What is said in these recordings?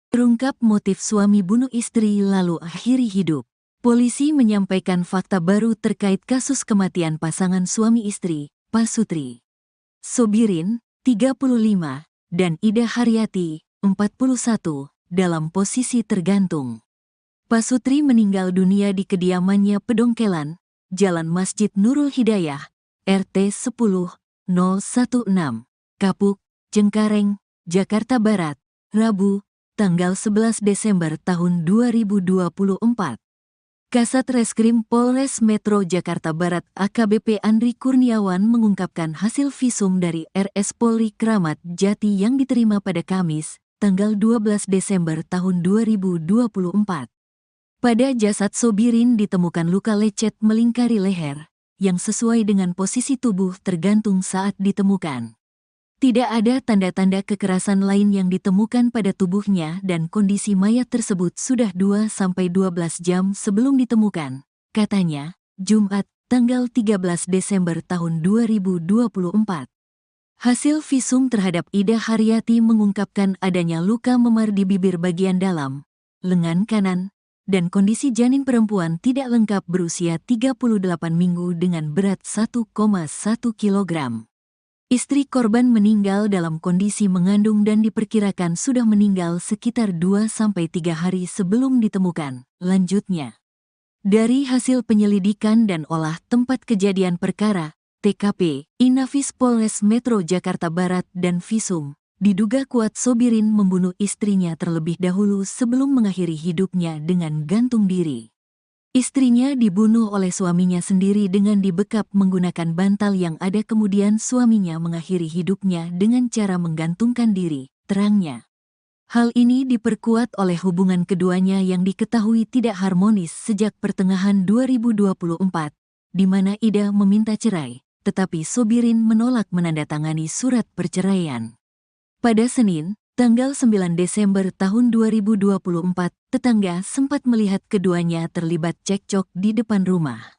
Terungkap motif suami bunuh istri lalu akhiri hidup. Polisi menyampaikan fakta baru terkait kasus kematian pasangan suami istri, Pasutri Sobirin, 35, dan Ida Haryati, 41, dalam posisi tergantung. Pasutri meninggal dunia di kediamannya Pedongkelan, Jalan Masjid Nurul Hidayah, RT 10-016, Kapuk, Cengkareng, Jakarta Barat, Rabu, tanggal 11 Desember tahun 2024. Kasat Reskrim Polres Metro Jakarta Barat AKBP Andri Kurniawan mengungkapkan hasil visum dari RS Polri Kramat Jati yang diterima pada Kamis, tanggal 12 Desember tahun 2024. Pada jasad Sobirin ditemukan luka lecet melingkari leher, yang sesuai dengan posisi tubuh tergantung saat ditemukan. Tidak ada tanda-tanda kekerasan lain yang ditemukan pada tubuhnya dan kondisi mayat tersebut sudah 2-12 jam sebelum ditemukan, katanya, Jumat, tanggal 13 Desember tahun 2024. Hasil visum terhadap Ida Haryati mengungkapkan adanya luka memar di bibir bagian dalam, lengan kanan, dan kondisi janin perempuan tidak lengkap berusia 38 minggu dengan berat 1,1 kg. Istri korban meninggal dalam kondisi mengandung dan diperkirakan sudah meninggal sekitar 2-3 hari sebelum ditemukan. Lanjutnya, dari hasil penyelidikan dan olah tempat kejadian perkara, TKP, Inafis Polres Metro Jakarta Barat dan Visum, diduga kuat Sobirin membunuh istrinya terlebih dahulu sebelum mengakhiri hidupnya dengan gantung diri. Istrinya dibunuh oleh suaminya sendiri dengan dibekap menggunakan bantal yang ada, kemudian suaminya mengakhiri hidupnya dengan cara menggantungkan diri, terangnya. Hal ini diperkuat oleh hubungan keduanya yang diketahui tidak harmonis sejak pertengahan 2024, di mana Ida meminta cerai, tetapi Sobirin menolak menandatangani surat perceraian. Pada Senin, tanggal 9 Desember tahun 2024, tetangga sempat melihat keduanya terlibat cekcok di depan rumah.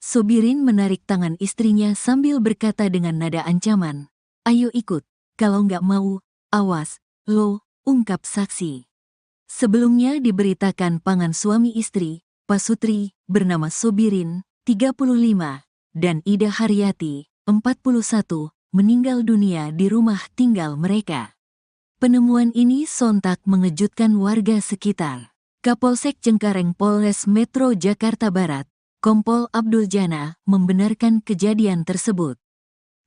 Sobirin menarik tangan istrinya sambil berkata dengan nada ancaman, "Ayo ikut, kalau nggak mau, awas, lo," ungkap saksi. Sebelumnya diberitakan pasangan suami istri, Pasutri, bernama Sobirin, 35, dan Ida Haryati, 41, meninggal dunia di rumah tinggal mereka. Penemuan ini sontak mengejutkan warga sekitar. Kapolsek Cengkareng Polres Metro Jakarta Barat, Kompol Abdul Jana, membenarkan kejadian tersebut.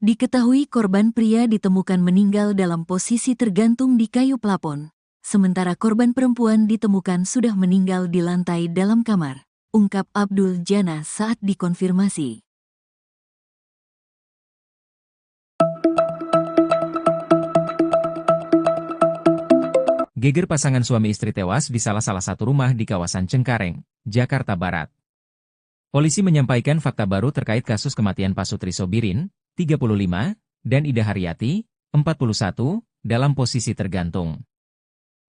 Diketahui korban pria ditemukan meninggal dalam posisi tergantung di kayu plafon, sementara korban perempuan ditemukan sudah meninggal di lantai dalam kamar, ungkap Abdul Jana saat dikonfirmasi. Geger pasangan suami istri tewas di salah satu rumah di kawasan Cengkareng, Jakarta Barat. Polisi menyampaikan fakta baru terkait kasus kematian Pasutri Sobirin, 35, dan Ida Haryati, 41, dalam posisi tergantung.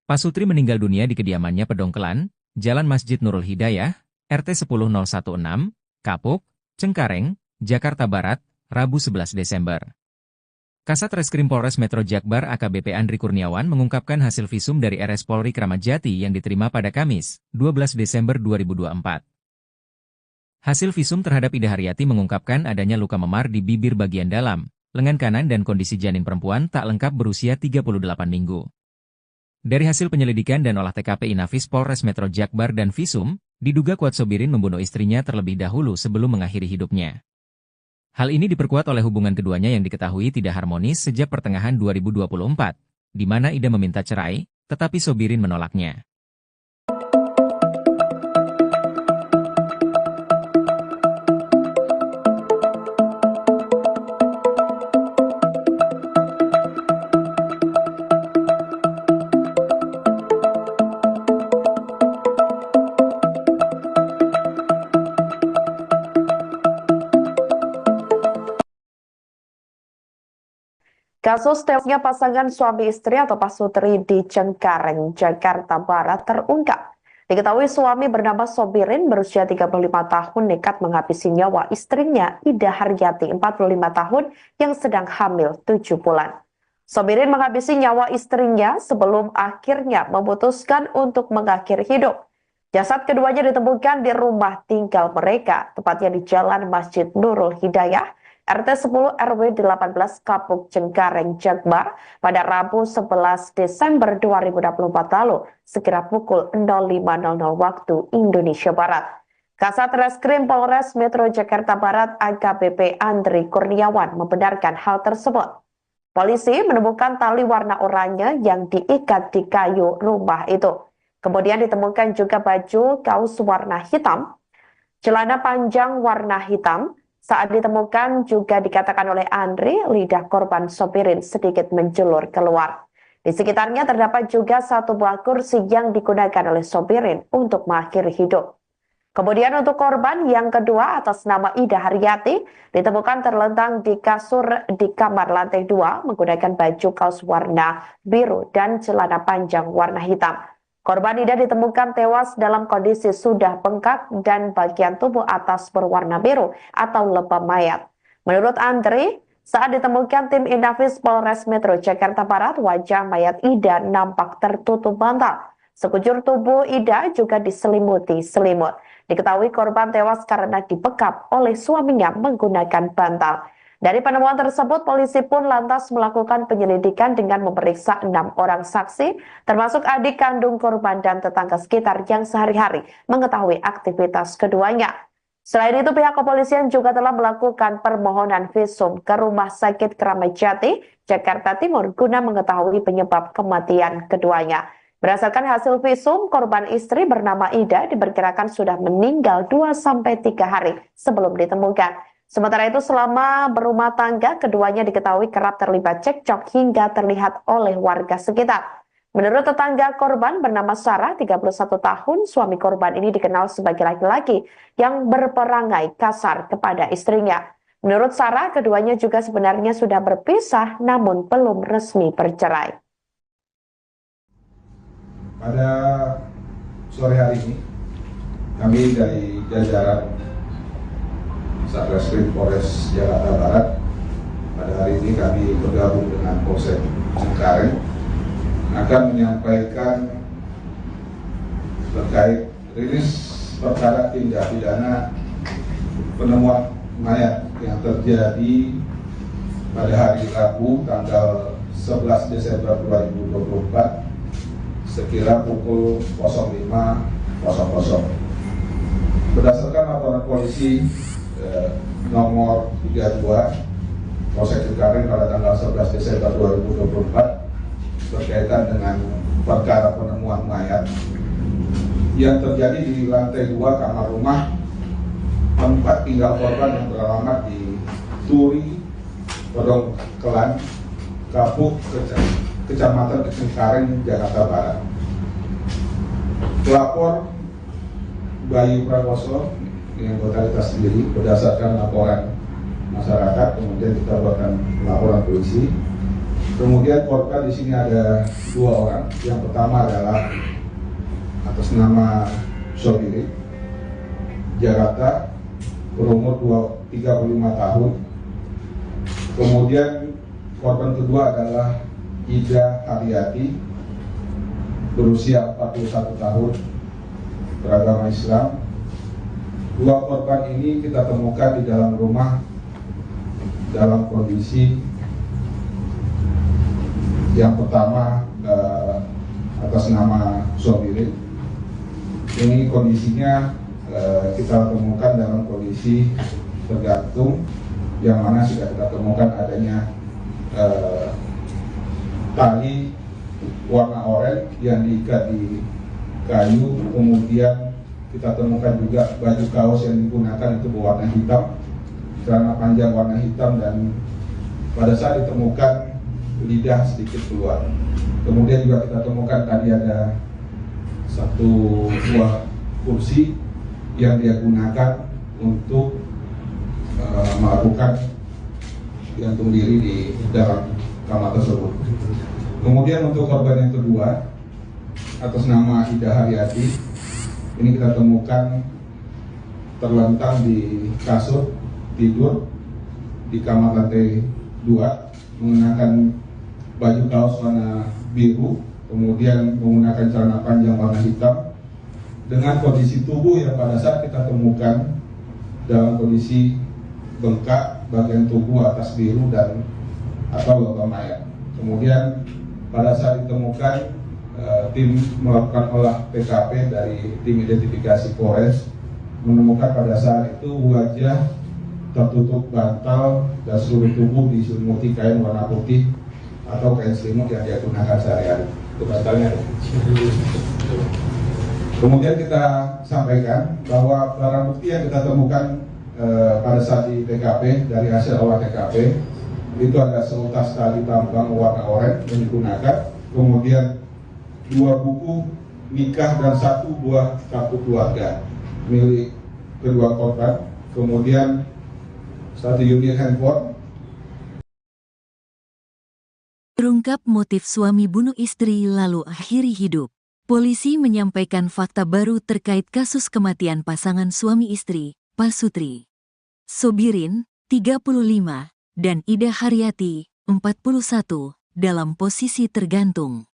Pasutri meninggal dunia di kediamannya Pedongkelan, Jalan Masjid Nurul Hidayah, RT 10016, Kapuk, Cengkareng, Jakarta Barat, Rabu 11 Desember. Kasat Reskrim Polres Metro Jakbar AKBP Andri Kurniawan mengungkapkan hasil visum dari RS Polri Kramat Jati yang diterima pada Kamis, 12 Desember 2024. Hasil visum terhadap Ida Haryati mengungkapkan adanya luka memar di bibir bagian dalam, lengan kanan dan kondisi janin perempuan tak lengkap berusia 38 minggu. Dari hasil penyelidikan dan olah TKP Inafis Polres Metro Jakbar dan Visum, diduga kuat Sobirin membunuh istrinya terlebih dahulu sebelum mengakhiri hidupnya. Hal ini diperkuat oleh hubungan keduanya yang diketahui tidak harmonis sejak pertengahan 2024, di mana Ida meminta cerai, tetapi Sobirin menolaknya. Kasus tewasnya pasangan suami istri atau Pasutri di Cengkareng, Jakarta Barat terungkap. Diketahui suami bernama Sobirin berusia 35 tahun nekat menghabisi nyawa istrinya Ida Haryati 45 tahun yang sedang hamil 7 bulan. Sobirin menghabisi nyawa istrinya sebelum akhirnya memutuskan untuk mengakhiri hidup. Jasad keduanya ditemukan di rumah tinggal mereka, tepatnya di Jalan Masjid Nurul Hidayah, RT 10 RW 18 Kapuk Cengkareng, Jakbar, pada Rabu 11 Desember 2024 lalu, sekira pukul 05.00 waktu Indonesia Barat. Kasat Reskrim Polres Metro Jakarta Barat AKBP Andri Kurniawan membenarkan hal tersebut. Polisi menemukan tali warna oranye yang diikat di kayu rumah itu. Kemudian ditemukan juga baju kaos warna hitam, celana panjang warna hitam. Saat ditemukan juga dikatakan oleh Andri, lidah korban Sobirin sedikit menjulur keluar. Di sekitarnya terdapat juga satu buah kursi yang digunakan oleh Sobirin untuk mengakhiri hidup. Kemudian untuk korban yang kedua atas nama Ida Haryati ditemukan terlentang di kasur di kamar lantai 2 menggunakan baju kaos warna biru dan celana panjang warna hitam. Korban Ida ditemukan tewas dalam kondisi sudah bengkak dan bagian tubuh atas berwarna biru atau lebam mayat. Menurut Andri, saat ditemukan tim Inafis Polres Metro Jakarta Barat, wajah mayat Ida nampak tertutup bantal. Sekujur tubuh Ida juga diselimuti selimut. Diketahui korban tewas karena dibekap oleh suaminya menggunakan bantal. Dari penemuan tersebut, polisi pun lantas melakukan penyelidikan dengan memeriksa 6 orang saksi, termasuk adik kandung korban dan tetangga sekitar yang sehari-hari mengetahui aktivitas keduanya. Selain itu, pihak kepolisian juga telah melakukan permohonan visum ke Rumah Sakit Kramat Jati, Jakarta Timur, guna mengetahui penyebab kematian keduanya. Berdasarkan hasil visum, korban istri bernama Ida diperkirakan sudah meninggal 2-3 hari sebelum ditemukan. Sementara itu, selama berumah tangga, keduanya diketahui kerap terlibat cekcok hingga terlihat oleh warga sekitar. Menurut tetangga korban bernama Sarah, 31 tahun, suami korban ini dikenal sebagai laki-laki yang berperangai kasar kepada istrinya. Menurut Sarah, keduanya juga sebenarnya sudah berpisah namun belum resmi bercerai. Pada sore hari ini, kami dari jajaran Satreskrim Polres Jakarta Barat, pada hari ini kami bergabung dengan Polsek Cengkareng, akan menyampaikan terkait rilis perkara tindak pidana penemuan mayat yang terjadi pada hari Rabu tanggal 11 Desember 2024 sekira pukul 05.00. Berdasarkan laporan polisi nomor 32 Polsek Cengkareng pada tanggal 11 Desember 2024 berkaitan dengan perkara penemuan mayat yang terjadi di lantai 2 kamar rumah tempat tinggal korban yang beralamat di Turi, Podong Kelan, Kapuk, Kecamatan Cengkareng, Jakarta Barat. Pelapor Bayu Prakoso yang anggota sendiri berdasarkan laporan masyarakat, kemudian kita buatkan laporan polisi. Kemudian korban di sini ada 2 orang. Yang pertama adalah atas nama Sobirin, Jakarta, berumur 35 tahun. Kemudian korban kedua adalah Ida Haryati, berusia 41 tahun, beragama Islam. 2 korban ini kita temukan di dalam rumah dalam kondisi yang pertama atas nama Sobirin. Ini kondisinya kita temukan dalam kondisi tergantung, yang mana sudah kita temukan adanya tali warna oranye yang diikat di kayu. Kemudian kita temukan juga baju kaos yang digunakan itu berwarna hitam, celana panjang warna hitam, dan pada saat ditemukan lidah sedikit keluar. Kemudian juga kita temukan tadi ada satu buah kursi yang dia gunakan untuk melakukan gantung diri di dalam kamar tersebut. Kemudian untuk korban yang kedua atas nama Ida Haryati, ini kita temukan terlentang di kasur tidur di kamar lantai 2 mengenakan baju kaos warna biru, kemudian menggunakan celana panjang warna hitam, dengan kondisi tubuh yang pada saat kita temukan dalam kondisi bengkak bagian tubuh atas biru dan atau logam mayat. Kemudian pada saat ditemukan, tim melakukan olah TKP dari tim identifikasi Polres menemukan pada saat itu wajah tertutup bantal dan seluruh tubuh diselimuti kain warna putih atau kain selimut yang dia gunakan sehari-hari. Itu bantalnya. Kemudian kita sampaikan bahwa barang bukti yang kita temukan pada saat di TKP dari hasil olah TKP itu ada seutas tali tambang warna oranye yang digunakan, kemudian 2 buku nikah dan 1 buah kartu keluarga milik kedua korban, kemudian 1 unit handphone. Terungkap motif suami bunuh istri lalu akhiri hidup. Polisi menyampaikan fakta baru terkait kasus kematian pasangan suami istri, Pasutri Sobirin, 35, dan Ida Haryati, 41, dalam posisi tergantung.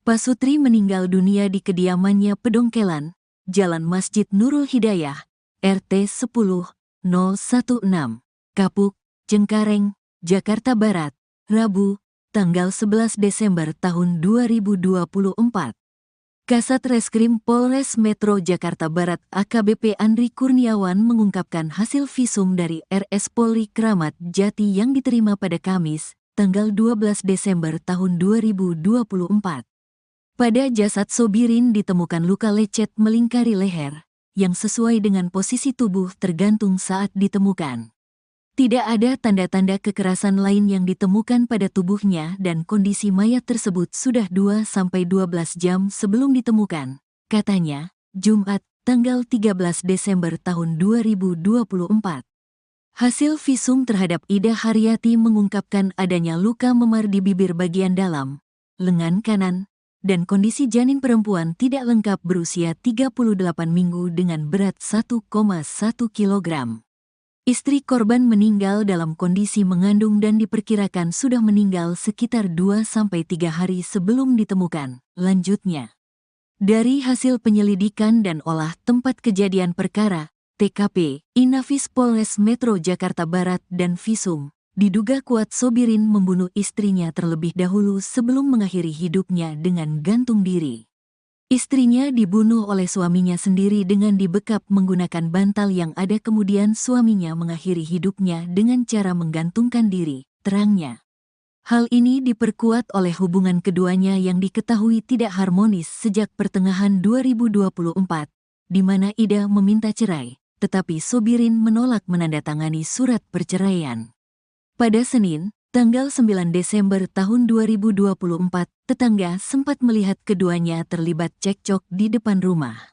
Pasutri meninggal dunia di kediamannya Pedongkelan, Jalan Masjid Nurul Hidayah, RT 10-016, Kapuk, Cengkareng, Jakarta Barat, Rabu, tanggal 11 Desember tahun 2024. Kasat Reskrim Polres Metro Jakarta Barat AKBP Andri Kurniawan mengungkapkan hasil visum dari RS Polri Kramat Jati yang diterima pada Kamis, tanggal 12 Desember tahun 2024. Pada jasad Sobirin ditemukan luka lecet melingkari leher, yang sesuai dengan posisi tubuh tergantung saat ditemukan. Tidak ada tanda-tanda kekerasan lain yang ditemukan pada tubuhnya dan kondisi mayat tersebut sudah 2-12 jam sebelum ditemukan, katanya, Jumat, tanggal 13 Desember tahun 2024. Hasil visum terhadap Ida Haryati mengungkapkan adanya luka memar di bibir bagian dalam, lengan kanan, dan kondisi janin perempuan tidak lengkap berusia 38 minggu dengan berat 1,1 kg. Istri korban meninggal dalam kondisi mengandung dan diperkirakan sudah meninggal sekitar 2-3 hari sebelum ditemukan. Lanjutnya, dari hasil penyelidikan dan olah tempat kejadian perkara, TKP, Inafis Polres Metro Jakarta Barat dan visum, diduga kuat Sobirin membunuh istrinya terlebih dahulu sebelum mengakhiri hidupnya dengan gantung diri. Istrinya dibunuh oleh suaminya sendiri dengan dibekap menggunakan bantal yang ada, kemudian suaminya mengakhiri hidupnya dengan cara menggantungkan diri, terangnya. Hal ini diperkuat oleh hubungan keduanya yang diketahui tidak harmonis sejak pertengahan 2024, di mana Ida meminta cerai, tetapi Sobirin menolak menandatangani surat perceraian. Pada Senin, tanggal 9 Desember tahun 2024, tetangga sempat melihat keduanya terlibat cekcok di depan rumah.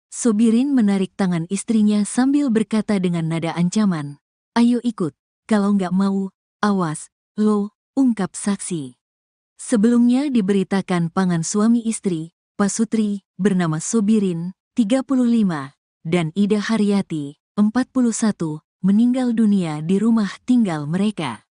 Sobirin menarik tangan istrinya sambil berkata dengan nada ancaman, "Ayo ikut, kalau nggak mau, awas, lo," ungkap saksi. Sebelumnya diberitakan pasangan suami istri, Pasutri, bernama Sobirin, 35, dan Ida Haryati, 41, meninggal dunia di rumah tinggal mereka.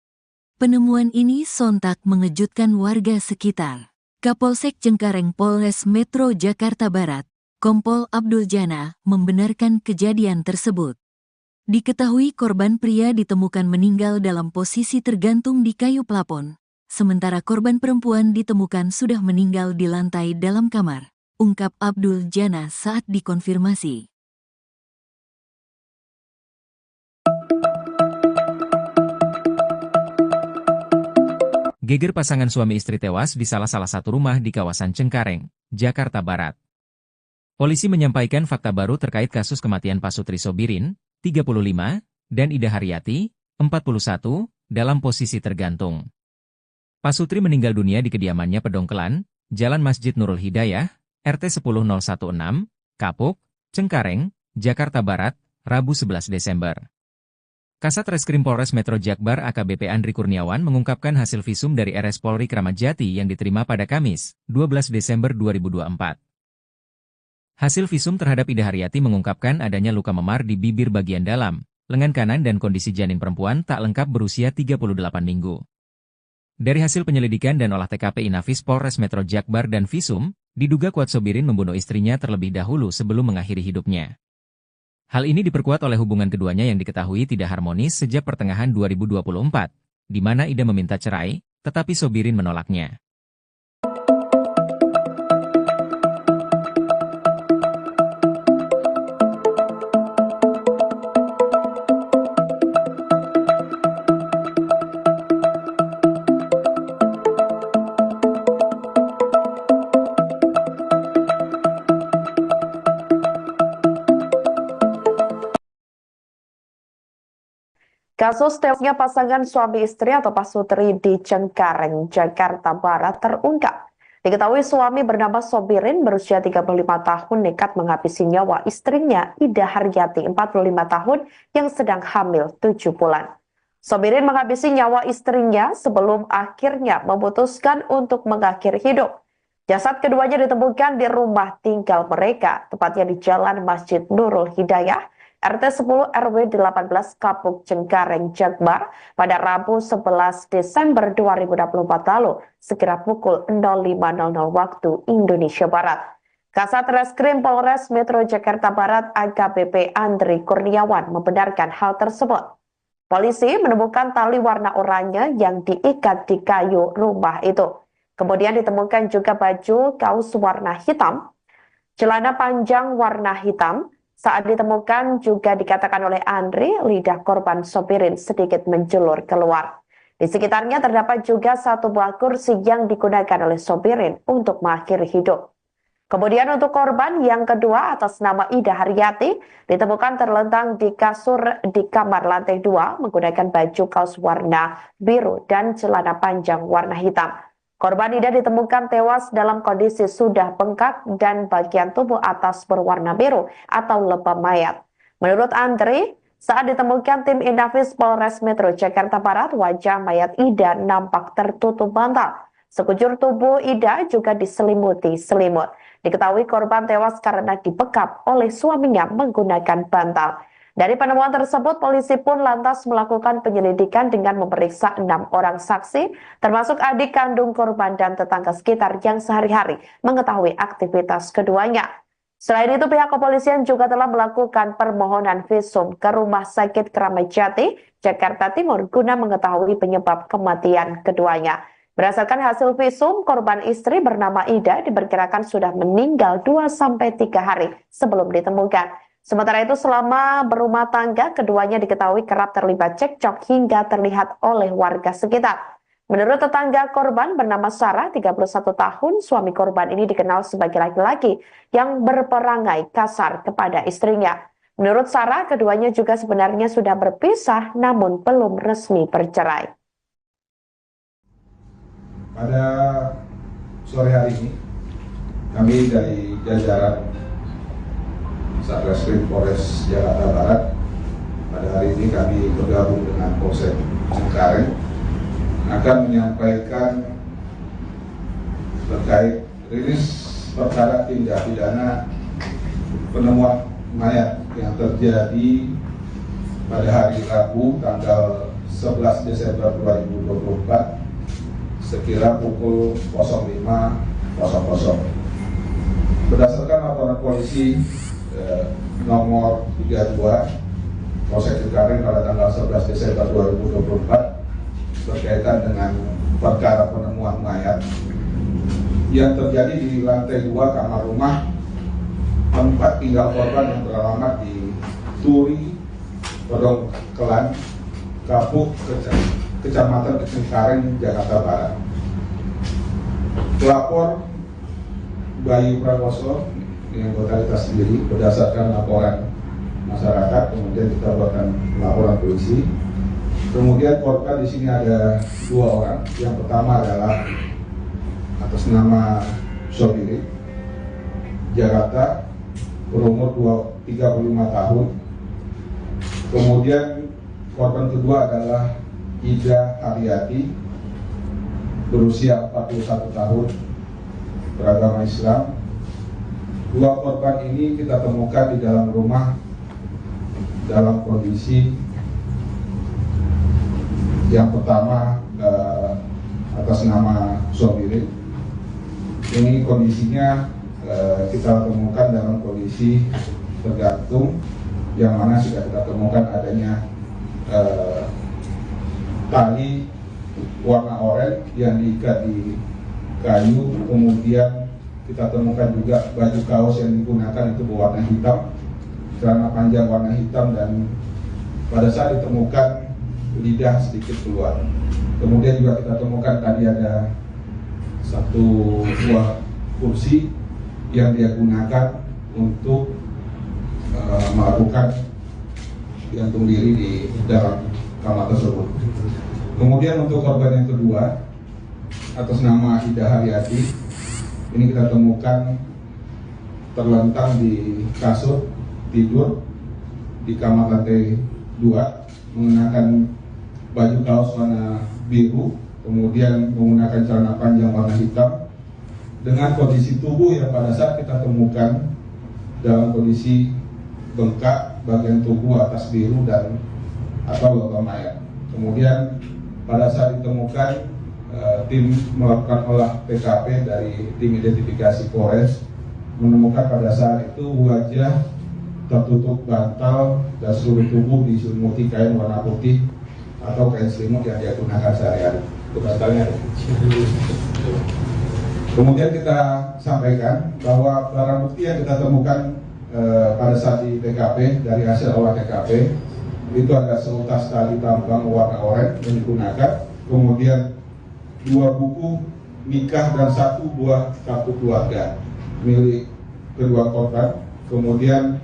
Penemuan ini sontak mengejutkan warga sekitar. Kapolsek Cengkareng Polres Metro Jakarta Barat, Kompol Abdul Jana, membenarkan kejadian tersebut. Diketahui korban pria ditemukan meninggal dalam posisi tergantung di kayu plafon, sementara korban perempuan ditemukan sudah meninggal di lantai dalam kamar, ungkap Abdul Jana saat dikonfirmasi. Geger pasangan suami istri tewas di salah satu rumah di kawasan Cengkareng, Jakarta Barat. Polisi menyampaikan fakta baru terkait kasus kematian Pasutri Sobirin, 35, dan Ida Haryati, 41, dalam posisi tergantung. Pasutri meninggal dunia di kediamannya Pedongkelan, Jalan Masjid Nurul Hidayah, RT 10016, Kapuk, Cengkareng, Jakarta Barat, Rabu 11 Desember. Kasat Reskrim Polres Metro Jakbar AKBP Andri Kurniawan mengungkapkan hasil visum dari RS Polri Kramat Jati yang diterima pada Kamis, 12 Desember 2024. Hasil visum terhadap Ida Haryati mengungkapkan adanya luka memar di bibir bagian dalam, lengan kanan dan kondisi janin perempuan tak lengkap berusia 38 minggu. Dari hasil penyelidikan dan olah TKP Inafis Polres Metro Jakbar dan Visum, diduga kuat Sobirin membunuh istrinya terlebih dahulu sebelum mengakhiri hidupnya. Hal ini diperkuat oleh hubungan keduanya yang diketahui tidak harmonis sejak pertengahan 2024, di mana Ida meminta cerai, tetapi Sobirin menolaknya. Kasus tewasnya pasangan suami istri atau pasutri di Cengkareng, Jakarta Barat terungkap. Diketahui suami bernama Sobirin berusia 35 tahun nekat menghabisi nyawa istrinya Ida Haryati 45 tahun yang sedang hamil 7 bulan. Sobirin menghabisi nyawa istrinya sebelum akhirnya memutuskan untuk mengakhiri hidup. Jasad keduanya ditemukan di rumah tinggal mereka, tepatnya di Jalan Masjid Nurul Hidayah, RT 10 RW 18 Kapuk Cengkareng, Jakbar pada Rabu 11 Desember 2024 lalu, sekira pukul 05.00 waktu Indonesia Barat. Kasat Reskrim Polres Metro Jakarta Barat AKBP Andri Kurniawan membenarkan hal tersebut. Polisi menemukan tali warna oranye yang diikat di kayu rumah itu. Kemudian ditemukan juga baju kaos warna hitam, celana panjang warna hitam. Saat ditemukan juga dikatakan oleh Andri, lidah korban Sobirin sedikit menjulur keluar. Di sekitarnya terdapat juga satu buah kursi yang digunakan oleh Sobirin untuk mengakhiri hidup. Kemudian untuk korban yang kedua atas nama Ida Haryati ditemukan terlentang di kasur di kamar lantai 2 menggunakan baju kaos warna biru dan celana panjang warna hitam. Korban Ida ditemukan tewas dalam kondisi sudah bengkak dan bagian tubuh atas berwarna biru atau lebam mayat. Menurut Andri, saat ditemukan tim Inafis Polres Metro Jakarta Barat, wajah mayat Ida nampak tertutup bantal. Sekujur tubuh Ida juga diselimuti selimut. Diketahui korban tewas karena dibekap oleh suaminya menggunakan bantal. Dari penemuan tersebut, polisi pun lantas melakukan penyelidikan dengan memeriksa 6 orang saksi, termasuk adik kandung korban dan tetangga sekitar yang sehari-hari mengetahui aktivitas keduanya. Selain itu, pihak kepolisian juga telah melakukan permohonan visum ke Rumah Sakit Kramat Jati, Jakarta Timur, guna mengetahui penyebab kematian keduanya. Berdasarkan hasil visum, korban istri bernama Ida diperkirakan sudah meninggal 2-3 hari sebelum ditemukan. Sementara itu selama berumah tangga, keduanya diketahui kerap terlibat cekcok hingga terlihat oleh warga sekitar. Menurut tetangga korban bernama Sarah, 31 tahun, suami korban ini dikenal sebagai laki-laki yang berperangai kasar kepada istrinya. Menurut Sarah, keduanya juga sebenarnya sudah berpisah namun belum resmi bercerai. Pada sore hari ini, kami dari jajaran Satreskrim Polres Jakarta Barat, pada hari ini kami bergabung dengan Polsek Cengkareng akan menyampaikan terkait rilis perkara tindak pidana penemuan mayat yang terjadi pada hari Rabu tanggal 11 Desember 2024 sekira pukul 05.00. Berdasarkan laporan polisi nomor 32 Polsek Cengkareng pada tanggal 11 Desember 2024 berkaitan dengan perkara penemuan mayat yang terjadi di lantai 2 kamar rumah tempat tinggal korban yang beralamat di Turi, Pedongkelan, Kapuk, Kecamatan Cengkareng, Jakarta Barat. Pelapor Bayu Prakoso yang anggota sendiri berdasarkan laporan masyarakat, kemudian kita buatkan laporan polisi. Kemudian korban di sini ada 2 orang. Yang pertama adalah atas nama Sobirin, Jakarta, berumur 35 tahun. Kemudian korban kedua adalah Ida Haryati, berusia 41 tahun, beragama Islam. 2 korban ini kita temukan di dalam rumah dalam kondisi yang pertama atas nama Sobirin. Ini kondisinya kita temukan dalam kondisi tergantung, yang mana sudah kita temukan adanya tali warna oranye yang diikat di kayu, kemudian kita temukan juga baju kaos yang digunakan itu berwarna hitam, celana panjang warna hitam, dan pada saat ditemukan lidah sedikit keluar. Kemudian juga kita temukan tadi ada satu buah kursi yang dia gunakan untuk melakukan gantung diri di dalam kamar tersebut. Kemudian untuk korban yang kedua atas nama Ida Haryati, ini kita temukan terlentang di kasur tidur di kamar lantai 2, mengenakan baju kaos warna biru, kemudian menggunakan celana panjang warna hitam, dengan kondisi tubuh yang pada saat kita temukan dalam kondisi bengkak bagian tubuh atas biru dan atau logam mayat. Kemudian pada saat ditemukan, tim melakukan olah TKP dari tim identifikasi Polres, menemukan pada saat itu wajah tertutup bantal dan seluruh tubuh diselimuti kain warna putih atau kain selimut yang dia gunakan sehari-hari. Kemudian kita sampaikan bahwa barang bukti yang kita temukan pada saat di TKP dari hasil olah TKP itu ada seutas tali tambang warna oranye yang digunakan, kemudian 2 buku nikah dan 1 buah kartu keluarga milik kedua korban, kemudian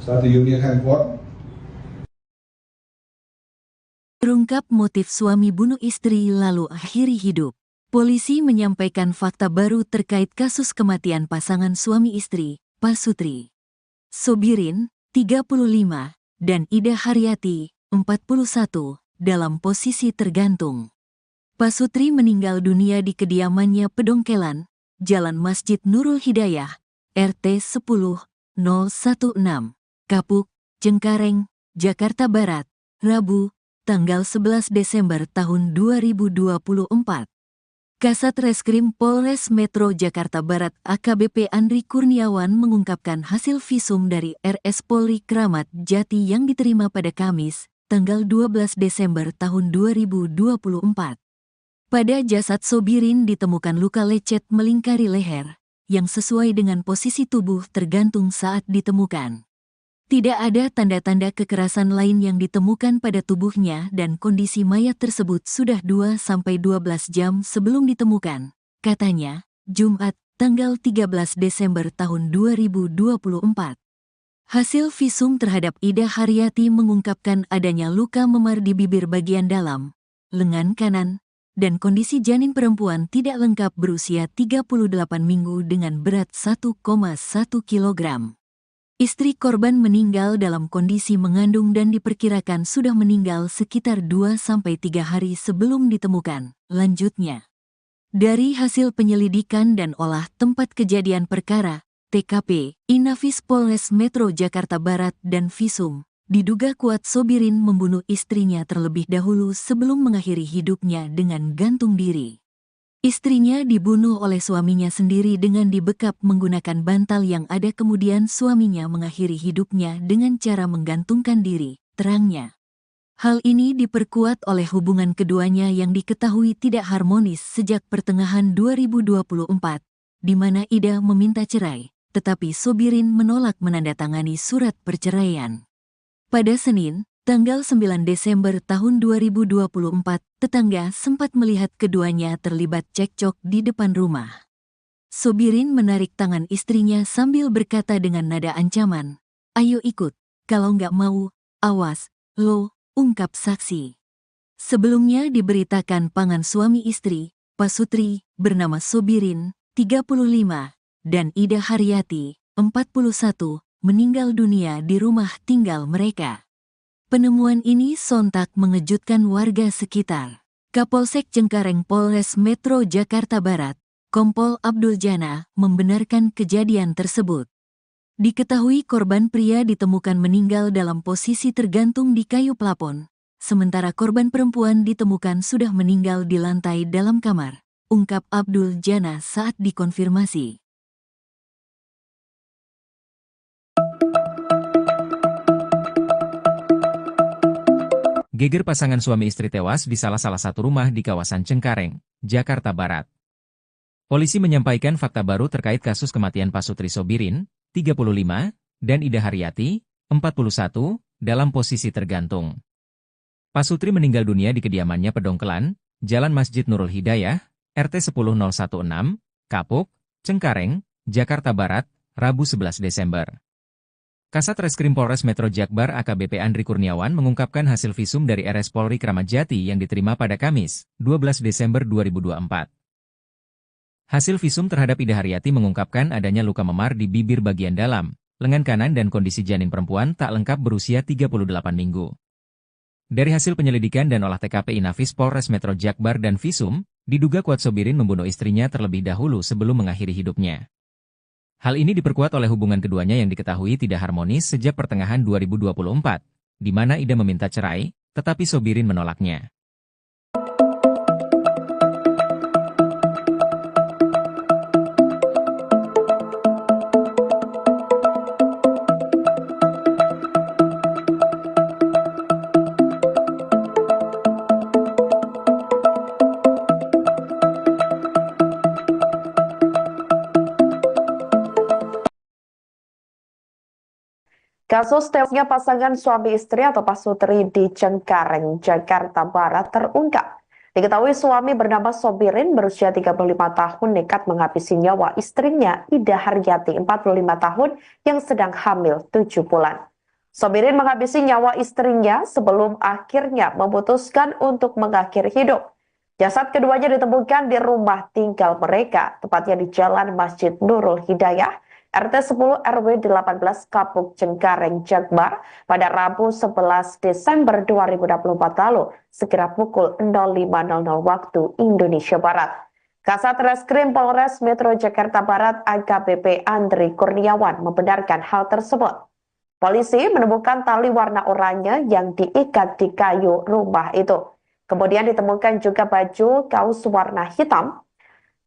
1 unit handphone. Terungkap motif suami bunuh istri lalu akhiri hidup. Polisi menyampaikan fakta baru terkait kasus kematian pasangan suami istri, Pasutri Sobirin, 35, dan Ida Haryati, 41, dalam posisi tergantung. Pasutri meninggal dunia di kediamannya Pedongkelan, Jalan Masjid Nurul Hidayah, RT 10-016, Kapuk, Cengkareng, Jakarta Barat, Rabu, tanggal 11 Desember tahun 2024. Kasat Reskrim Polres Metro Jakarta Barat AKBP Andri Kurniawan mengungkapkan hasil visum dari RS Polri Kramat Jati yang diterima pada Kamis, tanggal 12 Desember tahun 2024. Pada jasad Sobirin ditemukan luka lecet melingkari leher, yang sesuai dengan posisi tubuh tergantung saat ditemukan. Tidak ada tanda-tanda kekerasan lain yang ditemukan pada tubuhnya dan kondisi mayat tersebut sudah 2-12 jam sebelum ditemukan, katanya, Jumat, tanggal 13 Desember tahun 2024. Hasil visum terhadap Ida Haryati mengungkapkan adanya luka memar di bibir bagian dalam, lengan kanan, dan kondisi janin perempuan tidak lengkap berusia 38 minggu dengan berat 1,1 kg. Istri korban meninggal dalam kondisi mengandung dan diperkirakan sudah meninggal sekitar 2-3 hari sebelum ditemukan. Lanjutnya, dari hasil penyelidikan dan olah tempat kejadian perkara, TKP, Inafis Polres Metro Jakarta Barat dan visum, diduga kuat Sobirin membunuh istrinya terlebih dahulu sebelum mengakhiri hidupnya dengan gantung diri. Istrinya dibunuh oleh suaminya sendiri dengan dibekap menggunakan bantal yang ada, kemudian suaminya mengakhiri hidupnya dengan cara menggantungkan diri, terangnya. Hal ini diperkuat oleh hubungan keduanya yang diketahui tidak harmonis sejak pertengahan 2024, di mana Ida meminta cerai, tetapi Sobirin menolak menandatangani surat perceraian. Pada Senin, tanggal 9 Desember tahun 2024, tetangga sempat melihat keduanya terlibat cekcok di depan rumah. Sobirin menarik tangan istrinya sambil berkata dengan nada ancaman, "Ayo ikut, kalau nggak mau, awas, lo," ungkap saksi. Sebelumnya diberitakan pasangan suami istri, Pasutri, bernama Sobirin, 35, dan Ida Haryati, 41, meninggal dunia di rumah tinggal mereka. Penemuan ini sontak mengejutkan warga sekitar. Kapolsek Cengkareng Polres Metro Jakarta Barat, Kompol Abdul Jana, membenarkan kejadian tersebut. Diketahui korban pria ditemukan meninggal dalam posisi tergantung di kayu plafon, sementara korban perempuan ditemukan sudah meninggal di lantai dalam kamar, ungkap Abdul Jana saat dikonfirmasi. Geger pasangan suami istri tewas di salah satu rumah di kawasan Cengkareng, Jakarta Barat. Polisi menyampaikan fakta baru terkait kasus kematian Pasutri Sobirin, 35, dan Ida Haryati, 41, dalam posisi tergantung. Pasutri meninggal dunia di kediamannya Pedongkelan, Jalan Masjid Nurul Hidayah, RT 10016, Kapuk, Cengkareng, Jakarta Barat, Rabu 11 Desember. Kasat Reskrim Polres Metro Jakbar AKBP Andri Kurniawan mengungkapkan hasil visum dari RS Polri Kramat Jati yang diterima pada Kamis, 12 Desember 2024. Hasil visum terhadap Ida Haryati mengungkapkan adanya luka memar di bibir bagian dalam, lengan kanan dan kondisi janin perempuan tak lengkap berusia 38 minggu. Dari hasil penyelidikan dan olah TKP Inafis Polres Metro Jakbar dan visum, diduga kuat Sobirin membunuh istrinya terlebih dahulu sebelum mengakhiri hidupnya. Hal ini diperkuat oleh hubungan keduanya yang diketahui tidak harmonis sejak pertengahan 2024, di mana Ida meminta cerai, tetapi Sobirin menolaknya. Kasus tewasnya pasangan suami istri atau Pasutri di Cengkareng, Jakarta Barat terungkap. Diketahui suami bernama Sobirin berusia 35 tahun nekat menghabisi nyawa istrinya Ida Haryati 45 tahun yang sedang hamil 7 bulan. Sobirin menghabisi nyawa istrinya sebelum akhirnya memutuskan untuk mengakhiri hidup. Jasad keduanya ditemukan di rumah tinggal mereka, tepatnya di Jalan Masjid Nurul Hidayah, RT 10 RW 18 Kapuk Cengkareng Jakbar pada Rabu 11 Desember 2024 lalu, sekira pukul 05.00 waktu Indonesia Barat. Kasat Reskrim Polres Metro Jakarta Barat AKBP Andri Kurniawan membenarkan hal tersebut. Polisi menemukan tali warna oranye yang diikat di kayu rumah itu. Kemudian ditemukan juga baju kaos warna hitam,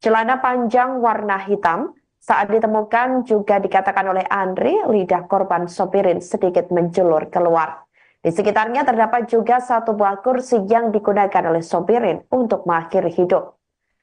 celana panjang warna hitam. Saat ditemukan juga dikatakan oleh Andri, lidah korban Sobirin sedikit menjulur keluar. Di sekitarnya terdapat juga satu buah kursi yang digunakan oleh Sobirin untuk mengakhiri hidup.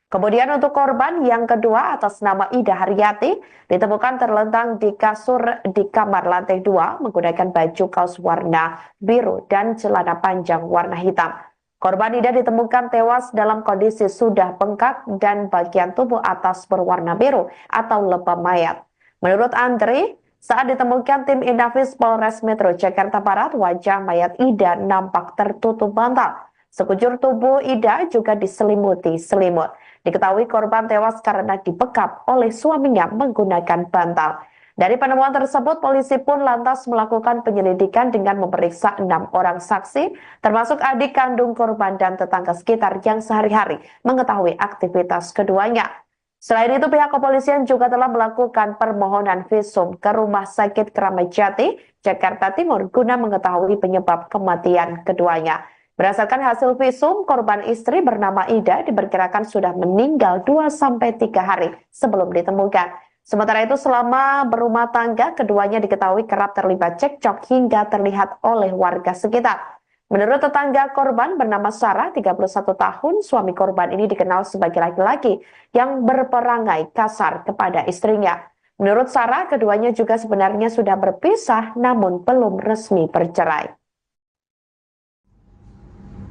Kemudian untuk korban yang kedua atas nama Ida Haryati ditemukan terlentang di kasur di kamar lantai 2 menggunakan baju kaos warna biru dan celana panjang warna hitam. Korban Ida ditemukan tewas dalam kondisi sudah bengkak dan bagian tubuh atas berwarna biru atau lebam mayat. Menurut Andri, saat ditemukan tim Inafis Polres Metro Jakarta Barat, wajah mayat Ida nampak tertutup bantal. Sekujur tubuh Ida juga diselimuti selimut. Diketahui korban tewas karena dibekap oleh suaminya menggunakan bantal. Dari penemuan tersebut, polisi pun lantas melakukan penyelidikan dengan memeriksa 6 orang saksi, termasuk adik kandung korban dan tetangga sekitar yang sehari-hari mengetahui aktivitas keduanya. Selain itu, pihak kepolisian juga telah melakukan permohonan visum ke Rumah Sakit Kramat Jati, Jakarta Timur, guna mengetahui penyebab kematian keduanya. Berdasarkan hasil visum, korban istri bernama Ida diperkirakan sudah meninggal 2-3 hari sebelum ditemukan. Sementara itu selama berumah tangga, keduanya diketahui kerap terlibat cekcok hingga terlihat oleh warga sekitar. Menurut tetangga korban bernama Sarah, 31 tahun, suami korban ini dikenal sebagai laki-laki yang berperangai kasar kepada istrinya. Menurut Sarah, keduanya juga sebenarnya sudah berpisah namun belum resmi bercerai.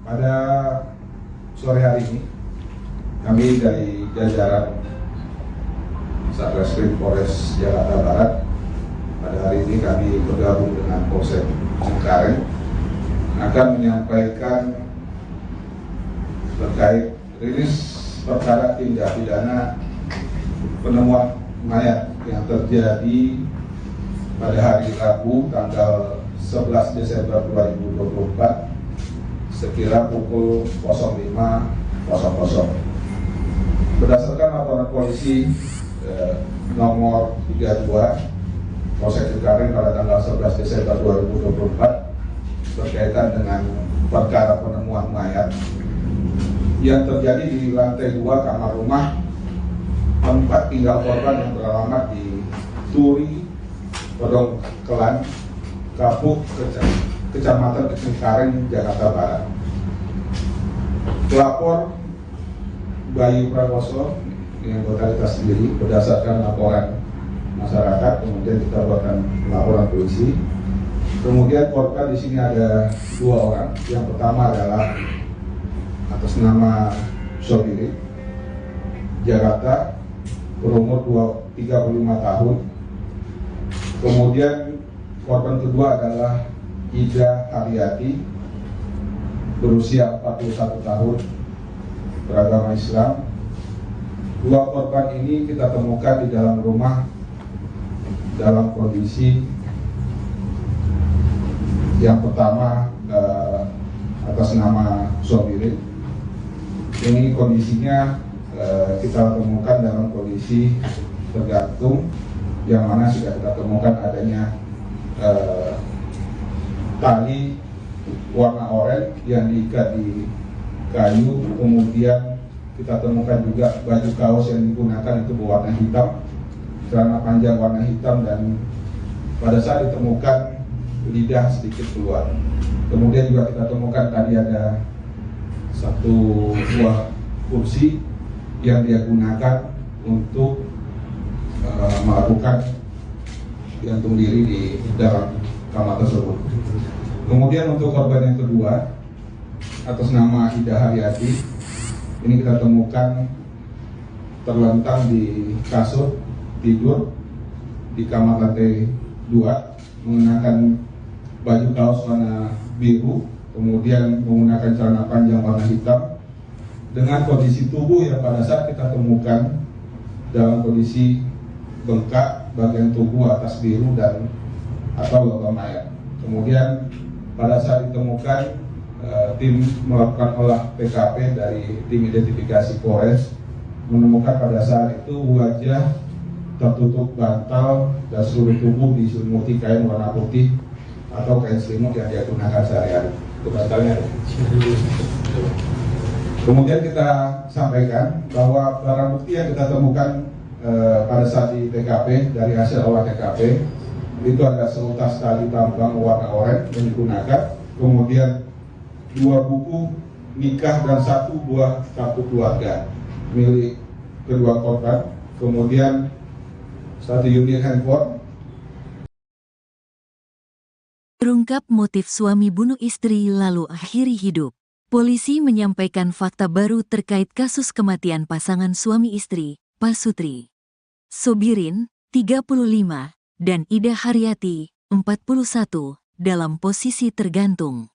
Pada sore hari ini, kami dari jajaran Satreskrim Polres Jakarta Barat, pada hari ini kami bergabung dengan Polsek Cengkareng akan menyampaikan terkait rilis perkara tindak pidana penemuan mayat yang terjadi pada hari Rabu tanggal 11 Desember 2024 sekira pukul 05.00. Berdasarkan laporan polisi nomor 32 Polsek Cengkareng pada tanggal 11 Desember 2024 berkaitan dengan perkara penemuan mayat yang terjadi di lantai 2 kamar rumah tempat tinggal korban yang beralamat di Turi, Pedongkelan, Kapuk, Kecamatan Cengkareng, Jakarta Barat. Pelapor Bayu Prakoso yang totalitas sendiri berdasarkan laporan masyarakat, kemudian kita buatkan laporan polisi. Kemudian korban di sini ada 2 orang. Yang pertama adalah atas nama Sobirin, Jakarta, berumur 35 tahun. Kemudian korban kedua adalah Ida Haryati, berusia 41 tahun, beragama Islam. 2 korban ini kita temukan di dalam rumah dalam kondisi yang pertama atas nama Sobirin. Ini kondisinya kita temukan dalam kondisi tergantung, yang mana sudah kita temukan adanya tali warna oranye yang diikat di kayu. Kemudian kita temukan juga baju kaos yang digunakan itu berwarna hitam, celana panjang warna hitam, dan pada saat ditemukan lidah sedikit keluar. Kemudian juga kita temukan tadi ada 1 buah kursi yang dia gunakan untuk melakukan gantung diri di dalam kamar tersebut. Kemudian untuk korban yang kedua atas nama Ida Haryati, ini kita temukan terlentang di kasur tidur di kamar lantai 2, mengenakan baju kaos warna biru, kemudian menggunakan celana panjang warna hitam, dengan kondisi tubuh yang pada saat kita temukan dalam kondisi bengkak bagian tubuh atas biru dan atau logam mayat. Kemudian pada saat ditemukan, tim melakukan olah TKP dari tim identifikasi Polres, menemukan pada saat itu wajah tertutup bantal dan seluruh tubuh diselimuti kain warna putih atau kain selimut yang dia gunakan sehari-hari. Itu bantalnya. Kemudian kita sampaikan bahwa barang bukti yang kita temukan pada saat di TKP dari hasil olah TKP itu ada seutas tali tambang warna oranye yang digunakan, kemudian 2 buku nikah dan 1 buah kartu keluarga milik kedua korban, kemudian 1 unit handphone. Terungkap motif suami bunuh istri lalu akhiri hidup. Polisi menyampaikan fakta baru terkait kasus kematian pasangan suami istri, Pasutri Sobirin, 35, dan Ida Haryati, 41, dalam posisi tergantung.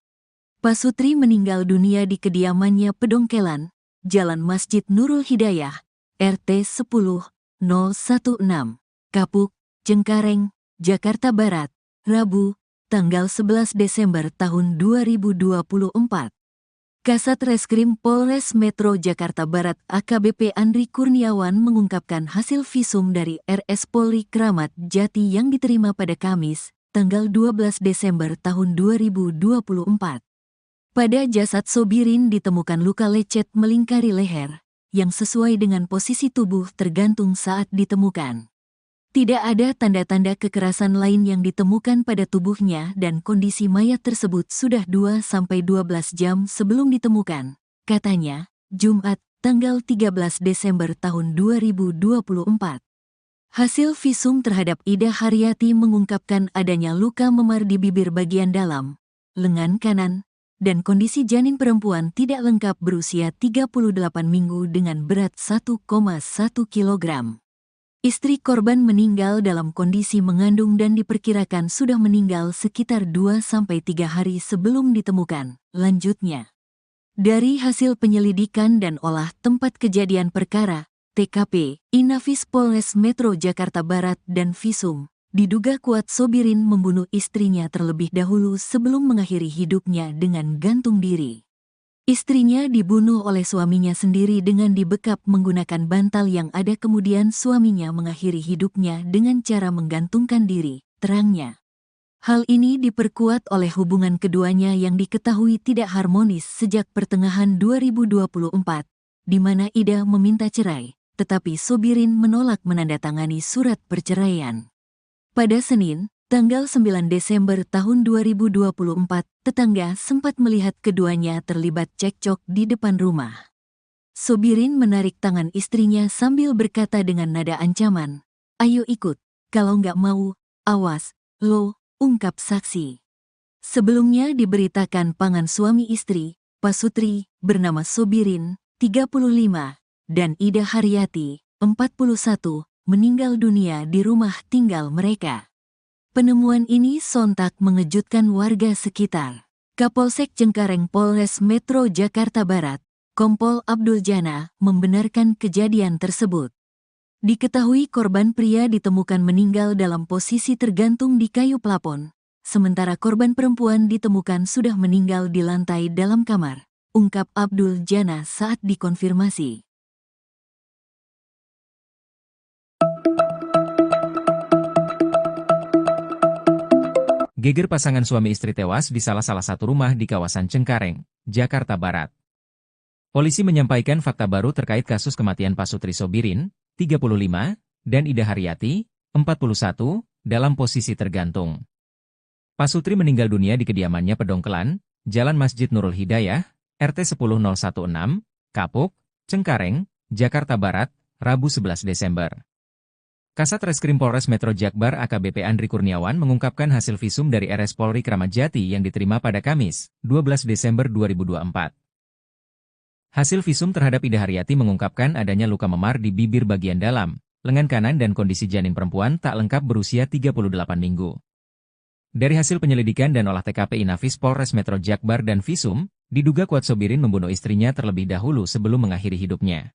Pasutri meninggal dunia di kediamannya Pedongkelan, Jalan Masjid Nurul Hidayah, RT 10 016, Kapuk, Cengkareng, Jakarta Barat, Rabu, tanggal 11 Desember tahun 2024. Kasat Reskrim Polres Metro Jakarta Barat AKBP Andri Kurniawan mengungkapkan hasil visum dari RS Polri Kramat Jati yang diterima pada Kamis, tanggal 12 Desember tahun 2024. Pada jasad Sobirin ditemukan luka lecet melingkari leher, yang sesuai dengan posisi tubuh tergantung saat ditemukan. Tidak ada tanda-tanda kekerasan lain yang ditemukan pada tubuhnya dan kondisi mayat tersebut sudah 2-12 jam sebelum ditemukan, katanya, Jumat, tanggal 13 Desember tahun 2024. Hasil visum terhadap Ida Haryati mengungkapkan adanya luka memar di bibir bagian dalam, lengan kanan, dan kondisi janin perempuan tidak lengkap berusia 38 minggu dengan berat 1,1 kg. Istri korban meninggal dalam kondisi mengandung dan diperkirakan sudah meninggal sekitar 2-3 hari sebelum ditemukan. Lanjutnya, dari hasil penyelidikan dan olah tempat kejadian perkara, TKP, Inafis Polres Metro Jakarta Barat dan visum, diduga kuat Sobirin membunuh istrinya terlebih dahulu sebelum mengakhiri hidupnya dengan gantung diri. Istrinya dibunuh oleh suaminya sendiri dengan dibekap menggunakan bantal yang ada, kemudian suaminya mengakhiri hidupnya dengan cara menggantungkan diri, terangnya. Hal ini diperkuat oleh hubungan keduanya yang diketahui tidak harmonis sejak pertengahan 2024, di mana Ida meminta cerai, tetapi Sobirin menolak menandatangani surat perceraian. Pada Senin, tanggal 9 Desember tahun 2024, tetangga sempat melihat keduanya terlibat cekcok di depan rumah. Sobirin menarik tangan istrinya sambil berkata dengan nada ancaman, "Ayo ikut, kalau nggak mau, awas, lo," ungkap saksi. Sebelumnya diberitakan pasangan suami istri, Pasutri, bernama Sobirin, 35, dan Ida Haryati, 41, meninggal dunia di rumah tinggal mereka. Penemuan ini sontak mengejutkan warga sekitar. Kapolsek Cengkareng Polres Metro Jakarta Barat, Kompol Abdul Jana, membenarkan kejadian tersebut. Diketahui korban pria ditemukan meninggal dalam posisi tergantung di kayu plafon, sementara korban perempuan ditemukan sudah meninggal di lantai dalam kamar, ungkap Abdul Jana saat dikonfirmasi. Geger pasangan suami istri tewas di salah satu rumah di kawasan Cengkareng, Jakarta Barat. Polisi menyampaikan fakta baru terkait kasus kematian Pasutri Sobirin, 35, dan Ida Haryati, 41, dalam posisi tergantung. Pasutri meninggal dunia di kediamannya Pedongkelan, Jalan Masjid Nurul Hidayah, RT 10016, Kapuk, Cengkareng, Jakarta Barat, Rabu 11 Desember. Kasat Reskrim Polres Metro Jakbar AKBP Andri Kurniawan mengungkapkan hasil visum dari RS Polri Kramat Jati yang diterima pada Kamis, 12 Desember 2024. Hasil visum terhadap Ida Haryati mengungkapkan adanya luka memar di bibir bagian dalam, lengan kanan dan kondisi janin perempuan tak lengkap berusia 38 minggu. Dari hasil penyelidikan dan olah TKP Inafis Polres Metro Jakbar dan visum, diduga kuat Sobirin membunuh istrinya terlebih dahulu sebelum mengakhiri hidupnya.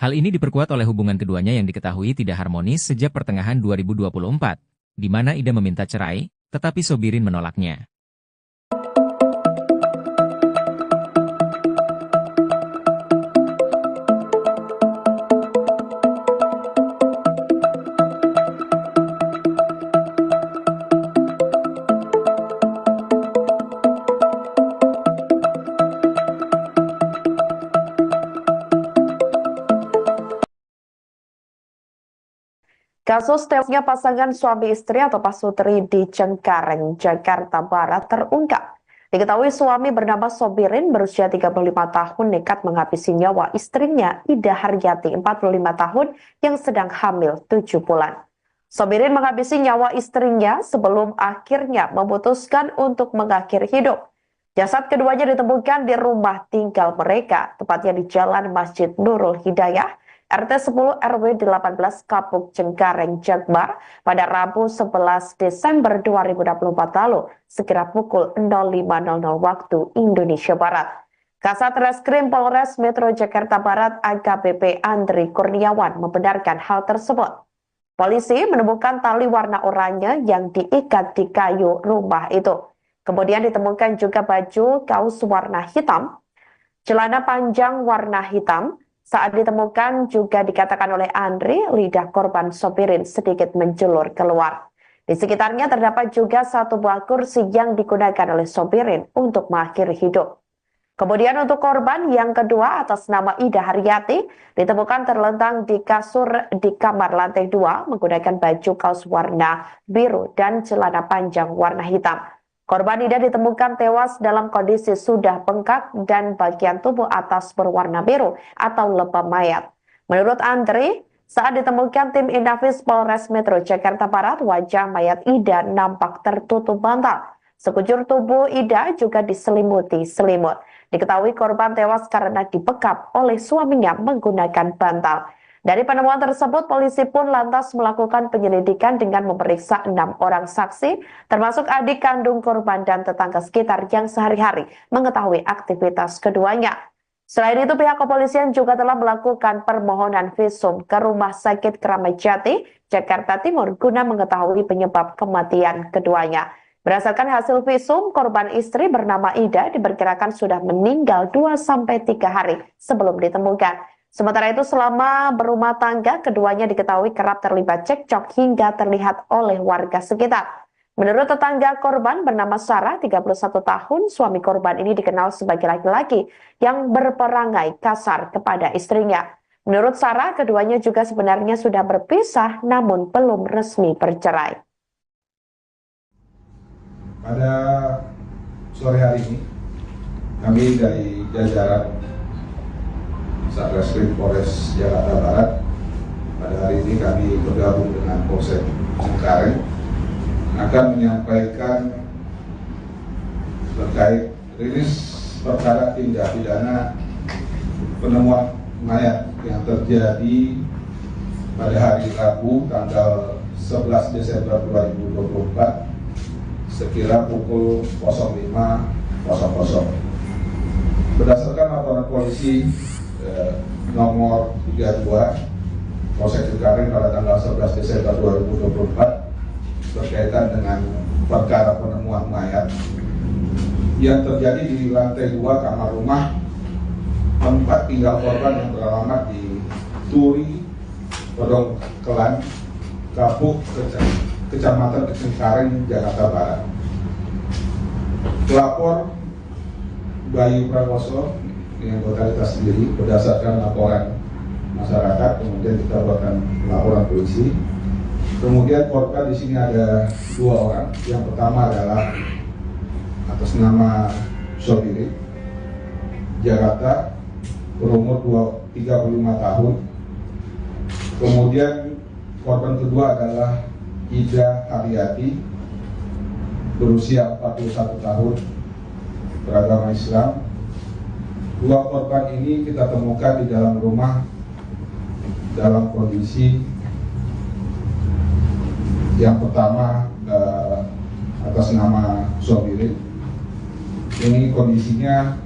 Hal ini diperkuat oleh hubungan keduanya yang diketahui tidak harmonis sejak pertengahan 2024, di mana Ida meminta cerai, tetapi Sobirin menolaknya. Kasus tewasnya pasangan suami istri atau Pasutri di Cengkareng, Jakarta Barat terungkap. Diketahui suami bernama Sobirin berusia 35 tahun nekat menghabisi nyawa istrinya Ida Haryati 45 tahun yang sedang hamil 7 bulan. Sobirin menghabisi nyawa istrinya sebelum akhirnya memutuskan untuk mengakhiri hidup. Jasad keduanya ditemukan di rumah tinggal mereka, tepatnya di Jalan Masjid Nurul Hidayah, RT 10 RW 18 Kapuk Cengkareng Jakbar pada Rabu 11 Desember 2024 lalu, sekira pukul 05.00 waktu Indonesia Barat. Kasat Reskrim Polres Metro Jakarta Barat AKBP Andri Kurniawan membenarkan hal tersebut. Polisi menemukan tali warna oranye yang diikat di kayu rumah itu. Kemudian ditemukan juga baju kaos warna hitam, celana panjang warna hitam. Saat ditemukan juga dikatakan oleh Andri, lidah korban Sobirin sedikit menjulur keluar. Di sekitarnya terdapat juga satu buah kursi yang digunakan oleh Sobirin untuk mengakhiri hidup. Kemudian untuk korban yang kedua atas nama Ida Haryati ditemukan terlentang di kasur di kamar lantai 2 menggunakan baju kaos warna biru dan celana panjang warna hitam. Korban Ida ditemukan tewas dalam kondisi sudah bengkak dan bagian tubuh atas berwarna biru atau lebam mayat. Menurut Andri, saat ditemukan tim Inafis Polres Metro Jakarta Barat, wajah mayat Ida nampak tertutup bantal. Sekujur tubuh Ida juga diselimuti selimut. Diketahui korban tewas karena dibekap oleh suaminya menggunakan bantal. Dari penemuan tersebut, polisi pun lantas melakukan penyelidikan dengan memeriksa 6 orang saksi, termasuk adik kandung korban dan tetangga sekitar yang sehari-hari mengetahui aktivitas keduanya. Selain itu, pihak kepolisian juga telah melakukan permohonan visum ke Rumah Sakit Kramat Jati, Jakarta Timur, guna mengetahui penyebab kematian keduanya. Berdasarkan hasil visum, korban istri bernama Ida diperkirakan sudah meninggal 2-3 hari sebelum ditemukan. Sementara itu selama berumah tangga, keduanya diketahui kerap terlibat cekcok hingga terlihat oleh warga sekitar. Menurut tetangga korban bernama Sarah, 31 tahun, suami korban ini dikenal sebagai laki-laki yang berperangai kasar kepada istrinya. Menurut Sarah, keduanya juga sebenarnya sudah berpisah namun belum resmi bercerai. Pada sore hari ini, kami dari jajaran Satreskrim Polres Jakarta Barat, pada hari ini kami bergabung dengan Polsek Cengkareng akan menyampaikan terkait rilis perkara tindak pidana penemuan mayat yang terjadi pada hari Rabu tanggal 11 Desember 2024 sekira pukul 05.00. Berdasarkan laporan polisi nomor 32 Polsek Cengkareng pada tanggal 11 Desember 2024 berkaitan dengan perkara penemuan mayat yang terjadi di lantai 2 kamar rumah tempat tinggal korban yang beralamat di Turi, Pedongkelan, Kapuk, Kecamatan Cengkareng, Jakarta Barat. Pelapor Bayu Prakoso yang anggota sendiri berdasarkan laporan masyarakat, kemudian kita buatkan laporan polisi. Kemudian korban di sini ada 2 orang. Yang pertama adalah atas nama Sobiri Jakarta, berumur 35 tahun. Kemudian korban kedua adalah Ida Haryati, berusia 41 tahun, beragama Islam. 2 korban ini kita temukan di dalam rumah dalam kondisi yang pertama atas nama Sobiri. Ini kondisinya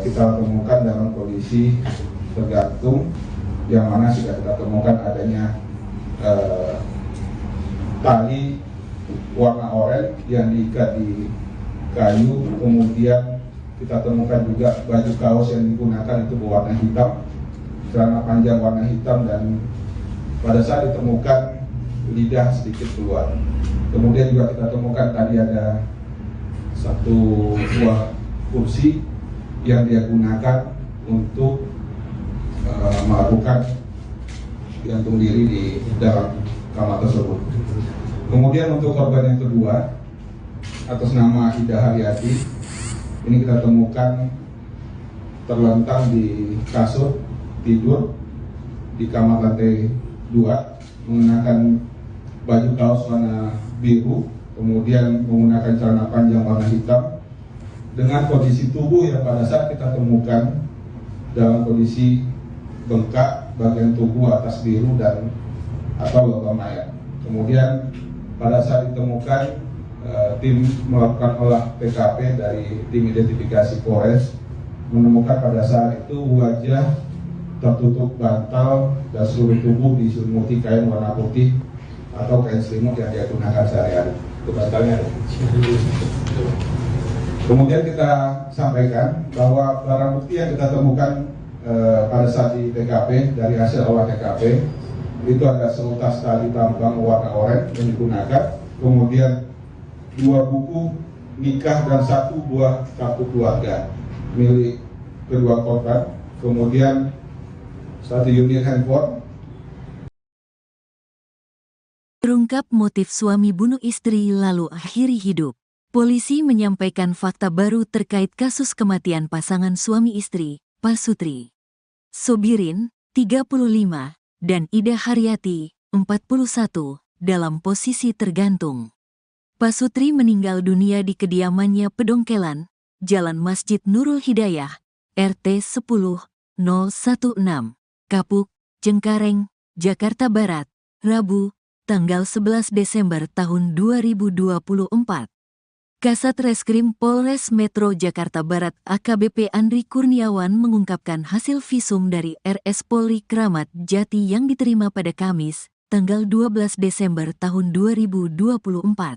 kita temukan dalam kondisi tergantung, yang mana sudah kita temukan adanya tali warna oranye yang diikat di kayu. Kemudian kita temukan juga baju kaos yang digunakan itu berwarna hitam, celana panjang warna hitam, dan pada saat ditemukan lidah sedikit keluar. Kemudian juga kita temukan tadi ada 1 buah kursi yang dia gunakan untuk melakukan gantung diri di dalam kamar tersebut. Kemudian untuk korban yang kedua atas nama Ida Haryati, ini kita temukan terlentang di kasur tidur di kamar lantai 2, mengenakan baju kaos warna biru, kemudian menggunakan celana panjang warna hitam, dengan kondisi tubuh yang pada saat kita temukan dalam kondisi bengkak bagian tubuh atas biru dan atau logam mayat. Kemudian pada saat ditemukan, tim melakukan olah TKP dari tim identifikasi Polres menemukan pada saat itu wajah tertutup bantal dan seluruh tubuh diselimuti kain warna putih atau kain selimut yang dia gunakan sehari-hari. Itu bantalnya. Kemudian kita sampaikan bahwa barang bukti yang kita temukan pada saat di TKP dari hasil olah TKP itu ada seutas tali tambang warna oranye yang digunakan, kemudian 2 buku nikah dan 1 buah kartu keluarga milik kedua korban, kemudian 1 unit handphone. Terungkap motif suami bunuh istri lalu akhiri hidup. Polisi menyampaikan fakta baru terkait kasus kematian pasangan suami istri, Pasutri Sobirin, 35, dan Ida Haryati, 41, dalam posisi tergantung. Pasutri meninggal dunia di kediamannya Pedongkelan, Jalan Masjid Nurul Hidayah, RT 10 016, Kapuk, Cengkareng, Jakarta Barat, Rabu, tanggal 11 Desember tahun 2024. Kasat Reskrim Polres Metro Jakarta Barat AKBP Andri Kurniawan mengungkapkan hasil visum dari RS Polri Kramat Jati yang diterima pada Kamis, tanggal 12 Desember tahun 2024.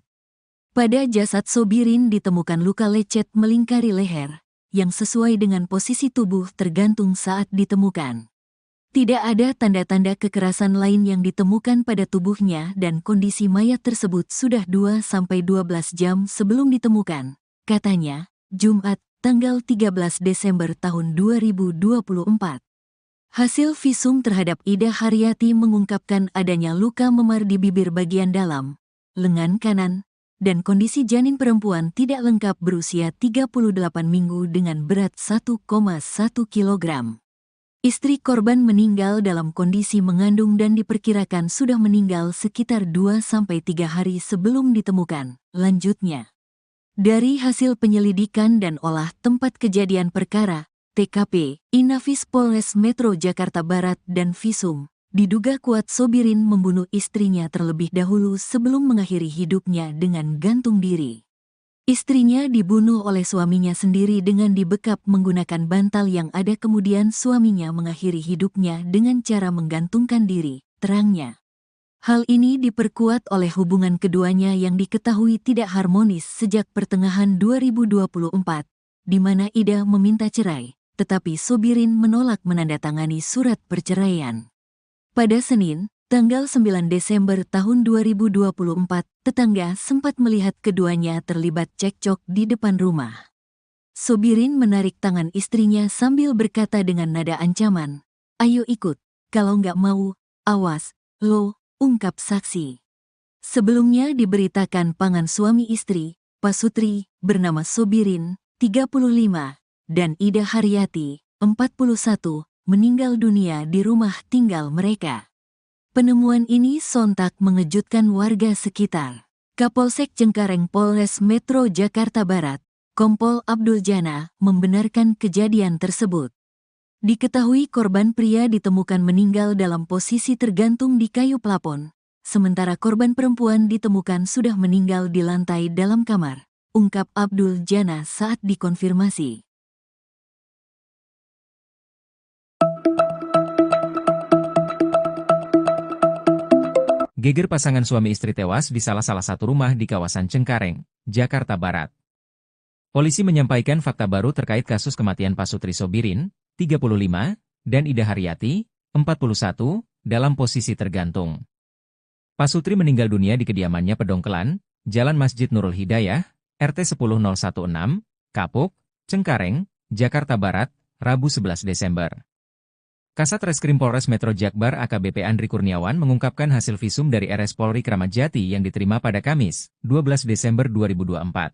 Pada jasad Sobirin ditemukan luka lecet melingkari leher, yang sesuai dengan posisi tubuh tergantung saat ditemukan. Tidak ada tanda-tanda kekerasan lain yang ditemukan pada tubuhnya dan kondisi mayat tersebut sudah 2-12 jam sebelum ditemukan, katanya, Jumat, tanggal 13 Desember tahun 2024. Hasil visum terhadap Ida Haryati mengungkapkan adanya luka memar di bibir bagian dalam, lengan kanan, dan kondisi janin perempuan tidak lengkap berusia 38 minggu dengan berat 1,1 kg. Istri korban meninggal dalam kondisi mengandung dan diperkirakan sudah meninggal sekitar 2-3 hari sebelum ditemukan. Lanjutnya, dari hasil penyelidikan dan olah tempat kejadian perkara, TKP, Inafis Polres Metro Jakarta Barat dan Visum, diduga kuat Sobirin membunuh istrinya terlebih dahulu sebelum mengakhiri hidupnya dengan gantung diri. Istrinya dibunuh oleh suaminya sendiri dengan dibekap menggunakan bantal yang ada, kemudian suaminya mengakhiri hidupnya dengan cara menggantungkan diri, terangnya. Hal ini diperkuat oleh hubungan keduanya yang diketahui tidak harmonis sejak pertengahan 2024, di mana Ida meminta cerai, tetapi Sobirin menolak menandatangani surat perceraian. Pada Senin, tanggal 9 Desember tahun 2024, tetangga sempat melihat keduanya terlibat cekcok di depan rumah. Sobirin menarik tangan istrinya sambil berkata dengan nada ancaman, "Ayo ikut, kalau nggak mau, awas, lo," ungkap saksi. Sebelumnya diberitakan pasangan suami istri, Pasutri, bernama Sobirin, 35, dan Ida Haryati, 41, meninggal dunia di rumah tinggal mereka. Penemuan ini sontak mengejutkan warga sekitar. Kapolsek Cengkareng Polres Metro Jakarta Barat, Kompol Abdul Jana, membenarkan kejadian tersebut. Diketahui korban pria ditemukan meninggal dalam posisi tergantung di kayu plafon, sementara korban perempuan ditemukan sudah meninggal di lantai dalam kamar, ungkap Abdul Jana saat dikonfirmasi. Geger pasangan suami istri tewas di salah satu rumah di kawasan Cengkareng, Jakarta Barat. Polisi menyampaikan fakta baru terkait kasus kematian Pasutri Sobirin, 35, dan Ida Haryati, 41, dalam posisi tergantung. Pasutri meninggal dunia di kediamannya Pedongkelan, Jalan Masjid Nurul Hidayah, RT 10016, Kapuk, Cengkareng, Jakarta Barat, Rabu 11 Desember. Kasat Reskrim Polres Metro Jakbar AKBP Andri Kurniawan mengungkapkan hasil visum dari RS Polri Kramat Jati yang diterima pada Kamis, 12 Desember 2024.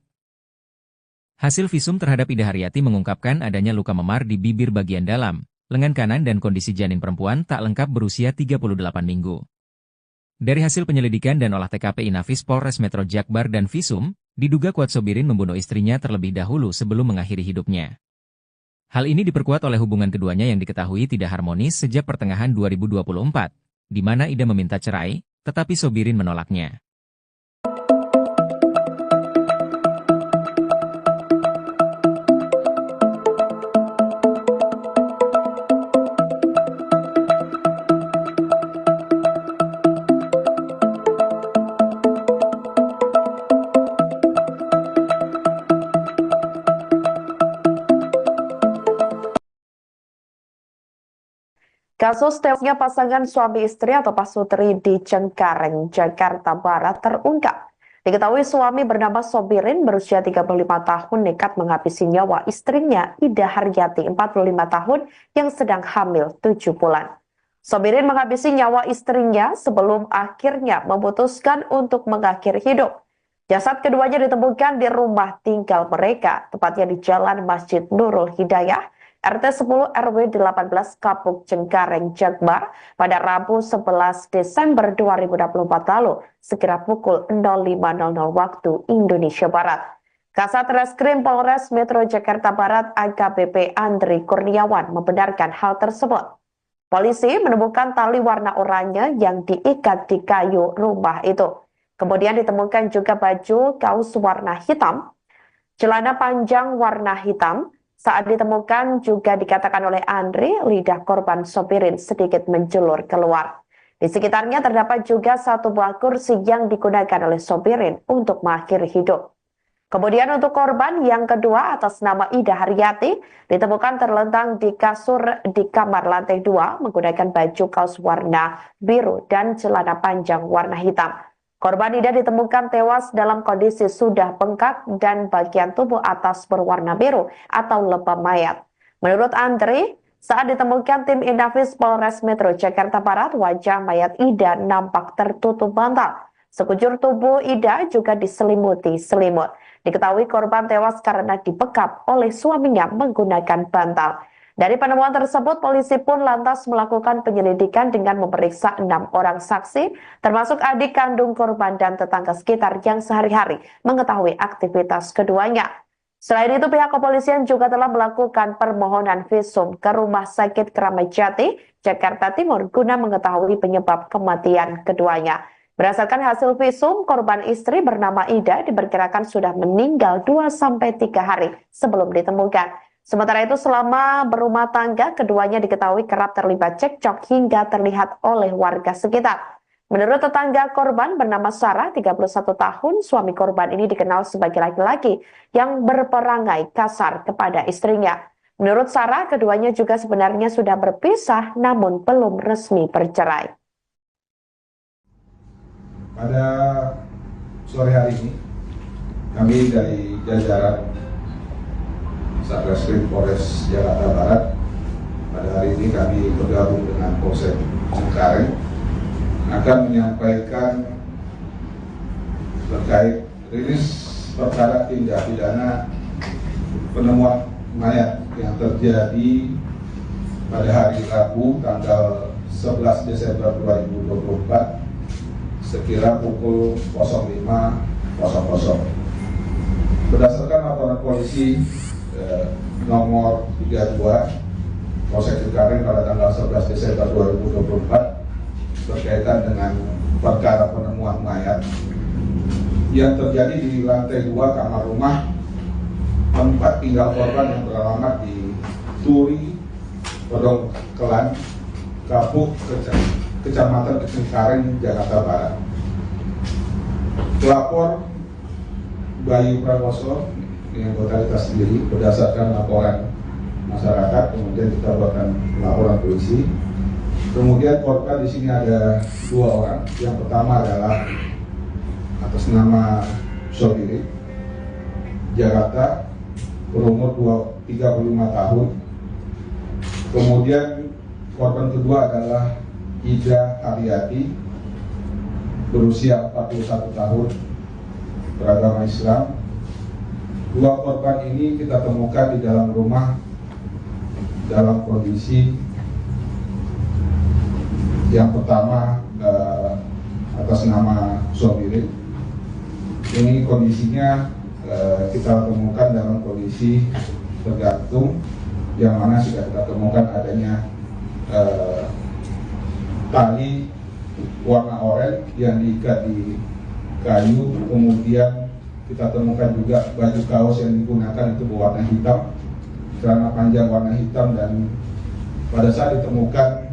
Hasil visum terhadap Ida Haryati mengungkapkan adanya luka memar di bibir bagian dalam, lengan kanan dan kondisi janin perempuan tak lengkap berusia 38 minggu. Dari hasil penyelidikan dan olah TKP Inafis Polres Metro Jakbar dan Visum, diduga kuat Sobirin membunuh istrinya terlebih dahulu sebelum mengakhiri hidupnya. Hal ini diperkuat oleh hubungan keduanya yang diketahui tidak harmonis sejak pertengahan 2024, di mana Ida meminta cerai, tetapi Sobirin menolaknya. Kasus tewasnya pasangan suami istri atau Pasutri di Cengkareng, Jakarta Barat terungkap. Diketahui suami bernama Sobirin berusia 35 tahun nekat menghabisi nyawa istrinya Ida Haryati 45 tahun yang sedang hamil 7 bulan. Sobirin menghabisi nyawa istrinya sebelum akhirnya memutuskan untuk mengakhiri hidup. Jasad keduanya ditemukan di rumah tinggal mereka, tepatnya di Jalan Masjid Nurul Hidayah, RT 10 RW 18 Kapuk Cengkareng Jakbar pada Rabu 11 Desember 2024 lalu, sekira pukul 05.00 waktu Indonesia Barat. Kasat Reskrim Polres Metro Jakarta Barat AKBP Andri Kurniawan membenarkan hal tersebut. Polisi menemukan tali warna oranye yang diikat di kayu rumah itu. Kemudian ditemukan juga baju kaos warna hitam, celana panjang warna hitam. Saat ditemukan juga dikatakan oleh Andri, lidah korban Sobirin sedikit menjulur keluar. Di sekitarnya terdapat juga satu buah kursi yang digunakan oleh Sobirin untuk mengakhiri hidup. Kemudian untuk korban yang kedua atas nama Ida Haryati ditemukan terlentang di kasur di kamar lantai 2 menggunakan baju kaos warna biru dan celana panjang warna hitam. Korban Ida ditemukan tewas dalam kondisi sudah bengkak dan bagian tubuh atas berwarna biru atau lebam mayat. Menurut Andri, saat ditemukan tim Inafis Polres Metro Jakarta Barat, wajah mayat Ida nampak tertutup bantal. Sekujur tubuh Ida juga diselimuti selimut. Diketahui korban tewas karena dibekap oleh suaminya menggunakan bantal. Dari penemuan tersebut, polisi pun lantas melakukan penyelidikan dengan memeriksa 6 orang saksi, termasuk adik kandung korban dan tetangga sekitar yang sehari-hari mengetahui aktivitas keduanya. Selain itu, pihak kepolisian juga telah melakukan permohonan visum ke Rumah Sakit Kramat Jati, Jakarta Timur, guna mengetahui penyebab kematian keduanya. Berdasarkan hasil visum, korban istri bernama Ida diperkirakan sudah meninggal 2-3 hari sebelum ditemukan. Sementara itu, selama berumah tangga, keduanya diketahui kerap terlibat cekcok hingga terlihat oleh warga sekitar. Menurut tetangga korban bernama Sarah, 31 tahun, suami korban ini dikenal sebagai laki-laki yang berperangai kasar kepada istrinya. Menurut Sarah, keduanya juga sebenarnya sudah berpisah namun belum resmi bercerai. Pada sore hari ini, kami dari jajaran Satreskrim Polres Jakarta Barat, pada hari ini kami bergabung dengan Polsek Cengkareng akan menyampaikan terkait rilis perkara tindak pidana penemuan mayat yang terjadi pada hari Rabu tanggal 11 Desember 2024 sekira pukul 05.00. Berdasarkan laporan polisi nomor 32 Polsek Cengkareng pada tanggal 11 Desember 2024 berkaitan dengan perkara penemuan mayat yang terjadi di lantai 2 kamar rumah tempat tinggal korban yang beralamat di Turi, Pedongkelan, Kapuk, Kecamatan Cengkareng, Jakarta Barat. Pelapor Bayu Prakoso yang totalitas sendiri berdasarkan laporan masyarakat, kemudian kita buatkan laporan polisi. Kemudian korban di sini ada 2 orang. Yang pertama adalah atas nama Sobiri, Jakarta, berumur 35 tahun. Kemudian korban kedua adalah Ida Haryati, berusia 41 tahun, beragama Islam. 2 korban ini kita temukan di dalam rumah dalam kondisi yang pertama atas nama Sobiri. Ini kondisinya kita temukan dalam kondisi tergantung, yang mana sudah kita temukan adanya tali warna oranye yang diikat di kayu, kemudian kita temukan juga baju kaos yang digunakan itu berwarna hitam, celana panjang warna hitam, dan pada saat ditemukan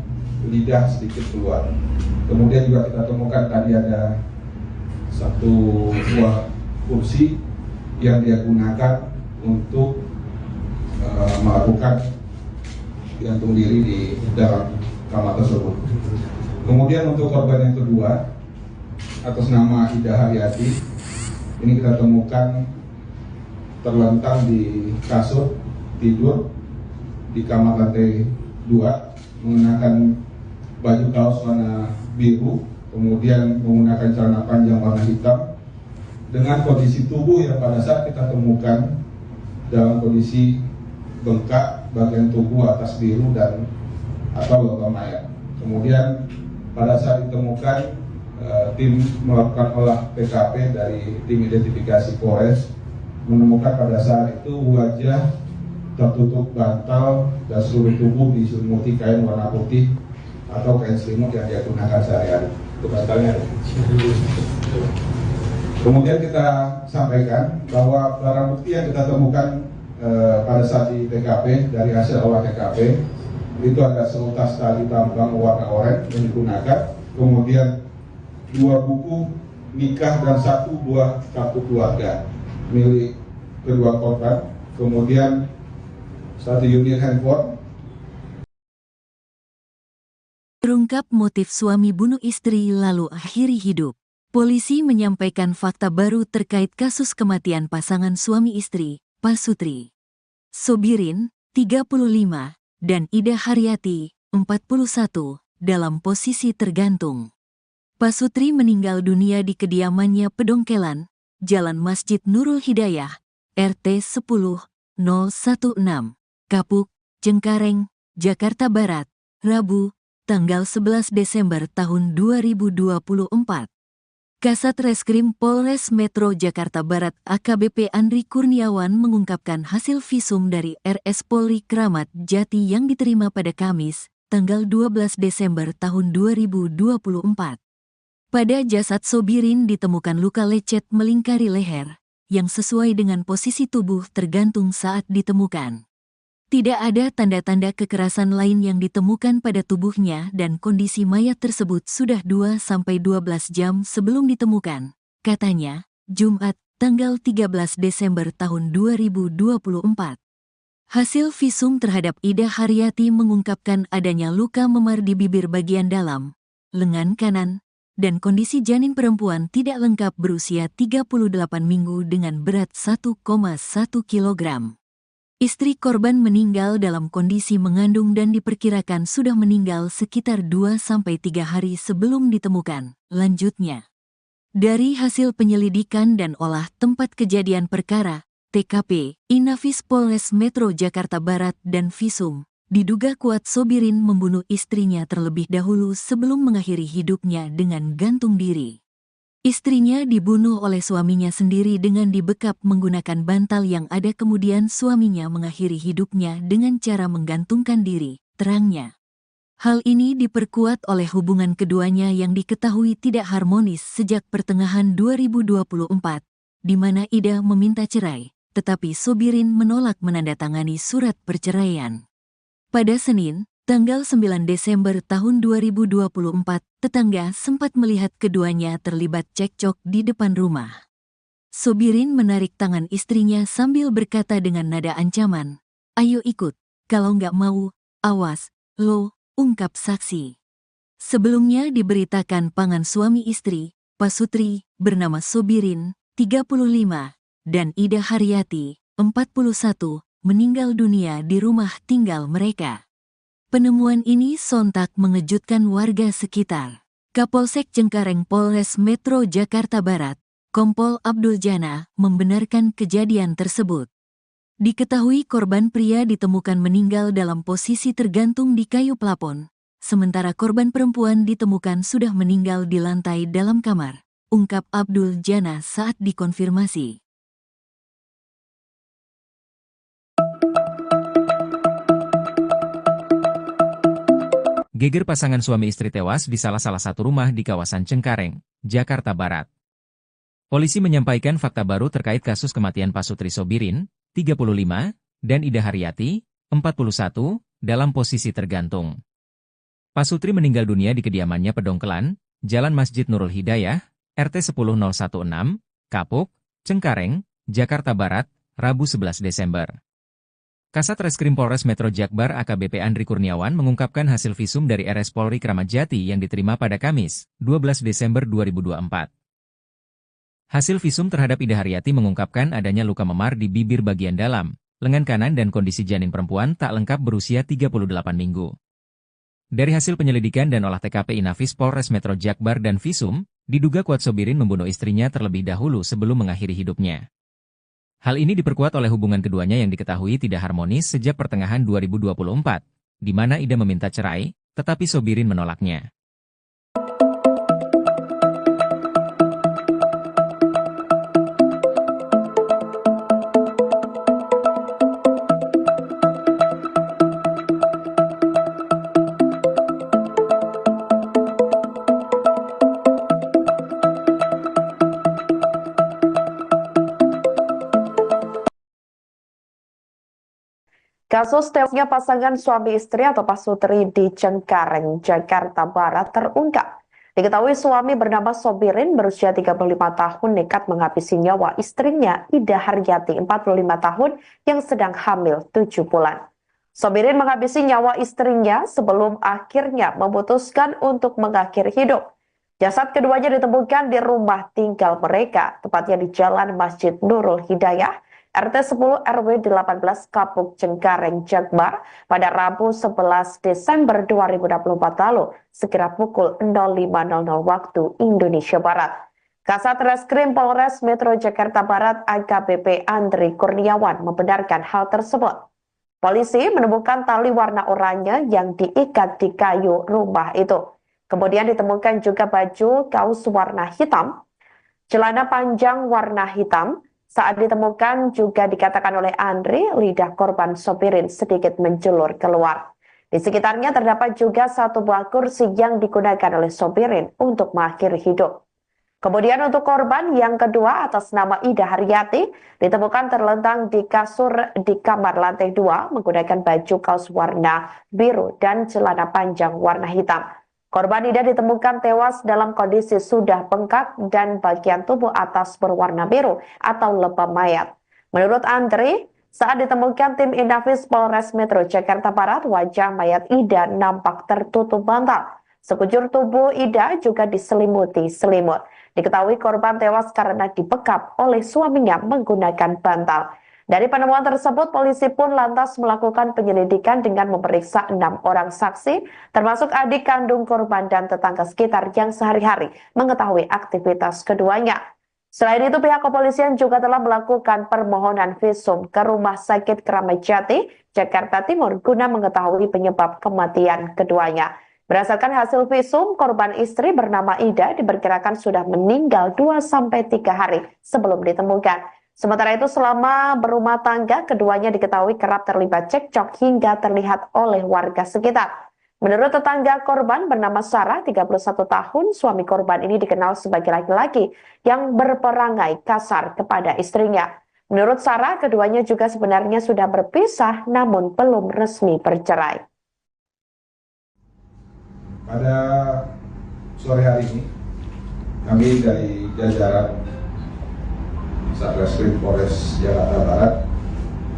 lidah sedikit keluar. Kemudian juga kita temukan tadi ada 1 buah kursi yang dia gunakan untuk melakukan gantung diri di dalam kamar tersebut. Kemudian untuk korban yang kedua atas nama Ida Haryati, ini kita temukan terlentang di kasur tidur di kamar lantai 2 menggunakan baju kaos warna biru, kemudian menggunakan celana panjang warna hitam, dengan kondisi tubuh yang pada saat kita temukan dalam kondisi bengkak, bagian tubuh atas biru dan atau lebam mayat. Kemudian pada saat ditemukan, tim melakukan olah TKP dari tim identifikasi Polres menemukan pada saat itu wajah tertutup bantal dan seluruh tubuh diselimuti kain warna putih atau kain selimut yang dia gunakan sehari-hari. Itu bantalnya. Kemudian kita sampaikan bahwa barang bukti yang kita temukan pada saat di TKP dari hasil olah TKP itu ada seutas tali tambang warna oranye yang digunakan, kemudian 2 buku nikah dan 1 buah kartu keluarga. milik kedua korban, kemudian 1 unit handphone. Terungkap motif suami bunuh istri lalu akhiri hidup. Polisi menyampaikan fakta baru terkait kasus kematian pasangan suami istri, Pasutri Sobirin, 35, dan Ida Haryati, 41, dalam posisi tergantung. Pasutri meninggal dunia di kediamannya Pedongkelan, Jalan Masjid Nurul Hidayah, RT 10-016, Kapuk, Cengkareng, Jakarta Barat, Rabu, tanggal 11 Desember tahun 2024. Kasat Reskrim Polres Metro Jakarta Barat AKBP Andri Kurniawan mengungkapkan hasil visum dari RS Polri Kramat Jati yang diterima pada Kamis, tanggal 12 Desember tahun 2024. Pada jasad Sobirin ditemukan luka lecet melingkari leher, yang sesuai dengan posisi tubuh tergantung saat ditemukan. Tidak ada tanda-tanda kekerasan lain yang ditemukan pada tubuhnya dan kondisi mayat tersebut sudah 2-12 jam sebelum ditemukan, katanya, Jumat, tanggal 13 Desember tahun 2024. Hasil visum terhadap Ida Haryati mengungkapkan adanya luka memar di bibir bagian dalam, lengan kanan, dan kondisi janin perempuan tidak lengkap berusia 38 minggu dengan berat 1,1 kg. Istri korban meninggal dalam kondisi mengandung dan diperkirakan sudah meninggal sekitar 2-3 hari sebelum ditemukan. Lanjutnya, dari hasil penyelidikan dan olah tempat kejadian perkara, TKP, Inafis Polres Metro Jakarta Barat dan Visum, diduga kuat Sobirin membunuh istrinya terlebih dahulu sebelum mengakhiri hidupnya dengan gantung diri. Istrinya dibunuh oleh suaminya sendiri dengan dibekap menggunakan bantal yang ada, kemudian suaminya mengakhiri hidupnya dengan cara menggantungkan diri, terangnya. Hal ini diperkuat oleh hubungan keduanya yang diketahui tidak harmonis sejak pertengahan 2024, di mana Ida meminta cerai, tetapi Sobirin menolak menandatangani surat perceraian. Pada Senin, tanggal 9 Desember tahun 2024, tetangga sempat melihat keduanya terlibat cekcok di depan rumah. Sobirin menarik tangan istrinya sambil berkata dengan nada ancaman, "Ayo ikut, kalau nggak mau, awas, lo," ungkap saksi. Sebelumnya diberitakan pasangan suami istri, Pasutri, bernama Sobirin, 35, dan Ida Haryati, 41, meninggal dunia di rumah tinggal mereka. Penemuan ini sontak mengejutkan warga sekitar. Kapolsek Cengkareng Polres Metro Jakarta Barat, Kompol Abdul Jana, membenarkan kejadian tersebut. Diketahui korban pria ditemukan meninggal dalam posisi tergantung di kayu plafon, sementara korban perempuan ditemukan sudah meninggal di lantai dalam kamar, ungkap Abdul Jana saat dikonfirmasi. Geger pasangan suami istri tewas di salah satu rumah di kawasan Cengkareng, Jakarta Barat. Polisi menyampaikan fakta baru terkait kasus kematian Pasutri Sobirin, 35, dan Ida Haryati, 41, dalam posisi tergantung. Pasutri meninggal dunia di kediamannya Pedongkelan, Jalan Masjid Nurul Hidayah, RT 10-016, Kapuk, Cengkareng, Jakarta Barat, Rabu 11 Desember. Kasat Reskrim Polres Metro Jakbar AKBP Andri Kurniawan mengungkapkan hasil visum dari RS Polri Kramat Jati yang diterima pada Kamis, 12 Desember 2024. Hasil visum terhadap Ida Haryati mengungkapkan adanya luka memar di bibir bagian dalam, lengan kanan dan kondisi janin perempuan tak lengkap berusia 38 minggu. Dari hasil penyelidikan dan olah TKP Inafis Polres Metro Jakbar dan Visum, diduga kuat Sobirin membunuh istrinya terlebih dahulu sebelum mengakhiri hidupnya. Hal ini diperkuat oleh hubungan keduanya yang diketahui tidak harmonis sejak pertengahan 2024, di mana Ida meminta cerai, tetapi Sobirin menolaknya. Kasus tewasnya pasangan suami istri atau Pasutri di Cengkareng, Jakarta Barat terungkap. Diketahui suami bernama Sobirin berusia 35 tahun nekat menghabisi nyawa istrinya Ida Haryati 45 tahun yang sedang hamil 7 bulan. Sobirin menghabisi nyawa istrinya sebelum akhirnya memutuskan untuk mengakhiri hidup. Jasad keduanya ditemukan di rumah tinggal mereka, tepatnya di Jalan Masjid Nurul Hidayah, RT 10 RW 18 Kapuk Cengkareng, Jakbar pada Rabu 11 Desember 2024 lalu, sekira pukul 05.00 waktu Indonesia Barat. Kasat Reskrim Polres Metro Jakarta Barat AKBP Andri Kurniawan membenarkan hal tersebut. Polisi menemukan tali warna oranye yang diikat di kayu rumah itu. Kemudian ditemukan juga baju kaos warna hitam, celana panjang warna hitam. Saat ditemukan juga dikatakan oleh Andri, lidah korban Sobirin sedikit menjulur keluar. Di sekitarnya terdapat juga satu buah kursi yang digunakan oleh Sobirin untuk mengakhiri hidup. Kemudian untuk korban yang kedua atas nama Ida Haryati ditemukan terlentang di kasur di kamar lantai 2 menggunakan baju kaos warna biru dan celana panjang warna hitam. Korban Ida ditemukan tewas dalam kondisi sudah bengkak dan bagian tubuh atas berwarna biru atau lebam mayat. Menurut Andri, saat ditemukan tim Inafis Polres Metro Jakarta Barat, wajah mayat Ida nampak tertutup bantal. Sekujur tubuh Ida juga diselimuti selimut. Diketahui korban tewas karena dibekap oleh suaminya menggunakan bantal. Dari penemuan tersebut, polisi pun lantas melakukan penyelidikan dengan memeriksa 6 orang saksi, termasuk adik kandung korban dan tetangga sekitar yang sehari-hari mengetahui aktivitas keduanya. Selain itu, pihak kepolisian juga telah melakukan permohonan visum ke Rumah Sakit Kramat Jati, Jakarta Timur, guna mengetahui penyebab kematian keduanya. Berdasarkan hasil visum, korban istri bernama Ida diperkirakan sudah meninggal 2-3 hari sebelum ditemukan. Sementara itu, selama berumah tangga, keduanya diketahui kerap terlibat cekcok hingga terlihat oleh warga sekitar. Menurut tetangga korban bernama Sarah, 31 tahun, suami korban ini dikenal sebagai laki-laki yang berperangai kasar kepada istrinya. Menurut Sarah, keduanya juga sebenarnya sudah berpisah namun belum resmi bercerai. Pada sore hari ini, kami dari jajaran Satreskrim Polres Jakarta Barat,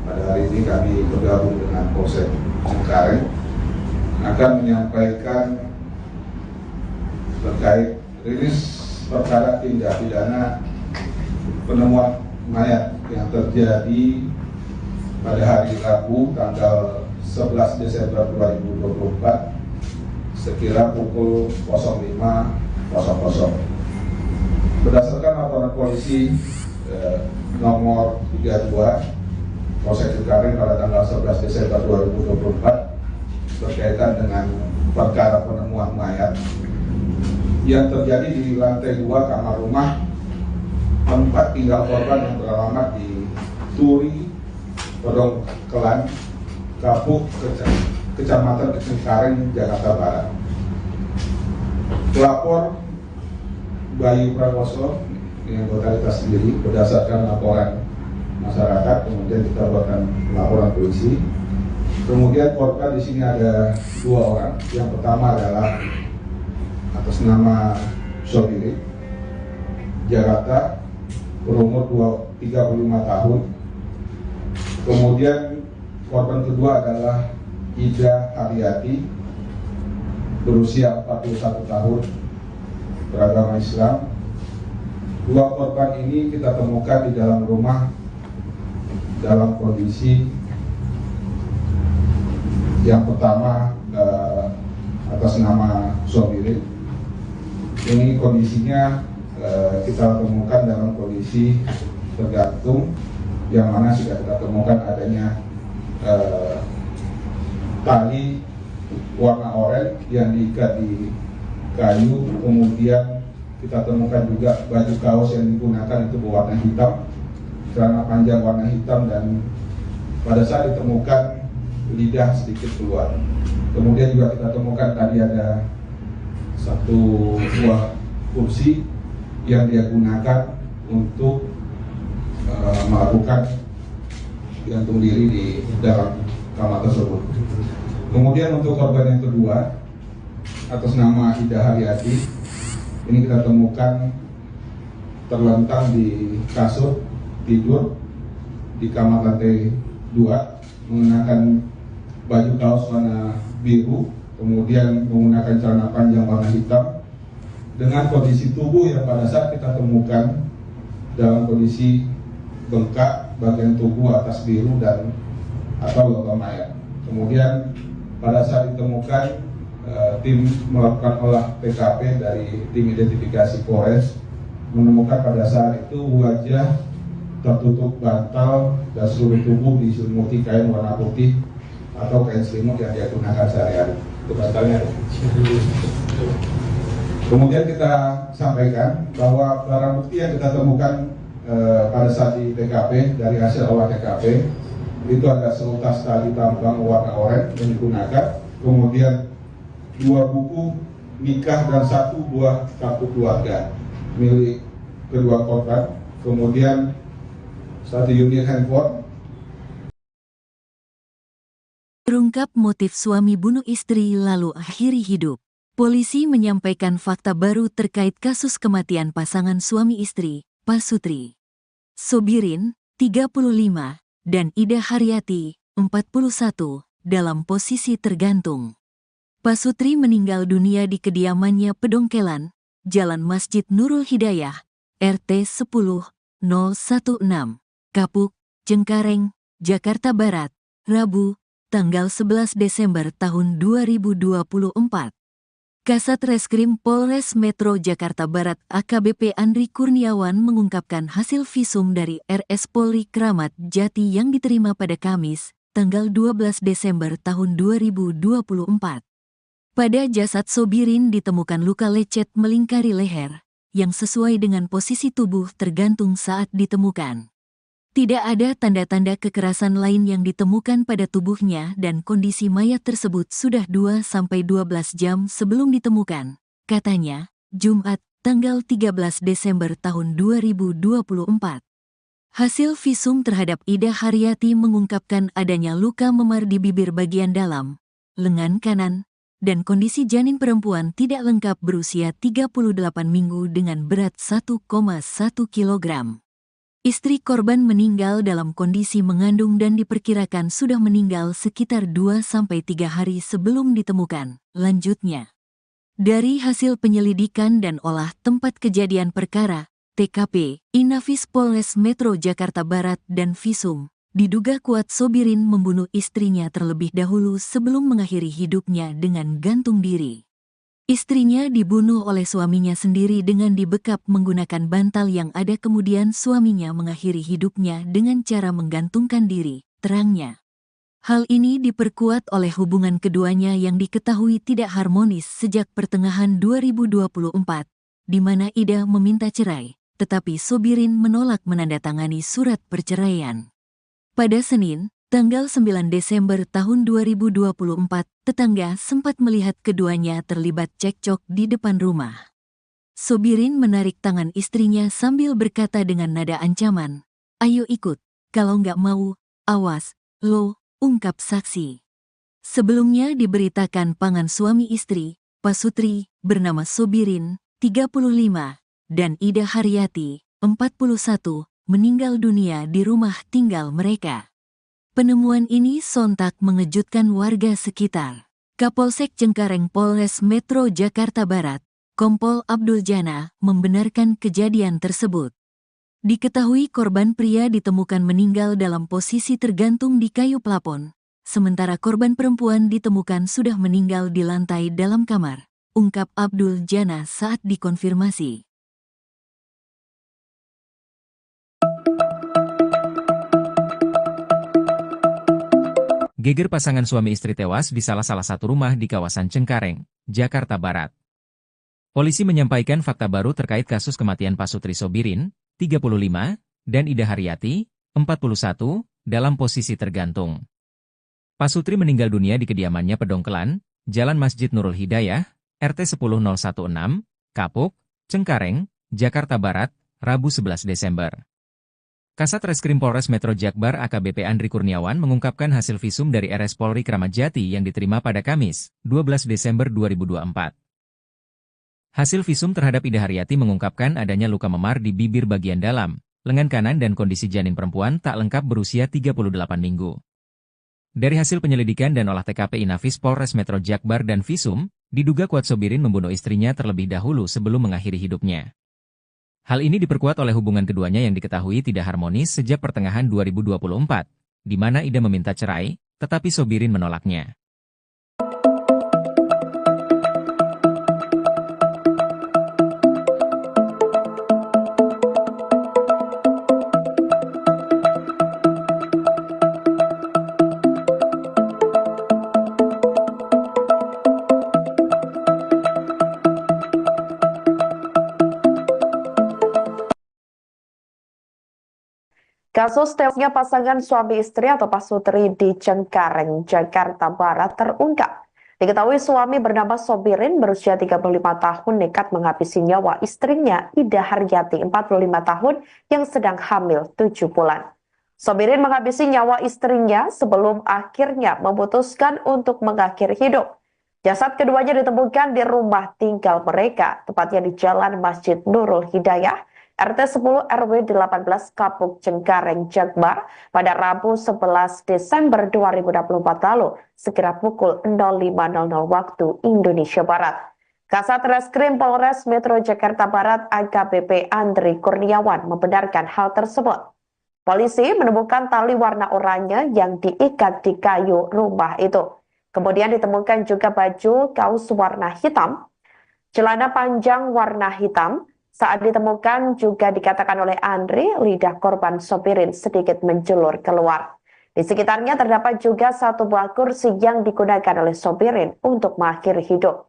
pada hari ini kami bergabung dengan Polsek Cengkareng akan menyampaikan terkait rilis perkara tindak pidana penemuan mayat yang terjadi pada hari Rabu tanggal 11 Desember 2024 sekira pukul 05.00. Berdasarkan laporan polisi nomor 32 Polsek Cengkareng pada tanggal 11 Desember 2024 berkaitan dengan perkara penemuan mayat yang terjadi di lantai 2 kamar rumah tempat tinggal korban yang beralamat di Turi, Pedongkelan, Kapuk, Kecamatan Cengkareng, Jakarta Barat. Pelapor Bayu Prakoso yang totalitas sendiri berdasarkan laporan masyarakat, kemudian kita buatkan laporan polisi. Kemudian korban di sini ada 2 orang. Yang pertama adalah atas nama Sobirin, Jakarta, berumur 35 tahun. Kemudian korban kedua adalah Ida Haryati, berusia 41 tahun, beragama Islam. 2 korban ini kita temukan di dalam rumah dalam kondisi yang pertama atas nama Sobirin. Ini kondisinya kita temukan dalam kondisi tergantung, yang mana sudah kita temukan adanya tali warna oranye yang diikat di kayu, kemudian kita temukan juga baju kaos yang digunakan itu berwarna hitam, celana panjang warna hitam, dan pada saat ditemukan lidah sedikit keluar. Kemudian juga kita temukan tadi ada satu buah kursi yang dia gunakan untuk melakukan gantung diri di dalam kamar tersebut. Kemudian untuk korban yang kedua atas nama Ida Haryati, Ini kita temukan terlentang di kasur tidur di kamar lantai 2, mengenakan baju kaos warna biru, kemudian menggunakan celana panjang warna hitam, dengan kondisi tubuh yang pada saat kita temukan dalam kondisi bengkak bagian tubuh atas biru dan atau logam mayat. Kemudian pada saat ditemukan, tim melakukan olah TKP dari tim identifikasi Polres, menemukan pada saat itu wajah tertutup bantal dan seluruh tubuh diselimuti kain warna putih atau kain selimut yang dia gunakan sehari-hari. Itu bantalnya. Kemudian kita sampaikan bahwa barang bukti yang kita temukan pada saat di TKP dari hasil olah TKP itu ada seutas tali tambang warna oranye yang digunakan, kemudian 2 buku nikah dan 1 buah kartu keluarga milik kedua korban, kemudian 1 unit handphone. Terungkap motif suami bunuh istri lalu akhiri hidup. Polisi menyampaikan fakta baru terkait kasus kematian pasangan suami istri, Pasutri Sobirin, 35, dan Ida Haryati, 41, dalam posisi tergantung. Pasutri meninggal dunia di kediamannya Pedongkelan, Jalan Masjid Nurul Hidayah, RT 10-016, Kapuk, Cengkareng, Jakarta Barat, Rabu, tanggal 11 Desember tahun 2024. Kasat Reskrim Polres Metro Jakarta Barat AKBP Andri Kurniawan mengungkapkan hasil visum dari RS Polri Kramat Jati yang diterima pada Kamis, tanggal 12 Desember tahun 2024. Pada jasad Sobirin ditemukan luka lecet melingkari leher, yang sesuai dengan posisi tubuh tergantung saat ditemukan. Tidak ada tanda-tanda kekerasan lain yang ditemukan pada tubuhnya dan kondisi mayat tersebut sudah 2-12 jam sebelum ditemukan, katanya, Jumat, tanggal 13 Desember tahun 2024. Hasil visum terhadap Ida Haryati mengungkapkan adanya luka memar di bibir bagian dalam, lengan kanan, dan kondisi janin perempuan tidak lengkap berusia 38 minggu dengan berat 1,1 kg. Istri korban meninggal dalam kondisi mengandung dan diperkirakan sudah meninggal sekitar 2-3 hari sebelum ditemukan. Lanjutnya, dari hasil penyelidikan dan olah tempat kejadian perkara, TKP, Inafis Polres Metro Jakarta Barat dan visum, diduga kuat Sobirin membunuh istrinya terlebih dahulu sebelum mengakhiri hidupnya dengan gantung diri. Istrinya dibunuh oleh suaminya sendiri dengan dibekap menggunakan bantal yang ada, kemudian suaminya mengakhiri hidupnya dengan cara menggantungkan diri, terangnya. Hal ini diperkuat oleh hubungan keduanya yang diketahui tidak harmonis sejak pertengahan 2024, di mana Ida meminta cerai, tetapi Sobirin menolak menandatangani surat perceraian. Pada Senin, tanggal 9 Desember tahun 2024, tetangga sempat melihat keduanya terlibat cekcok di depan rumah. Sobirin menarik tangan istrinya sambil berkata dengan nada ancaman, "Ayo ikut, kalau nggak mau, awas, lo," ungkap saksi. Sebelumnya diberitakan pasangan suami istri, Pasutri, bernama Sobirin, 35, dan Ida Haryati, 41, meninggal dunia di rumah tinggal mereka. Penemuan ini sontak mengejutkan warga sekitar. Kapolsek Cengkareng Polres Metro Jakarta Barat, Kompol Abdul Jana, membenarkan kejadian tersebut. Diketahui korban pria ditemukan meninggal dalam posisi tergantung di kayu plafon, sementara korban perempuan ditemukan sudah meninggal di lantai dalam kamar, ungkap Abdul Jana saat dikonfirmasi. Geger pasangan suami istri tewas di salah satu rumah di kawasan Cengkareng, Jakarta Barat. Polisi menyampaikan fakta baru terkait kasus kematian Pasutri Sobirin, 35, dan Ida Haryati, 41, dalam posisi tergantung. Pasutri meninggal dunia di kediamannya Pedongkelan, Jalan Masjid Nurul Hidayah, RT 10-016, Kapuk, Cengkareng, Jakarta Barat, Rabu 11 Desember. Kasat Reskrim Polres Metro Jakbar AKBP Andri Kurniawan mengungkapkan hasil visum dari RS Polri Kramat Jati yang diterima pada Kamis, 12 Desember 2024. Hasil visum terhadap Ida Haryati mengungkapkan adanya luka memar di bibir bagian dalam, lengan kanan dan kondisi janin perempuan tak lengkap berusia 38 minggu. Dari hasil penyelidikan dan olah TKP Inafis Polres Metro Jakbar dan visum, diduga kuat Sobirin membunuh istrinya terlebih dahulu sebelum mengakhiri hidupnya. Hal ini diperkuat oleh hubungan keduanya yang diketahui tidak harmonis sejak pertengahan 2024, di mana Ida meminta cerai, tetapi Sobirin menolaknya. Kasus tewasnya pasangan suami istri atau pasutri di Cengkareng, Jakarta Barat terungkap. Diketahui suami bernama Sobirin berusia 35 tahun nekat menghabisi nyawa istrinya Ida Haryati 45 tahun yang sedang hamil 7 bulan. Sobirin menghabisi nyawa istrinya sebelum akhirnya memutuskan untuk mengakhiri hidup. Jasad keduanya ditemukan di rumah tinggal mereka, tepatnya di Jalan Masjid Nurul Hidayah, RT 10 RW 18 Kapuk Cengkareng, Jakbar pada Rabu 11 Desember 2024 lalu, sekira pukul 05.00 waktu Indonesia Barat. Kasat Reskrim Polres Metro Jakarta Barat AKBP Andri Kurniawan membenarkan hal tersebut. Polisi menemukan tali warna oranye yang diikat di kayu rumah itu. Kemudian ditemukan juga baju kaos warna hitam, celana panjang warna hitam. Saat ditemukan juga dikatakan oleh Andri, lidah korban Sobirin sedikit menjulur keluar. Di sekitarnya terdapat juga satu buah kursi yang digunakan oleh Sobirin untuk mengakhiri hidup.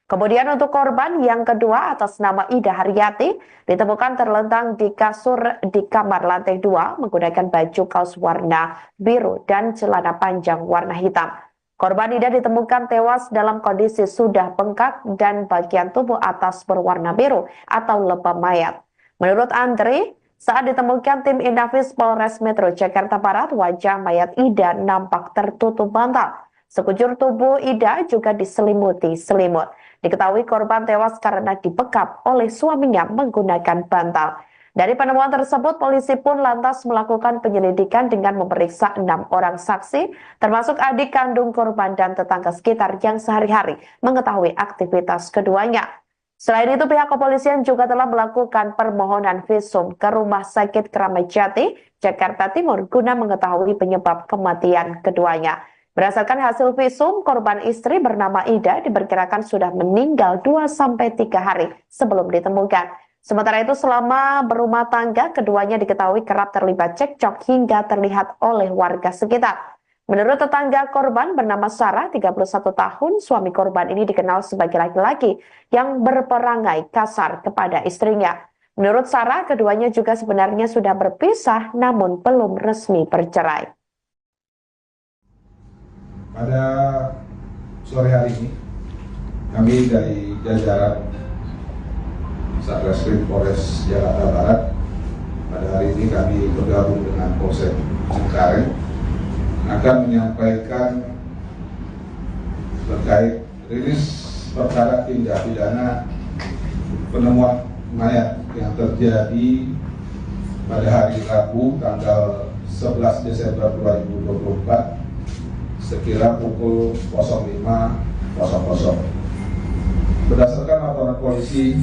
Kemudian untuk korban yang kedua atas nama Ida Haryati ditemukan terlentang di kasur di kamar lantai 2 menggunakan baju kaos warna biru dan celana panjang warna hitam. Korban Ida ditemukan tewas dalam kondisi sudah bengkak dan bagian tubuh atas berwarna biru atau lebam mayat. Menurut Andri, saat ditemukan tim Inafis Polres Metro Jakarta Barat, wajah mayat Ida nampak tertutup bantal. Sekujur tubuh Ida juga diselimuti selimut. Diketahui korban tewas karena dibekap oleh suaminya menggunakan bantal. Dari penemuan tersebut, polisi pun lantas melakukan penyelidikan dengan memeriksa 6 orang saksi, termasuk adik kandung korban dan tetangga sekitar yang sehari-hari mengetahui aktivitas keduanya. Selain itu, pihak kepolisian juga telah melakukan permohonan visum ke Rumah Sakit Kramat Jati, Jakarta Timur, guna mengetahui penyebab kematian keduanya. Berdasarkan hasil visum, korban istri bernama Ida diperkirakan sudah meninggal 2-3 hari sebelum ditemukan. Sementara itu, selama berumah tangga, keduanya diketahui kerap terlibat cekcok hingga terlihat oleh warga sekitar. Menurut tetangga korban bernama Sarah, 31 tahun, suami korban ini dikenal sebagai laki-laki yang berperangai kasar kepada istrinya. Menurut Sarah, keduanya juga sebenarnya sudah berpisah namun belum resmi bercerai. Pada sore hari ini, kami dari jajaran Satreskrim Polres Jakarta Barat, pada hari ini kami bergabung dengan Polsek Cengkareng akan menyampaikan terkait rilis perkara tindak pidana penemuan mayat yang terjadi pada hari Rabu tanggal 11 Desember 2024 sekira pukul 05.00. Berdasarkan laporan polisi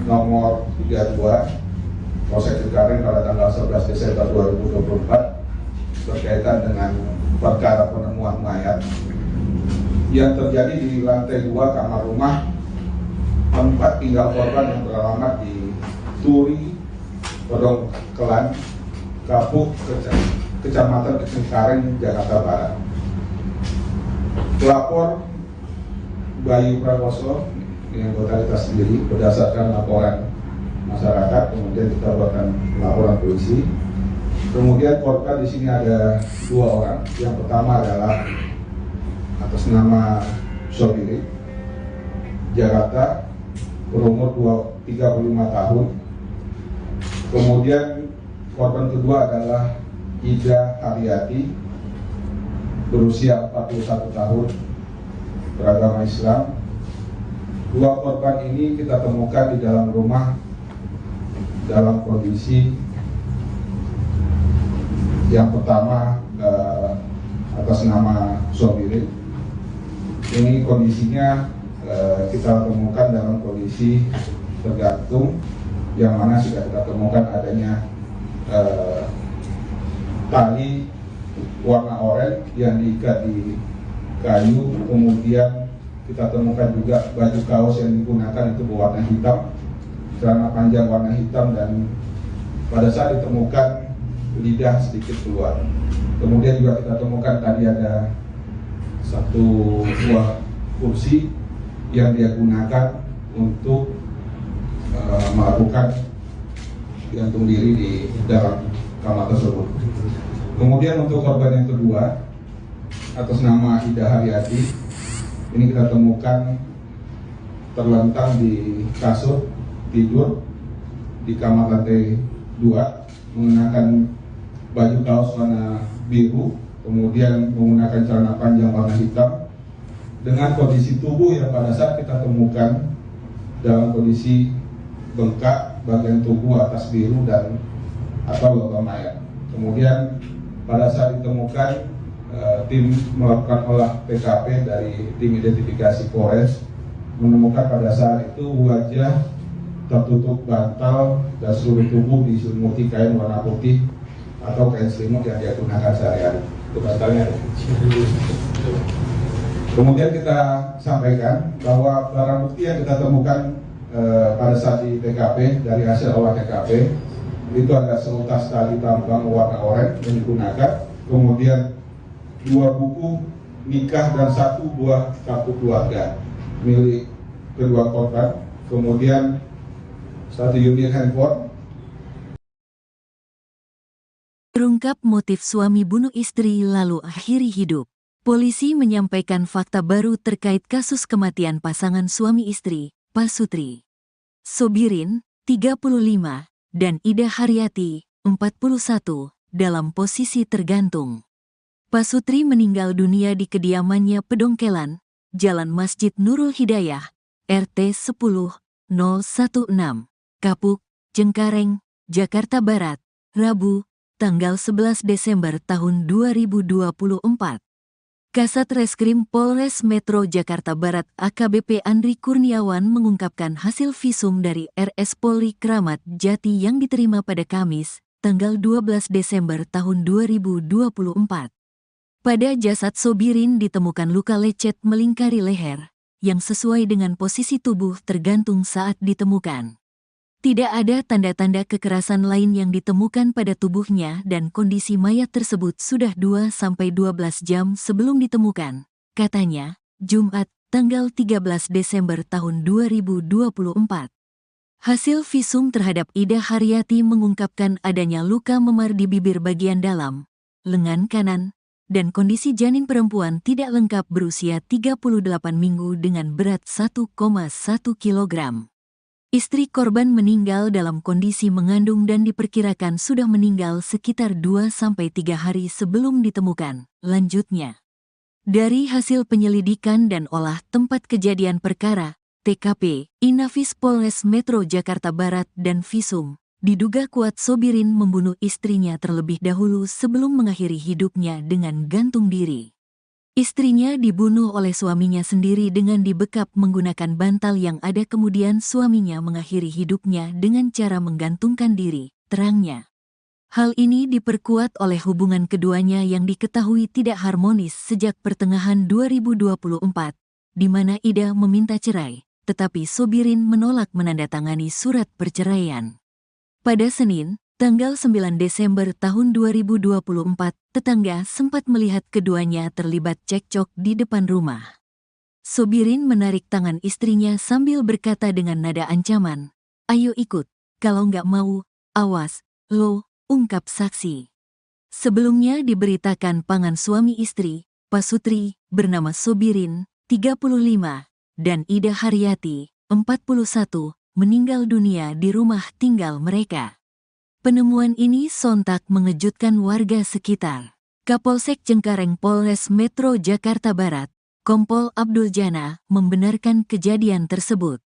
nomor 32 Polsek Cengkareng pada tanggal 11 Desember 2024 berkaitan dengan perkara penemuan mayat yang terjadi di lantai 2 kamar rumah tempat tinggal korban yang beralamat di Turi, Podong Kelan, Kapuk, Kecamatan Cengkareng, Jakarta Barat. Pelapor Bayu Prakoso yang anggota kita sendiri berdasarkan laporan masyarakat, kemudian kita buatkan laporan polisi. Kemudian korban di sini ada 2 orang. Yang pertama adalah atas nama Sobirin, Jakarta, berumur 35 tahun. Kemudian korban kedua adalah Ida Haryati, berusia 41 tahun, beragama Islam. Dua korban ini kita temukan di dalam rumah dalam kondisi yang pertama atas nama Sobirin. Ini kondisinya kita temukan dalam kondisi tergantung, yang mana sudah kita temukan adanya tali warna oranye yang diikat di kayu, kemudian kita temukan juga baju kaos yang digunakan itu berwarna hitam, celana panjang warna hitam, dan pada saat ditemukan lidah sedikit keluar. Kemudian juga kita temukan tadi ada satu buah kursi yang dia gunakan untuk melakukan gantung diri di dalam kamar tersebut. Kemudian untuk korban yang kedua atas nama Ida Haryati, ini kita temukan terlentang di kasur tidur di kamar lantai 2, mengenakan baju kaos warna biru, kemudian menggunakan celana panjang warna hitam, dengan kondisi tubuh yang pada saat kita temukan dalam kondisi bengkak bagian tubuh atas biru dan atau logam mayat. Kemudian pada saat ditemukan, tim melakukan olah TKP dari tim identifikasi Polres menemukan pada saat itu wajah tertutup bantal dan seluruh tubuh diselimuti kain warna putih atau kain selimut yang dia gunakan sehari-hari. Itu bantalnya. Kemudian kita sampaikan bahwa barang bukti yang kita temukan pada saat di TKP dari hasil olah TKP itu ada seutas tali tambang warna oranye yang digunakan, kemudian 2 buku nikah dan 1 buah kartu keluarga milik kedua korban, kemudian 1 unit handphone. Terungkap motif suami bunuh istri lalu akhiri hidup. Polisi menyampaikan fakta baru terkait kasus kematian pasangan suami istri, Pasutri Sobirin, 35, dan Ida Haryati, 41, dalam posisi tergantung. Pasutri meninggal dunia di kediamannya Pedongkelan, Jalan Masjid Nurul Hidayah, RT 10-016, Kapuk, Cengkareng, Jakarta Barat, Rabu, tanggal 11 Desember tahun 2024. Kasat Reskrim Polres Metro Jakarta Barat AKBP Andri Kurniawan mengungkapkan hasil visum dari RS Polri Kramat Jati yang diterima pada Kamis, tanggal 12 Desember tahun 2024. Pada jasad Sobirin ditemukan luka lecet melingkari leher, yang sesuai dengan posisi tubuh tergantung saat ditemukan. Tidak ada tanda-tanda kekerasan lain yang ditemukan pada tubuhnya dan kondisi mayat tersebut sudah 2-12 jam sebelum ditemukan, katanya, Jumat, tanggal 13 Desember tahun 2024. Hasil visum terhadap Ida Haryati mengungkapkan adanya luka memar di bibir bagian dalam, lengan kanan, dan kondisi janin perempuan tidak lengkap berusia 38 minggu dengan berat 1,1 kg. Istri korban meninggal dalam kondisi mengandung dan diperkirakan sudah meninggal sekitar 2-3 hari sebelum ditemukan. Lanjutnya, dari hasil penyelidikan dan olah tempat kejadian perkara, TKP, Inafis Polres Metro Jakarta Barat dan visum, diduga kuat Sobirin membunuh istrinya terlebih dahulu sebelum mengakhiri hidupnya dengan gantung diri. Istrinya dibunuh oleh suaminya sendiri dengan dibekap menggunakan bantal yang ada, kemudian suaminya mengakhiri hidupnya dengan cara menggantungkan diri, terangnya. Hal ini diperkuat oleh hubungan keduanya yang diketahui tidak harmonis sejak pertengahan 2024, di mana Ida meminta cerai, tetapi Sobirin menolak menandatangani surat perceraian. Pada Senin, tanggal 9 Desember tahun 2024, tetangga sempat melihat keduanya terlibat cekcok di depan rumah. Sobirin menarik tangan istrinya sambil berkata dengan nada ancaman, "Ayo ikut, kalau nggak mau, awas, lo," ungkap saksi. Sebelumnya diberitakan pasangan suami istri, Pasutri, bernama Sobirin, 35, dan Ida Haryati, 41, meninggal dunia di rumah tinggal mereka. Penemuan ini sontak mengejutkan warga sekitar. Kapolsek Cengkareng Polres Metro Jakarta Barat, Kompol Abdul Jana membenarkan kejadian tersebut.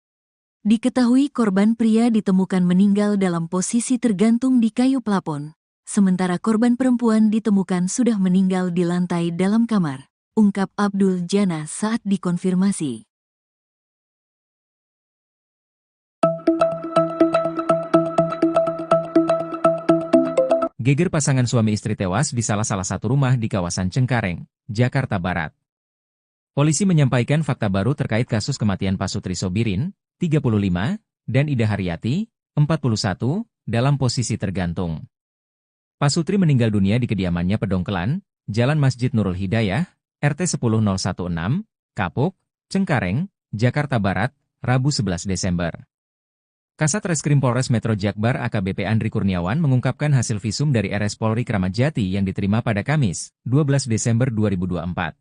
Diketahui korban pria ditemukan meninggal dalam posisi tergantung di kayu plafon, sementara korban perempuan ditemukan sudah meninggal di lantai dalam kamar, ungkap Abdul Jana saat dikonfirmasi. Geger pasangan suami istri tewas di salah satu rumah di kawasan Cengkareng, Jakarta Barat. Polisi menyampaikan fakta baru terkait kasus kematian Pasutri Sobirin, 35, dan Ida Haryati, 41, dalam posisi tergantung. Pasutri meninggal dunia di kediamannya Pedongkelan, Jalan Masjid Nurul Hidayah, RT 10016, Kapuk, Cengkareng, Jakarta Barat, Rabu 11 Desember. Kasat Reskrim Polres Metro Jakbar AKBP Andri Kurniawan mengungkapkan hasil visum dari RS Polri Kramat Jati yang diterima pada Kamis, 12 Desember 2024.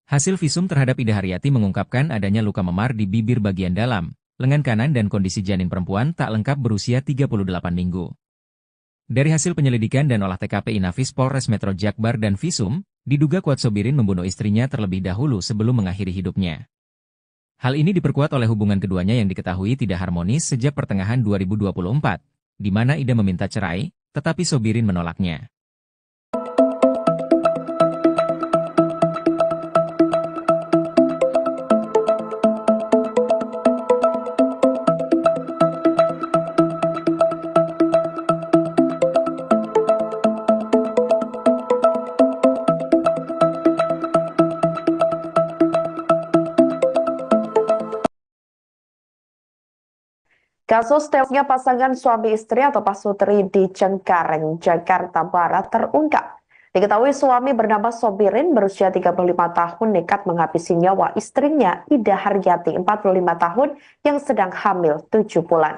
Hasil visum terhadap Ida Haryati mengungkapkan adanya luka memar di bibir bagian dalam, lengan kanan dan kondisi janin perempuan tak lengkap berusia 38 minggu. Dari hasil penyelidikan dan olah TKP Inafis Polres Metro Jakbar dan visum, diduga kuat Sobirin membunuh istrinya terlebih dahulu sebelum mengakhiri hidupnya. Hal ini diperkuat oleh hubungan keduanya yang diketahui tidak harmonis sejak pertengahan 2024, di mana Ida meminta cerai, tetapi Sobirin menolaknya. Kasus tewasnya pasangan suami istri atau Pasutri di Cengkareng, Jakarta Barat terungkap. Diketahui suami bernama Sobirin berusia 35 tahun nekat menghabisi nyawa istrinya Ida Haryati 45 tahun yang sedang hamil 7 bulan.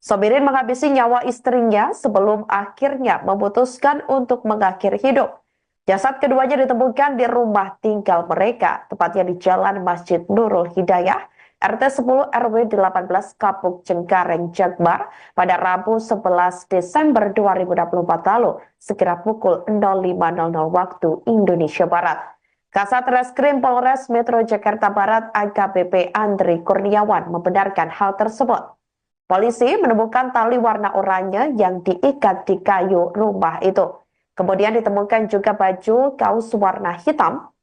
Sobirin menghabisi nyawa istrinya sebelum akhirnya memutuskan untuk mengakhiri hidup. Jasad keduanya ditemukan di rumah tinggal mereka, tepatnya di Jalan Masjid Nurul Hidayah, RT 10 RW 18 Kapuk Cengkareng Jakbar pada Rabu 11 Desember 2024 lalu, sekira pukul 05.00 waktu Indonesia Barat. Kasat Reskrim Polres Metro Jakarta Barat AKBP Andri Kurniawan membenarkan hal tersebut. Polisi menemukan tali warna oranye yang diikat di kayu rumah itu. Kemudian ditemukan juga baju kaos warna hitam,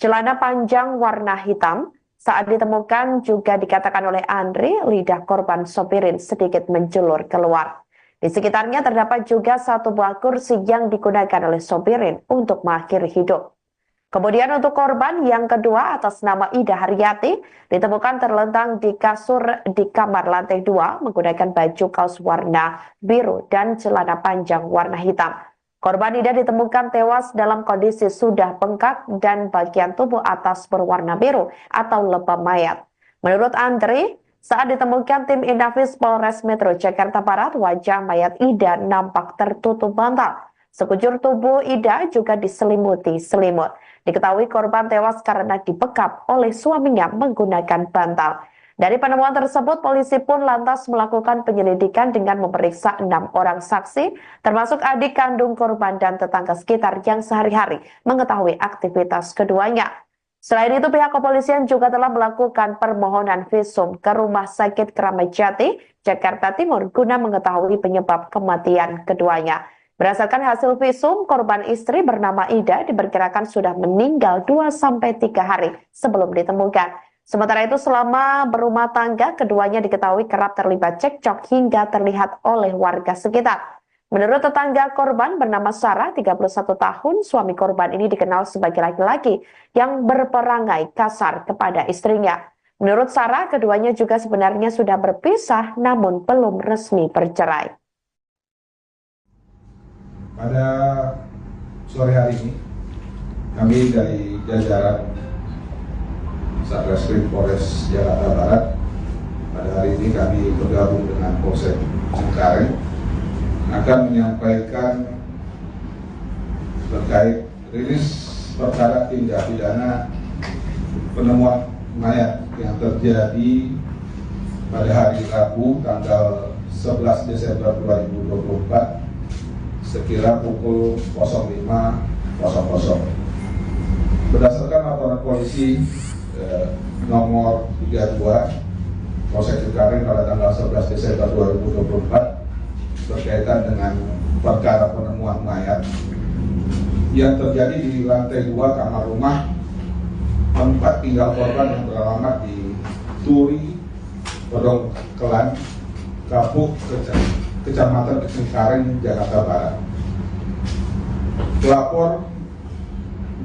celana panjang warna hitam. Saat ditemukan juga dikatakan oleh Andri, lidah korban Sobirin sedikit menjulur keluar. Di sekitarnya terdapat juga satu buah kursi yang digunakan oleh Sobirin untuk mengakhiri hidup. Kemudian untuk korban yang kedua atas nama Ida Haryati ditemukan terlentang di kasur di kamar lantai 2 menggunakan baju kaos warna biru dan celana panjang warna hitam. Korban Ida ditemukan tewas dalam kondisi sudah bengkak dan bagian tubuh atas berwarna biru atau lebam mayat. Menurut Andri, saat ditemukan tim Inafis Polres Metro Jakarta Barat, wajah mayat Ida nampak tertutup bantal. Sekujur tubuh Ida juga diselimuti selimut. Diketahui korban tewas karena dibekap oleh suaminya menggunakan bantal. Dari penemuan tersebut, polisi pun lantas melakukan penyelidikan dengan memeriksa 6 orang saksi, termasuk adik kandung korban dan tetangga sekitar yang sehari-hari mengetahui aktivitas keduanya. Selain itu, pihak kepolisian juga telah melakukan permohonan visum ke Rumah Sakit Kramat Jati, Jakarta Timur, guna mengetahui penyebab kematian keduanya. Berdasarkan hasil visum, korban istri bernama Ida diperkirakan sudah meninggal 2-3 hari sebelum ditemukan. Sementara itu selama berumah tangga, keduanya diketahui kerap terlibat cekcok hingga terlihat oleh warga sekitar. Menurut tetangga korban bernama Sarah, 31 tahun, suami korban ini dikenal sebagai laki-laki yang berperangai kasar kepada istrinya. Menurut Sarah, keduanya juga sebenarnya sudah berpisah namun belum resmi bercerai. Pada sore hari ini, kami dari jajaran Satreskrim Polres Jakarta Barat, pada hari ini kami bergabung dengan Polsek Cengkareng akan menyampaikan terkait rilis perkara tindak pidana penemuan mayat yang terjadi pada hari Rabu tanggal 11 Desember 2024 sekira pukul 05.00. Berdasarkan laporan polisi nomor 32 Polsek Cengkareng pada tanggal 11 Desember 2024 berkaitan dengan perkara penemuan mayat yang terjadi di lantai 2 kamar rumah tempat tinggal korban yang beralamat di Turi, Pedongkelan, Kapuk, Kecamatan Cengkareng, Jakarta Barat. Pelapor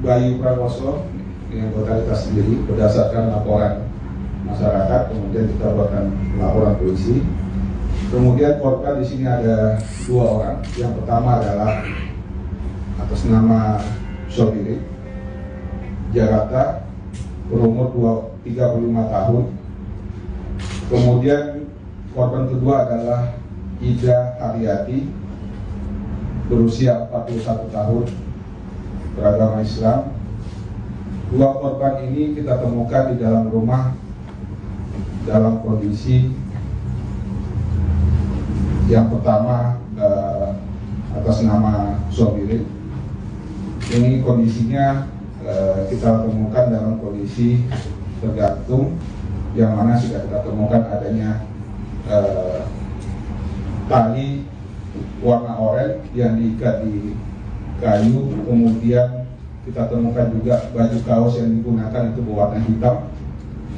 Bayu Prawoso yang anggota sendiri berdasarkan laporan masyarakat, kemudian kita buatkan laporan polisi. Kemudian korban di sini ada 2 orang. Yang pertama adalah atas nama Sobirin, Jakarta, berumur 35 tahun. Kemudian korban kedua adalah Ida Haryati, berusia 41 tahun, beragama Islam. 2 korban ini kita temukan di dalam rumah dalam kondisi yang pertama atas nama Sobirin. Ini kondisinya kita temukan dalam kondisi tergantung, yang mana sudah kita temukan adanya tali warna oranye yang diikat di kayu, kemudian kita temukan juga baju kaos yang digunakan itu berwarna hitam,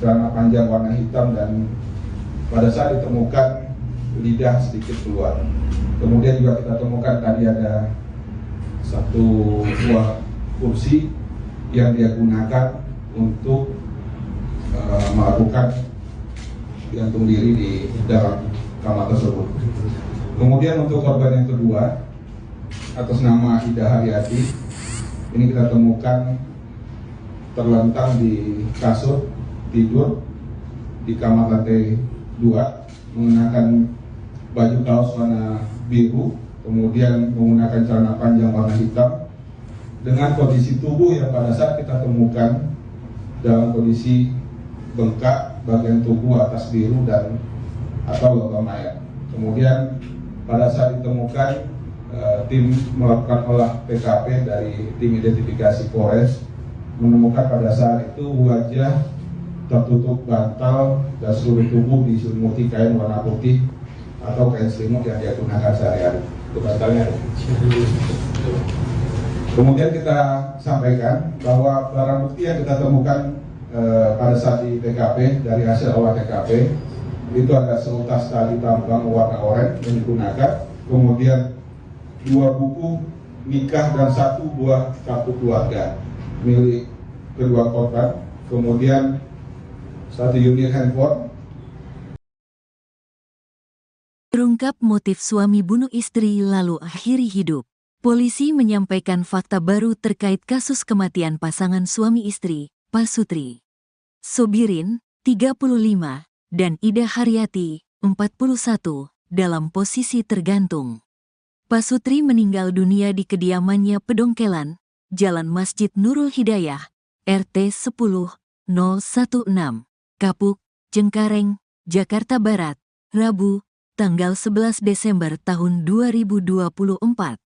celana panjang warna hitam, dan pada saat ditemukan lidah sedikit keluar. Kemudian juga kita temukan tadi ada 1 buah kursi yang dia gunakan untuk melakukan gantung diri di dalam kamar tersebut. Kemudian untuk korban yang kedua atas nama Ida Haryati, ini kita temukan terlentang di kasur tidur di kamar lantai 2, mengenakan baju kaos warna biru, kemudian menggunakan celana panjang warna hitam, dengan kondisi tubuh yang pada saat kita temukan dalam kondisi bengkak bagian tubuh atas biru dan atau logam mayat. Kemudian pada saat ditemukan, tim melakukan olah TKP dari tim identifikasi Polres menemukan pada saat itu wajah tertutup bantal dan seluruh tubuh diselimuti kain warna putih atau kain selimut yang dia gunakan sehari-hari. Itu bantalnya. Kemudian kita sampaikan bahwa barang bukti yang kita temukan pada saat di TKP dari hasil olah TKP itu ada seutas tali tambang warna oranye yang digunakan, kemudian 2 buku nikah dan 1 buah kartu keluarga milik kedua korban, kemudian 1 unit handphone. Terungkap motif suami bunuh istri lalu akhiri hidup. Polisi menyampaikan fakta baru terkait kasus kematian pasangan suami istri, Pasutri Sobirin, 35, dan Ida Haryati, 41, dalam posisi tergantung. Pasutri meninggal dunia di kediamannya Pedongkelan, Jalan Masjid Nurul Hidayah, RT 10-016, Kapuk, Cengkareng, Jakarta Barat, Rabu, tanggal 11 Desember tahun 2024.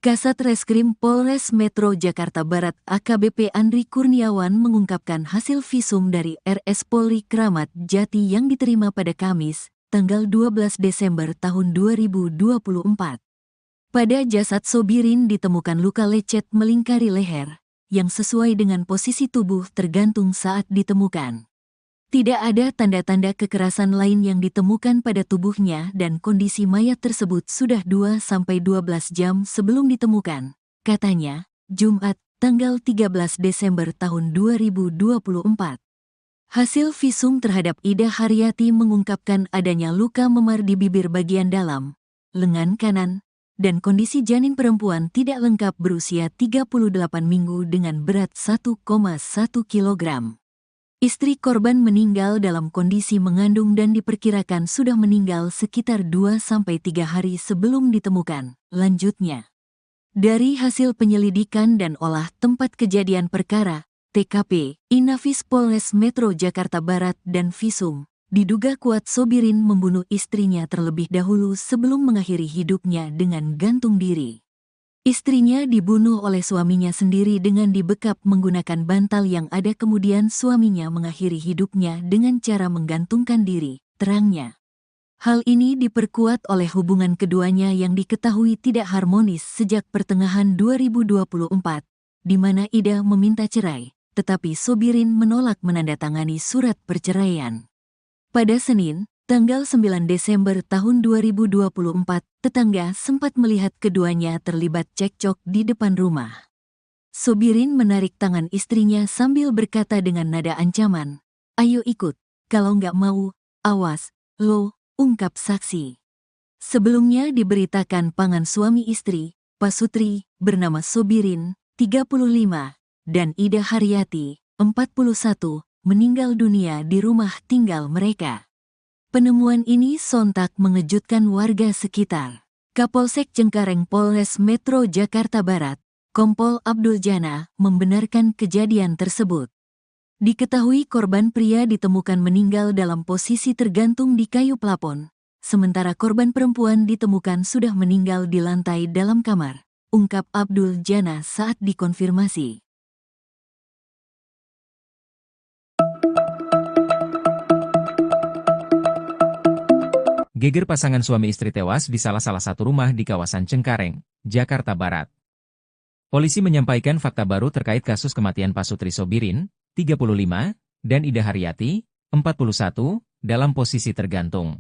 Kasat Reskrim Polres Metro Jakarta Barat AKBP Andri Kurniawan mengungkapkan hasil visum dari RS Polri Kramat Jati yang diterima pada Kamis, tanggal 12 Desember tahun 2024. Pada jasad Sobirin ditemukan luka lecet melingkari leher, yang sesuai dengan posisi tubuh tergantung saat ditemukan. Tidak ada tanda-tanda kekerasan lain yang ditemukan pada tubuhnya dan kondisi mayat tersebut sudah 2-12 jam sebelum ditemukan, katanya, Jumat, tanggal 13 Desember tahun 2024. Hasil visum terhadap Ida Haryati mengungkapkan adanya luka memar di bibir bagian dalam, lengan kanan, dan kondisi janin perempuan tidak lengkap berusia 38 minggu dengan berat 1,1 kg. Istri korban meninggal dalam kondisi mengandung dan diperkirakan sudah meninggal sekitar 2-3 hari sebelum ditemukan. Lanjutnya, dari hasil penyelidikan dan olah tempat kejadian perkara, TKP, Inafis Polres Metro Jakarta Barat dan visum, diduga kuat Sobirin membunuh istrinya terlebih dahulu sebelum mengakhiri hidupnya dengan gantung diri. Istrinya dibunuh oleh suaminya sendiri dengan dibekap menggunakan bantal yang ada, kemudian suaminya mengakhiri hidupnya dengan cara menggantungkan diri, terangnya. Hal ini diperkuat oleh hubungan keduanya yang diketahui tidak harmonis sejak pertengahan 2024, di mana Ida meminta cerai, tetapi Sobirin menolak menandatangani surat perceraian. Pada Senin, tanggal 9 Desember tahun 2024, tetangga sempat melihat keduanya terlibat cekcok di depan rumah. Sobirin menarik tangan istrinya sambil berkata dengan nada ancaman, "Ayo ikut, kalau nggak mau, awas, lo," ungkap saksi. Sebelumnya diberitakan pasangan suami istri, Pasutri, bernama Sobirin, 35, dan Ida Haryati, 41, meninggal dunia di rumah tinggal mereka. Penemuan ini sontak mengejutkan warga sekitar. Kapolsek Cengkareng Polres Metro Jakarta Barat, Kompol Abdul Jana, membenarkan kejadian tersebut. Diketahui korban pria ditemukan meninggal dalam posisi tergantung di kayu plafon, sementara korban perempuan ditemukan sudah meninggal di lantai dalam kamar, ungkap Abdul Jana saat dikonfirmasi. Geger pasangan suami istri tewas di salah satu rumah di kawasan Cengkareng, Jakarta Barat. Polisi menyampaikan fakta baru terkait kasus kematian Pasutri Sobirin, 35, dan Ida Haryati, 41, dalam posisi tergantung.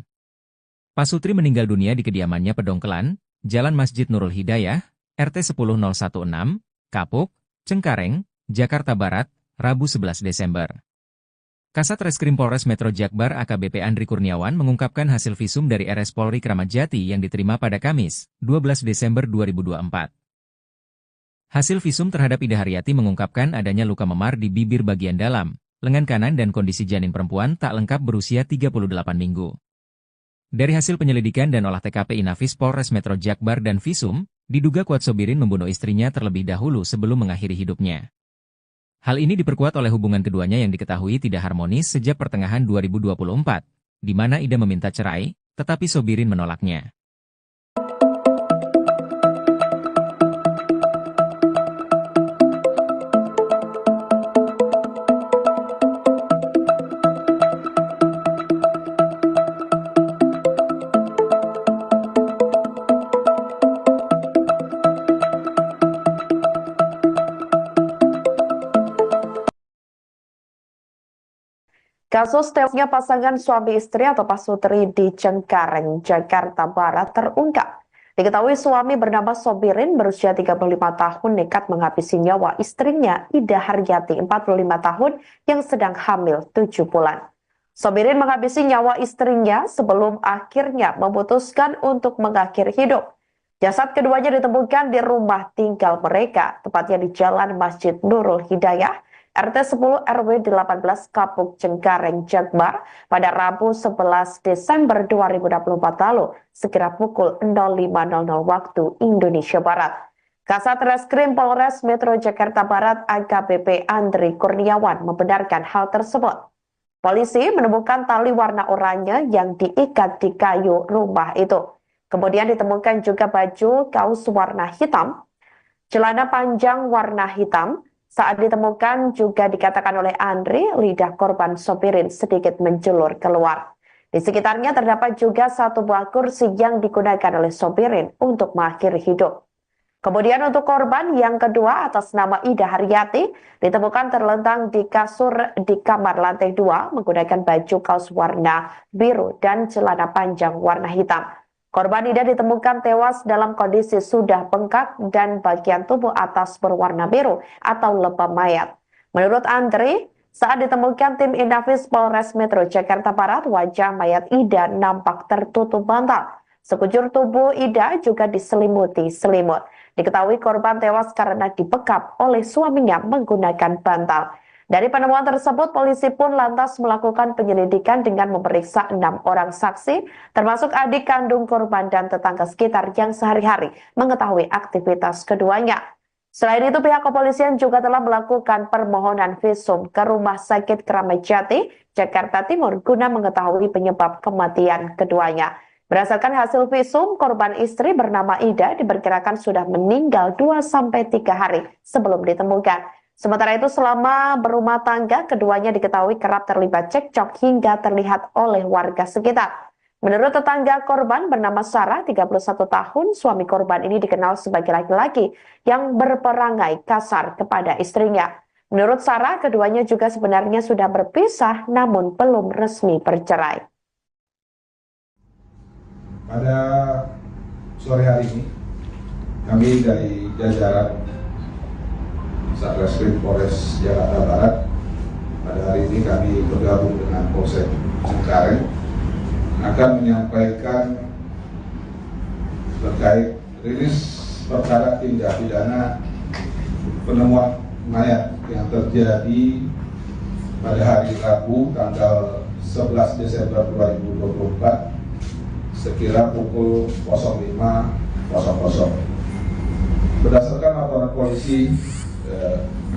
Pasutri meninggal dunia di kediamannya Pedongkelan, Jalan Masjid Nurul Hidayah, RT 10016, Kapuk, Cengkareng, Jakarta Barat, Rabu 11 Desember. Kasat Reskrim Polres Metro Jakbar AKBP Andri Kurniawan mengungkapkan hasil visum dari RS Polri Kramat Jati yang diterima pada Kamis, 12 Desember 2024. Hasil visum terhadap Ida Haryati mengungkapkan adanya luka memar di bibir bagian dalam, lengan kanan dan kondisi janin perempuan tak lengkap berusia 38 minggu. Dari hasil penyelidikan dan olah TKP Inafis Polres Metro Jakbar dan visum, diduga kuat Sobirin membunuh istrinya terlebih dahulu sebelum mengakhiri hidupnya. Hal ini diperkuat oleh hubungan keduanya yang diketahui tidak harmonis sejak pertengahan 2024, di mana Ida meminta cerai, tetapi Sobirin menolaknya. Kasus tewasnya pasangan suami istri atau Pasutri di Cengkareng, Jakarta Barat terungkap. Diketahui suami bernama Sobirin berusia 35 tahun nekat menghabisi nyawa istrinya Ida Haryati 45 tahun yang sedang hamil 7 bulan. Sobirin menghabisi nyawa istrinya sebelum akhirnya memutuskan untuk mengakhiri hidup. Jasad keduanya ditemukan di rumah tinggal mereka, tepatnya di Jalan Masjid Nurul Hidayah, RT 10 RW 18 Kapuk Cengkareng Jakbar pada Rabu 11 Desember 2024 lalu, sekira pukul 05.00 waktu Indonesia Barat. Kasat Reskrim Polres Metro Jakarta Barat AKBP Andri Kurniawan membenarkan hal tersebut. Polisi menemukan tali warna oranye yang diikat di kayu rumah itu. Kemudian ditemukan juga baju kaos warna hitam, celana panjang warna hitam. Saat ditemukan juga dikatakan oleh Andri, lidah korban Sobirin sedikit menjulur keluar. Di sekitarnya terdapat juga satu buah kursi yang digunakan oleh Sobirin untuk mengakhiri hidup. Kemudian untuk korban yang kedua atas nama Ida Haryati ditemukan terlentang di kasur di kamar lantai 2 menggunakan baju kaos warna biru dan celana panjang warna hitam. Korban Ida ditemukan tewas dalam kondisi sudah bengkak dan bagian tubuh atas berwarna biru atau lebam mayat. Menurut Andri, saat ditemukan tim Inafis Polres Metro Jakarta Barat, wajah mayat Ida nampak tertutup bantal. Sekujur tubuh Ida juga diselimuti selimut. Diketahui korban tewas karena dibekap oleh suaminya menggunakan bantal. Dari penemuan tersebut, polisi pun lantas melakukan penyelidikan dengan memeriksa 6 orang saksi, termasuk adik kandung korban dan tetangga sekitar yang sehari-hari mengetahui aktivitas keduanya. Selain itu, pihak kepolisian juga telah melakukan permohonan visum ke Rumah Sakit Kramat Jati, Jakarta Timur, guna mengetahui penyebab kematian keduanya. Berdasarkan hasil visum, korban istri bernama Ida diperkirakan sudah meninggal 2-3 hari sebelum ditemukan. Sementara itu selama berumah tangga, keduanya diketahui kerap terlibat cekcok hingga terlihat oleh warga sekitar. Menurut tetangga korban bernama Sarah, 31 tahun, suami korban ini dikenal sebagai laki-laki yang berperangai kasar kepada istrinya. Menurut Sarah, keduanya juga sebenarnya sudah berpisah namun belum resmi bercerai. Pada sore hari ini, kami dari jajaran Satreskrim Polres Jakarta Barat, pada hari ini kami bergabung dengan Polsek Cengkareng akan menyampaikan terkait rilis perkara tindak pidana penemuan mayat yang terjadi pada hari Rabu tanggal 11 Desember 2024 sekira pukul 05.00. Berdasarkan laporan polisi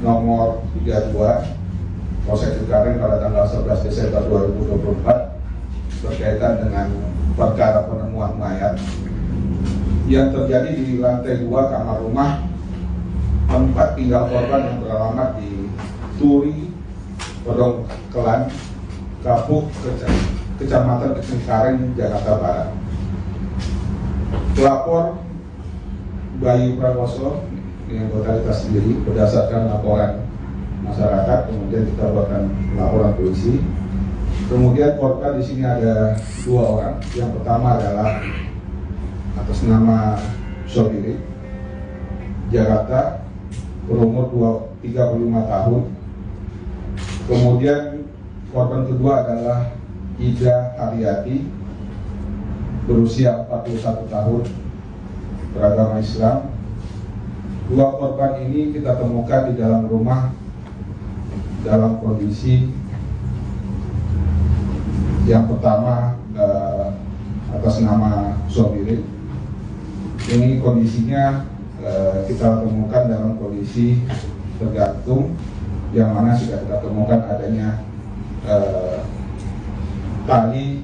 nomor 32 Polsek Cengkareng pada tanggal 11 Desember 2024 berkaitan dengan perkara penemuan mayat yang terjadi di lantai 2 kamar rumah tempat tinggal korban yang beralamat di Turi, Pedongkelan, Kapuk, Kecamatan Cengkareng, Jakarta Barat. Pelapor Bayu Prakoso yang berkaitan sendiri berdasarkan laporan masyarakat, kemudian kita buatkan laporan polisi. Kemudian korban di sini ada 2 orang. Yang pertama adalah atas nama Sobiri, Jakarta, berumur 35 tahun. Kemudian korban kedua adalah Ida Haryati, berusia 41 tahun, beragama Islam. 2 korban ini kita temukan di dalam rumah dalam kondisi yang pertama atas nama Sobiri. Ini kondisinya kita temukan dalam kondisi tergantung, yang mana sudah kita temukan adanya tali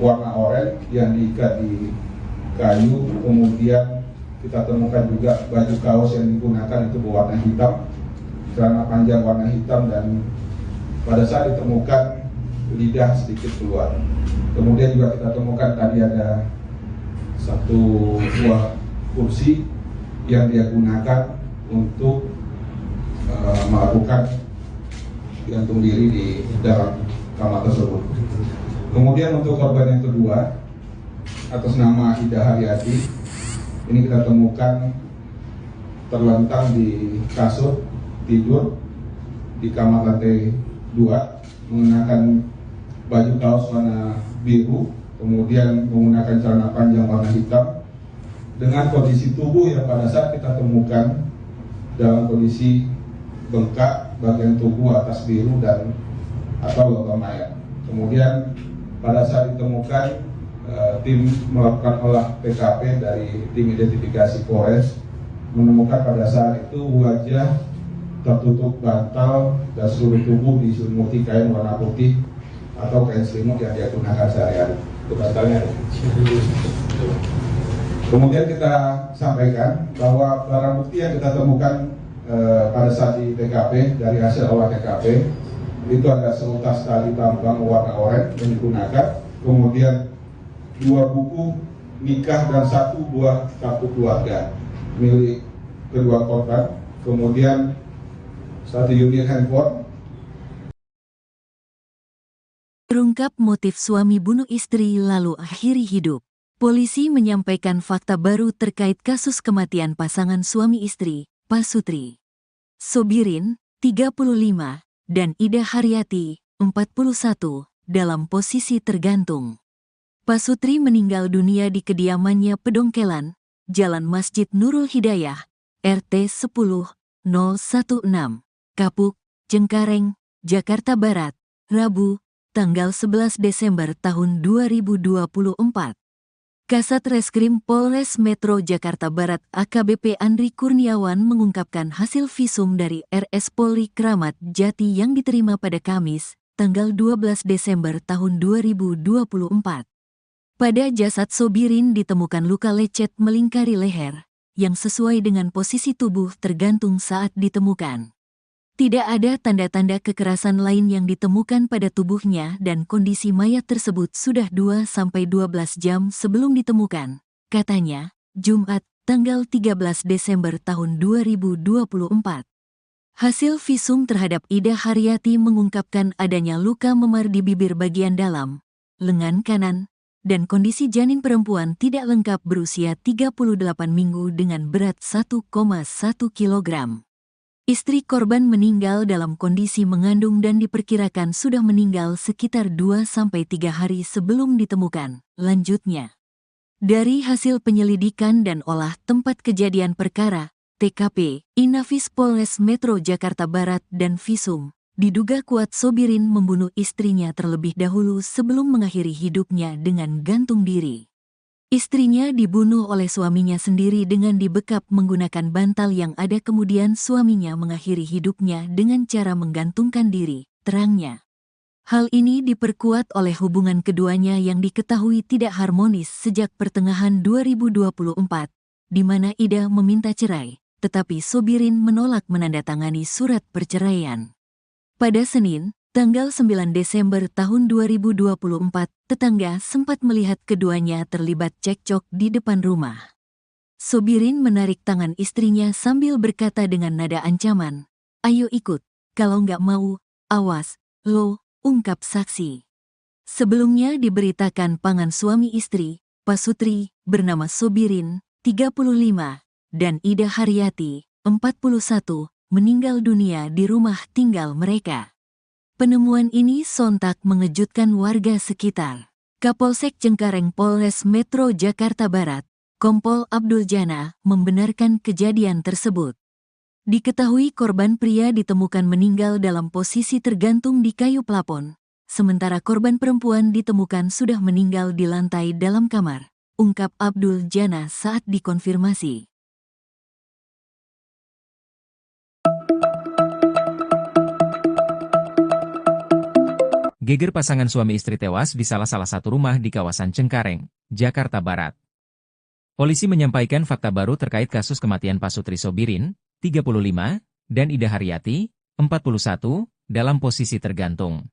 warna oranye yang diikat di kayu. Kemudian kita temukan juga baju kaos yang digunakan itu berwarna hitam, celana panjang warna hitam, dan pada saat ditemukan lidah sedikit keluar. Kemudian juga kita temukan tadi ada 1 buah kursi yang dia gunakan untuk melakukan gantung diri di dalam kamar tersebut. Kemudian untuk korban yang kedua atas nama Ida Haryati, ini kita temukan terlentang di kasur tidur di kamar lantai 2, mengenakan baju kaos warna biru, kemudian menggunakan celana panjang warna hitam, dengan kondisi tubuh yang pada saat kita temukan dalam kondisi bengkak bagian tubuh atas biru dan atau logam mayat. Kemudian pada saat ditemukan, tim melakukan olah TKP dari tim identifikasi Polres menemukan pada saat itu wajah tertutup bantal dan seluruh tubuh diselimuti kain warna putih atau kain selimut yang dia gunakan sehari-hari. Itu bantalnya. Kemudian kita sampaikan bahwa barang bukti yang kita temukan pada saat di TKP dari hasil olah TKP itu ada seutas tali tambang warna oranye yang digunakan, kemudian 2 buku nikah dan 1 buah kartu keluarga milik kedua korban, kemudian 1 unit handphone. Terungkap motif suami bunuh istri lalu akhiri hidup. Polisi menyampaikan fakta baru terkait kasus kematian pasangan suami istri, Pasutri Sobirin, 35, dan Ida Haryati, 41, dalam posisi tergantung. Pasutri meninggal dunia di kediamannya Pedongkelan, Jalan Masjid Nurul Hidayah, RT 10-016, Kapuk, Cengkareng, Jakarta Barat, Rabu, tanggal 11 Desember tahun 2024. Kasat Reskrim Polres Metro Jakarta Barat AKBP Andri Kurniawan mengungkapkan hasil visum dari RS Polri Kramat Jati yang diterima pada Kamis, tanggal 12 Desember tahun 2024. Pada jasad Sobirin ditemukan luka lecet melingkari leher, yang sesuai dengan posisi tubuh tergantung saat ditemukan. Tidak ada tanda-tanda kekerasan lain yang ditemukan pada tubuhnya dan kondisi mayat tersebut sudah 2-12 jam sebelum ditemukan, katanya, Jumat, tanggal 13 Desember tahun 2024. Hasil visum terhadap Ida Haryati mengungkapkan adanya luka memar di bibir bagian dalam, lengan kanan, dan kondisi janin perempuan tidak lengkap berusia 38 minggu dengan berat 1,1 kg. Istri korban meninggal dalam kondisi mengandung dan diperkirakan sudah meninggal sekitar 2-3 hari sebelum ditemukan, lanjutnya. Dari hasil penyelidikan dan olah tempat kejadian perkara, TKP, Inafis Polres Metro Jakarta Barat dan Visum, diduga kuat Sobirin membunuh istrinya terlebih dahulu sebelum mengakhiri hidupnya dengan gantung diri. Istrinya dibunuh oleh suaminya sendiri dengan dibekap menggunakan bantal yang ada, kemudian suaminya mengakhiri hidupnya dengan cara menggantungkan diri, terangnya. Hal ini diperkuat oleh hubungan keduanya yang diketahui tidak harmonis sejak pertengahan 2024, di mana Ida meminta cerai, tetapi Sobirin menolak menandatangani surat perceraian. Pada Senin, tanggal 9 Desember tahun 2024, tetangga sempat melihat keduanya terlibat cekcok di depan rumah. Sobirin menarik tangan istrinya sambil berkata dengan nada ancaman, "Ayo ikut, kalau nggak mau, awas, lo," ungkap saksi. Sebelumnya diberitakan pasangan suami istri, Pasutri, bernama Sobirin, 35, dan Ida Haryati, 41, meninggal dunia di rumah tinggal mereka. Penemuan ini sontak mengejutkan warga sekitar. Kapolsek Cengkareng Polres Metro Jakarta Barat, Kompol Abdul Jana, membenarkan kejadian tersebut. Diketahui korban pria ditemukan meninggal dalam posisi tergantung di kayu plafon, sementara korban perempuan ditemukan sudah meninggal di lantai dalam kamar, ungkap Abdul Jana saat dikonfirmasi. Geger pasangan suami istri tewas di salah satu rumah di kawasan Cengkareng, Jakarta Barat. Polisi menyampaikan fakta baru terkait kasus kematian Pasutri Sobirin, 35, dan Ida Haryati, 41, dalam posisi tergantung.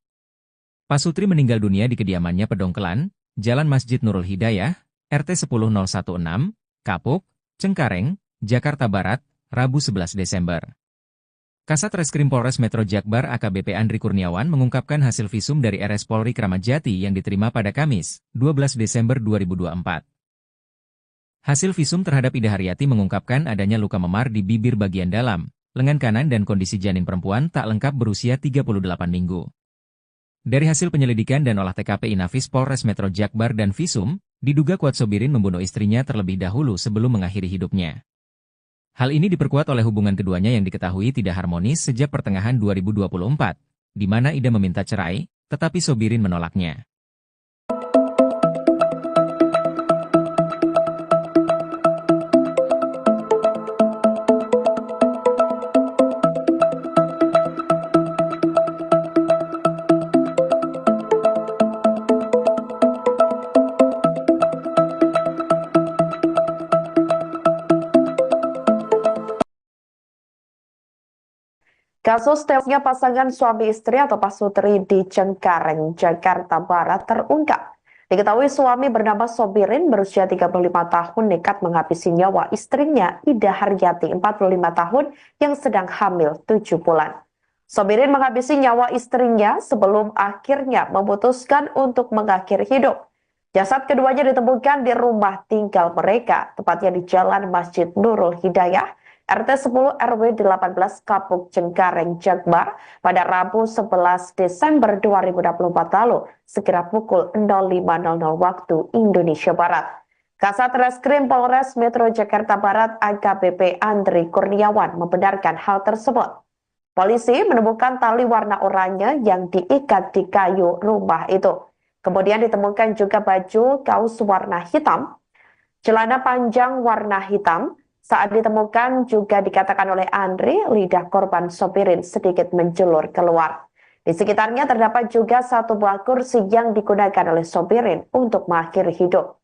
Pasutri meninggal dunia di kediamannya Pedongkelan, Jalan Masjid Nurul Hidayah, RT 10016, Kapuk, Cengkareng, Jakarta Barat, Rabu 11 Desember. Kasat Reskrim Polres Metro Jakbar AKBP Andri Kurniawan mengungkapkan hasil visum dari RS Polri Kramat Jati yang diterima pada Kamis, 12 Desember 2024. Hasil visum terhadap Ida Haryati mengungkapkan adanya luka memar di bibir bagian dalam, lengan kanan dan kondisi janin perempuan tak lengkap berusia 38 minggu. Dari hasil penyelidikan dan olah TKP Inafis Polres Metro Jakbar dan Visum, diduga kuat Sobirin membunuh istrinya terlebih dahulu sebelum mengakhiri hidupnya. Hal ini diperkuat oleh hubungan keduanya yang diketahui tidak harmonis sejak pertengahan 2024, di mana Ida meminta cerai, tetapi Sobirin menolaknya. Kasus tewasnya pasangan suami istri atau Pasutri di Cengkareng, Jakarta Barat terungkap. Diketahui suami bernama Sobirin berusia 35 tahun nekat menghabisi nyawa istrinya Ida Haryati 45 tahun yang sedang hamil 7 bulan. Sobirin menghabisi nyawa istrinya sebelum akhirnya memutuskan untuk mengakhiri hidup. Jasad keduanya ditemukan di rumah tinggal mereka, tepatnya di Jalan Masjid Nurul Hidayah, RT 10 RW 18 Kapuk Cengkareng Jakbar pada Rabu 11 Desember 2024 lalu, sekira pukul 05.00 waktu Indonesia Barat. Kasat Reskrim Polres Metro Jakarta Barat AKBP Andri Kurniawan membenarkan hal tersebut. Polisi menemukan tali warna oranye yang diikat di kayu rumah itu. Kemudian ditemukan juga baju kaos warna hitam, celana panjang warna hitam. Saat ditemukan juga dikatakan oleh Andri, lidah korban Sobirin sedikit menjulur keluar. Di sekitarnya terdapat juga satu buah kursi yang digunakan oleh Sobirin untuk mengakhiri hidup.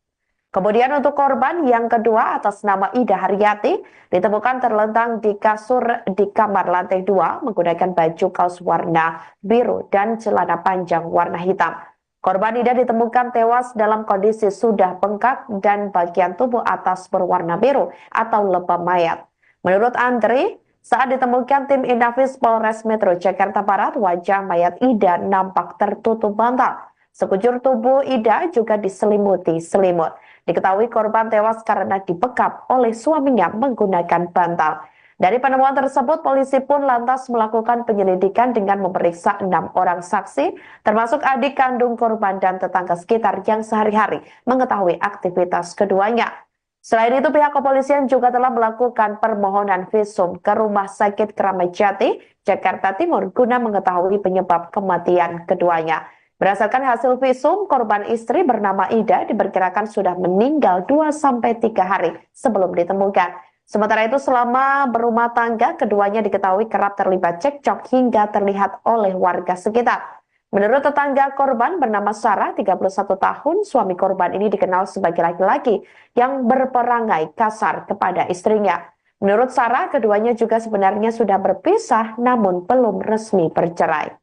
Kemudian untuk korban yang kedua atas nama Ida Haryati ditemukan terlentang di kasur di kamar lantai 2 menggunakan baju kaos warna biru dan celana panjang warna hitam. Korban Ida ditemukan tewas dalam kondisi sudah bengkak dan bagian tubuh atas berwarna biru atau lebam mayat. Menurut Andri, saat ditemukan tim Inafis Polres Metro Jakarta Barat, wajah mayat Ida nampak tertutup bantal. Sekujur tubuh Ida juga diselimuti selimut. Diketahui korban tewas karena dibekap oleh suaminya menggunakan bantal. Dari penemuan tersebut, polisi pun lantas melakukan penyelidikan dengan memeriksa 6 orang saksi, termasuk adik kandung korban dan tetangga sekitar yang sehari-hari mengetahui aktivitas keduanya. Selain itu, pihak kepolisian juga telah melakukan permohonan visum ke Rumah Sakit Kramat Jati, Jakarta Timur, guna mengetahui penyebab kematian keduanya. Berdasarkan hasil visum, korban istri bernama Ida diperkirakan sudah meninggal 2-3 hari sebelum ditemukan. Sementara itu, selama berumah tangga, keduanya diketahui kerap terlibat cekcok hingga terlihat oleh warga sekitar. Menurut tetangga korban bernama Sarah, 31 tahun, suami korban ini dikenal sebagai laki-laki yang berperangai kasar kepada istrinya. Menurut Sarah, keduanya juga sebenarnya sudah berpisah namun belum resmi bercerai.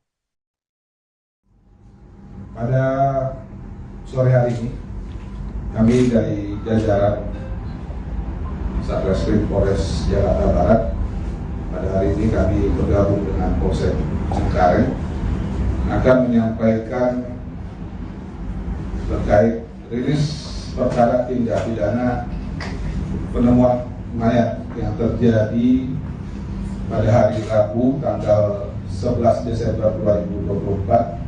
Pada sore hari ini, kami dari jajaran Satreskrim Polres Jakarta Barat, pada hari ini kami bergabung dengan Polsek Cengkareng, akan menyampaikan terkait rilis perkara tindak pidana penemuan mayat yang terjadi pada hari Rabu tanggal 11 Desember 2024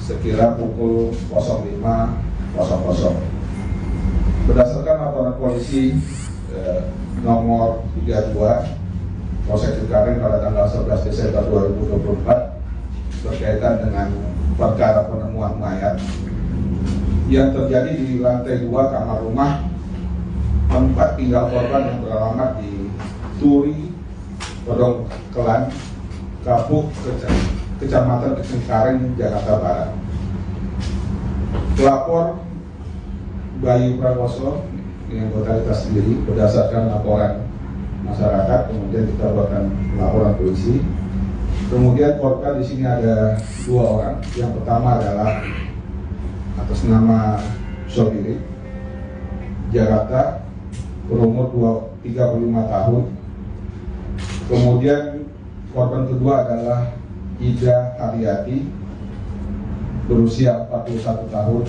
sekira pukul 05.00. Berdasarkan laporan polisi nomor 32 Polsek Cengkareng pada tanggal 11 Desember 2024 berkaitan dengan perkara penemuan mayat yang terjadi di lantai 2 kamar rumah tempat tinggal korban yang beralamat di Turi, Podong Kelan, Kapuk, Kecamatan Cengkareng, Jakarta Barat. Pelapor Bayu Prakoso yang anggota sendiri berdasarkan laporan masyarakat, kemudian kita buatkan laporan polisi. Kemudian korban di sini ada 2 orang. Yang pertama adalah atas nama Sobiri, Jakarta, berumur 35 tahun. Kemudian korban kedua adalah Ida Haryati, berusia 41 tahun,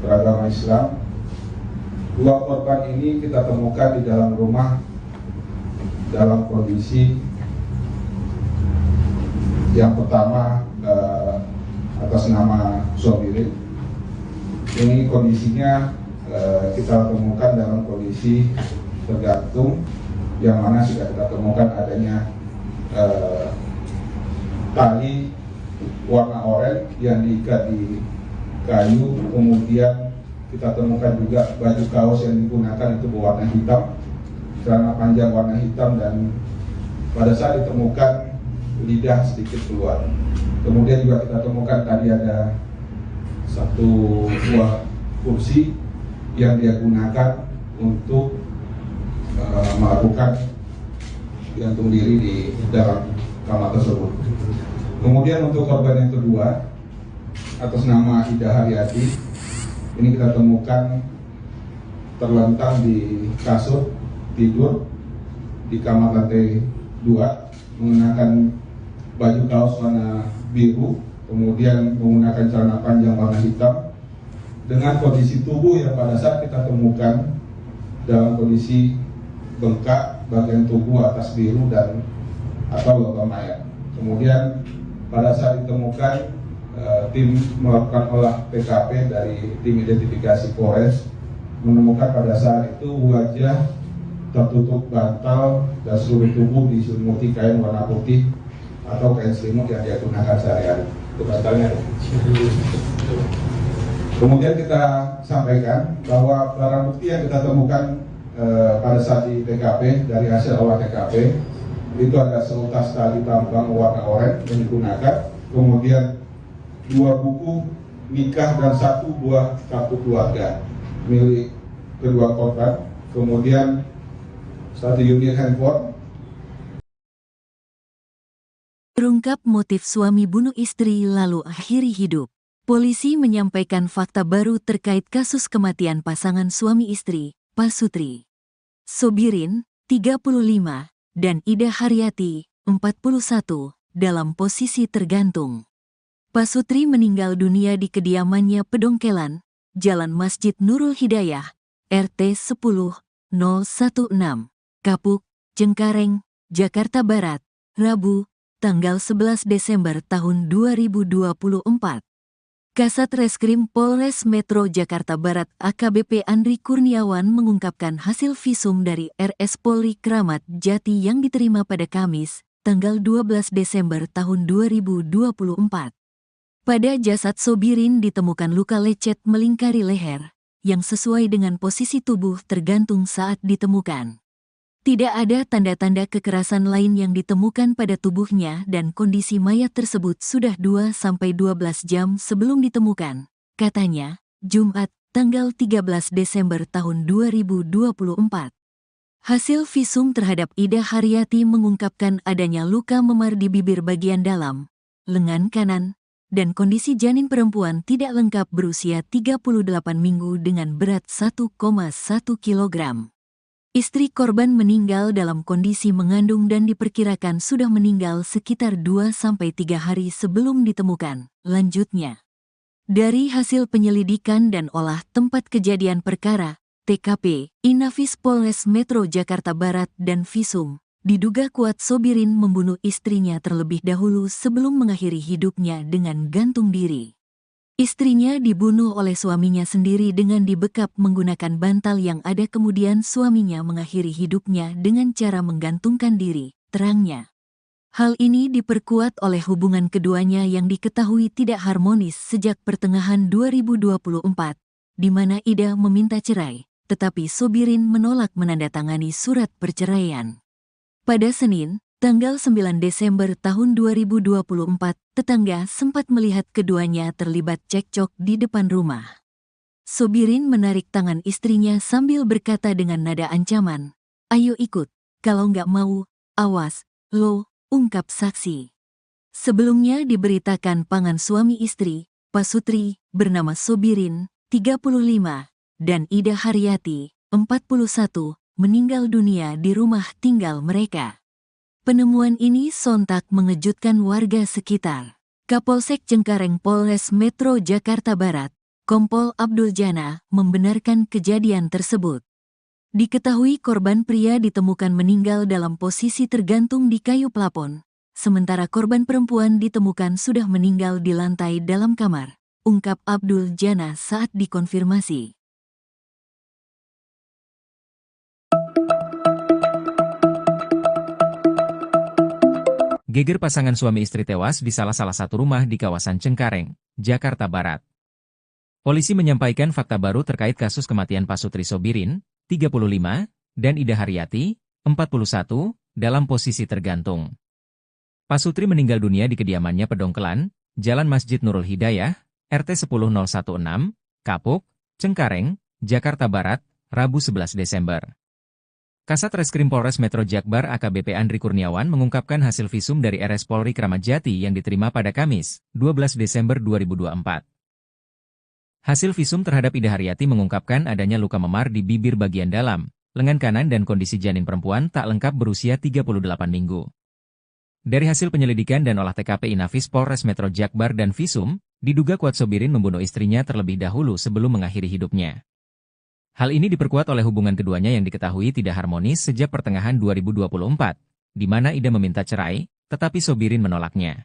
beragama Islam. 2 korban ini kita temukan di dalam rumah dalam kondisi yang pertama atas nama Sobiri. Ini kondisinya kita temukan dalam kondisi tergantung, yang mana sudah kita temukan adanya tali warna oranye yang diikat di kayu, kemudian kita temukan juga baju kaos yang digunakan itu berwarna hitam, celana panjang warna hitam, dan pada saat ditemukan lidah sedikit keluar. Kemudian juga kita temukan tadi ada satu buah kursi yang dia gunakan untuk melakukan gantung diri di dalam kamar tersebut. Kemudian untuk korban yang kedua atas nama Ida Haryati, ini kita temukan terlentang di kasur tidur di kamar lantai 2 mengenakan baju kaos warna biru, kemudian menggunakan celana panjang warna hitam, dengan kondisi tubuh yang pada saat kita temukan dalam kondisi bengkak, bagian tubuh atas biru dan atau lebam mayat. Kemudian pada saat ditemukan, tim melakukan olah TKP dari tim identifikasi Polres menemukan pada saat itu wajah tertutup bantal dan seluruh tubuh diselimuti kain warna putih atau kain selimut yang dia gunakan sehari-hari. Itu bantalnya. Kemudian kita sampaikan bahwa barang bukti yang kita temukan pada saat di TKP dari hasil olah TKP itu ada seutas tali tambang warna oranye yang digunakan, kemudian 2 buku nikah dan 1 buah kartu keluarga milik kedua korban, kemudian 1 unit handphone. Terungkap motif suami bunuh istri lalu akhiri hidup. Polisi menyampaikan fakta baru terkait kasus kematian pasangan suami istri, Pasutri Sobirin, 35, dan Ida Haryati, 41, dalam posisi tergantung. Pasutri meninggal dunia di kediamannya Pedongkelan, Jalan Masjid Nurul Hidayah, RT 10-016, Kapuk, Cengkareng, Jakarta Barat, Rabu, tanggal 11 Desember tahun 2024. Kasat Reskrim Polres Metro Jakarta Barat AKBP Andri Kurniawan mengungkapkan hasil visum dari RS Polri Kramat Jati yang diterima pada Kamis, tanggal 12 Desember tahun 2024. Pada jasad Sobirin ditemukan luka lecet melingkari leher, yang sesuai dengan posisi tubuh tergantung saat ditemukan. Tidak ada tanda-tanda kekerasan lain yang ditemukan pada tubuhnya dan kondisi mayat tersebut sudah 2-12 jam sebelum ditemukan, katanya, Jumat, tanggal 13 Desember tahun 2024. Hasil visum terhadap Ida Haryati mengungkapkan adanya luka memar di bibir bagian dalam, lengan kanan, dan kondisi janin perempuan tidak lengkap berusia 38 minggu dengan berat 1,1 kg. Istri korban meninggal dalam kondisi mengandung dan diperkirakan sudah meninggal sekitar 2-3 hari sebelum ditemukan. Lanjutnya, dari hasil penyelidikan dan olah tempat kejadian perkara, TKP, Inafis Polres Metro Jakarta Barat dan Visum, diduga kuat Sobirin membunuh istrinya terlebih dahulu sebelum mengakhiri hidupnya dengan gantung diri. Istrinya dibunuh oleh suaminya sendiri dengan dibekap menggunakan bantal yang ada, kemudian suaminya mengakhiri hidupnya dengan cara menggantungkan diri, terangnya. Hal ini diperkuat oleh hubungan keduanya yang diketahui tidak harmonis sejak pertengahan 2024, di mana Ida meminta cerai, tetapi Sobirin menolak menandatangani surat perceraian. Pada Senin, tanggal 9 Desember tahun 2024, tetangga sempat melihat keduanya terlibat cekcok di depan rumah. Sobirin menarik tangan istrinya sambil berkata dengan nada ancaman, "Ayo ikut, kalau nggak mau, awas, lo," ungkap saksi. Sebelumnya diberitakan pasangan suami istri, Pasutri, bernama Sobirin, 35, dan Ida Haryati, 41, meninggal dunia di rumah tinggal mereka. Penemuan ini sontak mengejutkan warga sekitar. Kapolsek Cengkareng Polres Metro Jakarta Barat, Kompol Abdul Jana, membenarkan kejadian tersebut. Diketahui korban pria ditemukan meninggal dalam posisi tergantung di kayu plafon, sementara korban perempuan ditemukan sudah meninggal di lantai dalam kamar, ungkap Abdul Jana saat dikonfirmasi. Geger pasangan suami istri tewas di salah satu rumah di kawasan Cengkareng, Jakarta Barat. Polisi menyampaikan fakta baru terkait kasus kematian Pasutri Sobirin, 35, dan Ida Haryati, 41, dalam posisi tergantung. Pasutri meninggal dunia di kediamannya Pedongkelan, Jalan Masjid Nurul Hidayah, RT 10016, Kapuk, Cengkareng, Jakarta Barat, Rabu 11 Desember. Kasat Reskrim Polres Metro Jakbar AKBP Andri Kurniawan mengungkapkan hasil visum dari RS Polri Kramat Jati yang diterima pada Kamis, 12 Desember 2024. Hasil visum terhadap Ida Haryati mengungkapkan adanya luka memar di bibir bagian dalam, lengan kanan dan kondisi janin perempuan tak lengkap berusia 38 minggu. Dari hasil penyelidikan dan olah TKP Inafis Polres Metro Jakbar dan Visum, diduga kuat Sobirin membunuh istrinya terlebih dahulu sebelum mengakhiri hidupnya. Hal ini diperkuat oleh hubungan keduanya yang diketahui tidak harmonis sejak pertengahan 2024, di mana Ida meminta cerai, tetapi Sobirin menolaknya.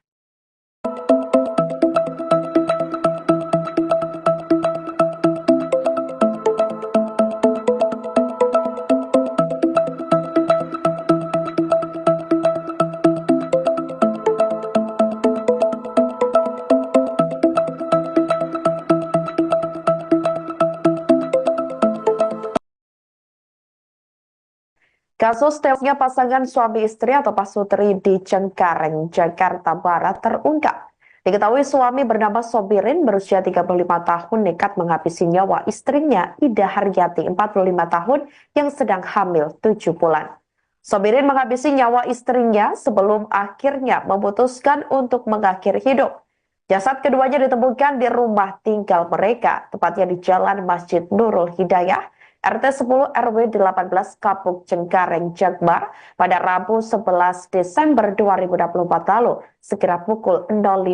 Kasus tewasnya pasangan suami istri atau Pasutri di Cengkareng, Jakarta Barat terungkap. Diketahui suami bernama Sobirin berusia 35 tahun nekat menghabisi nyawa istrinya Ida Haryati 45 tahun yang sedang hamil 7 bulan. Sobirin menghabisi nyawa istrinya sebelum akhirnya memutuskan untuk mengakhiri hidup. Jasad keduanya ditemukan di rumah tinggal mereka, tepatnya di Jalan Masjid Nurul Hidayah, RT 10 RW 18 Kapuk Cengkareng, Jakbar pada Rabu 11 Desember 2024 lalu, sekira pukul 05.00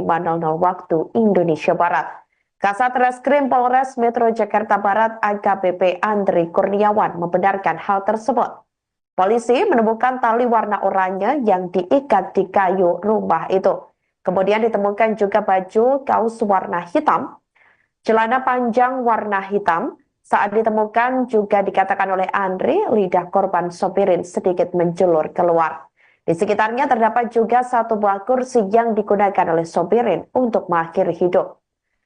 waktu Indonesia Barat. Kasat Reskrim Polres Metro Jakarta Barat AKBP Andri Kurniawan membenarkan hal tersebut. Polisi menemukan tali warna oranye yang diikat di kayu rumah itu. Kemudian ditemukan juga baju kaos warna hitam, celana panjang warna hitam. Saat ditemukan juga dikatakan oleh Andri, lidah korban Sobirin sedikit menjulur keluar. Di sekitarnya terdapat juga satu buah kursi yang digunakan oleh Sobirin untuk mengakhiri hidup.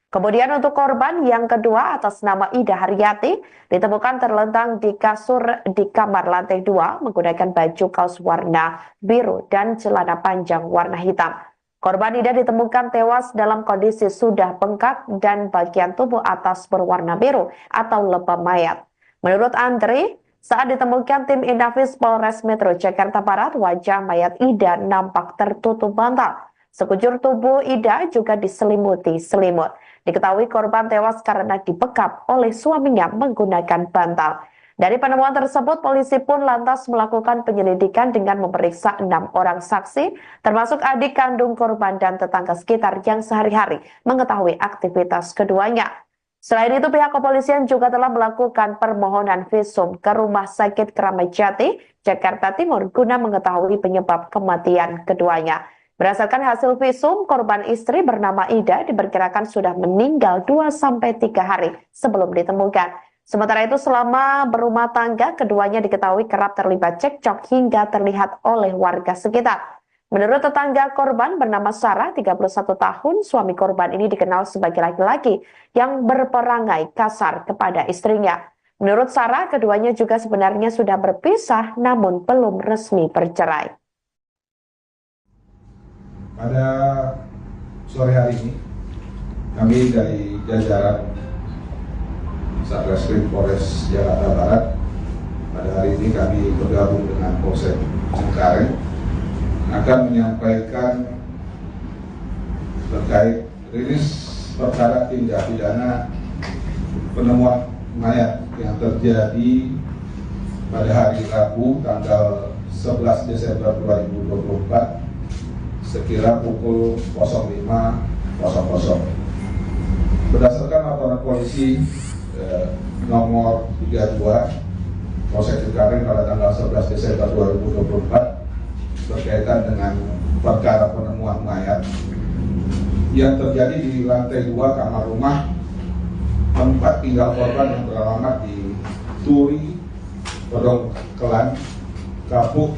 Kemudian untuk korban yang kedua atas nama Ida Haryati ditemukan terlentang di kasur di kamar lantai 2 menggunakan baju kaos warna biru dan celana panjang warna hitam. Korban Ida ditemukan tewas dalam kondisi sudah bengkak dan bagian tubuh atas berwarna biru atau lebam mayat. Menurut Andri, saat ditemukan tim Inafis Polres Metro Jakarta Barat, wajah mayat Ida nampak tertutup bantal. Sekujur tubuh Ida juga diselimuti selimut. Diketahui korban tewas karena dibekap oleh suaminya menggunakan bantal. Dari penemuan tersebut, polisi pun lantas melakukan penyelidikan dengan memeriksa 6 orang saksi, termasuk adik kandung korban dan tetangga sekitar yang sehari-hari mengetahui aktivitas keduanya. Selain itu, pihak kepolisian juga telah melakukan permohonan visum ke Rumah Sakit Kramat Jati, Jakarta Timur, guna mengetahui penyebab kematian keduanya. Berdasarkan hasil visum, korban istri bernama Ida diperkirakan sudah meninggal 2-3 hari sebelum ditemukan. Sementara itu selama berumah tangga, keduanya diketahui kerap terlibat cekcok hingga terlihat oleh warga sekitar. Menurut tetangga korban bernama Sarah, 31 tahun, suami korban ini dikenal sebagai laki-laki yang berperangai kasar kepada istrinya. Menurut Sarah, keduanya juga sebenarnya sudah berpisah namun belum resmi bercerai. Pada sore hari ini, kami dari jajaran Satreskrim Polres Jakarta Barat, pada hari ini kami bergabung dengan Polsek Cengkareng akan menyampaikan terkait rilis perkara tindak pidana penemuan mayat yang terjadi pada hari Rabu tanggal 11 Desember 2024 sekira pukul 05.00. Berdasarkan laporan polisi nomor 32 Polsek Cengkareng pada tanggal 11 Desember 2024 berkaitan dengan perkara penemuan mayat yang terjadi di lantai 2 kamar rumah tempat tinggal korban yang beralamat di Turi, Pedongkelan, Kapuk,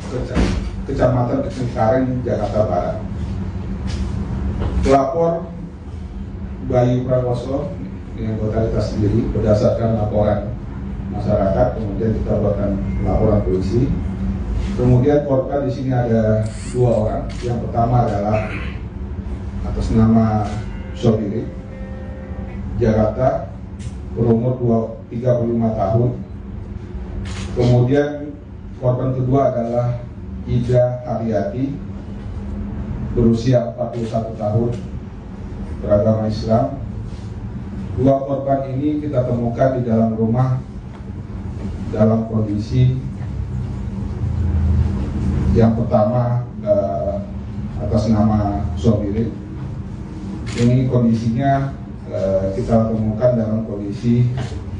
Kecamatan Cengkareng, Jakarta Barat. Pelapor Bayu Prakoso yang anggota sendiri berdasarkan laporan masyarakat, kemudian kita buatkan laporan polisi. Kemudian korban di sini ada 2 orang. Yang pertama adalah atas nama Sobirin, Jakarta, berumur 35 tahun. Kemudian korban kedua adalah Ida Haryati, berusia 41 tahun, beragama Islam. 2 korban ini kita temukan di dalam rumah dalam kondisi yang pertama atas nama Sobirin. Ini kondisinya kita temukan dalam kondisi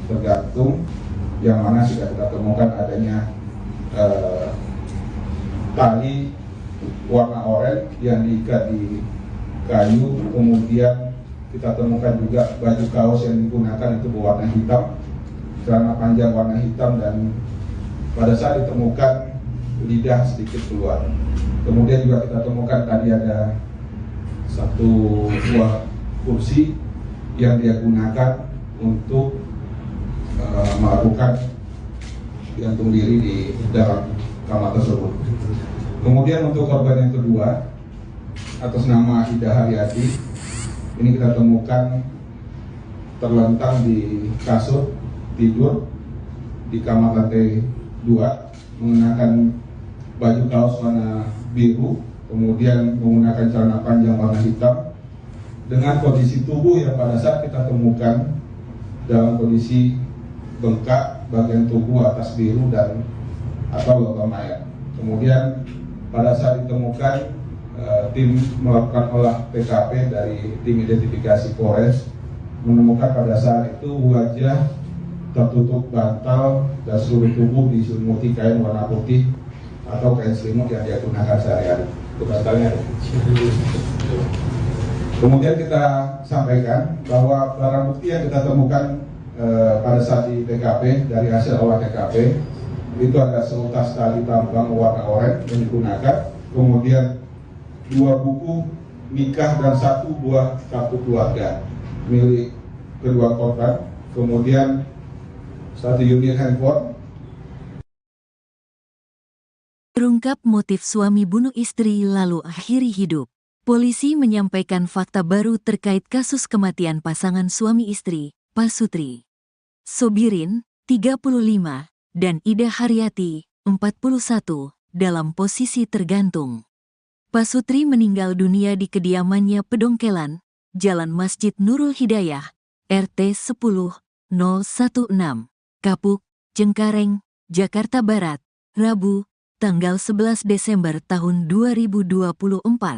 tergantung, yang mana sudah kita temukan adanya tali warna oranye yang diikat di kayu, kemudian kita temukan juga baju kaos yang digunakan itu berwarna hitam, celana panjang warna hitam, dan pada saat ditemukan lidah sedikit keluar. Kemudian juga kita temukan tadi ada satu buah kursi yang dia gunakan untuk melakukan gantung diri di dalam kamar tersebut. Kemudian untuk korban yang kedua atas nama Ida Haryati, Ini kita temukan terlentang di kasur tidur di kamar lantai 2, mengenakan baju kaos warna biru, kemudian menggunakan celana panjang warna hitam, dengan kondisi tubuh yang pada saat kita temukan dalam kondisi bengkak bagian tubuh atas biru dan atau logam mayat. Kemudian pada saat ditemukan, tim melakukan olah TKP dari tim identifikasi Polres, menemukan pada saat itu wajah tertutup bantal dan seluruh tubuh diselimuti kain warna putih atau kain selimut yang dia gunakan sehari-hari. Kemudian kita sampaikan bahwa barang bukti yang kita temukan pada saat di TKP dari hasil olah TKP itu ada seutas tali tambang warna oranye yang digunakan, kemudian 2 buku nikah dan 1 buah kartu keluarga milik kedua korban, kemudian 1 unit handphone. Terungkap motif suami bunuh istri lalu akhiri hidup. Polisi menyampaikan fakta baru terkait kasus kematian pasangan suami istri, Pasutri Sobirin, 35, dan Ida Haryati, 41, dalam posisi tergantung. Pasutri meninggal dunia di kediamannya Pedongkelan, Jalan Masjid Nurul Hidayah, RT 10-016, Kapuk, Cengkareng, Jakarta Barat, Rabu, tanggal 11 Desember tahun 2024.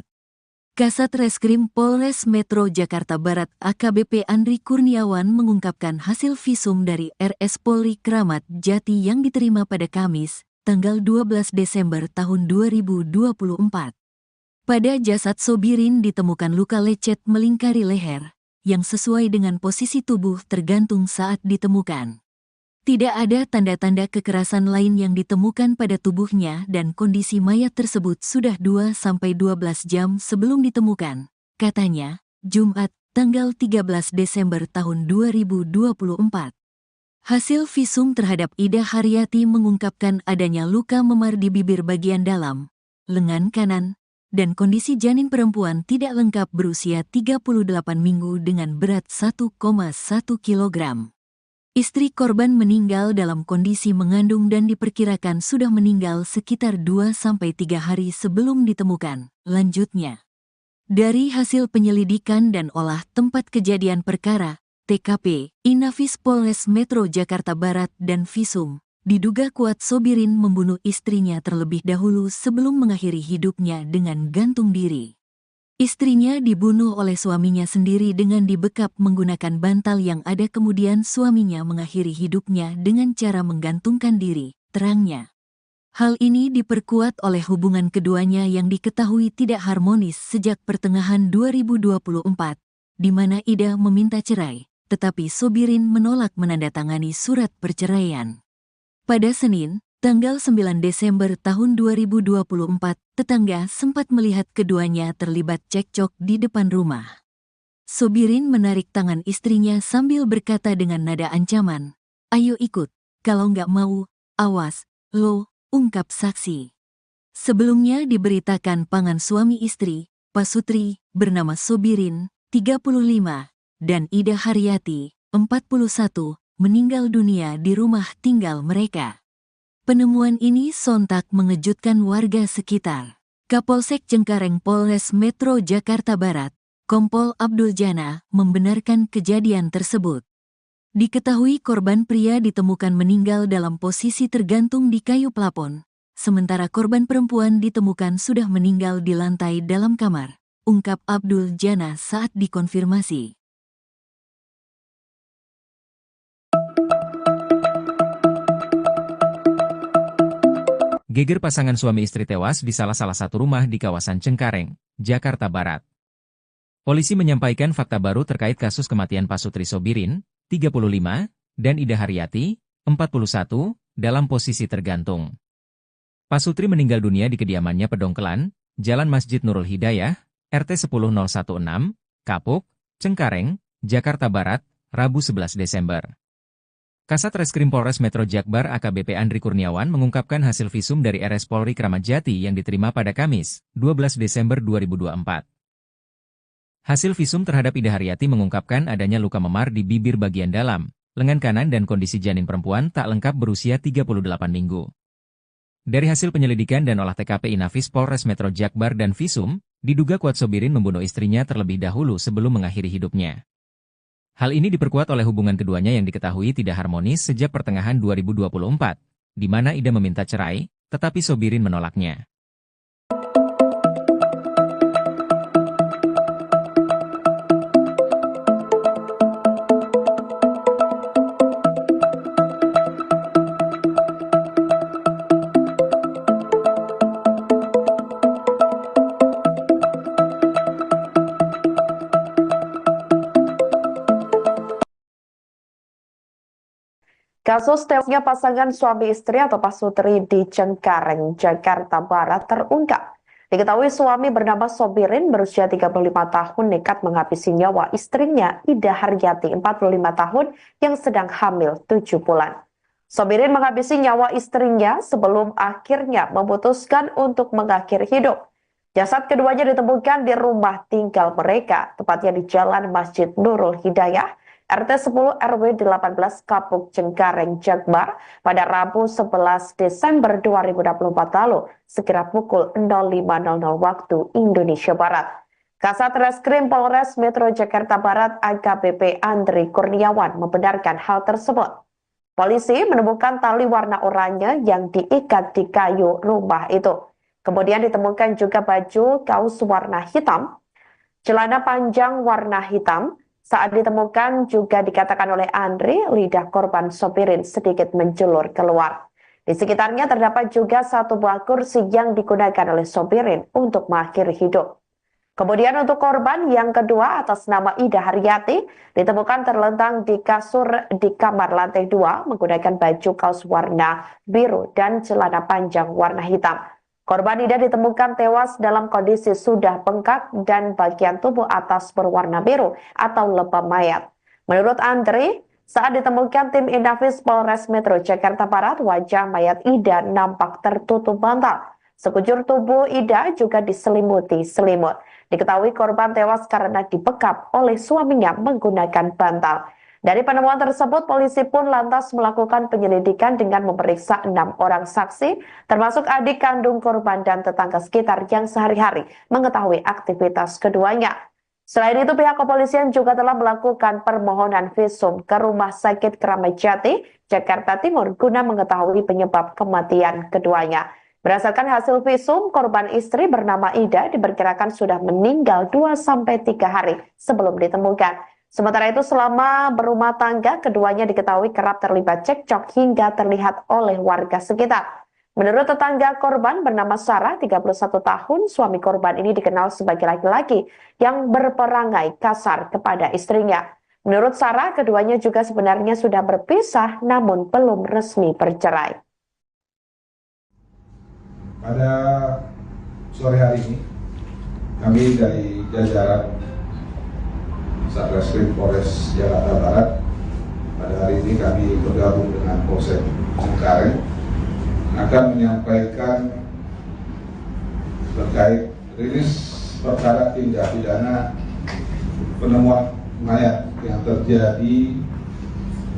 Kasat Reskrim Polres Metro Jakarta Barat AKBP Andri Kurniawan mengungkapkan hasil visum dari RS Polri Kramat Jati yang diterima pada Kamis, tanggal 12 Desember tahun 2024. Pada jasad Sobirin ditemukan luka lecet melingkari leher, yang sesuai dengan posisi tubuh tergantung saat ditemukan. Tidak ada tanda-tanda kekerasan lain yang ditemukan pada tubuhnya dan kondisi mayat tersebut sudah 2-12 jam sebelum ditemukan, katanya, Jumat, tanggal 13 Desember tahun 2024. Hasil visum terhadap Ida Haryati mengungkapkan adanya luka memar di bibir bagian dalam, lengan kanan, dan kondisi janin perempuan tidak lengkap berusia 38 minggu dengan berat 1,1 kg. Istri korban meninggal dalam kondisi mengandung dan diperkirakan sudah meninggal sekitar 2-3 hari sebelum ditemukan. Lanjutnya, dari hasil penyelidikan dan olah tempat kejadian perkara, TKP, Inafis Polres Metro Jakarta Barat dan visum, diduga kuat Sobirin membunuh istrinya terlebih dahulu sebelum mengakhiri hidupnya dengan gantung diri. Istrinya dibunuh oleh suaminya sendiri dengan dibekap menggunakan bantal yang ada, kemudian suaminya mengakhiri hidupnya dengan cara menggantungkan diri, terangnya. Hal ini diperkuat oleh hubungan keduanya yang diketahui tidak harmonis sejak pertengahan 2024, di mana Ida meminta cerai, tetapi Sobirin menolak menandatangani surat perceraian. Pada Senin, tanggal 9 Desember tahun 2024, tetangga sempat melihat keduanya terlibat cekcok di depan rumah. Sobirin menarik tangan istrinya sambil berkata dengan nada ancaman, "Ayo ikut, kalau nggak mau, awas, lo," ungkap saksi. Sebelumnya diberitakan pasangan suami istri, Pasutri, bernama Sobirin, 35, dan Ida Haryati, 41, meninggal dunia di rumah tinggal mereka. Penemuan ini sontak mengejutkan warga sekitar. Kapolsek Cengkareng Polres Metro Jakarta Barat, Kompol Abdul Jana, membenarkan kejadian tersebut. Diketahui korban pria ditemukan meninggal dalam posisi tergantung di kayu plafon, sementara korban perempuan ditemukan sudah meninggal di lantai dalam kamar, ungkap Abdul Jana saat dikonfirmasi. Geger pasangan suami istri tewas di salah satu rumah di kawasan Cengkareng, Jakarta Barat. Polisi menyampaikan fakta baru terkait kasus kematian Pasutri Sobirin, 35, dan Ida Haryati, 41, dalam posisi tergantung. Pasutri meninggal dunia di kediamannya Pedongkelan, Jalan Masjid Nurul Hidayah, RT 10016, Kapuk, Cengkareng, Jakarta Barat, Rabu 11 Desember. Kasat Reskrim Polres Metro Jakbar AKBP Andri Kurniawan mengungkapkan hasil visum dari RS Polri Kramat Jati yang diterima pada Kamis, 12 Desember 2024. Hasil visum terhadap Ida Haryati mengungkapkan adanya luka memar di bibir bagian dalam, lengan kanan dan kondisi janin perempuan tak lengkap berusia 38 minggu. Dari hasil penyelidikan dan olah TKP Inafis Polres Metro Jakbar dan visum, diduga Kuat Sobirin membunuh istrinya terlebih dahulu sebelum mengakhiri hidupnya. Hal ini diperkuat oleh hubungan keduanya yang diketahui tidak harmonis sejak pertengahan 2024, di mana Ida meminta cerai, tetapi Sobirin menolaknya. Kasus tewasnya pasangan suami istri atau pasutri di Cengkareng, Jakarta Barat terungkap. Diketahui suami bernama Sobirin berusia 35 tahun nekat menghabisi nyawa istrinya Ida Haryati 45 tahun yang sedang hamil 7 bulan. Sobirin menghabisi nyawa istrinya sebelum akhirnya memutuskan untuk mengakhiri hidup. Jasad keduanya ditemukan di rumah tinggal mereka, tepatnya di Jalan Masjid Nurul Hidayah, RT 10 RW 18 Kapuk Cengkareng, Jakbar pada Rabu 11 Desember 2024 lalu, sekira pukul 05.00 waktu Indonesia Barat. Kasat Reskrim Polres Metro Jakarta Barat AKBP Andri Kurniawan membenarkan hal tersebut. Polisi menemukan tali warna oranye yang diikat di kayu rumah itu. Kemudian ditemukan juga baju kaos warna hitam, celana panjang warna hitam. Saat ditemukan juga dikatakan oleh Andri, lidah korban Sobirin sedikit menjulur keluar. Di sekitarnya terdapat juga satu buah kursi yang digunakan oleh Sobirin untuk mengakhiri hidup. Kemudian untuk korban yang kedua atas nama Ida Haryati ditemukan terlentang di kasur di kamar lantai 2 menggunakan baju kaos warna biru dan celana panjang warna hitam. Korban Ida ditemukan tewas dalam kondisi sudah bengkak dan bagian tubuh atas berwarna biru atau lebam mayat. Menurut Andri, saat ditemukan tim Inafis Polres Metro Jakarta Barat, wajah mayat Ida nampak tertutup bantal. Sekujur tubuh Ida juga diselimuti selimut. Diketahui korban tewas karena dibekap oleh suaminya menggunakan bantal. Dari penemuan tersebut, polisi pun lantas melakukan penyelidikan dengan memeriksa 6 orang saksi, termasuk adik kandung korban dan tetangga sekitar yang sehari-hari mengetahui aktivitas keduanya. Selain itu, pihak kepolisian juga telah melakukan permohonan visum ke Rumah Sakit Kramat Jati, Jakarta Timur, guna mengetahui penyebab kematian keduanya. Berdasarkan hasil visum, korban istri bernama Ida diperkirakan sudah meninggal 2-3 hari sebelum ditemukan. Sementara itu selama berumah tangga, keduanya diketahui kerap terlibat cekcok hingga terlihat oleh warga sekitar. Menurut tetangga korban bernama Sarah, 31 tahun, suami korban ini dikenal sebagai laki-laki yang berperangai kasar kepada istrinya. Menurut Sarah, keduanya juga sebenarnya sudah berpisah namun belum resmi bercerai. Pada sore hari ini, kami dari jajaran Satreskrim Polres Jakarta Barat, pada hari ini kami bergabung dengan Polsek Cengkareng akan menyampaikan terkait rilis perkara tindak pidana penemuan mayat yang terjadi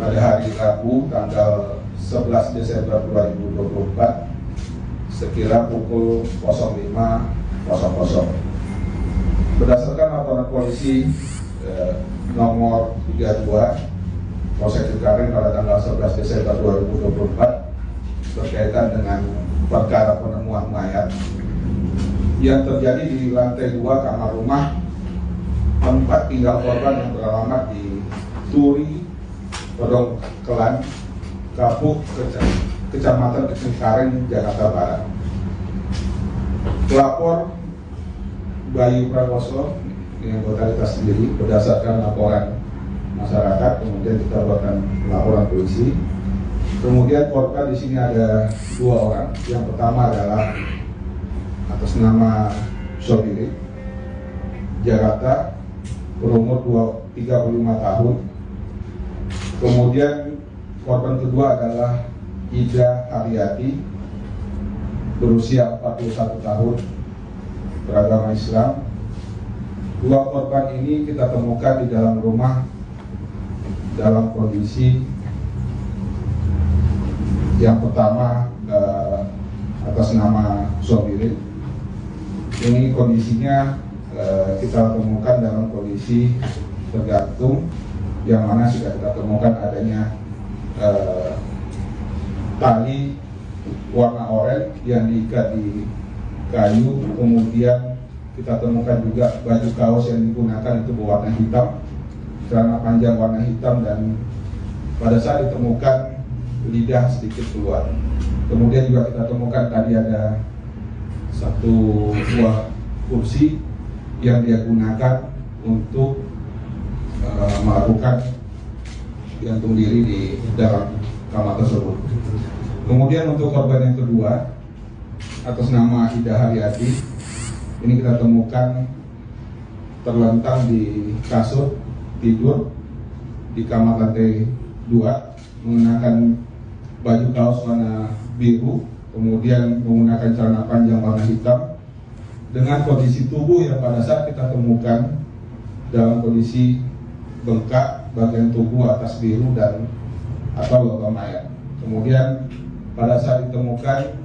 pada hari Rabu tanggal 11 Desember 2024 sekira pukul 05.00. Berdasarkan laporan polisi nomor 32 Polsek Cengkareng pada tanggal 11 Desember 2024 berkaitan dengan perkara penemuan mayat yang terjadi di lantai 2 kamar rumah tempat tinggal korban yang beralamat di Turi, Podong Kelan, Kapuk, Kecamatan Cengkareng, Jakarta Barat. Pelapor Bayu Prakoso yang anggota sendiri berdasarkan laporan masyarakat, kemudian kita lakukan laporan polisi. Kemudian korban di sini ada 2 orang. Yang pertama adalah atas nama Sobirin, Jakarta, berumur 35 tahun. Kemudian korban kedua adalah Ida Haryati, berusia 41 tahun, beragama Islam. Dua korban ini kita temukan di dalam rumah dalam kondisi yang pertama atas nama Sobirin. Ini kondisinya kita temukan dalam kondisi tergantung, yang mana sudah kita temukan adanya tali warna oranye yang diikat di kayu, kemudian kita temukan juga baju kaos yang digunakan itu berwarna hitam, celana panjang warna hitam, dan pada saat ditemukan lidah sedikit keluar. Kemudian juga kita temukan tadi ada satu buah kursi yang dia gunakan untuk melakukan gantung diri di dalam kamar tersebut. Kemudian untuk korban yang kedua atas nama Ida Haryati, ini kita temukan terlentang di kasur tidur di kamar lantai 2, mengenakan baju kaos warna biru, kemudian menggunakan celana panjang warna hitam, dengan kondisi tubuh yang pada saat kita temukan dalam kondisi bengkak bagian tubuh atas biru dan atau logam mayat. Kemudian pada saat ditemukan,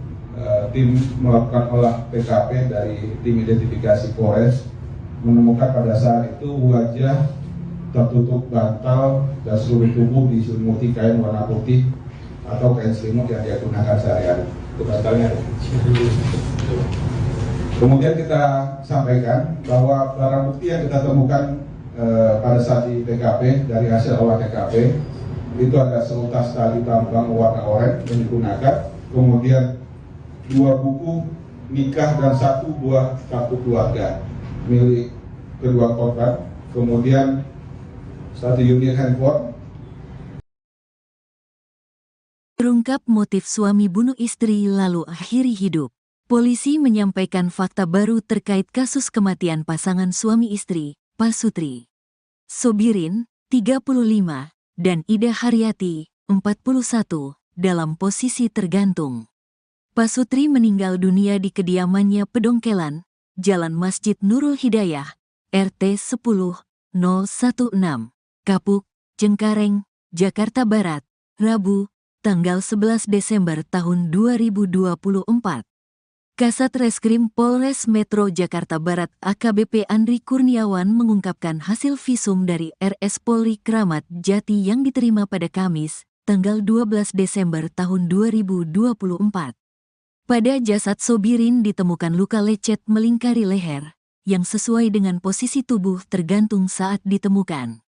tim melakukan olah TKP dari tim identifikasi Polres menemukan pada saat itu wajah tertutup bantal dan seluruh tubuh diselimuti kain warna putih atau kain selimut yang dia gunakan sehari-hari. Itu bantalnya. Kemudian kita sampaikan bahwa barang bukti yang kita temukan pada saat di TKP dari hasil olah TKP itu ada seutas tali tambang warna oranye yang digunakan, kemudian 2 buku nikah dan 1 buah kartu keluarga milik kedua korban, kemudian 1 unit handphone. Terungkap motif suami bunuh istri lalu akhiri hidup. Polisi menyampaikan fakta baru terkait kasus kematian pasangan suami istri, Pasutri Sobirin, 35, dan Ida Haryati, 41, dalam posisi tergantung. Pasutri meninggal dunia di kediamannya Pedongkelan, Jalan Masjid Nurul Hidayah, RT 10-016, Kapuk, Cengkareng, Jakarta Barat, Rabu, tanggal 11 Desember tahun 2024. Kasat Reskrim Polres Metro Jakarta Barat AKBP Andri Kurniawan mengungkapkan hasil visum dari RS Polri Kramat Jati yang diterima pada Kamis, tanggal 12 Desember tahun 2024. Pada jasad Sobirin ditemukan luka lecet melingkari leher, yang sesuai dengan posisi tubuh tergantung saat ditemukan.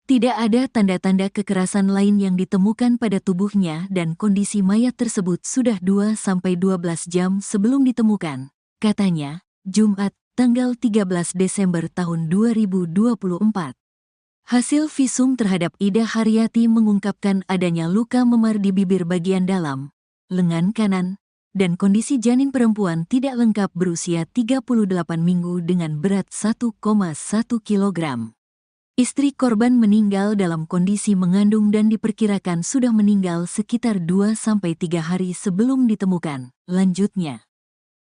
Tidak ada tanda-tanda kekerasan lain yang ditemukan pada tubuhnya dan kondisi mayat tersebut sudah 2-12 jam sebelum ditemukan, katanya, Jumat, tanggal 13 Desember tahun 2024. Hasil visum terhadap Ida Haryati mengungkapkan adanya luka memar di bibir bagian dalam, lengan kanan, dan kondisi janin perempuan tidak lengkap berusia 38 minggu dengan berat 1,1 kg. Istri korban meninggal dalam kondisi mengandung dan diperkirakan sudah meninggal sekitar 2-3 hari sebelum ditemukan. Lanjutnya,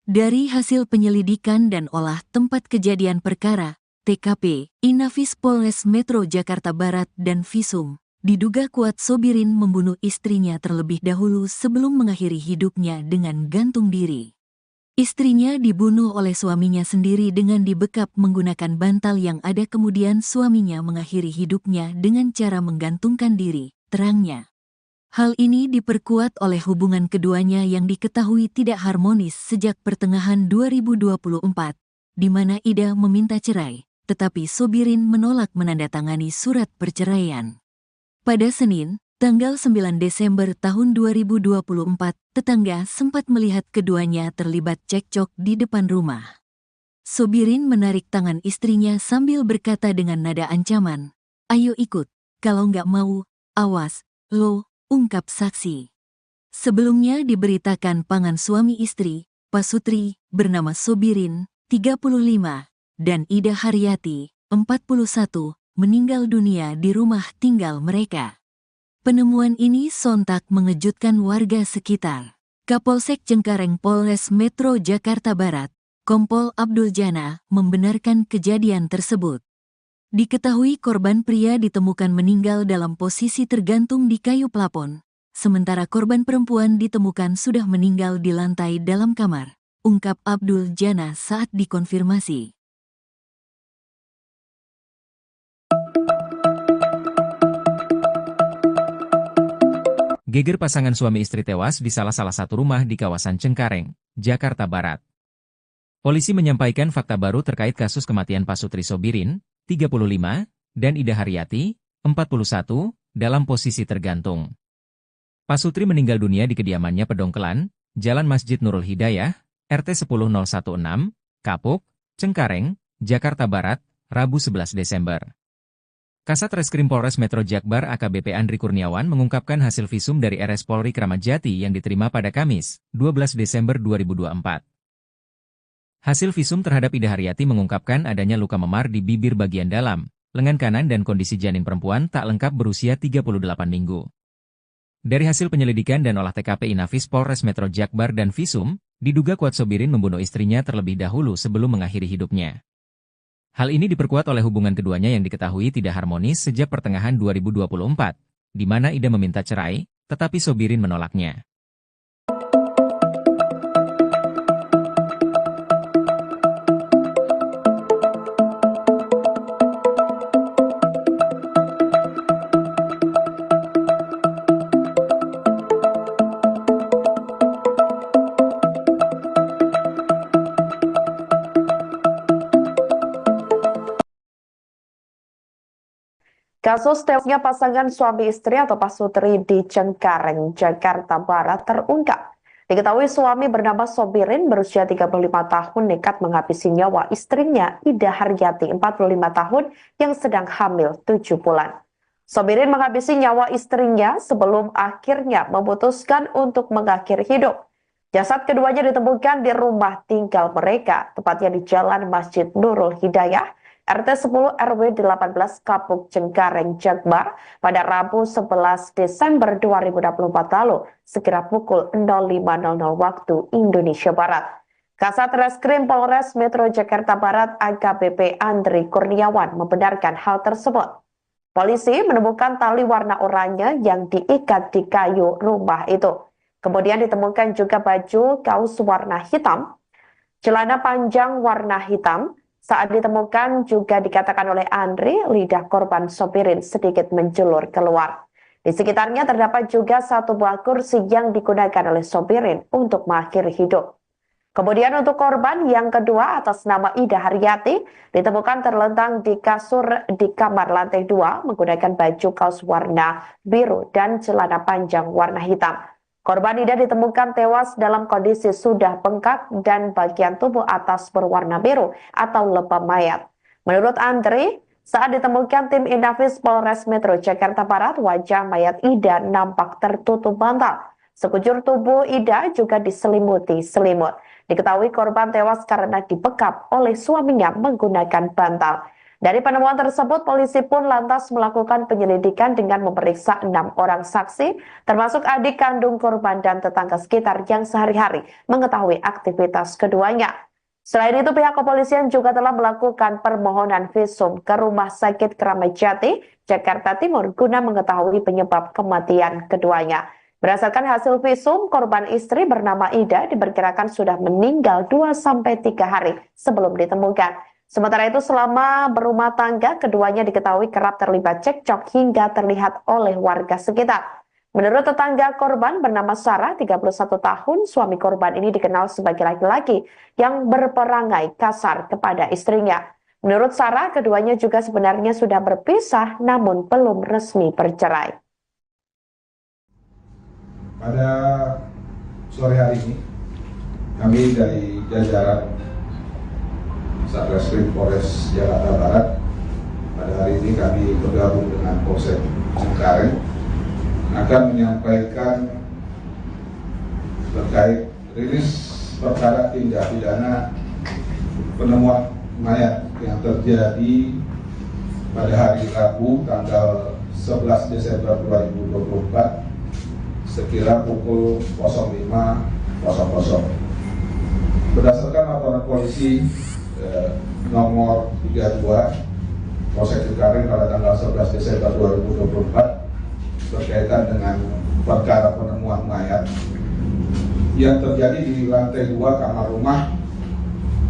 dari hasil penyelidikan dan olah tempat kejadian perkara, TKP, Inafis Polres Metro Jakarta Barat dan visum, diduga kuat Sobirin membunuh istrinya terlebih dahulu sebelum mengakhiri hidupnya dengan gantung diri. Istrinya dibunuh oleh suaminya sendiri dengan dibekap menggunakan bantal yang ada, kemudian suaminya mengakhiri hidupnya dengan cara menggantungkan diri, terangnya. Hal ini diperkuat oleh hubungan keduanya yang diketahui tidak harmonis sejak pertengahan 2024, di mana Ida meminta cerai, tetapi Sobirin menolak menandatangani surat perceraian. Pada Senin, tanggal 9 Desember tahun 2024, tetangga sempat melihat keduanya terlibat cekcok di depan rumah. Sobirin menarik tangan istrinya sambil berkata dengan nada ancaman, "Ayo ikut, kalau nggak mau, awas, lo," ungkap saksi. Sebelumnya diberitakan pasangan suami istri, Pasutri, bernama Sobirin, 35, dan Ida Haryati, 41, meninggal dunia di rumah tinggal mereka. Penemuan ini sontak mengejutkan warga sekitar. Kapolsek Cengkareng Polres Metro Jakarta Barat, Kompol Abdul Jana membenarkan kejadian tersebut. Diketahui korban pria ditemukan meninggal dalam posisi tergantung di kayu plafon, sementara korban perempuan ditemukan sudah meninggal di lantai dalam kamar, ungkap Abdul Jana saat dikonfirmasi. Geger pasangan suami istri tewas di salah satu rumah di kawasan Cengkareng, Jakarta Barat. Polisi menyampaikan fakta baru terkait kasus kematian Pasutri Sobirin, 35, dan Ida Haryati, 41, dalam posisi tergantung. Pasutri meninggal dunia di kediamannya Pedongkelan, Jalan Masjid Nurul Hidayah, RT 10016, Kapuk, Cengkareng, Jakarta Barat, Rabu 11 Desember. Kasat Reskrim Polres Metro Jakbar AKBP Andri Kurniawan mengungkapkan hasil visum dari RS Polri Kramat Jati yang diterima pada Kamis, 12 Desember 2024. Hasil visum terhadap Ida Haryati mengungkapkan adanya luka memar di bibir bagian dalam, lengan kanan dan kondisi janin perempuan tak lengkap berusia 38 minggu. Dari hasil penyelidikan dan olah TKP Inafis Polres Metro Jakbar dan visum, diduga kuat Sobirin membunuh istrinya terlebih dahulu sebelum mengakhiri hidupnya. Hal ini diperkuat oleh hubungan keduanya yang diketahui tidak harmonis sejak pertengahan 2024, di mana Ida meminta cerai, tetapi Sobirin menolaknya. Kasus tewasnya pasangan suami istri atau Pasutri di Cengkareng, Jakarta Barat terungkap. Diketahui suami bernama Sobirin berusia 35 tahun nekat menghabisi nyawa istrinya Ida Haryati 45 tahun yang sedang hamil 7 bulan. Sobirin menghabisi nyawa istrinya sebelum akhirnya memutuskan untuk mengakhiri hidup. Jasad keduanya ditemukan di rumah tinggal mereka, tepatnya di Jalan Masjid Nurul Hidayah, RT 10 RW 18 Kapuk Cengkareng Jakbar pada Rabu 11 Desember 2024 lalu, sekira pukul 05.00 waktu Indonesia Barat. Kasat Reskrim Polres Metro Jakarta Barat AKBP Andri Kurniawan membenarkan hal tersebut. Polisi menemukan tali warna oranye yang diikat di kayu rumah itu. Kemudian ditemukan juga baju kaos warna hitam, celana panjang warna hitam. Saat ditemukan juga dikatakan oleh Andri, lidah korban Sobirin sedikit menjulur keluar. Di sekitarnya terdapat juga satu buah kursi yang digunakan oleh Sobirin untuk mengakhiri hidup. Kemudian untuk korban yang kedua atas nama Ida Haryati ditemukan terlentang di kasur di kamar lantai 2 menggunakan baju kaos warna biru dan celana panjang warna hitam. Korban Ida ditemukan tewas dalam kondisi sudah bengkak dan bagian tubuh atas berwarna biru atau lebam mayat. Menurut Andri, saat ditemukan tim Inafis Polres Metro Jakarta Barat, wajah mayat Ida nampak tertutup bantal. Sekujur tubuh Ida juga diselimuti selimut. Diketahui korban tewas karena dibekap oleh suaminya menggunakan bantal. Dari penemuan tersebut, polisi pun lantas melakukan penyelidikan dengan memeriksa 6 orang saksi, termasuk adik kandung korban dan tetangga sekitar yang sehari-hari mengetahui aktivitas keduanya. Selain itu, pihak kepolisian juga telah melakukan permohonan visum ke Rumah Sakit Kramat Jati, Jakarta Timur, guna mengetahui penyebab kematian keduanya. Berdasarkan hasil visum, korban istri bernama Ida diperkirakan sudah meninggal 2-3 hari sebelum ditemukan. Sementara itu, selama berumah tangga, keduanya diketahui kerap terlibat cekcok hingga terlihat oleh warga sekitar. Menurut tetangga korban bernama Sarah, 31 tahun, suami korban ini dikenal sebagai laki-laki yang berperangai kasar kepada istrinya. Menurut Sarah, keduanya juga sebenarnya sudah berpisah namun belum resmi bercerai. Pada sore hari ini, kami dari jajaran Satreskrim Polres Jakarta Barat, pada hari ini kami bergabung dengan Polsek Cengkareng akan menyampaikan terkait rilis perkara tindak pidana penemuan mayat yang terjadi pada hari Rabu tanggal 11 Desember 2024 sekira pukul 05.00. Berdasarkan laporan polisi nomor 32 Polsek Cengkareng pada tanggal 11 Desember 2024 berkaitan dengan perkara penemuan mayat yang terjadi di lantai 2 kamar rumah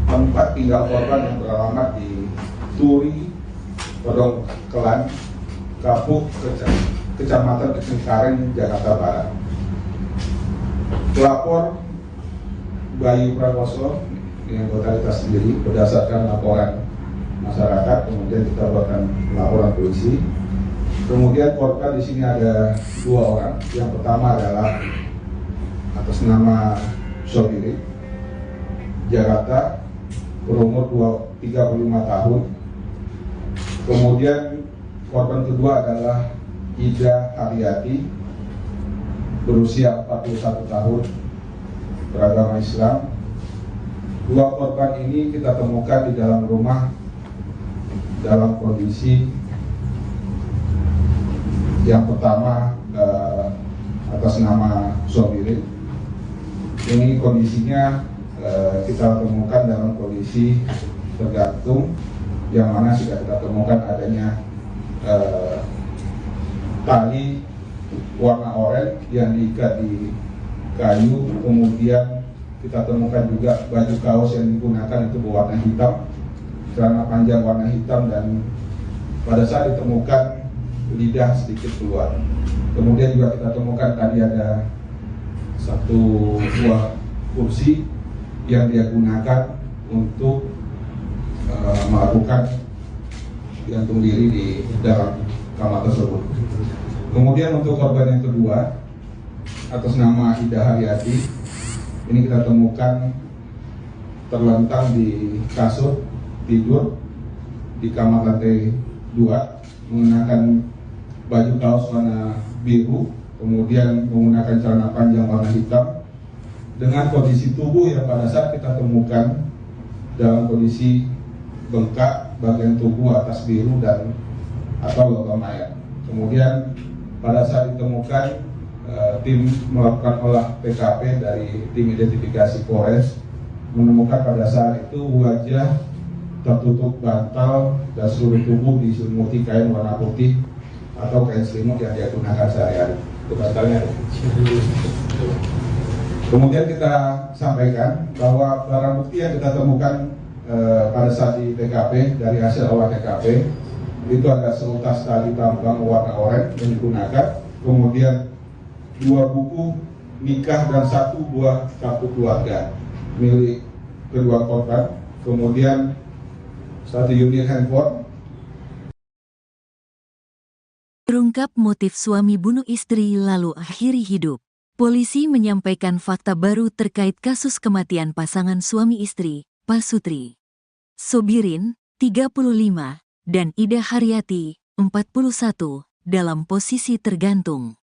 tempat tinggal korban yang beralamat di Turi, Pedongkelan, Kapuk, Kecamatan Cengkareng, Jakarta Barat. Pelapor Bayu Prakoso yang totalitas sendiri berdasarkan laporan masyarakat, kemudian kita buatkan laporan polisi. Kemudian korban di sini ada 2 orang. Yang pertama adalah atas nama Sobiri, Jakarta, berumur 35 tahun. Kemudian korban kedua adalah Ida Haryati, berusia 41 tahun, beragama Islam. 2 korban ini kita temukan di dalam rumah dalam kondisi yang pertama atas nama Sobiri. Ini kondisinya kita temukan dalam kondisi tergantung, yang mana sudah kita temukan adanya tali warna oranye yang diikat di kayu. Kemudian kita temukan juga baju kaos yang digunakan itu berwarna hitam, celana panjang warna hitam, dan pada saat ditemukan lidah sedikit keluar. Kemudian juga kita temukan tadi ada 1 buah kursi yang dia gunakan untuk melakukan gantung diri di dalam kamar tersebut. Kemudian untuk korban yang kedua atas nama Ida Haryati, ini kita temukan terlentang di kasur tidur di kamar lantai 2, mengenakan baju kaos warna biru, kemudian menggunakan celana panjang warna hitam, dengan kondisi tubuh yang pada saat kita temukan dalam kondisi bengkak bagian tubuh atas biru dan atau logam mayat. Kemudian pada saat ditemukan, tim melakukan olah TKP dari tim identifikasi Polres menemukan pada saat itu wajah tertutup bantal dan seluruh tubuh diselimuti kain warna putih atau kain selimut yang dia gunakan sehari-hari. Itu bantalnya. Kemudian kita sampaikan bahwa barang bukti yang kita temukan pada saat di TKP dari hasil olah TKP itu ada seutas tali tambang warna oranye yang digunakan, kemudian 2 buku nikah dan 1 buah kartu keluarga milik kedua korban, kemudian 1 unit handphone. Terungkap motif suami bunuh istri lalu akhiri hidup. Polisi menyampaikan fakta baru terkait kasus kematian pasangan suami istri, Pasutri Sobirin, 35, dan Ida Haryati, 41, dalam posisi tergantung.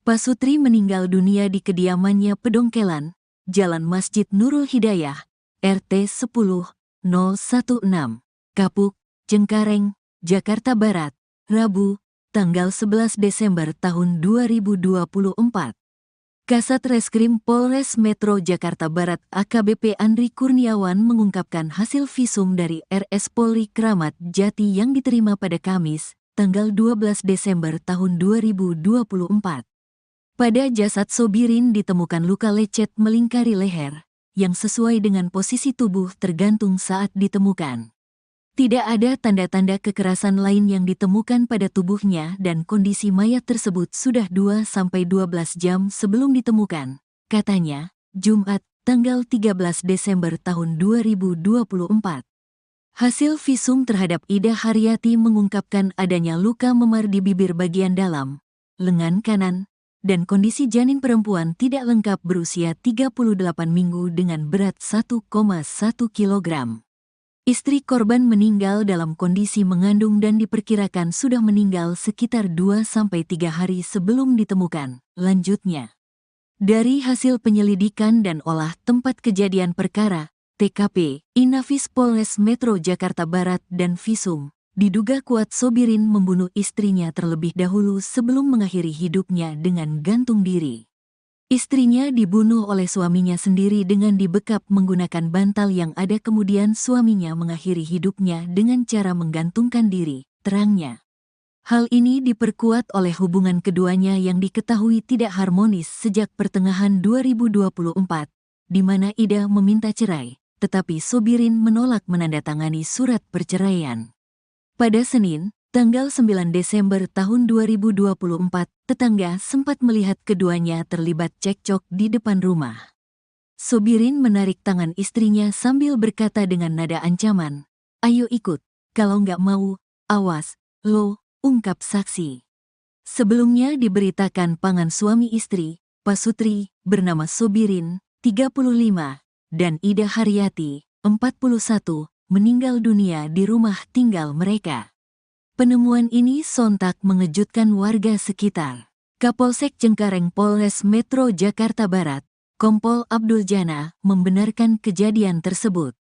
Pasutri meninggal dunia di kediamannya Pedongkelan, Jalan Masjid Nurul Hidayah, RT 10-016, Kapuk, Cengkareng, Jakarta Barat, Rabu, tanggal 11 Desember tahun 2024. Kasat Reskrim Polres Metro Jakarta Barat AKBP Andri Kurniawan mengungkapkan hasil visum dari RS Polri Kramat Jati yang diterima pada Kamis, tanggal 12 Desember tahun 2024. Pada jasad Sobirin ditemukan luka lecet melingkari leher, yang sesuai dengan posisi tubuh tergantung saat ditemukan. Tidak ada tanda-tanda kekerasan lain yang ditemukan pada tubuhnya dan kondisi mayat tersebut sudah 2-12 jam sebelum ditemukan, katanya, Jumat, tanggal 13 Desember tahun 2024. Hasil visum terhadap Ida Haryati mengungkapkan adanya luka memar di bibir bagian dalam, lengan kanan, dan kondisi janin perempuan tidak lengkap berusia 38 minggu dengan berat 1,1 kg. Istri korban meninggal dalam kondisi mengandung dan diperkirakan sudah meninggal sekitar 2-3 hari sebelum ditemukan. Lanjutnya, dari hasil penyelidikan dan olah tempat kejadian perkara, TKP, Inafis Polres Metro Jakarta Barat dan visum, diduga kuat Sobirin membunuh istrinya terlebih dahulu sebelum mengakhiri hidupnya dengan gantung diri. Istrinya dibunuh oleh suaminya sendiri dengan dibekap menggunakan bantal yang ada, kemudian suaminya mengakhiri hidupnya dengan cara menggantungkan diri, terangnya. Hal ini diperkuat oleh hubungan keduanya yang diketahui tidak harmonis sejak pertengahan 2024, di mana Ida meminta cerai, tetapi Sobirin menolak menandatangani surat perceraian. Pada Senin, tanggal 9 Desember tahun 2024, tetangga sempat melihat keduanya terlibat cekcok di depan rumah. Sobirin menarik tangan istrinya sambil berkata dengan nada ancaman, "Ayo ikut, kalau nggak mau, awas, lo," ungkap saksi. Sebelumnya diberitakan pasangan suami istri, Pasutri, bernama Sobirin, 35, dan Ida Haryati, 41, meninggal dunia di rumah tinggal mereka. Penemuan ini sontak mengejutkan warga sekitar. Kapolsek Cengkareng Polres Metro Jakarta Barat, Kompol Abdul Jana, membenarkan kejadian tersebut.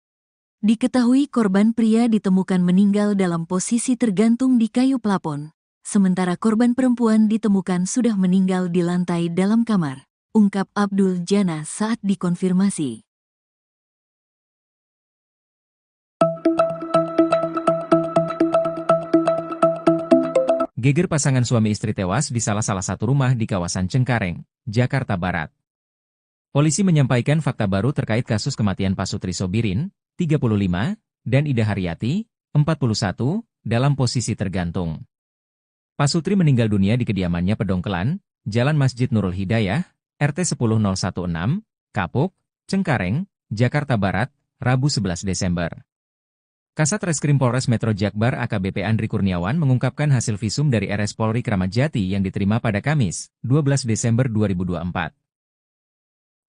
Diketahui korban pria ditemukan meninggal dalam posisi tergantung di kayu plafon, sementara korban perempuan ditemukan sudah meninggal di lantai dalam kamar, ungkap Abdul Jana saat dikonfirmasi. Geger pasangan suami istri tewas di salah satu rumah di kawasan Cengkareng, Jakarta Barat. Polisi menyampaikan fakta baru terkait kasus kematian Pasutri Sobirin, 35, dan Ida Haryati, 41, dalam posisi tergantung. Pasutri meninggal dunia di kediamannya Pedongkelan, Jalan Masjid Nurul Hidayah, RT 10016, Kapuk, Cengkareng, Jakarta Barat, Rabu 11 Desember. Kasat Reskrim Polres Metro Jakbar AKBP Andri Kurniawan mengungkapkan hasil visum dari RS Polri Kramat Jati yang diterima pada Kamis, 12 Desember 2024.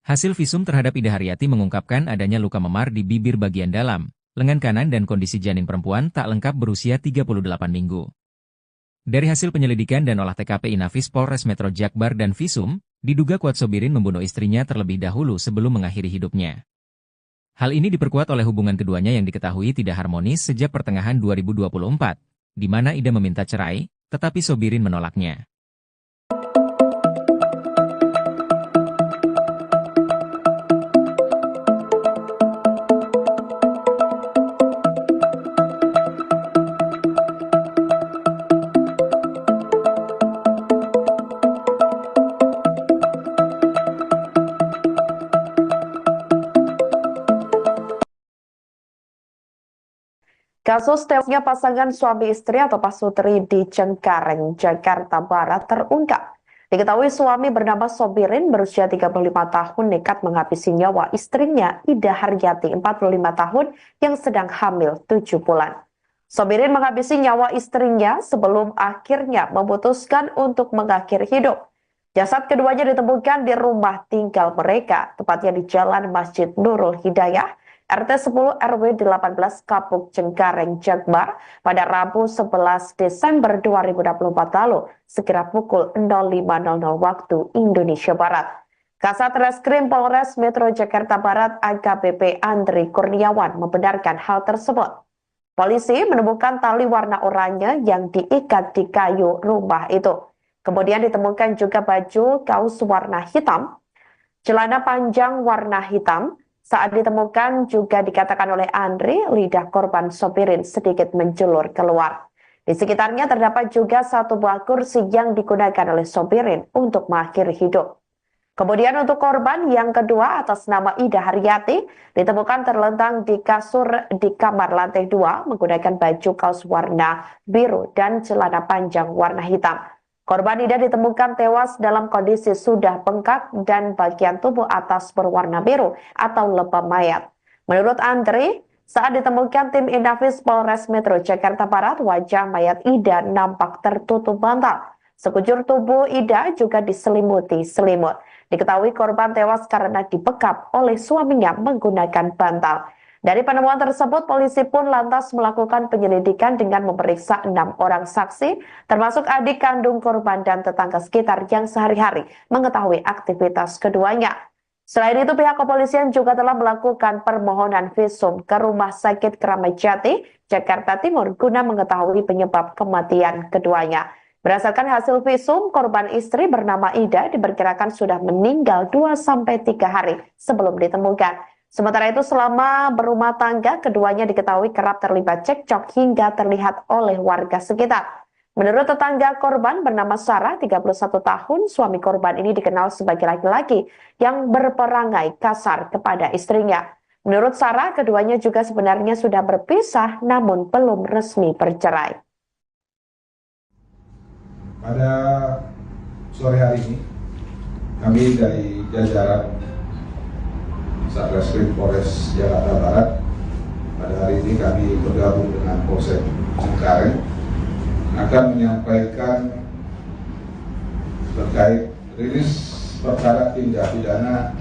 Hasil visum terhadap Ida Haryati mengungkapkan adanya luka memar di bibir bagian dalam, lengan kanan dan kondisi janin perempuan tak lengkap berusia 38 minggu. Dari hasil penyelidikan dan olah TKP Inafis Polres Metro Jakbar dan visum, diduga kuat Sobirin membunuh istrinya terlebih dahulu sebelum mengakhiri hidupnya. Hal ini diperkuat oleh hubungan keduanya yang diketahui tidak harmonis sejak pertengahan 2024, di mana Ida meminta cerai, tetapi Sobirin menolaknya. Kasus tewasnya pasangan suami istri atau Pasutri di Cengkareng, Jakarta Barat terungkap. Diketahui suami bernama Sobirin berusia 35 tahun nekat menghabisi nyawa istrinya Ida Haryati 45 tahun yang sedang hamil 7 bulan. Sobirin menghabisi nyawa istrinya sebelum akhirnya memutuskan untuk mengakhiri hidup. Jasad keduanya ditemukan di rumah tinggal mereka, tepatnya di Jalan Masjid Nurul Hidayah, RT 10 RW 18 Kapuk Cengkareng Jakbar pada Rabu 11 Desember 2024 lalu, sekira pukul 05.00 waktu Indonesia Barat. Kasat Reskrim Polres Metro Jakarta Barat AKBP Andri Kurniawan membenarkan hal tersebut. Polisi menemukan tali warna oranye yang diikat di kayu rumah itu. Kemudian ditemukan juga baju kaos warna hitam, celana panjang warna hitam. Saat ditemukan juga dikatakan oleh Andri, lidah korban Sobirin sedikit menjulur keluar. Di sekitarnya terdapat juga satu buah kursi yang digunakan oleh Sobirin untuk mengakhiri hidup. Kemudian untuk korban yang kedua atas nama Ida Haryati ditemukan terlentang di kasur di kamar lantai 2 menggunakan baju kaos warna biru dan celana panjang warna hitam. Korban Ida ditemukan tewas dalam kondisi sudah bengkak dan bagian tubuh atas berwarna biru atau lebam mayat. Menurut Andri, saat ditemukan tim Inafis Polres Metro Jakarta Barat, wajah mayat Ida nampak tertutup bantal. Sekujur tubuh Ida juga diselimuti selimut. Diketahui korban tewas karena dibekap oleh suaminya menggunakan bantal. Dari penemuan tersebut, polisi pun lantas melakukan penyelidikan dengan memeriksa 6 orang saksi, termasuk adik kandung korban dan tetangga sekitar yang sehari-hari mengetahui aktivitas keduanya. Selain itu, pihak kepolisian juga telah melakukan permohonan visum ke Rumah Sakit Kramat Jati, Jakarta Timur, guna mengetahui penyebab kematian keduanya. Berdasarkan hasil visum, korban istri bernama Ida diperkirakan sudah meninggal 2-3 hari sebelum ditemukan. Sementara itu selama berumah tangga, keduanya diketahui kerap terlibat cekcok hingga terlihat oleh warga sekitar. Menurut tetangga korban bernama Sarah, 31 tahun, suami korban ini dikenal sebagai laki-laki yang berperangai kasar kepada istrinya. Menurut Sarah, keduanya juga sebenarnya sudah berpisah namun belum resmi bercerai. Pada sore hari ini, kami dari jajaran Satreskrim Polres Jakarta Barat, pada hari ini kami bergabung dengan Polsek Cengkareng akan menyampaikan terkait rilis perkara tindak pidana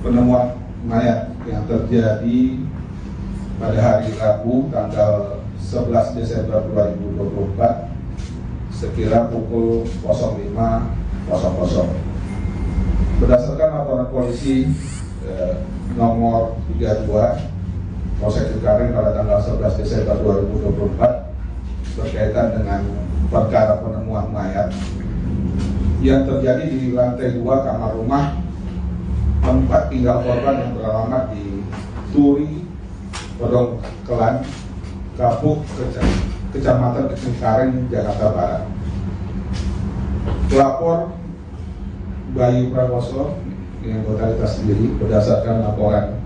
penemuan mayat yang terjadi pada hari Rabu tanggal 11 Desember 2024 sekira pukul 05.00. Berdasarkan laporan polisi nomor 32 Polsek Cengkareng pada tanggal 11 Desember 2024 berkaitan dengan perkara penemuan mayat yang terjadi di lantai 2 kamar rumah tempat tinggal korban yang beralamat di Turi, Pedongkelan, Kapuk, Kecamatan Cengkareng, Jakarta Barat. Pelapor Bayu Prakoso yang anggota kita sendiri berdasarkan laporan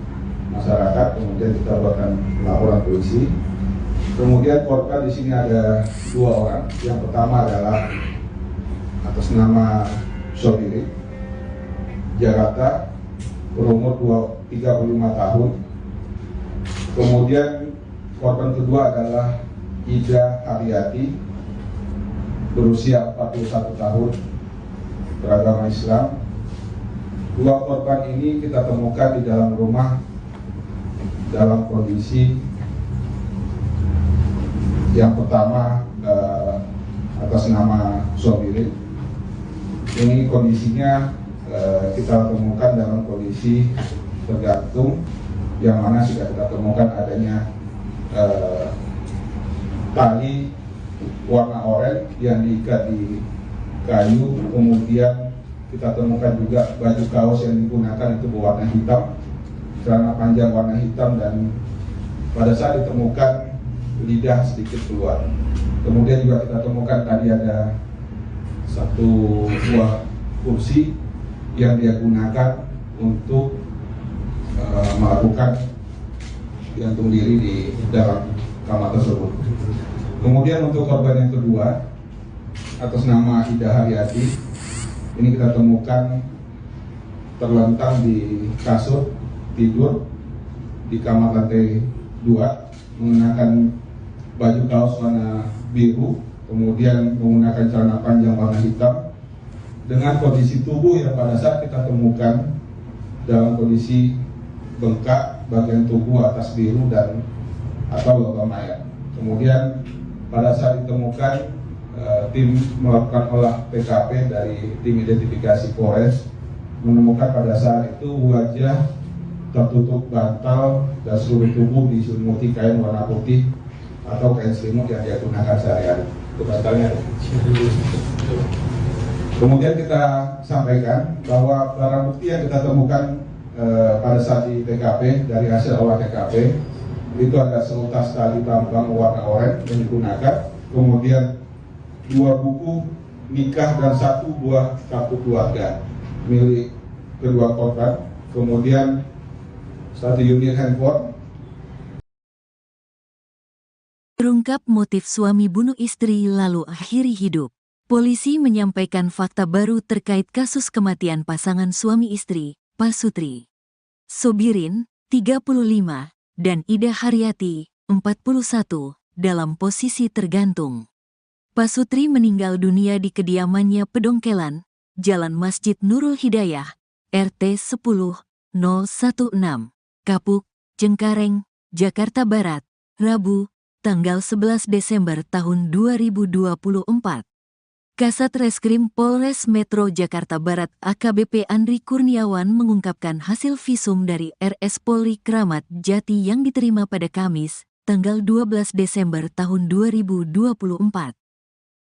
masyarakat, kemudian kita buatkan laporan polisi. Kemudian korban di sini ada 2 orang. Yang pertama adalah atas nama Sobiri, Jakarta, berumur 35 tahun. Kemudian korban kedua adalah Ida Haryati, berusia 41 tahun, beragama Islam. 2 korban ini kita temukan di dalam rumah dalam kondisi yang pertama atas nama Sobiri. Ini kondisinya kita temukan dalam kondisi tergantung, yang mana sudah kita temukan adanya tali warna oranye yang diikat di kayu, kemudian kita temukan juga baju kaos yang digunakan itu berwarna hitam, celana panjang warna hitam, dan pada saat ditemukan lidah sedikit keluar. Kemudian juga kita temukan tadi ada 1 buah kursi yang dia gunakan untuk melakukan gantung diri di dalam kamar tersebut. Kemudian untuk korban yang kedua atas nama Ida Haryati, ini kita temukan terlentang di kasur tidur di kamar lantai 2, mengenakan baju kaos warna biru, kemudian menggunakan celana panjang warna hitam, dengan kondisi tubuh yang pada saat kita temukan dalam kondisi bengkak bagian tubuh atas biru dan atau logam mayat. Kemudian pada saat ditemukan, tim melakukan olah TKP dari tim identifikasi Polres menemukan pada saat itu wajah tertutup bantal dan seluruh tubuh diselimuti kain warna putih atau kain selimut yang dia gunakan sehari-hari. Itu bantalnya. Kemudian kita sampaikan bahwa barang bukti yang kita temukan pada saat di TKP, dari hasil olah TKP itu ada seutas tali tambang warna oranye yang digunakan, kemudian 2 buku nikah dan 1 buah kartu keluarga milik kedua korban, kemudian 1 unit handphone. Terungkap motif suami bunuh istri lalu akhiri hidup. Polisi menyampaikan fakta baru terkait kasus kematian pasangan suami istri, Pasutri Sobirin, 35, dan Ida Haryati, 41, dalam posisi tergantung. Pasutri meninggal dunia di kediamannya Pedongkelan, Jalan Masjid Nurul Hidayah, RT 10-016, Kapuk, Cengkareng, Jakarta Barat, Rabu, tanggal 11 Desember tahun 2024. Kasat Reskrim Polres Metro Jakarta Barat AKBP Andri Kurniawan mengungkapkan hasil visum dari RS Polri Kramat Jati yang diterima pada Kamis, tanggal 12 Desember tahun 2024.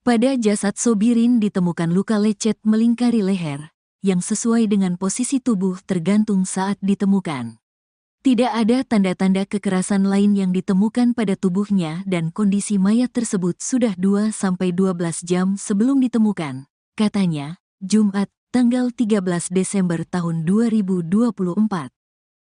Pada jasad Sobirin ditemukan luka lecet melingkari leher, yang sesuai dengan posisi tubuh tergantung saat ditemukan. Tidak ada tanda-tanda kekerasan lain yang ditemukan pada tubuhnya dan kondisi mayat tersebut sudah 2-12 jam sebelum ditemukan, katanya, Jumat, tanggal 13 Desember tahun 2024.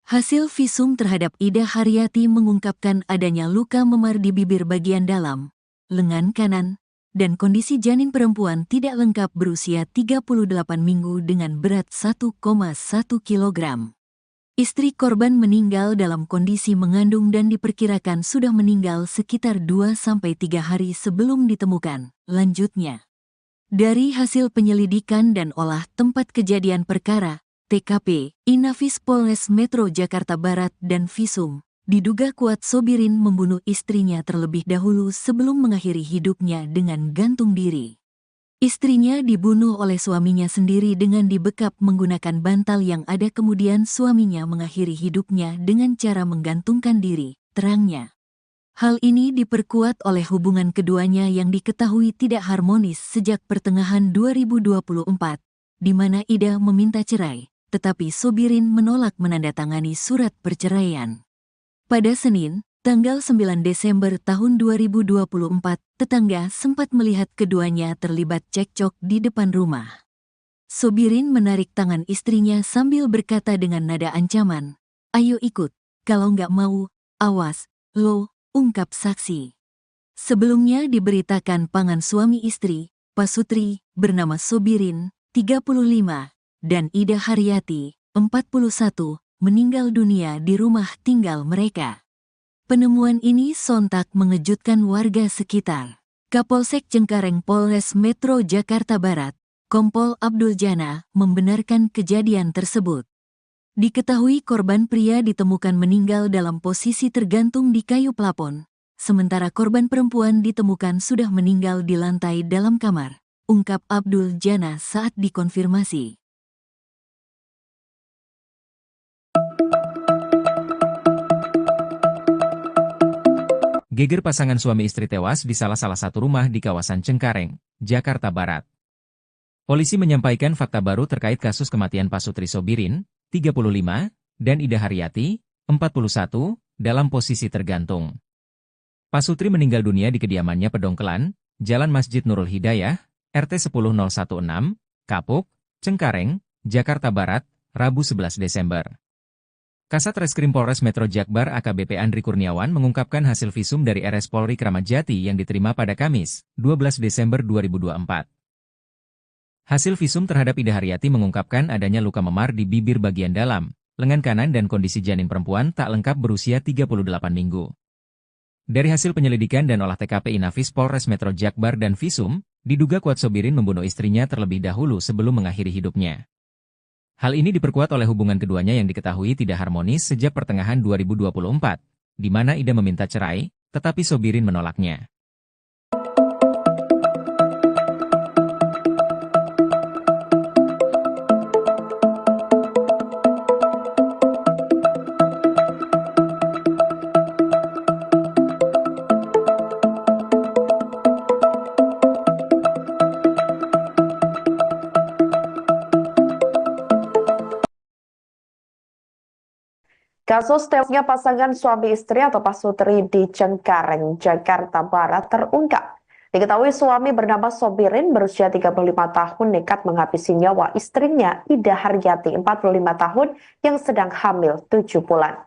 Hasil visum terhadap Ida Haryati mengungkapkan adanya luka memar di bibir bagian dalam, lengan kanan, dan kondisi janin perempuan tidak lengkap berusia 38 minggu dengan berat 1,1 kg. Istri korban meninggal dalam kondisi mengandung dan diperkirakan sudah meninggal sekitar 2-3 hari sebelum ditemukan. Lanjutnya, dari hasil penyelidikan dan olah tempat kejadian perkara, TKP, Inafis Polres Metro Jakarta Barat dan Visum, diduga kuat Sobirin membunuh istrinya terlebih dahulu sebelum mengakhiri hidupnya dengan gantung diri. Istrinya dibunuh oleh suaminya sendiri dengan dibekap menggunakan bantal yang ada, kemudian suaminya mengakhiri hidupnya dengan cara menggantungkan diri, terangnya. Hal ini diperkuat oleh hubungan keduanya yang diketahui tidak harmonis sejak pertengahan 2024, di mana Ida meminta cerai, tetapi Sobirin menolak menandatangani surat perceraian. Pada Senin, tanggal 9 Desember tahun 2024, tetangga sempat melihat keduanya terlibat cekcok di depan rumah. Sobirin menarik tangan istrinya sambil berkata dengan nada ancaman, "Ayo ikut, kalau nggak mau, awas, lo," ungkap saksi. Sebelumnya diberitakan pasangan suami istri, Pasutri, bernama Sobirin, 35, dan Ida Haryati, 41, meninggal dunia di rumah tinggal mereka. Penemuan ini sontak mengejutkan warga sekitar. Kapolsek Cengkareng Polres Metro Jakarta Barat, Kompol Abdul Jana, membenarkan kejadian tersebut. Diketahui korban pria ditemukan meninggal dalam posisi tergantung di kayu plafon, sementara korban perempuan ditemukan sudah meninggal di lantai dalam kamar, ungkap Abdul Jana saat dikonfirmasi. Geger pasangan suami istri tewas di salah satu rumah di kawasan Cengkareng, Jakarta Barat. Polisi menyampaikan fakta baru terkait kasus kematian Pasutri Sobirin, 35, dan Ida Haryati, 41, dalam posisi tergantung. Pasutri meninggal dunia di kediamannya Pedongkelan, Jalan Masjid Nurul Hidayah, RT 10016, Kapuk, Cengkareng, Jakarta Barat, Rabu 11 Desember. Kasat Reskrim Polres Metro Jakbar AKBP Andri Kurniawan mengungkapkan hasil visum dari RS Polri Kramat Jati yang diterima pada Kamis, 12 Desember 2024. Hasil visum terhadap Ida Haryati mengungkapkan adanya luka memar di bibir bagian dalam, lengan kanan dan kondisi janin perempuan tak lengkap berusia 38 minggu. Dari hasil penyelidikan dan olah TKP Inafis Polres Metro Jakbar dan Visum, diduga kuat Sobirin membunuh istrinya terlebih dahulu sebelum mengakhiri hidupnya. Hal ini diperkuat oleh hubungan keduanya yang diketahui tidak harmonis sejak pertengahan 2024, di mana Ida meminta cerai, tetapi Sobirin menolaknya. Kasus tewasnya pasangan suami istri atau Pasutri di Cengkareng, Jakarta Barat terungkap. Diketahui suami bernama Sobirin berusia 35 tahun nekat menghabisi nyawa istrinya Ida Haryati 45 tahun yang sedang hamil 7 bulan.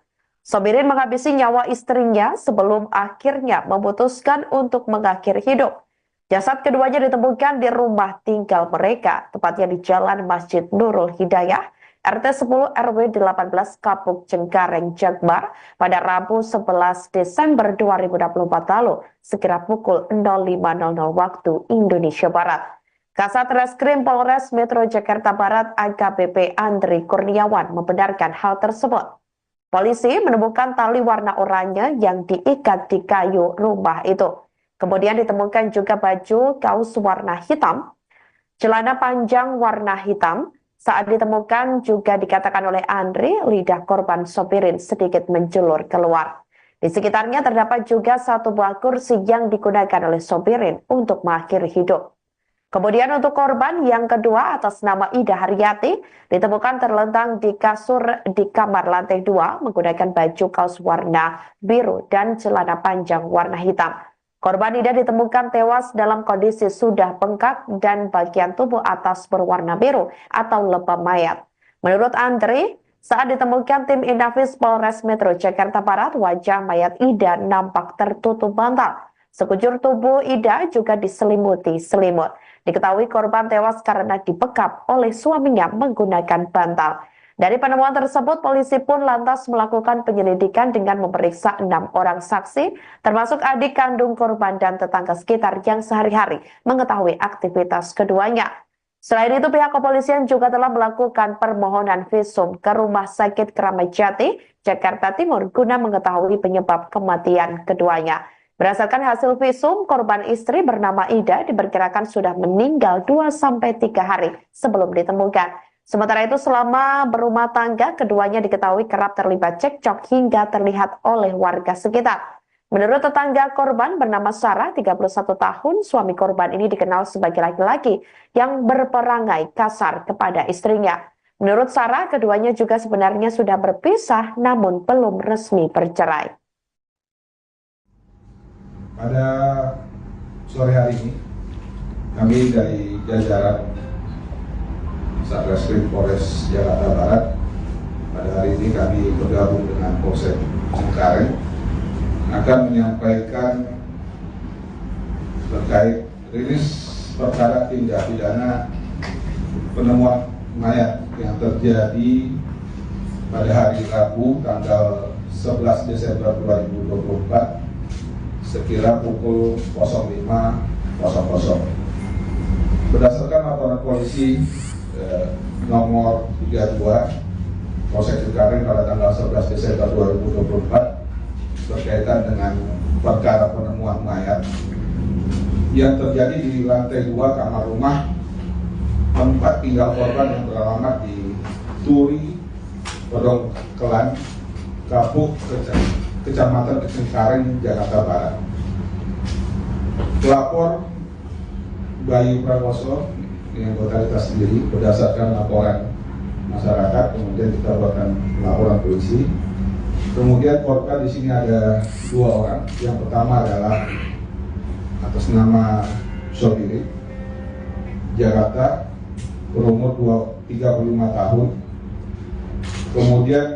Sobirin menghabisi nyawa istrinya sebelum akhirnya memutuskan untuk mengakhiri hidup. Jasad keduanya ditemukan di rumah tinggal mereka, tepatnya di Jalan Masjid Nurul Hidayah, RT 10 RW 18 Kapuk Cengkareng Jakbar pada Rabu 11 Desember 2024 lalu, sekira pukul 05.00 waktu Indonesia Barat. Kasat Reskrim Polres Metro Jakarta Barat AKBP Andri Kurniawan membenarkan hal tersebut. Polisi menemukan tali warna oranye yang diikat di kayu rumah itu. Kemudian ditemukan juga baju kaos warna hitam, celana panjang warna hitam. Saat ditemukan juga dikatakan oleh Andri, lidah korban Sobirin sedikit menjulur keluar. Di sekitarnya terdapat juga satu buah kursi yang digunakan oleh Sobirin untuk mengakhiri hidup. Kemudian untuk korban yang kedua atas nama Ida Haryati ditemukan terlentang di kasur di kamar lantai 2 menggunakan baju kaos warna biru dan celana panjang warna hitam. Korban Ida ditemukan tewas dalam kondisi sudah bengkak dan bagian tubuh atas berwarna biru atau lebam mayat. Menurut Andri, saat ditemukan tim Inafis Polres Metro Jakarta Barat, wajah mayat Ida nampak tertutup bantal. Sekujur tubuh Ida juga diselimuti selimut. Diketahui korban tewas karena dibekap oleh suaminya menggunakan bantal. Dari penemuan tersebut, polisi pun lantas melakukan penyelidikan dengan memeriksa 6 orang saksi, termasuk adik kandung korban dan tetangga sekitar yang sehari-hari mengetahui aktivitas keduanya. Selain itu, pihak kepolisian juga telah melakukan permohonan visum ke Rumah Sakit Kramat Jati, Jakarta Timur, guna mengetahui penyebab kematian keduanya. Berdasarkan hasil visum, korban istri bernama Ida diperkirakan sudah meninggal 2-3 hari sebelum ditemukan. Sementara itu, selama berumah tangga, keduanya diketahui kerap terlibat cekcok hingga terlihat oleh warga sekitar. Menurut tetangga korban bernama Sarah, 31 tahun, suami korban ini dikenal sebagai laki-laki yang berperangai kasar kepada istrinya. Menurut Sarah, keduanya juga sebenarnya sudah berpisah namun belum resmi bercerai. Pada sore hari ini, kami dari jajaran Satreskrim Polres Jakarta Barat, pada hari ini kami bergabung dengan Polsek Cengkareng akan menyampaikan terkait rilis perkara tindak pidana penemuan mayat yang terjadi pada hari Rabu tanggal 11 Desember 2024 sekira pukul 05.00. Berdasarkan laporan polisi nomor 32 Polsek Cengkareng pada tanggal 11 Desember 2024 berkaitan dengan perkara penemuan mayat yang terjadi di lantai 2 kamar rumah tempat tinggal korban yang beralamat di Turi, Pedongkelan, Kapuk, Kecamatan Cengkareng, Jakarta Barat. Pelapor Bayu Prakoso dengan anggota sendiri berdasarkan laporan masyarakat, kemudian kita buatkan laporan polisi. Kemudian korban di sini ada 2 orang. Yang pertama adalah atas nama Sobirin, Jakarta, berumur 35 tahun. Kemudian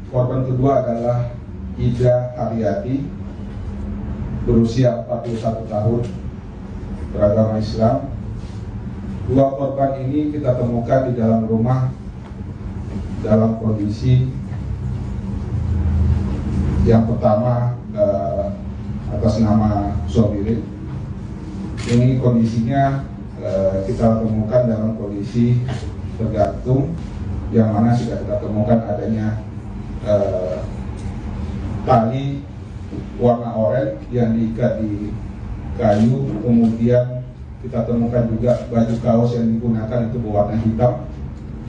korban kedua adalah Ida Haryati, berusia 41 tahun, beragama Islam. 2 korban ini kita temukan di dalam rumah dalam kondisi yang pertama atas nama Sobirin. Ini kondisinya kita temukan dalam kondisi tergantung, yang mana sudah kita temukan adanya tali warna oranye yang diikat di kayu, kemudian kita temukan juga baju kaos yang digunakan itu berwarna hitam,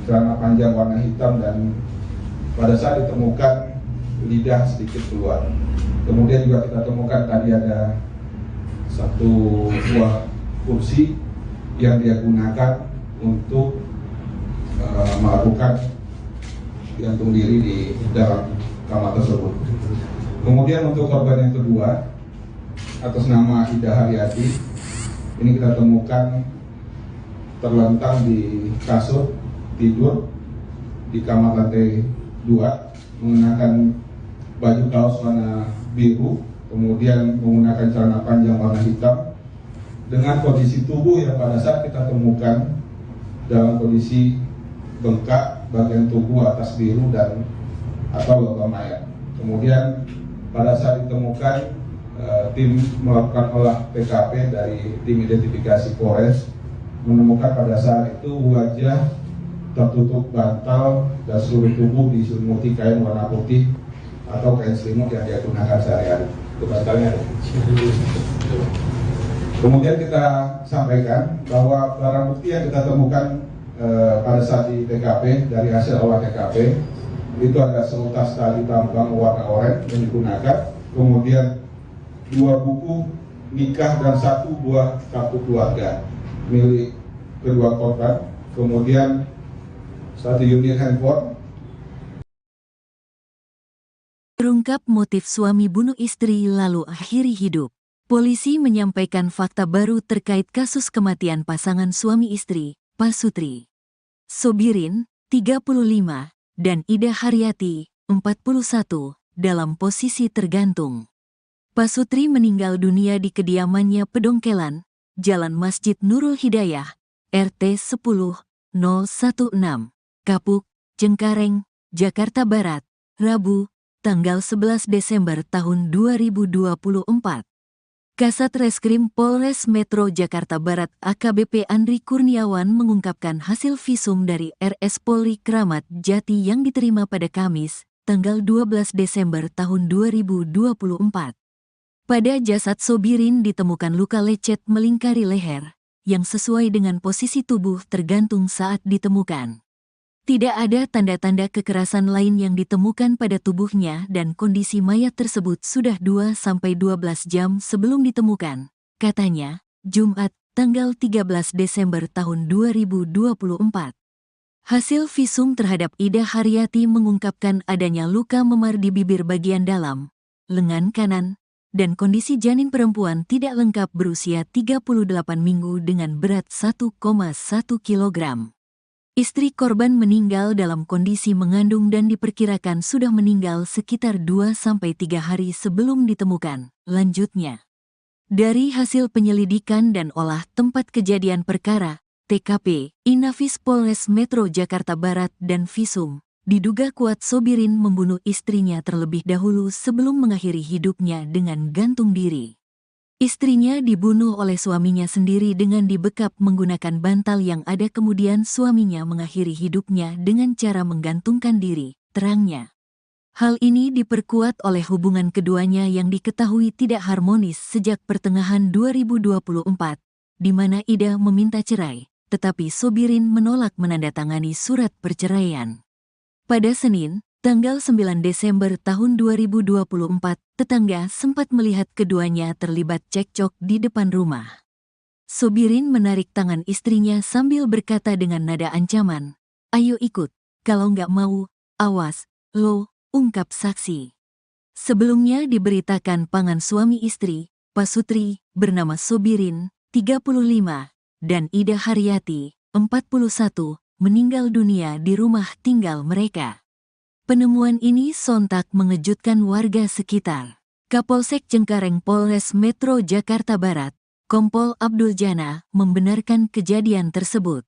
celana panjang warna hitam, dan pada saat ditemukan lidah sedikit keluar. Kemudian juga kita temukan tadi ada satu buah kursi yang dia gunakan untuk melakukan gantung diri di dalam kamar tersebut. Kemudian untuk korban yang kedua atas nama Ida Haryati, ini kita temukan terlentang di kasur tidur di kamar lantai 2 mengenakan baju kaos warna biru, kemudian menggunakan celana panjang warna hitam, dengan kondisi tubuh yang pada saat kita temukan dalam kondisi bengkak, bagian tubuh atas biru dan atau lebam mayat. Kemudian pada saat ditemukan, tim melakukan olah TKP dari tim identifikasi Polres menemukan pada saat itu wajah tertutup bantal dan seluruh tubuh diselimuti kain warna putih atau kain selimut yang dia gunakan sehari-hari. Itu bantalnya ada. Kemudian kita sampaikan bahwa barang bukti yang kita temukan pada saat di TKP dari hasil olah TKP itu ada seutas tali tambang warna oranye yang digunakan, kemudian 2 buku nikah dan 1 buah kartu keluarga milik kedua korban, kemudian 1 unit handphone. Terungkap motif suami bunuh istri lalu akhiri hidup. Polisi menyampaikan fakta baru terkait kasus kematian pasangan suami istri, Pasutri Sobirin, 35, dan Ida Haryati, 41, dalam posisi tergantung. Pasutri meninggal dunia di kediamannya Pedongkelan, Jalan Masjid Nurul Hidayah, RT 10 016, Kapuk, Cengkareng, Jakarta Barat, Rabu, tanggal 11 Desember tahun 2024. Kasat Reskrim Polres Metro Jakarta Barat AKBP Andri Kurniawan mengungkapkan hasil visum dari RS Polri Kramat Jati yang diterima pada Kamis, tanggal 12 Desember tahun 2024. Pada jasad Sobirin ditemukan luka lecet melingkari leher, yang sesuai dengan posisi tubuh tergantung saat ditemukan. Tidak ada tanda-tanda kekerasan lain yang ditemukan pada tubuhnya dan kondisi mayat tersebut sudah 2-12 jam sebelum ditemukan, katanya, Jumat, tanggal 13 Desember tahun 2024. Hasil visum terhadap Ida Haryati mengungkapkan adanya luka memar di bibir bagian dalam, lengan kanan, dan kondisi janin perempuan tidak lengkap berusia 38 minggu dengan berat 1,1 kg. Istri korban meninggal dalam kondisi mengandung dan diperkirakan sudah meninggal sekitar 2-3 hari sebelum ditemukan. Lanjutnya, dari hasil penyelidikan dan olah tempat kejadian perkara, TKP, Inafis Polres Metro Jakarta Barat dan Visum, diduga kuat Sobirin membunuh istrinya terlebih dahulu sebelum mengakhiri hidupnya dengan gantung diri. Istrinya dibunuh oleh suaminya sendiri dengan dibekap menggunakan bantal yang ada, kemudian suaminya mengakhiri hidupnya dengan cara menggantungkan diri, terangnya. Hal ini diperkuat oleh hubungan keduanya yang diketahui tidak harmonis sejak pertengahan 2024, di mana Ida meminta cerai, tetapi Sobirin menolak menandatangani surat perceraian. Pada Senin, tanggal 9 Desember tahun 2024, tetangga sempat melihat keduanya terlibat cekcok di depan rumah. Sobirin menarik tangan istrinya sambil berkata dengan nada ancaman, "Ayo ikut, kalau nggak mau, awas, lo," ungkap saksi. Sebelumnya diberitakan pasangan suami istri, Pasutri, bernama Sobirin, 35, dan Ida Haryati, 41, meninggal dunia di rumah tinggal mereka. Penemuan ini sontak mengejutkan warga sekitar. Kapolsek Cengkareng Polres Metro Jakarta Barat, Kompol Abdul Jana, membenarkan kejadian tersebut.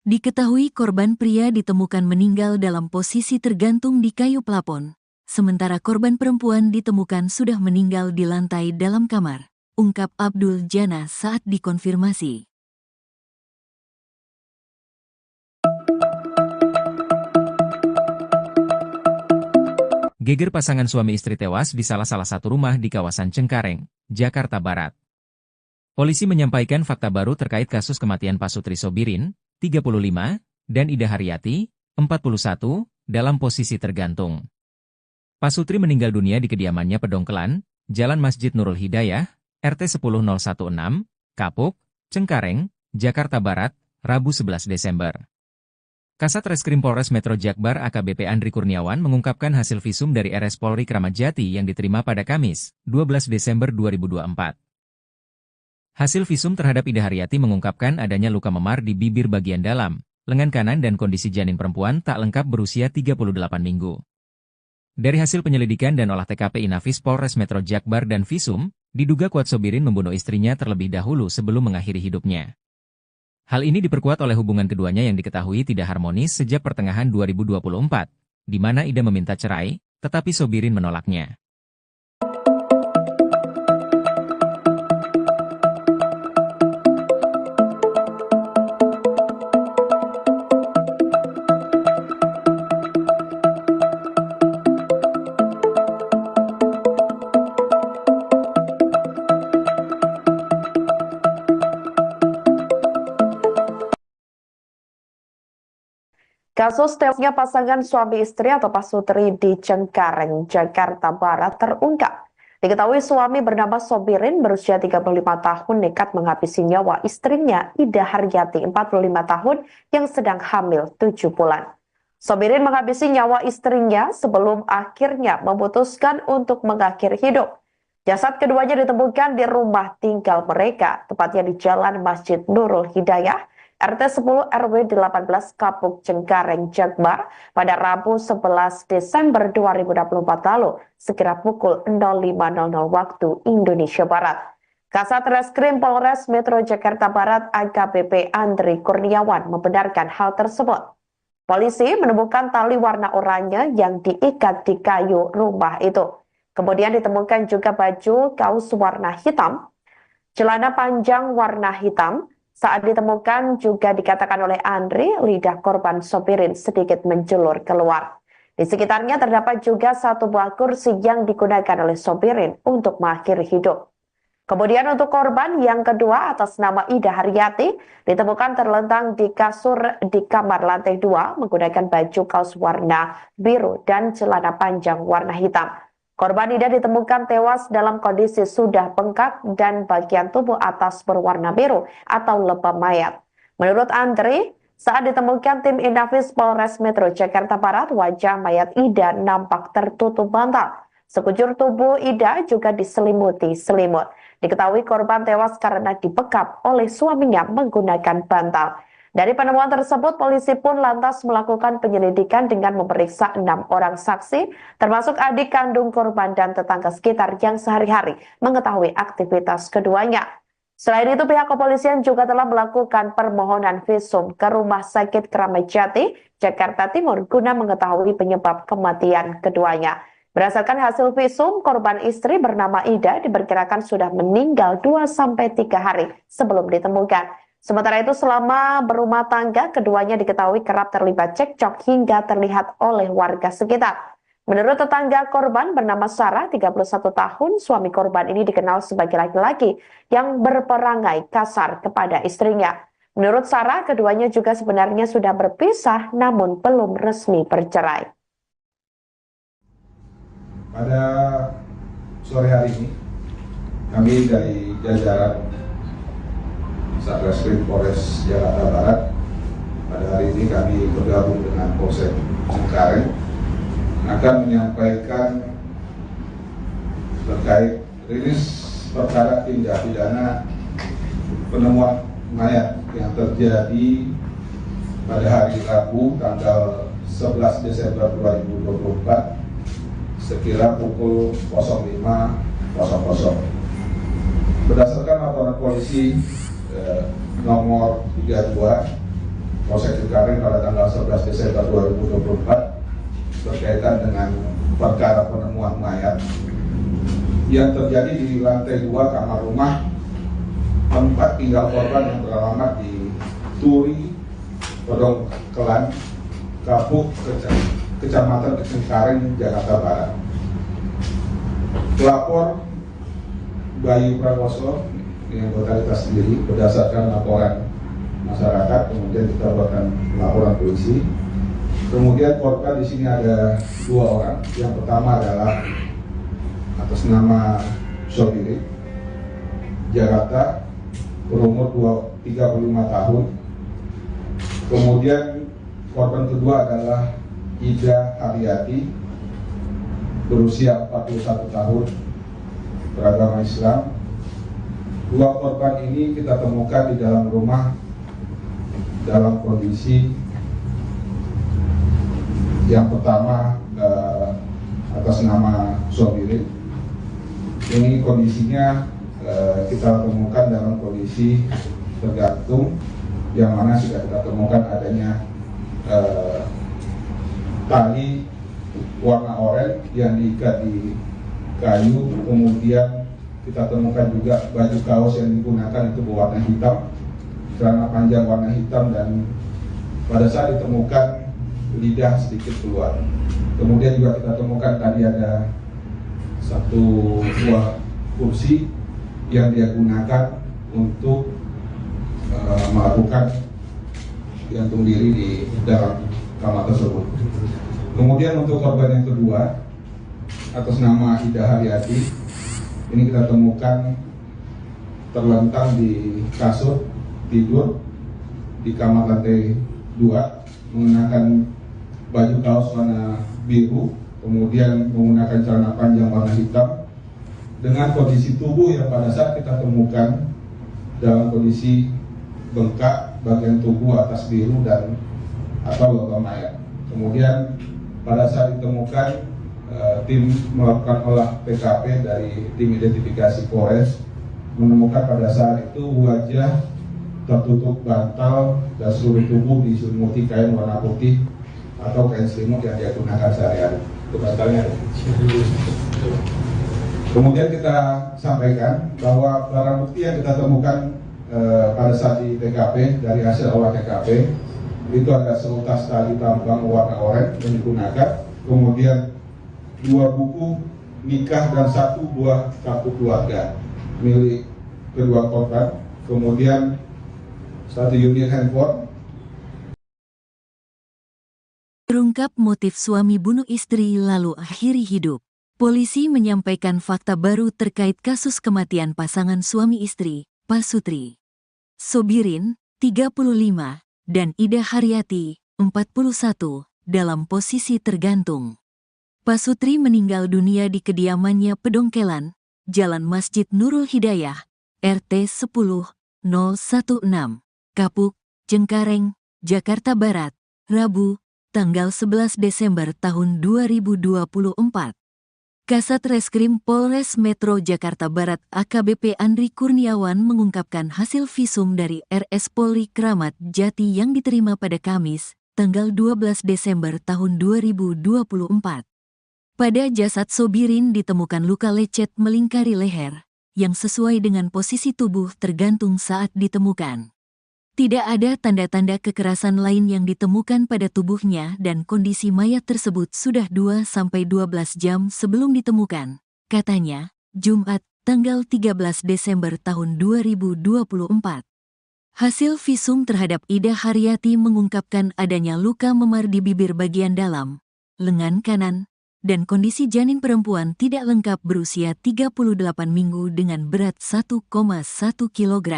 Diketahui korban pria ditemukan meninggal dalam posisi tergantung di kayu plafon, sementara korban perempuan ditemukan sudah meninggal di lantai dalam kamar, ungkap Abdul Jana saat dikonfirmasi. Geger pasangan suami istri tewas di salah satu rumah di kawasan Cengkareng, Jakarta Barat. Polisi menyampaikan fakta baru terkait kasus kematian Pasutri Sobirin, 35, dan Ida Haryati, 41, dalam posisi tergantung. Pasutri meninggal dunia di kediamannya Pedongkelan, Jalan Masjid Nurul Hidayah, RT 10016, Kapuk, Cengkareng, Jakarta Barat, Rabu 11 Desember. Kasat Reskrim Polres Metro Jakbar AKBP Andri Kurniawan mengungkapkan hasil visum dari RS Polri Kramat Jati yang diterima pada Kamis, 12 Desember 2024. Hasil visum terhadap Ida Haryati mengungkapkan adanya luka memar di bibir bagian dalam, lengan kanan dan kondisi janin perempuan tak lengkap berusia 38 minggu. Dari hasil penyelidikan dan olah TKP Inafis Polres Metro Jakbar dan Visum, diduga kuat Sobirin membunuh istrinya terlebih dahulu sebelum mengakhiri hidupnya. Hal ini diperkuat oleh hubungan keduanya yang diketahui tidak harmonis sejak pertengahan 2024, di mana Ida meminta cerai, tetapi Sobirin menolaknya. Kasus tewasnya pasangan suami istri atau Pasutri di Cengkareng, Jakarta Barat terungkap. Diketahui suami bernama Sobirin berusia 35 tahun nekat menghabisi nyawa istrinya Ida Haryati 45 tahun yang sedang hamil 7 bulan. Sobirin menghabisi nyawa istrinya sebelum akhirnya memutuskan untuk mengakhiri hidup. Jasad keduanya ditemukan di rumah tinggal mereka, tepatnya di Jalan Masjid Nurul Hidayah, RT 10 RW 18 Kapuk Cengkareng, Jakbar pada Rabu 11 Desember 2024 lalu, sekira pukul 05.00 waktu Indonesia Barat. Kasat Reskrim Polres Metro Jakarta Barat AKBP Andri Kurniawan membenarkan hal tersebut. Polisi menemukan tali warna oranye yang diikat di kayu rumah itu. Kemudian ditemukan juga baju kaos warna hitam, celana panjang warna hitam. Saat ditemukan juga dikatakan oleh Andri, lidah korban Sobirin sedikit menjulur keluar. Di sekitarnya terdapat juga satu buah kursi yang digunakan oleh Sobirin untuk mengakhiri hidup. Kemudian untuk korban yang kedua atas nama Ida Haryati ditemukan terlentang di kasur di kamar lantai 2 menggunakan baju kaos warna biru dan celana panjang warna hitam. Korban Ida ditemukan tewas dalam kondisi sudah bengkak dan bagian tubuh atas berwarna biru atau lebam mayat. Menurut Andri, saat ditemukan tim Inafis Polres Metro Jakarta Barat, wajah mayat Ida nampak tertutup bantal. Sekujur tubuh Ida juga diselimuti selimut. Diketahui korban tewas karena dibekap oleh suaminya menggunakan bantal. Dari penemuan tersebut, polisi pun lantas melakukan penyelidikan dengan memeriksa 6 orang saksi, termasuk adik kandung korban dan tetangga sekitar yang sehari-hari mengetahui aktivitas keduanya. Selain itu, pihak kepolisian juga telah melakukan permohonan visum ke Rumah Sakit Kramat Jati, Jakarta Timur, guna mengetahui penyebab kematian keduanya. Berdasarkan hasil visum, korban istri bernama Ida diperkirakan sudah meninggal 2-3 hari sebelum ditemukan. Sementara itu, selama berumah tangga, keduanya diketahui kerap terlibat cekcok hingga terlihat oleh warga sekitar. Menurut tetangga korban bernama Sarah, 31 tahun, suami korban ini dikenal sebagai laki-laki yang berperangai kasar kepada istrinya. Menurut Sarah, keduanya juga sebenarnya sudah berpisah namun belum resmi bercerai. Pada sore hari ini, kami dari jajaran Satreskrim Polres Jakarta Barat, pada hari ini kami bergabung dengan Polsek Cengkareng akan menyampaikan terkait rilis perkara tindak pidana penemuan mayat yang terjadi pada hari Rabu tanggal 11 Desember 2024 sekira pukul 05.00. Berdasarkan laporan polisi nomor 32 Polsek Cengkareng pada tanggal 11 Desember 2024 berkaitan dengan perkara penemuan mayat yang terjadi di lantai 2 kamar rumah tempat tinggal korban yang beralamat di Turi, Pedongkelan, Kapuk, Kecamatan Cengkareng, Jakarta Barat. Pelapor Bayu Prakoso yang totalitas sendiri berdasarkan laporan masyarakat, kemudian kita buatkan laporan polisi. Kemudian korban di sini ada 2 orang. Yang pertama adalah atas nama Sobirin, Jakarta, berumur 35 tahun. Kemudian korban kedua adalah Ida Haryati, berusia 41 tahun, beragama Islam. 2 korban ini kita temukan di dalam rumah dalam kondisi yang pertama atas nama Sobirin. Ini kondisinya kita temukan dalam kondisi tergantung, yang mana sudah kita temukan adanya tali warna oranye yang diikat di kayu, kemudian kita temukan juga baju kaos yang digunakan itu berwarna hitam, celana panjang warna hitam, dan pada saat ditemukan lidah sedikit keluar. Kemudian juga kita temukan tadi ada satu buah kursi yang dia gunakan untuk melakukan gantung diri di dalam kamar tersebut. Kemudian untuk korban yang kedua atas nama Ida Haryati, Ini kita temukan terlentang di kasur tidur di kamar lantai 2, menggunakan baju kaos warna biru, kemudian menggunakan celana panjang warna hitam, dengan kondisi tubuh yang pada saat kita temukan dalam kondisi bengkak bagian tubuh atas biru dan atau logam mayat. Kemudian pada saat ditemukan, tim melakukan olah TKP dari tim identifikasi Polres, menemukan pada saat itu wajah tertutup bantal dan seluruh tubuh diselimuti kain warna putih atau kain selimut yang dia gunakan sehari-hari. Itu bantalnya. Kemudian kita sampaikan bahwa barang bukti yang kita temukan pada saat di TKP dari hasil olah TKP itu ada seutas tali tambang warna oranye yang digunakan, kemudian 2 buku nikah dan 1 buah kartu keluarga milik kedua korban, kemudian 1 unit handphone. Terungkap motif suami bunuh istri lalu akhiri hidup. Polisi menyampaikan fakta baru terkait kasus kematian pasangan suami istri, Pasutri Sobirin, 35, dan Ida Haryati, 41, dalam posisi tergantung. Pasutri meninggal dunia di kediamannya Pedongkelan, Jalan Masjid Nurul Hidayah, RT 10 016, Kapuk, Cengkareng, Jakarta Barat, Rabu, tanggal 11 Desember tahun 2024. Kasat Reskrim Polres Metro Jakarta Barat AKBP Andri Kurniawan mengungkapkan hasil visum dari RS Polri Kramat Jati yang diterima pada Kamis, tanggal 12 Desember tahun 2024. Pada jasad Sobirin ditemukan luka lecet melingkari leher, yang sesuai dengan posisi tubuh tergantung saat ditemukan. Tidak ada tanda-tanda kekerasan lain yang ditemukan pada tubuhnya dan kondisi mayat tersebut sudah 2-12 jam sebelum ditemukan, katanya, Jumat, tanggal 13 Desember tahun 2024. Hasil visum terhadap Ida Haryati mengungkapkan adanya luka memar di bibir bagian dalam, lengan kanan, dan kondisi janin perempuan tidak lengkap berusia 38 minggu dengan berat 1,1 kg.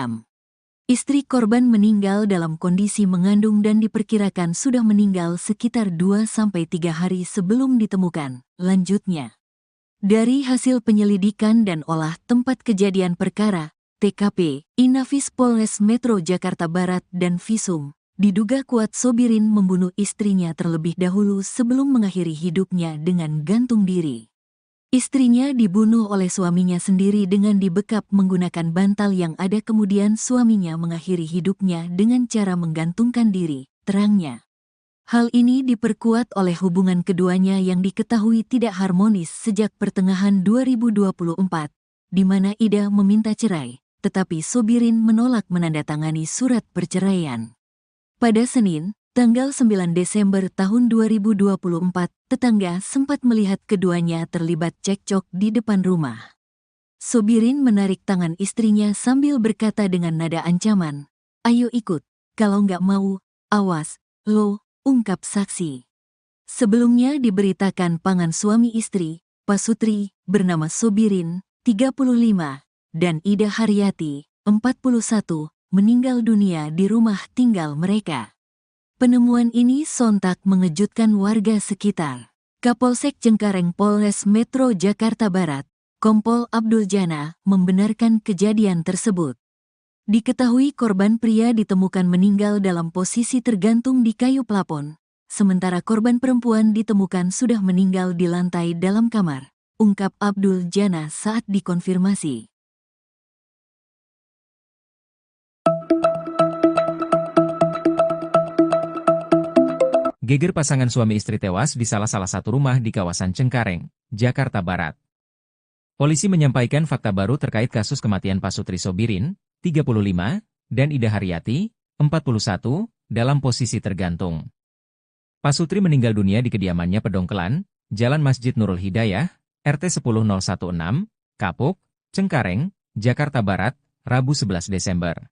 Istri korban meninggal dalam kondisi mengandung dan diperkirakan sudah meninggal sekitar 2-3 hari sebelum ditemukan. Lanjutnya, dari hasil penyelidikan dan olah tempat kejadian perkara, TKP, Inafis Polres Metro Jakarta Barat dan visum, diduga kuat Sobirin membunuh istrinya terlebih dahulu sebelum mengakhiri hidupnya dengan gantung diri. Istrinya dibunuh oleh suaminya sendiri dengan dibekap menggunakan bantal yang ada, kemudian suaminya mengakhiri hidupnya dengan cara menggantungkan diri, terangnya. Hal ini diperkuat oleh hubungan keduanya yang diketahui tidak harmonis sejak pertengahan 2024, di mana Ida meminta cerai, tetapi Sobirin menolak menandatangani surat perceraian. Pada Senin, tanggal 9 Desember tahun 2024, tetangga sempat melihat keduanya terlibat cekcok di depan rumah. Sobirin menarik tangan istrinya sambil berkata dengan nada ancaman, "Ayo ikut, kalau nggak mau, awas, lo," ungkap saksi. Sebelumnya diberitakan pasangan suami istri, Pasutri, bernama Sobirin, 35, dan Ida Haryati, 41, meninggal dunia di rumah tinggal mereka. Penemuan ini sontak mengejutkan warga sekitar. Kapolsek Cengkareng Polres Metro Jakarta Barat, Kompol Abdul Jana, membenarkan kejadian tersebut. Diketahui korban pria ditemukan meninggal dalam posisi tergantung di kayu plafon, sementara korban perempuan ditemukan sudah meninggal di lantai dalam kamar, ungkap Abdul Jana saat dikonfirmasi. Geger pasangan suami istri tewas di salah satu rumah di kawasan Cengkareng, Jakarta Barat. Polisi menyampaikan fakta baru terkait kasus kematian Pasutri Sobirin, 35, dan Ida Haryati, 41, dalam posisi tergantung. Pasutri meninggal dunia di kediamannya Pedongkelan, Jalan Masjid Nurul Hidayah, RT 10016, Kapuk, Cengkareng, Jakarta Barat, Rabu 11 Desember.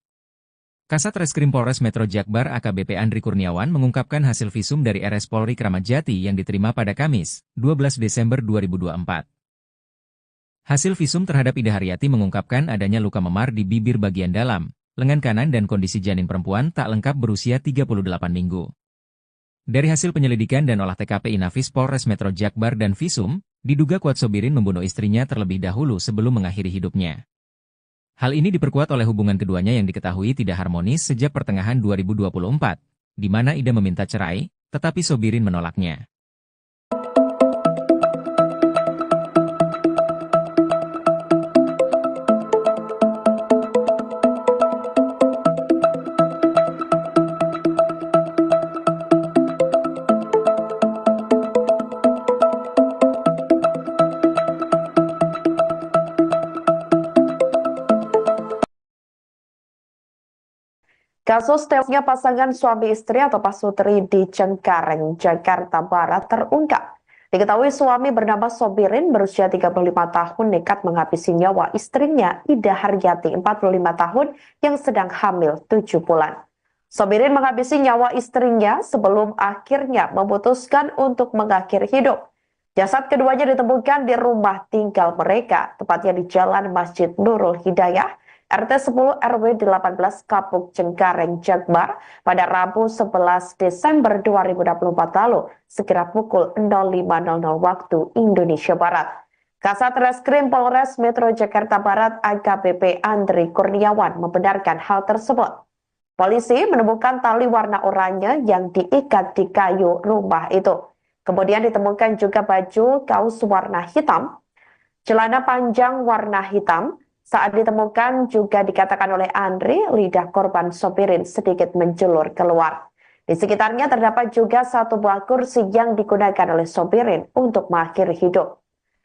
Kasat Reskrim Polres Metro Jakbar AKBP Andri Kurniawan mengungkapkan hasil visum dari RS Polri Kramat Jati yang diterima pada Kamis, 12 Desember 2024. Hasil visum terhadap Ida Haryati mengungkapkan adanya luka memar di bibir bagian dalam, lengan kanan dan kondisi janin perempuan tak lengkap berusia 38 minggu. Dari hasil penyelidikan dan olah TKP Inafis Polres Metro Jakbar dan visum, diduga kuat Sobirin membunuh istrinya terlebih dahulu sebelum mengakhiri hidupnya. Hal ini diperkuat oleh hubungan keduanya yang diketahui tidak harmonis sejak pertengahan 2024, di mana Ida meminta cerai, tetapi Sobirin menolaknya. Kasus tewasnya pasangan suami istri atau pasutri di Cengkareng, Jakarta Barat terungkap. Diketahui suami bernama Sobirin berusia 35 tahun nekat menghabisi nyawa istrinya Ida Haryati 45 tahun yang sedang hamil 7 bulan. Sobirin menghabisi nyawa istrinya sebelum akhirnya memutuskan untuk mengakhiri hidup. Jasad keduanya ditemukan di rumah tinggal mereka, tepatnya di Jalan Masjid Nurul Hidayah, RT 10 RW 18 Kapuk Cengkareng, Jakbar pada Rabu 11 Desember 2024 lalu, sekira pukul 05.00 waktu Indonesia Barat. Kasat Reskrim Polres Metro Jakarta Barat AKBP Andri Kurniawan membenarkan hal tersebut. Polisi menemukan tali warna oranye yang diikat di kayu rumah itu. Kemudian ditemukan juga baju kaos warna hitam, celana panjang warna hitam. Saat ditemukan juga dikatakan oleh Andri, lidah korban Sobirin sedikit menjulur keluar. Di sekitarnya terdapat juga satu buah kursi yang digunakan oleh Sobirin untuk mengakhiri hidup.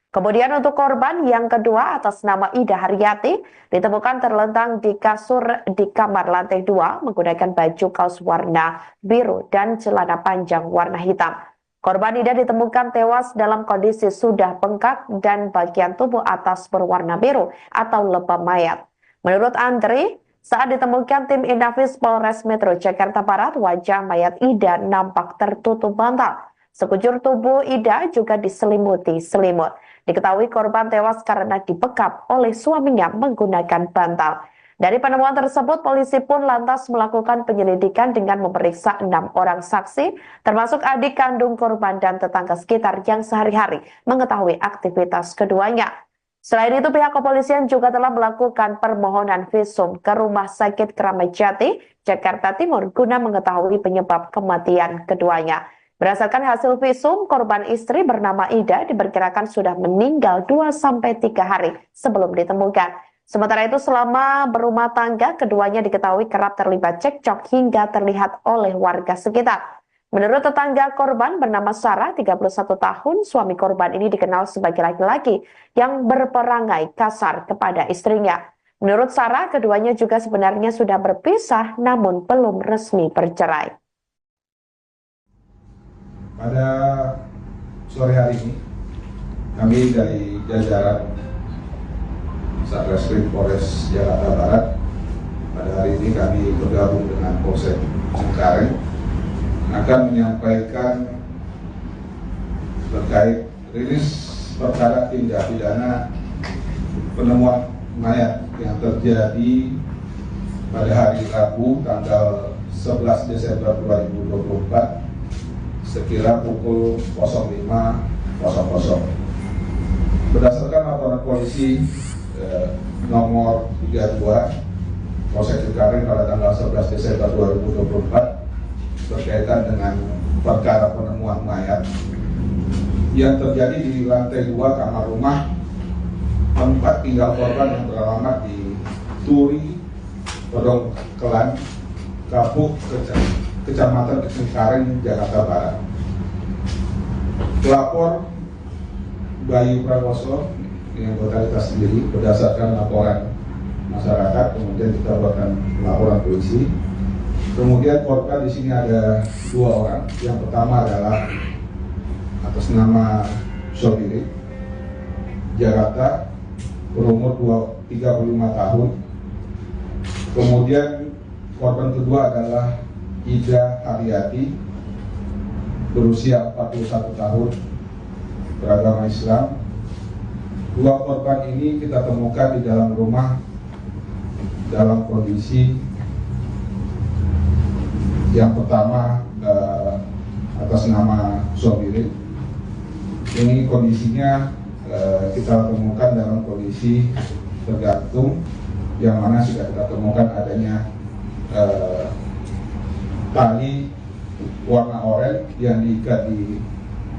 Kemudian untuk korban yang kedua atas nama Ida Haryati ditemukan terlentang di kasur di kamar lantai 2 menggunakan baju kaos warna biru dan celana panjang warna hitam. Korban Ida ditemukan tewas dalam kondisi sudah bengkak dan bagian tubuh atas berwarna biru atau lebam mayat. Menurut Andri, saat ditemukan tim Inafis Polres Metro Jakarta Barat, wajah mayat Ida nampak tertutup bantal. Sekujur tubuh Ida juga diselimuti selimut. Diketahui korban tewas karena dibekap oleh suaminya menggunakan bantal. Dari penemuan tersebut, polisi pun lantas melakukan penyelidikan dengan memeriksa 6 orang saksi, termasuk adik kandung korban dan tetangga sekitar yang sehari-hari mengetahui aktivitas keduanya. Selain itu, pihak kepolisian juga telah melakukan permohonan visum ke Rumah Sakit Kramat Jati, Jakarta Timur, guna mengetahui penyebab kematian keduanya. Berdasarkan hasil visum, korban istri bernama Ida diperkirakan sudah meninggal 2-3 hari sebelum ditemukan. Sementara itu selama berumah tangga, keduanya diketahui kerap terlibat cekcok hingga terlihat oleh warga sekitar. Menurut tetangga korban bernama Sarah, 31 tahun, suami korban ini dikenal sebagai laki-laki yang berperangai kasar kepada istrinya. Menurut Sarah, keduanya juga sebenarnya sudah berpisah namun belum resmi bercerai. Pada sore hari ini, kami dari jajaran Satreskrim Polres Jakarta Barat, pada hari ini kami bergabung dengan Polsek Cengkareng akan menyampaikan terkait rilis perkara tindak pidana penemuan mayat yang terjadi pada hari Rabu tanggal 11 Desember 2024 sekira pukul 05.00. Berdasarkan laporan polisi nomor 32 Polsek Cengkareng pada tanggal 11 Desember 2024 berkaitan dengan perkara penemuan mayat yang terjadi di lantai 2 kamar rumah tempat tinggal korban yang beralamat di Turi, Pedongkelan, Kapuk, Kecamatan Cengkareng, Jakarta Barat. Pelapor Bayu Prawoso yang totalitas sendiri berdasarkan laporan masyarakat, kemudian kita buatkan laporan polisi. Kemudian korban di sini ada 2 orang. Yang pertama adalah atas nama Sobirin, Jakarta, berumur 35 tahun. Kemudian korban kedua adalah Ida Haryati, berusia 41 tahun, beragama Islam. Dua korban ini kita temukan di dalam rumah dalam kondisi yang pertama atas nama Sobirin. Ini kondisinya kita temukan dalam kondisi tergantung, yang mana sudah kita temukan adanya tali warna oranye yang diikat di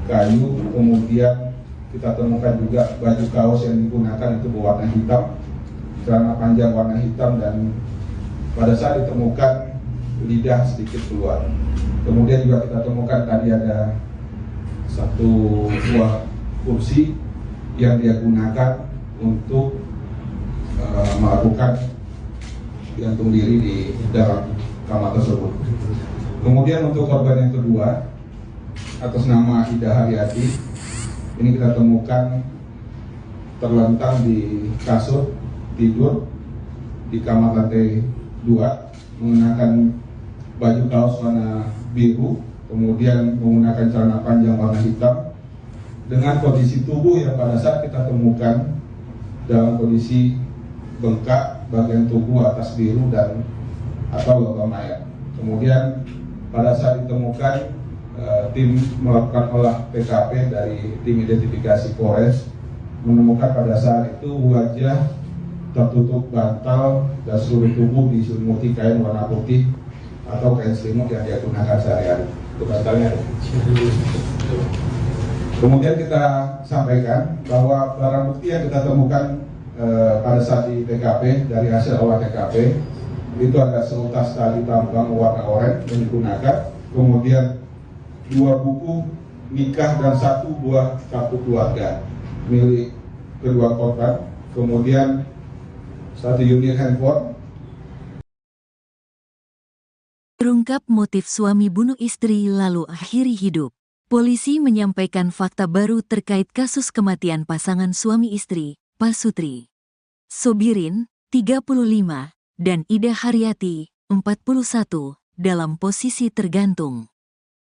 kayu, kemudian kita temukan juga baju kaos yang digunakan itu berwarna hitam, celana panjang warna hitam, dan pada saat ditemukan lidah sedikit keluar. Kemudian juga kita temukan tadi ada satu buah kursi yang dia gunakan untuk melakukan gantung diri di dalam kamar tersebut. Kemudian untuk korban yang kedua atas nama Ida Haryati, ini kita temukan terlentang di kasur tidur di kamar lantai 2, mengenakan baju kaos warna biru, kemudian menggunakan celana panjang warna hitam, dengan kondisi tubuh yang pada saat kita temukan dalam kondisi bengkak bagian tubuh atas biru dan atau logam mayat. Kemudian pada saat ditemukan, tim melakukan olah TKP dari tim identifikasi Polres, menemukan pada saat itu wajah tertutup bantal dan seluruh tubuh diselimuti kain warna putih atau kain selimut yang dia gunakan sehari-hari. Itu bantalnya. Kemudian kita sampaikan bahwa barang bukti yang kita temukan pada saat di TKP dari hasil olah TKP itu ada seutas tali tambang warna oranye yang digunakan, kemudian 2 buku nikah dan 1 buah kartu keluarga milik kedua korban, kemudian 1 unit handphone. Terungkap motif suami bunuh istri lalu akhiri hidup. Polisi menyampaikan fakta baru terkait kasus kematian pasangan suami istri, Pasutri Sobirin, 35, dan Ida Haryati, 41, dalam posisi tergantung.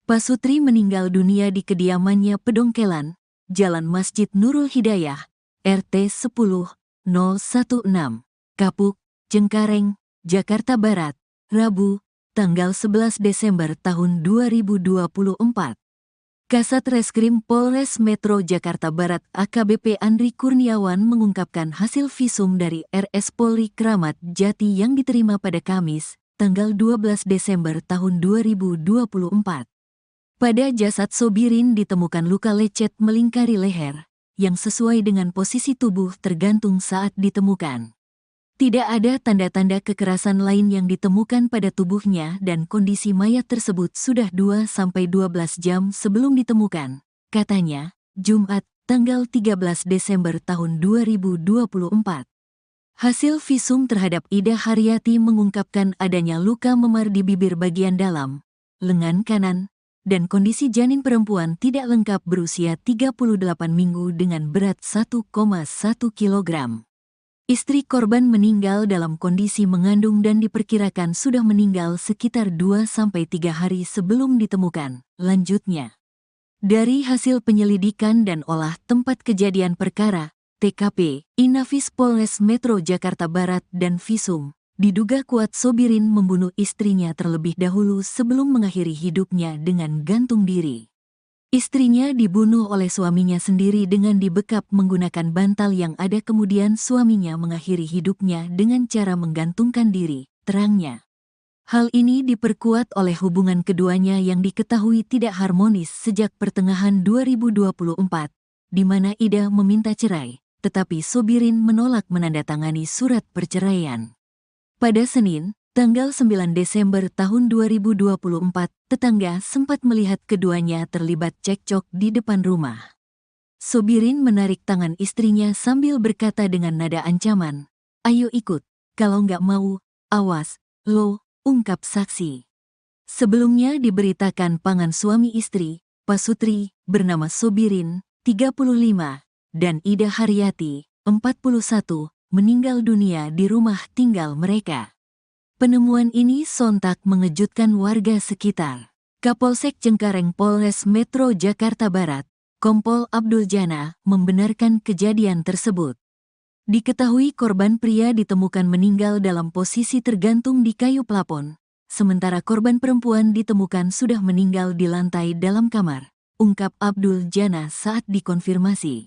Pasutri meninggal dunia di kediamannya Pedongkelan, Jalan Masjid Nurul Hidayah, RT 10-016, Kapuk, Cengkareng, Jakarta Barat, Rabu, tanggal 11 Desember tahun 2024. Kasat Reskrim Polres Metro Jakarta Barat AKBP Andri Kurniawan mengungkapkan hasil visum dari RS Polri Kramat Jati yang diterima pada Kamis, tanggal 12 Desember tahun 2024. Pada jasad Sobirin ditemukan luka lecet melingkari leher, yang sesuai dengan posisi tubuh tergantung saat ditemukan. Tidak ada tanda-tanda kekerasan lain yang ditemukan pada tubuhnya dan kondisi mayat tersebut sudah 2-12 jam sebelum ditemukan, katanya, Jumat, tanggal 13 Desember tahun 2024. Hasil visum terhadap Ida Haryati mengungkapkan adanya luka memar di bibir bagian dalam, lengan kanan, dan kondisi janin perempuan tidak lengkap berusia 38 minggu dengan berat 1,1 kg. Istri korban meninggal dalam kondisi mengandung dan diperkirakan sudah meninggal sekitar 2-3 hari sebelum ditemukan. Lanjutnya, dari hasil penyelidikan dan olah tempat kejadian perkara, TKP, Inafis Polres Metro Jakarta Barat dan visum, diduga kuat Sobirin membunuh istrinya terlebih dahulu sebelum mengakhiri hidupnya dengan gantung diri. Istrinya dibunuh oleh suaminya sendiri dengan dibekap menggunakan bantal yang ada, kemudian suaminya mengakhiri hidupnya dengan cara menggantungkan diri, terangnya. Hal ini diperkuat oleh hubungan keduanya yang diketahui tidak harmonis sejak pertengahan 2024, di mana Ida meminta cerai, tetapi Sobirin menolak menandatangani surat perceraian. Pada Senin, tanggal 9 Desember tahun 2024, tetangga sempat melihat keduanya terlibat cekcok di depan rumah. Sobirin menarik tangan istrinya sambil berkata dengan nada ancaman, "Ayo ikut, kalau nggak mau, awas, lo," ungkap saksi. Sebelumnya diberitakan pasangan suami istri, Pasutri, bernama Sobirin, 35, dan Ida Haryati, 41, meninggal dunia di rumah tinggal mereka. Penemuan ini sontak mengejutkan warga sekitar. Kapolsek Cengkareng Polres Metro Jakarta Barat, Kompol Abdul Jana membenarkan kejadian tersebut. Diketahui korban pria ditemukan meninggal dalam posisi tergantung di kayu plafon, sementara korban perempuan ditemukan sudah meninggal di lantai dalam kamar, ungkap Abdul Jana saat dikonfirmasi.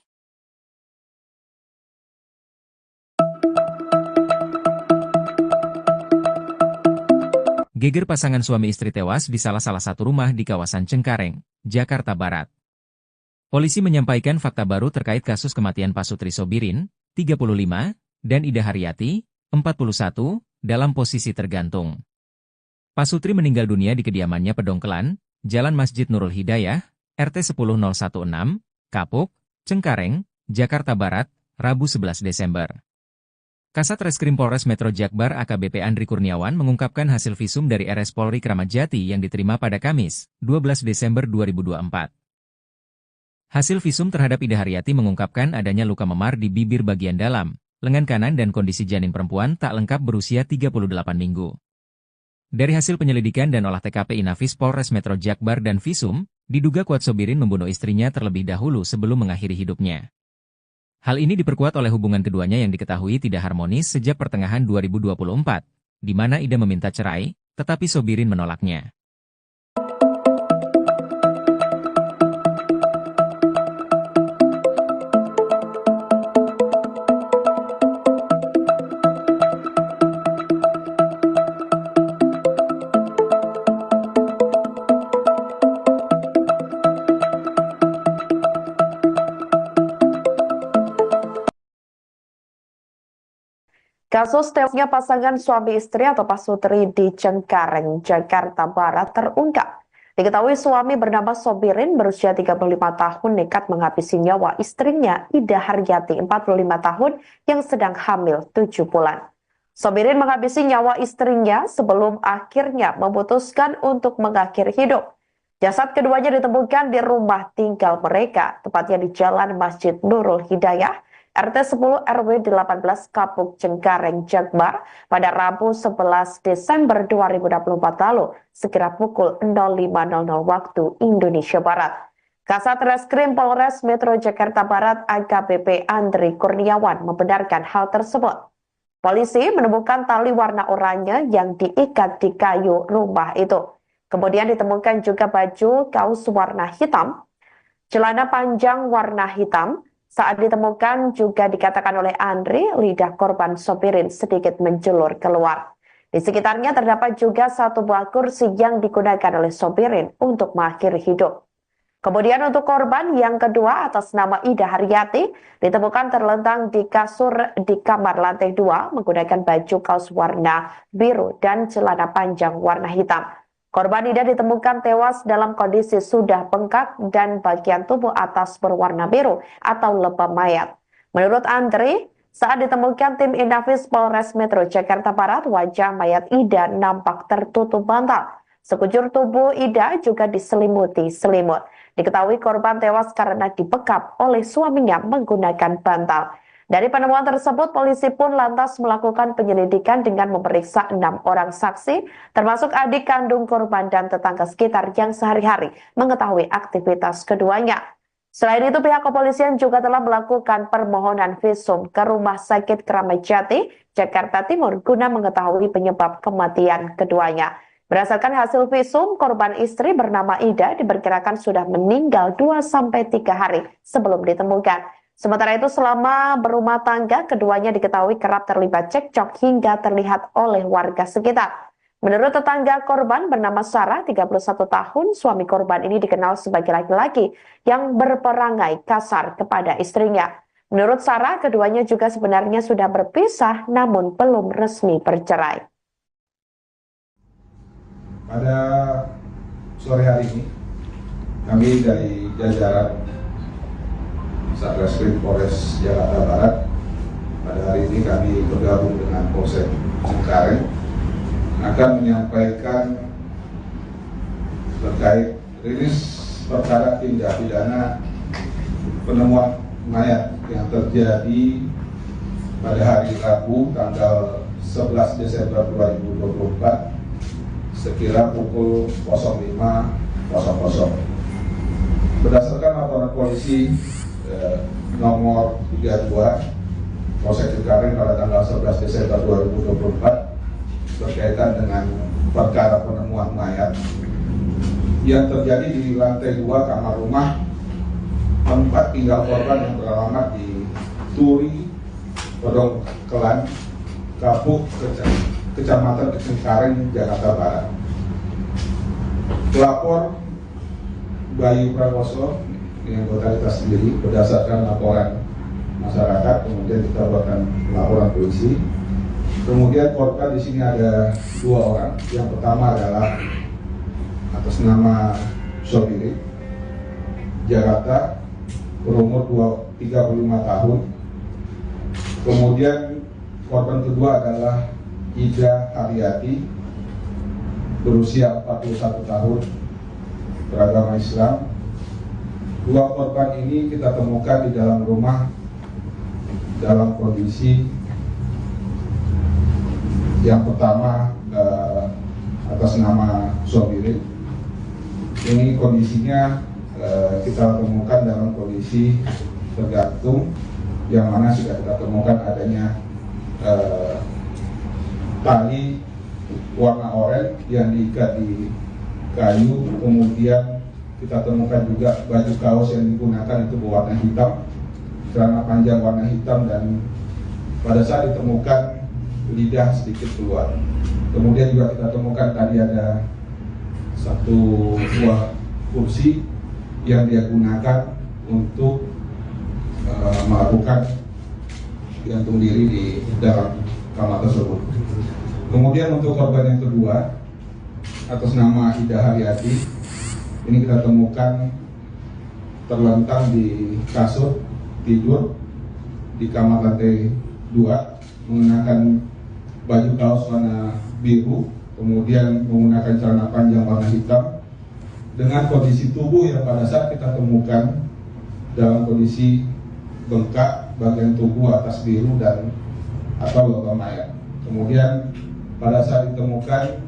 Geger pasangan suami istri tewas di salah satu rumah di kawasan Cengkareng, Jakarta Barat. Polisi menyampaikan fakta baru terkait kasus kematian Pasutri Sobirin, 35, dan Ida Haryati, 41, dalam posisi tergantung. Pasutri meninggal dunia di kediamannya Pedongkelan, Jalan Masjid Nurul Hidayah, RT 10016, Kapuk, Cengkareng, Jakarta Barat, Rabu 11 Desember. Kasat Reskrim Polres Metro Jakbar AKBP Andri Kurniawan mengungkapkan hasil visum dari RS Polri Kramat Jati yang diterima pada Kamis, 12 Desember 2024. Hasil visum terhadap Ida Haryati mengungkapkan adanya luka memar di bibir bagian dalam, lengan kanan dan kondisi janin perempuan tak lengkap berusia 38 minggu. Dari hasil penyelidikan dan olah TKP Inafis Polres Metro Jakbar dan visum, diduga kuat Sobirin membunuh istrinya terlebih dahulu sebelum mengakhiri hidupnya. Hal ini diperkuat oleh hubungan keduanya yang diketahui tidak harmonis sejak pertengahan 2024, di mana Ida meminta cerai, tetapi Sobirin menolaknya. Kasus tewasnya pasangan suami istri atau Pasutri di Cengkareng, Jakarta Barat terungkap. Diketahui suami bernama Sobirin berusia 35 tahun nekat menghabisi nyawa istrinya Ida Haryati 45 tahun yang sedang hamil 7 bulan. Sobirin menghabisi nyawa istrinya sebelum akhirnya memutuskan untuk mengakhiri hidup. Jasad keduanya ditemukan di rumah tinggal mereka, tepatnya di Jalan Masjid Nurul Hidayah, RT 10 RW 18 Kapuk Cengkareng Jakbar pada Rabu 11 Desember 2024 lalu, sekira pukul 05.00 waktu Indonesia Barat. Kasat Reskrim Polres Metro Jakarta Barat AKBP Andri Kurniawan membenarkan hal tersebut. Polisi menemukan tali warna oranye yang diikat di kayu rumah itu. Kemudian ditemukan juga baju kaos warna hitam, celana panjang warna hitam. Saat ditemukan juga dikatakan oleh Andri, lidah korban Sobirin sedikit menjulur keluar. Di sekitarnya terdapat juga satu buah kursi yang digunakan oleh Sobirin untuk mengakhiri hidup. Kemudian untuk korban yang kedua atas nama Ida Haryati ditemukan terlentang di kasur di kamar lantai 2 menggunakan baju kaos warna biru dan celana panjang warna hitam. Korban Ida ditemukan tewas dalam kondisi sudah bengkak dan bagian tubuh atas berwarna biru atau lebam mayat. Menurut Andri, saat ditemukan tim Inafis Polres Metro Jakarta Barat, wajah mayat Ida nampak tertutup bantal. Sekujur tubuh Ida juga diselimuti selimut. Diketahui korban tewas karena dibekap oleh suaminya menggunakan bantal. Dari penemuan tersebut, polisi pun lantas melakukan penyelidikan dengan memeriksa 6 orang saksi, termasuk adik kandung korban dan tetangga sekitar yang sehari-hari mengetahui aktivitas keduanya. Selain itu, pihak kepolisian juga telah melakukan permohonan visum ke Rumah Sakit Kramat Jati, Jakarta Timur, guna mengetahui penyebab kematian keduanya. Berdasarkan hasil visum, korban istri bernama Ida diperkirakan sudah meninggal 2-3 hari sebelum ditemukan. Sementara itu, selama berumah tangga, keduanya diketahui kerap terlibat cekcok hingga terlihat oleh warga sekitar. Menurut tetangga korban bernama Sarah, 31 tahun, suami korban ini dikenal sebagai laki-laki yang berperangai kasar kepada istrinya. Menurut Sarah, keduanya juga sebenarnya sudah berpisah namun belum resmi bercerai. Pada sore hari ini, kami dari jajaran Satreskrim Polres Jakarta Barat, pada hari ini kami bergabung dengan Polsek Cengkareng akan menyampaikan terkait rilis perkara tindak pidana penemuan mayat yang terjadi pada hari Rabu tanggal 11 Desember 2024 sekira pukul 05.00. Berdasarkan laporan polisi nomor 32 Polsek Cengkareng pada tanggal 11 Desember 2024 berkaitan dengan perkara penemuan mayat yang terjadi di lantai 2 kamar rumah tempat tinggal korban yang beralamat di Turi, Pedongkelan, Kapuk, Kecamatan Cengkareng, Jakarta Barat. Pelapor Bayu Prakoso, yang anggota kita sendiri, berdasarkan laporan masyarakat, kemudian kita buatkan laporan polisi. Kemudian korban di sini ada 2 orang. Yang pertama adalah atas nama Sobiri, Jakarta, berumur 35 tahun. Kemudian korban kedua adalah Ida Haryati, berusia 41 tahun, beragama Islam. 2 korban ini kita temukan di dalam rumah dalam kondisi yang pertama atas nama Sobiri. Ini kondisinya kita temukan dalam kondisi tergantung, yang mana sudah kita temukan adanya tali warna oranye yang diikat di kayu. Kemudian kita temukan juga baju kaos yang digunakan itu berwarna hitam, celana panjang warna hitam, dan pada saat ditemukan lidah sedikit keluar. Kemudian juga kita temukan tadi ada 1 buah kursi yang dia gunakan untuk melakukan gantung diri di dalam kamar tersebut. Kemudian untuk korban yang kedua atas nama Ida Haryati, ini kita temukan terlentang di kasur tidur di kamar lantai 2, mengenakan baju kaos warna biru, kemudian menggunakan celana panjang warna hitam, dengan kondisi tubuh yang pada saat kita temukan dalam kondisi bengkak bagian tubuh atas biru dan atau logam mayat. Kemudian pada saat ditemukan,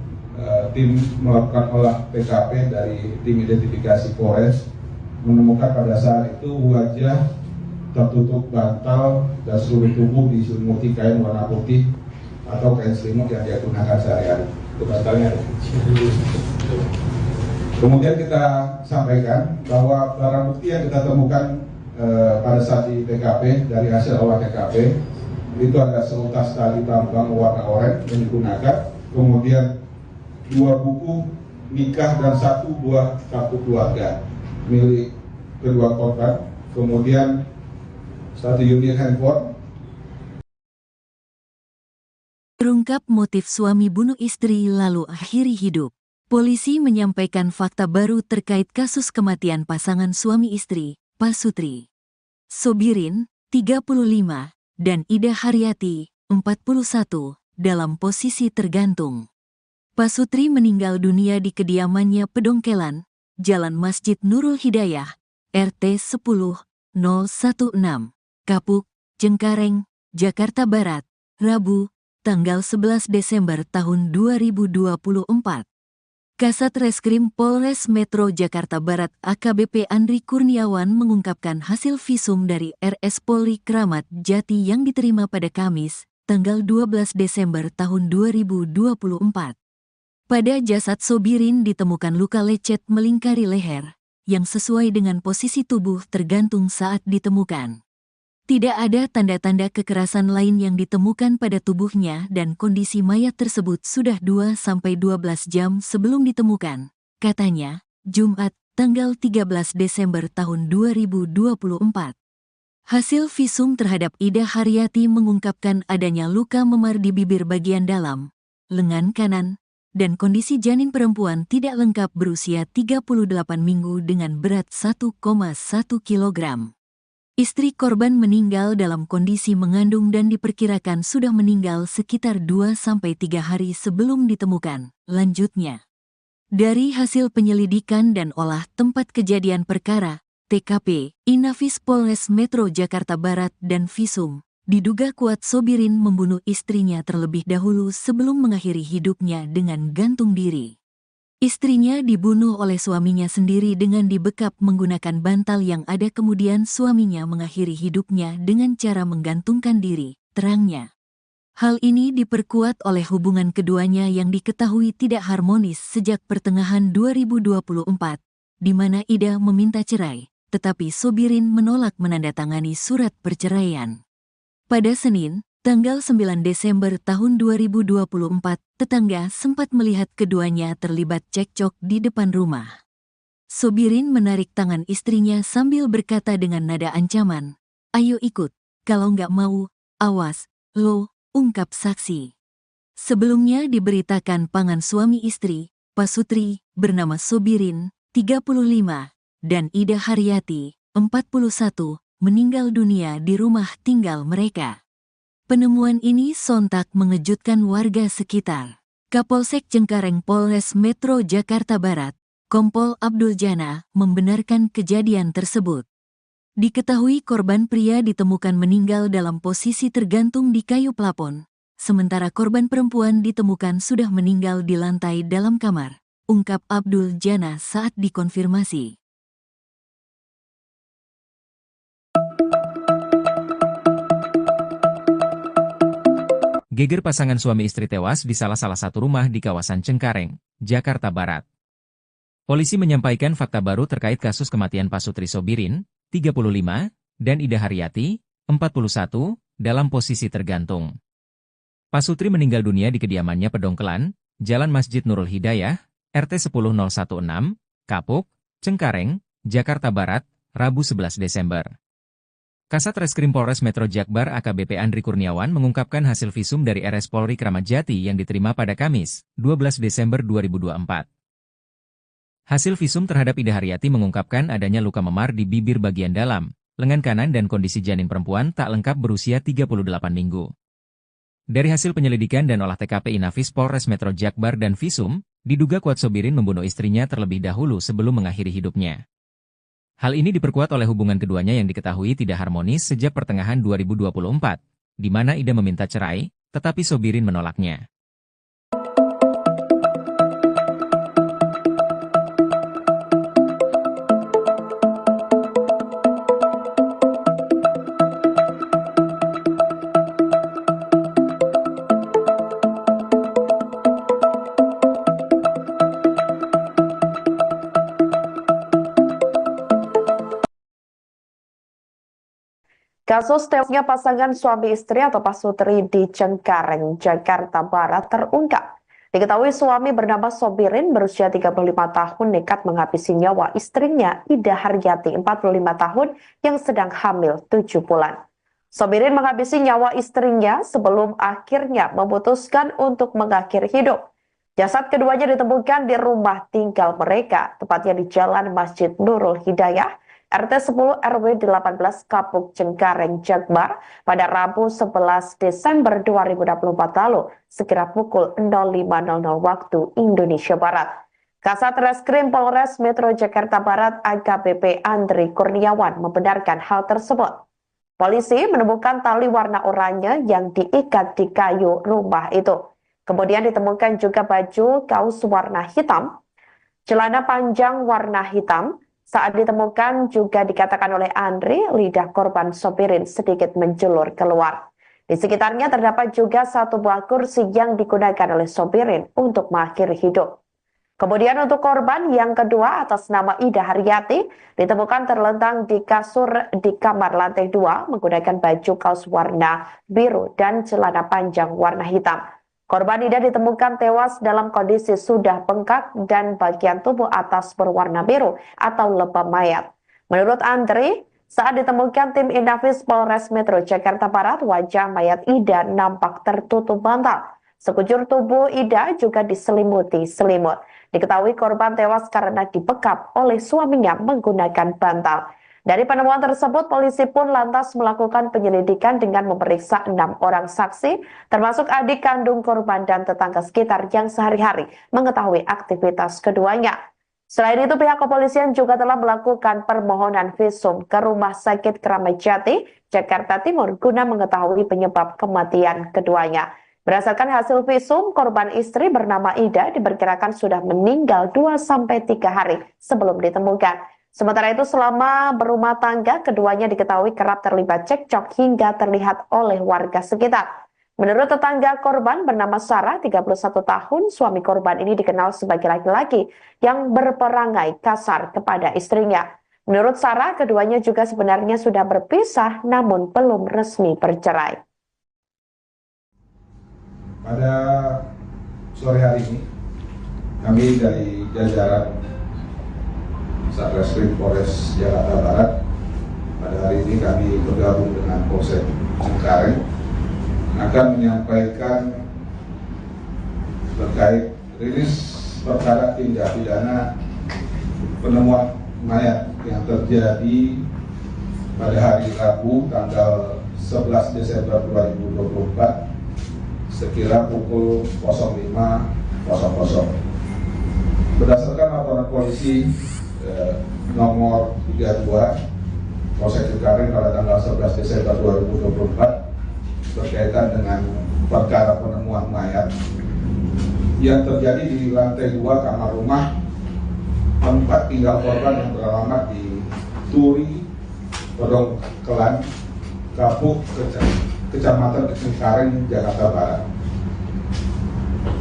tim melakukan olah TKP dari tim identifikasi Polres menemukan pada saat itu wajah tertutup bantal dan seluruh tubuh diselimuti kain warna putih atau kain selimut yang dia gunakan sehari-hari. Itu bantalnya. Kemudian kita sampaikan bahwa barang bukti yang kita temukan pada saat di TKP, dari hasil olah TKP, itu ada seutas tali tambang warna oranye yang digunakan, kemudian 2 buku nikah dan 1 buah kartu keluarga milik kedua korban, kemudian 1 unit handphone. Terungkap motif suami bunuh istri lalu akhiri hidup. Polisi menyampaikan fakta baru terkait kasus kematian pasangan suami istri, Pasutri Sobirin, 35, dan Ida Haryati, 41, dalam posisi tergantung. Pasutri meninggal dunia di kediamannya Pedongkelan, Jalan Masjid Nurul Hidayah, RT 10-016, Kapuk, Cengkareng, Jakarta Barat, Rabu, tanggal 11 Desember tahun 2024. Kasat Reskrim Polres Metro Jakarta Barat AKBP Andri Kurniawan mengungkapkan hasil visum dari RS Polri Kramat Jati yang diterima pada Kamis, tanggal 12 Desember tahun 2024. Pada jasad Sobirin ditemukan luka lecet melingkari leher, yang sesuai dengan posisi tubuh tergantung saat ditemukan. Tidak ada tanda-tanda kekerasan lain yang ditemukan pada tubuhnya dan kondisi mayat tersebut sudah 2-12 jam sebelum ditemukan, katanya, Jumat, tanggal 13 Desember tahun 2024. Hasil visum terhadap Ida Haryati mengungkapkan adanya luka memar di bibir bagian dalam, lengan kanan, dan kondisi janin perempuan tidak lengkap berusia 38 minggu dengan berat 1,1 kg. Istri korban meninggal dalam kondisi mengandung dan diperkirakan sudah meninggal sekitar 2-3 hari sebelum ditemukan. Lanjutnya, dari hasil penyelidikan dan olah tempat kejadian perkara, TKP, Inafis Polres Metro Jakarta Barat dan visum, diduga kuat Sobirin membunuh istrinya terlebih dahulu sebelum mengakhiri hidupnya dengan gantung diri. Istrinya dibunuh oleh suaminya sendiri dengan dibekap menggunakan bantal yang ada, kemudian suaminya mengakhiri hidupnya dengan cara menggantungkan diri, terangnya. Hal ini diperkuat oleh hubungan keduanya yang diketahui tidak harmonis sejak pertengahan 2024, di mana Ida meminta cerai, tetapi Sobirin menolak menandatangani surat perceraian. Pada Senin, tanggal 9 Desember tahun 2024, tetangga sempat melihat keduanya terlibat cekcok di depan rumah. Sobirin menarik tangan istrinya sambil berkata dengan nada ancaman, "Ayo ikut, kalau nggak mau, awas, lo," ungkap saksi. Sebelumnya diberitakan pasangan suami istri, Pasutri, bernama Sobirin, 35, dan Ida Haryati, 41, meninggal dunia di rumah tinggal mereka. Penemuan ini sontak mengejutkan warga sekitar. Kapolsek Cengkareng Polres Metro Jakarta Barat, Kompol Abdul Jana, membenarkan kejadian tersebut. Diketahui korban pria ditemukan meninggal dalam posisi tergantung di kayu plafon, sementara korban perempuan ditemukan sudah meninggal di lantai dalam kamar, ungkap Abdul Jana saat dikonfirmasi. Geger pasangan suami istri tewas di salah satu rumah di kawasan Cengkareng, Jakarta Barat. Polisi menyampaikan fakta baru terkait kasus kematian Pasutri Sobirin, 35, dan Ida Haryati, 41, dalam posisi tergantung. Pasutri meninggal dunia di kediamannya Pedongkelan, Jalan Masjid Nurul Hidayah, RT 10016, Kapuk, Cengkareng, Jakarta Barat, Rabu 11 Desember. Kasat Reskrim Polres Metro Jakbar AKBP Andri Kurniawan mengungkapkan hasil visum dari RS Polri Kramat Jati yang diterima pada Kamis, 12 Desember 2024. Hasil visum terhadap Ida Haryati mengungkapkan adanya luka memar di bibir bagian dalam, lengan kanan dan kondisi janin perempuan tak lengkap berusia 38 minggu. Dari hasil penyelidikan dan olah TKP Inafis Polres Metro Jakbar dan visum, diduga kuat Sobirin membunuh istrinya terlebih dahulu sebelum mengakhiri hidupnya. Hal ini diperkuat oleh hubungan keduanya yang diketahui tidak harmonis sejak pertengahan 2024, di mana Ida meminta cerai, tetapi Sobirin menolaknya. Kasus tewasnya pasangan suami istri atau Pasutri di Cengkareng, Jakarta Barat terungkap. Diketahui suami bernama Sobirin berusia 35 tahun nekat menghabisi nyawa istrinya Ida Haryati 45 tahun yang sedang hamil 7 bulan. Sobirin menghabisi nyawa istrinya sebelum akhirnya memutuskan untuk mengakhiri hidup. Jasad keduanya ditemukan di rumah tinggal mereka, tepatnya di Jalan Masjid Nurul Hidayah, RT 10 RW 18 Kapuk Cengkareng Jakbar pada Rabu 11 Desember 2024 lalu, sekira pukul 05.00 waktu Indonesia Barat. Kasat Reskrim Polres Metro Jakarta Barat AKBP Andri Kurniawan membenarkan hal tersebut. Polisi menemukan tali warna oranye yang diikat di kayu rumah itu. Kemudian ditemukan juga baju kaos warna hitam, celana panjang warna hitam. Saat ditemukan juga dikatakan oleh Andri, lidah korban Sobirin sedikit menjulur keluar. Di sekitarnya terdapat juga satu buah kursi yang digunakan oleh Sobirin untuk mengakhiri hidup. Kemudian untuk korban yang kedua atas nama Ida Haryati ditemukan terlentang di kasur di kamar lantai 2 menggunakan baju kaos warna biru dan celana panjang warna hitam. Korban Ida ditemukan tewas dalam kondisi sudah bengkak dan bagian tubuh atas berwarna biru atau lebam mayat. Menurut Andri, saat ditemukan tim Inafis Polres Metro Jakarta Barat, wajah mayat Ida nampak tertutup bantal. Sekujur tubuh Ida juga diselimuti selimut. Diketahui korban tewas karena dibekap oleh suaminya menggunakan bantal. Dari penemuan tersebut, polisi pun lantas melakukan penyelidikan dengan memeriksa 6 orang saksi, termasuk adik kandung korban dan tetangga sekitar yang sehari-hari mengetahui aktivitas keduanya. Selain itu, pihak kepolisian juga telah melakukan permohonan visum ke Rumah Sakit Kramat Jati, Jakarta Timur, guna mengetahui penyebab kematian keduanya. Berdasarkan hasil visum, korban istri bernama Ida diperkirakan sudah meninggal 2-3 hari sebelum ditemukan. Sementara itu selama berumah tangga, keduanya diketahui kerap terlibat cekcok hingga terlihat oleh warga sekitar. Menurut tetangga korban bernama Sarah, 31 tahun, suami korban ini dikenal sebagai laki-laki yang berperangai kasar kepada istrinya. Menurut Sarah, keduanya juga sebenarnya sudah berpisah namun belum resmi bercerai. Pada sore hari ini, kami dari jajaran Satreskrim Polres Jakarta Barat, pada hari ini kami bergabung dengan Polsek Cengkareng akan menyampaikan terkait rilis perkara tindak pidana penemuan mayat yang terjadi pada hari Rabu tanggal 11 Desember 2024 sekira pukul 05.00. Berdasarkan laporan polisi nomor 32 Polsek Cengkareng pada tanggal 11 Desember 2024 berkaitan dengan perkara penemuan mayat yang terjadi di lantai 2 kamar rumah tempat tinggal korban yang beralamat di Turi, Pedongkelan, Kapuk, Kecamatan Cengkareng, Jakarta Barat.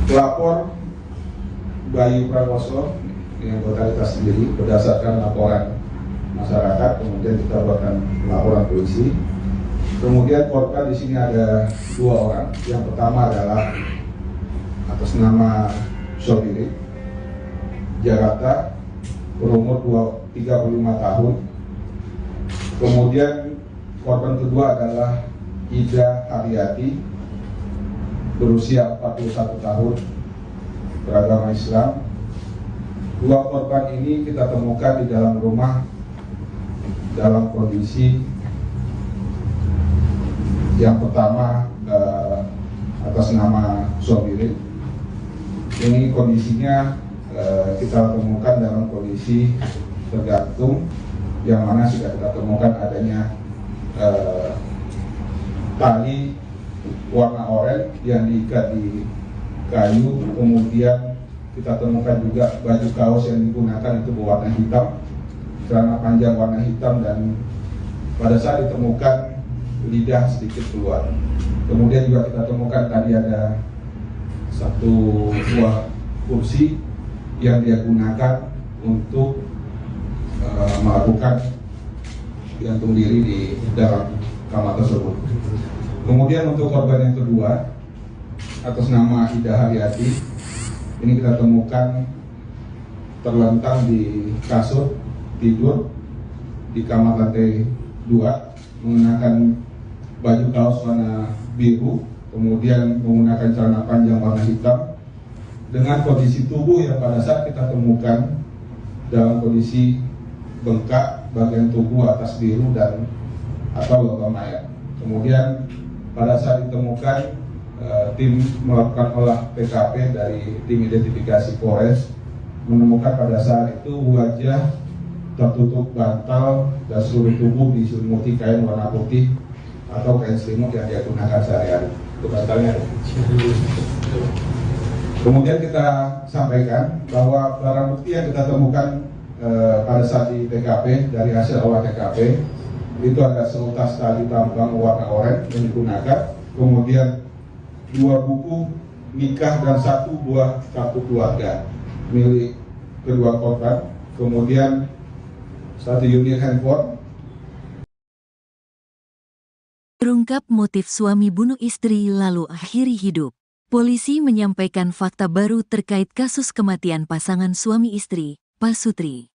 Pelapor Bayu Prakoso yang anggota sendiri berdasarkan laporan masyarakat, kemudian kita buatkan laporan polisi. Kemudian korban di sini ada 2 orang. Yang pertama adalah atas nama Sobiri, Jakarta, berumur 35 tahun. Kemudian korban kedua adalah Ida Haryati, berusia 41 tahun, beragama Islam. 2 korban ini kita temukan di dalam rumah dalam kondisi yang pertama atas nama Sobiri. Ini kondisinya kita temukan dalam kondisi tergantung, yang mana sudah kita temukan adanya tali warna oranye yang diikat di kayu, kemudian kita temukan juga baju kaos yang digunakan itu berwarna hitam, celana panjang warna hitam, dan pada saat ditemukan lidah sedikit keluar. Kemudian juga kita temukan tadi ada 1 buah kursi yang dia gunakan untuk melakukan gantung diri di dalam kamar tersebut. Kemudian untuk korban yang kedua atas nama Ida Haryati, ini kita temukan terlentang di kasur tidur di kamar lantai 2, mengenakan baju kaos warna biru, kemudian menggunakan celana panjang warna hitam, dengan kondisi tubuh yang pada saat kita temukan dalam kondisi bengkak bagian tubuh atas biru dan atau logam mayat. Kemudian pada saat ditemukan, tim melakukan olah TKP dari tim identifikasi Polres menemukan pada saat itu wajah tertutup bantal dan seluruh tubuh diselimuti kain warna putih atau kain selimut yang dia gunakan sehari-hari. Itu bantalnya. Kemudian kita sampaikan bahwa barang bukti yang kita temukan pada saat di TKP dari hasil olah TKP itu ada seutas tali tambang warna oranye yang digunakan, kemudian 2 buku nikah dan 1 buah kartu keluarga milik kedua korban, kemudian 1 unit handphone. Terungkap motif suami bunuh istri lalu akhiri hidup. Polisi menyampaikan fakta baru terkait kasus kematian pasangan suami istri, Pasutri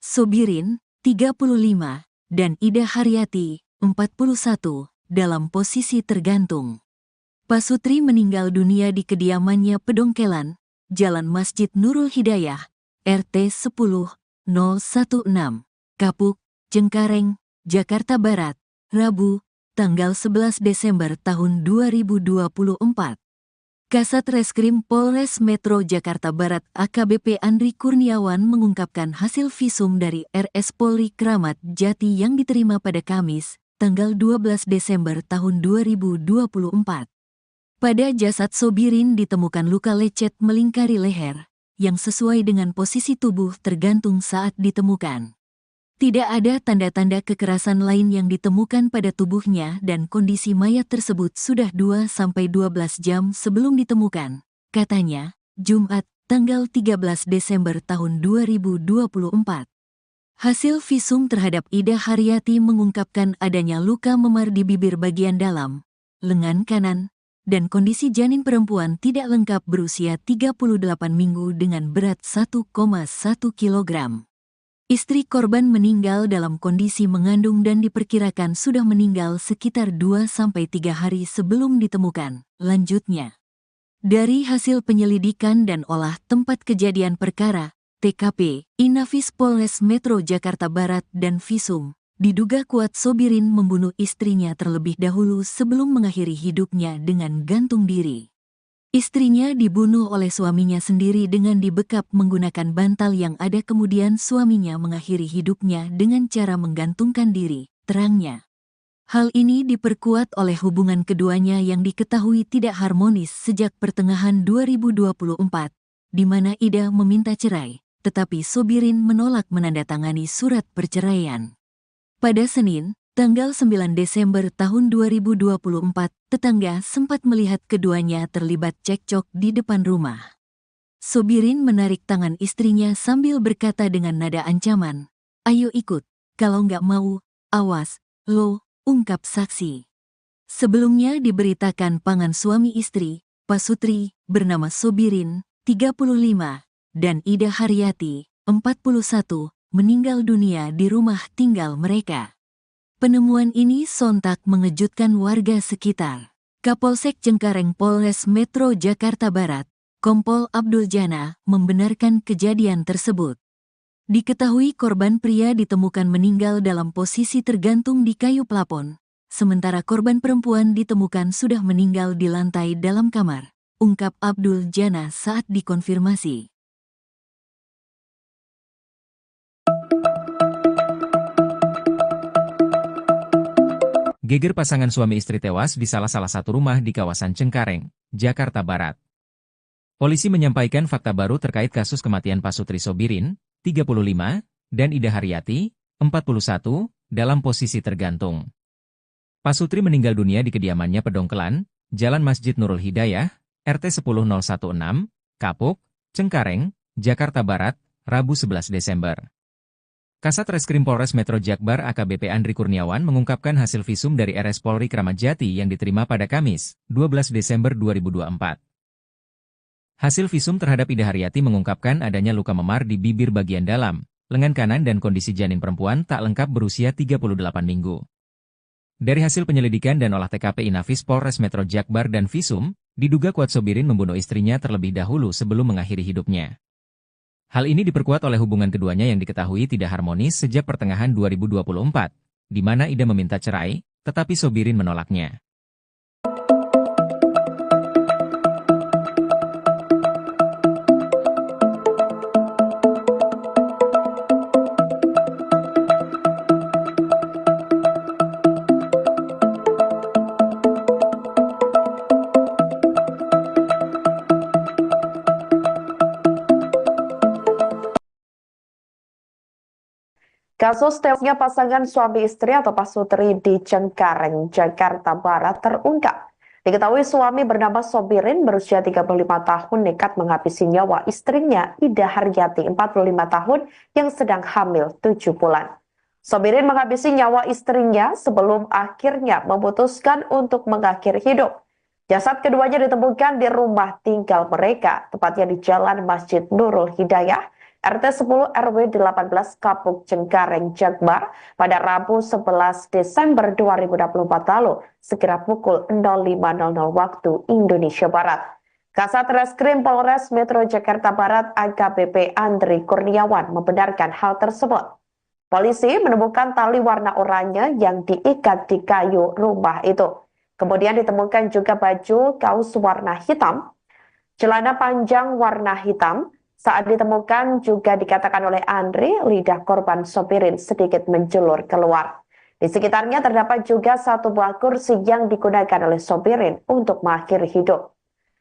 Sobirin, 35, dan Ida Haryati, 41, dalam posisi tergantung. Pasutri meninggal dunia di kediamannya Pedongkelan, Jalan Masjid Nurul Hidayah, RT 10-016, Kapuk, Cengkareng, Jakarta Barat, Rabu, tanggal 11 Desember tahun 2024. Kasat Reskrim Polres Metro Jakarta Barat AKBP Andri Kurniawan mengungkapkan hasil visum dari RS Polri Kramat Jati yang diterima pada Kamis, tanggal 12 Desember tahun 2024. Pada jasad Sobirin ditemukan luka lecet melingkari leher, yang sesuai dengan posisi tubuh tergantung saat ditemukan. Tidak ada tanda-tanda kekerasan lain yang ditemukan pada tubuhnya dan kondisi mayat tersebut sudah 2-12 jam sebelum ditemukan, katanya, Jumat, tanggal 13 Desember tahun 2024. Hasil visum terhadap Ida Haryati mengungkapkan adanya luka memar di bibir bagian dalam, lengan kanan, dan kondisi janin perempuan tidak lengkap berusia 38 minggu dengan berat 1,1 kg. Istri korban meninggal dalam kondisi mengandung dan diperkirakan sudah meninggal sekitar 2-3 hari sebelum ditemukan. Lanjutnya, dari hasil penyelidikan dan olah tempat kejadian perkara, TKP, Inafis Polres Metro Jakarta Barat dan Visum, diduga kuat Sobirin membunuh istrinya terlebih dahulu sebelum mengakhiri hidupnya dengan gantung diri. Istrinya dibunuh oleh suaminya sendiri dengan dibekap menggunakan bantal yang ada, kemudian suaminya mengakhiri hidupnya dengan cara menggantungkan diri, terangnya. Hal ini diperkuat oleh hubungan keduanya yang diketahui tidak harmonis sejak pertengahan 2024, di mana Ida meminta cerai, tetapi Sobirin menolak menandatangani surat perceraian. Pada Senin, tanggal 9 Desember tahun 2024, tetangga sempat melihat keduanya terlibat cekcok di depan rumah. Sobirin menarik tangan istrinya sambil berkata dengan nada ancaman, "Ayo ikut, kalau nggak mau, awas, lo," ungkap saksi. Sebelumnya diberitakan pasangan suami istri, Pasutri, bernama Sobirin, 35, dan Ida Haryati, 41, meninggal dunia di rumah tinggal mereka. Penemuan ini sontak mengejutkan warga sekitar. Kapolsek Cengkareng Polres Metro Jakarta Barat, Kompol Abdul Jana, membenarkan kejadian tersebut. Diketahui korban pria ditemukan meninggal dalam posisi tergantung di kayu plafon, sementara korban perempuan ditemukan sudah meninggal di lantai dalam kamar, ungkap Abdul Jana saat dikonfirmasi. Geger pasangan suami istri tewas di salah satu rumah di kawasan Cengkareng, Jakarta Barat. Polisi menyampaikan fakta baru terkait kasus kematian Pasutri Sobirin, 35, dan Ida Haryati, 41, dalam posisi tergantung. Pasutri meninggal dunia di kediamannya Pedongkelan, Jalan Masjid Nurul Hidayah, RT 10016, Kapuk, Cengkareng, Jakarta Barat, Rabu 11 Desember. Kasat Reskrim Polres Metro Jakbar AKBP Andri Kurniawan mengungkapkan hasil visum dari RS Polri Kramat Jati yang diterima pada Kamis, 12 Desember 2024. Hasil visum terhadap Ida Haryati mengungkapkan adanya luka memar di bibir bagian dalam, lengan kanan dan kondisi janin perempuan tak lengkap berusia 38 minggu. Dari hasil penyelidikan dan olah TKP Inafis Polres Metro Jakbar dan Visum, diduga kuat Sobirin membunuh istrinya terlebih dahulu sebelum mengakhiri hidupnya. Hal ini diperkuat oleh hubungan keduanya yang diketahui tidak harmonis sejak pertengahan 2024, di mana Ida meminta cerai, tetapi Sobirin menolaknya. Kasus tewasnya pasangan suami istri atau Pasutri di Cengkareng, Jakarta Barat terungkap. Diketahui suami bernama Sobirin berusia 35 tahun nekat menghabisi nyawa istrinya Ida Haryati 45 tahun yang sedang hamil 7 bulan. Sobirin menghabisi nyawa istrinya sebelum akhirnya memutuskan untuk mengakhiri hidup. Jasad keduanya ditemukan di rumah tinggal mereka, tepatnya di Jalan Masjid Nurul Hidayah, RT 10 RW 18 Kapuk Cengkareng Jakbar pada Rabu 11 Desember 2024 lalu, sekira pukul 05.00 waktu Indonesia Barat. Kasat Reskrim Polres Metro Jakarta Barat AKBP Andri Kurniawan membenarkan hal tersebut. Polisi menemukan tali warna oranye yang diikat di kayu rumah itu. Kemudian ditemukan juga baju kaos warna hitam, celana panjang warna hitam. Saat ditemukan juga dikatakan oleh Andri, lidah korban Sobirin sedikit menjulur keluar. Di sekitarnya terdapat juga satu buah kursi yang digunakan oleh Sobirin untuk mengakhiri hidup.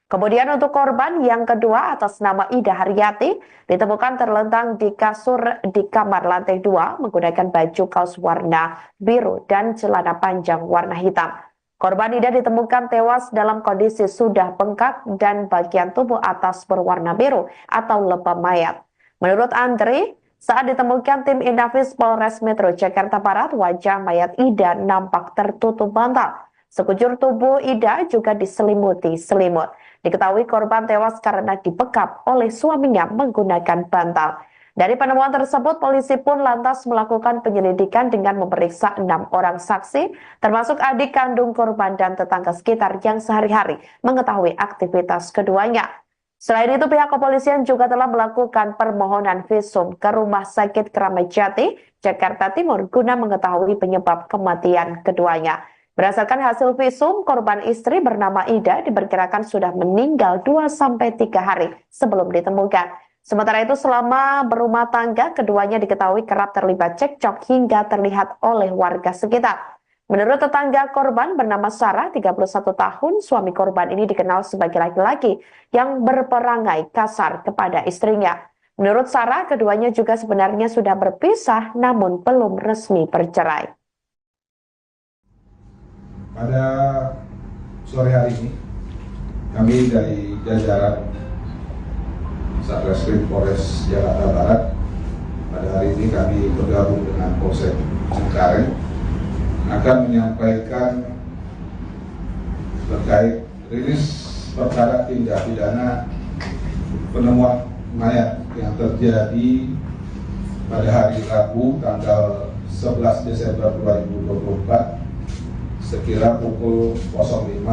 Kemudian untuk korban yang kedua atas nama Ida Haryati ditemukan terlentang di kasur di kamar lantai 2 menggunakan baju kaos warna biru dan celana panjang warna hitam. Korban Ida ditemukan tewas dalam kondisi sudah bengkak dan bagian tubuh atas berwarna biru atau lebam mayat. Menurut Andri, saat ditemukan tim Inafis Polres Metro Jakarta Barat, wajah mayat Ida nampak tertutup bantal. Sekujur tubuh Ida juga diselimuti selimut. Diketahui korban tewas karena dibekap oleh suaminya menggunakan bantal. Dari penemuan tersebut, polisi pun lantas melakukan penyelidikan dengan memeriksa 6 orang saksi, termasuk adik kandung korban dan tetangga sekitar yang sehari-hari mengetahui aktivitas keduanya. Selain itu, pihak kepolisian juga telah melakukan permohonan visum ke Rumah Sakit Kramat Jati, Jakarta Timur, guna mengetahui penyebab kematian keduanya. Berdasarkan hasil visum, korban istri bernama Ida diperkirakan sudah meninggal 2-3 hari sebelum ditemukan. Sementara itu, selama berumah tangga, keduanya diketahui kerap terlibat cekcok hingga terlihat oleh warga sekitar. Menurut tetangga korban bernama Sarah, 31 tahun, suami korban ini dikenal sebagai laki-laki yang berperangai kasar kepada istrinya. Menurut Sarah, keduanya juga sebenarnya sudah berpisah namun belum resmi bercerai. Pada sore hari ini, kami dari jajaran Satreskrim Polres Jakarta Barat, pada hari ini kami bergabung dengan Polsek Cengkareng, akan menyampaikan terkait rilis perkara tindak pidana penemuan mayat yang terjadi pada hari Rabu tanggal 11 Desember 2024 sekira pukul 05.00.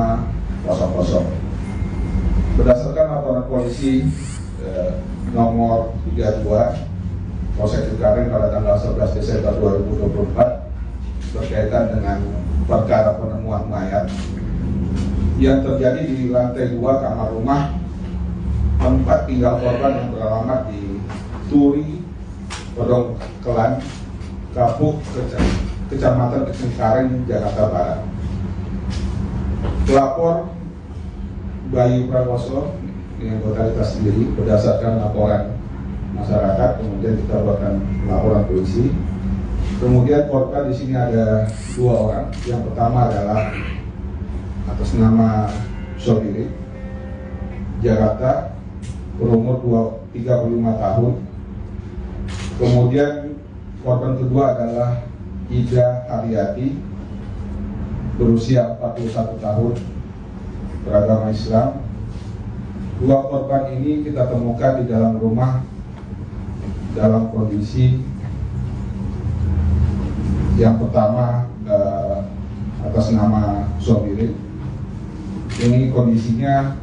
Berdasarkan laporan polisi nomor 32 Polsek Cengkareng pada tanggal 11 Desember 2024 berkaitan dengan perkara penemuan mayat yang terjadi di lantai 2 kamar rumah tempat tinggal korban yang beralamat di Turi, Pedongkelan, Kapuk, Kecamatan Cengkareng, Jakarta Barat. Pelapor Bayu Prakoso yang totalitas sendiri berdasarkan laporan masyarakat, kemudian kita buatkan laporan polisi. Kemudian korban di sini ada 2 orang. Yang pertama adalah atas nama Sobirin, Jakarta, berumur 35 tahun. Kemudian korban kedua adalah Ida Haryati, berusia 41 tahun, beragama Islam. 2 korban ini kita temukan di dalam rumah dalam kondisi yang pertama atas nama Sobirin. Ini kondisinya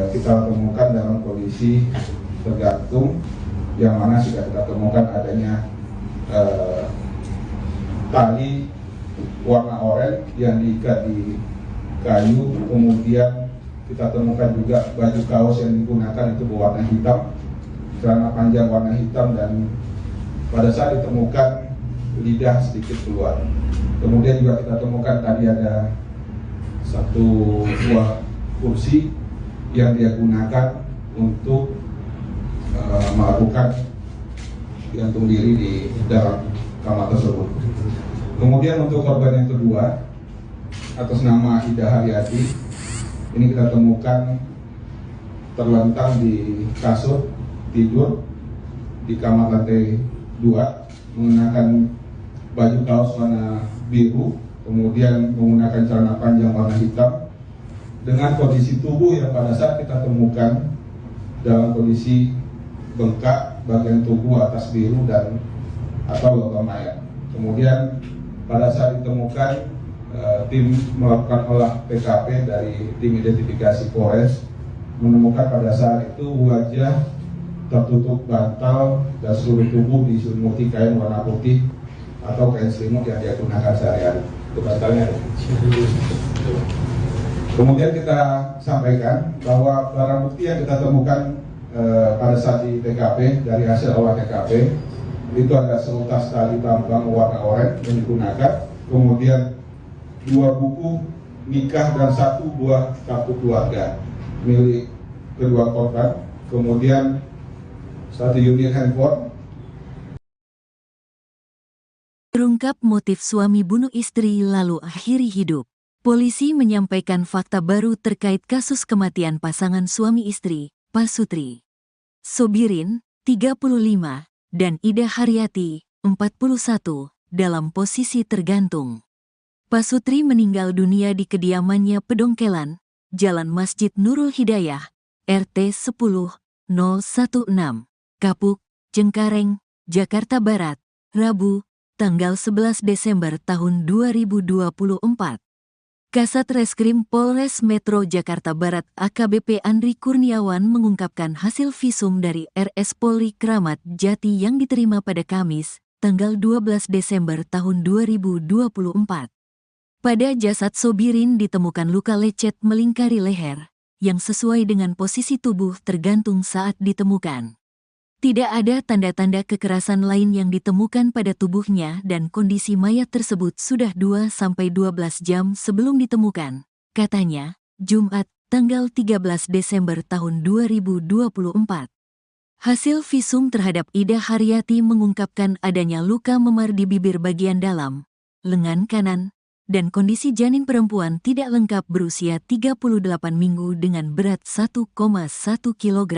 kita temukan dalam kondisi tergantung, yang mana sudah kita temukan adanya tali warna oranye yang diikat di kayu. Kemudian kita temukan juga baju kaos yang digunakan itu berwarna hitam, celana panjang warna hitam, dan pada saat ditemukan lidah sedikit keluar. Kemudian juga kita temukan tadi ada satu buah kursi yang dia gunakan untuk melakukan gantung diri di dalam kamar tersebut. Kemudian untuk korban yang kedua atas nama Ida Haryati, ini kita temukan terlentang di kasur tidur di kamar lantai 2 menggunakan baju kaos warna biru, kemudian menggunakan celana panjang warna hitam, dengan kondisi tubuh yang pada saat kita temukan dalam kondisi bengkak, bagian tubuh atas biru dan atau lebam mayat. Kemudian pada saat ditemukan, tim melakukan olah TKP dari tim identifikasi Polres, menemukan pada saat itu wajah tertutup bantal dan seluruh tubuh diselimuti kain warna putih atau kain selimut yang dia gunakan sehari-hari. Itu bantalnya. Kemudian kita sampaikan bahwa barang bukti yang kita temukan pada saat di TKP, dari hasil olah TKP, itu ada seutas tali tambang warna oranye yang digunakan, kemudian 2 buku nikah dan 1 buah kartu keluarga milik kedua korban, kemudian 1 unit handphone. Terungkap motif suami bunuh istri lalu akhiri hidup. Polisi menyampaikan fakta baru terkait kasus kematian pasangan suami istri, Pasutri Sobirin, 35, dan Ida Haryati, 41, dalam posisi tergantung. Pasutri meninggal dunia di kediamannya Pedongkelan, Jalan Masjid Nurul Hidayah, RT 10-016, Kapuk, Cengkareng, Jakarta Barat, Rabu, tanggal 11 Desember tahun 2024. Kasat Reskrim Polres Metro Jakarta Barat AKBP Andri Kurniawan mengungkapkan hasil visum dari RS Polri Kramat Jati yang diterima pada Kamis, tanggal 12 Desember tahun 2024. Pada jasad Sobirin ditemukan luka lecet melingkari leher, yang sesuai dengan posisi tubuh tergantung saat ditemukan. Tidak ada tanda-tanda kekerasan lain yang ditemukan pada tubuhnya dan kondisi mayat tersebut sudah 2-12 jam sebelum ditemukan, katanya, Jumat, tanggal 13 Desember tahun 2024. Hasil visum terhadap Ida Haryati mengungkapkan adanya luka memar di bibir bagian dalam, lengan kanan, dan kondisi janin perempuan tidak lengkap berusia 38 minggu dengan berat 1,1 kg.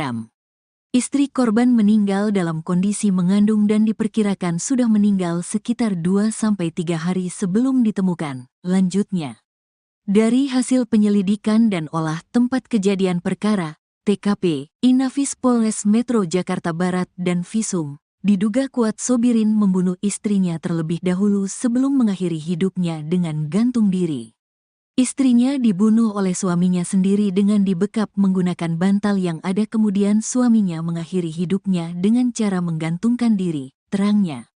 Istri korban meninggal dalam kondisi mengandung dan diperkirakan sudah meninggal sekitar 2-3 hari sebelum ditemukan. Lanjutnya, dari hasil penyelidikan dan olah tempat kejadian perkara, TKP, Inafis Polres Metro Jakarta Barat dan visum, diduga kuat Sobirin membunuh istrinya terlebih dahulu sebelum mengakhiri hidupnya dengan gantung diri. Istrinya dibunuh oleh suaminya sendiri dengan dibekap menggunakan bantal yang ada, kemudian suaminya mengakhiri hidupnya dengan cara menggantungkan diri, terangnya.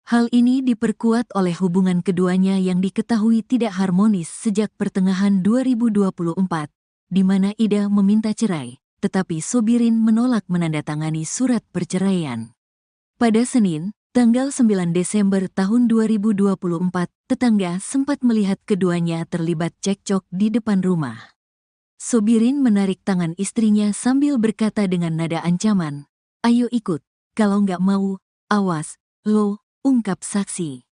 Hal ini diperkuat oleh hubungan keduanya yang diketahui tidak harmonis sejak pertengahan 2024, di mana Ida meminta cerai, tetapi Sobirin menolak menandatangani surat perceraian. Pada Senin, tanggal 9 Desember tahun 2024, tetangga sempat melihat keduanya terlibat cekcok di depan rumah. Sobirin menarik tangan istrinya sambil berkata dengan nada ancaman, "Ayo ikut, kalau nggak mau, awas, lo," ungkap saksi.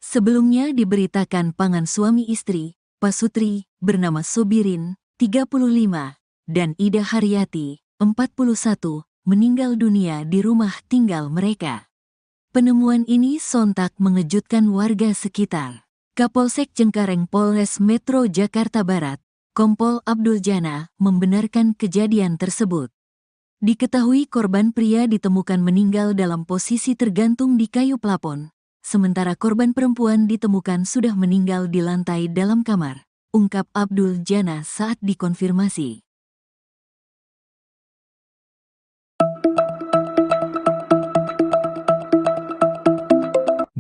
Sebelumnya diberitakan pasangan suami istri, Pasutri, bernama Sobirin, 35, dan Ida Haryati, 41, meninggal dunia di rumah tinggal mereka. Penemuan ini sontak mengejutkan warga sekitar. Kapolsek Cengkareng Polres Metro Jakarta Barat, Kompol Abdul Jana, membenarkan kejadian tersebut. Diketahui korban pria ditemukan meninggal dalam posisi tergantung di kayu plafon, sementara korban perempuan ditemukan sudah meninggal di lantai dalam kamar, ungkap Abdul Jana saat dikonfirmasi.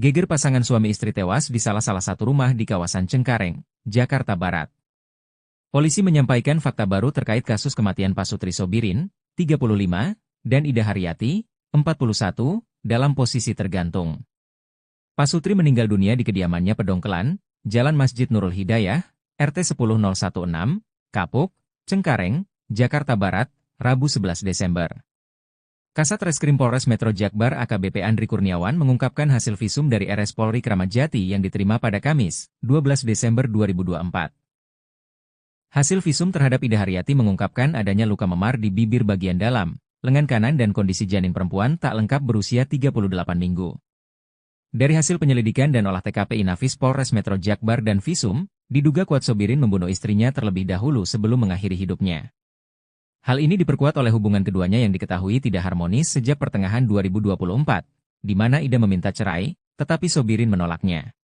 Geger pasangan suami istri tewas di salah satu rumah di kawasan Cengkareng, Jakarta Barat. Polisi menyampaikan fakta baru terkait kasus kematian Pasutri Sobirin, 35, dan Ida Haryati, 41, dalam posisi tergantung. Pasutri meninggal dunia di kediamannya Pedongkelan, Jalan Masjid Nurul Hidayah, RT 10016, Kapuk, Cengkareng, Jakarta Barat, Rabu 11 Desember. Kasat Reskrim Polres Metro Jakbar AKBP Andri Kurniawan mengungkapkan hasil visum dari RS Polri Kramat Jati yang diterima pada Kamis, 12 Desember 2024. Hasil visum terhadap Ida Haryati mengungkapkan adanya luka memar di bibir bagian dalam, lengan kanan dan kondisi janin perempuan tak lengkap berusia 38 minggu. Dari hasil penyelidikan dan olah TKP Inafis Polres Metro Jakbar dan visum, diduga kuat Sobirin membunuh istrinya terlebih dahulu sebelum mengakhiri hidupnya. Hal ini diperkuat oleh hubungan keduanya yang diketahui tidak harmonis sejak pertengahan 2024, di mana Ida meminta cerai, tetapi Sobirin menolaknya.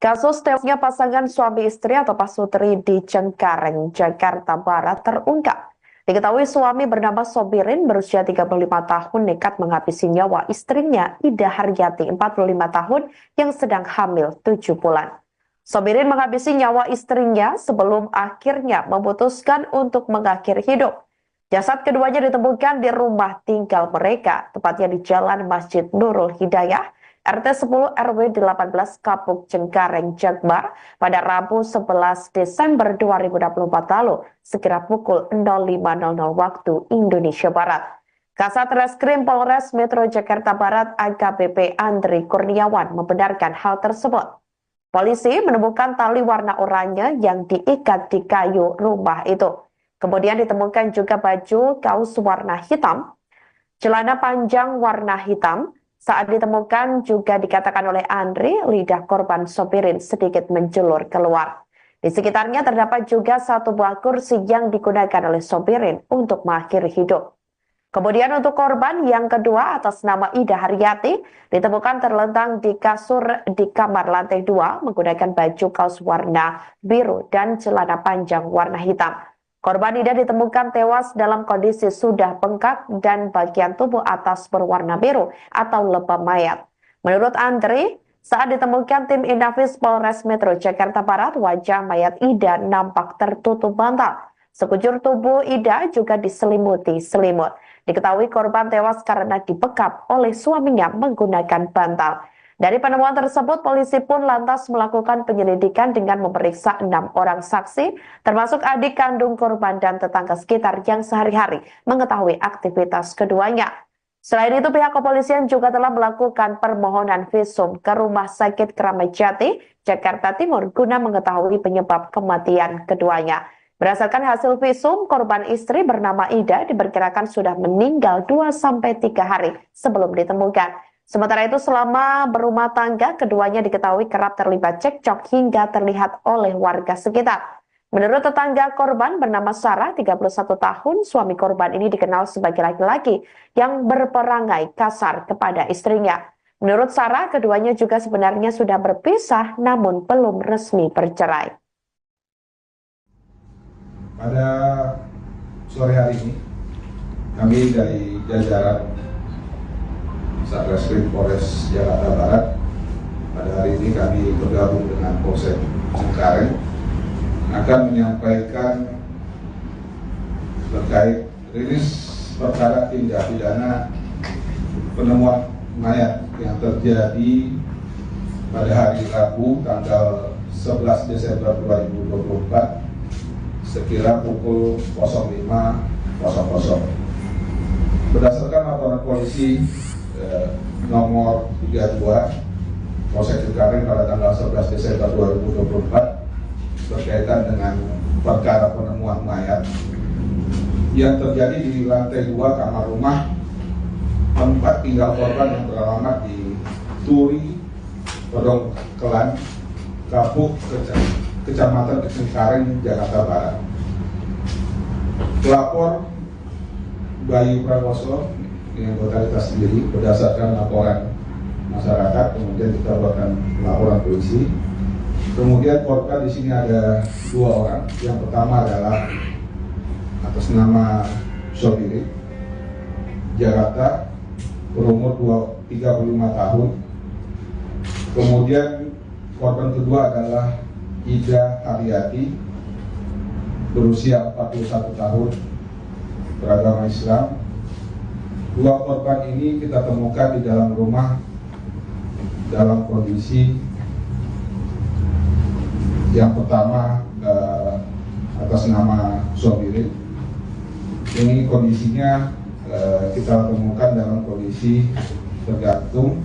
Kasus tewasnya pasangan suami istri atau Pasutri di Cengkareng, Jakarta Barat terungkap. Diketahui suami bernama Sobirin berusia 35 tahun nekat menghabisi nyawa istrinya Ida Haryati 45 tahun yang sedang hamil 7 bulan. Sobirin menghabisi nyawa istrinya sebelum akhirnya memutuskan untuk mengakhiri hidup. Jasad keduanya ditemukan di rumah tinggal mereka, tepatnya di Jalan Masjid Nurul Hidayah, RT 10 RW 18 Kapuk Cengkareng, Jakbar pada Rabu 11 Desember 2024 lalu, sekira pukul 05.00 waktu Indonesia Barat. Kasat Reskrim Polres Metro Jakarta Barat AKBP Andri Kurniawan membenarkan hal tersebut. Polisi menemukan tali warna oranye yang diikat di kayu rumah itu. Kemudian ditemukan juga baju kaos warna hitam, celana panjang warna hitam. Saat ditemukan juga dikatakan oleh Andri, lidah korban Sobirin sedikit menjulur keluar. Di sekitarnya terdapat juga satu buah kursi yang digunakan oleh Sobirin untuk mengakhiri hidup. Kemudian untuk korban yang kedua atas nama Ida Haryati ditemukan terlentang di kasur di kamar lantai 2 menggunakan baju kaos warna biru dan celana panjang warna hitam. Korban Ida ditemukan tewas dalam kondisi sudah bengkak dan bagian tubuh atas berwarna biru atau lebam mayat. Menurut Andri, saat ditemukan tim Inafis Polres Metro Jakarta Barat, wajah mayat Ida nampak tertutup bantal. Sekujur tubuh Ida juga diselimuti selimut. Diketahui korban tewas karena dibekap oleh suaminya menggunakan bantal. Dari penemuan tersebut, polisi pun lantas melakukan penyelidikan dengan memeriksa 6 orang saksi, termasuk adik kandung korban dan tetangga sekitar yang sehari-hari mengetahui aktivitas keduanya. Selain itu, pihak kepolisian juga telah melakukan permohonan visum ke Rumah Sakit Kramat Jati, Jakarta Timur, guna mengetahui penyebab kematian keduanya. Berdasarkan hasil visum, korban istri bernama Ida diperkirakan sudah meninggal 2-3 hari sebelum ditemukan. Sementara itu, selama berumah tangga, keduanya diketahui kerap terlibat cekcok hingga terlihat oleh warga sekitar. Menurut tetangga korban bernama Sarah, 31 tahun, suami korban ini dikenal sebagai laki-laki yang berperangai kasar kepada istrinya. Menurut Sarah, keduanya juga sebenarnya sudah berpisah namun belum resmi bercerai. Pada sore hari ini, kami dari jajaran Satreskrim Polres Jakarta Barat, pada hari ini kami bergabung dengan Polsek Cengkareng akan menyampaikan terkait rilis perkara tindak pidana penemuan mayat yang terjadi pada hari Rabu tanggal 11 Desember 2024 sekira pukul 05.00. Berdasarkan laporan polisi nomor 32 Polsek Cengkareng pada tanggal 11 Desember 2024 berkaitan dengan perkara penemuan mayat yang terjadi di lantai 2 kamar rumah tempat tinggal korban yang beralamat di Turi, Pedongkelan, Kapuk, Kecamatan Cengkareng, Jakarta Barat. Pelapor Bayu Prakoso yang totalitas sendiri berdasarkan laporan masyarakat, kemudian kita buatkan laporan polisi. Kemudian korban di sini ada 2 orang. Yang pertama adalah atas nama Sobirin, Jakarta, berumur 35 tahun. Kemudian korban kedua adalah Ida Haryati, berusia 41 tahun, beragama Islam. 2 korban ini kita temukan di dalam rumah dalam kondisi yang pertama atas nama Sobirin. Ini kondisinya kita temukan dalam kondisi tergantung,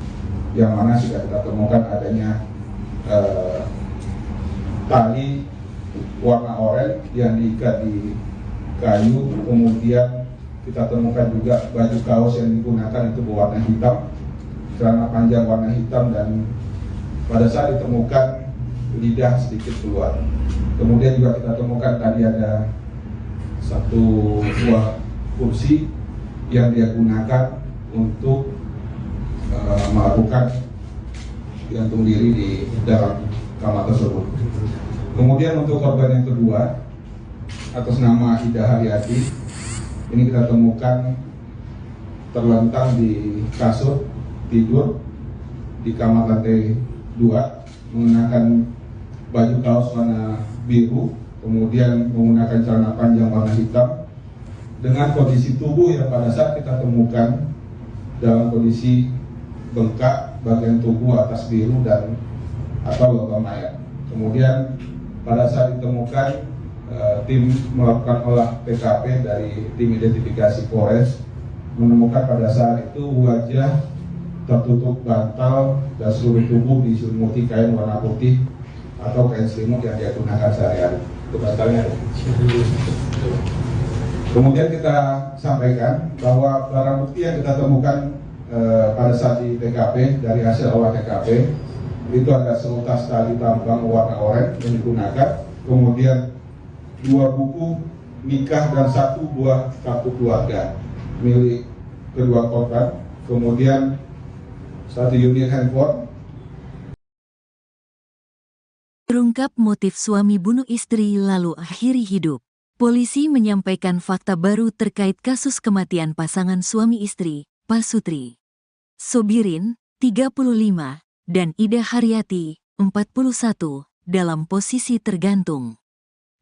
yang mana sudah kita temukan adanya tali warna oranye yang diikat di kayu. Kemudian kita temukan juga baju kaos yang digunakan itu berwarna hitam, celana panjang warna hitam, dan pada saat ditemukan lidah sedikit keluar. Kemudian juga kita temukan tadi ada satu buah kursi yang dia gunakan untuk melakukan gantung diri di dalam kamar tersebut. Kemudian untuk korban yang kedua atas nama Ida Haryati, Ini kita temukan terlentang di kasur tidur di kamar lantai 2, mengenakan baju kaos warna biru, kemudian menggunakan celana panjang warna hitam, dengan kondisi tubuh yang pada saat kita temukan dalam kondisi bengkak bagian tubuh atas biru dan atau logam mayat. Kemudian pada saat ditemukan, tim melakukan olah TKP dari tim identifikasi Polres, menemukan pada saat itu wajah tertutup bantal dan seluruh tubuh diselimuti kain warna putih atau kain selimut yang dia gunakan sehari-hari. Itu bantalnya. Kemudian kita sampaikan bahwa barang bukti yang kita temukan pada saat di TKP dari hasil olah TKP itu ada seutas tali tambang warna oranye yang digunakan, kemudian 2 buku nikah dan 1 buah kartu keluarga milik kedua korban, kemudian 1 unit handphone. Terungkap motif suami bunuh istri lalu akhiri hidup. Polisi menyampaikan fakta baru terkait kasus kematian pasangan suami istri, Pasutri Sobirin, 35, dan Ida Haryati, 41, dalam posisi tergantung.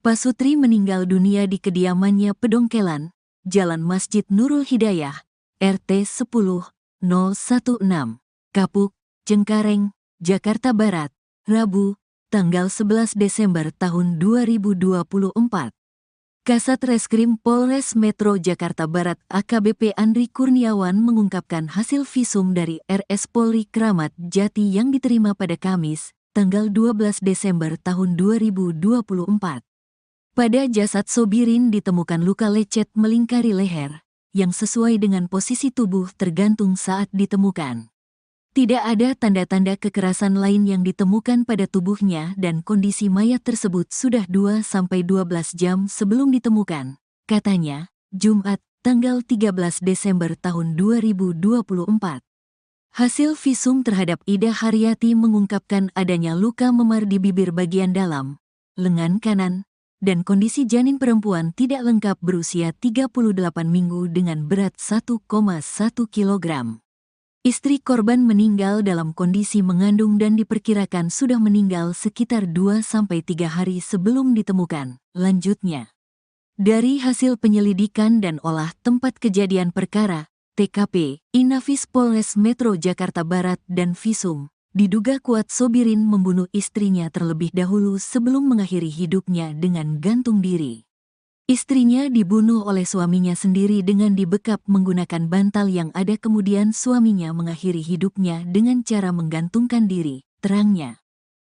Pasutri meninggal dunia di kediamannya Pedongkelan, Jalan Masjid Nurul Hidayah, RT 10-016, Kapuk, Cengkareng, Jakarta Barat, Rabu, tanggal 11 Desember tahun 2024. Kasat Reskrim Polres Metro Jakarta Barat AKBP Andri Kurniawan mengungkapkan hasil visum dari RS Polri Kramat Jati yang diterima pada Kamis, tanggal 12 Desember tahun 2024. Pada jasad Sobirin ditemukan luka lecet melingkari leher, yang sesuai dengan posisi tubuh tergantung saat ditemukan. Tidak ada tanda-tanda kekerasan lain yang ditemukan pada tubuhnya dan kondisi mayat tersebut sudah 2-12 jam sebelum ditemukan, katanya, Jumat, tanggal 13 Desember tahun 2024. Hasil visum terhadap Ida Haryati mengungkapkan adanya luka memar di bibir bagian dalam, lengan kanan, dan kondisi janin perempuan tidak lengkap berusia 38 minggu dengan berat 1,1 kg. Istri korban meninggal dalam kondisi mengandung dan diperkirakan sudah meninggal sekitar 2-3 hari sebelum ditemukan, lanjutnya. Dari hasil penyelidikan dan olah tempat kejadian perkara, TKP, Inafis Polres Metro Jakarta Barat dan visum, diduga kuat Sobirin membunuh istrinya terlebih dahulu sebelum mengakhiri hidupnya dengan gantung diri. Istrinya dibunuh oleh suaminya sendiri dengan dibekap menggunakan bantal yang ada, kemudian suaminya mengakhiri hidupnya dengan cara menggantungkan diri, terangnya.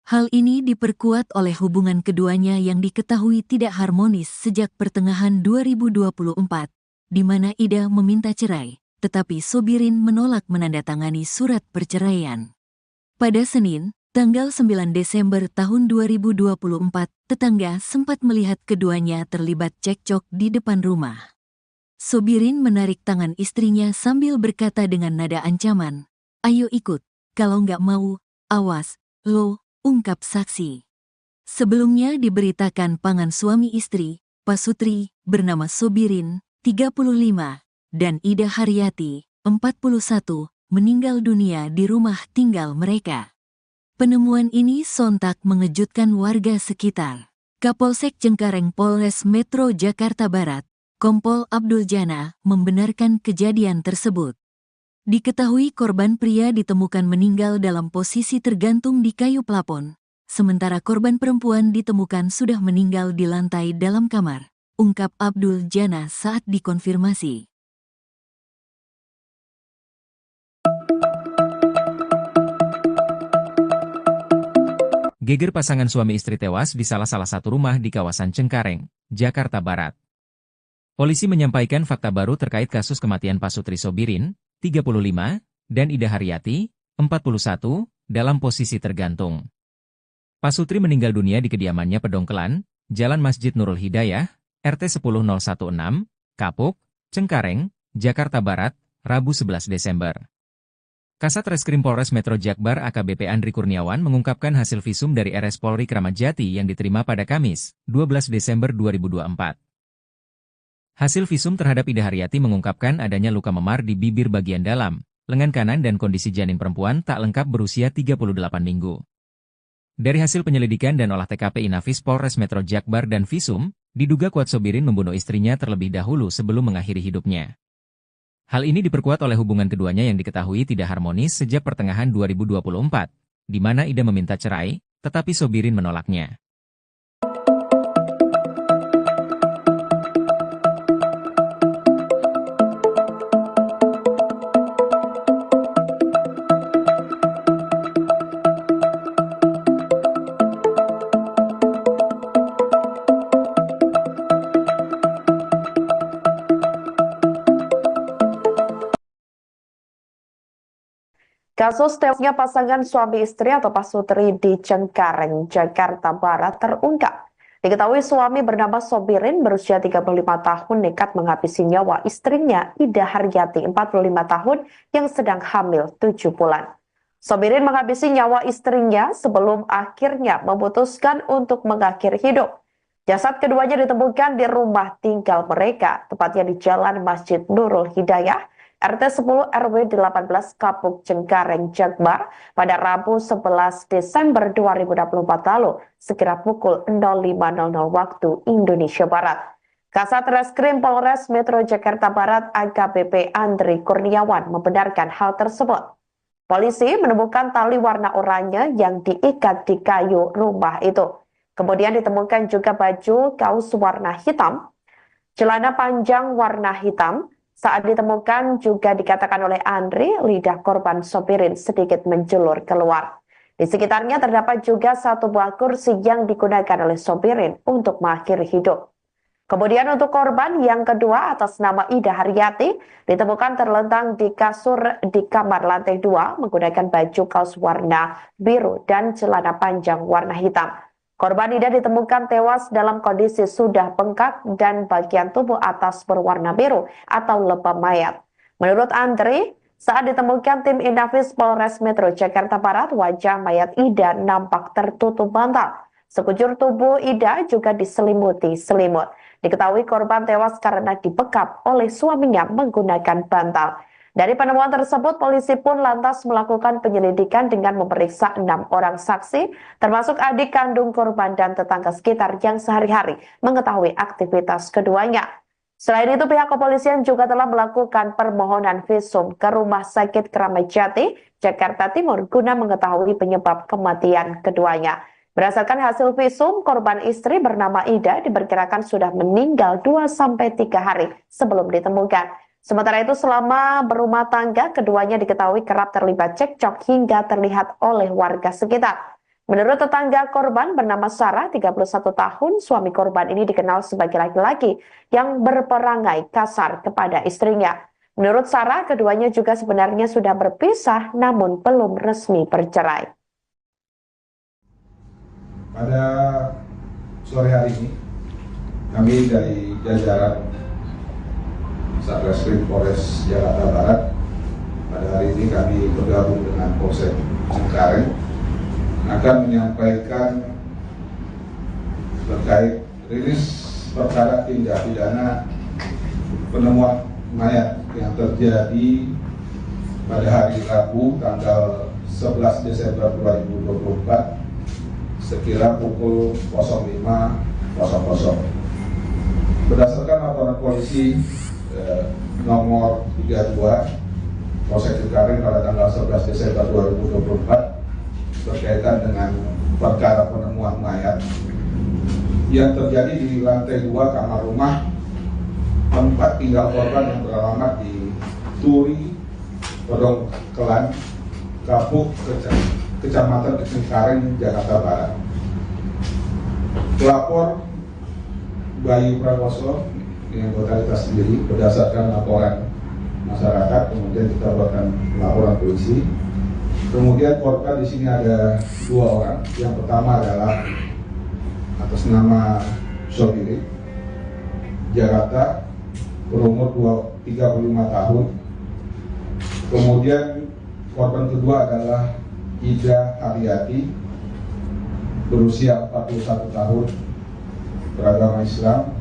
Hal ini diperkuat oleh hubungan keduanya yang diketahui tidak harmonis sejak pertengahan 2024, di mana Ida meminta cerai, tetapi Sobirin menolak menandatangani surat perceraian. Pada Senin, tanggal 9 Desember tahun 2024, tetangga sempat melihat keduanya terlibat cekcok di depan rumah. Sobirin menarik tangan istrinya sambil berkata dengan nada ancaman, "Ayo ikut, kalau nggak mau, awas, lo," ungkap saksi. Sebelumnya diberitakan pasangan suami istri, Pasutri, bernama Sobirin, 35, dan Ida Haryati, 41, meninggal dunia di rumah tinggal mereka. Penemuan ini sontak mengejutkan warga sekitar. Kapolsek Cengkareng Polres Metro Jakarta Barat, Kompol Abdul Jana, membenarkan kejadian tersebut. Diketahui korban pria ditemukan meninggal dalam posisi tergantung di kayu plafon, sementara korban perempuan ditemukan sudah meninggal di lantai dalam kamar, ungkap Abdul Jana saat dikonfirmasi. Geger pasangan suami istri tewas di salah satu rumah di kawasan Cengkareng, Jakarta Barat. Polisi menyampaikan fakta baru terkait kasus kematian Pasutri Sobirin, 35, dan Ida Haryati, 41, dalam posisi tergantung. Pasutri meninggal dunia di kediamannya Pedongkelan, Jalan Masjid Nurul Hidayah, RT 10016, Kapuk, Cengkareng, Jakarta Barat, Rabu 11 Desember. Kasat Reskrim Polres Metro Jakbar AKBP Andri Kurniawan mengungkapkan hasil visum dari RS Polri Kramat Jati yang diterima pada Kamis, 12 Desember 2024. Hasil visum terhadap Ida Haryati mengungkapkan adanya luka memar di bibir bagian dalam, lengan kanan dan kondisi janin perempuan tak lengkap berusia 38 minggu. Dari hasil penyelidikan dan olah TKP Inafis Polres Metro Jakbar dan visum, diduga kuat Sobirin membunuh istrinya terlebih dahulu sebelum mengakhiri hidupnya. Hal ini diperkuat oleh hubungan keduanya yang diketahui tidak harmonis sejak pertengahan 2024, di mana Ida meminta cerai, tetapi Sobirin menolaknya. Kasus tewasnya pasangan suami istri atau pasutri di Cengkareng, Jakarta Barat terungkap. Diketahui suami bernama Sobirin berusia 35 tahun nekat menghabisi nyawa istrinya Ida Haryati 45 tahun yang sedang hamil 7 bulan. Sobirin menghabisi nyawa istrinya sebelum akhirnya memutuskan untuk mengakhiri hidup. Jasad keduanya ditemukan di rumah tinggal mereka, tepatnya di Jalan Masjid Nurul Hidayah, RT 10 RW 18 Kapuk Cengkareng, Jakbar pada Rabu 11 Desember 2024 lalu, sekira pukul 05.00 waktu Indonesia Barat. Kasat Reskrim Polres Metro Jakarta Barat AKBP Andri Kurniawan membenarkan hal tersebut. Polisi menemukan tali warna oranye yang diikat di kayu rumah itu. Kemudian ditemukan juga baju kaos warna hitam, celana panjang warna hitam. Saat ditemukan juga dikatakan oleh Andri, lidah korban Sobirin sedikit menjulur keluar. Di sekitarnya terdapat juga satu buah kursi yang digunakan oleh Sobirin untuk mengakhiri hidup. Kemudian untuk korban yang kedua atas nama Ida Haryati ditemukan terlentang di kasur di kamar lantai 2 menggunakan baju kaos warna biru dan celana panjang warna hitam. Korban Ida ditemukan tewas dalam kondisi sudah bengkak dan bagian tubuh atas berwarna biru atau lebam mayat. Menurut Andri, saat ditemukan tim Inafis Polres Metro Jakarta Barat, wajah mayat Ida nampak tertutup bantal. Sekujur tubuh Ida juga diselimuti selimut. Diketahui korban tewas karena dibekap oleh suaminya menggunakan bantal. Dari penemuan tersebut, polisi pun lantas melakukan penyelidikan dengan memeriksa 6 orang saksi, termasuk adik kandung korban dan tetangga sekitar yang sehari-hari mengetahui aktivitas keduanya. Selain itu, pihak kepolisian juga telah melakukan permohonan visum ke Rumah Sakit Kramat Jati, Jakarta Timur, guna mengetahui penyebab kematian keduanya. Berdasarkan hasil visum, korban istri bernama Ida diperkirakan sudah meninggal 2-3 hari sebelum ditemukan. Sementara itu, selama berumah tangga, keduanya diketahui kerap terlibat cekcok hingga terlihat oleh warga sekitar. Menurut tetangga korban bernama Sarah, 31 tahun, suami korban ini dikenal sebagai laki-laki yang berperangai kasar kepada istrinya. Menurut Sarah, keduanya juga sebenarnya sudah berpisah namun belum resmi bercerai. Pada sore hari ini, kami dari jajaran Satreskrim Polres Jakarta Barat, pada hari ini kami bergabung dengan Polsek Cengkareng akan menyampaikan terkait rilis perkara tindak pidana penemuan mayat yang terjadi pada hari Rabu tanggal 11 Desember 2024 sekira pukul 05.00. Berdasarkan laporan polisi nomor 32 Polsek Cengkareng pada tanggal 11 Desember 2024 berkaitan dengan perkara penemuan mayat yang terjadi di lantai 2 kamar rumah tempat tinggal korban yang beralamat di Turi, Pedongkelan, Kapuk, Kecamatan Cengkareng, Jakarta Barat. Pelapor Bayu Prakoso yang totalitas sendiri berdasarkan laporan masyarakat, kemudian kita buatkan laporan polisi. Kemudian korban di sini ada 2 orang. Yang pertama adalah atas nama Sobirin, Jakarta, berumur 35 tahun. Kemudian korban kedua adalah Ida Haryati, berusia 41 tahun, beragama Islam.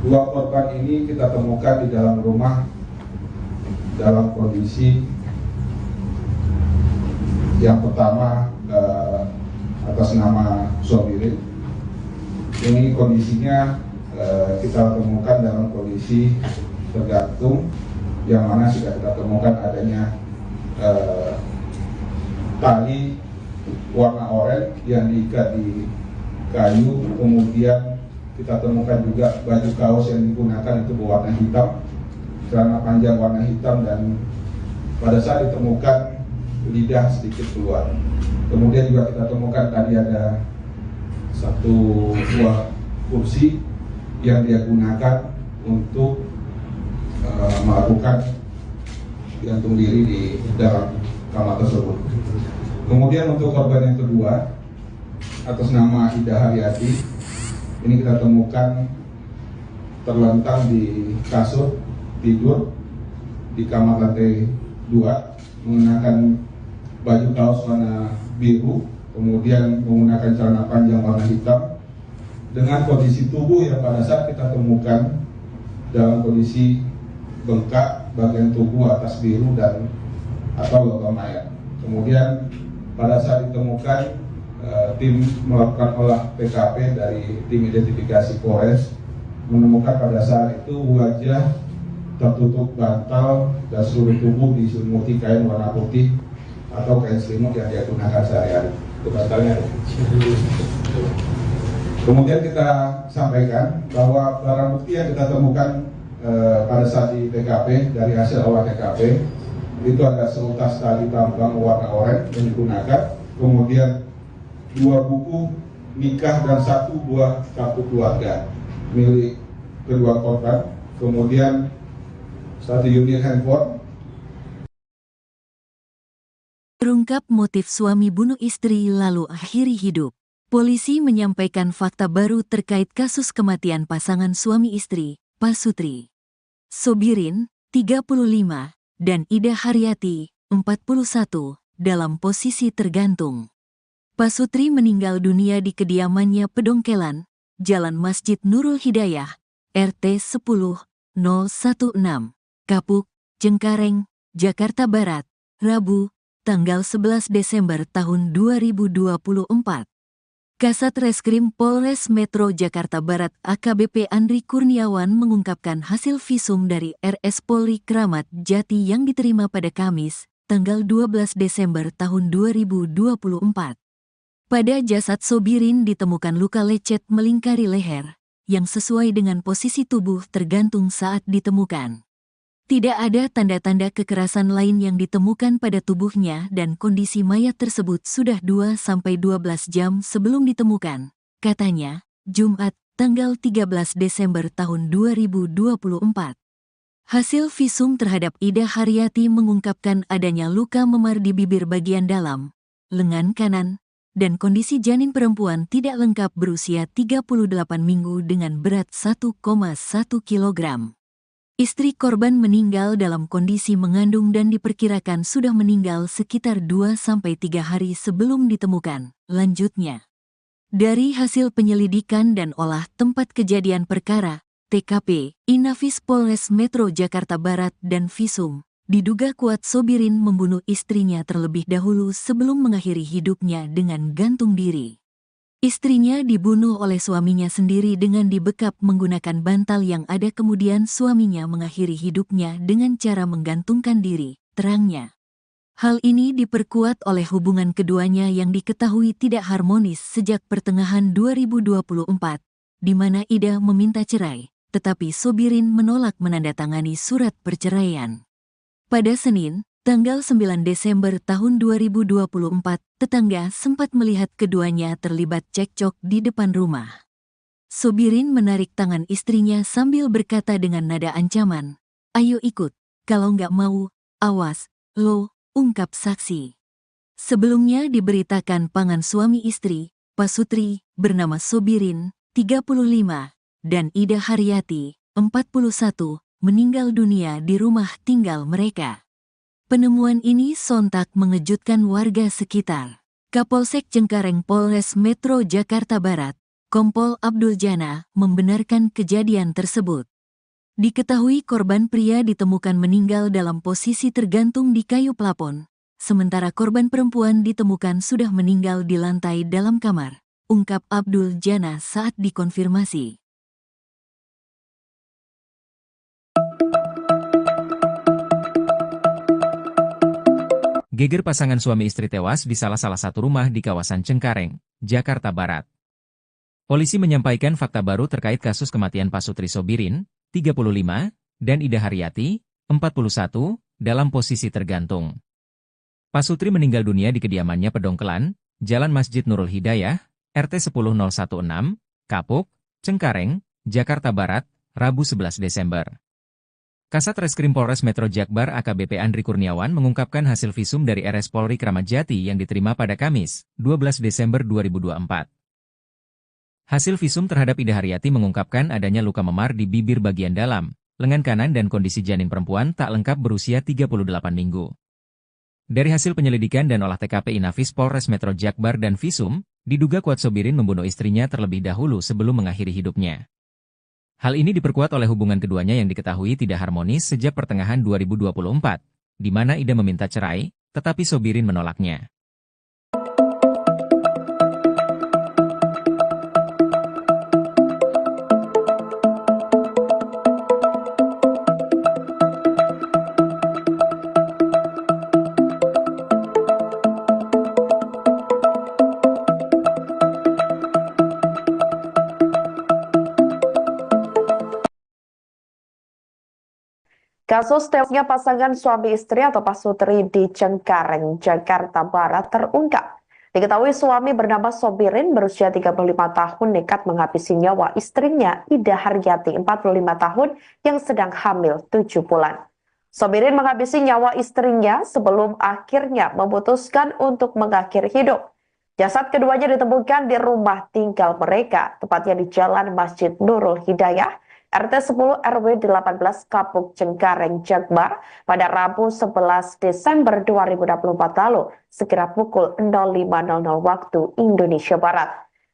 Dua korban ini kita temukan di dalam rumah dalam kondisi yang pertama atas nama Sobirin. Ini kondisinya kita temukan dalam kondisi tergantung, yang mana sudah kita temukan adanya tali warna oranye yang diikat di kayu, kemudian kita temukan juga baju kaos yang digunakan itu berwarna hitam, celana panjang warna hitam, dan pada saat ditemukan lidah sedikit keluar. Kemudian juga kita temukan tadi ada satu buah kursi yang dia gunakan untuk melakukan gantung diri di dalam kamar tersebut. Kemudian untuk korban yang kedua atas nama Ida Haryati, ini kita temukan terlentang di kasur tidur di kamar lantai 2, mengenakan baju kaos warna biru, kemudian menggunakan celana panjang warna hitam, dengan kondisi tubuh yang pada saat kita temukan dalam kondisi bengkak bagian tubuh atas biru dan atau logam mayat. Kemudian pada saat ditemukan, tim melakukan olah TKP dari tim identifikasi Polres menemukan pada saat itu wajah tertutup bantal dan seluruh tubuh diselimuti kain warna putih atau kain selimut yang dia gunakan sehari-hari. Itu bantalnya. Kemudian kita sampaikan bahwa barang bukti yang kita temukan pada saat di TKP dari hasil olah TKP itu ada seutas tali tambang warna oranye yang digunakan, kemudian 2 buku nikah dan 1 buah kartu keluarga milik kedua korban, kemudian 1 unit handphone. Terungkap motif suami bunuh istri lalu akhiri hidup. Polisi menyampaikan fakta baru terkait kasus kematian pasangan suami istri, Pasutri Sobirin, 35, dan Ida Haryati, 41, dalam posisi tergantung. Pasutri meninggal dunia di kediamannya Pedongkelan, Jalan Masjid Nurul Hidayah, RT 10 016, Kapuk, Cengkareng, Jakarta Barat, Rabu, tanggal 11 Desember tahun 2024. Kasat Reskrim Polres Metro Jakarta Barat AKBP Andri Kurniawan mengungkapkan hasil visum dari RS Polri Kramat Jati yang diterima pada Kamis, tanggal 12 Desember tahun 2024. Pada jasad Sobirin ditemukan luka lecet melingkari leher, yang sesuai dengan posisi tubuh tergantung saat ditemukan. Tidak ada tanda-tanda kekerasan lain yang ditemukan pada tubuhnya dan kondisi mayat tersebut sudah 2-12 jam sebelum ditemukan, katanya, Jumat, tanggal 13 Desember tahun 2024. Hasil visum terhadap Ida Haryati mengungkapkan adanya luka memar di bibir bagian dalam, lengan kanan, dan kondisi janin perempuan tidak lengkap berusia 38 minggu dengan berat 1,1 kg. Istri korban meninggal dalam kondisi mengandung dan diperkirakan sudah meninggal sekitar 2-3 hari sebelum ditemukan. Lanjutnya, dari hasil penyelidikan dan olah tempat kejadian perkara, TKP, Inafis Polres Metro Jakarta Barat dan visum, diduga kuat Sobirin membunuh istrinya terlebih dahulu sebelum mengakhiri hidupnya dengan gantung diri. Istrinya dibunuh oleh suaminya sendiri dengan dibekap menggunakan bantal yang ada, kemudian suaminya mengakhiri hidupnya dengan cara menggantungkan diri, terangnya. Hal ini diperkuat oleh hubungan keduanya yang diketahui tidak harmonis sejak pertengahan 2024, di mana Ida meminta cerai, tetapi Sobirin menolak menandatangani surat perceraian. Pada Senin, tanggal 9 Desember tahun 2024, tetangga sempat melihat keduanya terlibat cekcok di depan rumah. Sobirin menarik tangan istrinya sambil berkata dengan nada ancaman, "Ayo ikut, kalau nggak mau, awas, lo," ungkap saksi. Sebelumnya diberitakan pasangan suami istri, Pasutri, bernama Sobirin, 35, dan Ida Haryati, 41, meninggal dunia di rumah tinggal mereka. Penemuan ini sontak mengejutkan warga sekitar. Kapolsek Cengkareng Polres Metro Jakarta Barat, Kompol Abdul Jana membenarkan kejadian tersebut. Diketahui korban pria ditemukan meninggal dalam posisi tergantung di kayu plafon, sementara korban perempuan ditemukan sudah meninggal di lantai dalam kamar, ungkap Abdul Jana saat dikonfirmasi. Geger pasangan suami istri tewas di salah satu rumah di kawasan Cengkareng, Jakarta Barat. Polisi menyampaikan fakta baru terkait kasus kematian Pasutri Sobirin, 35, dan Ida Haryati, 41, dalam posisi tergantung. Pasutri meninggal dunia di kediamannya Pedongkelan, Jalan Masjid Nurul Hidayah, RT 10016, Kapuk, Cengkareng, Jakarta Barat, Rabu 11 Desember. Kasat Reskrim Polres Metro Jakbar AKBP Andri Kurniawan mengungkapkan hasil visum dari RS Polri Kramat Jati yang diterima pada Kamis, 12 Desember 2024. Hasil visum terhadap Ida Haryati mengungkapkan adanya luka memar di bibir bagian dalam, lengan kanan dan kondisi janin perempuan tak lengkap berusia 38 minggu. Dari hasil penyelidikan dan olah TKP Inafis Polres Metro Jakbar dan visum, diduga kuat Sobirin membunuh istrinya terlebih dahulu sebelum mengakhiri hidupnya. Hal ini diperkuat oleh hubungan keduanya yang diketahui tidak harmonis sejak pertengahan 2024, di mana Ida meminta cerai, tetapi Sobirin menolaknya. Kasus tewasnya pasangan suami istri atau Pasutri di Cengkareng, Jakarta Barat terungkap. Diketahui suami bernama Sobirin berusia 35 tahun nekat menghabisi nyawa istrinya Ida Haryati 45 tahun yang sedang hamil 7 bulan. Sobirin menghabisi nyawa istrinya sebelum akhirnya memutuskan untuk mengakhiri hidup. Jasad keduanya ditemukan di rumah tinggal mereka, tepatnya di Jalan Masjid Nurul Hidayah, RT 10 RW 18 Kapuk Cengkareng Jakbar pada Rabu 11 Desember 2024 lalu, sekira pukul 05.00 waktu Indonesia Barat.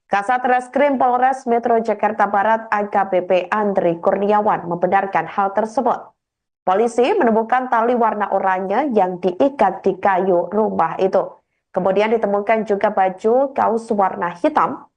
Kasat Reskrim Polres Metro Jakarta Barat AKBP Andri Kurniawan membenarkan hal tersebut. Polisi menemukan tali warna oranye yang diikat di kayu rumah itu. Kemudian ditemukan juga baju kaos warna hitam,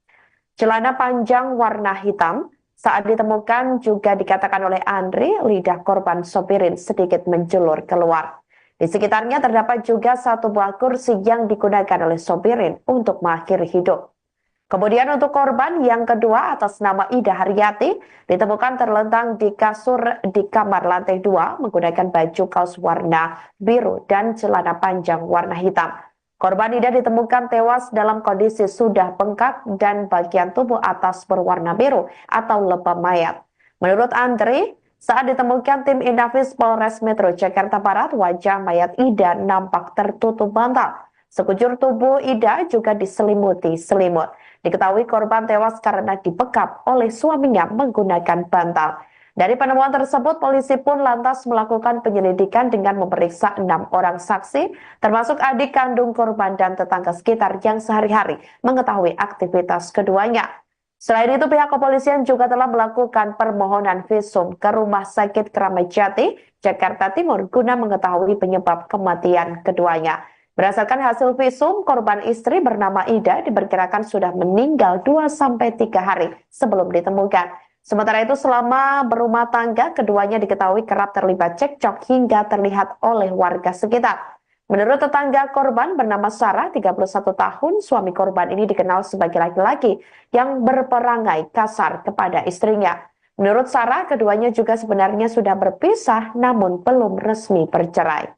celana panjang warna hitam. Saat ditemukan juga dikatakan oleh Andri, lidah korban Sobirin sedikit menjulur keluar. Di sekitarnya terdapat juga satu buah kursi yang digunakan oleh Sobirin untuk mengakhiri hidup. Kemudian untuk korban yang kedua atas nama Ida Haryati ditemukan terlentang di kasur di kamar lantai 2 menggunakan baju kaos warna biru dan celana panjang warna hitam. Korban Ida ditemukan tewas dalam kondisi sudah bengkak dan bagian tubuh atas berwarna biru atau lebam mayat. Menurut Andri, saat ditemukan tim Inafis Polres Metro Jakarta Barat, wajah mayat Ida nampak tertutup bantal. Sekujur tubuh Ida juga diselimuti selimut. Diketahui korban tewas karena dibekap oleh suaminya menggunakan bantal. Dari penemuan tersebut, polisi pun lantas melakukan penyelidikan dengan memeriksa 6 orang saksi, termasuk adik kandung korban dan tetangga sekitar yang sehari-hari mengetahui aktivitas keduanya. Selain itu, pihak kepolisian juga telah melakukan permohonan visum ke Rumah Sakit Kramat Jati, Jakarta Timur, guna mengetahui penyebab kematian keduanya. Berdasarkan hasil visum, korban istri bernama Ida diperkirakan sudah meninggal 2-3 hari sebelum ditemukan. Sementara itu, selama berumah tangga, keduanya diketahui kerap terlibat cekcok hingga terlihat oleh warga sekitar. Menurut tetangga korban bernama Sarah, 31 tahun, suami korban ini dikenal sebagai laki-laki yang berperangai kasar kepada istrinya. Menurut Sarah, keduanya juga sebenarnya sudah berpisah namun belum resmi bercerai.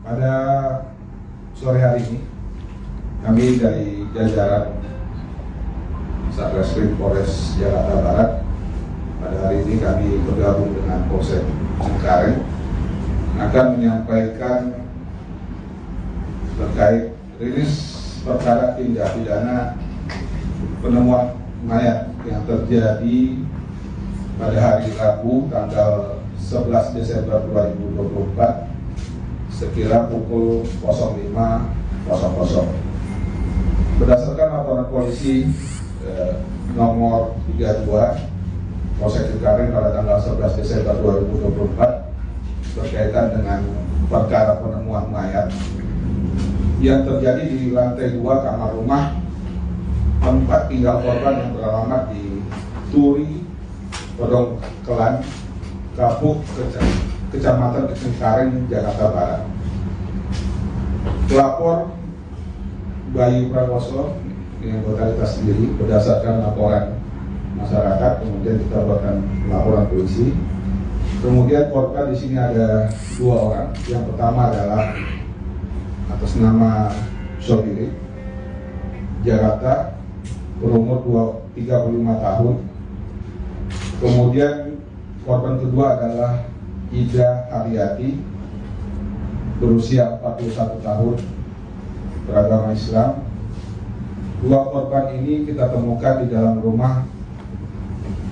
Pada sore hari ini, kami dari jajaran Satreskrim Polres Jakarta Barat, pada hari ini kami bergabung dengan Polsek Cengkareng akan menyampaikan terkait rilis perkara tindak pidana penemuan mayat yang terjadi pada hari Rabu tanggal 11 Desember 2024 sekira pukul 05.00. Berdasarkan laporan polisi nomor 32 Polsek Cengkareng pada tanggal 11 Desember 2024 berkaitan dengan perkara penemuan mayat yang terjadi di lantai 2 kamar rumah tempat tinggal korban yang beralamat di Turi, Pedongkelan, Kapuk, Kecamatan Cengkareng, Jakarta Barat. Pelapor Bayu Prakoso yang totalitas sendiri berdasarkan laporan masyarakat, kemudian kita buatkan laporan polisi. Kemudian korban di sini ada 2 orang. Yang pertama adalah atas nama Sobiri Jakarta, berumur 35 tahun. Kemudian korban kedua adalah Ida Haryati, berusia 41 tahun, beragama Islam. 2 korban ini kita temukan di dalam rumah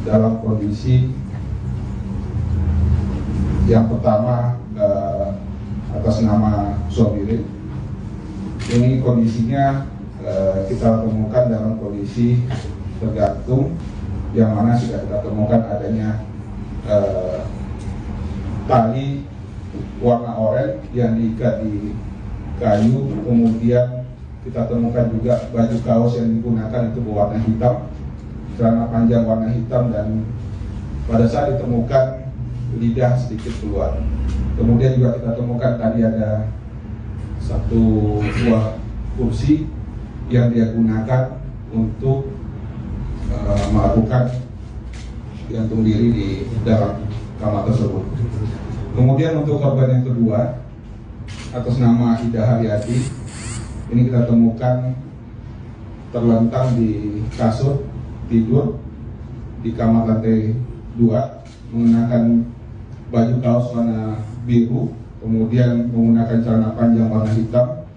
dalam kondisi yang pertama atas nama Sobiri. Ini kondisinya kita temukan dalam kondisi tergantung, yang mana sudah kita temukan adanya tali warna oranye yang diikat di kayu. Kemudian kita temukan juga baju kaos yang digunakan itu berwarna hitam, celana panjang warna hitam, dan pada saat ditemukan lidah sedikit keluar. Kemudian juga kita temukan tadi ada 1 buah kursi yang dia gunakan untuk melakukan gantung diri di dalam kamar tersebut. Kemudian untuk korban yang kedua atas nama Ida Haryati, ini kita temukan terlentang di kasur tidur di kamar lantai 2, mengenakan baju kaos warna biru, kemudian menggunakan celana panjang warna hitam,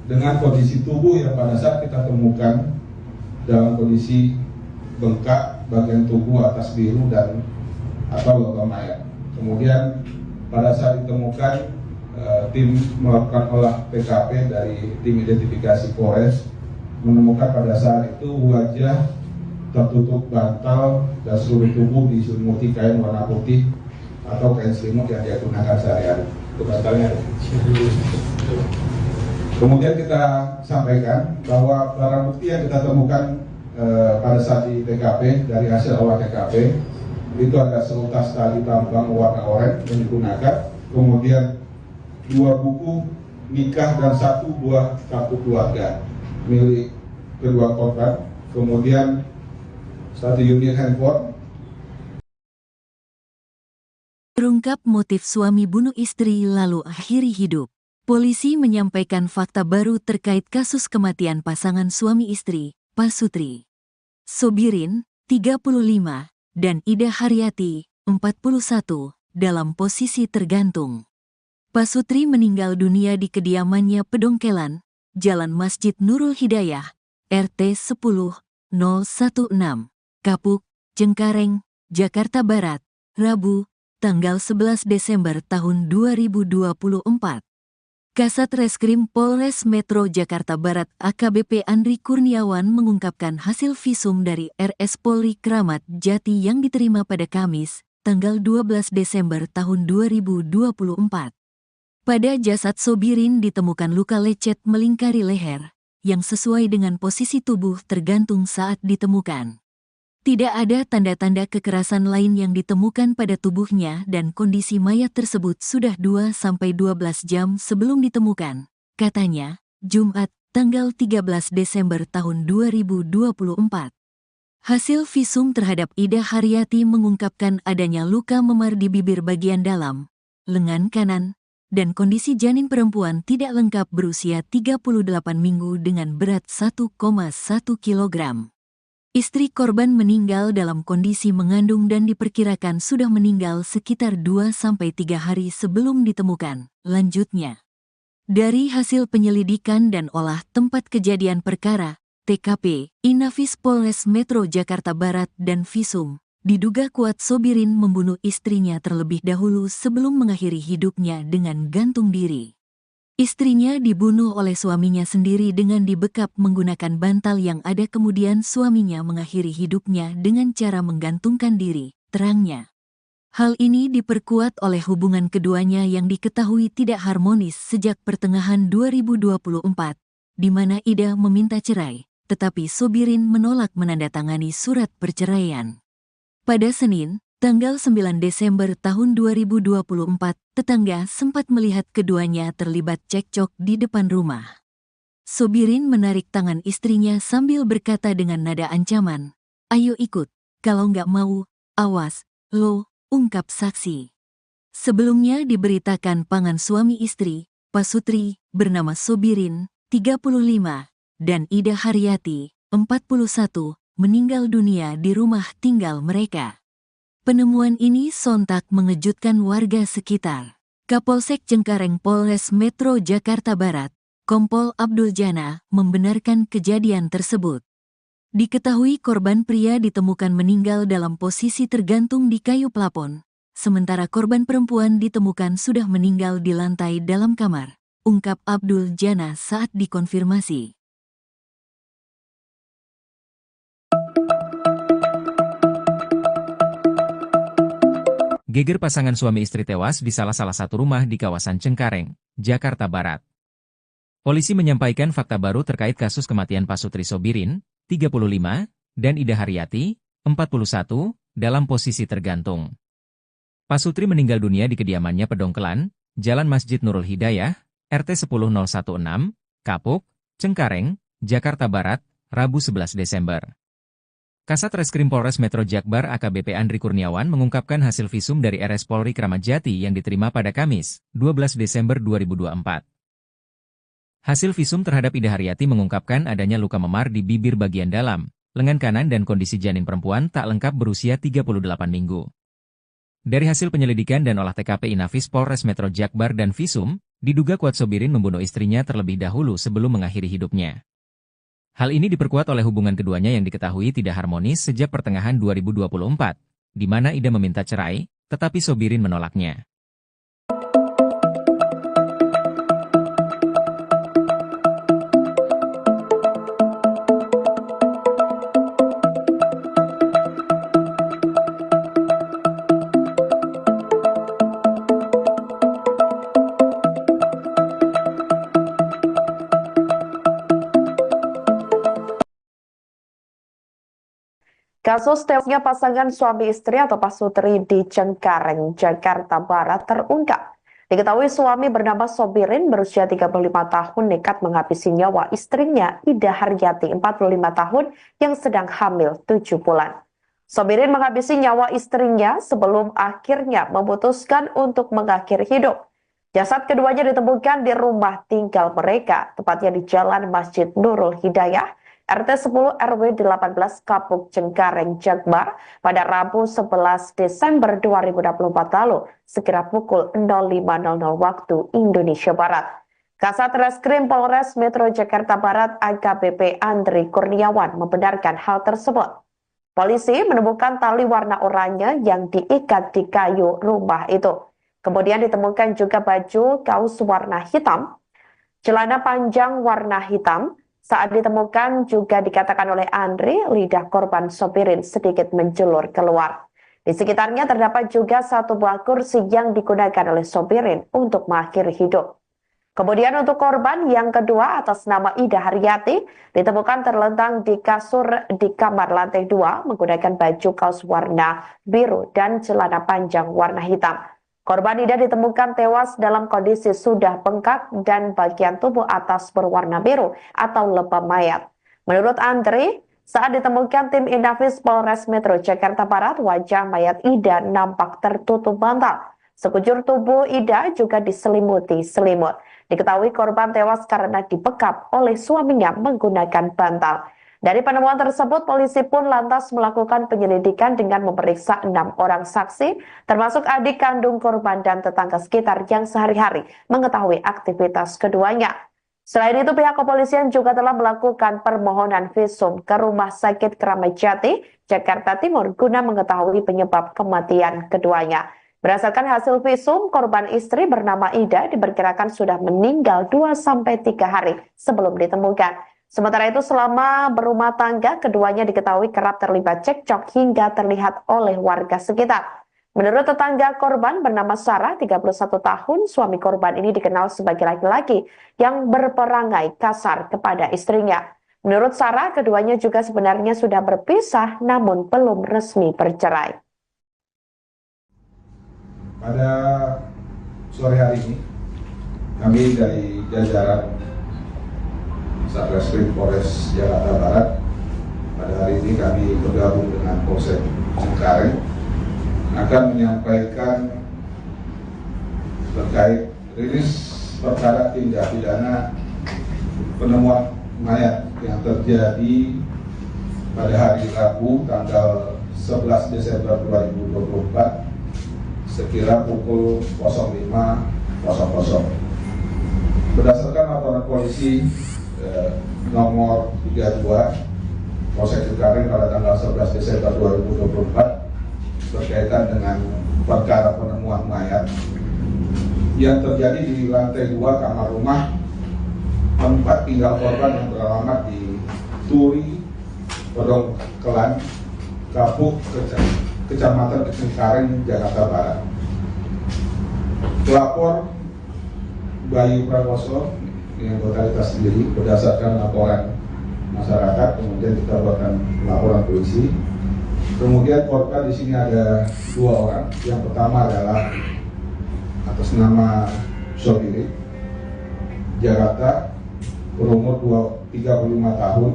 dengan kondisi tubuh yang pada saat kita temukan dalam kondisi bengkak bagian tubuh atas biru dan atau logam mayat. Kemudian pada saat ditemukan, tim melakukan olah TKP dari tim identifikasi Polres menemukan pada saat itu wajah tertutup bantal dan seluruh tubuh diselimuti kain warna putih atau kain selimut yang dia gunakan sehari-hari. Itu bantalnya. Kemudian kita sampaikan bahwa barang bukti yang kita temukan pada saat di TKP dari hasil olah TKP itu ada seutas tali tambang warna oranye yang digunakan, kemudian 2 buku nikah dan 1 buah kartu keluarga milik kedua korban, kemudian 1 unit handphone. Terungkap motif suami bunuh istri lalu akhiri hidup. Polisi menyampaikan fakta baru terkait kasus kematian pasangan suami istri, Pasutri Sobirin, 35, dan Ida Haryati, 41, dalam posisi tergantung. Pasutri meninggal dunia di kediamannya Pedongkelan, Jalan Masjid Nurul Hidayah, RT 10-016, Kapuk, Cengkareng, Jakarta Barat, Rabu, tanggal 11 Desember tahun 2024. Kasat Reskrim Polres Metro Jakarta Barat AKBP Andri Kurniawan mengungkapkan hasil visum dari RS Polri Kramat Jati yang diterima pada Kamis, tanggal 12 Desember tahun 2024. Pada jasad Sobirin ditemukan luka lecet melingkari leher, yang sesuai dengan posisi tubuh tergantung saat ditemukan. Tidak ada tanda-tanda kekerasan lain yang ditemukan pada tubuhnya dan kondisi mayat tersebut sudah 2-12 jam sebelum ditemukan, katanya, Jumat, tanggal 13 Desember tahun 2024. Hasil visum terhadap Ida Haryati mengungkapkan adanya luka memar di bibir bagian dalam, lengan kanan, dan kondisi janin perempuan tidak lengkap berusia 38 minggu dengan berat 1,1 kg. Istri korban meninggal dalam kondisi mengandung dan diperkirakan sudah meninggal sekitar 2-3 hari sebelum ditemukan. Lanjutnya, dari hasil penyelidikan dan olah tempat kejadian perkara, TKP, Inafis Polres Metro Jakarta Barat dan visum, diduga kuat Sobirin membunuh istrinya terlebih dahulu sebelum mengakhiri hidupnya dengan gantung diri. Istrinya dibunuh oleh suaminya sendiri dengan dibekap menggunakan bantal yang ada, kemudian suaminya mengakhiri hidupnya dengan cara menggantungkan diri, terangnya. Hal ini diperkuat oleh hubungan keduanya yang diketahui tidak harmonis sejak pertengahan 2024, di mana Ida meminta cerai, tetapi Sobirin menolak menandatangani surat perceraian. Pada Senin, tanggal 9 Desember tahun 2024, tetangga sempat melihat keduanya terlibat cekcok di depan rumah. Sobirin menarik tangan istrinya sambil berkata dengan nada ancaman, "Ayo ikut, kalau nggak mau, awas, lo," ungkap saksi. Sebelumnya diberitakan pasangan suami istri, Pasutri, bernama Sobirin, 35, dan Ida Haryati, 41, meninggal dunia di rumah tinggal mereka. Penemuan ini sontak mengejutkan warga sekitar. Kapolsek Cengkareng Polres Metro Jakarta Barat, Kompol Abdul Jana, membenarkan kejadian tersebut. Diketahui korban pria ditemukan meninggal dalam posisi tergantung di kayu plafon, sementara korban perempuan ditemukan sudah meninggal di lantai dalam kamar, ungkap Abdul Jana saat dikonfirmasi. Geger pasangan suami istri tewas di salah satu rumah di kawasan Cengkareng, Jakarta Barat. Polisi menyampaikan fakta baru terkait kasus kematian Pasutri Sobirin, 35, dan Ida Haryati, 41, dalam posisi tergantung. Pasutri meninggal dunia di kediamannya Pedongkelan, Jalan Masjid Nurul Hidayah, RT 10016, Kapuk, Cengkareng, Jakarta Barat, Rabu 11 Desember. Kasat Reskrim Polres Metro Jakbar AKBP Andri Kurniawan mengungkapkan hasil visum dari RS Polri Kramat Jati yang diterima pada Kamis, 12 Desember 2024. Hasil visum terhadap Ida Haryati mengungkapkan adanya luka memar di bibir bagian dalam, lengan kanan dan kondisi janin perempuan tak lengkap berusia 38 minggu. Dari hasil penyelidikan dan olah TKP Inafis Polres Metro Jakbar dan visum, diduga kuat Sobirin membunuh istrinya terlebih dahulu sebelum mengakhiri hidupnya. Hal ini diperkuat oleh hubungan keduanya yang diketahui tidak harmonis sejak pertengahan 2024, di mana Ida meminta cerai, tetapi Sobirin menolaknya. Kasus tewasnya pasangan suami istri atau Pasutri di Cengkareng, Jakarta Barat terungkap. Diketahui suami bernama Sobirin berusia 35 tahun nekat menghabisi nyawa istrinya Ida Haryati 45 tahun yang sedang hamil 7 bulan. Sobirin menghabisi nyawa istrinya sebelum akhirnya memutuskan untuk mengakhiri hidup. Jasad keduanya ditemukan di rumah tinggal mereka, tepatnya di Jalan Masjid Nurul Hidayah, RT 10 RW 18 Kapuk Cengkareng Jakbar pada Rabu 11 Desember 2024 lalu, sekira pukul 05.00 waktu Indonesia Barat. Kasat Reskrim Polres Metro Jakarta Barat AKBP Andri Kurniawan membenarkan hal tersebut. Polisi menemukan tali warna oranye yang diikat di kayu rumah itu. Kemudian ditemukan juga baju kaos warna hitam, celana panjang warna hitam. Saat ditemukan juga dikatakan oleh Andri, lidah korban Sobirin sedikit menjulur keluar. Di sekitarnya terdapat juga satu buah kursi yang digunakan oleh Sobirin untuk mengakhiri hidup. Kemudian untuk korban yang kedua atas nama Ida Haryati ditemukan terlentang di kasur di kamar lantai 2 menggunakan baju kaos warna biru dan celana panjang warna hitam. Korban Ida ditemukan tewas dalam kondisi sudah bengkak dan bagian tubuh atas berwarna biru atau lebam mayat. Menurut Andri, saat ditemukan tim Inafis Polres Metro Jakarta Barat, wajah mayat Ida nampak tertutup bantal. Sekujur tubuh Ida juga diselimuti selimut. Diketahui korban tewas karena dibekap oleh suaminya menggunakan bantal. Dari penemuan tersebut, polisi pun lantas melakukan penyelidikan dengan memeriksa 6 orang saksi, termasuk adik kandung korban dan tetangga sekitar yang sehari-hari mengetahui aktivitas keduanya. Selain itu, pihak kepolisian juga telah melakukan permohonan visum ke Rumah Sakit Kramat Jati, Jakarta Timur, guna mengetahui penyebab kematian keduanya. Berdasarkan hasil visum, korban istri bernama Ida diperkirakan sudah meninggal 2-3 hari sebelum ditemukan. Sementara itu selama berumah tangga, keduanya diketahui kerap terlibat cekcok hingga terlihat oleh warga sekitar. Menurut tetangga korban bernama Sarah, 31 tahun, suami korban ini dikenal sebagai laki-laki yang berperangai kasar kepada istrinya. Menurut Sarah, keduanya juga sebenarnya sudah berpisah namun belum resmi bercerai. Pada sore hari ini, kami dari jajaran Satreskrim Polres Jakarta Barat, pada hari ini kami bergabung dengan Polsek Cengkareng akan menyampaikan terkait rilis perkara tindak pidana penemuan mayat yang terjadi pada hari Rabu tanggal 11 Desember 2024 sekira pukul 05.00. Berdasarkan laporan polisi nomor 32 Polsek Cengkareng pada tanggal 11 Desember 2024 berkaitan dengan perkara penemuan mayat yang terjadi di lantai 2 kamar rumah tempat tinggal korban yang beralamat di Turi, Pedongkelan, Kapuk, Kecamatan Cengkareng, Jakarta Barat. Pelapor Bayu Prakoso yang anggota kita sendiri berdasarkan laporan masyarakat, kemudian kita buatkan laporan polisi. Kemudian korban di sini ada 2 orang. Yang pertama adalah atas nama Sobiri, Jakarta, berumur 35 tahun.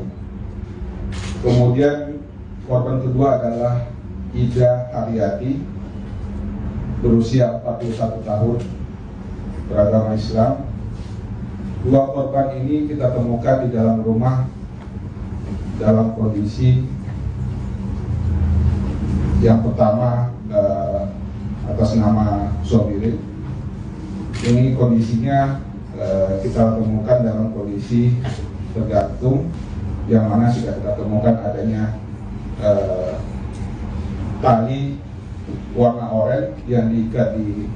Kemudian korban kedua adalah Ida Haryati, berusia 41 tahun, beragama Islam. 2 korban ini kita temukan di dalam rumah dalam kondisi yang pertama atas nama Sobiri. Ini kondisinya kita temukan dalam kondisi tergantung, yang mana sudah kita temukan adanya tali warna oranye yang diikat di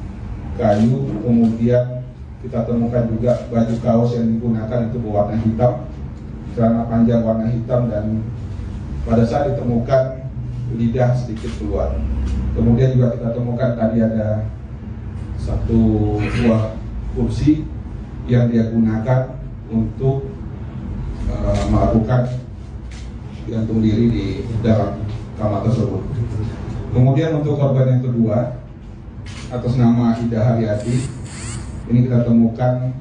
kayu, kemudian kita temukan juga baju kaos yang digunakan itu berwarna hitam, celana panjang warna hitam, dan pada saat ditemukan lidah sedikit keluar. Kemudian juga kita temukan tadi ada 1 buah kursi yang dia gunakan untuk melakukan gantung diri di dalam kamar tersebut. Kemudian untuk korban yang kedua atas nama Ida Haryati, ini kita temukan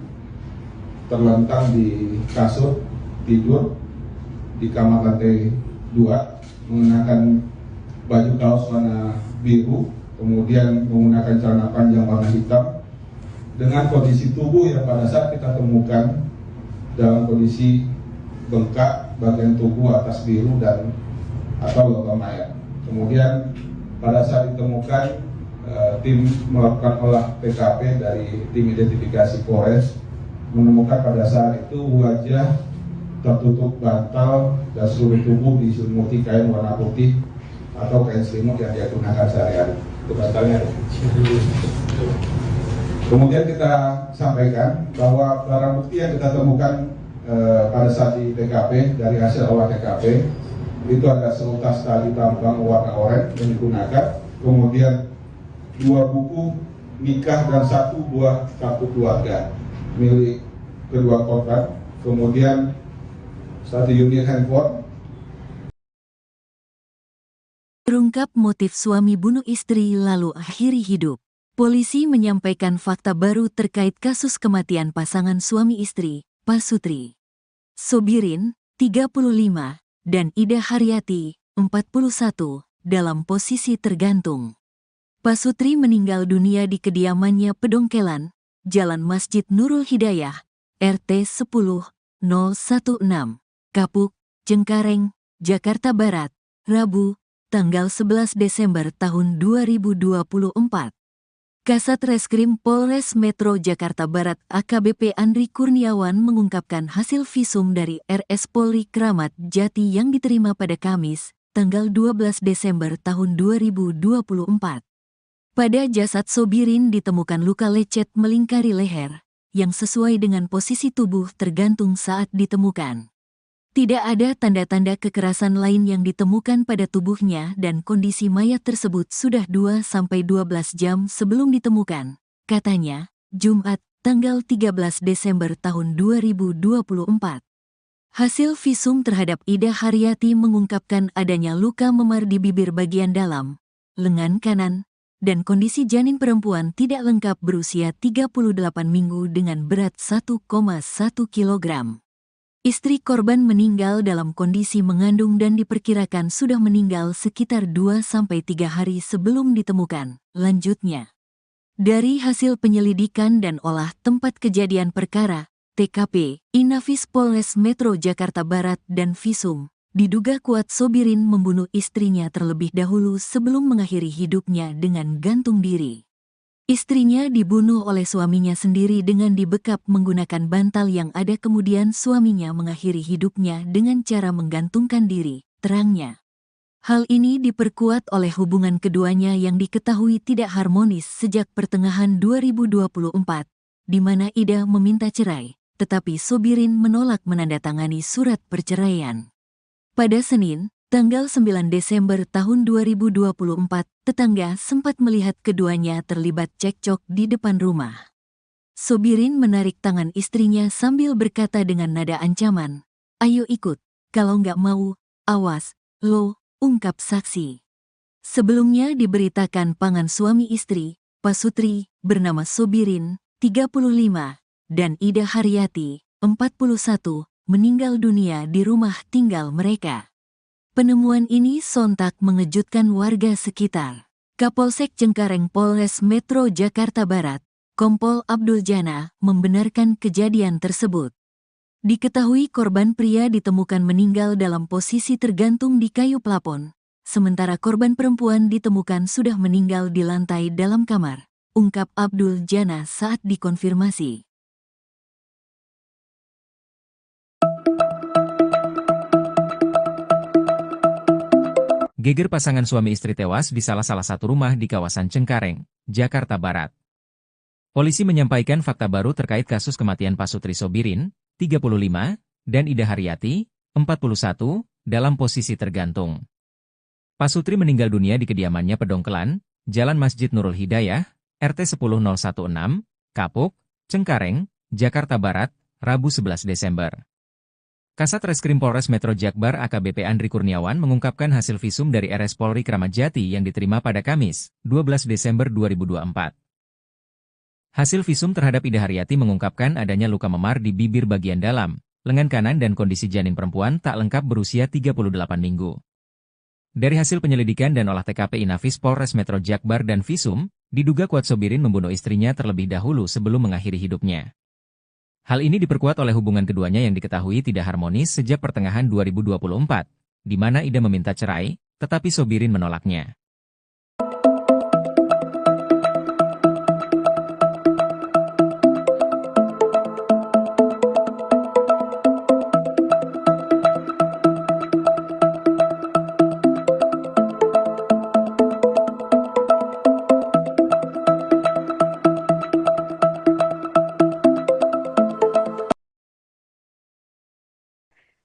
terlentang di kasur tidur di kamar lantai 2, mengenakan baju kaos warna biru, kemudian menggunakan celana panjang warna hitam, dengan kondisi tubuh yang pada saat kita temukan dalam kondisi bengkak bagian tubuh atas biru dan atau logam mayat. Kemudian pada saat ditemukan, tim melakukan olah TKP dari tim identifikasi Polres menemukan pada saat itu wajah tertutup bantal dan seluruh tubuh diselimuti kain warna putih atau kain selimut yang dia gunakan sehari-hari. Itu bantalnya. Kemudian kita sampaikan bahwa barang bukti yang kita temukan pada saat di TKP, dari hasil olah TKP itu ada seutas tali tambang warna oranye yang digunakan, kemudian 2 buku nikah dan 1 buah kartu keluarga milik kedua korban, kemudian 1 unit handphone. Terungkap motif suami bunuh istri lalu akhiri hidup. Polisi menyampaikan fakta baru terkait kasus kematian pasangan suami istri, Pasutri Sobirin, 35, dan Ida Haryati, 41, dalam posisi tergantung. Pasutri meninggal dunia di kediamannya Pedongkelan, Jalan Masjid Nurul Hidayah, RT 10-016, Kapuk, Cengkareng, Jakarta Barat, Rabu, tanggal 11 Desember tahun 2024. Kasat Reskrim Polres Metro Jakarta Barat AKBP Andri Kurniawan mengungkapkan hasil visum dari RS Polri Kramat Jati yang diterima pada Kamis, tanggal 12 Desember tahun 2024. Pada jasad Sobirin ditemukan luka lecet melingkari leher, yang sesuai dengan posisi tubuh tergantung saat ditemukan. Tidak ada tanda-tanda kekerasan lain yang ditemukan pada tubuhnya dan kondisi mayat tersebut sudah 2-12 jam sebelum ditemukan, katanya, Jumat, tanggal 13 Desember tahun 2024. Hasil visum terhadap Ida Haryati mengungkapkan adanya luka memar di bibir bagian dalam, lengan kanan, dan kondisi janin perempuan tidak lengkap berusia 38 minggu dengan berat 1,1 kg. Istri korban meninggal dalam kondisi mengandung dan diperkirakan sudah meninggal sekitar 2-3 hari sebelum ditemukan, lanjutnya. Dari hasil penyelidikan dan olah tempat kejadian perkara, TKP, Inafis Polres Metro Jakarta Barat dan Visum, diduga kuat Sobirin membunuh istrinya terlebih dahulu sebelum mengakhiri hidupnya dengan gantung diri. Istrinya dibunuh oleh suaminya sendiri dengan dibekap menggunakan bantal yang ada, kemudian suaminya mengakhiri hidupnya dengan cara menggantungkan diri, terangnya. Hal ini diperkuat oleh hubungan keduanya yang diketahui tidak harmonis sejak pertengahan 2024, di mana Ida meminta cerai, tetapi Sobirin menolak menandatangani surat perceraian. Pada Senin, tanggal 9 Desember tahun 2024, tetangga sempat melihat keduanya terlibat cekcok di depan rumah. Sobirin menarik tangan istrinya sambil berkata dengan nada ancaman, "Ayo ikut, kalau nggak mau, awas, lo," ungkap saksi. Sebelumnya diberitakan pasangan suami istri, Pasutri, bernama Sobirin, 35, dan Ida Haryati, 41, meninggal dunia di rumah tinggal mereka. Penemuan ini sontak mengejutkan warga sekitar. Kapolsek Cengkareng Polres Metro Jakarta Barat, Kompol Abdul Jana, membenarkan kejadian tersebut. Diketahui korban pria ditemukan meninggal dalam posisi tergantung di kayu plafon, sementara korban perempuan ditemukan sudah meninggal di lantai dalam kamar, ungkap Abdul Jana saat dikonfirmasi. Geger pasangan suami istri tewas di salah satu rumah di kawasan Cengkareng, Jakarta Barat. Polisi menyampaikan fakta baru terkait kasus kematian Pasutri Sobirin, 35, dan Ida Haryati, 41, dalam posisi tergantung. Pasutri meninggal dunia di kediamannya Pedongkelan, Jalan Masjid Nurul Hidayah, RT 10016, Kapuk, Cengkareng, Jakarta Barat, Rabu 11 Desember. Kasat Reskrim Polres Metro Jakbar AKBP Andri Kurniawan mengungkapkan hasil visum dari RS Polri Kramat Jati yang diterima pada Kamis, 12 Desember 2024. Hasil visum terhadap Ida Haryati mengungkapkan adanya luka memar di bibir bagian dalam, lengan kanan dan kondisi janin perempuan tak lengkap berusia 38 minggu. Dari hasil penyelidikan dan olah TKP Inafis Polres Metro Jakbar dan Visum, diduga kuat Sobirin membunuh istrinya terlebih dahulu sebelum mengakhiri hidupnya. Hal ini diperkuat oleh hubungan keduanya yang diketahui tidak harmonis sejak pertengahan 2024, di mana Ida meminta cerai, tetapi Sobirin menolaknya.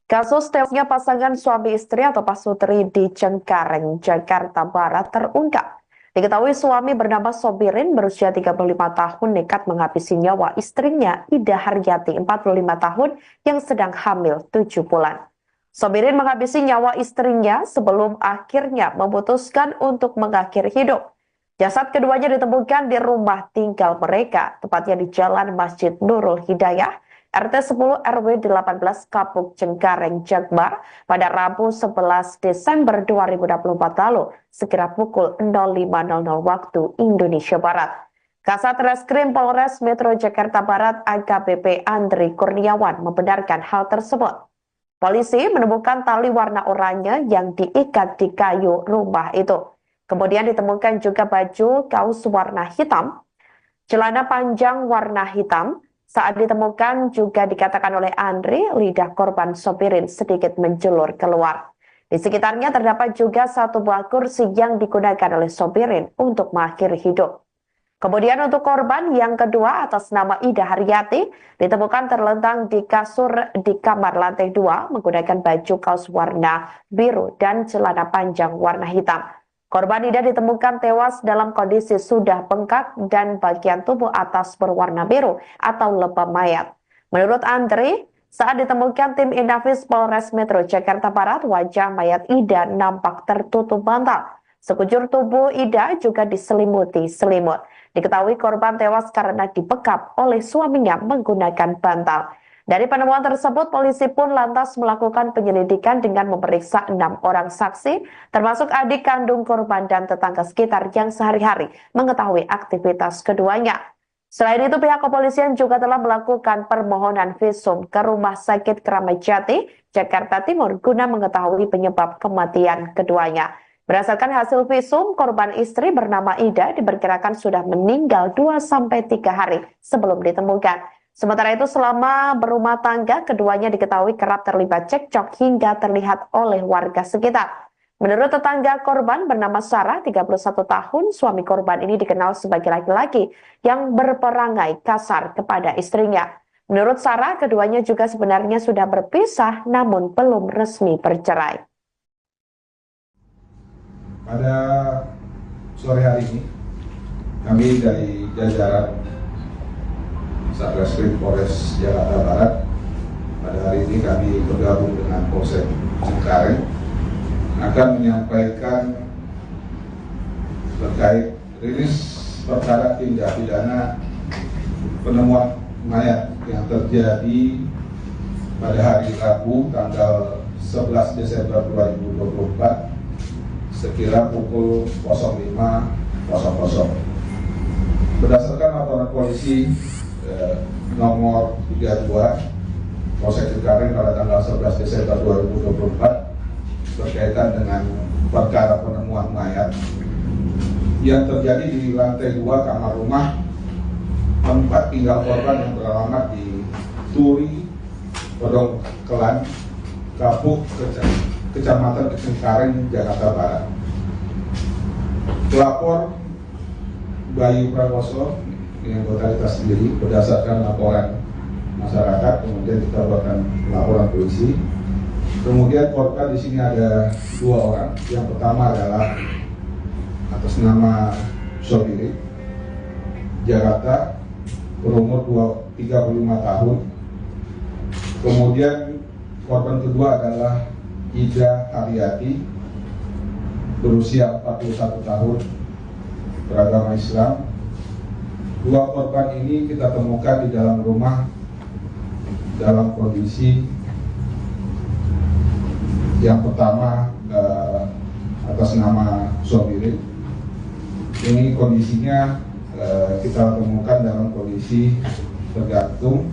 Kasus tewasnya pasangan suami istri atau Pasutri di Cengkareng, Jakarta Barat terungkap. Diketahui suami bernama Sobirin berusia 35 tahun nekat menghabisi nyawa istrinya Ida Haryati 45 tahun yang sedang hamil 7 bulan. Sobirin menghabisi nyawa istrinya sebelum akhirnya memutuskan untuk mengakhiri hidup. Jasad keduanya ditemukan di rumah tinggal mereka, tepatnya di Jalan Masjid Nurul Hidayah, RT 10 RW 18 Kapuk Cengkareng Jakbar pada Rabu 11 Desember 2024 lalu, sekira pukul 05.00 waktu Indonesia Barat. Kasat Reskrim Polres Metro Jakarta Barat AKBP Andri Kurniawan membenarkan hal tersebut. Polisi menemukan tali warna oranye yang diikat di kayu rumah itu. Kemudian ditemukan juga baju kaos warna hitam, celana panjang warna hitam. Saat ditemukan juga dikatakan oleh Andri, lidah korban Sobirin sedikit menjulur keluar. Di sekitarnya terdapat juga satu buah kursi yang digunakan oleh Sobirin untuk mengakhiri hidup. Kemudian untuk korban yang kedua atas nama Ida Haryati ditemukan terlentang di kasur di kamar lantai 2 menggunakan baju kaos warna biru dan celana panjang warna hitam. Korban Ida ditemukan tewas dalam kondisi sudah bengkak dan bagian tubuh atas berwarna biru atau lebam mayat. Menurut Andri, saat ditemukan tim Inafis Polres Metro Jakarta Barat, wajah mayat Ida nampak tertutup bantal. Sekujur tubuh Ida juga diselimuti selimut. Diketahui korban tewas karena dibekap oleh suaminya menggunakan bantal. Dari penemuan tersebut, polisi pun lantas melakukan penyelidikan dengan memeriksa 6 orang saksi, termasuk adik kandung korban dan tetangga sekitar yang sehari-hari mengetahui aktivitas keduanya. Selain itu, pihak kepolisian juga telah melakukan permohonan visum ke Rumah Sakit Kramat Jati, Jakarta Timur, guna mengetahui penyebab kematian keduanya. Berdasarkan hasil visum, korban istri bernama Ida diperkirakan sudah meninggal 2-3 hari sebelum ditemukan. Sementara itu, selama berumah tangga, keduanya diketahui kerap terlibat cekcok hingga terlihat oleh warga sekitar. Menurut tetangga korban bernama Sarah, 31 tahun, suami korban ini dikenal sebagai laki-laki yang berperangai kasar kepada istrinya. Menurut Sarah, keduanya juga sebenarnya sudah berpisah namun belum resmi bercerai. Pada sore hari ini, kami dari jajaran Satreskrim Polres Jakarta Barat, pada hari ini kami bergabung dengan Polsek Cengkareng, akan menyampaikan terkait rilis perkara tindak pidana penemuan mayat yang terjadi pada hari Rabu tanggal 11 Desember 2024 sekira pukul 05.00. Berdasarkan laporan polisi nomor 32 Polsek Cengkareng pada tanggal 11 Desember 2024 berkaitan dengan perkara penemuan mayat yang terjadi di lantai 2 kamar rumah tempat tinggal korban yang beralamat di Turi, Podong Kelan, Kapuk, Kecamatan Cengkareng, Jakarta Barat. Pelapor Bayu Prakoso yang anggota kita sendiri berdasarkan laporan masyarakat, kemudian kita buatkan laporan polisi. Kemudian korban di sini ada 2 orang. Yang pertama adalah atas nama Sobiri, Jakarta, berumur 35 tahun. Kemudian korban kedua adalah Ida Haryati, berusia 41 tahun, beragama Islam. 2 korban ini kita temukan di dalam rumah dalam kondisi yang pertama atas nama Sobirin. Ini kondisinya kita temukan dalam kondisi tergantung,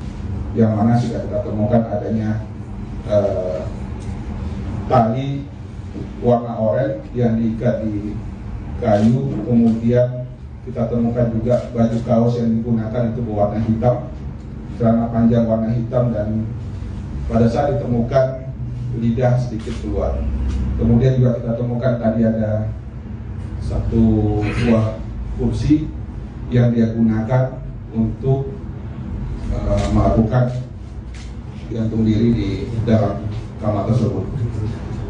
yang mana sudah kita temukan adanya tali warna oranye yang diikat di kayu, kemudian kita temukan juga baju kaos yang digunakan itu berwarna hitam, celana panjang warna hitam, dan pada saat ditemukan lidah sedikit keluar. Kemudian juga kita temukan tadi ada satu buah kursi yang dia gunakan untuk melakukan gantung diri di dalam kamar tersebut.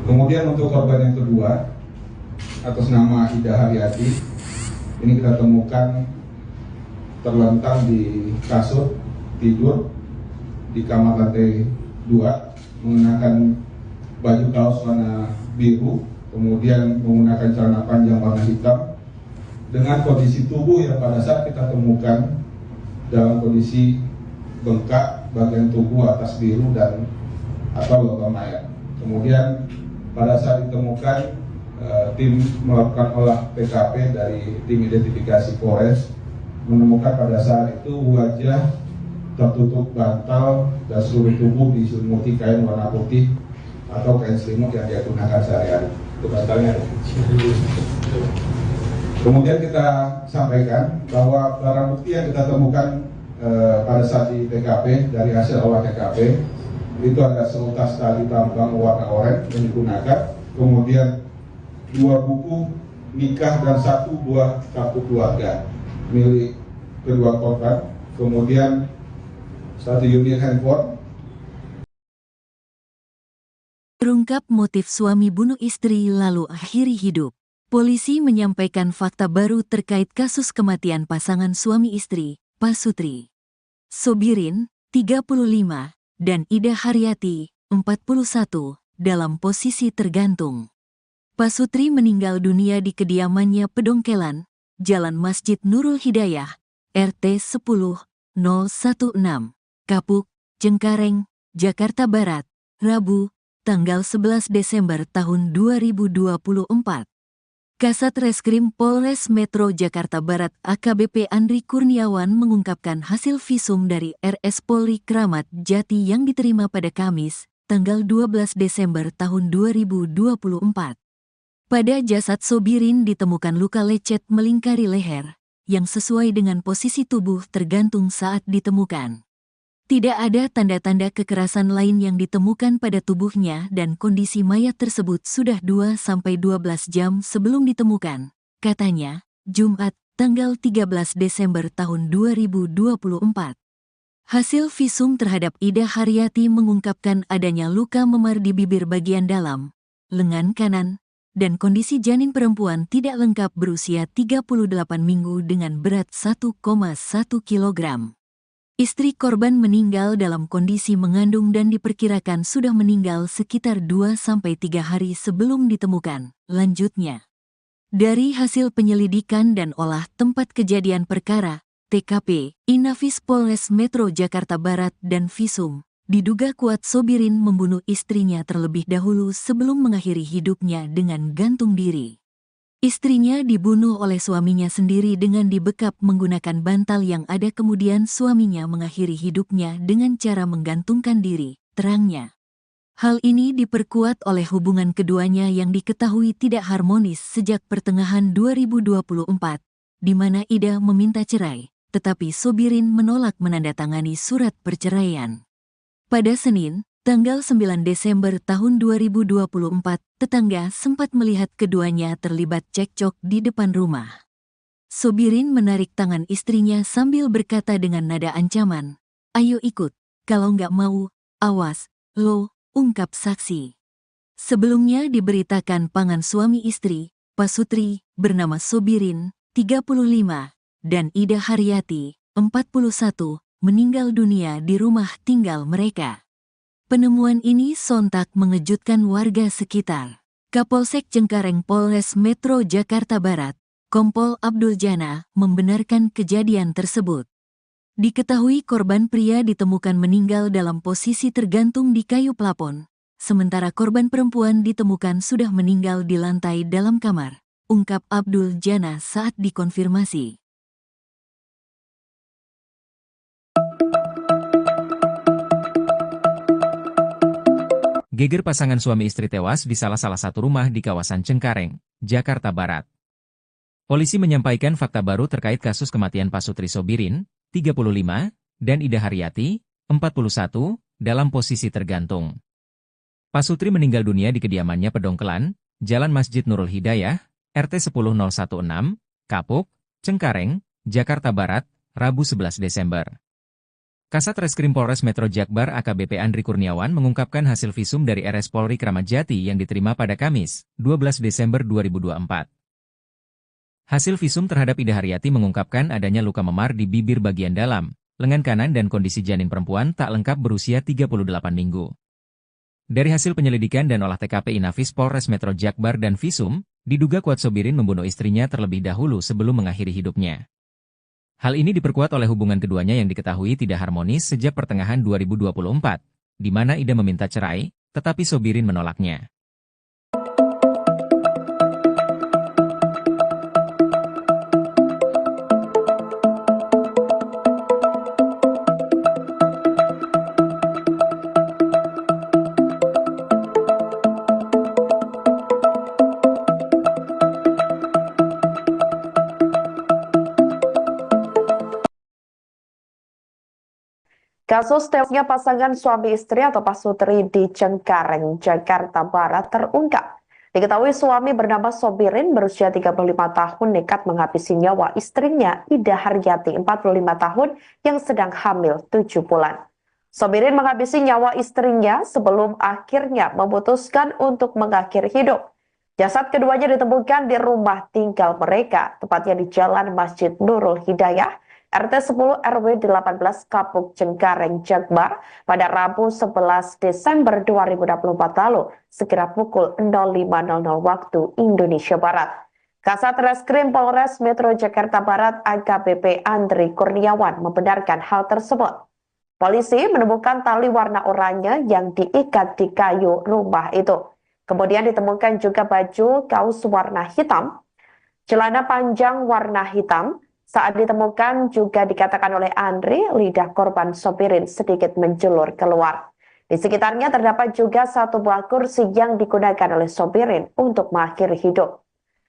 Kemudian untuk korban yang kedua atas nama Ida Haryati, ini kita temukan terlentang di kasur tidur di kamar lantai 2 mengenakan baju kaos warna biru, kemudian menggunakan celana panjang warna hitam, dengan kondisi tubuh yang pada saat kita temukan dalam kondisi bengkak, bagian tubuh atas biru dan atau logam mayat. Kemudian pada saat ditemukan, tim melakukan olah TKP dari tim identifikasi Polres menemukan pada saat itu wajah tertutup bantal dan seluruh tubuh diselimuti kain warna putih atau kain selimut yang dia gunakan sehari-hari. Itu bantalnya. Kemudian kita sampaikan bahwa barang bukti yang kita temukan pada saat di TKP dari hasil olah TKP itu ada seutas tali tambang warna oranye yang digunakan, kemudian 2 buku nikah dan 1 buah kartu keluarga milik kedua korban, kemudian 1 unit handphone. Terungkap motif suami bunuh istri lalu akhiri hidup. Polisi menyampaikan fakta baru terkait kasus kematian pasangan suami istri, Pasutri Sobirin, 35, dan Ida Haryati, 41, dalam posisi tergantung. Pasutri meninggal dunia di kediamannya Pedongkelan, Jalan Masjid Nurul Hidayah, RT 10-016, Kapuk, Cengkareng, Jakarta Barat, Rabu, tanggal 11 Desember tahun 2024. Kasat Reskrim Polres Metro Jakarta Barat AKBP Andri Kurniawan mengungkapkan hasil visum dari RS Polri Kramat Jati yang diterima pada Kamis, tanggal 12 Desember tahun 2024. Pada jasad Sobirin ditemukan luka lecet melingkari leher, yang sesuai dengan posisi tubuh tergantung saat ditemukan. Tidak ada tanda-tanda kekerasan lain yang ditemukan pada tubuhnya dan kondisi mayat tersebut sudah 2-12 jam sebelum ditemukan, katanya, Jumat, tanggal 13 Desember tahun 2024. Hasil visum terhadap Ida Haryati mengungkapkan adanya luka memar di bibir bagian dalam, lengan kanan, dan kondisi janin perempuan tidak lengkap berusia 38 minggu dengan berat 1,1 kg. Istri korban meninggal dalam kondisi mengandung dan diperkirakan sudah meninggal sekitar 2-3 hari sebelum ditemukan. Lanjutnya, dari hasil penyelidikan dan olah tempat kejadian perkara, TKP, Inafis Polres Metro Jakarta Barat dan Visum, diduga kuat Sobirin membunuh istrinya terlebih dahulu sebelum mengakhiri hidupnya dengan gantung diri. Istrinya dibunuh oleh suaminya sendiri dengan dibekap menggunakan bantal yang ada, kemudian suaminya mengakhiri hidupnya dengan cara menggantungkan diri, terangnya. Hal ini diperkuat oleh hubungan keduanya yang diketahui tidak harmonis sejak pertengahan 2024, di mana Ida meminta cerai, tetapi Sobirin menolak menandatangani surat perceraian. Pada Senin, tanggal 9 Desember tahun 2024, tetangga sempat melihat keduanya terlibat cekcok di depan rumah. Sobirin menarik tangan istrinya sambil berkata dengan nada ancaman, "Ayo ikut, kalau nggak mau, awas, lo," ungkap saksi. Sebelumnya diberitakan pasangan suami istri, Pasutri, bernama Sobirin, 35, dan Ida Haryati, 41, meninggal dunia di rumah tinggal mereka. Penemuan ini sontak mengejutkan warga sekitar. Kapolsek Cengkareng Polres Metro Jakarta Barat, Kompol Abdul Jana, membenarkan kejadian tersebut. Diketahui korban pria ditemukan meninggal dalam posisi tergantung di kayu plafon, sementara korban perempuan ditemukan sudah meninggal di lantai dalam kamar, ungkap Abdul Jana saat dikonfirmasi. Geger pasangan suami istri tewas di salah satu rumah di kawasan Cengkareng, Jakarta Barat. Polisi menyampaikan fakta baru terkait kasus kematian Pasutri Sobirin, 35, dan Ida Haryati, 41, dalam posisi tergantung. Pasutri meninggal dunia di kediamannya Pedongkelan, Jalan Masjid Nurul Hidayah, RT 10016, Kapuk, Cengkareng, Jakarta Barat, Rabu 11 Desember. Kasat Reskrim Polres Metro Jakbar AKBP Andri Kurniawan mengungkapkan hasil visum dari RS Polri Kramat Jati yang diterima pada Kamis, 12 Desember 2024. Hasil visum terhadap Ida Haryati mengungkapkan adanya luka memar di bibir bagian dalam, lengan kanan dan kondisi janin perempuan tak lengkap berusia 38 minggu. Dari hasil penyelidikan dan olah TKP Inafis Polres Metro Jakbar dan Visum, diduga kuat Sobirin membunuh istrinya terlebih dahulu sebelum mengakhiri hidupnya. Hal ini diperkuat oleh hubungan keduanya yang diketahui tidak harmonis sejak pertengahan 2024, di mana Ida meminta cerai, tetapi Sobirin menolaknya. Kasus tewasnya pasangan suami istri atau Pasutri di Cengkareng, Jakarta Barat terungkap. Diketahui suami bernama Sobirin berusia 35 tahun nekat menghabisi nyawa istrinya Ida Haryati 45 tahun yang sedang hamil 7 bulan. Sobirin menghabisi nyawa istrinya sebelum akhirnya memutuskan untuk mengakhiri hidup. Jasad keduanya ditemukan di rumah tinggal mereka, tepatnya di Jalan Masjid Nurul Hidayah, RT 10 RW 18 Kapuk Cengkareng, Jakbar pada Rabu 11 Desember 2024 lalu, sekira pukul 05.00 waktu Indonesia Barat. Kasat Reskrim Polres Metro Jakarta Barat AKBP Andri Kurniawan membenarkan hal tersebut. Polisi menemukan tali warna oranye yang diikat di kayu rumah itu. Kemudian ditemukan juga baju kaos warna hitam, celana panjang warna hitam. Saat ditemukan juga dikatakan oleh Andri, lidah korban Sobirin sedikit menjulur keluar. Di sekitarnya terdapat juga satu buah kursi yang digunakan oleh Sobirin untuk mengakhiri hidup.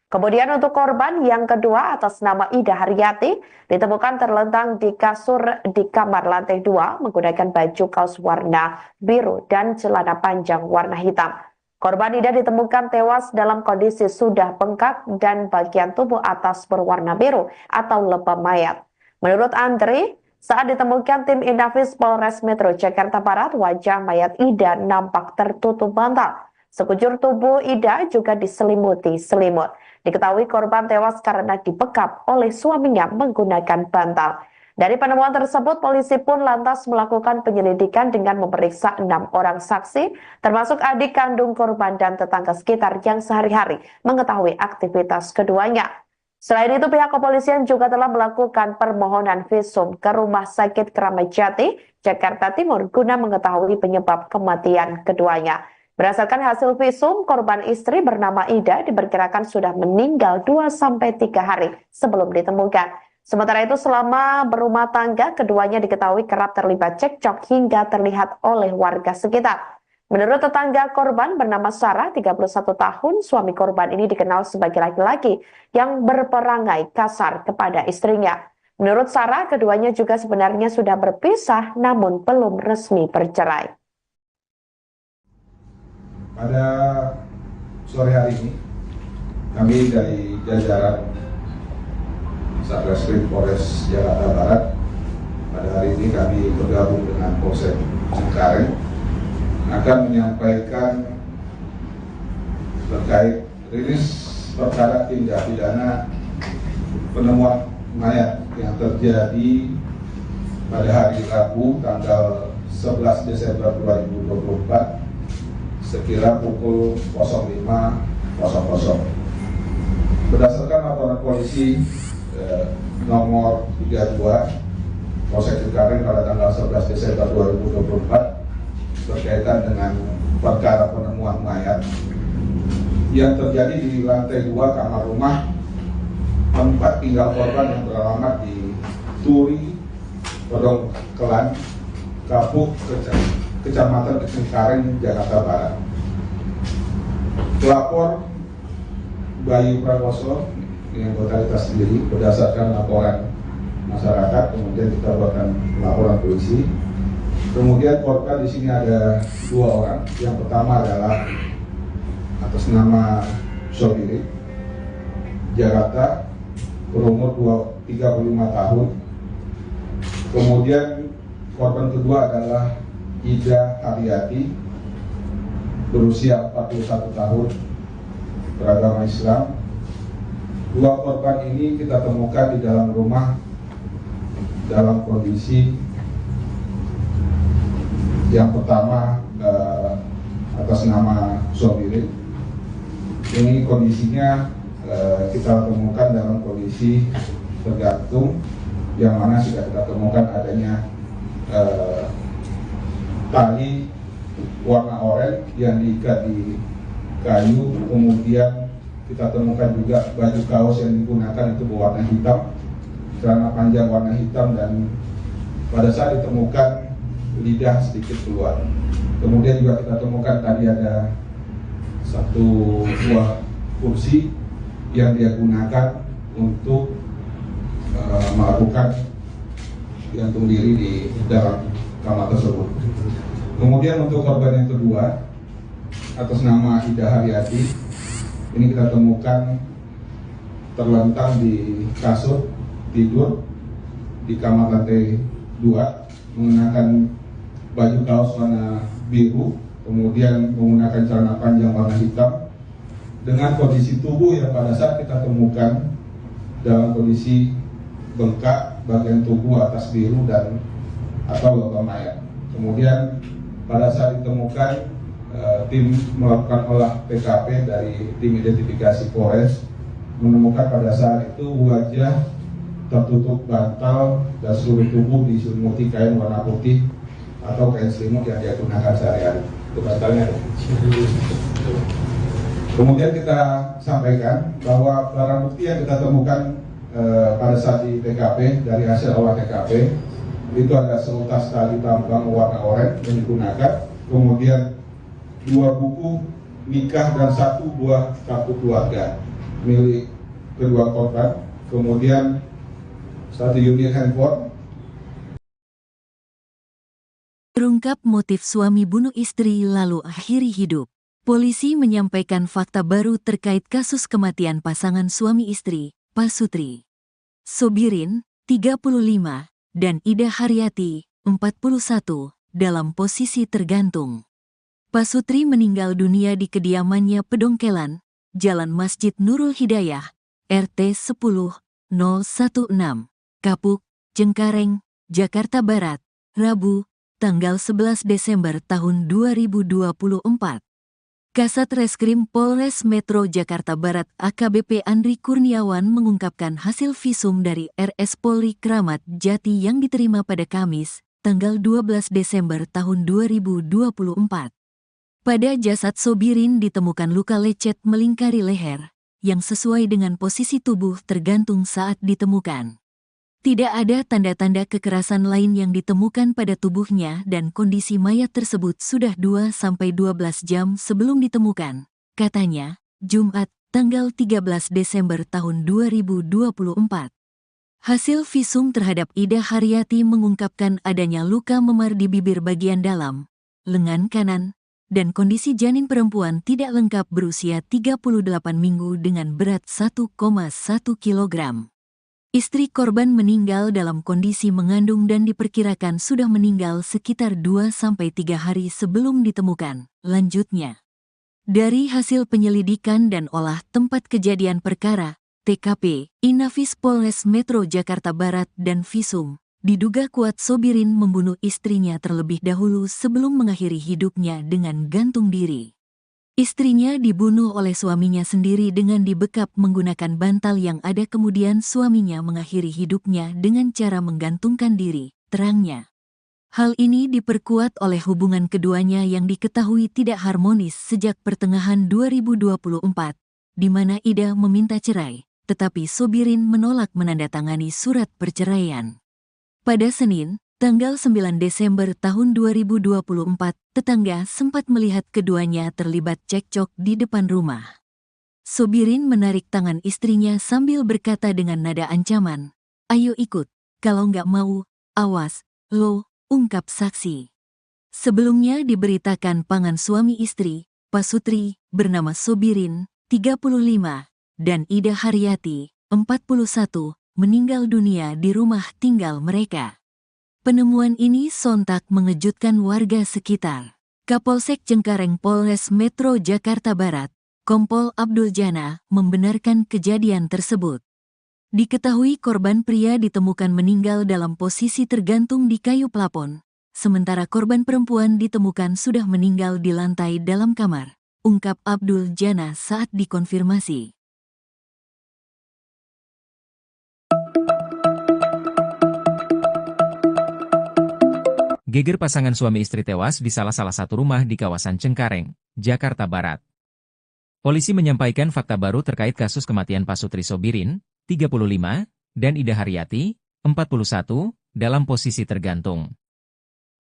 Kemudian untuk korban yang kedua atas nama Ida Haryati ditemukan terlentang di kasur di kamar lantai 2 menggunakan baju kaos warna biru dan celana panjang warna hitam. Korban Ida ditemukan tewas dalam kondisi sudah bengkak dan bagian tubuh atas berwarna biru atau lebam mayat. Menurut Andri, saat ditemukan tim Inafis Polres Metro Jakarta Barat, wajah mayat Ida nampak tertutup bantal. Sekujur tubuh Ida juga diselimuti selimut. Diketahui korban tewas karena dibekap oleh suaminya menggunakan bantal. Dari penemuan tersebut, polisi pun lantas melakukan penyelidikan dengan memeriksa 6 orang saksi, termasuk adik kandung korban dan tetangga sekitar yang sehari-hari mengetahui aktivitas keduanya. Selain itu, pihak kepolisian juga telah melakukan permohonan visum ke Rumah Sakit Kramat Jati, Jakarta Timur, guna mengetahui penyebab kematian keduanya. Berdasarkan hasil visum, korban istri bernama Ida diperkirakan sudah meninggal 2-3 hari sebelum ditemukan. Sementara itu selama berumah tangga, keduanya diketahui kerap terlibat cekcok hingga terlihat oleh warga sekitar. Menurut tetangga korban bernama Sarah, 31 tahun, suami korban ini dikenal sebagai laki-laki yang berperangai kasar kepada istrinya. Menurut Sarah, keduanya juga sebenarnya sudah berpisah namun belum resmi bercerai. Pada sore hari ini, kami dari jajaran Satreskrim Polres Jakarta Barat, pada hari ini kami bergabung dengan Polsek Cengkareng akan menyampaikan terkait rilis perkara tindak pidana penemuan mayat yang terjadi pada hari Rabu tanggal 11 Desember 2024 sekira pukul 05.00. Berdasarkan laporan polisi nomor 32 Polsek Cengkareng pada tanggal 11 Desember 2024 berkaitan dengan perkara penemuan mayat yang terjadi di lantai 2 kamar rumah tempat tinggal korban yang beralamat di Turi, Podong Kelan, Kapuk, Kecamatan Cengkareng, Jakarta Barat. Pelapor Bayu Prakoso dengan anggota sendiri berdasarkan laporan masyarakat, kemudian kita buatkan laporan polisi. Kemudian korban di sini ada 2 orang. Yang pertama adalah atas nama Sobirin, Jakarta, berumur 35 tahun. Kemudian korban kedua adalah Ida Haryati, berusia 41 tahun, beragama Islam. 2 korban ini kita temukan di dalam rumah dalam kondisi yang pertama atas nama Sobirin. Ini kondisinya kita temukan dalam kondisi tergantung, yang mana sudah kita temukan adanya tali warna oranye yang diikat di kayu, kemudian kita temukan juga baju kaos yang digunakan itu berwarna hitam, celana panjang warna hitam, dan pada saat ditemukan lidah sedikit keluar. Kemudian juga kita temukan tadi ada satu buah kursi yang dia gunakan untuk melakukan gantung diri di dalam kamar tersebut. Kemudian untuk korban yang kedua atas nama Ida Haryati, Ini kita temukan terlentang di kasur tidur di kamar lantai 2, mengenakan baju kaos warna biru, kemudian menggunakan celana panjang warna hitam, dengan kondisi tubuh yang pada saat kita temukan dalam kondisi bengkak bagian tubuh atas biru dan atau logam mayat. Kemudian pada saat ditemukan, tim melakukan olah TKP dari tim identifikasi Polres, menemukan pada saat itu wajah tertutup bantal dan seluruh tubuh diselimuti kain warna putih atau kain selimut yang dia gunakan sehari-hari. Itu bantalnya ada. Kemudian kita sampaikan bahwa barang bukti yang kita temukan pada saat di TKP dari hasil olah TKP itu ada seutas tali tambang warna oranye yang digunakan, kemudian 2 buku nikah dan 1 buah kartu keluarga milik kedua korban, kemudian 1 unit handphone. Terungkap motif suami bunuh istri lalu akhiri hidup. Polisi menyampaikan fakta baru terkait kasus kematian pasangan suami istri, Pasutri Sobirin, 35, dan Ida Haryati, 41, dalam posisi tergantung. Pasutri meninggal dunia di kediamannya Pedongkelan, Jalan Masjid Nurul Hidayah, RT 10-016, Kapuk, Cengkareng, Jakarta Barat, Rabu, tanggal 11 Desember tahun 2024. Kasat Reskrim Polres Metro Jakarta Barat AKBP Andri Kurniawan mengungkapkan hasil visum dari RS Polri Kramat Jati yang diterima pada Kamis, tanggal 12 Desember tahun 2024. Pada jasad Sobirin ditemukan luka lecet melingkari leher, yang sesuai dengan posisi tubuh tergantung saat ditemukan. Tidak ada tanda-tanda kekerasan lain yang ditemukan pada tubuhnya dan kondisi mayat tersebut sudah 2-12 jam sebelum ditemukan, katanya, Jumat, tanggal 13 Desember tahun 2024. Hasil visum terhadap Ida Haryati mengungkapkan adanya luka memar di bibir bagian dalam, lengan kanan, dan kondisi janin perempuan tidak lengkap berusia 38 minggu dengan berat 1,1 kg. Istri korban meninggal dalam kondisi mengandung dan diperkirakan sudah meninggal sekitar 2-3 hari sebelum ditemukan. Lanjutnya, dari hasil penyelidikan dan olah tempat kejadian perkara, TKP, Inafis Polres Metro Jakarta Barat dan visum, diduga kuat Sobirin membunuh istrinya terlebih dahulu sebelum mengakhiri hidupnya dengan gantung diri. Istrinya dibunuh oleh suaminya sendiri dengan dibekap menggunakan bantal yang ada, kemudian suaminya mengakhiri hidupnya dengan cara menggantungkan diri, terangnya. Hal ini diperkuat oleh hubungan keduanya yang diketahui tidak harmonis sejak pertengahan 2024, di mana Ida meminta cerai, tetapi Sobirin menolak menandatangani surat perceraian. Pada Senin, tanggal 9 Desember tahun 2024, tetangga sempat melihat keduanya terlibat cekcok di depan rumah. Sobirin menarik tangan istrinya sambil berkata dengan nada ancaman, "Ayo ikut, kalau nggak mau, awas, lo," ungkap saksi. Sebelumnya diberitakan pasangan suami istri, Pasutri, bernama Sobirin, 35, dan Ida Haryati, 41, meninggal dunia di rumah tinggal mereka. Penemuan ini sontak mengejutkan warga sekitar. Kapolsek Cengkareng Polres Metro Jakarta Barat, Kompol Abdul Jana, membenarkan kejadian tersebut. Diketahui korban pria ditemukan meninggal dalam posisi tergantung di kayu plafon, sementara korban perempuan ditemukan sudah meninggal di lantai dalam kamar, ungkap Abdul Jana saat dikonfirmasi. Geger pasangan suami istri tewas di salah satu rumah di kawasan Cengkareng, Jakarta Barat. Polisi menyampaikan fakta baru terkait kasus kematian Pasutri Sobirin, 35, dan Ida Haryati, 41, dalam posisi tergantung.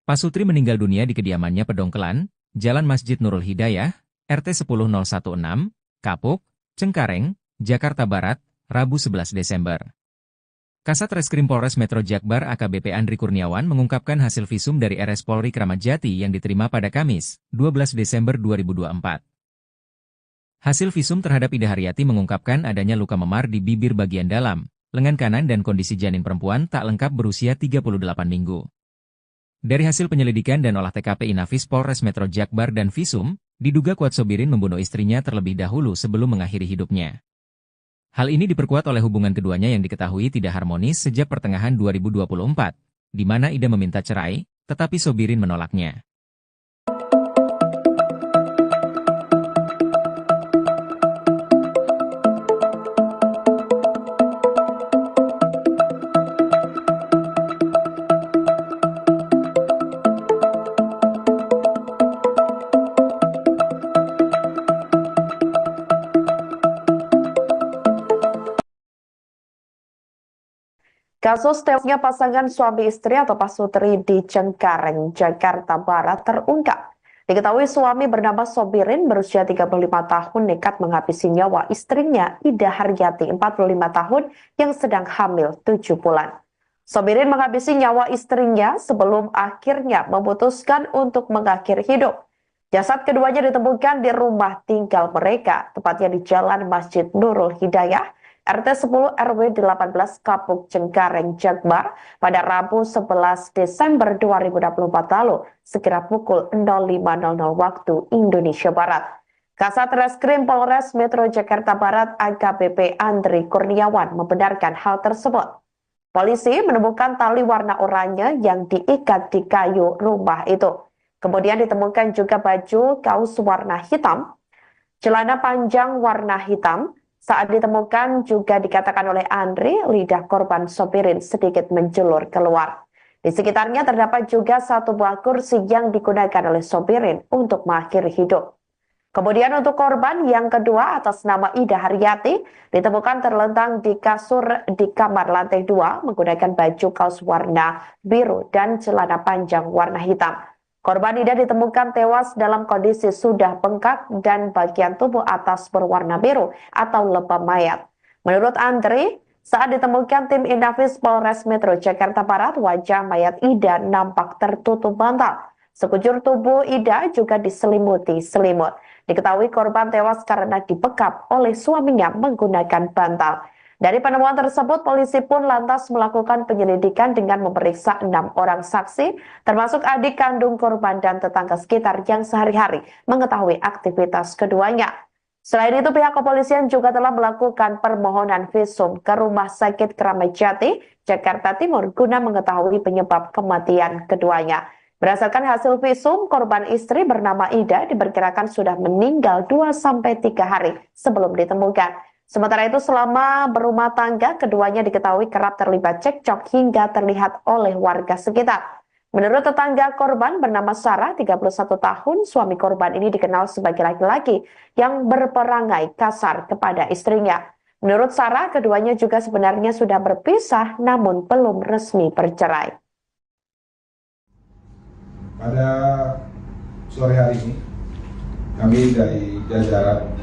Pasutri meninggal dunia di kediamannya Pedongkelan, Jalan Masjid Nurul Hidayah, RT 10016, Kapuk, Cengkareng, Jakarta Barat, Rabu 11 Desember. Kasat Reskrim Polres Metro Jakbar AKBP Andri Kurniawan mengungkapkan hasil visum dari RS Polri Kramat Jati yang diterima pada Kamis, 12 Desember 2024. Hasil visum terhadap Ida Haryati mengungkapkan adanya luka memar di bibir bagian dalam, lengan kanan dan kondisi janin perempuan tak lengkap berusia 38 minggu. Dari hasil penyelidikan dan olah TKP Inafis Polres Metro Jakbar dan visum, diduga Kuat Sobirin membunuh istrinya terlebih dahulu sebelum mengakhiri hidupnya. Hal ini diperkuat oleh hubungan keduanya yang diketahui tidak harmonis sejak pertengahan 2024, di mana Ida meminta cerai, tetapi Sobirin menolaknya. Kasus tewasnya pasangan suami istri atau pasutri di Cengkareng, Jakarta Barat terungkap. Diketahui suami bernama Sobirin berusia 35 tahun nekat menghabisi nyawa istrinya Ida Haryati 45 tahun yang sedang hamil 7 bulan. Sobirin menghabisi nyawa istrinya sebelum akhirnya memutuskan untuk mengakhiri hidup. Jasad keduanya ditemukan di rumah tinggal mereka, tepatnya di Jalan Masjid Nurul Hidayah, RT 10 RW 18 Kapuk Cengkareng, Jakbar pada Rabu 11 Desember 2024 lalu, sekira pukul 05.00 waktu Indonesia Barat. Kasat Reskrim Polres Metro Jakarta Barat AKBP Andri Kurniawan membenarkan hal tersebut. Polisi menemukan tali warna oranye yang diikat di kayu rumah itu. Kemudian ditemukan juga baju kaos warna hitam, celana panjang warna hitam. Saat ditemukan juga dikatakan oleh Andri, lidah korban Sobirin sedikit menjulur keluar. Di sekitarnya terdapat juga satu buah kursi yang digunakan oleh Sobirin untuk mengakhiri hidup. Kemudian untuk korban yang kedua atas nama Ida Haryati ditemukan terlentang di kasur di kamar lantai 2 menggunakan baju kaos warna biru dan celana panjang warna hitam. Korban Ida ditemukan tewas dalam kondisi sudah bengkak dan bagian tubuh atas berwarna biru atau lebam mayat. Menurut Andri, saat ditemukan tim Inafis Polres Metro Jakarta Barat, wajah mayat Ida nampak tertutup bantal. Sekujur tubuh Ida juga diselimuti selimut. Diketahui korban tewas karena dibekap oleh suaminya menggunakan bantal. Dari penemuan tersebut, polisi pun lantas melakukan penyelidikan dengan memeriksa 6 orang saksi, termasuk adik kandung korban dan tetangga sekitar yang sehari-hari mengetahui aktivitas keduanya. Selain itu, pihak kepolisian juga telah melakukan permohonan visum ke Rumah Sakit Kramat Jati, Jakarta Timur, guna mengetahui penyebab kematian keduanya. Berdasarkan hasil visum, korban istri bernama Ida diperkirakan sudah meninggal 2-3 hari sebelum ditemukan. Sementara itu, selama berumah tangga, keduanya diketahui kerap terlibat cekcok hingga terlihat oleh warga sekitar. Menurut tetangga korban bernama Sarah, 31 tahun, suami korban ini dikenal sebagai laki-laki yang berperangai kasar kepada istrinya. Menurut Sarah, keduanya juga sebenarnya sudah berpisah namun belum resmi bercerai. Pada sore hari ini, kami dari jajaran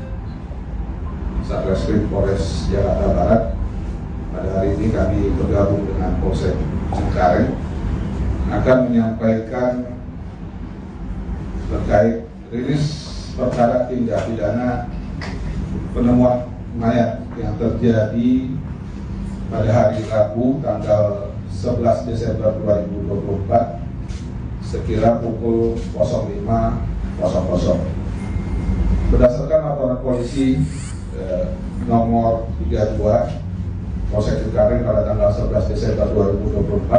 Satreskrim Polres Jakarta Barat, pada hari ini kami bergabung dengan Polsek Cengkareng akan menyampaikan terkait rilis perkara tindak pidana penemuan mayat yang terjadi pada hari Rabu tanggal 11 Desember 2024 sekira pukul 05.00. Berdasarkan laporan polisi nomor 32 Polsek Cengkareng pada tanggal 11 Desember 2024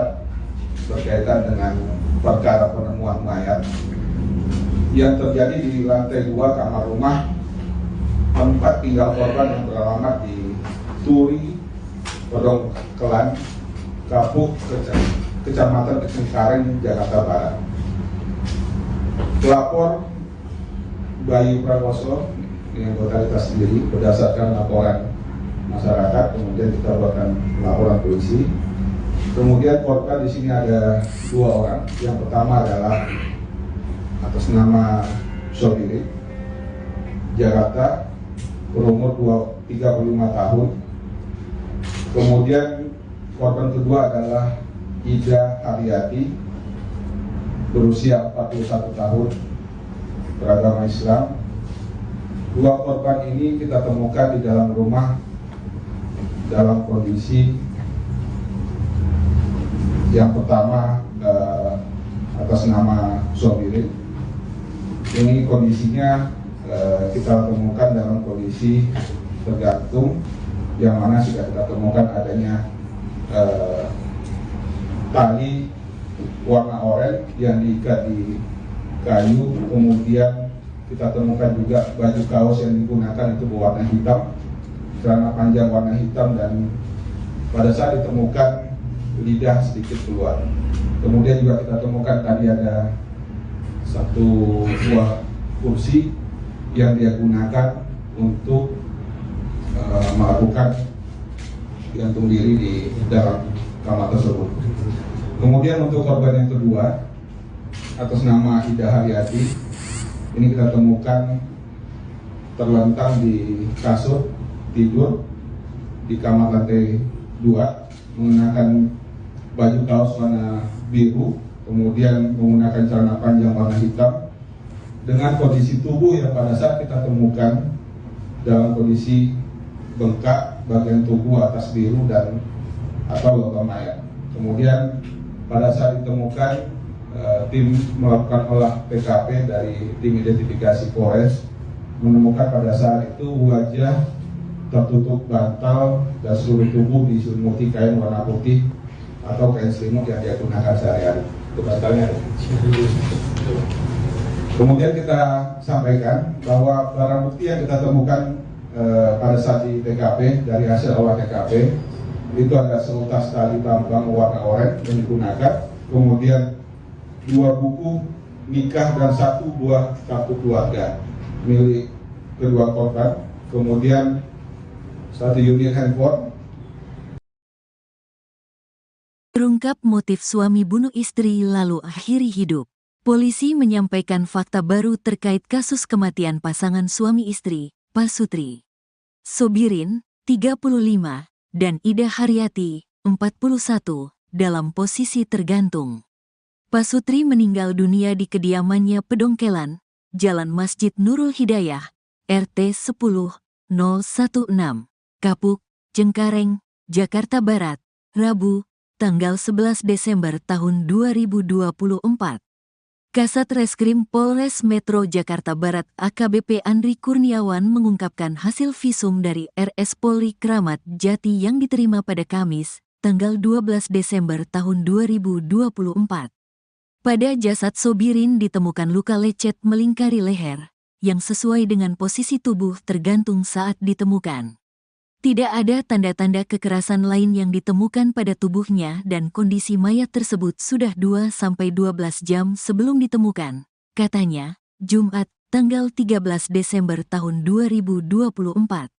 berkaitan dengan perkara penemuan mayat yang terjadi di lantai 2 kamar rumah tempat tinggal korban yang beralamat di Turi, Pedongkelan, Kapuk, Kecamatan Cengkareng, Jakarta Barat. Pelapor Bayu Prakoso yang totalitas sendiri berdasarkan laporan masyarakat, kemudian kita buatkan laporan polisi. Kemudian korban di sini ada 2 orang. Yang pertama adalah atas nama Sobirin, Jakarta, berumur 35 tahun. Kemudian korban kedua adalah Ida Haryati, berusia 41 tahun, beragama Islam. Dua korban ini kita temukan di dalam rumah dalam kondisi yang pertama atas nama Sobirin. Ini kondisinya kita temukan dalam kondisi tergantung, yang mana sudah kita temukan adanya tali warna oranye yang diikat di kayu, kemudian kita temukan juga baju kaos yang digunakan itu berwarna hitam, celana panjang warna hitam, dan pada saat ditemukan lidah sedikit keluar. Kemudian juga kita temukan tadi ada satu buah kursi yang dia gunakan untuk melakukan gantung diri di dalam kamar tersebut. Kemudian untuk korban yang kedua atas nama Ida Haryati, ini kita temukan terlentang di kasur tidur di kamar lantai 2, mengenakan baju kaos warna biru, kemudian menggunakan celana panjang warna hitam, dengan kondisi tubuh yang pada saat kita temukan dalam kondisi bengkak bagian tubuh atas biru dan atau logam mayat. Kemudian pada saat ditemukan, tim melakukan olah TKP dari tim identifikasi Polres menemukan pada saat itu wajah tertutup bantal dan seluruh tubuh diselimuti kain warna putih atau kain selimut yang dia gunakan sehari-hari. Itu bantalnya. Kemudian kita sampaikan bahwa barang bukti yang kita temukan pada saat di TKP dari hasil olah TKP itu ada seutas tali tambang warna oranye yang digunakan, kemudian 2 buku nikah dan 1 buah kartu keluarga milik kedua korban, kemudian 1 unit handphone. Terungkap motif suami bunuh istri lalu akhiri hidup. Polisi menyampaikan fakta baru terkait kasus kematian pasangan suami istri, Pasutri Sobirin, 35, dan Ida Haryati, 41, dalam posisi tergantung. Pasutri meninggal dunia di kediamannya Pedongkelan, Jalan Masjid Nurul Hidayah, RT 10-016, Kapuk, Cengkareng, Jakarta Barat, Rabu, tanggal 11 Desember tahun 2024. Kasat Reskrim Polres Metro Jakarta Barat AKBP Andri Kurniawan mengungkapkan hasil visum dari RS Polri Kramat Jati yang diterima pada Kamis, tanggal 12 Desember tahun 2024. Pada jasad Sobirin ditemukan luka lecet melingkari leher, yang sesuai dengan posisi tubuh tergantung saat ditemukan. Tidak ada tanda-tanda kekerasan lain yang ditemukan pada tubuhnya dan kondisi mayat tersebut sudah 2-12 jam sebelum ditemukan, katanya, Jumat, tanggal 13 Desember tahun 2024.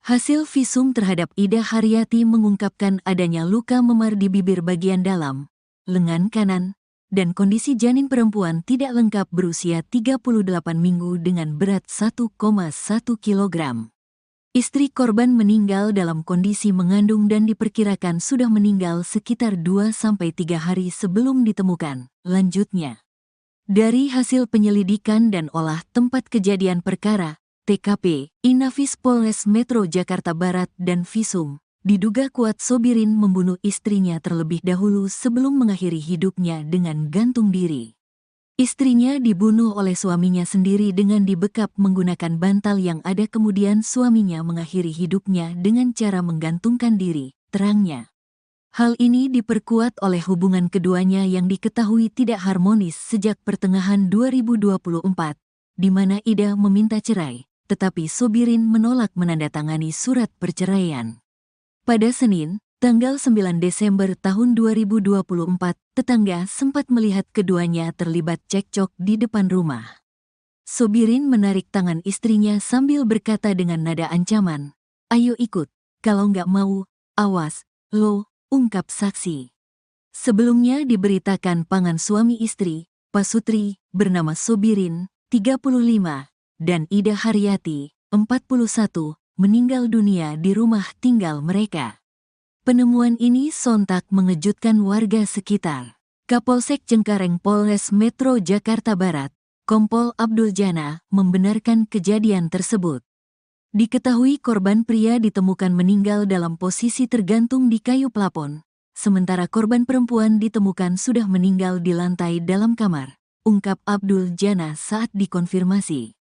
Hasil visum terhadap Ida Haryati mengungkapkan adanya luka memar di bibir bagian dalam, lengan kanan, dan kondisi janin perempuan tidak lengkap berusia 38 minggu dengan berat 1,1 kg. Istri korban meninggal dalam kondisi mengandung dan diperkirakan sudah meninggal sekitar 2-3 hari sebelum ditemukan. Lanjutnya, dari hasil penyelidikan dan olah tempat kejadian perkara, TKP, Inafis Polres Metro Jakarta Barat dan visum, diduga kuat Sobirin membunuh istrinya terlebih dahulu sebelum mengakhiri hidupnya dengan gantung diri. Istrinya dibunuh oleh suaminya sendiri dengan dibekap menggunakan bantal yang ada, kemudian suaminya mengakhiri hidupnya dengan cara menggantungkan diri, terangnya. Hal ini diperkuat oleh hubungan keduanya yang diketahui tidak harmonis sejak pertengahan 2024, di mana Ida meminta cerai, tetapi Sobirin menolak menandatangani surat perceraian. Pada Senin, tanggal 9 Desember tahun 2024, tetangga sempat melihat keduanya terlibat cekcok di depan rumah. Sobirin menarik tangan istrinya sambil berkata dengan nada ancaman, "Ayo ikut, kalau nggak mau, awas, lo," ungkap saksi. Sebelumnya diberitakan pasangan suami istri, Pasutri, bernama Sobirin, 35, dan Ida Haryati, 41, meninggal dunia di rumah tinggal mereka. Penemuan ini sontak mengejutkan warga sekitar. Kapolsek Cengkareng Polres Metro Jakarta Barat, Kompol Abdul Jana membenarkan kejadian tersebut. Diketahui korban pria ditemukan meninggal dalam posisi tergantung di kayu plafon, sementara korban perempuan ditemukan sudah meninggal di lantai dalam kamar, ungkap Abdul Jana saat dikonfirmasi.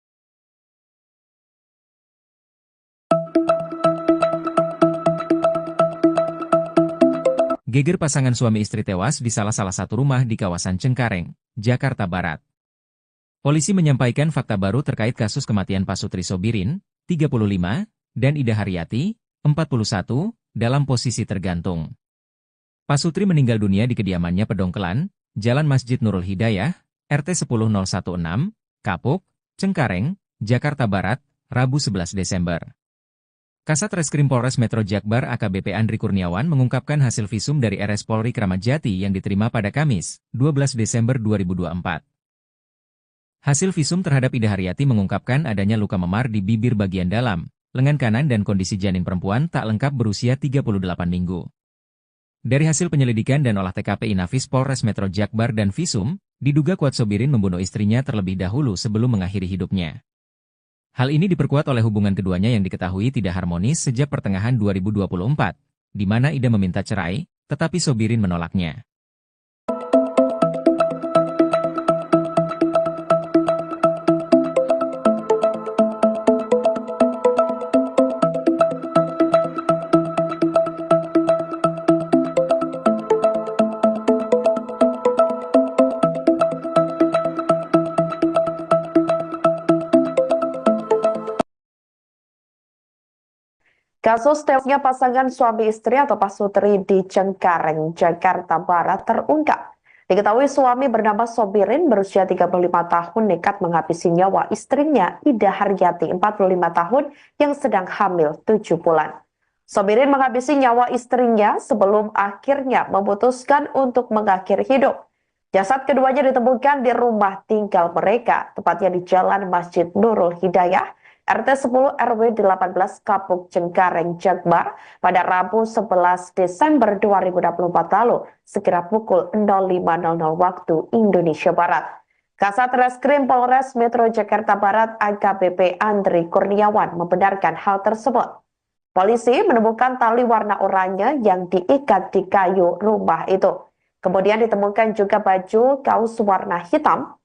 Geger pasangan suami istri tewas di salah satu rumah di kawasan Cengkareng, Jakarta Barat. Polisi menyampaikan fakta baru terkait kasus kematian Pasutri Sobirin, 35, dan Ida Haryati, 41, dalam posisi tergantung. Pasutri meninggal dunia di kediamannya Pedongkelan, Jalan Masjid Nurul Hidayah, RT 10016, Kapuk, Cengkareng, Jakarta Barat, Rabu 11 Desember. Kasat Reskrim Polres Metro Jakbar AKBP Andri Kurniawan mengungkapkan hasil visum dari RS Polri Kramat Jati yang diterima pada Kamis, 12 Desember 2024. Hasil visum terhadap Ida Haryati mengungkapkan adanya luka memar di bibir bagian dalam, lengan kanan dan kondisi janin perempuan tak lengkap berusia 38 minggu. Dari hasil penyelidikan dan olah TKP Inafis Polres Metro Jakbar dan visum, diduga kuat Sobirin membunuh istrinya terlebih dahulu sebelum mengakhiri hidupnya. Hal ini diperkuat oleh hubungan keduanya yang diketahui tidak harmonis sejak pertengahan 2024, di mana Ida meminta cerai, tetapi Sobirin menolaknya. Kasus tewasnya pasangan suami istri atau Pasutri di Cengkareng, Jakarta Barat terungkap. Diketahui suami bernama Sobirin berusia 35 tahun nekat menghabisi nyawa istrinya Ida Haryati 45 tahun yang sedang hamil 7 bulan. Sobirin menghabisi nyawa istrinya sebelum akhirnya memutuskan untuk mengakhiri hidup. Jasad keduanya ditemukan di rumah tinggal mereka, tepatnya di Jalan Masjid Nurul Hidayah, RT 10 RW 18 Kapuk Cengkareng Jakbar pada Rabu 11 Desember 2024 lalu, sekira pukul 05.00 waktu Indonesia Barat. Kasat Reskrim Polres Metro Jakarta Barat AKBP Andri Kurniawan membenarkan hal tersebut. Polisi menemukan tali warna oranye yang diikat di kayu rumah itu. Kemudian ditemukan juga baju kaos warna hitam,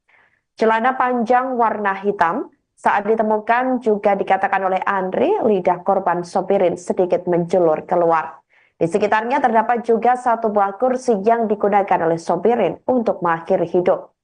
celana panjang warna hitam. Saat ditemukan juga dikatakan oleh Andri, lidah korban Sobirin sedikit menjulur keluar. Di sekitarnya terdapat juga satu buah kursi yang digunakan oleh Sobirin untuk mengakhiri hidup.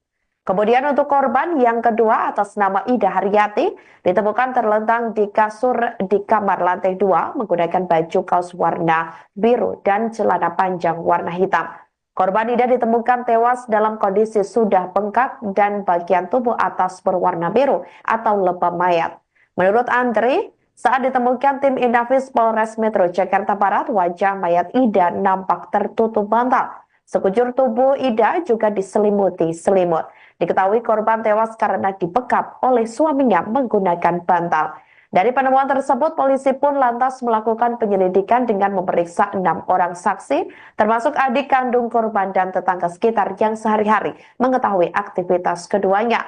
Kemudian untuk korban yang kedua atas nama Ida Haryati ditemukan terlentang di kasur di kamar lantai 2 menggunakan baju kaos warna biru dan celana panjang warna hitam. Korban Ida ditemukan tewas dalam kondisi sudah bengkak dan bagian tubuh atas berwarna biru atau lebam mayat. Menurut Andri, saat ditemukan tim Inafis Polres Metro Jakarta Barat, wajah mayat Ida nampak tertutup bantal. Sekujur tubuh Ida juga diselimuti selimut. Diketahui korban tewas karena dibekap oleh suaminya menggunakan bantal. Dari penemuan tersebut, polisi pun lantas melakukan penyelidikan dengan memeriksa 6 orang saksi, termasuk adik kandung korban dan tetangga sekitar yang sehari-hari mengetahui aktivitas keduanya.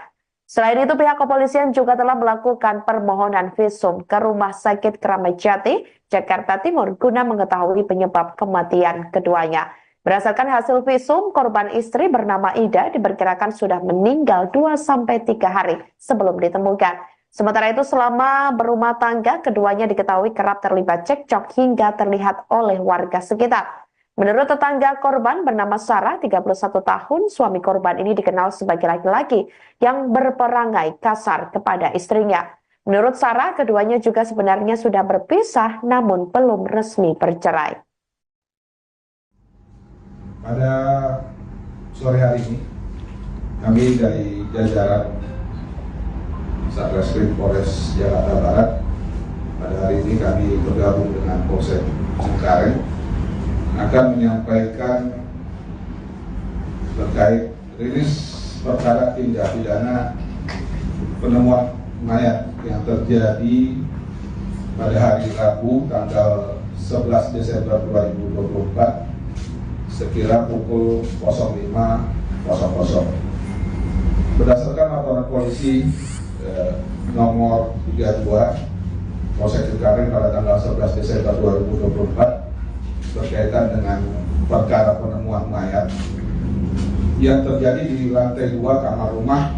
Selain itu, pihak kepolisian juga telah melakukan permohonan visum ke Rumah Sakit Kramat Jati, Jakarta Timur, guna mengetahui penyebab kematian keduanya. Berdasarkan hasil visum, korban istri bernama Ida diperkirakan sudah meninggal 2-3 hari sebelum ditemukan. Sementara itu, selama berumah tangga, keduanya diketahui kerap terlibat cekcok hingga terlihat oleh warga sekitar. Menurut tetangga korban bernama Sarah, 31 tahun, suami korban ini dikenal sebagai laki-laki yang berperangai kasar kepada istrinya. Menurut Sarah, keduanya juga sebenarnya sudah berpisah namun belum resmi bercerai. Pada sore hari ini, kami dari jajaran Satreskrim Polres Jakarta Barat, pada hari ini kami bergabung dengan Polsek Cengkareng akan menyampaikan terkait rilis perkara tindak pidana penemuan mayat yang terjadi pada hari Rabu tanggal 11 Desember 2024 sekira pukul 05.00. Berdasarkan laporan polisi nomor 32 Polsek Cengkareng pada tanggal 11 Desember 2024 berkaitan dengan perkara penemuan mayat yang terjadi di lantai 2 kamar rumah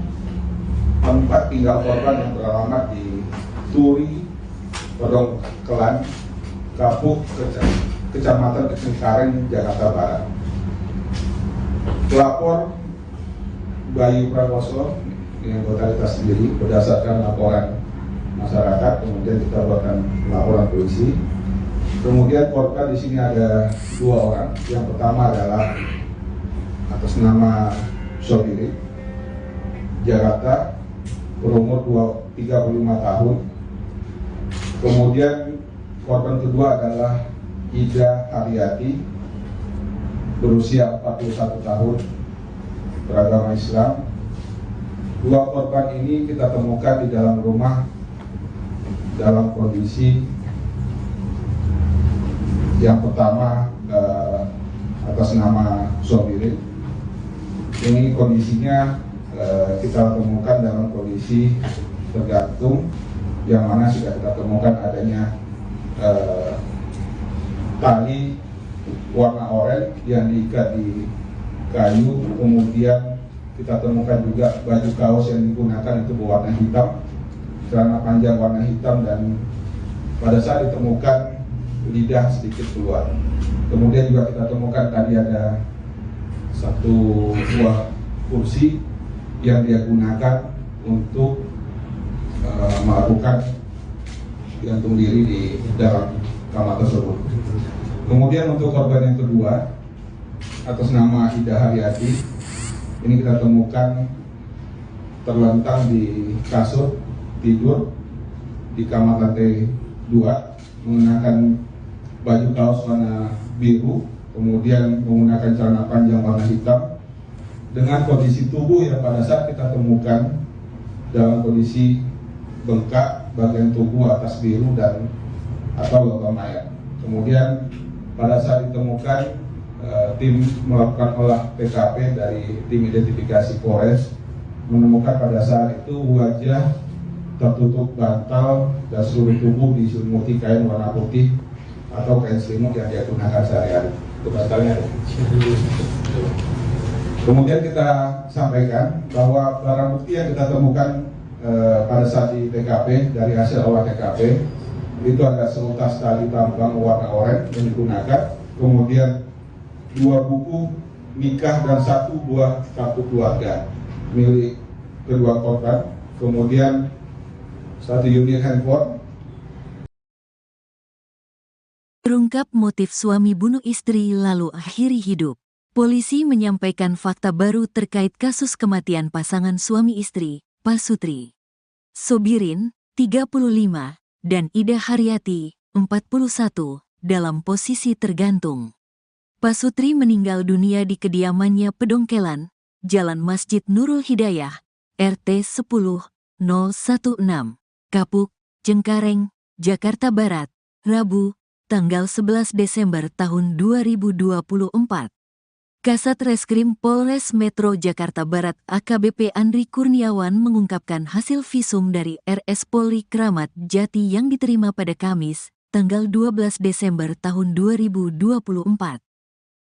tempat tinggal korban yang beralamat di Turi, Pedongkelan, Kapuk, Kecamatan Cengkareng, Jakarta Barat. Pelapor Bayu Prakoso yang anggota kita sendiri berdasarkan laporan masyarakat, kemudian kita buatkan laporan polisi. Kemudian korban di sini ada 2 orang. Yang pertama adalah atas nama Sobiri, Jakarta, berumur 35 tahun. Kemudian korban kedua adalah Ida Haryati, berusia 41 tahun, beragama Islam. 2 korban ini kita temukan di dalam rumah dalam kondisi yang pertama atas nama Sobiri. Ini kondisinya kita temukan dalam kondisi tergantung, yang mana sudah kita temukan adanya tali warna oranye yang diikat di kayu. Kemudian kita temukan juga baju kaos yang digunakan itu berwarna hitam, celana panjang warna hitam, dan pada saat ditemukan lidah sedikit keluar. Kemudian juga kita temukan tadi ada 1 buah kursi yang dia gunakan untuk melakukan gantung diri di dalam kamar tersebut. Kemudian untuk korban yang kedua atas nama Ida Haryati, ini kita temukan terlentang di kasur tidur di kamar lantai 2, menggunakan baju kaos warna biru, kemudian menggunakan celana panjang warna hitam, dengan kondisi tubuh yang pada saat kita temukan dalam kondisi bengkak bagian tubuh atas biru dan atau logam mayat. Kemudian pada saat ditemukan, tim melakukan olah TKP dari tim identifikasi Polres menemukan pada saat itu wajah tertutup bantal dan seluruh tubuh diselimuti kain warna putih atau kain selimut yang dia gunakan sehari-hari. Itu bantalnya ada. Kemudian kita sampaikan bahwa barang bukti yang kita temukan pada saat di TKP, dari hasil olah TKP itu ada seutas tali tambang warna oranye yang digunakan, kemudian 2 buku nikah dan 1 buah kartu keluarga milik kedua korban, kemudian 1 unit handphone. Terungkap motif suami bunuh istri lalu akhiri hidup. Polisi menyampaikan fakta baru terkait kasus kematian pasangan suami istri, Pasutri Sobirin, 35, dan Ida Haryati, 41, dalam posisi tergantung. Pasutri meninggal dunia di kediamannya Pedongkelan, Jalan Masjid Nurul Hidayah, RT 10-016, Kapuk, Cengkareng, Jakarta Barat, Rabu, tanggal 11 Desember tahun 2024. Kasat Reskrim Polres Metro Jakarta Barat AKBP Andri Kurniawan mengungkapkan hasil visum dari RS Polri Kramat Jati yang diterima pada Kamis, tanggal 12 Desember tahun 2024.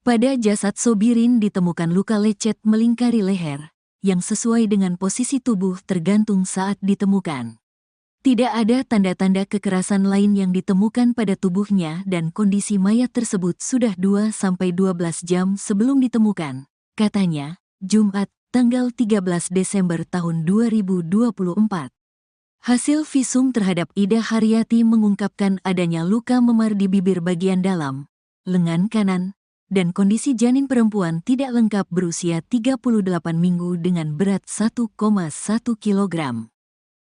Pada jasad Sobirin ditemukan luka lecet melingkari leher, yang sesuai dengan posisi tubuh tergantung saat ditemukan. Tidak ada tanda-tanda kekerasan lain yang ditemukan pada tubuhnya dan kondisi mayat tersebut sudah 2-12 jam sebelum ditemukan, katanya, Jumat, tanggal 13 Desember tahun 2024. Hasil visum terhadap Ida Haryati mengungkapkan adanya luka memar di bibir bagian dalam, lengan kanan, dan kondisi janin perempuan tidak lengkap berusia 38 minggu dengan berat 1,1 kg.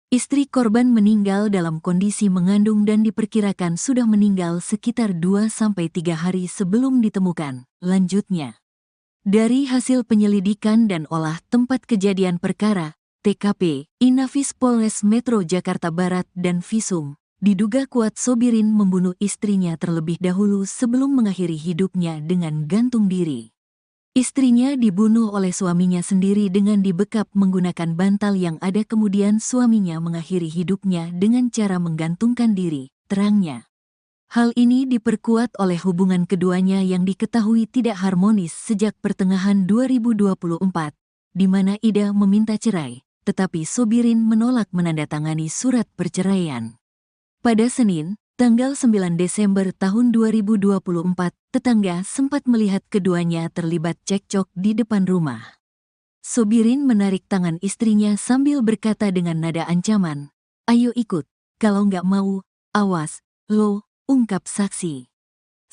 Istri korban meninggal dalam kondisi mengandung dan diperkirakan sudah meninggal sekitar 2-3 hari sebelum ditemukan. Lanjutnya, dari hasil penyelidikan dan olah tempat kejadian perkara, TKP, Inafis Polres Metro Jakarta Barat dan visum, diduga kuat Sobirin membunuh istrinya terlebih dahulu sebelum mengakhiri hidupnya dengan gantung diri. Istrinya dibunuh oleh suaminya sendiri dengan dibekap menggunakan bantal yang ada, kemudian suaminya mengakhiri hidupnya dengan cara menggantungkan diri, terangnya. Hal ini diperkuat oleh hubungan keduanya yang diketahui tidak harmonis sejak pertengahan 2024, di mana Ida meminta cerai, tetapi Sobirin menolak menandatangani surat perceraian. Pada Senin, tanggal 9 Desember tahun 2024, tetangga sempat melihat keduanya terlibat cekcok di depan rumah. Sobirin menarik tangan istrinya sambil berkata dengan nada ancaman, "Ayo ikut, kalau nggak mau, awas, lo," ungkap saksi.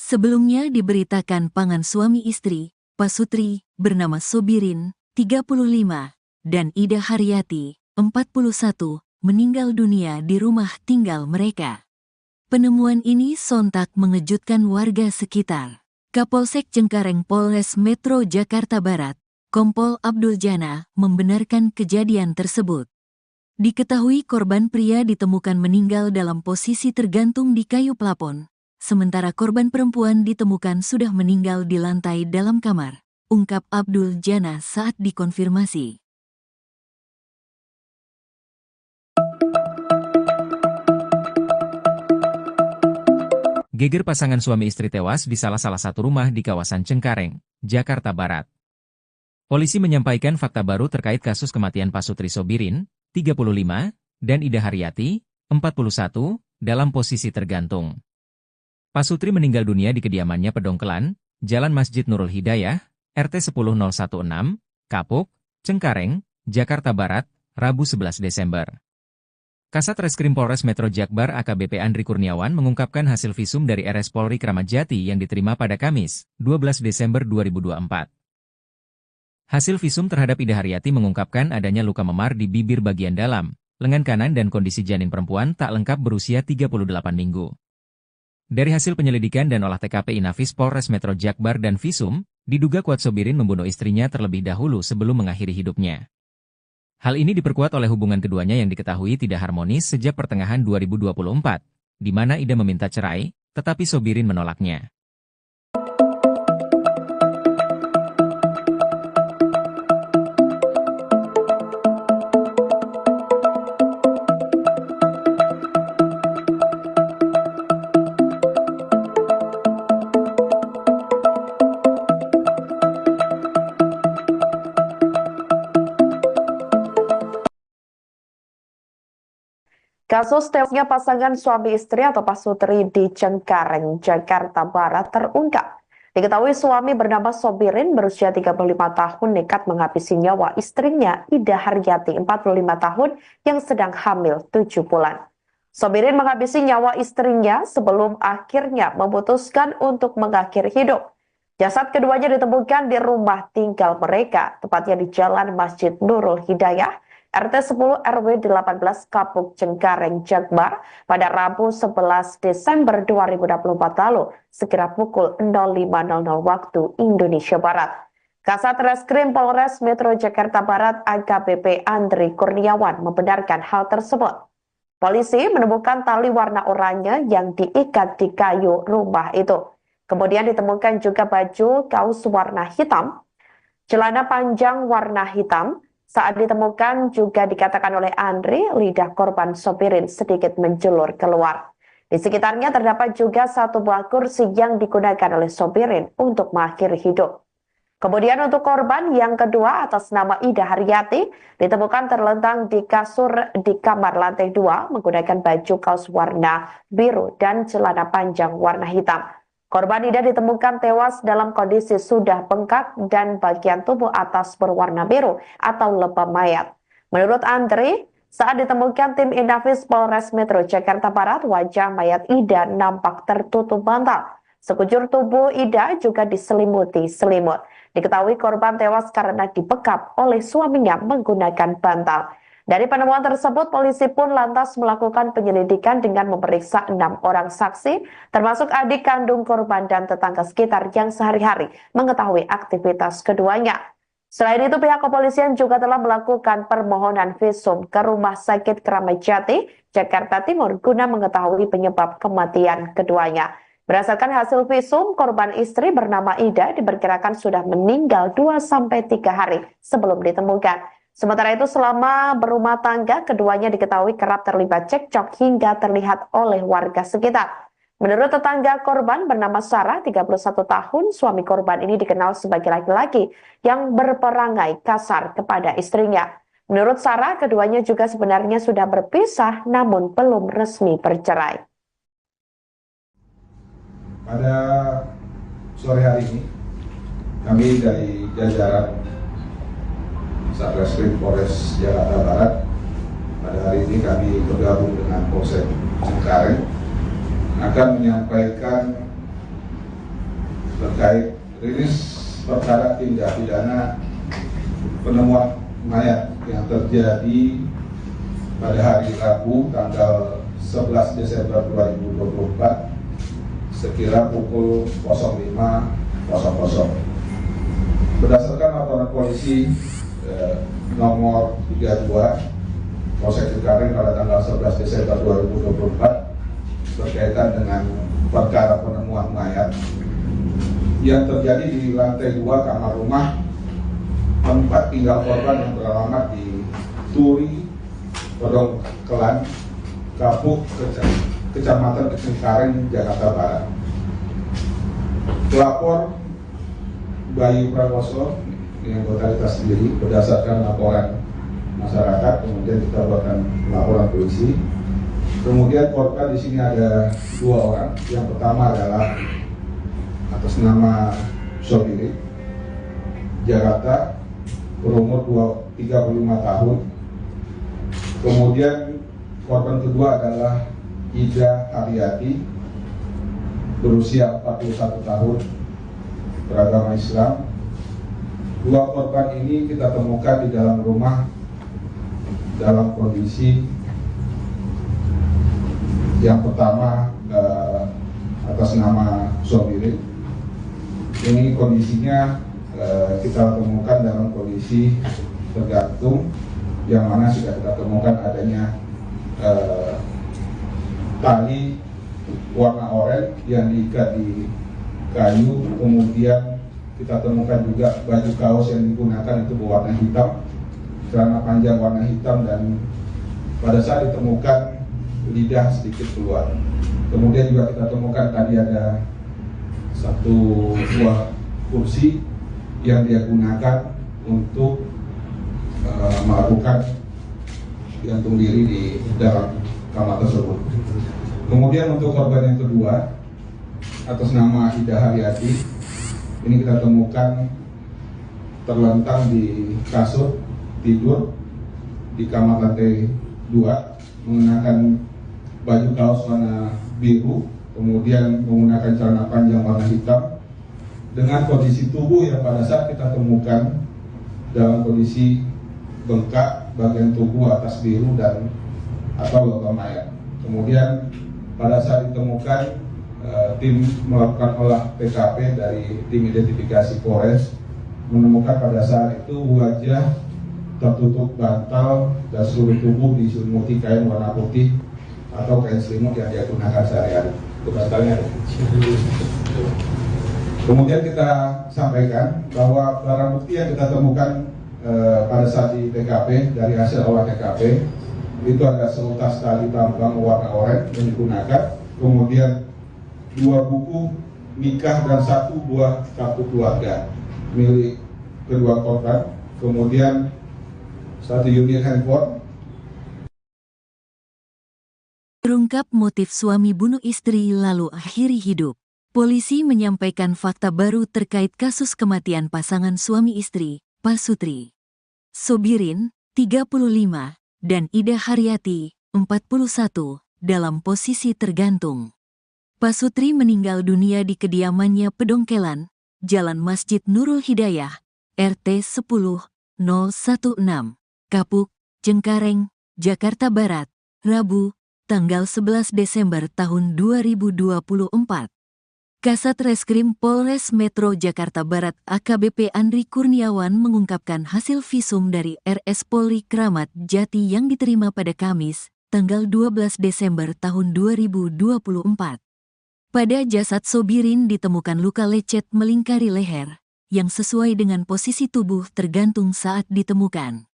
Sebelumnya diberitakan pasangan suami istri, Pasutri, bernama Sobirin, 35, dan Ida Haryati, 41, meninggal dunia di rumah tinggal mereka. Penemuan ini sontak mengejutkan warga sekitar. Kapolsek Cengkareng Polres Metro Jakarta Barat, Kompol Abdul Jana, membenarkan kejadian tersebut. Diketahui korban pria ditemukan meninggal dalam posisi tergantung di kayu plafon, sementara korban perempuan ditemukan sudah meninggal di lantai dalam kamar, ungkap Abdul Jana saat dikonfirmasi. Geger pasangan suami istri tewas di salah satu rumah di kawasan Cengkareng, Jakarta Barat. Polisi menyampaikan fakta baru terkait kasus kematian Pasutri Sobirin, 35, dan Ida Haryati, 41, dalam posisi tergantung. Pasutri meninggal dunia di kediamannya Pedongkelan, Jalan Masjid Nurul Hidayah, RT 10016, Kapuk, Cengkareng, Jakarta Barat, Rabu 11 Desember. Kasat Reskrim Polres Metro Jakbar AKBP Andri Kurniawan mengungkapkan hasil visum dari RS Polri Kramat Jati yang diterima pada Kamis, 12 Desember 2024. Hasil visum terhadap Ida Haryati mengungkapkan adanya luka memar di bibir bagian dalam, lengan kanan dan kondisi janin perempuan tak lengkap berusia 38 minggu. Dari hasil penyelidikan dan olah TKP Inafis Polres Metro Jakbar dan visum, diduga kuat Sobirin membunuh istrinya terlebih dahulu sebelum mengakhiri hidupnya. Hal ini diperkuat oleh hubungan keduanya yang diketahui tidak harmonis sejak pertengahan 2024, di mana Ida meminta cerai, tetapi Sobirin menolaknya. Kasus tewasnya pasangan suami istri atau Pasutri di Cengkareng, Jakarta Barat terungkap. Diketahui suami bernama Sobirin berusia 35 tahun nekat menghabisi nyawa istrinya Ida Haryati 45 tahun yang sedang hamil 7 bulan. Sobirin menghabisi nyawa istrinya sebelum akhirnya memutuskan untuk mengakhiri hidup. Jasad keduanya ditemukan di rumah tinggal mereka, tepatnya di Jalan Masjid Nurul Hidayah, RT 10 RW 18 Kapuk Cengkareng Jakbar pada Rabu 11 Desember 2024 lalu, sekira pukul 05.00 waktu Indonesia Barat. Kasat Reskrim Polres Metro Jakarta Barat AKBP Andri Kurniawan membenarkan hal tersebut. Polisi menemukan tali warna oranye yang diikat di kayu rumah itu. Kemudian ditemukan juga baju kaos warna hitam, celana panjang warna hitam. Saat ditemukan juga dikatakan oleh Andri, lidah korban Sobirin sedikit menjulur keluar. Di sekitarnya terdapat juga satu buah kursi yang digunakan oleh Sobirin untuk mengakhiri hidup. Kemudian untuk korban yang kedua atas nama Ida Haryati ditemukan terlentang di kasur di kamar lantai 2 menggunakan baju kaos warna biru dan celana panjang warna hitam. Korban Ida ditemukan tewas dalam kondisi sudah bengkak dan bagian tubuh atas berwarna biru atau lebam mayat. Menurut Andri, saat ditemukan tim Inafis Polres Metro Jakarta Barat, wajah mayat Ida nampak tertutup bantal. Sekujur tubuh Ida juga diselimuti selimut. Diketahui korban tewas karena dibekap oleh suaminya menggunakan bantal. Dari penemuan tersebut, polisi pun lantas melakukan penyelidikan dengan memeriksa 6 orang saksi, termasuk adik kandung korban dan tetangga sekitar yang sehari-hari mengetahui aktivitas keduanya. Selain itu, pihak kepolisian juga telah melakukan permohonan visum ke Rumah Sakit Kramat Jati, Jakarta Timur, guna mengetahui penyebab kematian keduanya. Berdasarkan hasil visum, korban istri bernama Ida diperkirakan sudah meninggal 2-3 hari sebelum ditemukan. Sementara itu selama berumah tangga, keduanya diketahui kerap terlibat cekcok hingga terlihat oleh warga sekitar. Menurut tetangga korban bernama Sarah, 31 tahun, suami korban ini dikenal sebagai laki-laki yang berperangai kasar kepada istrinya. Menurut Sarah, keduanya juga sebenarnya sudah berpisah namun belum resmi bercerai. Pada sore hari ini, kami dari jajaran Satreskrim Polres Jakarta Barat, pada hari ini kami bergabung dengan Polsek Cengkareng akan menyampaikan terkait rilis perkara tindak pidana penemuan mayat yang terjadi pada hari Rabu tanggal 11 Desember 2024 sekira pukul 05.00. Berdasarkan laporan polisi nomor 32 Polsek Cengkareng pada tanggal 11 Desember 2024 berkaitan dengan perkara penemuan mayat yang terjadi di lantai 2 kamar rumah tempat tinggal korban yang beralamat di Turi, Pedongkelan, Kapuk, Kecamatan Cengkareng, Jakarta Barat. Pelapor Bayu Prakoso yang anggota sendiri berdasarkan laporan masyarakat, kemudian kita buatkan laporan polisi. Kemudian korban di sini ada 2 orang. Yang pertama adalah atas nama Sobiri, Jakarta, berumur 35 tahun. Kemudian korban kedua adalah Ida Haryati, berusia 41 tahun, beragama Islam. 2 korban ini kita temukan di dalam rumah dalam kondisi yang pertama atas nama Sobiri. Ini kondisinya kita temukan dalam kondisi tergantung, yang mana sudah kita temukan adanya tali warna oranye yang diikat di kayu, kemudian kita temukan juga baju kaos yang digunakan itu berwarna hitam, celana panjang warna hitam, dan pada saat ditemukan lidah sedikit keluar. Kemudian juga kita temukan tadi ada satu buah kursi yang dia gunakan untuk melakukan gantung diri di dalam kamar tersebut. Kemudian untuk korban yang kedua atas nama Ida Haryati, ini kita temukan terlentang di kasur tidur di kamar lantai 2, mengenakan baju kaos warna biru, kemudian menggunakan celana panjang warna hitam, dengan kondisi tubuh yang pada saat kita temukan dalam kondisi bengkak bagian tubuh atas biru dan atau logam mayat. Kemudian pada saat ditemukan, tim melakukan olah TKP dari tim identifikasi Polres menemukan pada saat itu wajah tertutup bantal dan seluruh tubuh diselimuti kain warna putih atau kain selimut yang dia gunakan sehari-hari. Kemudian kita sampaikan bahwa barang bukti yang kita temukan pada saat di TKP dari hasil olah TKP itu ada seutas tali tambang warna oranye yang digunakan, kemudian 2 buku nikah dan 1 buah kartu keluarga milik kedua korban, kemudian 1 unit handphone. Terungkap motif suami bunuh istri lalu akhiri hidup. Polisi menyampaikan fakta baru terkait kasus kematian pasangan suami istri, Pasutri Sobirin, 35, dan Ida Haryati, 41, dalam posisi tergantung. Pasutri meninggal dunia di kediamannya Pedongkelan, Jalan Masjid Nurul Hidayah, RT 10-016, Kapuk, Cengkareng, Jakarta Barat, Rabu, tanggal 11 Desember tahun 2024. Kasat Reskrim Polres Metro Jakarta Barat AKBP Andri Kurniawan mengungkapkan hasil visum dari RS Polri Kramat Jati yang diterima pada Kamis, tanggal 12 Desember tahun 2024. Pada jasad Sobirin ditemukan luka lecet melingkari leher, yang sesuai dengan posisi tubuh tergantung saat ditemukan.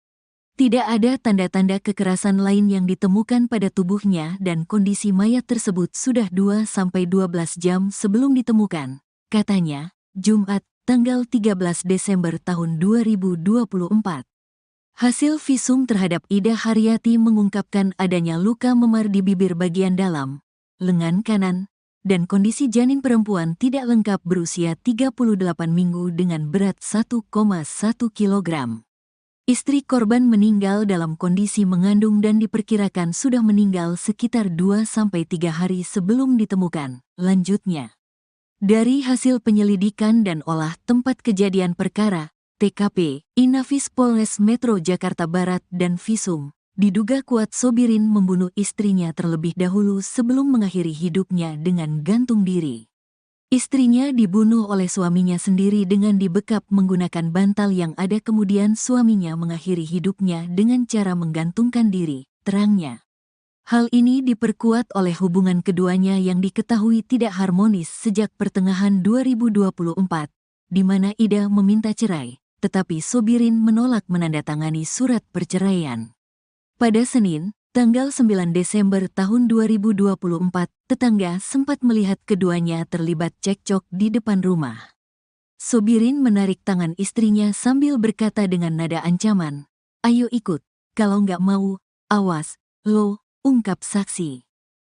Tidak ada tanda-tanda kekerasan lain yang ditemukan pada tubuhnya dan kondisi mayat tersebut sudah 2-12 jam sebelum ditemukan, katanya, Jumat, tanggal 13 Desember tahun 2024. Hasil visum terhadap Ida Haryati mengungkapkan adanya luka memar di bibir bagian dalam, lengan kanan, dan kondisi janin perempuan tidak lengkap berusia 38 minggu dengan berat 1,1 kg. Istri korban meninggal dalam kondisi mengandung dan diperkirakan sudah meninggal sekitar 2-3 hari sebelum ditemukan. Lanjutnya, dari hasil penyelidikan dan olah tempat kejadian perkara, TKP, Inafis Polres Metro Jakarta Barat dan Visum, diduga kuat Sobirin membunuh istrinya terlebih dahulu sebelum mengakhiri hidupnya dengan gantung diri. Istrinya dibunuh oleh suaminya sendiri dengan dibekap menggunakan bantal yang ada, kemudian suaminya mengakhiri hidupnya dengan cara menggantungkan diri, terangnya. Hal ini diperkuat oleh hubungan keduanya yang diketahui tidak harmonis sejak pertengahan 2024, di mana Ida meminta cerai, tetapi Sobirin menolak menandatangani surat perceraian. Pada Senin, tanggal 9 Desember tahun 2024, tetangga sempat melihat keduanya terlibat cekcok di depan rumah. Sobirin menarik tangan istrinya sambil berkata dengan nada ancaman, "Ayo ikut, kalau nggak mau, awas, lo," ungkap saksi.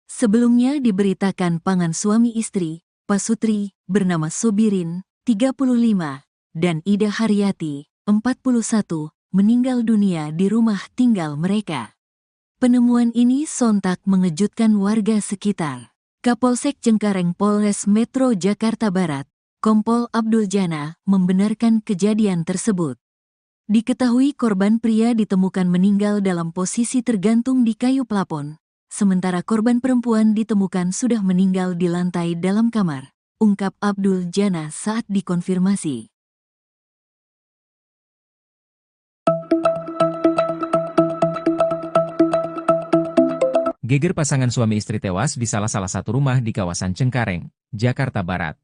Sebelumnya diberitakan pasangan suami istri, Pasutri, bernama Sobirin, 35, dan Ida Haryati, 41, meninggal dunia di rumah tinggal mereka. Penemuan ini sontak mengejutkan warga sekitar. Kapolsek Cengkareng Polres Metro Jakarta Barat, Kompol Abdul Jana, membenarkan kejadian tersebut. Diketahui korban pria ditemukan meninggal dalam posisi tergantung di kayu plafon, sementara korban perempuan ditemukan sudah meninggal di lantai dalam kamar, ungkap Abdul Jana saat dikonfirmasi. Geger pasangan suami istri tewas di salah satu rumah di kawasan Cengkareng, Jakarta Barat.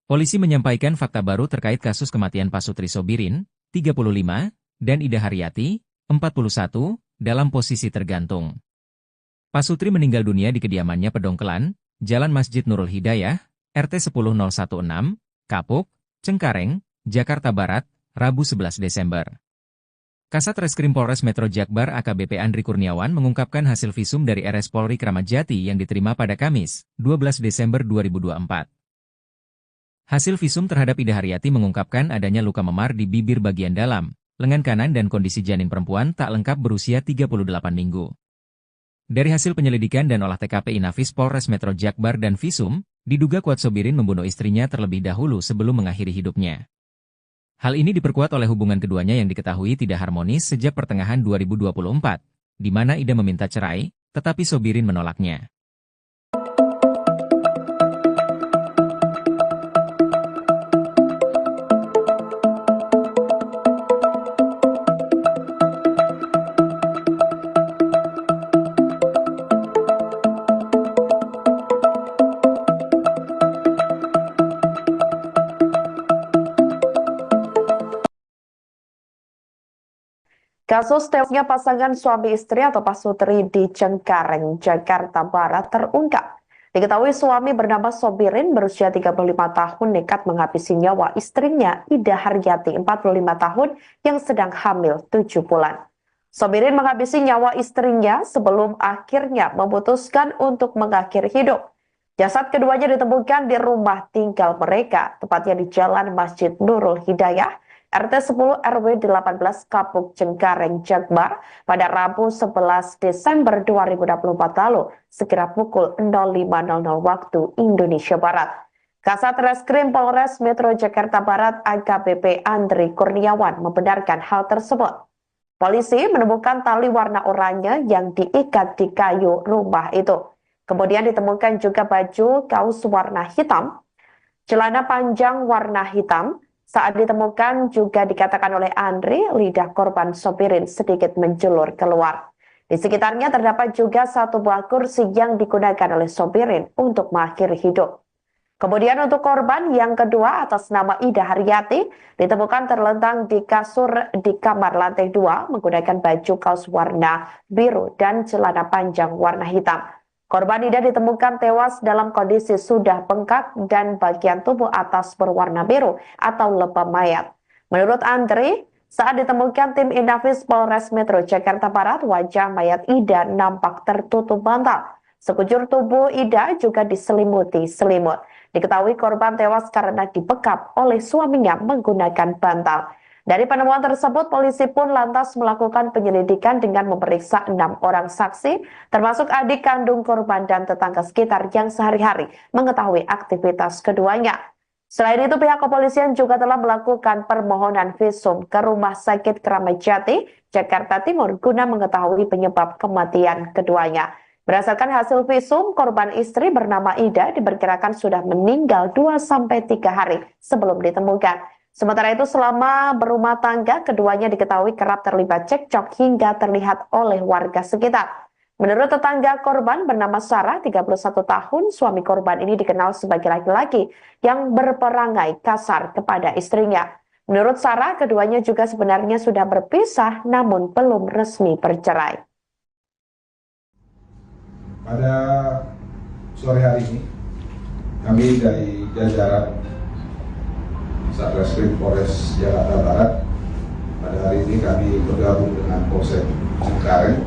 Polisi menyampaikan fakta baru terkait kasus kematian Pasutri Sobirin, 35, dan Ida Haryati, 41, dalam posisi tergantung. Pasutri meninggal dunia di kediamannya Pedongkelan, Jalan Masjid Nurul Hidayah, RT 10016, Kapuk, Cengkareng, Jakarta Barat, Rabu 11 Desember. Kasat Reskrim Polres Metro Jakbar AKBP Andri Kurniawan mengungkapkan hasil visum dari RS Polri Kramat Jati yang diterima pada Kamis, 12 Desember 2024. Hasil visum terhadap Ida Haryati mengungkapkan adanya luka memar di bibir bagian dalam, lengan kanan dan kondisi janin perempuan tak lengkap berusia 38 minggu. Dari hasil penyelidikan dan olah TKP Inafis Polres Metro Jakbar dan Visum, diduga kuat Sobirin membunuh istrinya terlebih dahulu sebelum mengakhiri hidupnya. Hal ini diperkuat oleh hubungan keduanya yang diketahui tidak harmonis sejak pertengahan 2024, di mana Ida meminta cerai, tetapi Sobirin menolaknya. Kasus tewasnya pasangan suami istri atau Pasutri di Cengkareng, Jakarta Barat terungkap. Diketahui suami bernama Sobirin berusia 35 tahun nekat menghabisi nyawa istrinya Ida Haryati 45 tahun yang sedang hamil 7 bulan. Sobirin menghabisi nyawa istrinya sebelum akhirnya memutuskan untuk mengakhiri hidup. Jasad keduanya ditemukan di rumah tinggal mereka, tepatnya di Jalan Masjid Nurul Hidayah, RT 10 RW 18 Kapuk Cengkareng Jakbar pada Rabu 11 Desember 2024 lalu, sekira pukul 05.00 waktu Indonesia Barat. Kasat Reskrim Polres Metro Jakarta Barat AKBP Andri Kurniawan membenarkan hal tersebut. Polisi menemukan tali warna oranye yang diikat di kayu rumah itu. Kemudian ditemukan juga baju kaos warna hitam, celana panjang warna hitam. Saat ditemukan juga dikatakan oleh Andri, lidah korban Sobirin sedikit menjulur keluar. Di sekitarnya terdapat juga satu buah kursi yang digunakan oleh Sobirin untuk mengakhiri hidup. Kemudian untuk korban yang kedua atas nama Ida Haryati ditemukan terlentang di kasur di kamar lantai 2 menggunakan baju kaos warna biru dan celana panjang warna hitam. Korban Ida ditemukan tewas dalam kondisi sudah bengkak dan bagian tubuh atas berwarna biru atau lebam mayat. Menurut Andri, saat ditemukan tim Inafis Polres Metro Jakarta Barat, wajah mayat Ida nampak tertutup bantal. Sekujur tubuh Ida juga diselimuti selimut. Diketahui korban tewas karena dibekap oleh suaminya menggunakan bantal. Dari penemuan tersebut, polisi pun lantas melakukan penyelidikan dengan memeriksa 6 orang saksi, termasuk adik kandung korban dan tetangga sekitar yang sehari-hari mengetahui aktivitas keduanya. Selain itu, pihak kepolisian juga telah melakukan permohonan visum ke Rumah Sakit Kramat Jati, Jakarta Timur, guna mengetahui penyebab kematian keduanya. Berdasarkan hasil visum, korban istri bernama Ida diperkirakan sudah meninggal 2-3 hari sebelum ditemukan. Sementara itu, selama berumah tangga, keduanya diketahui kerap terlibat cekcok hingga terlihat oleh warga sekitar. Menurut tetangga korban bernama Sarah, 31 tahun, suami korban ini dikenal sebagai laki-laki yang berperangai kasar kepada istrinya. Menurut Sarah, keduanya juga sebenarnya sudah berpisah namun belum resmi bercerai. Pada sore hari ini, kami dari jajaran Satreskrim Polres Jakarta Barat, pada hari ini kami bergabung dengan Polsek Cengkareng,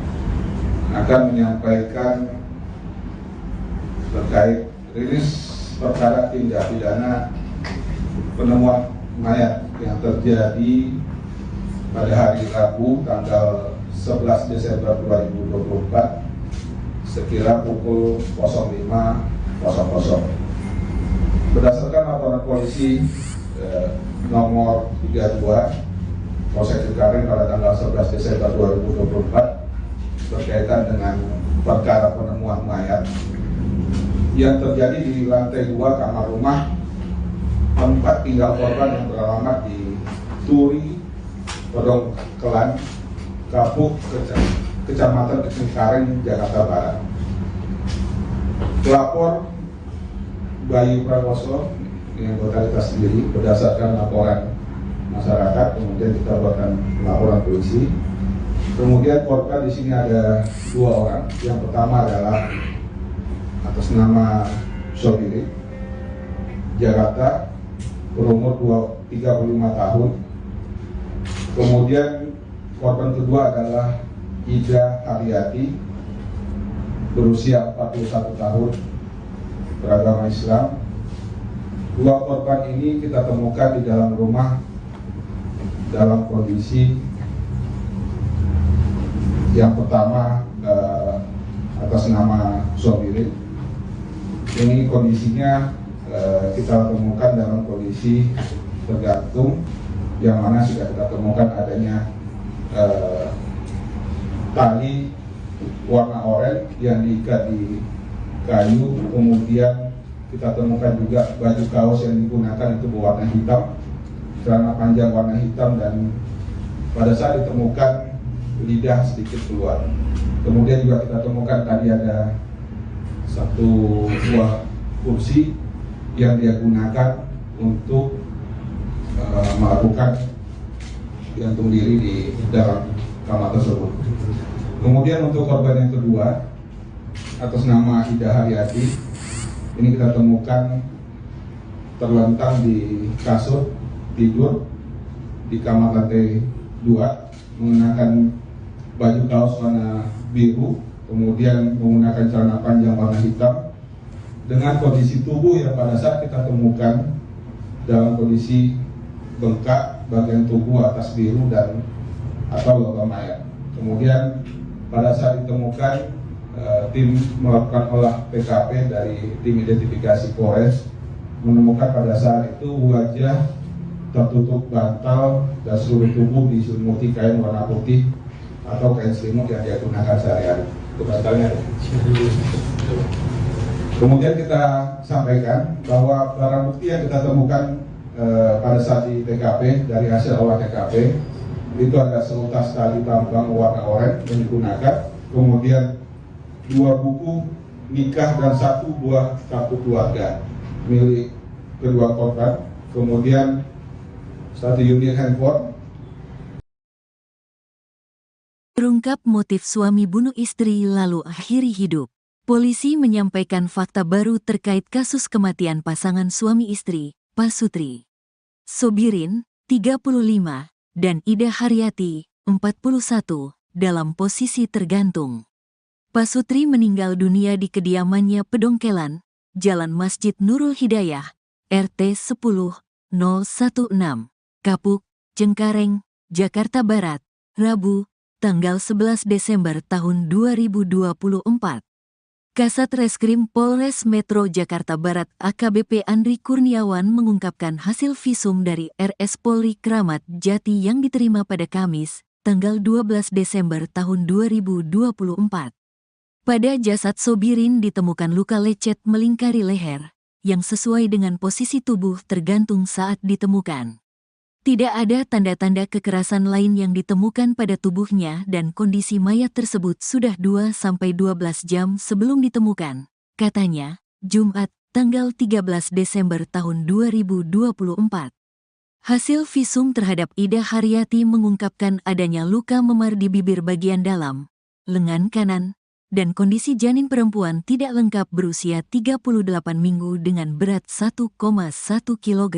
akan menyampaikan terkait rilis perkara tindak pidana penemuan mayat yang terjadi pada hari Rabu tanggal 11 Desember 2024 sekira pukul 05.00. Berdasarkan laporan polisi nomor 32 Polsek Cengkareng pada tanggal 11 Desember 2024 berkaitan dengan perkara penemuan mayat yang terjadi di lantai 2 kamar rumah tempat tinggal korban yang beralamat di Turi, Pedongkelan, Kapuk, Kecamatan Cengkareng, Jakarta Barat. Pelapor Bayu Prakoso yang berkalitas sendiri berdasarkan laporan masyarakat, kemudian kita buatkan laporan polisi. Kemudian korban di sini ada 2 orang. Yang pertama adalah atas nama Sobirin, Jakarta, berumur 35 tahun. Kemudian korban kedua adalah Ida Haryati, berusia 41 tahun, beragama Islam. 2 korban ini kita temukan di dalam rumah dalam kondisi yang pertama atas nama Sobirin. Ini kondisinya kita temukan dalam kondisi tergantung, yang mana sudah kita temukan adanya tali warna oranye yang diikat di kayu. Kemudian kita temukan juga baju kaos yang digunakan itu berwarna hitam, celana panjang warna hitam, dan pada saat ditemukan lidah sedikit keluar. Kemudian juga kita temukan tadi ada satu buah kursi yang dia gunakan untuk melakukan gantung diri di dalam kamar tersebut. Kemudian untuk korban yang kedua atas nama Ida Haryati, ini kita temukan terlentang di kasur tidur di kamar lantai 2 mengenakan baju kaos warna biru, kemudian menggunakan celana panjang warna hitam, dengan kondisi tubuh yang pada saat kita temukan dalam kondisi bengkak, bagian tubuh atas biru dan atau logam mayat. Kemudian pada saat ditemukan, tim melakukan olah TKP dari tim identifikasi Polres, menemukan pada saat itu wajah tertutup bantal dan seluruh tubuh diselimuti kain warna putih atau kain selimut yang dia gunakan sehari-hari. Itu bantalnya. Kemudian kita sampaikan bahwa barang bukti yang kita temukan pada saat di TKP dari hasil olah TKP itu ada seutas tali tambang warna oranye yang digunakan, kemudian 2 buku nikah dan 1 buah kartu keluarga milik kedua korban, kemudian 1 unit handphone. Terungkap motif suami bunuh istri lalu akhiri hidup. Polisi menyampaikan fakta baru terkait kasus kematian pasangan suami istri, Pasutri Sobirin, 35, dan Ida Haryati, 41, dalam posisi tergantung. Pasutri meninggal dunia di kediamannya Pedongkelan, Jalan Masjid Nurul Hidayah, RT 10-016, Kapuk, Cengkareng, Jakarta Barat, Rabu, tanggal 11 Desember tahun 2024. Kasat Reskrim Polres Metro Jakarta Barat AKBP Andri Kurniawan mengungkapkan hasil visum dari RS Polri Kramat Jati yang diterima pada Kamis, tanggal 12 Desember tahun 2024. Pada jasad Sobirin ditemukan luka lecet melingkari leher, yang sesuai dengan posisi tubuh tergantung saat ditemukan. Tidak ada tanda-tanda kekerasan lain yang ditemukan pada tubuhnya dan kondisi mayat tersebut sudah 2-12 jam sebelum ditemukan, katanya, Jumat, tanggal 13 Desember tahun 2024. Hasil visum terhadap Ida Haryati mengungkapkan adanya luka memar di bibir bagian dalam, lengan kanan, dan kondisi janin perempuan tidak lengkap berusia 38 minggu dengan berat 1,1 kg.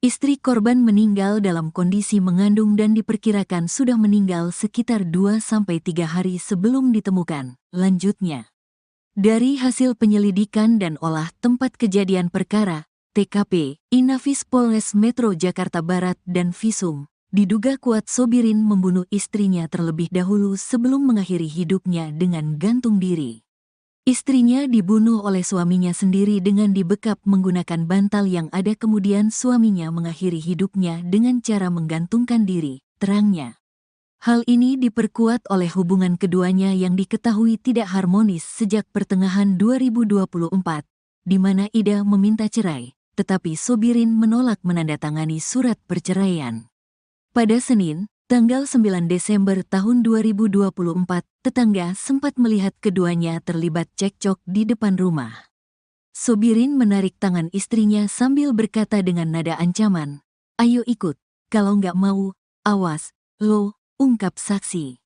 Istri korban meninggal dalam kondisi mengandung dan diperkirakan sudah meninggal sekitar 2-3 hari sebelum ditemukan. Lanjutnya, dari hasil penyelidikan dan olah tempat kejadian perkara, TKP, Inafis Polres Metro Jakarta Barat dan Visum, diduga kuat Sobirin membunuh istrinya terlebih dahulu sebelum mengakhiri hidupnya dengan gantung diri. Istrinya dibunuh oleh suaminya sendiri dengan dibekap menggunakan bantal yang ada, kemudian suaminya mengakhiri hidupnya dengan cara menggantungkan diri, terangnya. Hal ini diperkuat oleh hubungan keduanya yang diketahui tidak harmonis sejak pertengahan 2024, di mana Ida meminta cerai, tetapi Sobirin menolak menandatangani surat perceraian. Pada Senin, tanggal 9 Desember tahun 2024, tetangga sempat melihat keduanya terlibat cekcok di depan rumah. Sobirin menarik tangan istrinya sambil berkata dengan nada ancaman, "Ayo ikut, kalau nggak mau, awas, lo," ungkap saksi.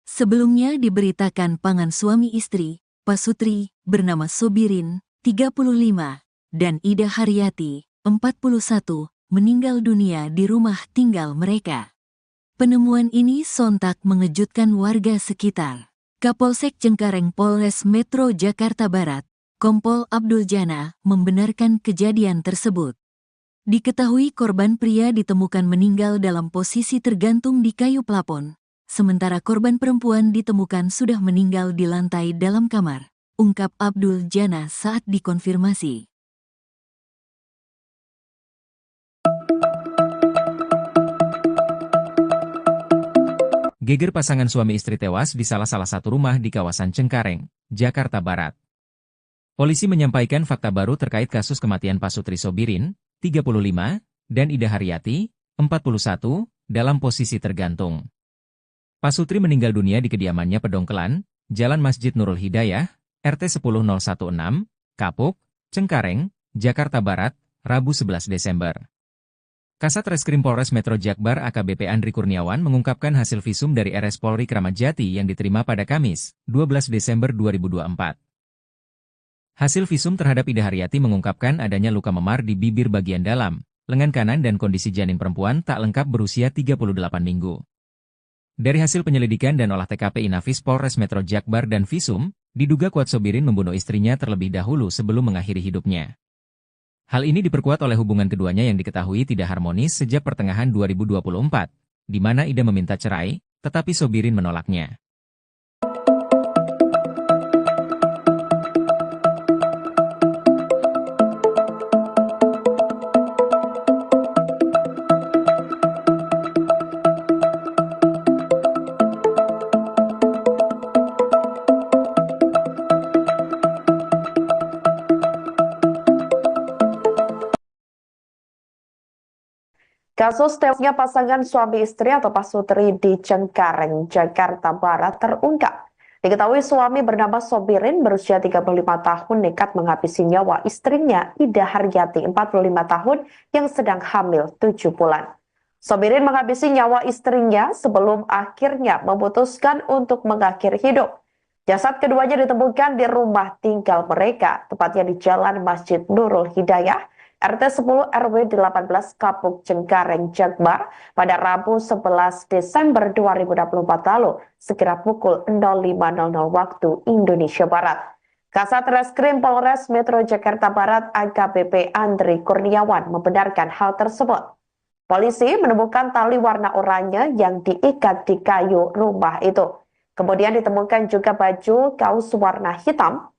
Sebelumnya diberitakan pasangan suami istri, Pasutri, bernama Sobirin, 35, dan Ida Haryati, 41, meninggal dunia di rumah tinggal mereka. Penemuan ini sontak mengejutkan warga sekitar. Kapolsek Cengkareng Polres Metro Jakarta Barat, Kompol Abdul Jana, membenarkan kejadian tersebut. Diketahui korban pria ditemukan meninggal dalam posisi tergantung di kayu plafon, sementara korban perempuan ditemukan sudah meninggal di lantai dalam kamar, ungkap Abdul Jana saat dikonfirmasi. Geger pasangan suami istri tewas di salah satu rumah di kawasan Cengkareng, Jakarta Barat. Polisi menyampaikan fakta baru terkait kasus kematian Pasutri Sobirin, 35, dan Ida Haryati, 41, dalam posisi tergantung. Pasutri meninggal dunia di kediamannya Pedongkelan, Jalan Masjid Nurul Hidayah, RT 10016, Kapuk, Cengkareng, Jakarta Barat, Rabu 11 Desember. Kasat Reskrim Polres Metro Jakbar AKBP Andri Kurniawan mengungkapkan hasil visum dari RS Polri Kramat Jati yang diterima pada Kamis, 12 Desember 2024. Hasil visum terhadap Ida Haryati mengungkapkan adanya luka memar di bibir bagian dalam, lengan kanan dan kondisi janin perempuan tak lengkap berusia 38 minggu. Dari hasil penyelidikan dan olah TKP Inafis Polres Metro Jakbar dan Visum, diduga kuat Sobirin membunuh istrinya terlebih dahulu sebelum mengakhiri hidupnya. Hal ini diperkuat oleh hubungan keduanya yang diketahui tidak harmonis sejak pertengahan 2024, di mana Ida meminta cerai, tetapi Sobirin menolaknya. Kasus tewasnya pasangan suami istri atau Pasutri di Cengkareng, Jakarta Barat terungkap. Diketahui suami bernama Sobirin berusia 35 tahun nekat menghabisi nyawa istrinya Ida Haryati 45 tahun yang sedang hamil 7 bulan. Sobirin menghabisi nyawa istrinya sebelum akhirnya memutuskan untuk mengakhiri hidup. Jasad keduanya ditemukan di rumah tinggal mereka, tepatnya di Jalan Masjid Nurul Hidayah, RT 10 RW 18 Kapuk Cengkareng, Jakbar pada Rabu 11 Desember 2024 lalu, sekira pukul 05.00 waktu Indonesia Barat. Kasat Reskrim Polres Metro Jakarta Barat AKBP Andri Kurniawan membenarkan hal tersebut. Polisi menemukan tali warna oranye yang diikat di kayu rumah itu. Kemudian ditemukan juga baju kaos warna hitam,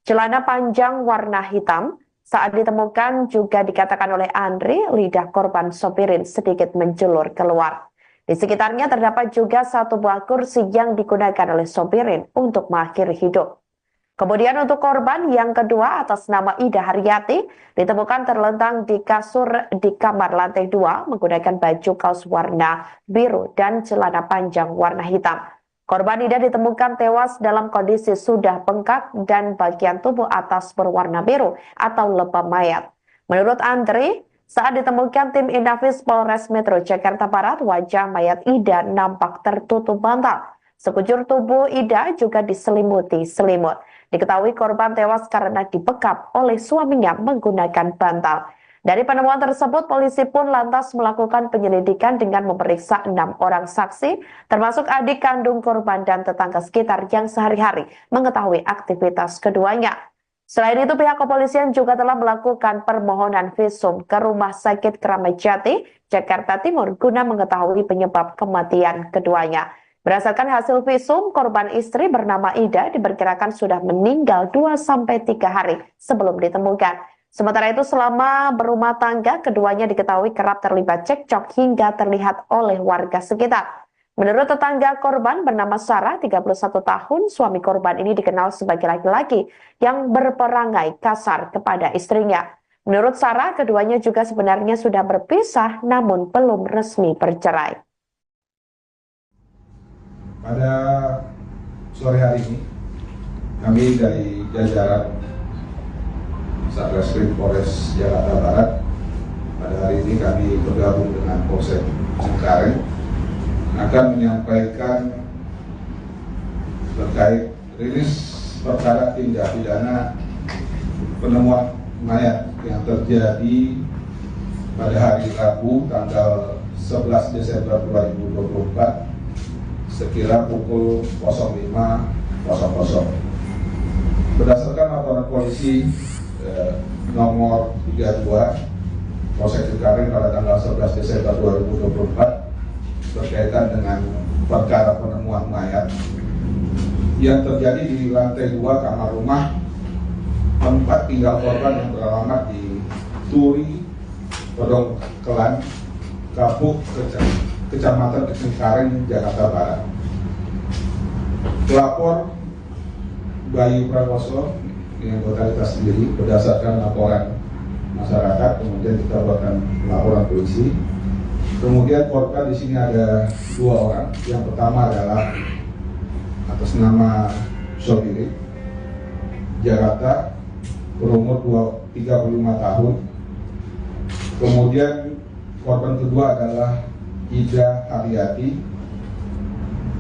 celana panjang warna hitam. Saat ditemukan juga dikatakan oleh Andri, lidah korban Sobirin sedikit menjulur keluar. Di sekitarnya terdapat juga satu buah kursi yang digunakan oleh Sobirin untuk mengakhiri hidup. Kemudian untuk korban yang kedua atas nama Ida Haryati ditemukan terlentang di kasur di kamar lantai 2 menggunakan baju kaos warna biru dan celana panjang warna hitam. Korban Ida ditemukan tewas dalam kondisi sudah bengkak dan bagian tubuh atas berwarna biru atau lebam mayat. Menurut Andri, saat ditemukan tim Inafis Polres Metro Jakarta Barat, wajah mayat Ida nampak tertutup bantal. Sekujur tubuh Ida juga diselimuti selimut. Diketahui korban tewas karena dibekap oleh suaminya menggunakan bantal. Dari penemuan tersebut, polisi pun lantas melakukan penyelidikan dengan memeriksa 6 orang saksi, termasuk adik kandung korban dan tetangga sekitar yang sehari-hari mengetahui aktivitas keduanya. Selain itu, pihak kepolisian juga telah melakukan permohonan visum ke Rumah Sakit Kramat Jati, Jakarta Timur, guna mengetahui penyebab kematian keduanya. Berdasarkan hasil visum, korban istri bernama Ida diperkirakan sudah meninggal 2-3 hari sebelum ditemukan. Sementara itu, selama berumah tangga, keduanya diketahui kerap terlibat cekcok hingga terlihat oleh warga sekitar. Menurut tetangga korban bernama Sarah, 31 tahun, suami korban ini dikenal sebagai laki-laki yang berperangai kasar kepada istrinya. Menurut Sarah, keduanya juga sebenarnya sudah berpisah namun belum resmi bercerai. Pada sore hari ini, kami dari jajaran Satreskrim Polres Jakarta Barat, pada hari ini kami bergabung dengan Polsek Cengkareng akan menyampaikan terkait rilis perkara tindak pidana penemuan mayat yang terjadi pada hari Rabu tanggal 11 Desember 2024 sekira pukul 05.00. Berdasarkan laporan polisi nomor 32 Polsek Cengkareng pada tanggal 11 Desember 2024 berkaitan dengan perkara penemuan mayat yang terjadi di lantai 2 kamar rumah tempat tinggal korban yang beralamat di Turi, Pedongkelan, Kapuk, Kecamatan Cengkareng, Jakarta Barat. Pelapor Bayu Prakoso yang totalitas sendiri berdasarkan laporan masyarakat, kemudian kita buatkan laporan polisi. Kemudian korban di sini ada 2 orang. Yang pertama adalah atas nama Sobirin, Jakarta, berumur 35 tahun. Kemudian korban kedua adalah Ida Haryati,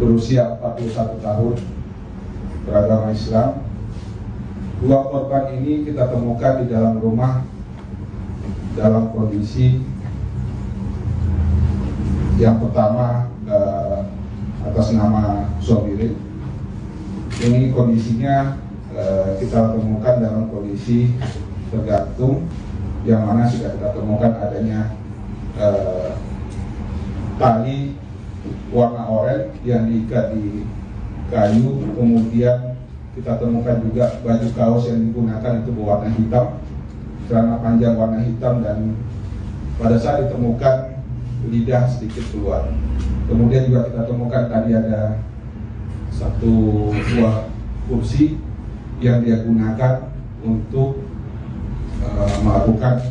berusia 41 tahun, beragama Islam. 2 korban ini kita temukan di dalam rumah dalam kondisi yang pertama atas nama Sobirin. Ini kondisinya kita temukan dalam kondisi tergantung, yang mana sudah kita temukan adanya tali warna oranye yang diikat di kayu. Kemudian kita temukan juga baju kaos yang digunakan itu berwarna hitam, celana panjang warna hitam, dan pada saat ditemukan lidah sedikit keluar. Kemudian juga kita temukan tadi ada satu buah kursi yang dia gunakan untuk melakukan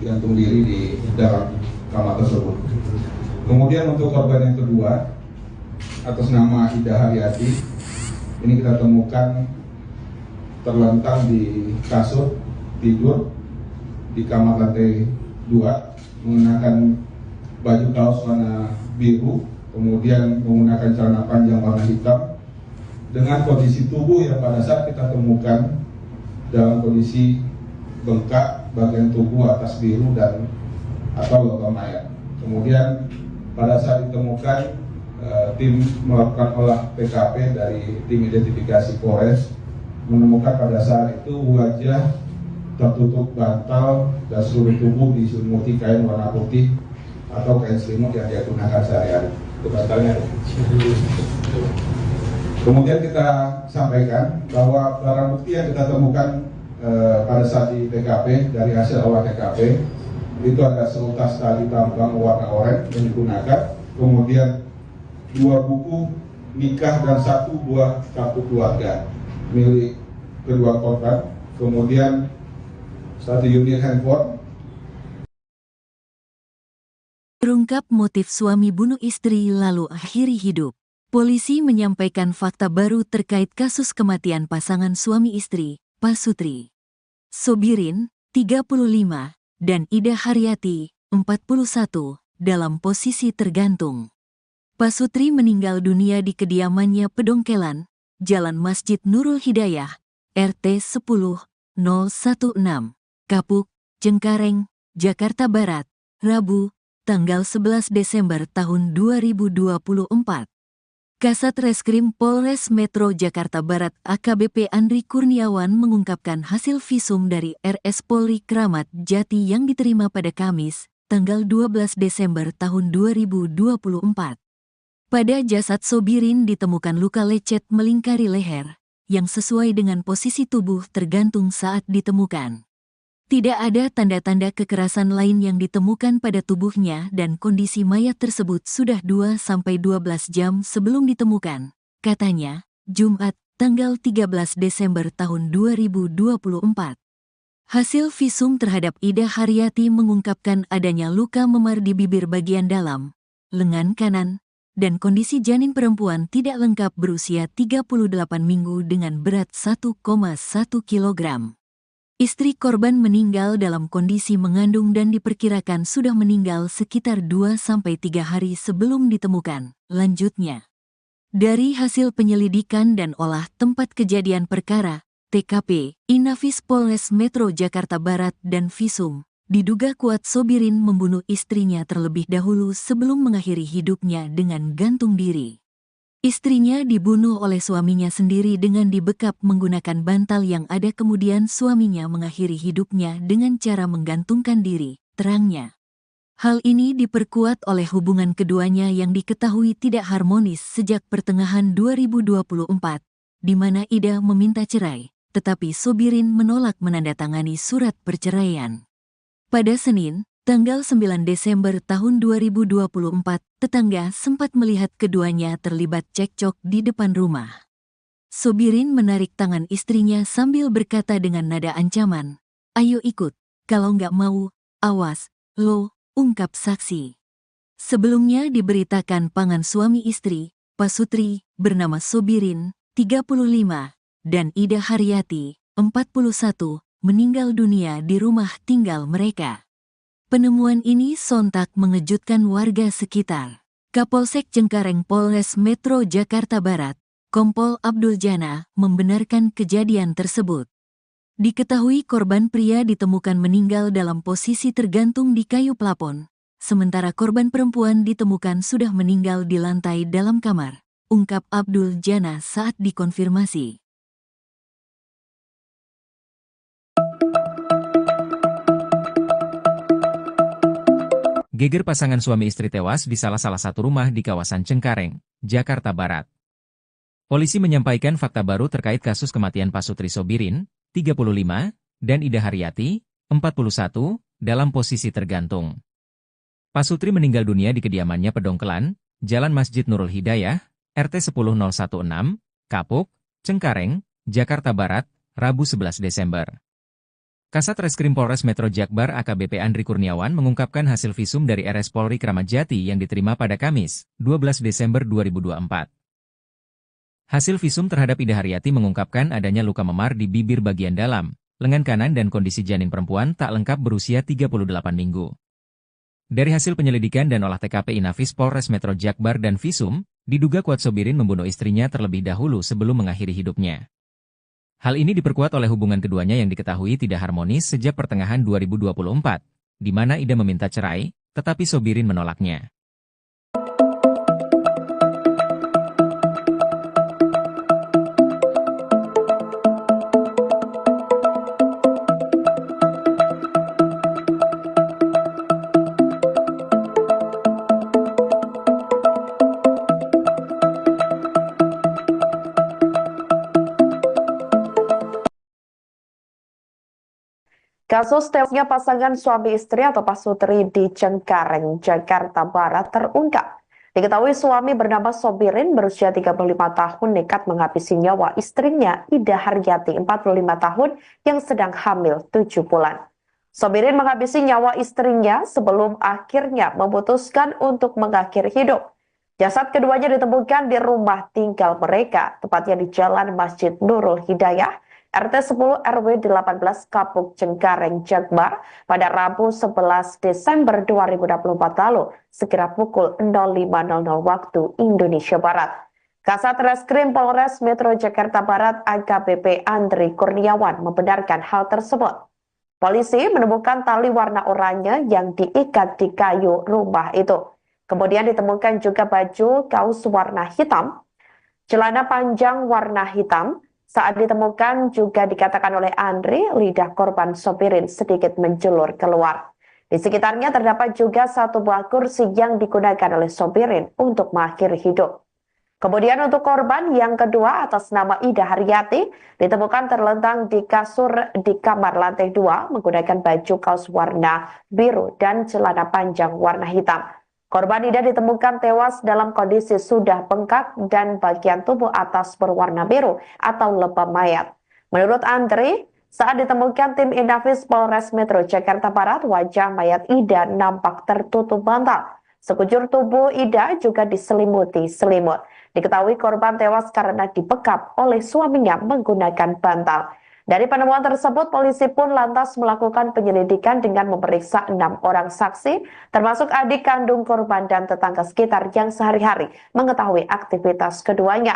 gantung diri di dalam kamar tersebut. Kemudian untuk korban yang kedua atas nama Ida Haryati, Ini kita temukan terlentang di kasur tidur di kamar lantai 2, menggunakan baju kaos warna biru, kemudian menggunakan celana panjang warna hitam, dengan kondisi tubuh yang pada saat kita temukan dalam kondisi bengkak bagian tubuh atas biru dan atau logam mayat. Kemudian pada saat ditemukan, tim melakukan olah TKP dari tim identifikasi Polres, menemukan pada saat itu wajah tertutup bantal dan seluruh tubuh diselimuti kain warna putih atau kain selimut yang dia gunakan sehari-hari. Itu bantalnya. Kemudian kita sampaikan bahwa barang bukti yang kita temukan pada saat di TKP dari hasil olah TKP itu ada seutas tali tambang warna oranye yang digunakan, kemudian 2 buku nikah dan 1 buah kartu keluarga milik kedua korban, kemudian 1 unit handphone. Terungkap motif suami bunuh istri lalu akhiri hidup. Polisi menyampaikan fakta baru terkait kasus kematian pasangan suami istri, Pasutri Sobirin, 35, dan Ida Haryati, 41, dalam posisi tergantung. Pasutri meninggal dunia di kediamannya Pedongkelan, Jalan Masjid Nurul Hidayah, RT 10-016, Kapuk, Cengkareng, Jakarta Barat, Rabu, tanggal 11 Desember tahun 2024. Kasat Reskrim Polres Metro Jakarta Barat AKBP Andri Kurniawan mengungkapkan hasil visum dari RS Polri Kramat Jati yang diterima pada Kamis, tanggal 12 Desember tahun 2024. Pada jasad Sobirin ditemukan luka lecet melingkari leher, yang sesuai dengan posisi tubuh tergantung saat ditemukan. Tidak ada tanda-tanda kekerasan lain yang ditemukan pada tubuhnya dan kondisi mayat tersebut sudah 2-12 jam sebelum ditemukan, katanya, Jumat, tanggal 13 Desember tahun 2024. Hasil visum terhadap Ida Haryati mengungkapkan adanya luka memar di bibir bagian dalam, lengan kanan, dan kondisi janin perempuan tidak lengkap berusia 38 minggu dengan berat 1,1 kg. Istri korban meninggal dalam kondisi mengandung dan diperkirakan sudah meninggal sekitar 2-3 hari sebelum ditemukan. Lanjutnya, dari hasil penyelidikan dan olah tempat kejadian perkara, TKP, Inafis Polres Metro Jakarta Barat dan visum, diduga kuat Sobirin membunuh istrinya terlebih dahulu sebelum mengakhiri hidupnya dengan gantung diri. Istrinya dibunuh oleh suaminya sendiri dengan dibekap menggunakan bantal yang ada, kemudian suaminya mengakhiri hidupnya dengan cara menggantungkan diri, terangnya. Hal ini diperkuat oleh hubungan keduanya yang diketahui tidak harmonis sejak pertengahan 2024, di mana Ida meminta cerai, tetapi Sobirin menolak menandatangani surat perceraian. Pada Senin, tanggal 9 Desember tahun 2024, tetangga sempat melihat keduanya terlibat cekcok di depan rumah. Sobirin menarik tangan istrinya sambil berkata dengan nada ancaman, "Ayo ikut, kalau nggak mau, awas, lo," ungkap saksi. Sebelumnya diberitakan pasangan suami istri, Pasutri, bernama Sobirin, 35, dan Ida Haryati, 41, meninggal dunia di rumah tinggal mereka. Penemuan ini sontak mengejutkan warga sekitar. Kapolsek Cengkareng Polres Metro Jakarta Barat, Kompol Abdul Jana, membenarkan kejadian tersebut. Diketahui korban pria ditemukan meninggal dalam posisi tergantung di kayu plafon, sementara korban perempuan ditemukan sudah meninggal di lantai dalam kamar, ungkap Abdul Jana saat dikonfirmasi. Geger pasangan suami istri tewas di salah satu rumah di kawasan Cengkareng, Jakarta Barat. Polisi menyampaikan fakta baru terkait kasus kematian Pasutri Sobirin, 35, dan Ida Haryati, 41, dalam posisi tergantung. Pasutri meninggal dunia di kediamannya Pedongkelan, Jalan Masjid Nurul Hidayah, RT 10-016, Kapuk, Cengkareng, Jakarta Barat, Rabu 11 Desember. Kasat Reskrim Polres Metro Jakbar AKBP Andri Kurniawan mengungkapkan hasil visum dari RS Polri Kramat Jati yang diterima pada Kamis, 12 Desember 2024. Hasil visum terhadap Ida Haryati mengungkapkan adanya luka memar di bibir bagian dalam, lengan kanan dan kondisi janin perempuan tak lengkap berusia 38 minggu. Dari hasil penyelidikan dan olah TKP Inafis Polres Metro Jakbar dan visum, diduga kuat Sobirin membunuh istrinya terlebih dahulu sebelum mengakhiri hidupnya. Hal ini diperkuat oleh hubungan keduanya yang diketahui tidak harmonis sejak pertengahan 2024, di mana Ida meminta cerai, tetapi Sobirin menolaknya. Kasus tewasnya pasangan suami istri atau pasutri di Cengkareng, Jakarta Barat terungkap. Diketahui suami bernama Sobirin berusia 35 tahun nekat menghabisi nyawa istrinya Ida Haryati 45 tahun yang sedang hamil 7 bulan. Sobirin menghabisi nyawa istrinya sebelum akhirnya memutuskan untuk mengakhiri hidup. Jasad keduanya ditemukan di rumah tinggal mereka, tepatnya di Jalan Masjid Nurul Hidayah, RT 10 RW 18 Kapuk Cengkareng, Jakbar pada Rabu 11 Desember 2024 lalu, sekira pukul 05.00 waktu Indonesia Barat. Kasat Reskrim Polres Metro Jakarta Barat AKBP Andri Kurniawan membenarkan hal tersebut. Polisi menemukan tali warna oranye yang diikat di kayu rumah itu. Kemudian ditemukan juga baju kaos warna hitam, celana panjang warna hitam. Saat ditemukan juga dikatakan oleh Andri, lidah korban Sobirin sedikit menjulur keluar. Di sekitarnya terdapat juga satu buah kursi yang digunakan oleh Sobirin untuk mengakhiri hidup. Kemudian untuk korban yang kedua atas nama Ida Haryati ditemukan terlentang di kasur di kamar lantai 2 menggunakan baju kaos warna biru dan celana panjang warna hitam. Korban Ida ditemukan tewas dalam kondisi sudah bengkak dan bagian tubuh atas berwarna biru atau lebam mayat. Menurut Andri, saat ditemukan tim Inafis Polres Metro Jakarta Barat, wajah mayat Ida nampak tertutup bantal. Sekujur tubuh Ida juga diselimuti selimut. Diketahui korban tewas karena dibekap oleh suaminya menggunakan bantal. Dari penemuan tersebut, polisi pun lantas melakukan penyelidikan dengan memeriksa 6 orang saksi, termasuk adik kandung korban dan tetangga sekitar yang sehari-hari mengetahui aktivitas keduanya.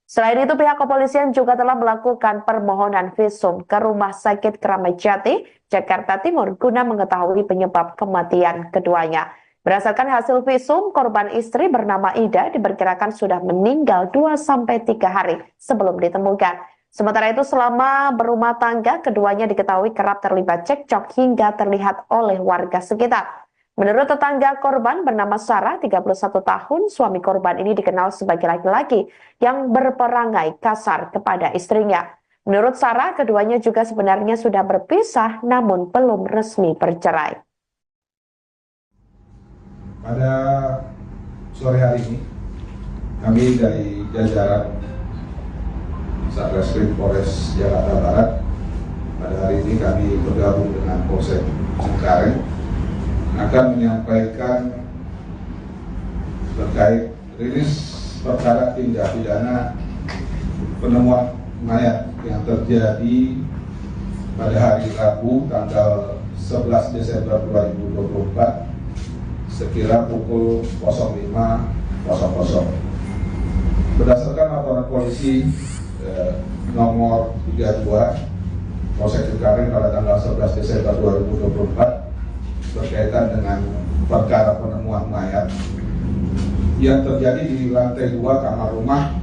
Selain itu, pihak kepolisian juga telah melakukan permohonan visum ke Rumah Sakit Kramat Jati, Jakarta Timur, guna mengetahui penyebab kematian keduanya. Berdasarkan hasil visum, korban istri bernama Ida diperkirakan sudah meninggal 2-3 hari sebelum ditemukan. Sementara itu, selama berumah tangga, keduanya diketahui kerap terlibat cekcok hingga terlihat oleh warga sekitar. Menurut tetangga korban bernama Sarah, 31 tahun, suami korban ini dikenal sebagai laki-laki yang berperangai kasar kepada istrinya. Menurut Sarah, keduanya juga sebenarnya sudah berpisah namun belum resmi bercerai. Pada sore hari ini, kami dari jajaran Satreskrim Polres Jakarta Barat, pada hari ini kami bergabung dengan Polsek Cengkareng akan menyampaikan terkait rilis perkara tindak pidana penemuan mayat yang terjadi pada hari Rabu tanggal 11 Desember 2024 sekira pukul 05.00. Berdasarkan laporan polisi nomor 32 Polsek Cengkareng pada tanggal 11 Desember 2024 berkaitan dengan perkara penemuan mayat yang terjadi di lantai 2 kamar rumah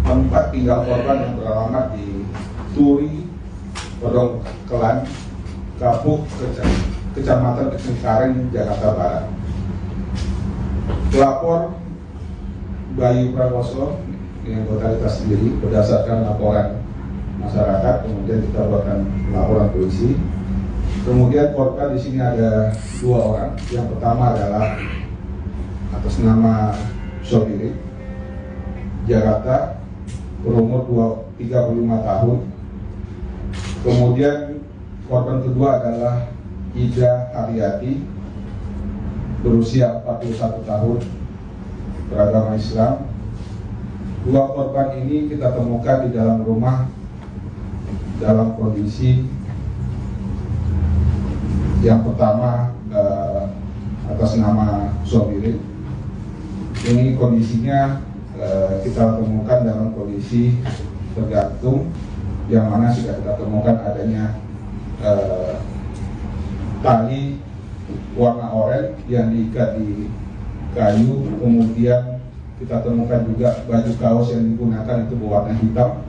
tempat tinggal korban yang beralamat di Turi, Pedongkelan, Kapuk, Kecamatan Cengkareng, Jakarta Barat. Pelapor Bayu Prakoso yang totalitas sendiri berdasarkan laporan masyarakat, kemudian kita buatkan laporan polisi. Kemudian korban di sini ada 2 orang. Yang pertama adalah atas nama Sobirin, Jakarta, berumur 35 tahun. Kemudian korban kedua adalah Ida Haryati, berusia 41 tahun, beragama Islam. Dua korban ini kita temukan di dalam rumah dalam kondisi yang pertama atas nama Sobirin. Ini kondisinya kita temukan dalam kondisi tergantung, yang mana sudah kita temukan adanya tali warna oranye yang diikat di kayu, kemudian kita temukan juga baju kaos yang digunakan itu berwarna hitam,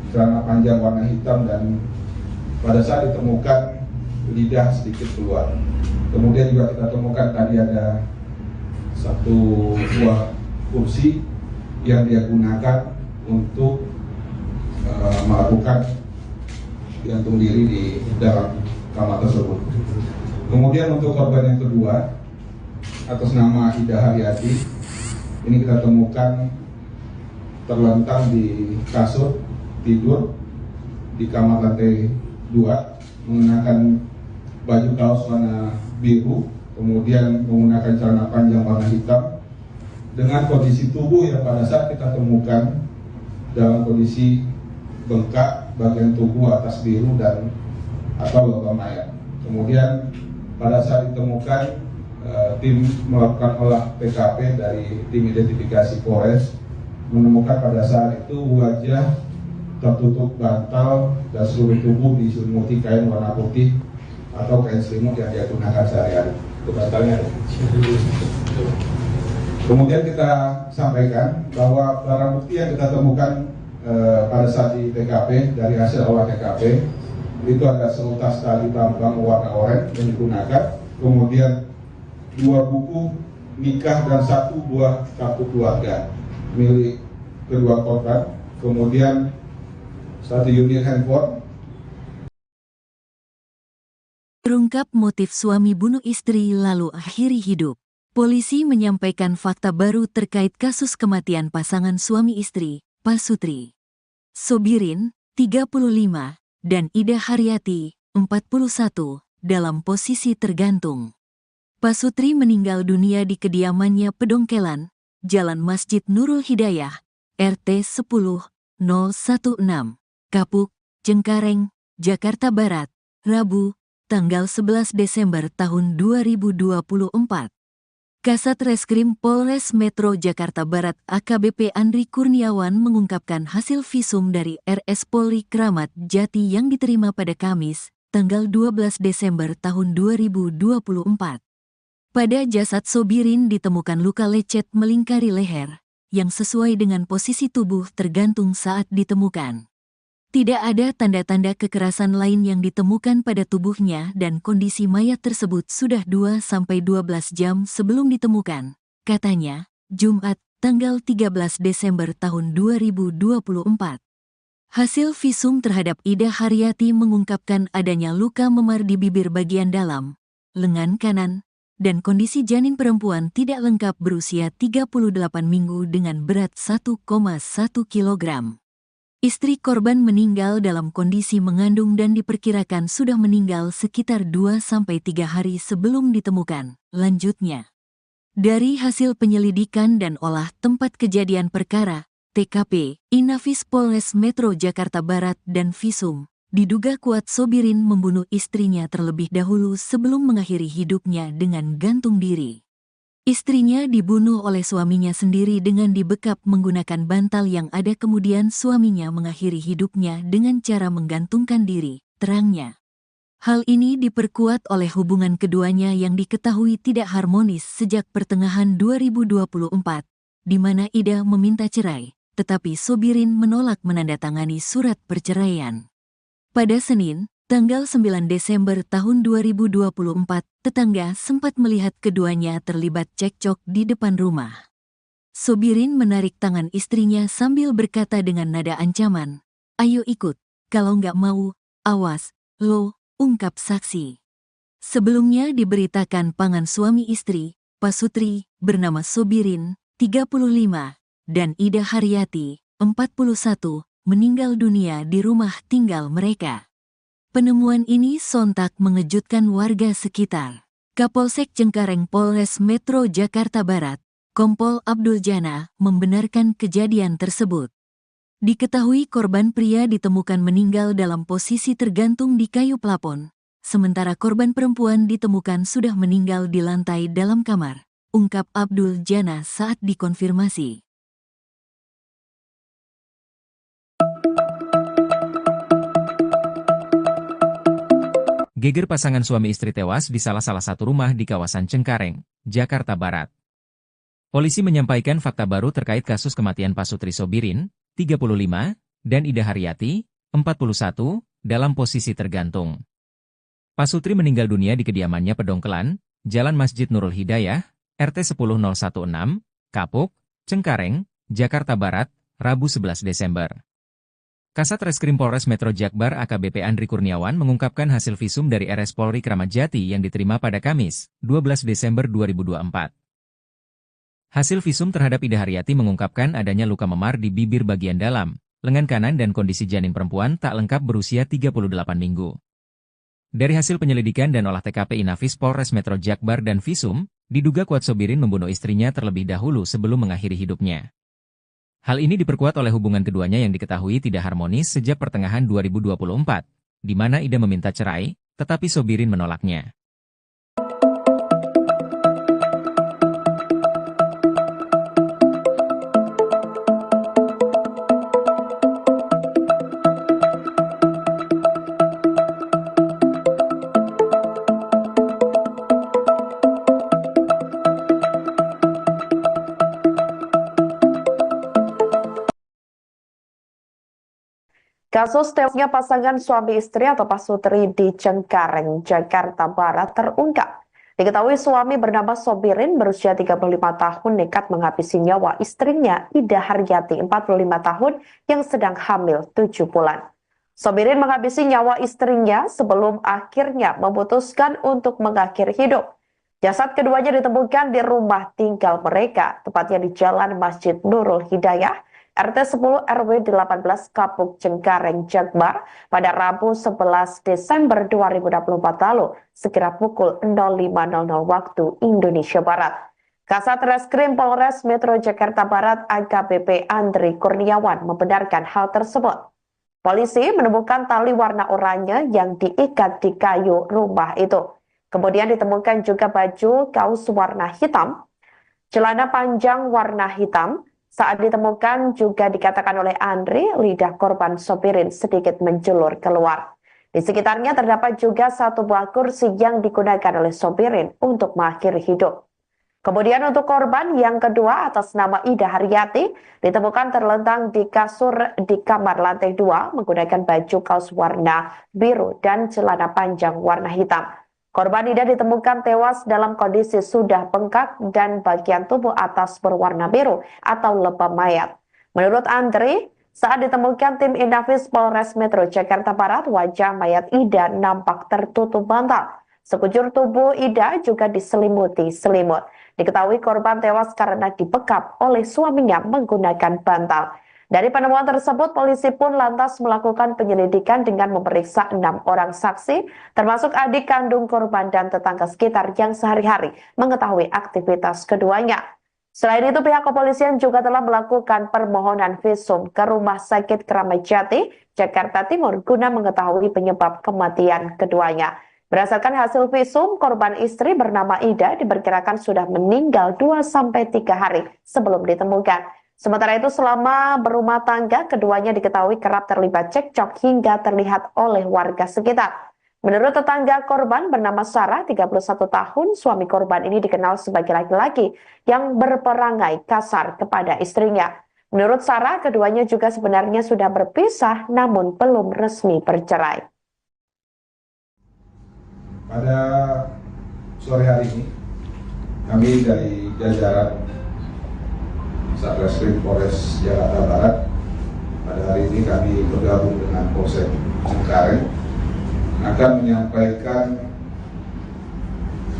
celana panjang warna hitam, dan pada saat ditemukan lidah sedikit keluar. Kemudian juga kita temukan tadi ada satu buah kursi yang dia gunakan untuk melakukan gantung diri di dalam kamar tersebut. Kemudian untuk korban yang kedua atas nama Ida Haryati, ini kita temukan terlentang di kasur tidur di kamar lantai 2, mengenakan baju kaos warna biru, kemudian menggunakan celana panjang warna hitam, dengan kondisi tubuh yang pada saat kita temukan dalam kondisi bengkak bagian tubuh atas biru dan atau logam mayat. Kemudian pada saat ditemukan, tim melakukan olah TKP dari tim identifikasi Polres menemukan pada saat itu wajah tertutup bantal dan seluruh tubuh diselimuti kain warna putih atau kain selimut yang dia gunakan sehari-hari. Itu bantalnya. Kemudian kita sampaikan bahwa barang bukti yang kita temukan pada saat di TKP dari hasil olah TKP itu ada seutas tali tambang warna oranye yang digunakan, kemudian 2 buku nikah dan 1 buah kartu keluarga milik kedua korban, kemudian 1 unit handphone. Terungkap motif suami bunuh istri lalu akhiri hidup. Polisi menyampaikan fakta baru terkait kasus kematian pasangan suami istri, Pasutri Sobirin, 35, dan Ida Haryati, 41, dalam posisi tergantung. Pasutri meninggal dunia di kediamannya Pedongkelan, Jalan Masjid Nurul Hidayah, RT 10-016, Kapuk, Cengkareng, Jakarta Barat, Rabu, tanggal 11 Desember tahun 2024. Kasat Reskrim Polres Metro Jakarta Barat AKBP Andri Kurniawan mengungkapkan hasil visum dari RS Polri Kramat Jati yang diterima pada Kamis, tanggal 12 Desember tahun 2024. Pada jasad Sobirin ditemukan luka lecet melingkari leher, yang sesuai dengan posisi tubuh tergantung saat ditemukan. Tidak ada tanda-tanda kekerasan lain yang ditemukan pada tubuhnya dan kondisi mayat tersebut sudah 2-12 jam sebelum ditemukan, katanya, Jumat, tanggal 13 Desember tahun 2024. Hasil visum terhadap Ida Haryati mengungkapkan adanya luka memar di bibir bagian dalam, lengan kanan, dan kondisi janin perempuan tidak lengkap berusia 38 minggu dengan berat 1,1 kg. Istri korban meninggal dalam kondisi mengandung dan diperkirakan sudah meninggal sekitar 2-3 hari sebelum ditemukan. Lanjutnya, dari hasil penyelidikan dan olah tempat kejadian perkara, TKP, Inafis Polres Metro Jakarta Barat dan visum, diduga kuat Sobirin membunuh istrinya terlebih dahulu sebelum mengakhiri hidupnya dengan gantung diri. Istrinya dibunuh oleh suaminya sendiri dengan dibekap menggunakan bantal yang ada, kemudian suaminya mengakhiri hidupnya dengan cara menggantungkan diri, terangnya. Hal ini diperkuat oleh hubungan keduanya yang diketahui tidak harmonis sejak pertengahan 2024, di mana Ida meminta cerai, tetapi Sobirin menolak menandatangani surat perceraian. Pada Senin, tanggal 9 Desember tahun 2024, tetangga sempat melihat keduanya terlibat cekcok di depan rumah. Sobirin menarik tangan istrinya sambil berkata dengan nada ancaman, "Ayo ikut, kalau nggak mau, awas, lo," ungkap saksi. Sebelumnya diberitakan pasangan suami istri, Pasutri, bernama Sobirin, 35, dan Ida Haryati, 41, meninggal dunia di rumah tinggal mereka. Penemuan ini sontak mengejutkan warga sekitar. Kapolsek Cengkareng Polres Metro Jakarta Barat, Kompol Abdul Jana membenarkan kejadian tersebut. Diketahui korban pria ditemukan meninggal dalam posisi tergantung di kayu plafon, sementara korban perempuan ditemukan sudah meninggal di lantai dalam kamar, ungkap Abdul Jana saat dikonfirmasi. Geger pasangan suami istri tewas di salah satu rumah di kawasan Cengkareng, Jakarta Barat. Polisi menyampaikan fakta baru terkait kasus kematian Pasutri Sobirin, 35, dan Ida Haryati, 41, dalam posisi tergantung. Pasutri meninggal dunia di kediamannya Pedongkelan, Jalan Masjid Nurul Hidayah, RT 10016, Kapuk, Cengkareng, Jakarta Barat, Rabu 11 Desember. Kasat Reskrim Polres Metro Jakbar AKBP Andri Kurniawan mengungkapkan hasil visum dari RS Polri Kramat Jati yang diterima pada Kamis, 12 Desember 2024. Hasil visum terhadap Ida Haryati mengungkapkan adanya luka memar di bibir bagian dalam, lengan kanan dan kondisi janin perempuan tak lengkap berusia 38 minggu. Dari hasil penyelidikan dan olah TKP Inafis Polres Metro Jakbar dan visum, diduga kuat Sobirin membunuh istrinya terlebih dahulu sebelum mengakhiri hidupnya. Hal ini diperkuat oleh hubungan keduanya yang diketahui tidak harmonis sejak pertengahan 2024, di mana Ida meminta cerai, tetapi Sobirin menolaknya. Kasus tewasnya pasangan suami istri atau Pasutri di Cengkareng, Jakarta Barat terungkap. Diketahui suami bernama Sobirin berusia 35 tahun nekat menghabisi nyawa istrinya Ida Haryati 45 tahun yang sedang hamil 7 bulan. Sobirin menghabisi nyawa istrinya sebelum akhirnya memutuskan untuk mengakhiri hidup. Jasad keduanya ditemukan di rumah tinggal mereka, tepatnya di Jalan Masjid Nurul Hidayah, RT 10 RW 18 Kapuk Cengkareng Jakbar pada Rabu 11 Desember 2024 lalu sekira pukul 05.00 waktu Indonesia Barat. Kasat Reskrim Polres Metro Jakarta Barat AKBP Andri Kurniawan membenarkan hal tersebut. Polisi menemukan tali warna oranye yang diikat di kayu rumah itu. Kemudian ditemukan juga baju kaos warna hitam, celana panjang warna hitam. Saat ditemukan juga dikatakan oleh Andri, lidah korban Sobirin sedikit menjulur keluar. Di sekitarnya terdapat juga satu buah kursi yang digunakan oleh Sobirin untuk mengakhiri hidup. Kemudian untuk korban yang kedua atas nama Ida Haryati ditemukan terlentang di kasur di kamar lantai 2 menggunakan baju kaos warna biru dan celana panjang warna hitam. Korban Ida ditemukan tewas dalam kondisi sudah bengkak dan bagian tubuh atas berwarna biru atau lebam mayat. Menurut Andri, saat ditemukan tim Inafis Polres Metro Jakarta Barat, wajah mayat Ida nampak tertutup bantal. Sekujur tubuh Ida juga diselimuti selimut. Diketahui korban tewas karena dibekap oleh suaminya menggunakan bantal. Dari penemuan tersebut, polisi pun lantas melakukan penyelidikan dengan memeriksa 6 orang saksi, termasuk adik kandung korban dan tetangga sekitar yang sehari-hari mengetahui aktivitas keduanya. Selain itu, pihak kepolisian juga telah melakukan permohonan visum ke Rumah Sakit Kramat Jati, Jakarta Timur, guna mengetahui penyebab kematian keduanya. Berdasarkan hasil visum, korban istri bernama Ida diperkirakan sudah meninggal 2-3 hari sebelum ditemukan. Sementara itu, selama berumah tangga, keduanya diketahui kerap terlibat cekcok hingga terlihat oleh warga sekitar. Menurut tetangga korban bernama Sarah, 31 tahun, suami korban ini dikenal sebagai laki-laki yang berperangai kasar kepada istrinya. Menurut Sarah, keduanya juga sebenarnya sudah berpisah namun belum resmi bercerai. Pada sore hari ini, kami dari jajaran Satreskrim Polres Jakarta Barat, pada hari ini kami bergabung dengan Polsek Cengkareng akan menyampaikan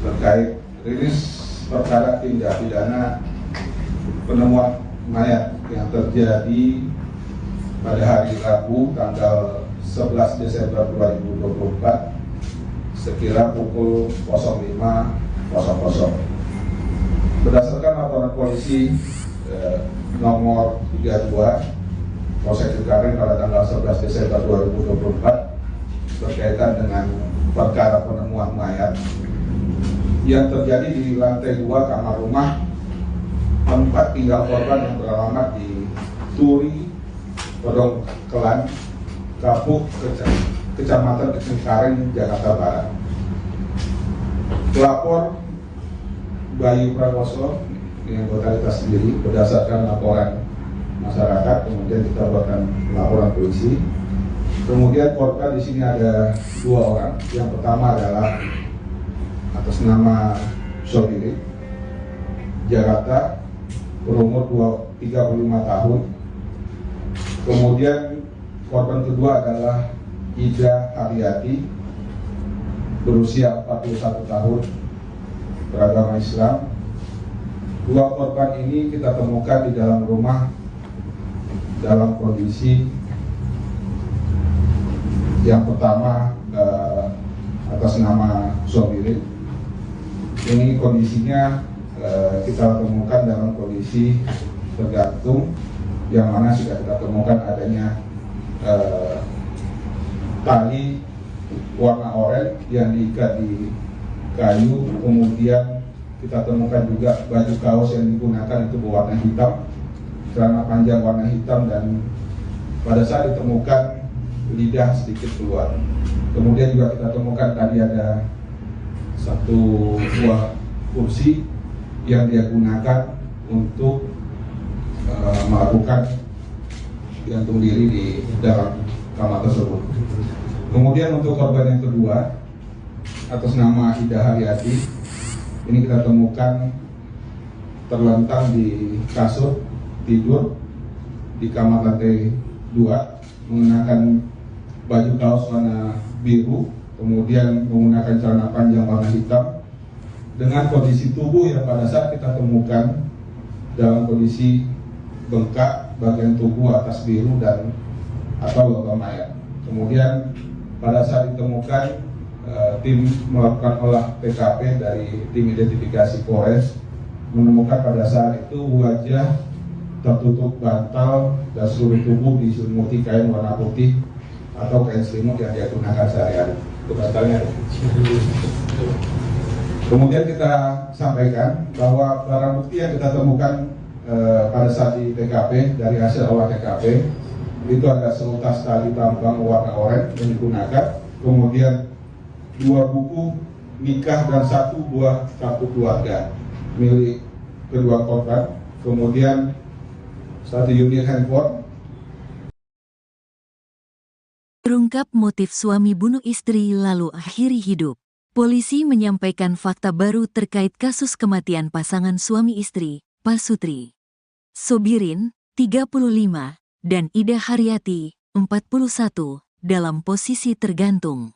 terkait rilis perkara tindak pidana penemuan mayat yang terjadi pada hari Rabu tanggal 11 Desember 2024 sekira pukul 05.00. Berdasarkan laporan polisi nomor 32 Polsek Cengkareng pada tanggal 11 Desember 2024 berkaitan dengan perkara penemuan mayat yang terjadi di lantai 2 kamar rumah tempat tinggal korban yang beralamat di Turi, Pedongkelan, Kapuk, Kecamatan Cengkareng, Jakarta Barat. Pelapor Bayu Prakoso dengan anggota kita sendiri berdasarkan laporan masyarakat, kemudian kita buatkan laporan polisi. Kemudian korban di sini ada 2 orang. Yang pertama adalah atas nama Sobiri, Jakarta, berumur 35 tahun. Kemudian korban kedua adalah Ida Haryati, berusia 41 tahun, beragama Islam. 2 korban ini kita temukan di dalam rumah dalam kondisi yang pertama atas nama Sobirin. Ini kondisinya kita temukan dalam kondisi tergantung, yang mana sudah kita temukan adanya tali warna oranye yang diikat di kayu. Kemudian kita temukan juga baju kaos yang digunakan itu berwarna hitam, celana panjang warna hitam, dan pada saat ditemukan lidah sedikit keluar. Kemudian juga kita temukan tadi ada 1 buah kursi yang dia gunakan untuk melakukan gantung diri di dalam kamar tersebut. Kemudian untuk korban yang kedua atas nama Ida Haryati, ini kita temukan terlentang di kasur tidur di kamar lantai 2, mengenakan baju kaos warna biru, kemudian menggunakan celana panjang warna hitam, dengan kondisi tubuh yang pada saat kita temukan dalam kondisi bengkak bagian tubuh atas biru dan atau logam mayat. Kemudian pada saat ditemukan, tim melakukan olah TKP dari tim identifikasi Polres menemukan pada saat itu wajah tertutup bantal dan seluruh tubuh diselimuti kain warna putih atau kain selimut yang dia gunakan sehari-hari. Itu bantalnya. Kemudian kita sampaikan bahwa barang bukti yang kita temukan pada saat di TKP, dari hasil olah TKP, itu ada seutas tali tambang warna oranye yang digunakan, kemudian 2 buku nikah dan 1 buah kartu keluarga milik kedua korban, kemudian 1 unit handphone. Terungkap motif suami bunuh istri lalu akhiri hidup. Polisi menyampaikan fakta baru terkait kasus kematian pasangan suami istri, Pasutri Sobirin, 35, dan Ida Haryati, 41, dalam posisi tergantung.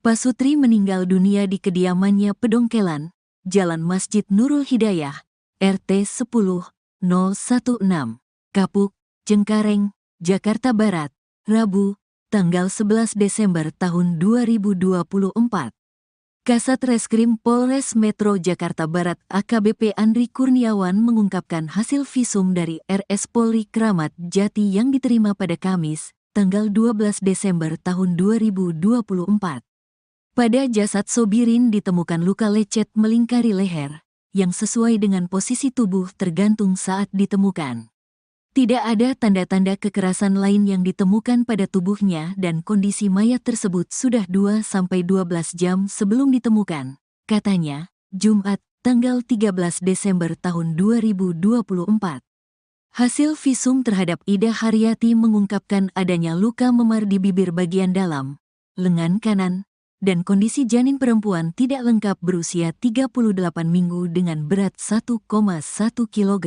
Pasutri meninggal dunia di kediamannya Pedongkelan, Jalan Masjid Nurul Hidayah, RT 10-016, Kapuk, Cengkareng, Jakarta Barat, Rabu, tanggal 11 Desember tahun 2024. Kasat Reskrim Polres Metro Jakarta Barat AKBP Andri Kurniawan mengungkapkan hasil visum dari RS Polri Kramat Jati yang diterima pada Kamis, tanggal 12 Desember tahun 2024. Pada jasad Sobirin ditemukan luka lecet melingkari leher, yang sesuai dengan posisi tubuh tergantung saat ditemukan. Tidak ada tanda-tanda kekerasan lain yang ditemukan pada tubuhnya dan kondisi mayat tersebut sudah 2-12 jam sebelum ditemukan, katanya, Jumat, tanggal 13 Desember tahun 2024. Hasil visum terhadap Ida Haryati mengungkapkan adanya luka memar di bibir bagian dalam, lengan kanan, dan kondisi janin perempuan tidak lengkap berusia 38 minggu dengan berat 1,1 kg.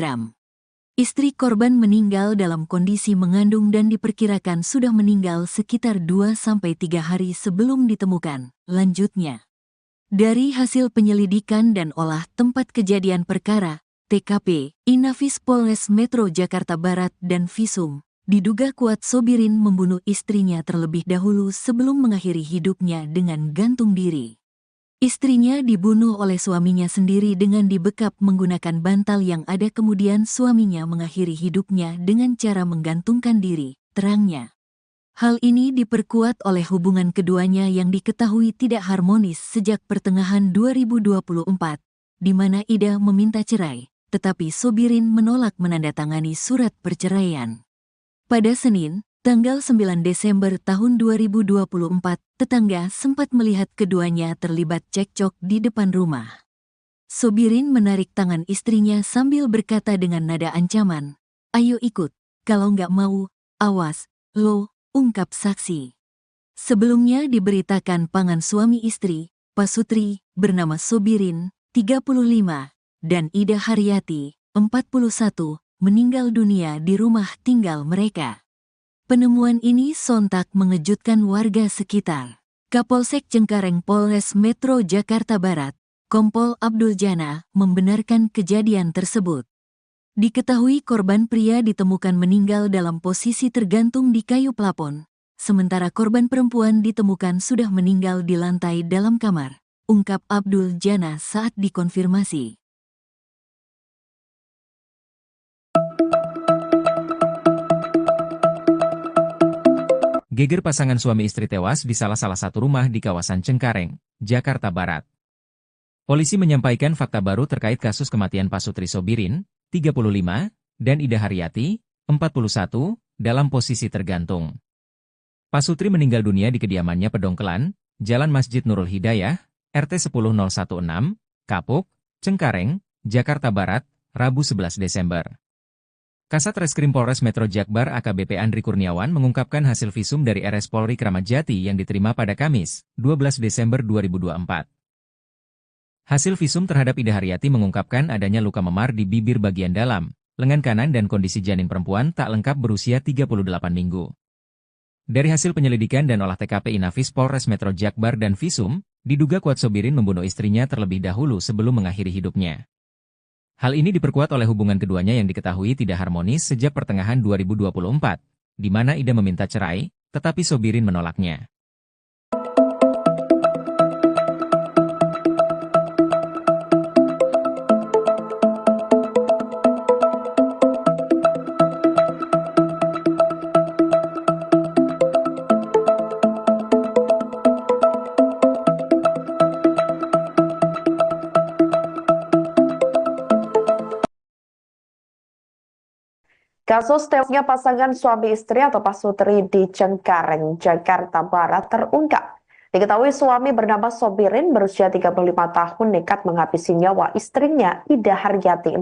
Istri korban meninggal dalam kondisi mengandung dan diperkirakan sudah meninggal sekitar 2-3 hari sebelum ditemukan. Lanjutnya, dari hasil penyelidikan dan olah tempat kejadian perkara, TKP, Inafis Polres Metro Jakarta Barat dan visum, diduga kuat Sobirin membunuh istrinya terlebih dahulu sebelum mengakhiri hidupnya dengan gantung diri. Istrinya dibunuh oleh suaminya sendiri dengan dibekap menggunakan bantal yang ada, kemudian suaminya mengakhiri hidupnya dengan cara menggantungkan diri, terangnya. Hal ini diperkuat oleh hubungan keduanya yang diketahui tidak harmonis sejak pertengahan 2024, di mana Ida meminta cerai, tetapi Sobirin menolak menandatangani surat perceraian. Pada Senin, tanggal 9 Desember tahun 2024, tetangga sempat melihat keduanya terlibat cekcok di depan rumah. Sobirin menarik tangan istrinya sambil berkata dengan nada ancaman, "Ayo ikut, kalau nggak mau, awas, lo," ungkap saksi. Sebelumnya diberitakan pasangan suami istri, Pasutri, bernama Sobirin, 35, dan Ida Haryati, 41, meninggal dunia di rumah tinggal mereka. Penemuan ini sontak mengejutkan warga sekitar. Kapolsek Cengkareng Polres Metro Jakarta Barat, Kompol Abdul Jana, membenarkan kejadian tersebut. Diketahui korban pria ditemukan meninggal dalam posisi tergantung di kayu plafon, sementara korban perempuan ditemukan sudah meninggal di lantai dalam kamar, ungkap Abdul Jana saat dikonfirmasi. Geger pasangan suami istri tewas di salah satu rumah di kawasan Cengkareng, Jakarta Barat. Polisi menyampaikan fakta baru terkait kasus kematian Pasutri Sobirin, 35, dan Ida Haryati, 41, dalam posisi tergantung. Pasutri meninggal dunia di kediamannya Pedongkelan, Jalan Masjid Nurul Hidayah, RT 10016, Kapuk, Cengkareng, Jakarta Barat, Rabu 11 Desember. Kasat Reskrim Polres Metro Jakbar AKBP Andri Kurniawan mengungkapkan hasil visum dari RS Polri Kramat Jati yang diterima pada Kamis, 12 Desember 2024. Hasil visum terhadap Ida Haryati mengungkapkan adanya luka memar di bibir bagian dalam, lengan kanan dan kondisi janin perempuan tak lengkap berusia 38 minggu. Dari hasil penyelidikan dan olah TKP Inafis Polres Metro Jakbar dan visum, diduga kuat Sobirin membunuh istrinya terlebih dahulu sebelum mengakhiri hidupnya. Hal ini diperkuat oleh hubungan keduanya yang diketahui tidak harmonis sejak pertengahan 2024, di mana Ida meminta cerai, tetapi Sobirin menolaknya. Kasus tewasnya pasangan suami istri atau Pasutri di Cengkareng, Jakarta Barat terungkap. Diketahui suami bernama Sobirin berusia 35 tahun nekat menghabisi nyawa istrinya Ida Haryati 45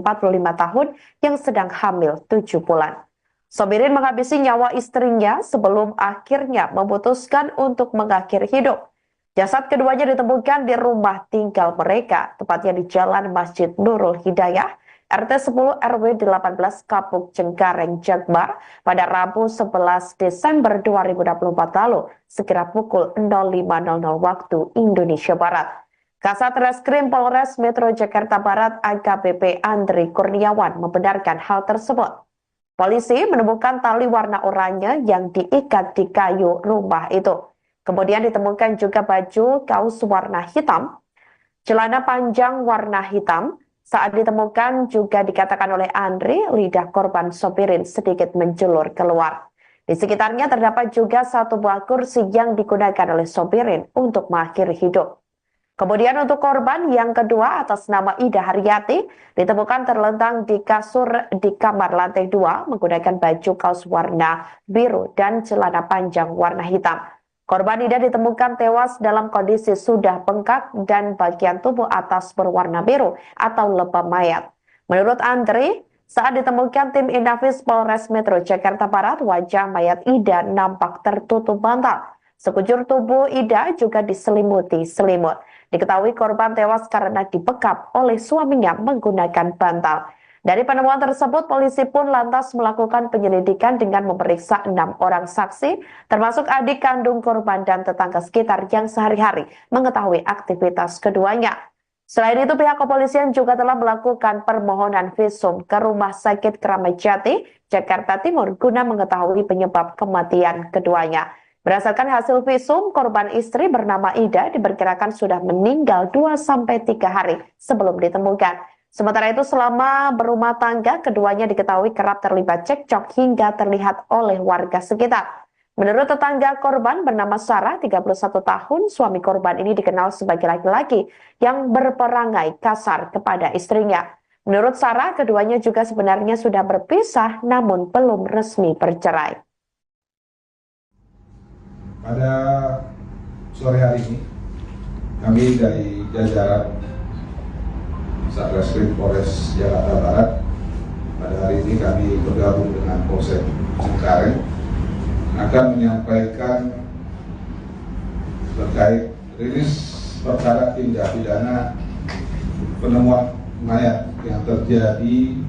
tahun yang sedang hamil 7 bulan. Sobirin menghabisi nyawa istrinya sebelum akhirnya memutuskan untuk mengakhiri hidup. Jasad keduanya ditemukan di rumah tinggal mereka, tepatnya di Jalan Masjid Nurul Hidayah, RT 10 RW 18 Kapuk Cengkareng Jakbar pada Rabu 11 Desember 2024 lalu, sekira pukul 05.00 waktu Indonesia Barat. Kasat Reskrim Polres Metro Jakarta Barat AKBP Andri Kurniawan membenarkan hal tersebut. Polisi menemukan tali warna oranye yang diikat di kayu rumah itu. Kemudian ditemukan juga baju kaos warna hitam, celana panjang warna hitam. Saat ditemukan juga dikatakan oleh Andri, lidah korban Sobirin sedikit menjulur keluar. Di sekitarnya terdapat juga satu buah kursi yang digunakan oleh Sobirin untuk mengakhiri hidup. Kemudian untuk korban yang kedua atas nama Ida Haryati ditemukan terlentang di kasur di kamar lantai 2 menggunakan baju kaos warna biru dan celana panjang warna hitam. Korban Ida ditemukan tewas dalam kondisi sudah bengkak dan bagian tubuh atas berwarna biru atau lebam mayat. Menurut Andri, saat ditemukan tim Inafis Polres Metro Jakarta Barat, wajah mayat Ida nampak tertutup bantal. Sekujur tubuh Ida juga diselimuti selimut. Diketahui korban tewas karena dibekap oleh suaminya menggunakan bantal. Dari penemuan tersebut, polisi pun lantas melakukan penyelidikan dengan memeriksa 6 orang saksi, termasuk adik kandung korban dan tetangga sekitar yang sehari-hari mengetahui aktivitas keduanya. Selain itu, pihak kepolisian juga telah melakukan permohonan visum ke Rumah Sakit Kramat Jati, Jakarta Timur, guna mengetahui penyebab kematian keduanya. Berdasarkan hasil visum, korban istri bernama Ida diperkirakan sudah meninggal 2-3 hari sebelum ditemukan. Sementara itu selama berumah tangga, keduanya diketahui kerap terlibat cekcok hingga terlihat oleh warga sekitar. Menurut tetangga korban bernama Sarah, 31 tahun, suami korban ini dikenal sebagai laki-laki yang berperangai kasar kepada istrinya. Menurut Sarah, keduanya juga sebenarnya sudah berpisah namun belum resmi bercerai. Pada sore hari ini, kami dari jajaran Satreskrim Polres Jakarta Barat, pada hari ini kami bergabung dengan Polsek Cengkareng akan menyampaikan terkait rilis perkara tindak pidana penemuan mayat yang terjadi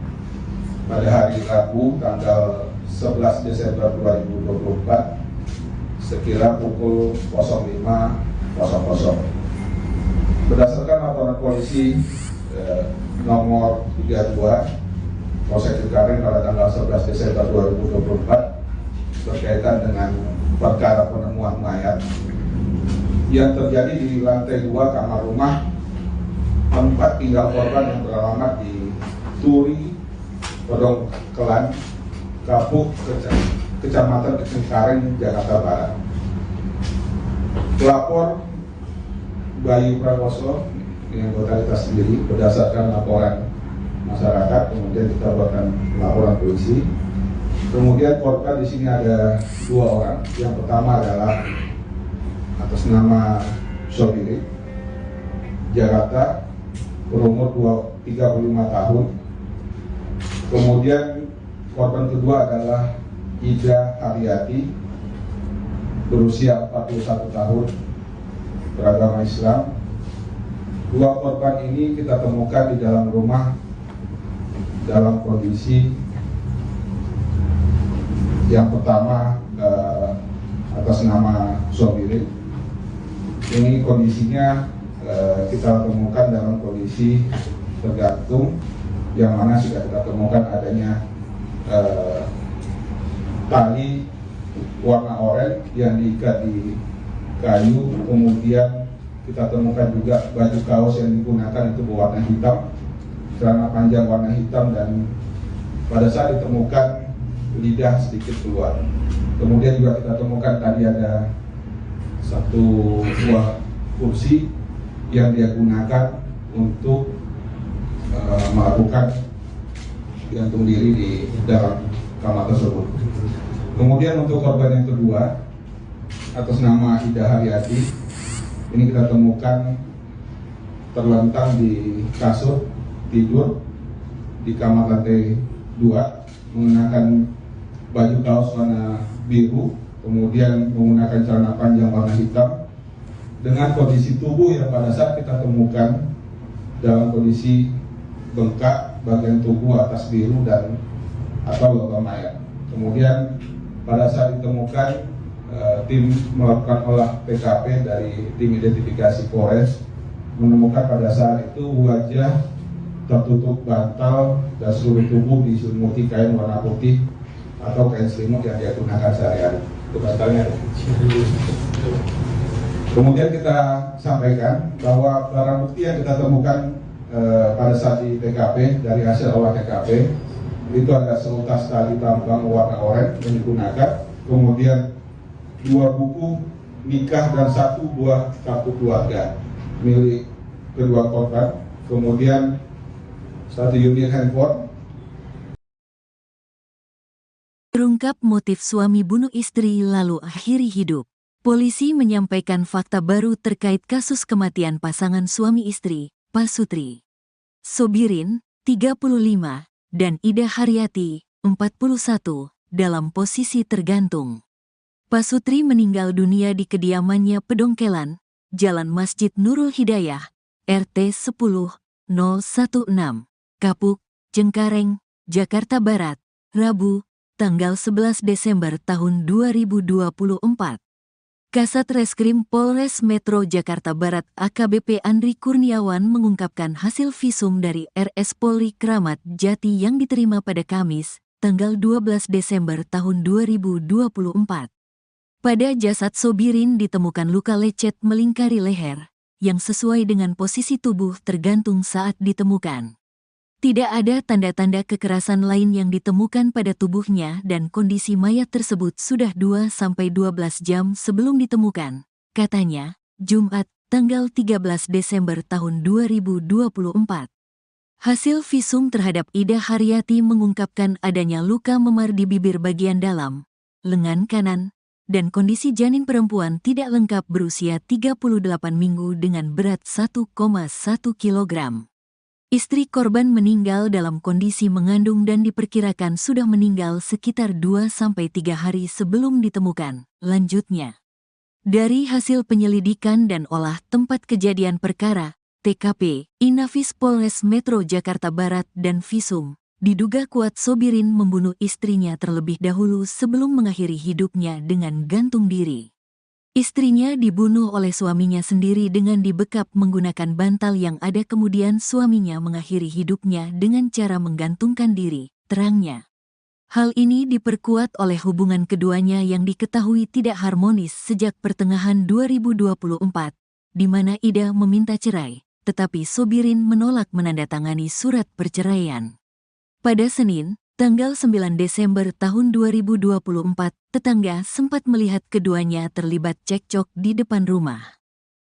pada hari Rabu tanggal 11 Desember 2024 sekira pukul 05.00. Berdasarkan laporan polisi nomor 32 Polsek Cengkareng pada tanggal 11 Desember 2024 berkaitan dengan perkara penemuan mayat yang terjadi di lantai 2 kamar rumah tempat tinggal korban yang beralamat di Turi, Pedongkelan, Kapuk, Kecamatan Cengkareng, Jakarta Barat. Pelapor Bayu Prakoso yang anggota kita sendiri berdasarkan laporan masyarakat, kemudian kita buatkan laporan polisi. Kemudian korban di sini ada 2 orang. Yang pertama adalah atas nama Sobiri, Jakarta, berumur 35 tahun. Kemudian korban kedua adalah Ida Haryati, berusia 41 tahun, beragama Islam. 2 korban ini kita temukan di dalam rumah dalam kondisi yang pertama atas nama Sobiri. Ini kondisinya kita temukan dalam kondisi tergantung, yang mana sudah kita temukan adanya tali warna oranye yang diikat di kayu, kemudian kita temukan juga baju kaos yang digunakan itu berwarna hitam, celana panjang warna hitam, dan pada saat ditemukan lidah sedikit keluar. Kemudian juga kita temukan tadi ada satu buah kursi yang dia gunakan untuk melakukan gantung diri di dalam kamar tersebut. Kemudian untuk korban yang kedua atas nama Ida Haryati, ini kita temukan terlentang di kasur tidur di kamar lantai 2, mengenakan baju kaos warna biru, kemudian menggunakan celana panjang warna hitam, dengan kondisi tubuh yang pada saat kita temukan dalam kondisi bengkak bagian tubuh atas biru dan atau logam mayat. Kemudian pada saat ditemukan, tim melakukan olah TKP dari tim identifikasi Polres menemukan pada saat itu wajah tertutup bantal dan seluruh tubuh diselimuti kain warna putih atau kain selimut yang dia gunakan sehari-hari. Itu bantalnya. Kemudian kita sampaikan bahwa barang bukti yang kita temukan pada saat di TKP dari hasil olah TKP itu ada seutas tali tambang warna oranye yang digunakan, kemudian 2 buku nikah dan 1 buah kartu keluarga milik kedua korban, kemudian 1 unit handphone. Terungkap motif suami bunuh istri lalu akhiri hidup. Polisi menyampaikan fakta baru terkait kasus kematian pasangan suami istri, Pasutri Sobirin, 35, dan Ida Haryati, 41, dalam posisi tergantung. Pasutri meninggal dunia di kediamannya Pedongkelan, Jalan Masjid Nurul Hidayah, RT 10-016, Kapuk, Cengkareng, Jakarta Barat, Rabu, tanggal 11 Desember tahun 2024. Kasat Reskrim Polres Metro Jakarta Barat AKBP Andri Kurniawan mengungkapkan hasil visum dari RS Polri Kramat Jati yang diterima pada Kamis, tanggal 12 Desember tahun 2024. Pada jasad Sobirin ditemukan luka lecet melingkari leher, yang sesuai dengan posisi tubuh tergantung saat ditemukan. Tidak ada tanda-tanda kekerasan lain yang ditemukan pada tubuhnya dan kondisi mayat tersebut sudah 2-12 jam sebelum ditemukan, katanya, Jumat, tanggal 13 Desember tahun 2024. Hasil visum terhadap Ida Haryati mengungkapkan adanya luka memar di bibir bagian dalam, lengan kanan, dan kondisi janin perempuan tidak lengkap berusia 38 minggu dengan berat 1,1 kg. Istri korban meninggal dalam kondisi mengandung dan diperkirakan sudah meninggal sekitar 2-3 hari sebelum ditemukan. Lanjutnya, dari hasil penyelidikan dan olah tempat kejadian perkara, TKP, Inafis Polres Metro Jakarta Barat dan Visum, diduga kuat Sobirin membunuh istrinya terlebih dahulu sebelum mengakhiri hidupnya dengan gantung diri. Istrinya dibunuh oleh suaminya sendiri dengan dibekap menggunakan bantal yang ada, kemudian suaminya mengakhiri hidupnya dengan cara menggantungkan diri, terangnya. Hal ini diperkuat oleh hubungan keduanya yang diketahui tidak harmonis sejak pertengahan 2024, di mana Ida meminta cerai, tetapi Sobirin menolak menandatangani surat perceraian. Pada Senin, tanggal 9 Desember tahun 2024, tetangga sempat melihat keduanya terlibat cekcok di depan rumah.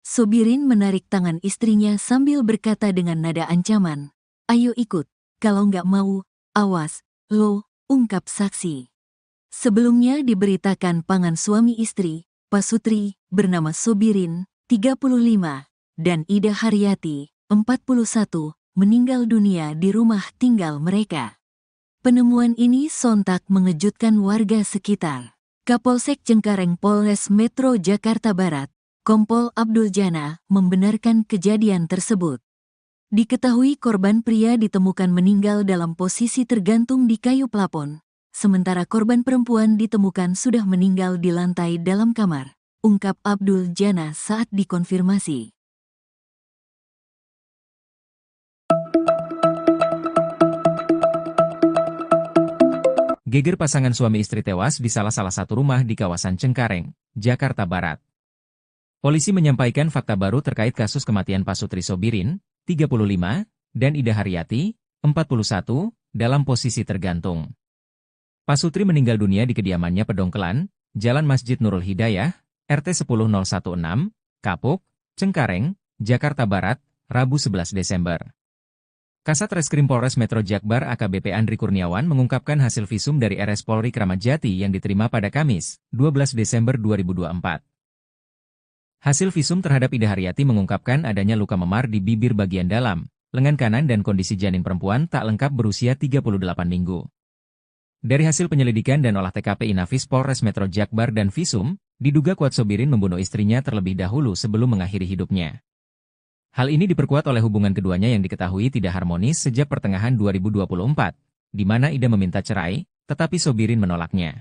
Sobirin menarik tangan istrinya sambil berkata dengan nada ancaman, "Ayo ikut, kalau nggak mau, awas, lo," ungkap saksi. Sebelumnya diberitakan pasangan suami istri, Pasutri, bernama Sobirin, 35, dan Ida Haryati, 41, meninggal dunia di rumah tinggal mereka. Penemuan ini sontak mengejutkan warga sekitar. Kapolsek Cengkareng Polres Metro Jakarta Barat, Kompol Abdul Jana, membenarkan kejadian tersebut. Diketahui korban pria ditemukan meninggal dalam posisi tergantung di kayu plafon, sementara korban perempuan ditemukan sudah meninggal di lantai dalam kamar, ungkap Abdul Jana saat dikonfirmasi. Geger pasangan suami istri tewas di salah satu rumah di kawasan Cengkareng, Jakarta Barat. Polisi menyampaikan fakta baru terkait kasus kematian Pasutri Sobirin, 35, dan Ida Haryati, 41, dalam posisi tergantung. Pasutri meninggal dunia di kediamannya Pedongkelan, Jalan Masjid Nurul Hidayah, RT 10016, Kapuk, Cengkareng, Jakarta Barat, Rabu 11 Desember. Kasat Reskrim Polres Metro Jakbar AKBP Andri Kurniawan mengungkapkan hasil visum dari RS Polri Kramat Jati yang diterima pada Kamis, 12 Desember 2024. Hasil visum terhadap Ida Haryati mengungkapkan adanya luka memar di bibir bagian dalam, lengan kanan dan kondisi janin perempuan tak lengkap berusia 38 minggu. Dari hasil penyelidikan dan olah TKP Inafis Polres Metro Jakbar dan Visum, diduga kuat Sobirin membunuh istrinya terlebih dahulu sebelum mengakhiri hidupnya. Hal ini diperkuat oleh hubungan keduanya yang diketahui tidak harmonis sejak pertengahan 2024, di mana Ida meminta cerai, tetapi Sobirin menolaknya.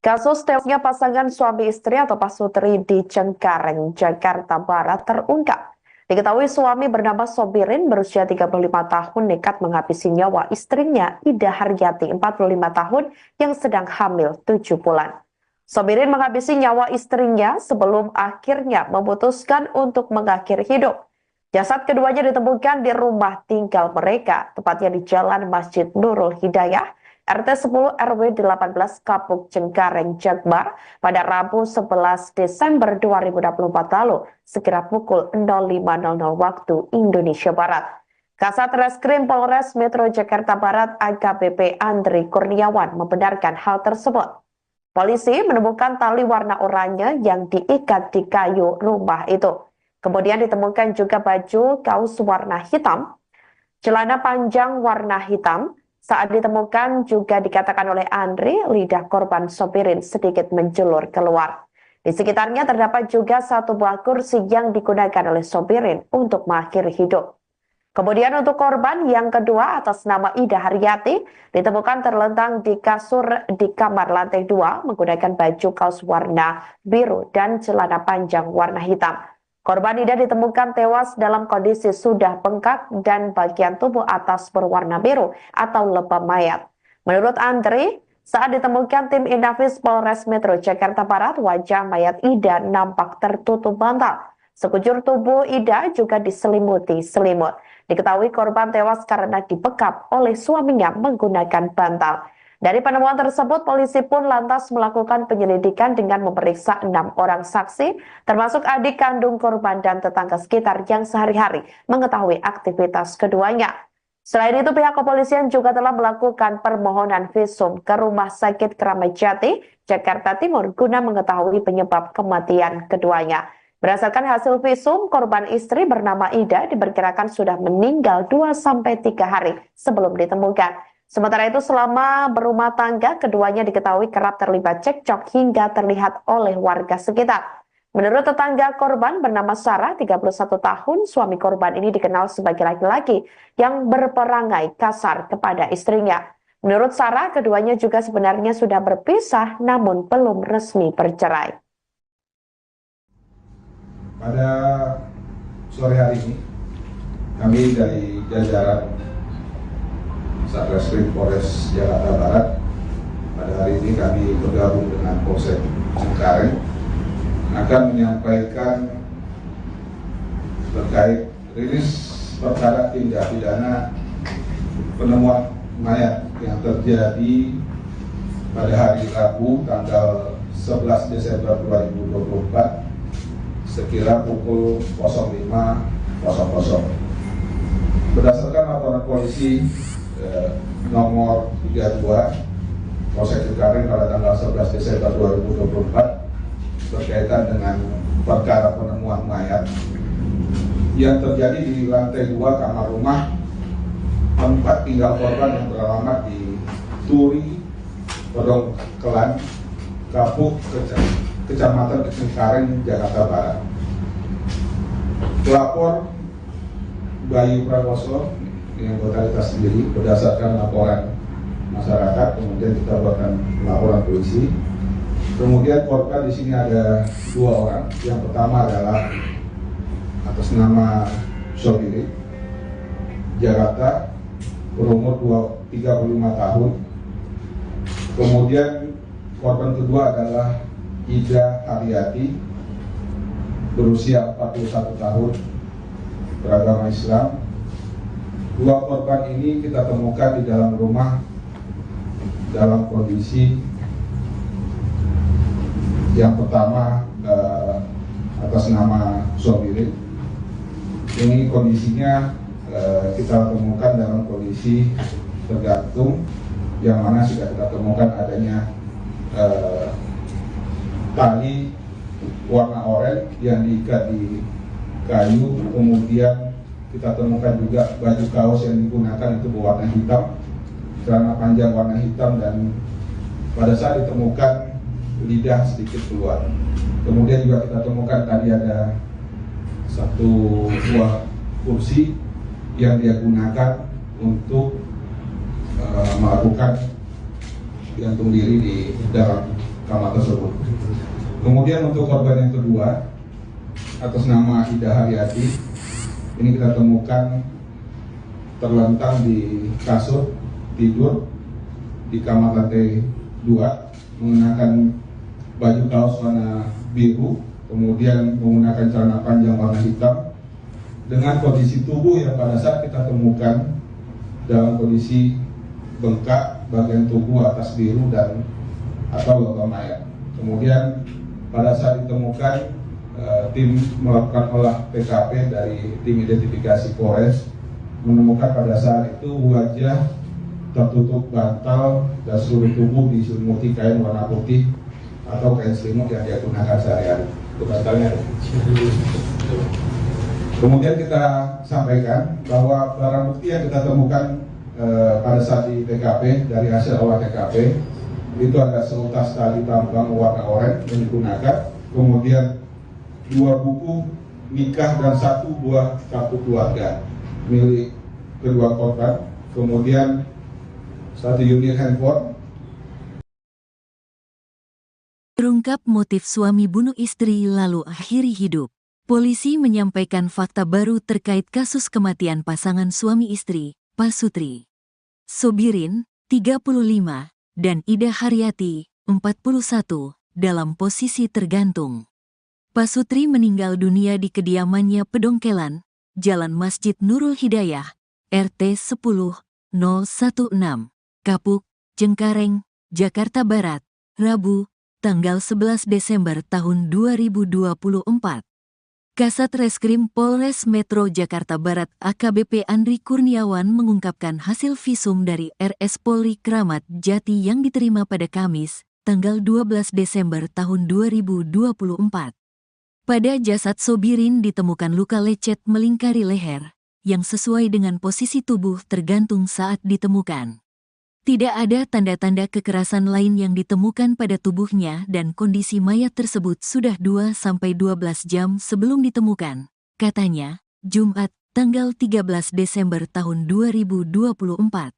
Kasus tewasnya pasangan suami istri atau Pasutri di Cengkareng, Jakarta Barat terungkap. Diketahui suami bernama Sobirin berusia 35 tahun nekat menghabisi nyawa istrinya Ida Haryati 45 tahun yang sedang hamil 7 bulan. Sobirin menghabisi nyawa istrinya sebelum akhirnya memutuskan untuk mengakhiri hidup. Jasad keduanya ditemukan di rumah tinggal mereka, tepatnya di Jalan Masjid Nurul Hidayah, RT 10 RW 18 Kapuk Cengkareng Jakbar pada Rabu 11 Desember 2024 lalu, sekira pukul 05.00 waktu Indonesia Barat. Kasat Reskrim Polres Metro Jakarta Barat AKBP Andri Kurniawan membenarkan hal tersebut. Polisi menemukan tali warna oranye yang diikat di kayu rumah itu. Kemudian ditemukan juga baju kaos warna hitam, celana panjang warna hitam. Saat ditemukan juga dikatakan oleh Andri, lidah korban Sobirin sedikit menjulur keluar. Di sekitarnya terdapat juga satu buah kursi yang digunakan oleh Sobirin untuk mengakhiri hidup. Kemudian untuk korban yang kedua atas nama Ida Haryati ditemukan terlentang di kasur di kamar lantai 2 menggunakan baju kaos warna biru dan celana panjang warna hitam. Korban Ida ditemukan tewas dalam kondisi sudah bengkak dan bagian tubuh atas berwarna biru atau lebam mayat. Menurut Andri, saat ditemukan tim Inafis Polres Metro Jakarta Barat, wajah mayat Ida nampak tertutup bantal. Sekujur tubuh Ida juga diselimuti selimut. Diketahui korban tewas karena dibekap oleh suaminya menggunakan bantal. Dari penemuan tersebut, polisi pun lantas melakukan penyelidikan dengan memeriksa 6 orang saksi, termasuk adik kandung korban dan tetangga sekitar yang sehari-hari mengetahui aktivitas keduanya. Selain itu, pihak kepolisian juga telah melakukan permohonan visum ke Rumah Sakit Kramat Jati, Jakarta Timur, guna mengetahui penyebab kematian keduanya. Berdasarkan hasil visum, korban istri bernama Ida diperkirakan sudah meninggal 2-3 hari sebelum ditemukan. Sementara itu, selama berumah tangga, keduanya diketahui kerap terlibat cekcok hingga terlihat oleh warga sekitar. Menurut tetangga korban bernama Sarah, 31 tahun, suami korban ini dikenal sebagai laki-laki yang berperangai kasar kepada istrinya. Menurut Sarah, keduanya juga sebenarnya sudah berpisah namun belum resmi bercerai. Pada sore hari ini, kami dari jajaran Satreskrim Polres Jakarta Barat, pada hari ini kami bergabung dengan Polsek Cengkareng, akan menyampaikan terkait rilis perkara tindak pidana penemuan mayat yang terjadi pada hari Rabu tanggal 11 Desember 2024 sekira pukul 05.00. Berdasarkan laporan polisi nomor 32 Polsek Cengkareng pada tanggal 11 Desember 2024 berkaitan dengan perkara penemuan mayat yang terjadi di lantai 2 kamar rumah tempat tinggal korban yang beralamat di Turi, Pedongkelan, Kapuk, Kecamatan Cengkareng, Jakarta Barat. Pelapor Bayu Prawoso yang berkaitan sendiri berdasarkan laporan masyarakat, kemudian kita buatkan laporan polisi. Kemudian korban di sini ada 2 orang. Yang pertama adalah atas nama Sobirin, Jakarta, berumur 35 tahun. Kemudian korban kedua adalah Ida Haryati, berusia 41 tahun, beragama Islam. 2 korban ini kita temukan di dalam rumah dalam kondisi yang pertama atas nama Sobirin. Ini kondisinya kita temukan dalam kondisi tergantung, yang mana sudah kita temukan adanya tali warna oranye yang diikat di kayu. Kemudian kita temukan juga baju kaos yang digunakan itu berwarna hitam, celana panjang warna hitam, dan pada saat ditemukan lidah sedikit keluar. Kemudian juga kita temukan tadi ada satu buah kursi yang dia gunakan untuk melakukan gantung diri di dalam kamar tersebut. Kemudian untuk korban yang kedua atas nama Ida Haryati, ini kita temukan terlentang di kasur tidur di kamar lantai 2 menggunakan baju kaos warna biru, kemudian menggunakan celana panjang warna hitam, dengan kondisi tubuh yang pada saat kita temukan dalam kondisi bengkak, bagian tubuh atas biru dan atau lebam mayat. Kemudian pada saat ditemukan, tim melakukan olah TKP dari tim identifikasi Polres, menemukan pada saat itu wajah tertutup bantal dan seluruh tubuh diselimuti kain warna putih atau kain selimut yang dia gunakan sehari-hari. Itu bantalnya. Kemudian kita sampaikan bahwa barang bukti yang kita temukan pada saat di TKP, dari hasil olah TKP, itu ada seutas tali tambang warna oranye yang digunakan, kemudian 2 buku nikah dan 1 buah kartu keluarga milik kedua korban, kemudian 1 unit handphone. Terungkap motif suami bunuh istri lalu akhiri hidup. Polisi menyampaikan fakta baru terkait kasus kematian pasangan suami istri, Pasutri Sobirin, 35, dan Ida Haryati, 41, dalam posisi tergantung. Pasutri meninggal dunia di kediamannya Pedongkelan, Jalan Masjid Nurul Hidayah, RT 10-016, Kapuk, Cengkareng, Jakarta Barat, Rabu, tanggal 11 Desember tahun 2024. Kasat Reskrim Polres Metro Jakarta Barat AKBP Andri Kurniawan mengungkapkan hasil visum dari RS Polri Kramat Jati yang diterima pada Kamis, tanggal 12 Desember tahun 2024. Pada jasad Sobirin ditemukan luka lecet melingkari leher, yang sesuai dengan posisi tubuh tergantung saat ditemukan. Tidak ada tanda-tanda kekerasan lain yang ditemukan pada tubuhnya dan kondisi mayat tersebut sudah 2-12 jam sebelum ditemukan, katanya, Jumat, tanggal 13 Desember tahun 2024.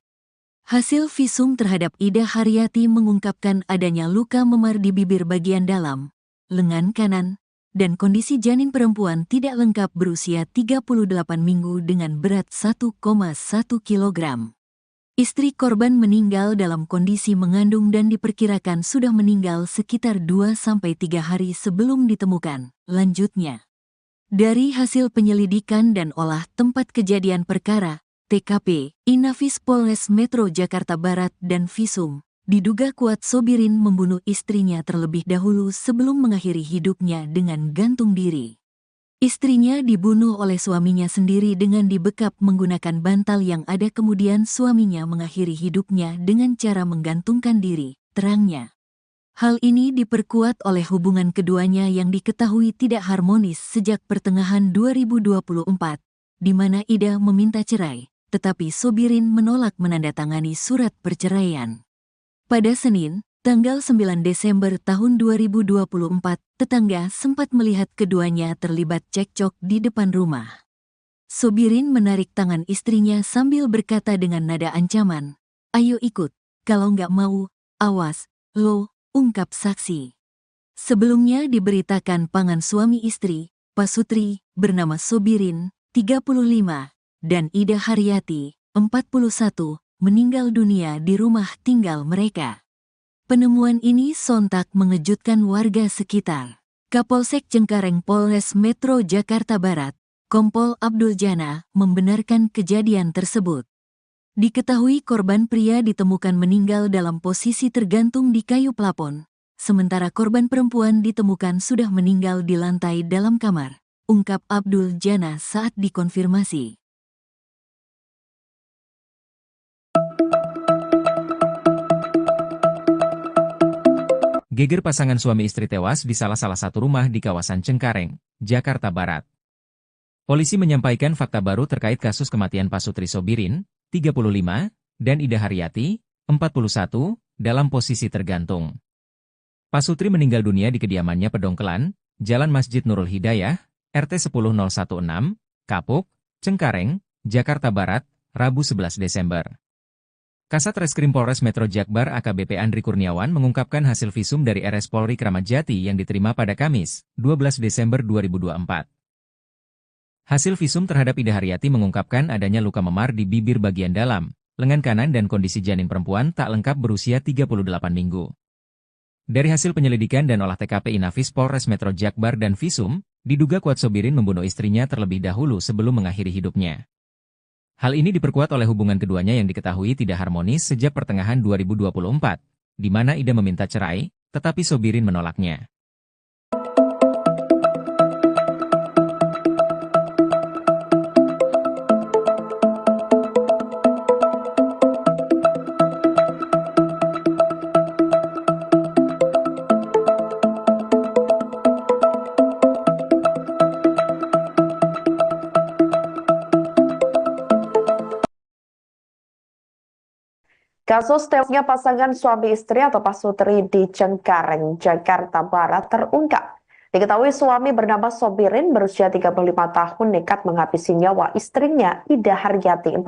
Hasil visum terhadap Ida Haryati mengungkapkan adanya luka memar di bibir bagian dalam, lengan kanan, dan kondisi janin perempuan tidak lengkap berusia 38 minggu dengan berat 1,1 kg. Istri korban meninggal dalam kondisi mengandung dan diperkirakan sudah meninggal sekitar 2-3 hari sebelum ditemukan. Lanjutnya, dari hasil penyelidikan dan olah tempat kejadian perkara, TKP, Inafis Polres Metro Jakarta Barat dan Visum, diduga kuat Sobirin membunuh istrinya terlebih dahulu sebelum mengakhiri hidupnya dengan gantung diri. Istrinya dibunuh oleh suaminya sendiri dengan dibekap menggunakan bantal yang ada, kemudian suaminya mengakhiri hidupnya dengan cara menggantungkan diri, terangnya. Hal ini diperkuat oleh hubungan keduanya yang diketahui tidak harmonis sejak pertengahan 2024, di mana Ida meminta cerai, tetapi Sobirin menolak menandatangani surat perceraian. Pada Senin, tanggal 9 Desember tahun 2024, tetangga sempat melihat keduanya terlibat cekcok di depan rumah. Sobirin menarik tangan istrinya sambil berkata dengan nada ancaman, "Ayo ikut, kalau nggak mau, awas, lo," ungkap saksi. Sebelumnya diberitakan pasangan suami istri, Pasutri, bernama Sobirin, 35, dan Ida Haryati, 41, meninggal dunia di rumah tinggal mereka. Penemuan ini sontak mengejutkan warga sekitar. Kapolsek Cengkareng Polres Metro Jakarta Barat, Kompol Abdul Jana, membenarkan kejadian tersebut. Diketahui korban pria ditemukan meninggal dalam posisi tergantung di kayu plafon, sementara korban perempuan ditemukan sudah meninggal di lantai dalam kamar, ungkap Abdul Jana saat dikonfirmasi. Geger pasangan suami istri tewas di salah satu rumah di kawasan Cengkareng, Jakarta Barat. Polisi menyampaikan fakta baru terkait kasus kematian Pasutri Sobirin, 35, dan Ida Haryati, 41, dalam posisi tergantung. Pasutri meninggal dunia di kediamannya Pedongkelan, Jalan Masjid Nurul Hidayah, RT 10016, Kapuk, Cengkareng, Jakarta Barat, Rabu 11 Desember. Kasat Reskrim Polres Metro Jakbar AKBP Andri Kurniawan mengungkapkan hasil visum dari RS Polri Kramat Jati yang diterima pada Kamis, 12 Desember 2024. Hasil visum terhadap Ida Haryati mengungkapkan adanya luka memar di bibir bagian dalam, lengan kanan dan kondisi janin perempuan tak lengkap berusia 38 minggu. Dari hasil penyelidikan dan olah TKP Inafis Polres Metro Jakbar dan Visum, diduga kuat Sobirin membunuh istrinya terlebih dahulu sebelum mengakhiri hidupnya. Hal ini diperkuat oleh hubungan keduanya yang diketahui tidak harmonis sejak pertengahan 2024, di mana Ida meminta cerai, tetapi Sobirin menolaknya. Kasus tewasnya pasangan suami istri atau Pasutri di Cengkareng, Jakarta Barat terungkap. Diketahui suami bernama Sobirin berusia 35 tahun nekat menghabisi nyawa istrinya Ida Haryati 45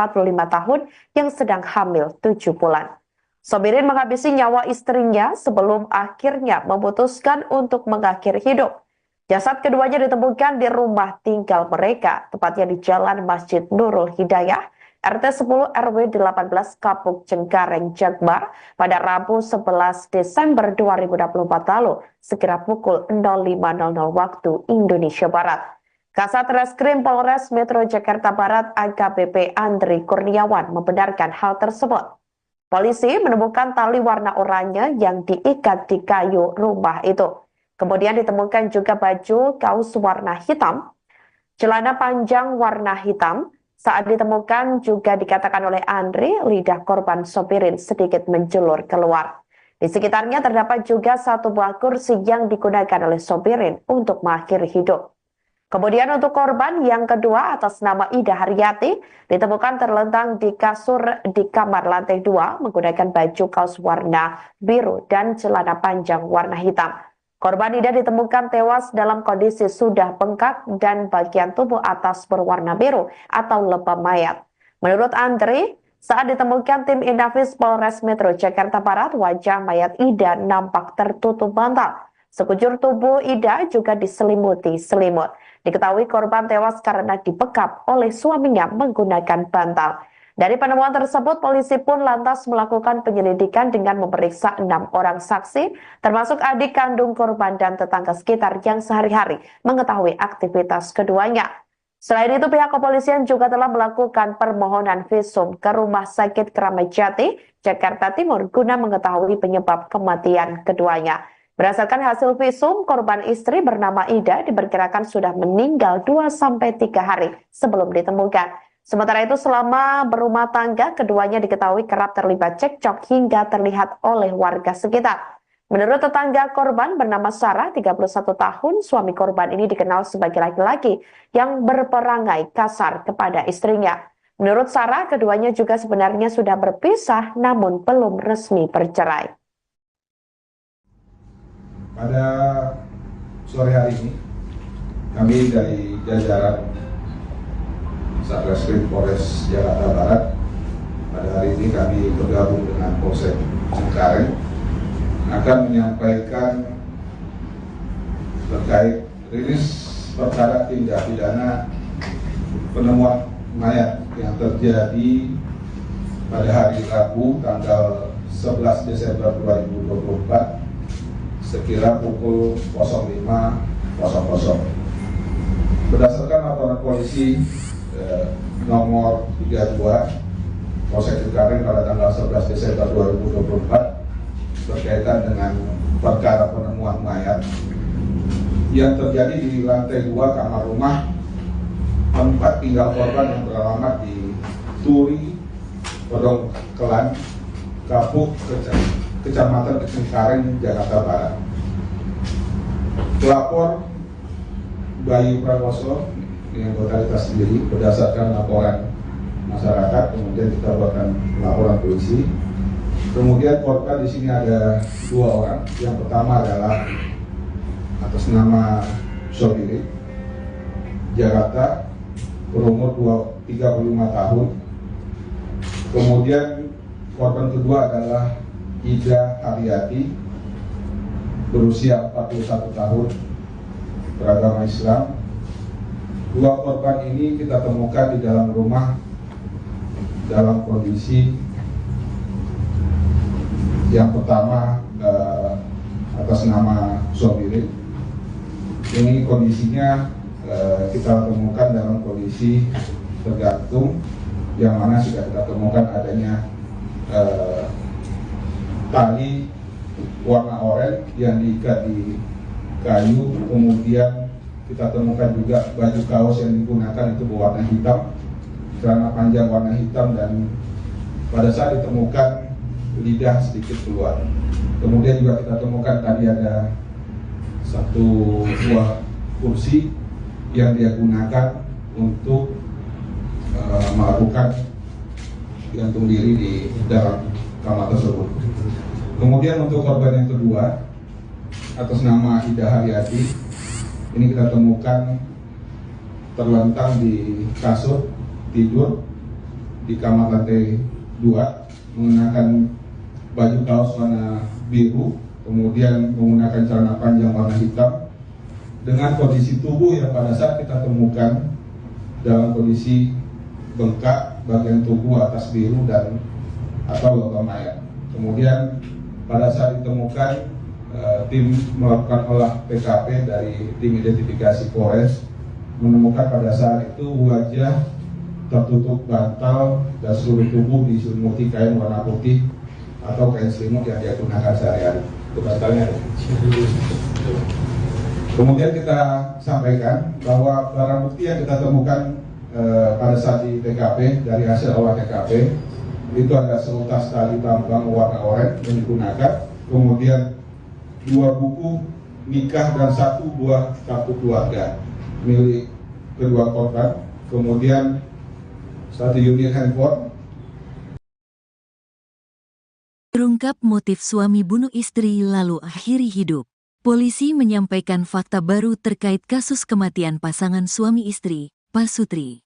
tahun yang sedang hamil 7 bulan. Sobirin menghabisi nyawa istrinya sebelum akhirnya memutuskan untuk mengakhiri hidup. Jasad keduanya ditemukan di rumah tinggal mereka, tepatnya di Jalan Masjid Nurul Hidayah, RT 10 RW 18 Kapuk Cengkareng, Jakbar pada Rabu 11 Desember 2024 lalu, sekira pukul 05.00 waktu Indonesia Barat. Kasat Reskrim Polres Metro Jakarta Barat AKBP Andri Kurniawan membenarkan hal tersebut. Polisi menemukan tali warna oranye yang diikat di kayu rumah itu. Kemudian ditemukan juga baju kaos warna hitam, celana panjang warna hitam. Saat ditemukan juga dikatakan oleh Andri, lidah korban Sobirin sedikit menjulur keluar. Di sekitarnya terdapat juga satu buah kursi yang digunakan oleh Sobirin untuk mengakhiri hidup. Kemudian untuk korban yang kedua atas nama Ida Haryati ditemukan terlentang di kasur di kamar lantai 2 menggunakan baju kaos warna biru dan celana panjang warna hitam. Korban Ida ditemukan tewas dalam kondisi sudah bengkak dan bagian tubuh atas berwarna biru atau lebam mayat. Menurut Andri, saat ditemukan tim Inafis Polres Metro Jakarta Barat, wajah mayat Ida nampak tertutup bantal. Sekujur tubuh Ida juga diselimuti selimut. Diketahui korban tewas karena dibekap oleh suaminya menggunakan bantal. Dari penemuan tersebut, polisi pun lantas melakukan penyelidikan dengan memeriksa 6 orang saksi, termasuk adik kandung korban dan tetangga sekitar yang sehari-hari mengetahui aktivitas keduanya. Selain itu, pihak kepolisian juga telah melakukan permohonan visum ke Rumah Sakit Kramat Jati, Jakarta Timur, guna mengetahui penyebab kematian keduanya. Berdasarkan hasil visum, korban istri bernama Ida diperkirakan sudah meninggal 2-3 hari sebelum ditemukan. Sementara itu, selama berumah tangga, keduanya diketahui kerap terlibat cekcok hingga terlihat oleh warga sekitar. Menurut tetangga korban bernama Sarah, 31 tahun, suami korban ini dikenal sebagai laki-laki yang berperangai kasar kepada istrinya. Menurut Sarah, keduanya juga sebenarnya sudah berpisah namun belum resmi bercerai. Pada sore hari ini, kami dari jajaran Satreskrim Polres Jakarta Barat, pada hari ini kami bergabung dengan Polsek Cengkareng akan menyampaikan terkait rilis perkara tindak pidana penemuan mayat yang terjadi pada hari Rabu tanggal 11 Desember 2024 sekira pukul 05.00. Berdasarkan laporan polisi nomor 32 Polsek Cengkareng pada tanggal 11 Desember 2024 berkaitan dengan perkara penemuan mayat yang terjadi di lantai 2 kamar rumah tempat tinggal korban yang beralamat di Turi, Pedongkelan, Kapuk, Kecamatan Cengkareng, Jakarta Barat. Pelapor Bayu Prakoso yang totalitas sendiri berdasarkan laporan masyarakat, kemudian kita buatkan laporan polisi. Kemudian korban di sini ada 2 orang. Yang pertama adalah atas nama Sobirin, Jakarta, berumur 35 tahun. Kemudian korban kedua adalah Ida Haryati, berusia 41 tahun, beragama Islam. 2 korban ini kita temukan di dalam rumah dalam kondisi yang pertama atas nama Sobirin. Ini kondisinya kita temukan dalam kondisi tergantung, yang mana sudah kita temukan adanya tali warna oranye yang diikat di kayu. Kemudian kita temukan juga baju kaos yang digunakan itu berwarna hitam, celana panjang warna hitam, dan pada saat ditemukan lidah sedikit keluar. Kemudian juga kita temukan tadi ada satu buah kursi yang dia gunakan untuk melakukan gantung diri di dalam kamar tersebut. Kemudian untuk korban yang kedua atas nama Ida Haryati, Ini kita temukan terlentang di kasur tidur di kamar lantai 2, mengenakan baju kaos warna biru, kemudian menggunakan celana panjang warna hitam, dengan kondisi tubuh yang pada saat kita temukan dalam kondisi bengkak bagian tubuh atas biru dan atau logam mayat. Kemudian pada saat ditemukan, tim melakukan olah TKP dari tim identifikasi Polres, menemukan pada saat itu wajah tertutup bantal dan seluruh tubuh diselimuti kain warna putih atau kain selimut yang dia gunakan sehari-hari. Itu bantalnya. Kemudian kita sampaikan bahwa barang bukti yang kita temukan pada saat di TKP dari hasil olah TKP itu ada seutas tali tambang warna oranye yang digunakan, kemudian 2 buku nikah dan 1 buah kartu keluarga milik kedua korban, kemudian 1 unit handphone. Terungkap motif suami bunuh istri lalu akhiri hidup. Polisi menyampaikan fakta baru terkait kasus kematian pasangan suami istri, Pasutri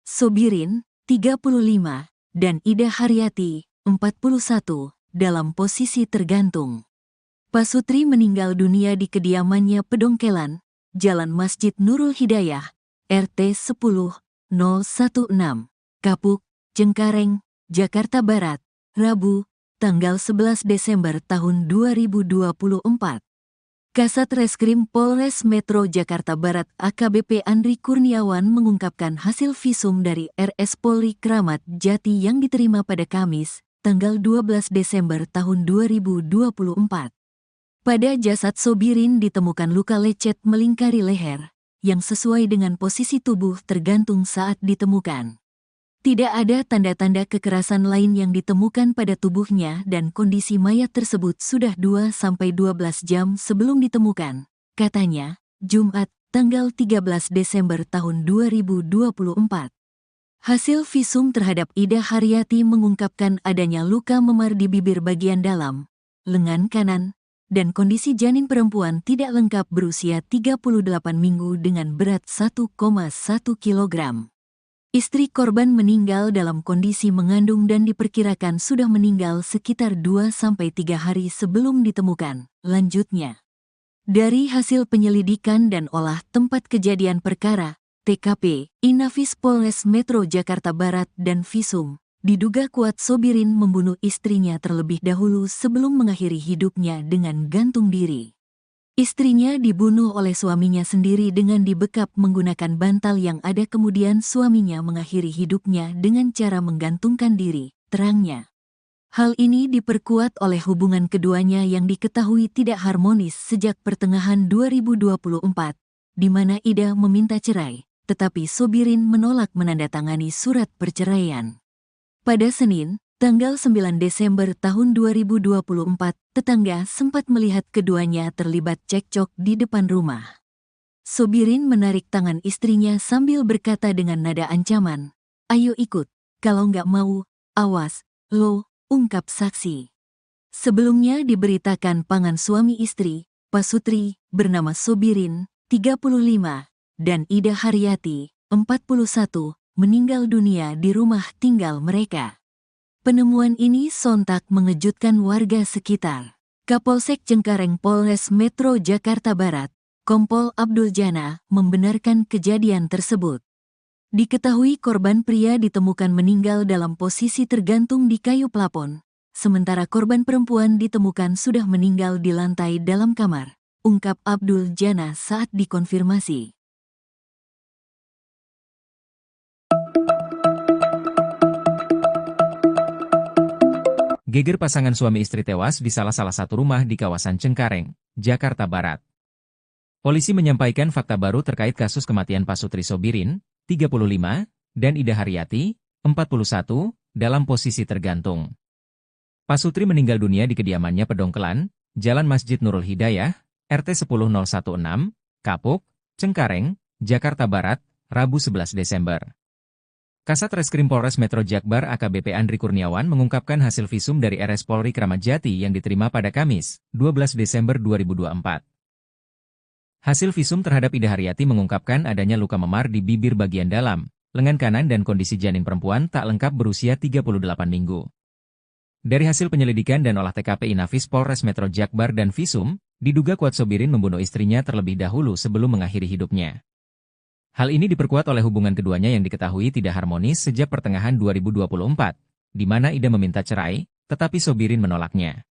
Sobirin, 35, dan Ida Haryati, 41, dalam posisi tergantung. Pasutri meninggal dunia di kediamannya Pedongkelan, Jalan Masjid Nurul Hidayah, RT 10-016, Kapuk, Cengkareng, Jakarta Barat, Rabu, tanggal 11 Desember tahun 2024. Kasat Reskrim Polres Metro Jakarta Barat AKBP Andri Kurniawan mengungkapkan hasil visum dari RS Polri Kramat Jati yang diterima pada Kamis, tanggal 12 Desember tahun 2024. Pada jasad Sobirin ditemukan luka lecet melingkari leher, yang sesuai dengan posisi tubuh tergantung saat ditemukan. Tidak ada tanda-tanda kekerasan lain yang ditemukan pada tubuhnya dan kondisi mayat tersebut sudah 2-12 jam sebelum ditemukan, katanya, Jumat, tanggal 13 Desember tahun 2024. Hasil visum terhadap Ida Haryati mengungkapkan adanya luka memar di bibir bagian dalam, lengan kanan, dan kondisi janin perempuan tidak lengkap berusia 38 minggu dengan berat 1,1 kg. Istri korban meninggal dalam kondisi mengandung dan diperkirakan sudah meninggal sekitar 2-3 hari sebelum ditemukan. Lanjutnya, dari hasil penyelidikan dan olah tempat kejadian perkara, TKP, Inafis Polres Metro Jakarta Barat dan Visum, diduga kuat Sobirin membunuh istrinya terlebih dahulu sebelum mengakhiri hidupnya dengan gantung diri. Istrinya dibunuh oleh suaminya sendiri dengan dibekap menggunakan bantal yang ada, kemudian suaminya mengakhiri hidupnya dengan cara menggantungkan diri, terangnya. Hal ini diperkuat oleh hubungan keduanya yang diketahui tidak harmonis sejak pertengahan 2024, di mana Ida meminta cerai, tetapi Sobirin menolak menandatangani surat perceraian. Pada Senin, tanggal 9 Desember tahun 2024, tetangga sempat melihat keduanya terlibat cekcok di depan rumah. Sobirin menarik tangan istrinya sambil berkata dengan nada ancaman, "Ayo ikut, kalau nggak mau, awas, lo," ungkap saksi. Sebelumnya diberitakan pasangan suami istri, Pasutri, bernama Sobirin, 35, dan Ida Haryati, 41, meninggal dunia di rumah tinggal mereka. Penemuan ini sontak mengejutkan warga sekitar. Kapolsek Cengkareng Polres Metro Jakarta Barat, Kompol Abdul Jana, membenarkan kejadian tersebut. Diketahui korban pria ditemukan meninggal dalam posisi tergantung di kayu plafon, sementara korban perempuan ditemukan sudah meninggal di lantai dalam kamar, ungkap Abdul Jana saat dikonfirmasi. Geger pasangan suami istri tewas di salah satu rumah di kawasan Cengkareng, Jakarta Barat. Polisi menyampaikan fakta baru terkait kasus kematian Pasutri Sobirin, 35, dan Ida Haryati, 41, dalam posisi tergantung. Pasutri meninggal dunia di kediamannya Pedongkelan, Jalan Masjid Nurul Hidayah, RT 10-016, Kapuk, Cengkareng, Jakarta Barat, Rabu 11 Desember. Kasat Reskrim Polres Metro Jakbar AKBP Andri Kurniawan mengungkapkan hasil visum dari RS Polri Kramat Jati yang diterima pada Kamis, 12 Desember 2024. Hasil visum terhadap Ida Haryati mengungkapkan adanya luka memar di bibir bagian dalam, lengan kanan dan kondisi janin perempuan tak lengkap berusia 38 minggu. Dari hasil penyelidikan dan olah TKP Inafis Polres Metro Jakbar dan visum, diduga kuat Sobirin membunuh istrinya terlebih dahulu sebelum mengakhiri hidupnya. Hal ini diperkuat oleh hubungan keduanya yang diketahui tidak harmonis sejak pertengahan 2024, di mana Ida meminta cerai, tetapi Sobirin menolaknya.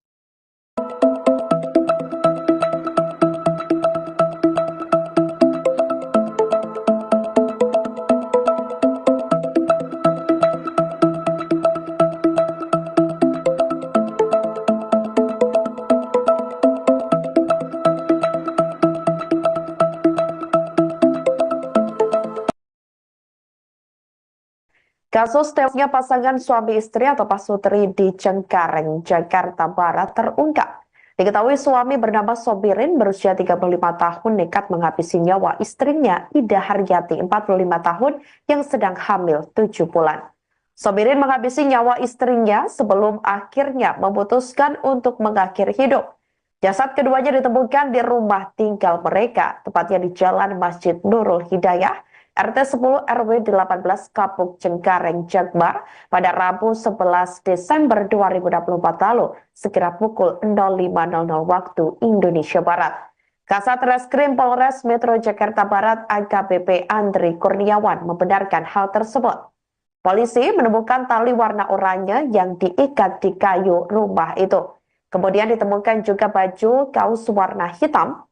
Kasus tewasnya pasangan suami istri atau pasutri di Cengkareng, Jakarta Barat terungkap. Diketahui suami bernama Sobirin berusia 35 tahun nekat menghabisi nyawa istrinya Ida Haryati 45 tahun yang sedang hamil 7 bulan. Sobirin menghabisi nyawa istrinya sebelum akhirnya memutuskan untuk mengakhiri hidup. Jasad keduanya ditemukan di rumah tinggal mereka, tepatnya di Jalan Masjid Nurul Hidayah, RT 10 RW 18 Kapuk Cengkareng, Jakbar pada Rabu 11 Desember 2024 lalu, sekira pukul 05.00 waktu Indonesia Barat. Kasat Reskrim Polres Metro Jakarta Barat AKBP Andri Kurniawan membenarkan hal tersebut. Polisi menemukan tali warna oranye yang diikat di kayu rumah itu. Kemudian ditemukan juga baju kaos warna hitam,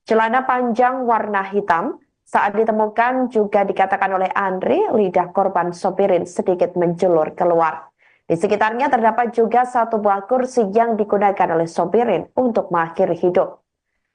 celana panjang warna hitam. Saat ditemukan juga dikatakan oleh Andri, lidah korban Sobirin sedikit menjulur keluar. Di sekitarnya terdapat juga satu buah kursi yang digunakan oleh Sobirin untuk mengakhiri hidup.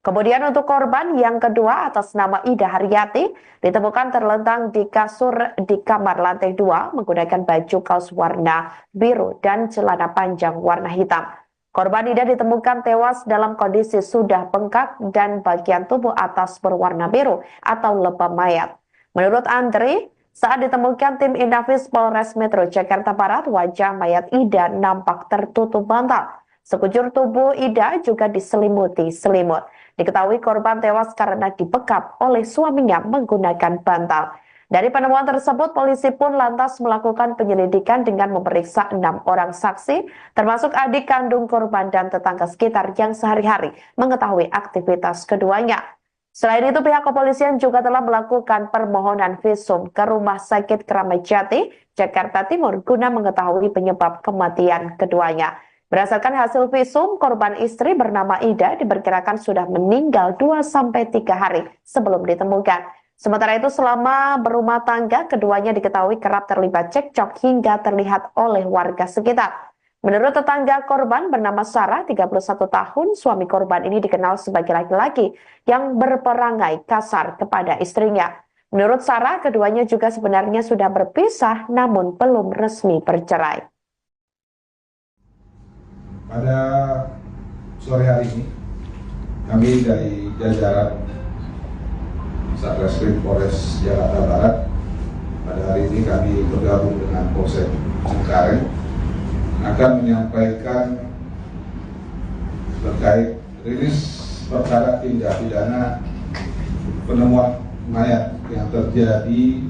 Kemudian untuk korban yang kedua atas nama Ida Haryati ditemukan terlentang di kasur di kamar lantai 2 menggunakan baju kaos warna biru dan celana panjang warna hitam. Korban Ida ditemukan tewas dalam kondisi sudah bengkak dan bagian tubuh atas berwarna biru atau lebam mayat. Menurut Andri, saat ditemukan tim Inafis Polres Metro Jakarta Barat, wajah mayat Ida nampak tertutup bantal. Sekujur tubuh Ida juga diselimuti selimut. Diketahui korban tewas karena dibekap oleh suaminya menggunakan bantal. Dari penemuan tersebut, polisi pun lantas melakukan penyelidikan dengan memeriksa 6 orang saksi, termasuk adik kandung korban dan tetangga sekitar yang sehari-hari mengetahui aktivitas keduanya. Selain itu, pihak kepolisian juga telah melakukan permohonan visum ke Rumah Sakit Kramat Jati, Jakarta Timur, guna mengetahui penyebab kematian keduanya. Berdasarkan hasil visum, korban istri bernama Ida diperkirakan sudah meninggal 2-3 hari sebelum ditemukan. Sementara itu, selama berumah tangga, keduanya diketahui kerap terlibat cekcok hingga terlihat oleh warga sekitar. Menurut tetangga korban bernama Sarah, 31 tahun, suami korban ini dikenal sebagai laki-laki yang berperangai kasar kepada istrinya. Menurut Sarah, keduanya juga sebenarnya sudah berpisah namun belum resmi bercerai. Pada sore hari ini, kami dari jajaran Satreskrim Polres Jakarta Barat, pada hari ini kami bergabung dengan Polsek Cengkareng akan menyampaikan terkait rilis perkara tindak pidana penemuan mayat yang terjadi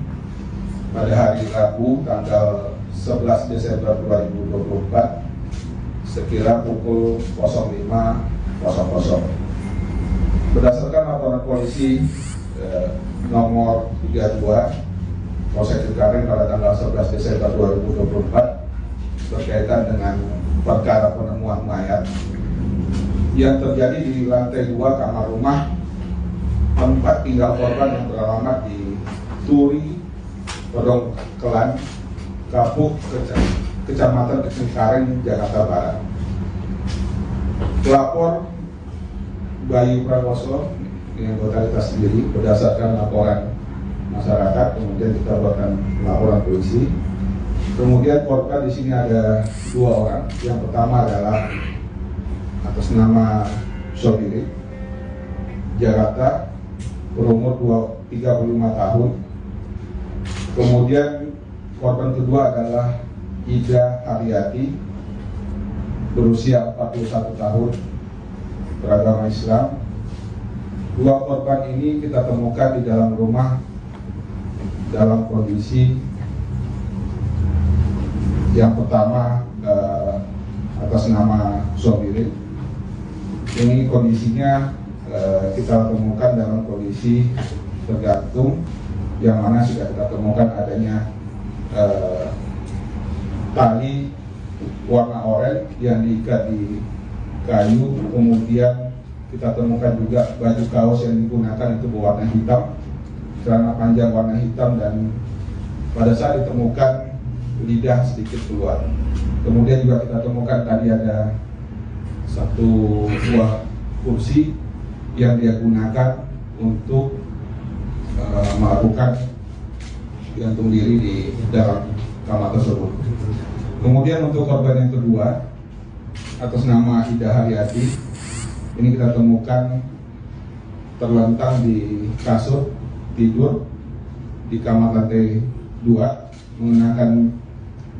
pada hari Rabu tanggal 11 Desember 2024 sekira pukul 05.00. Berdasarkan laporan polisi nomor 32 Polsek Cengkareng pada tanggal 11 Desember 2024 berkaitan dengan perkara penemuan mayat yang terjadi di lantai 2 kamar rumah tempat tinggal korban yang beralamat di Turi, Pedongkelan, Kapuk, Kecamatan Cengkareng, Jakarta Barat. Pelapor Bayu Prakoso yang anggota kita sendiri berdasarkan laporan masyarakat, kemudian kita buatkan laporan polisi. Kemudian korban di sini ada 2 orang. Yang pertama adalah atas nama Sobirin, Jakarta, berumur 35 tahun. Kemudian korban kedua adalah Ida Haryati, berusia 41 tahun, beragama Islam. Dua korban ini kita temukan di dalam rumah dalam kondisi yang pertama atas nama Sobirin. Ini kondisinya kita temukan dalam kondisi tergantung, yang mana sudah kita temukan adanya tali warna oranye yang diikat di kayu, kemudian kita temukan juga baju kaos yang digunakan itu berwarna hitam, celana panjang warna hitam, dan pada saat ditemukan lidah sedikit keluar. Kemudian juga kita temukan tadi ada satu buah kursi yang dia gunakan untuk melakukan gantung diri di dalam kamar tersebut. Kemudian untuk korban yang kedua atas nama Ida Haryati, ini kita temukan terlentang di kasur tidur di kamar lantai 2, mengenakan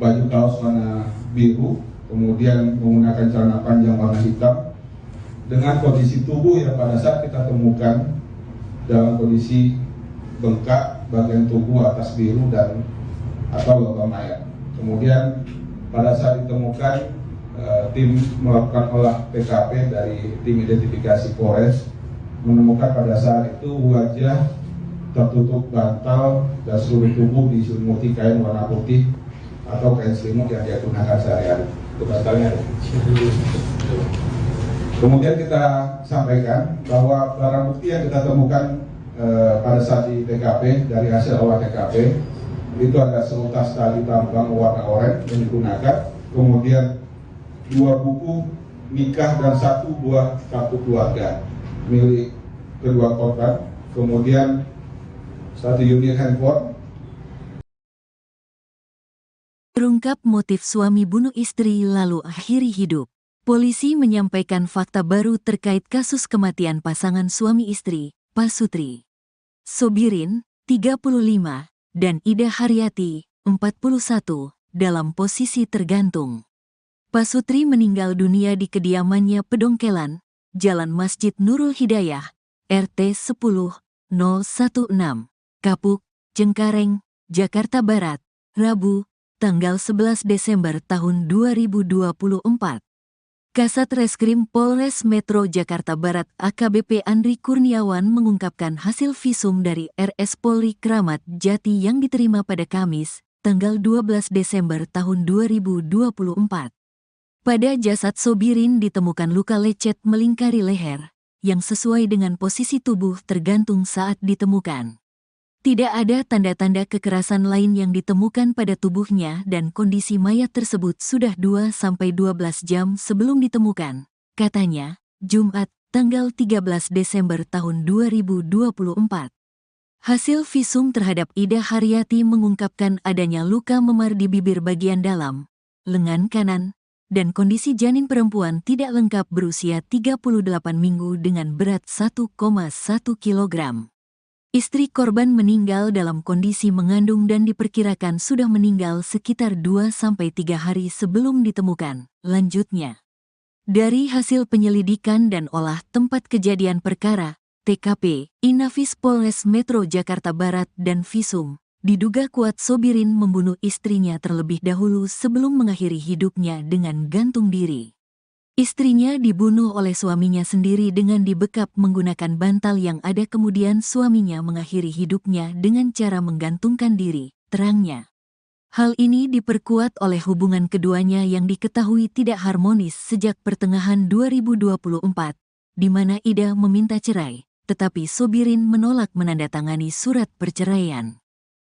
baju kaos warna biru, kemudian menggunakan celana panjang warna hitam, dengan kondisi tubuh yang pada saat kita temukan dalam kondisi bengkak bagian tubuh atas biru dan atau logam mayat. Kemudian pada saat ditemukan, tim melakukan olah TKP dari tim identifikasi Polres, menemukan pada saat itu wajah tertutup bantal dan seluruh tubuh diselimuti kain warna putih atau kain selimut yang dia gunakan sehari-hari. Itu bantalnya. Kemudian kita sampaikan bahwa barang bukti yang kita temukan pada saat di TKP, dari hasil olah TKP, itu ada seutas tali tambang warna oranye yang digunakan, kemudian 2 buku nikah dan 1 buah kartu keluarga milik kedua korban, kemudian 1 unit handphone. Terungkap motif suami bunuh istri lalu akhiri hidup. Polisi menyampaikan fakta baru terkait kasus kematian pasangan suami istri, Pasutri Sobirin, 35, dan Ida Haryati, 41, dalam posisi tergantung. Pasutri meninggal dunia di kediamannya Pedongkelan, Jalan Masjid Nurul Hidayah, RT 10-016, Kapuk, Cengkareng, Jakarta Barat, Rabu, tanggal 11 Desember tahun 2024. Kasat Reskrim Polres Metro Jakarta Barat AKBP Andri Kurniawan mengungkapkan hasil visum dari RS Polri Kramat Jati yang diterima pada Kamis, tanggal 12 Desember tahun 2024. Pada jasad Sobirin ditemukan luka lecet melingkari leher, yang sesuai dengan posisi tubuh tergantung saat ditemukan. Tidak ada tanda-tanda kekerasan lain yang ditemukan pada tubuhnya dan kondisi mayat tersebut sudah 2-12 jam sebelum ditemukan, katanya, Jumat, tanggal 13 Desember tahun 2024. Hasil visum terhadap Ida Haryati mengungkapkan adanya luka memar di bibir bagian dalam, lengan kanan, dan kondisi janin perempuan tidak lengkap berusia 38 minggu dengan berat 1,1 kg. Istri korban meninggal dalam kondisi mengandung dan diperkirakan sudah meninggal sekitar 2-3 hari sebelum ditemukan. Lanjutnya, dari hasil penyelidikan dan olah tempat kejadian perkara, TKP, Inafis Polres Metro Jakarta Barat dan visum, diduga kuat Sobirin membunuh istrinya terlebih dahulu sebelum mengakhiri hidupnya dengan gantung diri. Istrinya dibunuh oleh suaminya sendiri dengan dibekap menggunakan bantal yang ada, kemudian suaminya mengakhiri hidupnya dengan cara menggantungkan diri, terangnya. Hal ini diperkuat oleh hubungan keduanya yang diketahui tidak harmonis sejak pertengahan 2024, di mana Ida meminta cerai, tetapi Sobirin menolak menandatangani surat perceraian.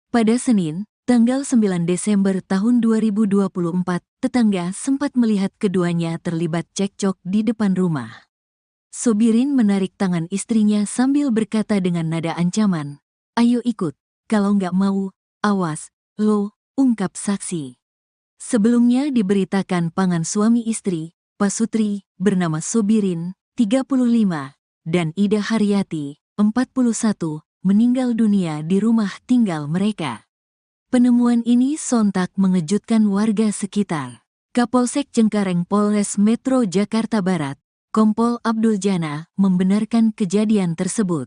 Pada Senin, tanggal 9 Desember tahun 2024, tetangga sempat melihat keduanya terlibat cekcok di depan rumah. Sobirin menarik tangan istrinya sambil berkata dengan nada ancaman, "Ayo ikut, kalau nggak mau, awas, lo," ungkap saksi. Sebelumnya diberitakan pasangan suami istri, Pasutri, bernama Sobirin, 35, dan Ida Haryati, 41, meninggal dunia di rumah tinggal mereka. Penemuan ini sontak mengejutkan warga sekitar. Kapolsek Cengkareng Polres Metro Jakarta Barat, Kompol Abdul Jana membenarkan kejadian tersebut.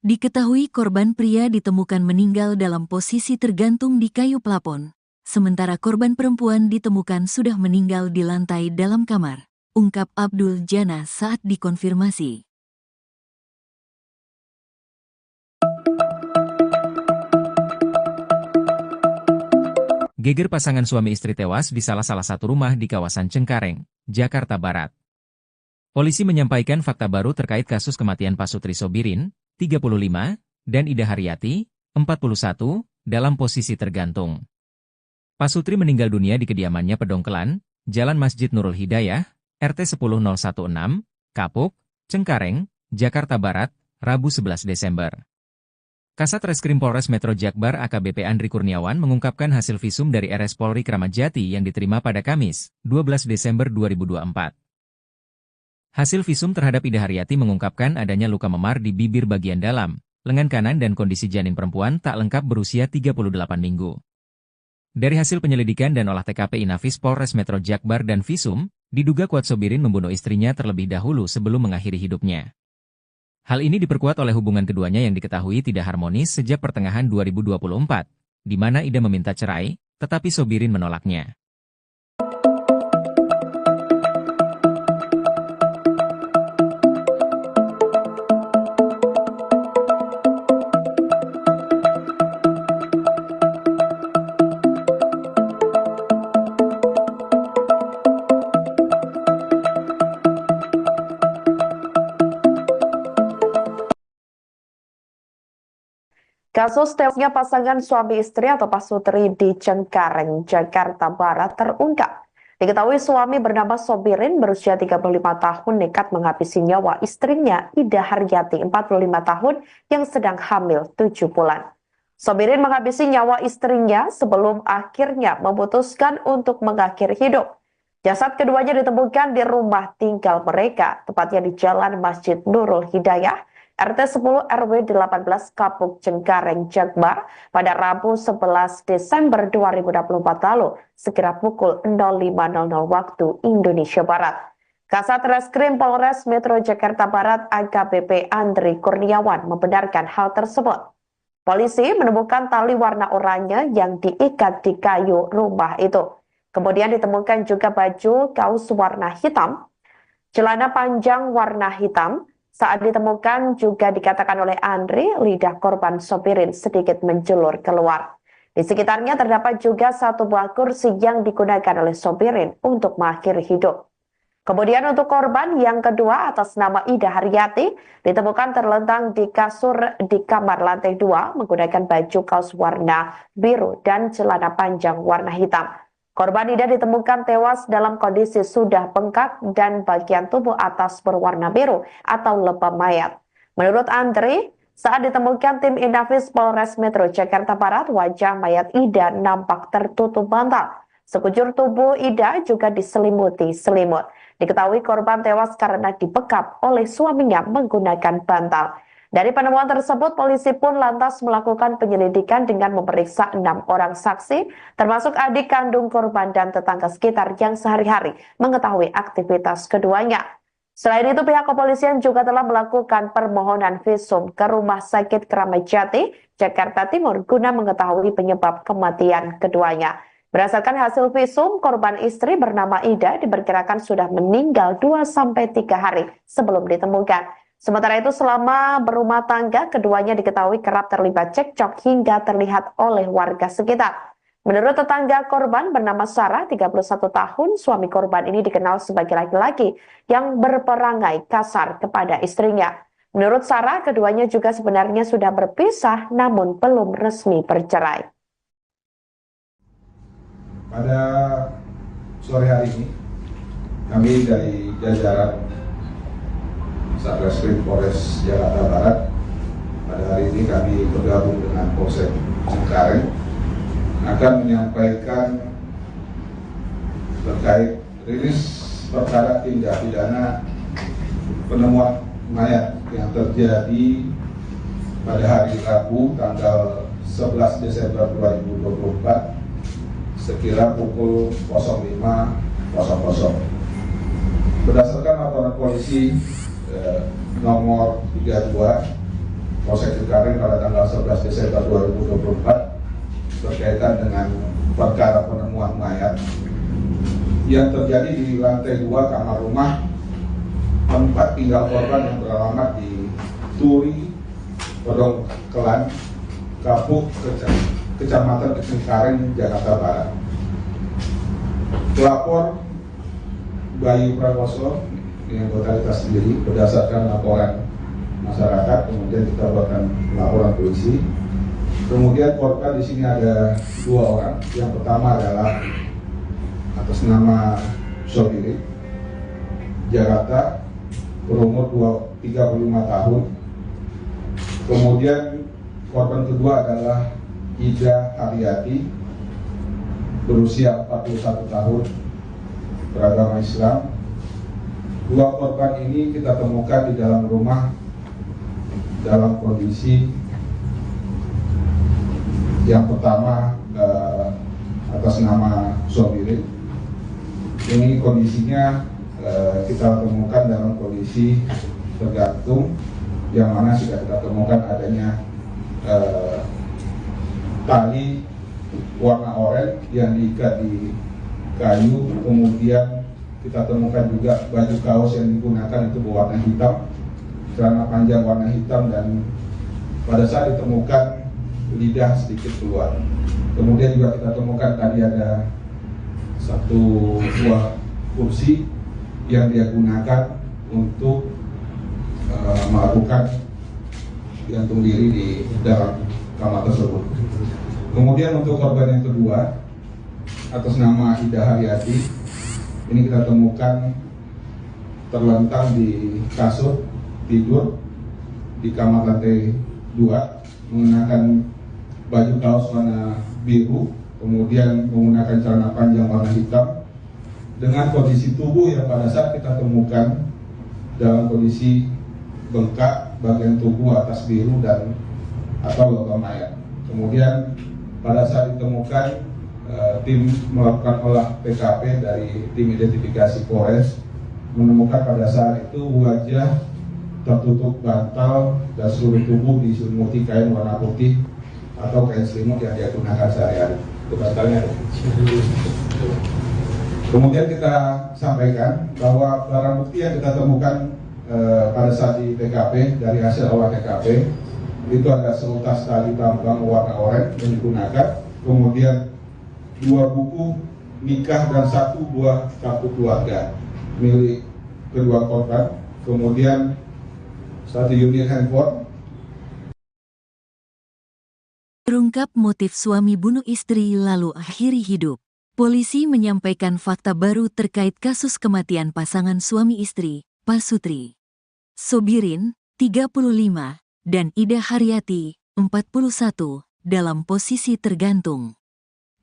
Diketahui korban pria ditemukan meninggal dalam posisi tergantung di kayu plafon, sementara korban perempuan ditemukan sudah meninggal di lantai dalam kamar, ungkap Abdul Jana saat dikonfirmasi. Geger pasangan suami istri tewas di salah satu rumah di kawasan Cengkareng, Jakarta Barat. Polisi menyampaikan fakta baru terkait kasus kematian Pasutri Sobirin, 35, dan Ida Haryati, 41, dalam posisi tergantung. Pasutri meninggal dunia di kediamannya Pedongkelan, Jalan Masjid Nurul Hidayah, RT 10016, Kapuk, Cengkareng, Jakarta Barat, Rabu 11 Desember. Kasat Reskrim Polres Metro Jakbar AKBP Andri Kurniawan mengungkapkan hasil visum dari RS Polri Kramat Jati yang diterima pada Kamis, 12 Desember 2024. Hasil visum terhadap Ida Haryati mengungkapkan adanya luka memar di bibir bagian dalam, lengan kanan dan kondisi janin perempuan tak lengkap berusia 38 minggu. Dari hasil penyelidikan dan olah TKP Inafis Polres Metro Jakbar dan visum, diduga kuat Sobirin membunuh istrinya terlebih dahulu sebelum mengakhiri hidupnya. Hal ini diperkuat oleh hubungan keduanya yang diketahui tidak harmonis sejak pertengahan 2024, di mana Ida meminta cerai, tetapi Sobirin menolaknya. Kasus tewasnya pasangan suami istri atau Pasutri di Cengkareng, Jakarta Barat terungkap. Diketahui suami bernama Sobirin berusia 35 tahun nekat menghabisi nyawa istrinya Ida Haryati 45 tahun yang sedang hamil 7 bulan. Sobirin menghabisi nyawa istrinya sebelum akhirnya memutuskan untuk mengakhiri hidup. Jasad keduanya ditemukan di rumah tinggal mereka, tepatnya di Jalan Masjid Nurul Hidayah, RT 10 RW 18 Kapuk Cengkareng Jakbar pada Rabu 11 Desember 2024 lalu, sekira pukul 05.00 waktu Indonesia Barat. Kasat Reskrim Polres Metro Jakarta Barat AKBP Andri Kurniawan membenarkan hal tersebut. Polisi menemukan tali warna oranye yang diikat di kayu rumah itu. Kemudian ditemukan juga baju kaos warna hitam, celana panjang warna hitam. Saat ditemukan juga dikatakan oleh Andri, lidah korban Sobirin sedikit menjulur keluar. Di sekitarnya terdapat juga satu buah kursi yang digunakan oleh Sobirin untuk mengakhiri hidup. Kemudian untuk korban yang kedua atas nama Ida Haryati ditemukan terlentang di kasur di kamar lantai 2 menggunakan baju kaos warna biru dan celana panjang warna hitam. Korban Ida ditemukan tewas dalam kondisi sudah bengkak dan bagian tubuh atas berwarna biru atau lebam mayat. Menurut Andri, saat ditemukan tim Inafis Polres Metro Jakarta Barat, wajah mayat Ida nampak tertutup bantal. Sekujur tubuh Ida juga diselimuti selimut. Diketahui korban tewas karena dibekap oleh suaminya menggunakan bantal. Dari penemuan tersebut, polisi pun lantas melakukan penyelidikan dengan memeriksa 6 orang saksi, termasuk adik kandung korban dan tetangga sekitar yang sehari-hari mengetahui aktivitas keduanya. Selain itu, pihak kepolisian juga telah melakukan permohonan visum ke Rumah Sakit Kramat Jati, Jakarta Timur, guna mengetahui penyebab kematian keduanya. Berdasarkan hasil visum, korban istri bernama Ida diperkirakan sudah meninggal 2-3 hari sebelum ditemukan. Sementara itu, selama berumah tangga, keduanya diketahui kerap terlibat cekcok hingga terlihat oleh warga sekitar. Menurut tetangga korban bernama Sarah, 31 tahun, suami korban ini dikenal sebagai laki-laki yang berperangai kasar kepada istrinya. Menurut Sarah, keduanya juga sebenarnya sudah berpisah namun belum resmi bercerai. Pada sore hari ini, kami dari jajaran Satreskrim Polres Jakarta Barat, pada hari ini kami bergabung dengan Polsek Cengkareng akan menyampaikan terkait rilis perkara tindak pidana penemuan mayat yang terjadi pada hari Rabu tanggal 11 Desember 2024 sekira pukul 05.00. Berdasarkan laporan polisi nomor 32 Polsek Cengkareng pada tanggal 11 Desember 2024 berkaitan dengan perkara penemuan mayat yang terjadi di lantai 2 kamar rumah tempat tinggal korban yang beralamat di Turi, Pedongkelan, Kapuk, Kecamatan Cengkareng, Jakarta Barat. Pelapor Bayu Prakoso yang anggota kita sendiri berdasarkan laporan masyarakat, kemudian kita buatkan laporan polisi. Kemudian korban di sini ada 2 orang. Yang pertama adalah atas nama Sobiri, Jakarta, berumur 35 tahun. Kemudian korban kedua adalah Ida Haryati, berusia 41 tahun, beragama Islam. 2 korban ini kita temukan di dalam rumah dalam kondisi yang pertama atas nama Sobiri. Ini kondisinya kita temukan dalam kondisi tergantung, yang mana sudah kita temukan adanya tali warna oranye yang diikat di kayu. Kemudian kita temukan juga baju kaos yang digunakan itu berwarna hitam, celana panjang warna hitam, dan pada saat ditemukan lidah sedikit keluar. Kemudian juga kita temukan tadi ada 1 buah kursi yang dia gunakan untuk melakukan gantung diri di dalam kamar tersebut. Kemudian untuk korban yang kedua atas nama Ida Haryati, ini kita temukan terlentang di kasur tidur di kamar lantai 2, menggunakan baju kaos warna biru, kemudian menggunakan celana panjang warna hitam, dengan kondisi tubuh yang pada saat kita temukan dalam kondisi bengkak bagian tubuh atas biru dan atau logam mayat. Kemudian pada saat ditemukan, tim melakukan olah TKP dari tim identifikasi Polres menemukan pada saat itu wajah tertutup bantal dan seluruh tubuh diselimuti kain warna putih atau kain selimut yang dia gunakan sehari-hari. Itu bantalnya. Kemudian kita sampaikan bahwa barang bukti yang kita temukan pada saat di TKP, dari hasil olah TKP, itu ada seutas tali tambang warna oranye yang digunakan, kemudian 2 buku nikah dan 1 buah kartu keluarga milik kedua korban, kemudian 1 unit handphone. Terungkap motif suami bunuh istri lalu akhiri hidup. Polisi menyampaikan fakta baru terkait kasus kematian pasangan suami istri, Pasutri Sobirin, 35, dan Ida Haryati, 41, dalam posisi tergantung.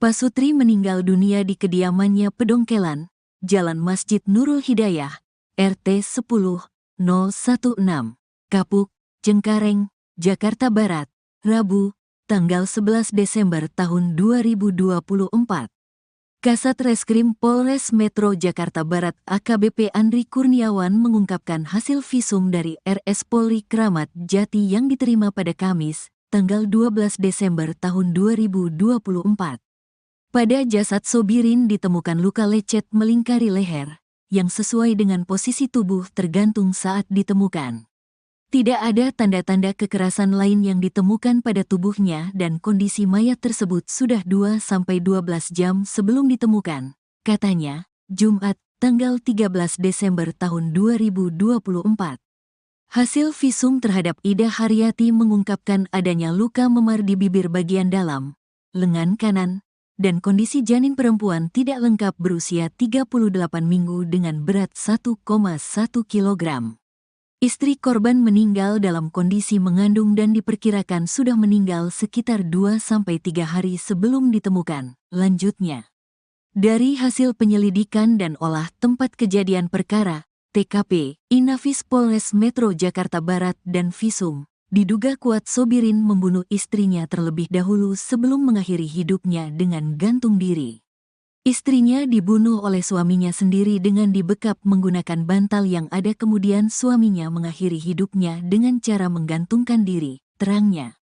Pasutri meninggal dunia di kediamannya Pedongkelan, Jalan Masjid Nurul Hidayah, RT 10-016, Kapuk, Cengkareng, Jakarta Barat, Rabu, tanggal 11 Desember tahun 2024. Kasat Reskrim Polres Metro Jakarta Barat AKBP Andri Kurniawan mengungkapkan hasil visum dari RS Polri Kramat Jati yang diterima pada Kamis, tanggal 12 Desember tahun 2024. Pada jasad Sobirin ditemukan luka lecet melingkari leher, yang sesuai dengan posisi tubuh tergantung saat ditemukan. Tidak ada tanda-tanda kekerasan lain yang ditemukan pada tubuhnya dan kondisi mayat tersebut sudah 2-12 jam sebelum ditemukan, katanya, Jumat, tanggal 13 Desember tahun 2024. Hasil visum terhadap Ida Haryati mengungkapkan adanya luka memar di bibir bagian dalam, lengan kanan, dan kondisi janin perempuan tidak lengkap berusia 38 minggu dengan berat 1,1 kg. Istri korban meninggal dalam kondisi mengandung dan diperkirakan sudah meninggal sekitar 2-3 hari sebelum ditemukan. Lanjutnya, dari hasil penyelidikan dan olah tempat kejadian perkara, TKP, Inafis Polres Metro Jakarta Barat dan visum, diduga kuat Sobirin membunuh istrinya terlebih dahulu sebelum mengakhiri hidupnya dengan gantung diri. Istrinya dibunuh oleh suaminya sendiri dengan dibekap menggunakan bantal yang ada, kemudian suaminya mengakhiri hidupnya dengan cara menggantungkan diri, terangnya.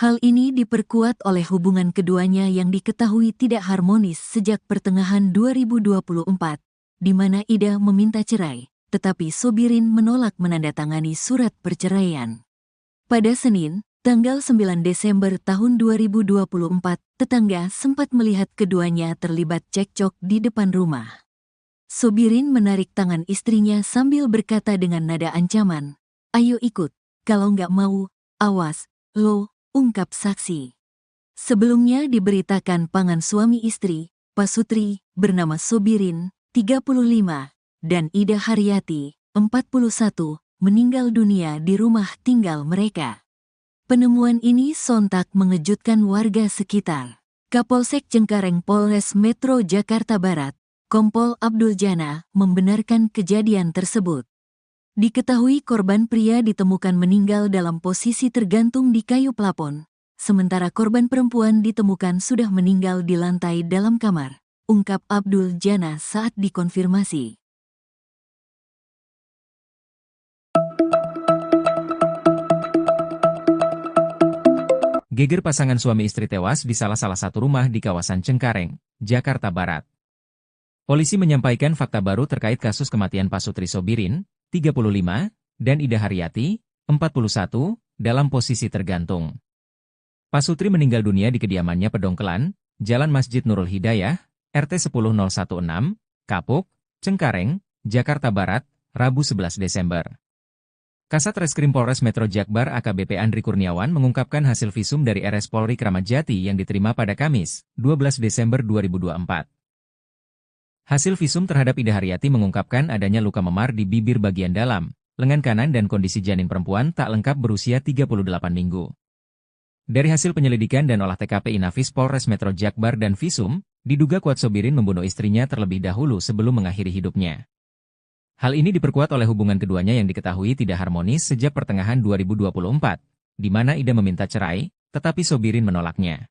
Hal ini diperkuat oleh hubungan keduanya yang diketahui tidak harmonis sejak pertengahan 2024, di mana Ida meminta cerai, tetapi Sobirin menolak menandatangani surat perceraian. Pada Senin, tanggal 9 Desember tahun 2024, tetangga sempat melihat keduanya terlibat cekcok di depan rumah. Sobirin menarik tangan istrinya sambil berkata dengan nada ancaman, "Ayo ikut, kalau nggak mau, awas, lo," ungkap saksi. Sebelumnya diberitakan pasangan suami istri, Pasutri, bernama Sobirin, 35, dan Ida Haryati, 41, meninggal dunia di rumah tinggal mereka. Penemuan ini sontak mengejutkan warga sekitar. Kapolsek Cengkareng Polres Metro Jakarta Barat, Kompol Abdul Jana, membenarkan kejadian tersebut. Diketahui korban pria ditemukan meninggal dalam posisi tergantung di kayu plafon, sementara korban perempuan ditemukan sudah meninggal di lantai dalam kamar, ungkap Abdul Jana saat dikonfirmasi. Geger pasangan suami istri tewas di salah satu rumah di kawasan Cengkareng, Jakarta Barat. Polisi menyampaikan fakta baru terkait kasus kematian Pasutri Sobirin, 35, dan Ida Haryati, 41, dalam posisi tergantung. Pasutri meninggal dunia di kediamannya Pedongkelan, Jalan Masjid Nurul Hidayah, RT 10016, Kapuk, Cengkareng, Jakarta Barat, Rabu 11 Desember. Kasat Reskrim Polres Metro Jakbar AKBP Andri Kurniawan mengungkapkan hasil visum dari RS Polri Kramat Jati yang diterima pada Kamis, 12 Desember 2024. Hasil visum terhadap Ida Haryati mengungkapkan adanya luka memar di bibir bagian dalam, lengan kanan dan kondisi janin perempuan tak lengkap berusia 38 minggu. Dari hasil penyelidikan dan olah TKP Inafis Polres Metro Jakbar dan visum, diduga kuat Sobirin membunuh istrinya terlebih dahulu sebelum mengakhiri hidupnya. Hal ini diperkuat oleh hubungan keduanya yang diketahui tidak harmonis sejak pertengahan 2024, di mana Ida meminta cerai, tetapi Sobirin menolaknya.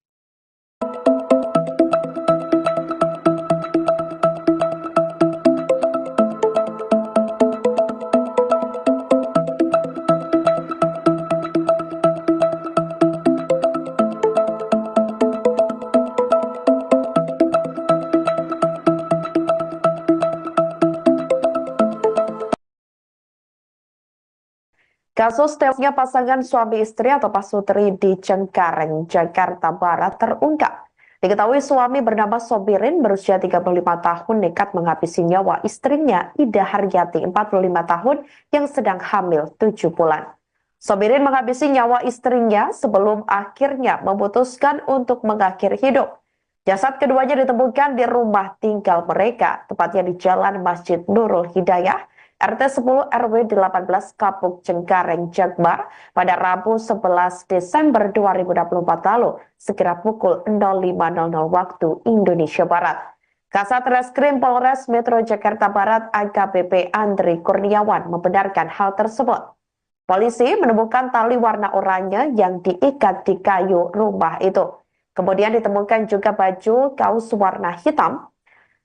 Kasus tewasnya pasangan suami istri atau Pasutri di Cengkareng, Jakarta Barat terungkap. Diketahui suami bernama Sobirin berusia 35 tahun nekat menghabisi nyawa istrinya Ida Haryati 45 tahun yang sedang hamil 7 bulan. Sobirin menghabisi nyawa istrinya sebelum akhirnya memutuskan untuk mengakhiri hidup. Jasad keduanya ditemukan di rumah tinggal mereka, tepatnya di Jalan Masjid Nurul Hidayah, RT 10 RW 18 Kapuk Cengkareng Jakbar pada Rabu 11 Desember 2024 lalu, sekira pukul 05.00 waktu Indonesia Barat. Kasat Reskrim Polres Metro Jakarta Barat AKBP Andri Kurniawan membenarkan hal tersebut. Polisi menemukan tali warna oranye yang diikat di kayu rumah itu. Kemudian ditemukan juga baju kaos warna hitam,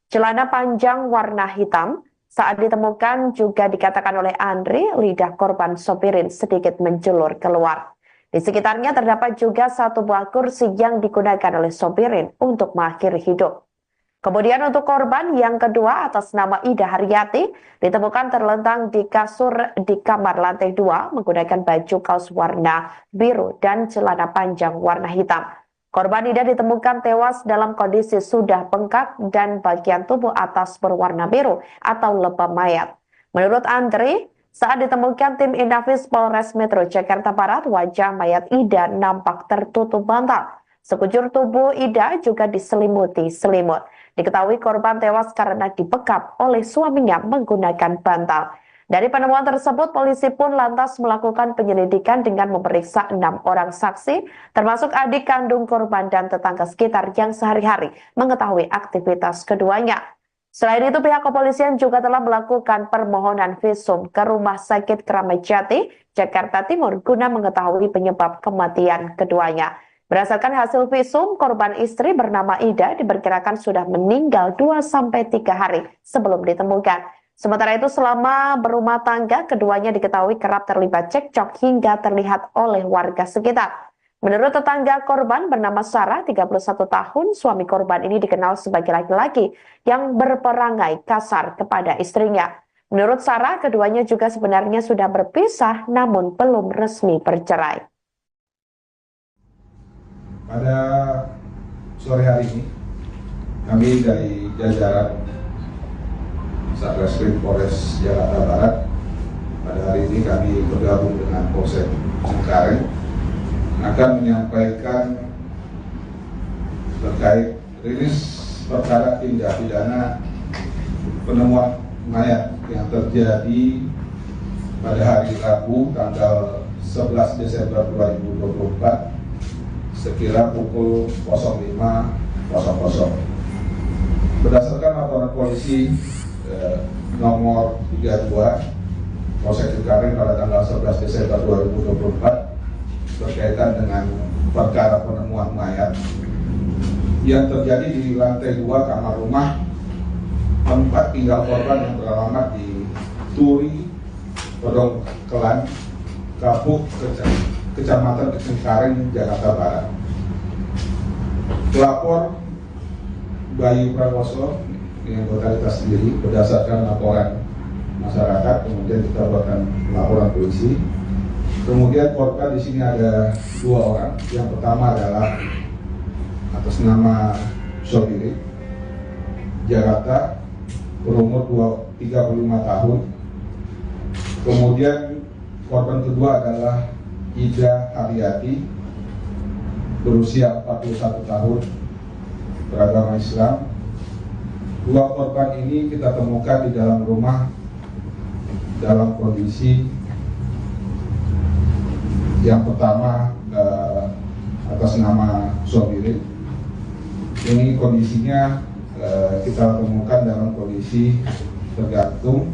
celana panjang warna hitam. Saat ditemukan juga dikatakan oleh Andri, lidah korban Sobirin sedikit menjulur keluar. Di sekitarnya terdapat juga satu buah kursi yang digunakan oleh Sobirin untuk mengakhiri hidup. Kemudian untuk korban yang kedua atas nama Ida Haryati ditemukan terlentang di kasur di kamar lantai 2 menggunakan baju kaos warna biru dan celana panjang warna hitam. Korban Ida ditemukan tewas dalam kondisi sudah bengkak dan bagian tubuh atas berwarna biru atau lebam mayat. Menurut Andri, saat ditemukan tim Inafis Polres Metro Jakarta Barat, wajah mayat Ida nampak tertutup bantal. Sekujur tubuh Ida juga diselimuti selimut. Diketahui korban tewas karena dibekap oleh suaminya menggunakan bantal. Dari penemuan tersebut, polisi pun lantas melakukan penyelidikan dengan memeriksa 6 orang saksi, termasuk adik kandung korban dan tetangga sekitar yang sehari-hari mengetahui aktivitas keduanya. Selain itu, pihak kepolisian juga telah melakukan permohonan visum ke Rumah Sakit Kramat Jati, Jakarta Timur, guna mengetahui penyebab kematian keduanya. Berdasarkan hasil visum, korban istri bernama Ida diperkirakan sudah meninggal 2-3 hari sebelum ditemukan. Sementara itu selama berumah tangga, keduanya diketahui kerap terlibat cekcok hingga terlihat oleh warga sekitar. Menurut tetangga korban bernama Sarah, 31 tahun, suami korban ini dikenal sebagai laki-laki yang berperangai kasar kepada istrinya. Menurut Sarah, keduanya juga sebenarnya sudah berpisah namun belum resmi bercerai. Pada sore hari ini, kami dari jajaran Satreskrim Polres Jakarta Barat, pada hari ini kami bergabung dengan Polsek Cengkareng akan menyampaikan terkait rilis perkara tindak pidana penemuan mayat yang terjadi pada hari Rabu tanggal 11 Desember 2024 sekira pukul 05.00. Berdasarkan laporan polisi nomor 32 Polsek Cengkareng pada tanggal 11 Desember 2024 berkaitan dengan perkara penemuan mayat yang terjadi di lantai 2 kamar rumah tempat tinggal korban yang beralamat di Turi, Pedongkelan, Kapuk, Kecamatan Cengkareng, Jakarta Barat. Pelapor Bayu Prakoso yang anggota kita sendiri berdasarkan laporan masyarakat, kemudian kita buatkan laporan polisi. Kemudian korban di sini ada 2 orang. Yang pertama adalah atas nama Sobiri, Jakarta, berumur 35 tahun. Kemudian korban kedua adalah Ida Haryati, berusia 41 tahun, beragama Islam. 2 korban ini kita temukan di dalam rumah dalam kondisi yang pertama atas nama Sobiri. Ini kondisinya kita temukan dalam kondisi tergantung,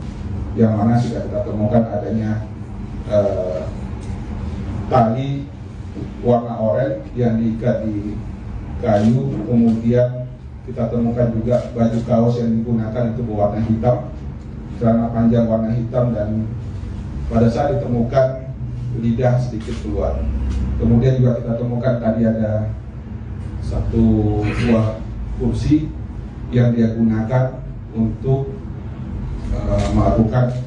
yang mana sudah kita temukan adanya tali warna oranye yang diikat di kayu, kemudian kita temukan juga baju kaos yang digunakan itu berwarna hitam, celana panjang warna hitam, dan pada saat ditemukan lidah sedikit keluar. Kemudian juga kita temukan tadi ada 1 buah kursi yang dia gunakan untuk melakukan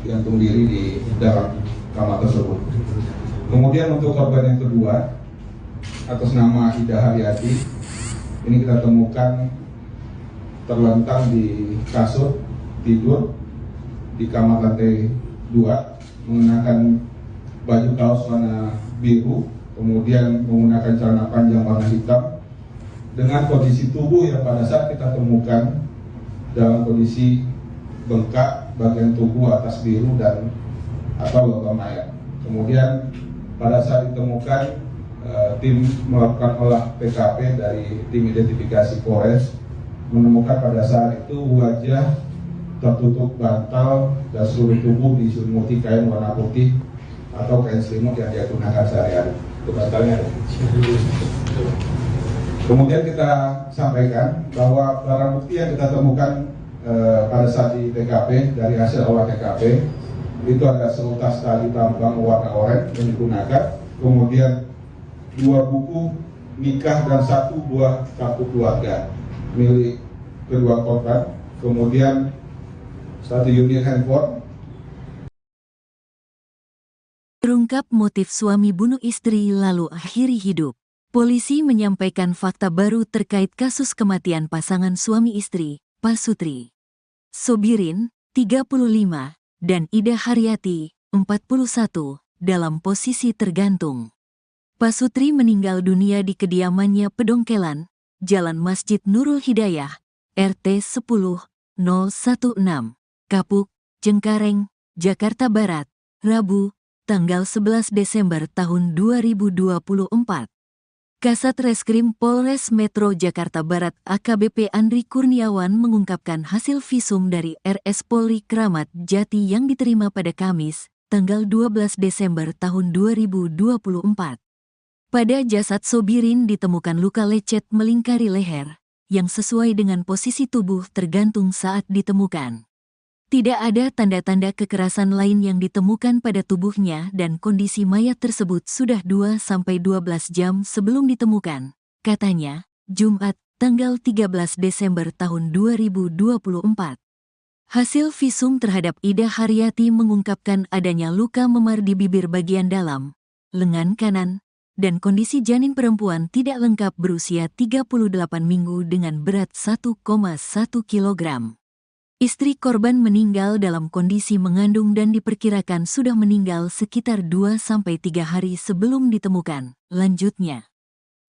gantung diri di dalam kamar tersebut. Kemudian untuk korban yang kedua atas nama Ida Haryati, ini kita temukan terlentang di kasur tidur di kamar lantai 2, mengenakan baju kaos warna biru, kemudian menggunakan celana panjang warna hitam, dengan kondisi tubuh yang pada saat kita temukan dalam kondisi bengkak bagian tubuh atas biru dan atau logam mayat. Kemudian pada saat ditemukan, tim melakukan olah TKP dari tim identifikasi Polres menemukan pada saat itu wajah tertutup bantal dan seluruh tubuh diselimuti kain warna putih atau kain selimut yang dia gunakan sehari-hari. Itu bantalnya. Kemudian kita sampaikan bahwa barang bukti yang kita temukan pada saat di TKP, dari hasil olah TKP, itu ada seutas tali tambang warna oranye yang digunakan, kemudian 2 buku nikah dan 1 buah kartu keluarga milik kedua korban, kemudian 1 unit handphone. Terungkap motif suami bunuh istri lalu akhiri hidup. Polisi menyampaikan fakta baru terkait kasus kematian pasangan suami istri, Pasutri Sobirin, 35, dan Ida Haryati, 41, dalam posisi tergantung. Pasutri meninggal dunia di kediamannya Pedongkelan, Jalan Masjid Nurul Hidayah, RT 10-016, Kapuk, Cengkareng, Jakarta Barat, Rabu, tanggal 11 Desember tahun 2024. Kasat Reskrim Polres Metro Jakarta Barat AKBP Andri Kurniawan mengungkapkan hasil visum dari RS Polri Kramat Jati yang diterima pada Kamis, tanggal 12 Desember tahun 2024. Pada jasad Sobirin ditemukan luka lecet melingkari leher, yang sesuai dengan posisi tubuh tergantung saat ditemukan. Tidak ada tanda-tanda kekerasan lain yang ditemukan pada tubuhnya dan kondisi mayat tersebut sudah 2-12 jam sebelum ditemukan, katanya, Jumat, tanggal 13 Desember tahun 2024. Hasil visum terhadap Ida Haryati mengungkapkan adanya luka memar di bibir bagian dalam, lengan kanan, dan kondisi janin perempuan tidak lengkap berusia 38 minggu dengan berat 1,1 kg. Istri korban meninggal dalam kondisi mengandung dan diperkirakan sudah meninggal sekitar 2-3 hari sebelum ditemukan, lanjutnya.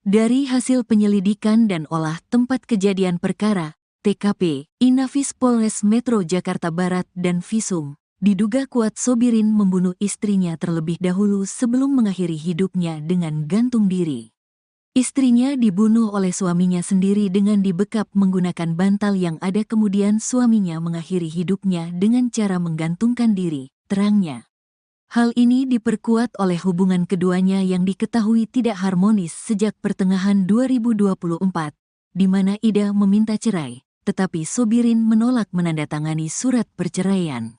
Dari hasil penyelidikan dan olah tempat kejadian perkara, TKP, Inafis Polres Metro Jakarta Barat dan Visum, diduga kuat Sobirin membunuh istrinya terlebih dahulu sebelum mengakhiri hidupnya dengan gantung diri. Istrinya dibunuh oleh suaminya sendiri dengan dibekap menggunakan bantal yang ada, kemudian suaminya mengakhiri hidupnya dengan cara menggantungkan diri, terangnya. Hal ini diperkuat oleh hubungan keduanya yang diketahui tidak harmonis sejak pertengahan 2024, di mana Ida meminta cerai, tetapi Sobirin menolak menandatangani surat perceraian.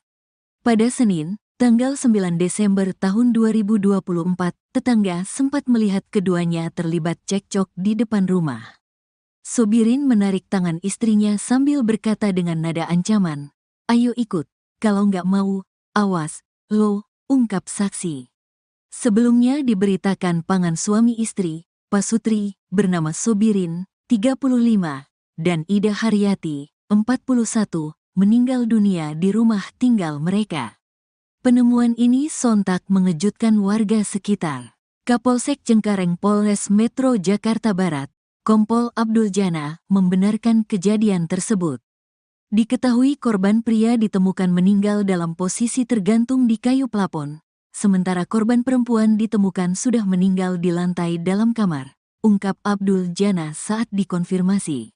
Pada Senin, tanggal 9 Desember tahun 2024, tetangga sempat melihat keduanya terlibat cekcok di depan rumah. Sobirin menarik tangan istrinya sambil berkata dengan nada ancaman, "Ayo ikut, kalau nggak mau, awas, lo," ungkap saksi. Sebelumnya diberitakan pasangan suami istri, Pasutri, bernama Sobirin, 35, dan Ida Haryati, 41, meninggal dunia di rumah tinggal mereka. Penemuan ini sontak mengejutkan warga sekitar. Kapolsek Cengkareng Polres Metro Jakarta Barat, Kompol Abdul Jana, membenarkan kejadian tersebut. Diketahui korban pria ditemukan meninggal dalam posisi tergantung di kayu plafon, sementara korban perempuan ditemukan sudah meninggal di lantai dalam kamar, ungkap Abdul Jana saat dikonfirmasi.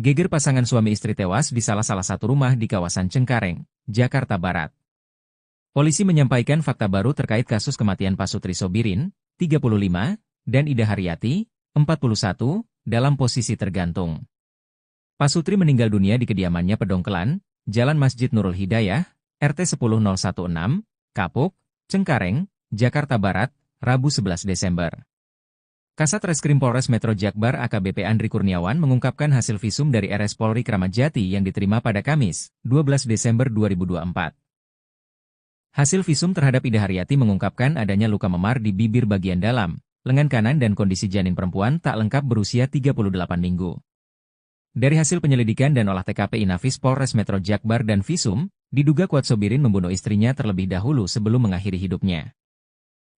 Geger pasangan suami istri tewas di salah satu rumah di kawasan Cengkareng, Jakarta Barat. Polisi menyampaikan fakta baru terkait kasus kematian Pasutri Sobirin, 35, dan Ida Haryati, 41, dalam posisi tergantung. Pasutri meninggal dunia di kediamannya Pedongkelan, Jalan Masjid Nurul Hidayah, RT 10016, Kapuk, Cengkareng, Jakarta Barat, Rabu 11 Desember. Kasat Reskrim Polres Metro Jakbar AKBP Andri Kurniawan mengungkapkan hasil visum dari RS Polri Kramat Jati yang diterima pada Kamis, 12 Desember 2024. Hasil visum terhadap Ida Haryati mengungkapkan adanya luka memar di bibir bagian dalam, lengan kanan dan kondisi janin perempuan tak lengkap berusia 38 minggu. Dari hasil penyelidikan dan olah TKP Inafis Polres Metro Jakbar dan Visum, diduga kuat Sobirin membunuh istrinya terlebih dahulu sebelum mengakhiri hidupnya.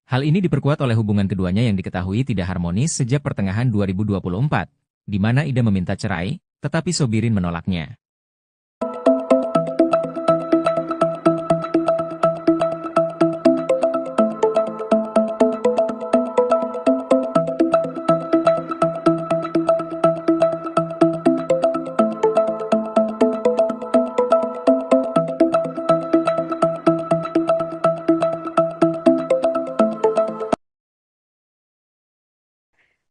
Hal ini diperkuat oleh hubungan keduanya yang diketahui tidak harmonis sejak pertengahan 2024, di mana Ida meminta cerai, tetapi Sobirin menolaknya.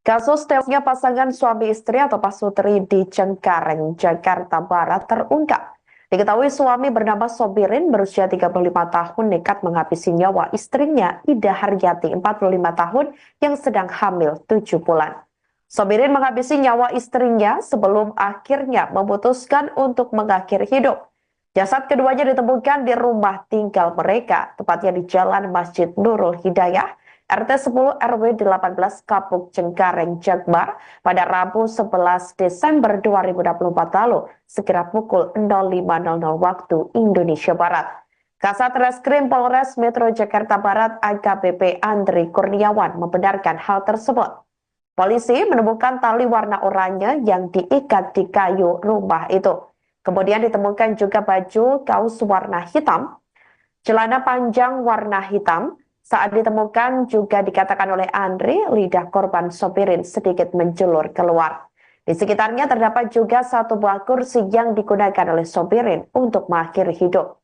Kasus tewasnya pasangan suami istri atau Pasutri di Cengkareng, Jakarta Barat terungkap. Diketahui suami bernama Sobirin berusia 35 tahun nekat menghabisi nyawa istrinya Ida Haryati 45 tahun yang sedang hamil 7 bulan. Sobirin menghabisi nyawa istrinya sebelum akhirnya memutuskan untuk mengakhiri hidup. Jasad keduanya ditemukan di rumah tinggal mereka, tepatnya di Jalan Masjid Nurul Hidayah, RT 10 RW 18 Kapuk Cengkareng Jakbar pada Rabu 11 Desember 2024 lalu, sekira pukul 05.00 waktu Indonesia Barat. Kasat Reskrim Polres Metro Jakarta Barat AKBP Andri Kurniawan membenarkan hal tersebut. Polisi menemukan tali warna oranye yang diikat di kayu rumah itu. Kemudian ditemukan juga baju kaos warna hitam, celana panjang warna hitam. Saat ditemukan juga dikatakan oleh Andri, lidah korban Sobirin sedikit menjulur keluar. Di sekitarnya terdapat juga satu buah kursi yang digunakan oleh sopirin untuk mengakhiri hidup.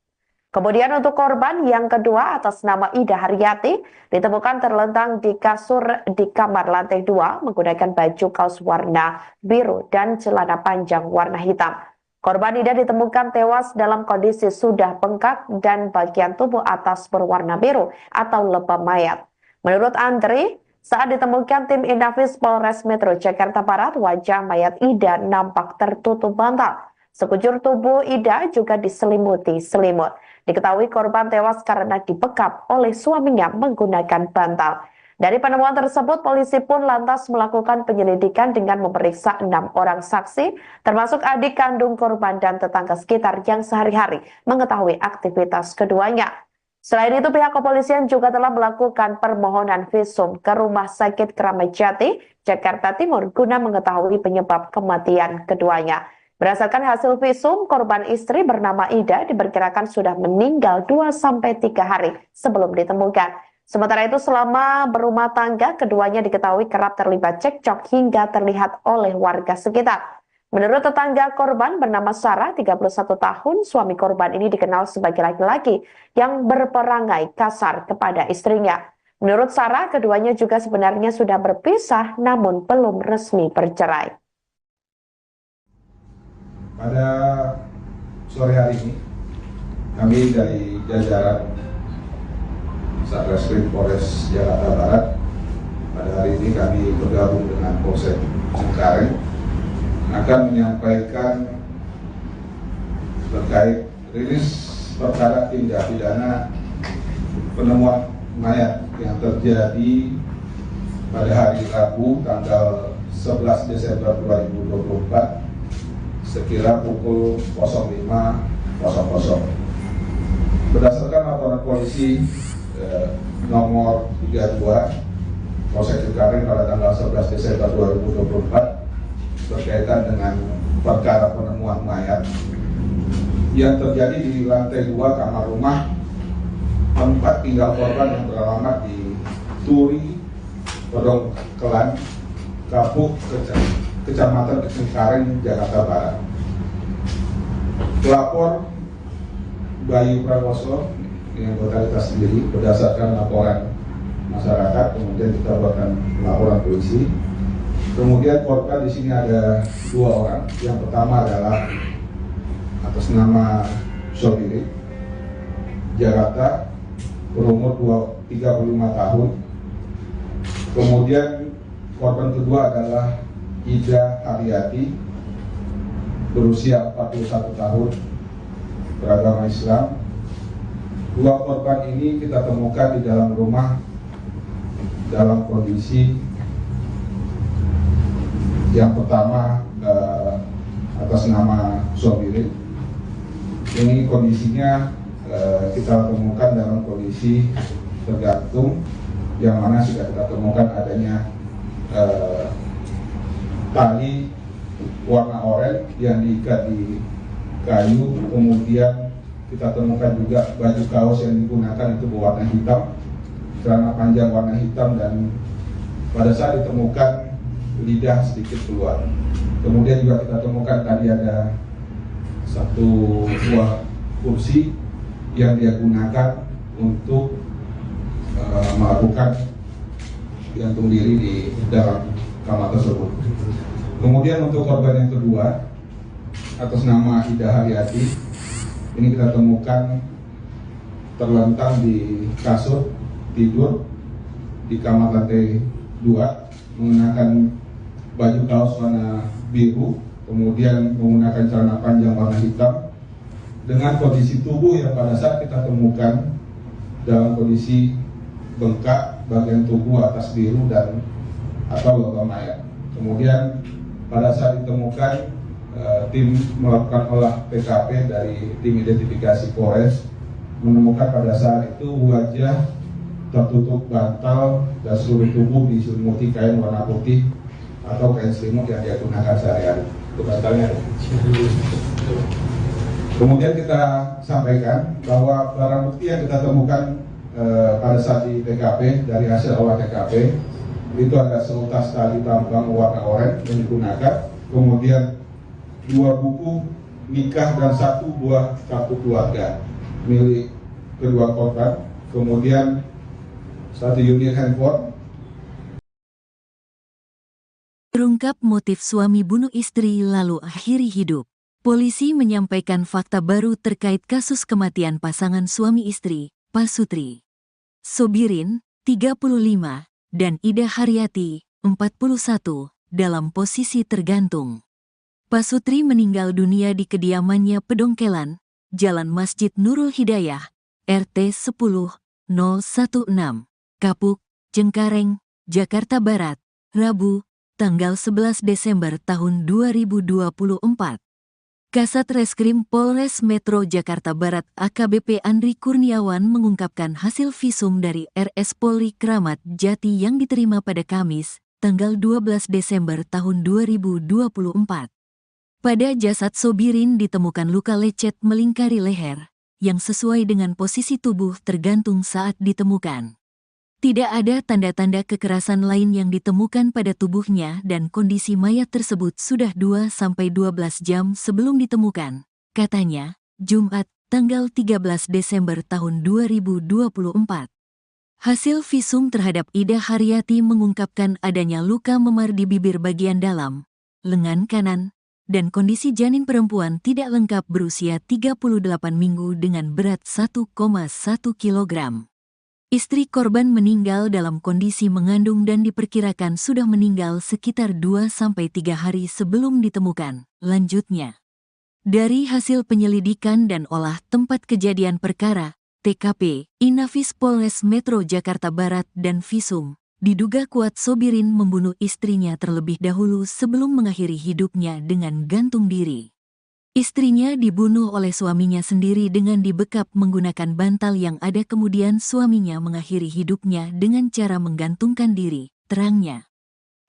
Kemudian untuk korban yang kedua atas nama Ida Haryati ditemukan terlentang di kasur di kamar lantai 2 menggunakan baju kaos warna biru dan celana panjang warna hitam. Korban Ida ditemukan tewas dalam kondisi sudah bengkak dan bagian tubuh atas berwarna biru atau lebam mayat. Menurut Andri, saat ditemukan tim Inafis Polres Metro Jakarta Barat, wajah mayat Ida nampak tertutup bantal. Sekujur tubuh Ida juga diselimuti selimut. Diketahui korban tewas karena dibekap oleh suaminya menggunakan bantal. Dari penemuan tersebut, polisi pun lantas melakukan penyelidikan dengan memeriksa 6 orang saksi, termasuk adik kandung korban dan tetangga sekitar yang sehari-hari mengetahui aktivitas keduanya. Selain itu, pihak kepolisian juga telah melakukan permohonan visum ke Rumah Sakit Kramat Jati, Jakarta Timur, guna mengetahui penyebab kematian keduanya. Berdasarkan hasil visum, korban istri bernama Ida diperkirakan sudah meninggal 2-3 hari sebelum ditemukan. Sementara itu, selama berumah tangga, keduanya diketahui kerap terlibat cekcok hingga terlihat oleh warga sekitar. Menurut tetangga korban bernama Sarah, 31 tahun, suami korban ini dikenal sebagai laki-laki yang berperangai kasar kepada istrinya. Menurut Sarah, keduanya juga sebenarnya sudah berpisah namun belum resmi bercerai. Pada sore hari ini, kami dari jajaran Satreskrim Polres Jakarta Barat, pada hari ini kami bergabung dengan Polsek Cengkareng akan menyampaikan terkait rilis perkara tindak pidana penemuan mayat yang terjadi pada hari Rabu tanggal 11 Desember 2024 sekira pukul 05.00. Berdasarkan laporan polisi nomor 32 Polsek Cengkareng pada tanggal 11 Desember 2024 berkaitan dengan perkara penemuan mayat yang terjadi di lantai 2 kamar rumah tempat tinggal korban yang beralamat di Turi, Pedongkelan, Kapuk, Kecamatan Cengkareng, Jakarta Barat. Pelapor Bayu Prawoso yang anggota kita sendiri berdasarkan laporan masyarakat, kemudian kita buatkan laporan polisi. Kemudian korban di sini ada 2 orang. Yang pertama adalah atas nama Sobiri, Jakarta, berumur 35 tahun. Kemudian korban kedua adalah Ida Haryati, berusia 41 tahun, beragama Islam. 2 korban ini kita temukan di dalam rumah dalam kondisi yang pertama atas nama Sobiri. Ini kondisinya kita temukan dalam kondisi tergantung, yang mana sudah kita temukan adanya tali warna oranye yang diikat di kayu. Kemudian kita temukan juga baju kaos yang digunakan itu berwarna hitam, celana panjang warna hitam, dan pada saat ditemukan lidah sedikit keluar. Kemudian juga kita temukan tadi ada satu buah kursi yang dia gunakan untuk melakukan gantung diri di dalam kamar tersebut. Kemudian untuk korban yang kedua atas nama Ida Haryati, ini kita temukan terlentang di kasur tidur di kamar lantai 2 menggunakan baju kaos warna biru, kemudian menggunakan celana panjang warna hitam, dengan kondisi tubuh yang pada saat kita temukan dalam kondisi bengkak, bagian tubuh atas biru dan atau lebam mayat. Kemudian pada saat ditemukan, tim melakukan olah TKP dari tim identifikasi Polres menemukan pada saat itu wajah tertutup bantal dan seluruh tubuh diselimuti kain warna putih atau kain selimut yang dia gunakan sehari-hari. Itu bantalnya. Kemudian kita sampaikan bahwa barang bukti yang kita temukan pada saat di TKP, dari hasil olah TKP, itu ada seutas tali tambang warna oranye yang digunakan, kemudian 2 buku nikah dan 1 buah kartu keluarga milik kedua korban, kemudian 1 unit handphone. Terungkap motif suami bunuh istri lalu akhiri hidup. Polisi menyampaikan fakta baru terkait kasus kematian pasangan suami istri, Pasutri Sobirin, 35, dan Ida Haryati, 41, dalam posisi tergantung. Pasutri meninggal dunia di kediamannya Pedongkelan, Jalan Masjid Nurul Hidayah, RT 10-016, Kapuk, Cengkareng, Jakarta Barat, Rabu, tanggal 11 Desember tahun 2024. Kasat Reskrim Polres Metro Jakarta Barat AKBP Andri Kurniawan mengungkapkan hasil visum dari RS Polri Kramat Jati yang diterima pada Kamis, tanggal 12 Desember tahun 2024. Pada jasad Sobirin ditemukan luka lecet melingkari leher, yang sesuai dengan posisi tubuh tergantung saat ditemukan. Tidak ada tanda-tanda kekerasan lain yang ditemukan pada tubuhnya dan kondisi mayat tersebut sudah 2-12 jam sebelum ditemukan, katanya, Jumat, tanggal 13 Desember tahun 2024. Hasil visum terhadap Ida Haryati mengungkapkan adanya luka memar di bibir bagian dalam, lengan kanan, dan kondisi janin perempuan tidak lengkap berusia 38 minggu dengan berat 1,1 kg. Istri korban meninggal dalam kondisi mengandung dan diperkirakan sudah meninggal sekitar 2-3 hari sebelum ditemukan. Lanjutnya, dari hasil penyelidikan dan olah tempat kejadian perkara, TKP, Inafis Polres Metro Jakarta Barat dan Visum, diduga kuat Sobirin membunuh istrinya terlebih dahulu sebelum mengakhiri hidupnya dengan gantung diri. Istrinya dibunuh oleh suaminya sendiri dengan dibekap menggunakan bantal yang ada, kemudian suaminya mengakhiri hidupnya dengan cara menggantungkan diri, terangnya.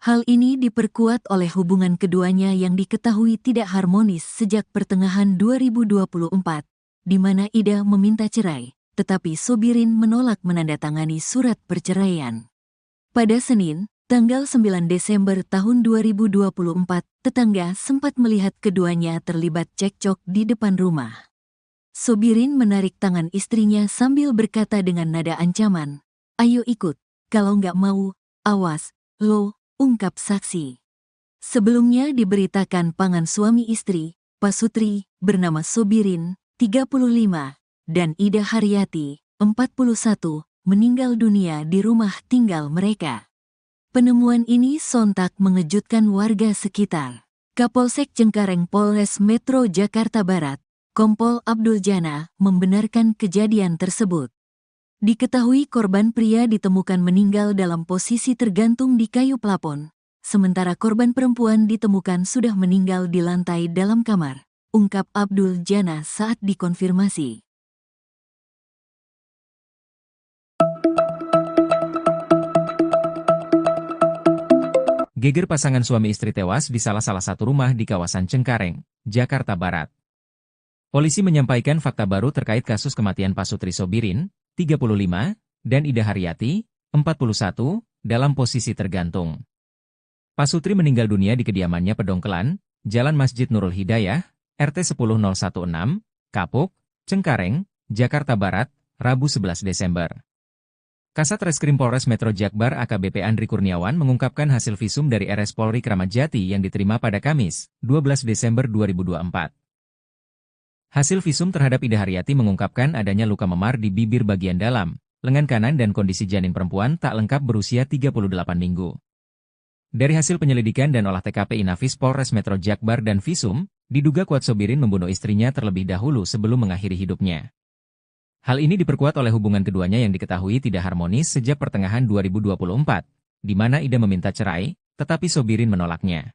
Hal ini diperkuat oleh hubungan keduanya yang diketahui tidak harmonis sejak pertengahan 2024, di mana Ida meminta cerai, tetapi Sobirin menolak menandatangani surat perceraian. Pada Senin, tanggal 9 Desember tahun 2024, tetangga sempat melihat keduanya terlibat cekcok di depan rumah. Sobirin menarik tangan istrinya sambil berkata dengan nada ancaman, "Ayo ikut, kalau nggak mau, awas, lo," ungkap saksi. Sebelumnya diberitakan pasangan suami istri, Pasutri, bernama Sobirin, 35, dan Ida Haryati, 41, meninggal dunia di rumah tinggal mereka. Penemuan ini sontak mengejutkan warga sekitar. Kapolsek Cengkareng Polres Metro Jakarta Barat, Kompol Abdul Jana, membenarkan kejadian tersebut. Diketahui korban pria ditemukan meninggal dalam posisi tergantung di kayu plafon, sementara korban perempuan ditemukan sudah meninggal di lantai dalam kamar, ungkap Abdul Jana saat dikonfirmasi. Geger pasangan suami istri tewas di salah satu rumah di kawasan Cengkareng, Jakarta Barat. Polisi menyampaikan fakta baru terkait kasus kematian Pasutri Sobirin, 35, dan Ida Haryati, 41, dalam posisi tergantung. Pasutri meninggal dunia di kediamannya Pedongkelan, Jalan Masjid Nurul Hidayah, RT 10-016, Kapuk, Cengkareng, Jakarta Barat, Rabu 11 Desember. Kasat Reskrim Polres Metro Jakbar AKBP Andri Kurniawan mengungkapkan hasil visum dari RS Polri Kramat Jati yang diterima pada Kamis, 12 Desember 2024. Hasil visum terhadap Ida Haryati mengungkapkan adanya luka memar di bibir bagian dalam, lengan kanan dan kondisi janin perempuan tak lengkap berusia 38 minggu. Dari hasil penyelidikan dan olah TKP Inafis Polres Metro Jakbar dan Visum, diduga kuat Sobirin membunuh istrinya terlebih dahulu sebelum mengakhiri hidupnya. Hal ini diperkuat oleh hubungan keduanya yang diketahui tidak harmonis sejak pertengahan 2024, di mana Ida meminta cerai, tetapi Sobirin menolaknya.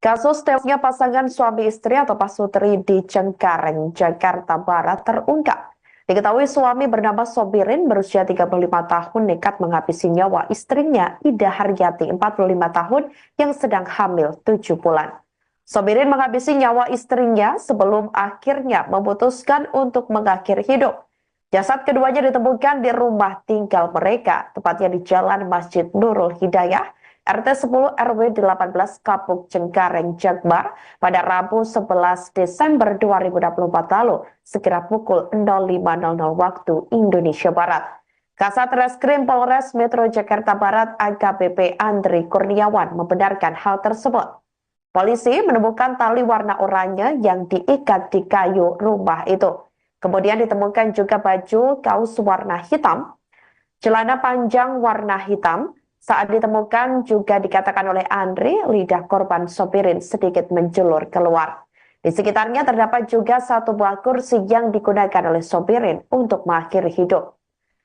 Kasus tewasnya pasangan suami istri atau Pasutri di Cengkareng, Jakarta Barat terungkap. Diketahui suami bernama Sobirin berusia 35 tahun nekat menghabisi nyawa istrinya Ida Haryati 45 tahun yang sedang hamil 7 bulan. Sobirin menghabisi nyawa istrinya sebelum akhirnya memutuskan untuk mengakhiri hidup. Jasad keduanya ditemukan di rumah tinggal mereka, tepatnya di Jalan Masjid Nurul Hidayah, RT 10 RW 18 Kapuk Cengkareng, Jakbar pada Rabu 11 Desember 2024 lalu, sekira pukul 05.00 waktu Indonesia Barat. Kasat Reskrim Polres Metro Jakarta Barat AKBP Andri Kurniawan membenarkan hal tersebut. Polisi menemukan tali warna oranye yang diikat di kayu rumah itu. Kemudian ditemukan juga baju kaos warna hitam, celana panjang warna hitam. Saat ditemukan juga dikatakan oleh Andri, lidah korban Sobirin sedikit menjulur keluar. Di sekitarnya terdapat juga satu buah kursi yang digunakan oleh Sobirin untuk mengakhiri hidup.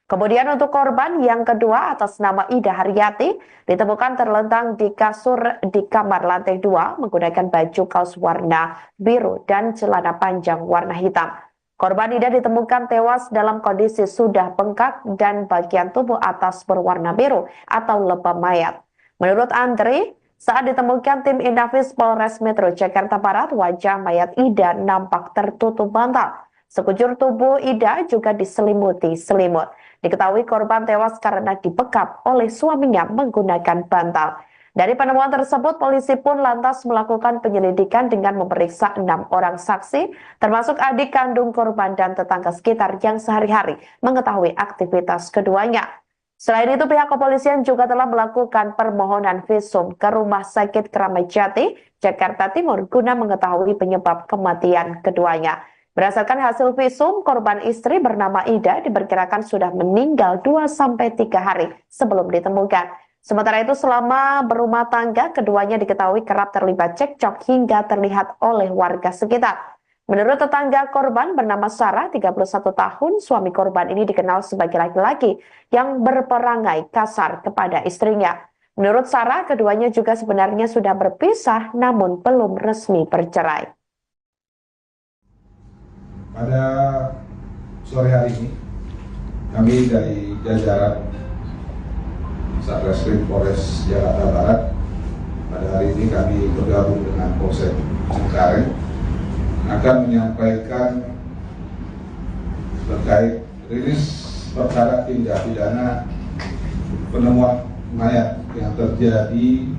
Kemudian untuk korban yang kedua atas nama Ida Haryati ditemukan terlentang di kasur di kamar lantai 2 menggunakan baju kaos warna biru dan celana panjang warna hitam. Korban Ida ditemukan tewas dalam kondisi sudah bengkak dan bagian tubuh atas berwarna biru atau lebam mayat. Menurut Andri, saat ditemukan tim Inafis Polres Metro Jakarta Barat, wajah mayat Ida nampak tertutup bantal. Sekujur tubuh Ida juga diselimuti selimut. Diketahui korban tewas karena dibekap oleh suaminya menggunakan bantal. Dari penemuan tersebut, polisi pun lantas melakukan penyelidikan dengan memeriksa 6 orang saksi, termasuk adik kandung korban dan tetangga sekitar yang sehari-hari mengetahui aktivitas keduanya. Selain itu, pihak kepolisian juga telah melakukan permohonan visum ke Rumah Sakit Kramat Jati, Jakarta Timur, guna mengetahui penyebab kematian keduanya. Berdasarkan hasil visum, korban istri bernama Ida diperkirakan sudah meninggal 2-3 hari sebelum ditemukan. Sementara itu, selama berumah tangga, keduanya diketahui kerap terlibat cekcok hingga terlihat oleh warga sekitar. Menurut tetangga korban bernama Sarah, 31 tahun, suami korban ini dikenal sebagai laki-laki yang berperangai kasar kepada istrinya. Menurut Sarah, keduanya juga sebenarnya sudah berpisah namun belum resmi bercerai. Pada sore hari ini, kami dari jajaran Satreskrim Polres Jakarta Barat, pada hari ini kami bergabung dengan Polsek Cengkareng akan menyampaikan terkait rilis perkara tindak pidana penemuan mayat yang terjadi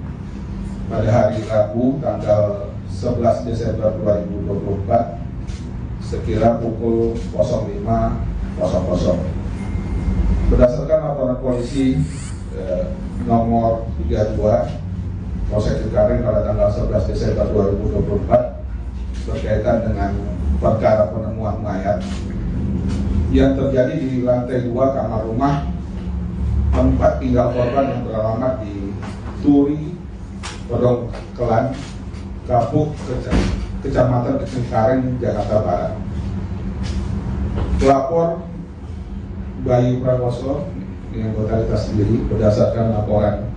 pada hari Rabu tanggal 11 Desember 2024 sekira pukul 05.00. Berdasarkan laporan polisi nomor 32 Polsek Cengkareng pada tanggal 11 Desember 2024 berkaitan dengan perkara penemuan mayat yang terjadi di lantai 2 kamar rumah tempat tinggal korban yang beralamat di Turi, Pedongkelan, Kapuk, Kecamatan Cengkareng, Jakarta Barat. Pelapor Bayu Prakoso yang anggota kita sendiri berdasarkan laporan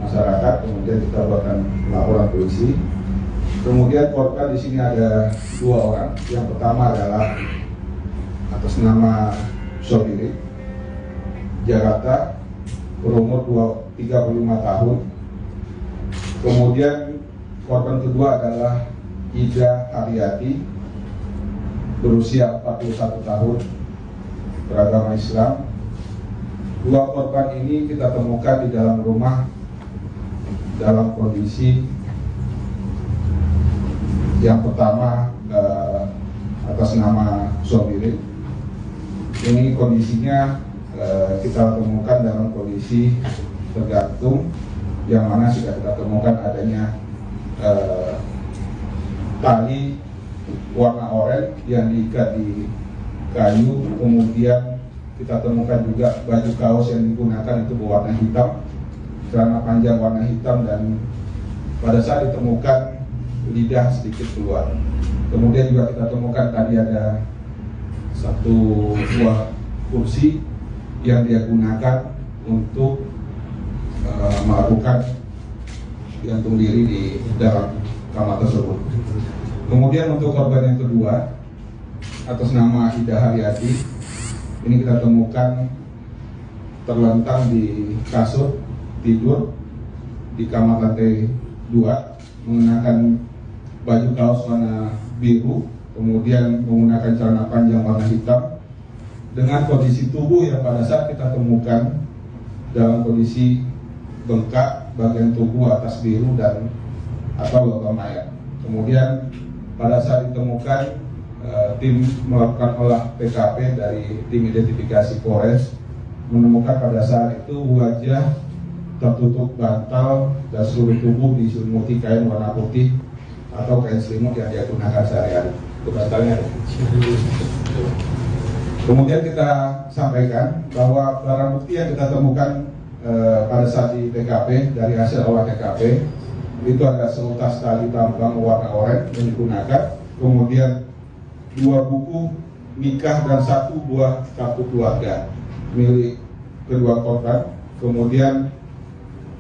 masyarakat, kemudian kita buatkan laporan polisi. Kemudian korban di sini ada 2 orang. Yang pertama adalah atas nama Sobirin, Jakarta, berumur 35 tahun. Kemudian korban kedua adalah Ida Haryati, berusia 41 tahun, beragama Islam. 2 korban ini kita temukan di dalam rumah dalam kondisi yang pertama atas nama Sobirin. Ini kondisinya kita temukan dalam kondisi tergantung, yang mana sudah kita temukan adanya tali warna oranye yang diikat di kayu, kemudian kita temukan juga baju kaos yang digunakan itu berwarna hitam, celana panjang warna hitam, dan pada saat ditemukan lidah sedikit keluar. Kemudian juga kita temukan tadi ada satu buah kursi yang dia gunakan untuk melakukan gantung diri di dalam kamar tersebut. Kemudian untuk korban yang kedua atas nama Ida Haryati, Ini kita temukan terlentang di kasur tidur di kamar lantai 2, mengenakan baju kaos warna biru, kemudian menggunakan celana panjang warna hitam, dengan kondisi tubuh yang pada saat kita temukan dalam kondisi bengkak bagian tubuh atas biru dan logam mayat. Kemudian pada saat ditemukan, tim melakukan olah TKP dari tim identifikasi Polres, menemukan pada saat itu wajah tertutup bantal dan seluruh tubuh diselimuti kain warna putih atau kain selimut yang dia gunakan sehari-hari. Itu bantalnya. Kemudian kita sampaikan bahwa barang bukti yang kita temukan pada saat di TKP dari hasil olah TKP itu ada seutas tali tambang warna oranye yang digunakan, kemudian 2 buku nikah dan 1 buah kartu keluarga milik kedua korban, kemudian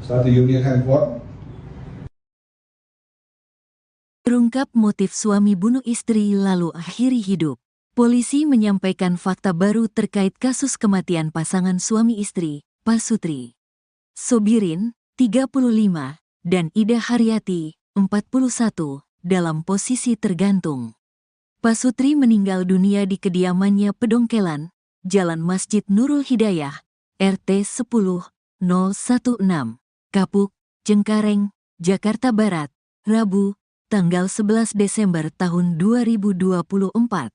1 unit handphone. Terungkap motif suami bunuh istri lalu akhiri hidup. Polisi menyampaikan fakta baru terkait kasus kematian pasangan suami istri, Pasutri Sobirin, 35, dan Ida Haryati, 41, dalam posisi tergantung. Pasutri meninggal dunia di kediamannya Pedongkelan, Jalan Masjid Nurul Hidayah, RT 10 016, Kapuk, Cengkareng, Jakarta Barat, Rabu, tanggal 11 Desember tahun 2024.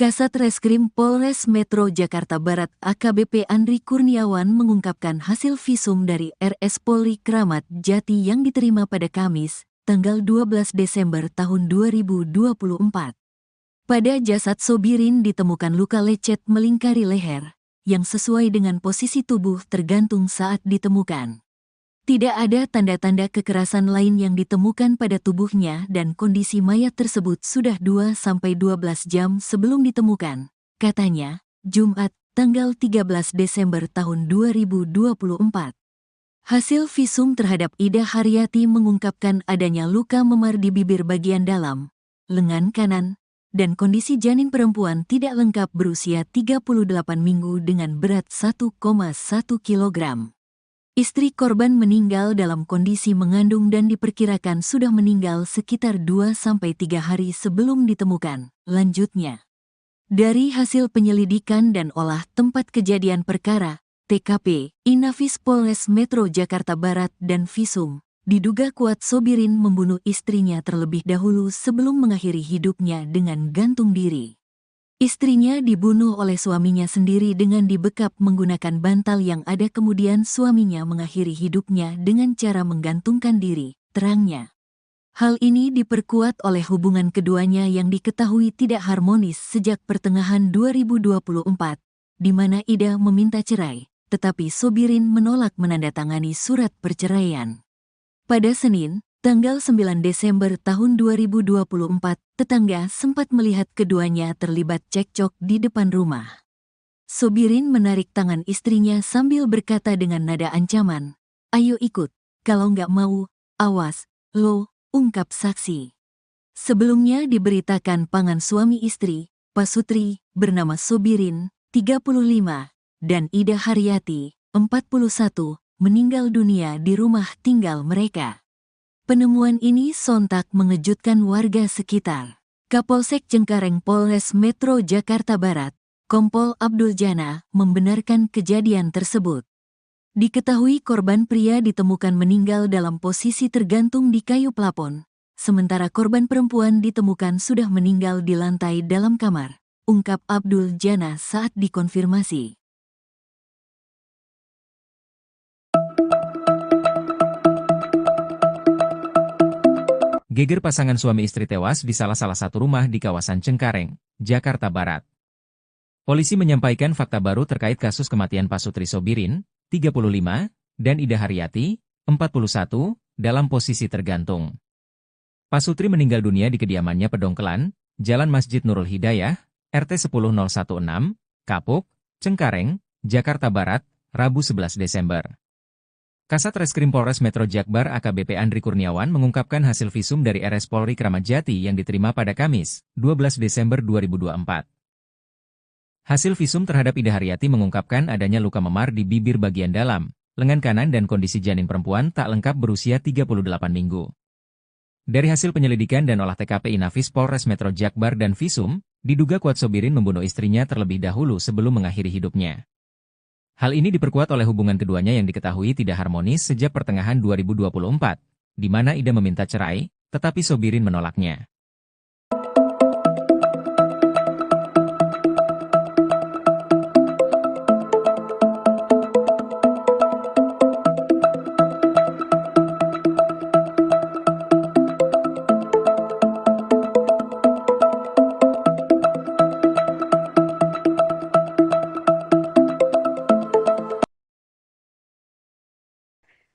Kasat Reskrim Polres Metro Jakarta Barat AKBP Andri Kurniawan mengungkapkan hasil visum dari RS Polri Kramat Jati yang diterima pada Kamis, tanggal 12 Desember tahun 2024. Pada jasad Sobirin ditemukan luka lecet melingkari leher, yang sesuai dengan posisi tubuh tergantung saat ditemukan. Tidak ada tanda-tanda kekerasan lain yang ditemukan pada tubuhnya dan kondisi mayat tersebut sudah 2-12 jam sebelum ditemukan, katanya, Jumat, tanggal 13 Desember tahun 2024. Hasil visum terhadap Ida Haryati mengungkapkan adanya luka memar di bibir bagian dalam, lengan kanan, dan kondisi janin perempuan tidak lengkap berusia 38 minggu dengan berat 1,1 kg. Istri korban meninggal dalam kondisi mengandung dan diperkirakan sudah meninggal sekitar 2-3 hari sebelum ditemukan. Lanjutnya, dari hasil penyelidikan dan olah tempat kejadian perkara, TKP, Inafis Polres Metro Jakarta Barat dan visum, diduga kuat Sobirin membunuh istrinya terlebih dahulu sebelum mengakhiri hidupnya dengan gantung diri. Istrinya dibunuh oleh suaminya sendiri dengan dibekap menggunakan bantal yang ada, kemudian suaminya mengakhiri hidupnya dengan cara menggantungkan diri, terangnya. Hal ini diperkuat oleh hubungan keduanya yang diketahui tidak harmonis sejak pertengahan 2024, di mana Ida meminta cerai, tetapi Sobirin menolak menandatangani surat perceraian. Pada Senin, tanggal 9 Desember tahun 2024, tetangga sempat melihat keduanya terlibat cekcok di depan rumah. Sobirin menarik tangan istrinya sambil berkata dengan nada ancaman, "Ayo ikut, kalau nggak mau, awas, lo," ungkap saksi. Sebelumnya diberitakan pasangan suami istri, Pasutri, bernama Sobirin, 35, dan Ida Haryati, 41, meninggal dunia di rumah tinggal mereka. Penemuan ini sontak mengejutkan warga sekitar. Kapolsek Cengkareng Polres Metro Jakarta Barat, Kompol Abdul Jana, membenarkan kejadian tersebut. Diketahui korban pria ditemukan meninggal dalam posisi tergantung di kayu plafon, sementara korban perempuan ditemukan sudah meninggal di lantai dalam kamar, ungkap Abdul Jana saat dikonfirmasi. Geger pasangan suami istri tewas di salah satu rumah di kawasan Cengkareng, Jakarta Barat. Polisi menyampaikan fakta baru terkait kasus kematian Pasutri Sobirin, 35, dan Ida Haryati, 41, dalam posisi tergantung. Pasutri meninggal dunia di kediamannya Pedongkelan, Jalan Masjid Nurul Hidayah, RT 10016, Kapuk, Cengkareng, Jakarta Barat, Rabu 11 Desember. Kasat Reskrim Polres Metro Jakbar AKBP Andri Kurniawan mengungkapkan hasil visum dari RS Polri Kramat Jati yang diterima pada Kamis, 12 Desember 2024. Hasil visum terhadap Ida Haryati mengungkapkan adanya luka memar di bibir bagian dalam, lengan kanan dan kondisi janin perempuan tak lengkap berusia 38 minggu. Dari hasil penyelidikan dan olah TKP Inafis Polres Metro Jakbar dan visum, diduga Kuat Sobirin membunuh istrinya terlebih dahulu sebelum mengakhiri hidupnya. Hal ini diperkuat oleh hubungan keduanya yang diketahui tidak harmonis sejak pertengahan 2024, di mana Ida meminta cerai, tetapi Sobirin menolaknya.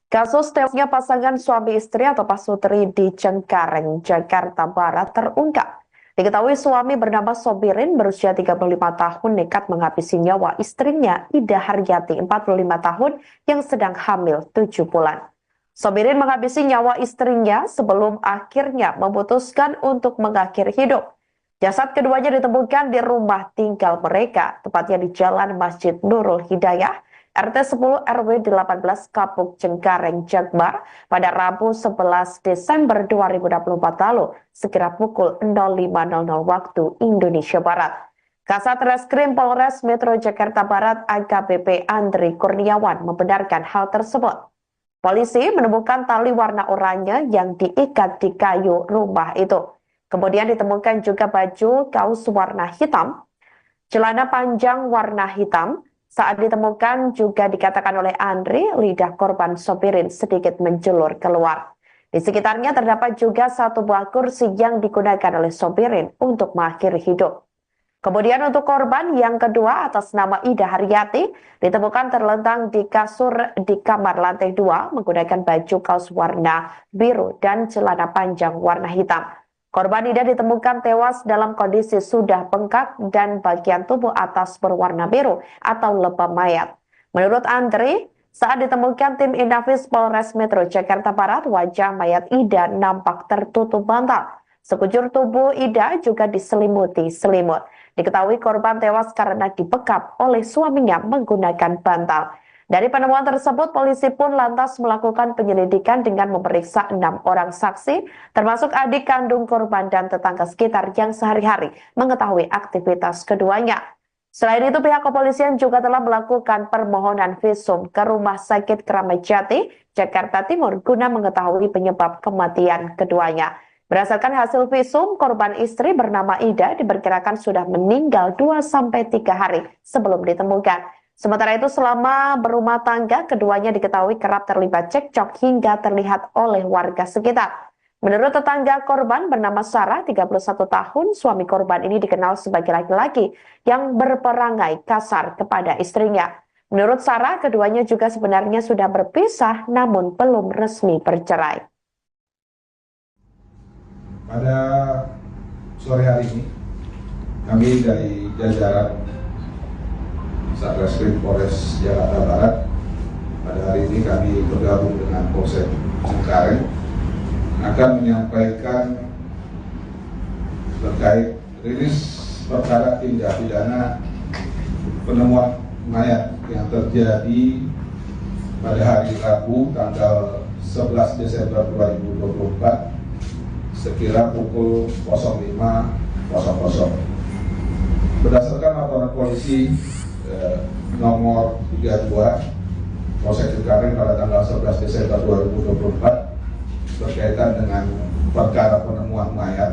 Kasus tewasnya pasangan suami istri atau pasutri di Cengkareng, Jakarta Barat terungkap. Diketahui suami bernama Sobirin berusia 35 tahun nekat menghabisi nyawa istrinya Ida Haryati 45 tahun yang sedang hamil 7 bulan. Sobirin menghabisi nyawa istrinya sebelum akhirnya memutuskan untuk mengakhiri hidup. Jasad keduanya ditemukan di rumah tinggal mereka, tepatnya di Jalan Masjid Nurul Hidayah, RT 10 RW 18 Kapuk Cengkareng, Jakbar pada Rabu 11 Desember 2024 lalu, sekira pukul 05.00 waktu Indonesia Barat. Kasat Reskrim Polres Metro Jakarta Barat AKBP Andri Kurniawan membenarkan hal tersebut. Polisi menemukan tali warna oranye yang diikat di kayu rumah itu. Kemudian ditemukan juga baju kaos warna hitam, celana panjang warna hitam. Saat ditemukan juga dikatakan oleh Andri, lidah korban Sobirin sedikit menjulur keluar. Di sekitarnya terdapat juga satu buah kursi yang digunakan oleh Sobirin untuk mengakhiri hidup. Kemudian untuk korban yang kedua atas nama Ida Haryati ditemukan terlentang di kasur di kamar lantai 2 menggunakan baju kaos warna biru dan celana panjang warna hitam. Korban Ida ditemukan tewas dalam kondisi sudah bengkak dan bagian tubuh atas berwarna biru atau lebam mayat. Menurut Andri, saat ditemukan tim Inafis Polres Metro Jakarta Barat, wajah mayat Ida nampak tertutup bantal. Sekujur tubuh Ida juga diselimuti selimut. Diketahui korban tewas karena dibekap oleh suaminya menggunakan bantal. Dari penemuan tersebut, polisi pun lantas melakukan penyelidikan dengan memeriksa 6 orang saksi, termasuk adik kandung korban dan tetangga sekitar yang sehari-hari mengetahui aktivitas keduanya. Selain itu, pihak kepolisian juga telah melakukan permohonan visum ke Rumah Sakit Kramat Jati, Jakarta Timur, guna mengetahui penyebab kematian keduanya. Berdasarkan hasil visum, korban istri bernama Ida diperkirakan sudah meninggal 2-3 hari sebelum ditemukan. Sementara itu selama berumah tangga, keduanya diketahui kerap terlibat cekcok hingga terlihat oleh warga sekitar. Menurut tetangga korban bernama Sarah, 31 tahun, suami korban ini dikenal sebagai laki-laki yang berperangai kasar kepada istrinya. Menurut Sarah, keduanya juga sebenarnya sudah berpisah namun belum resmi bercerai. Pada sore hari ini, kami dari jajaran Satreskrim Polres Jakarta Barat, pada hari ini kami bergabung dengan Polsek Cengkareng akan menyampaikan terkait rilis perkara tindak pidana penemuan mayat yang terjadi pada hari Rabu tanggal 11 Desember 2024 sekira pukul 05.00. Berdasarkan laporan polisi nomor 32 Polsek Cengkareng pada tanggal 11 Desember 2024 berkaitan dengan perkara penemuan mayat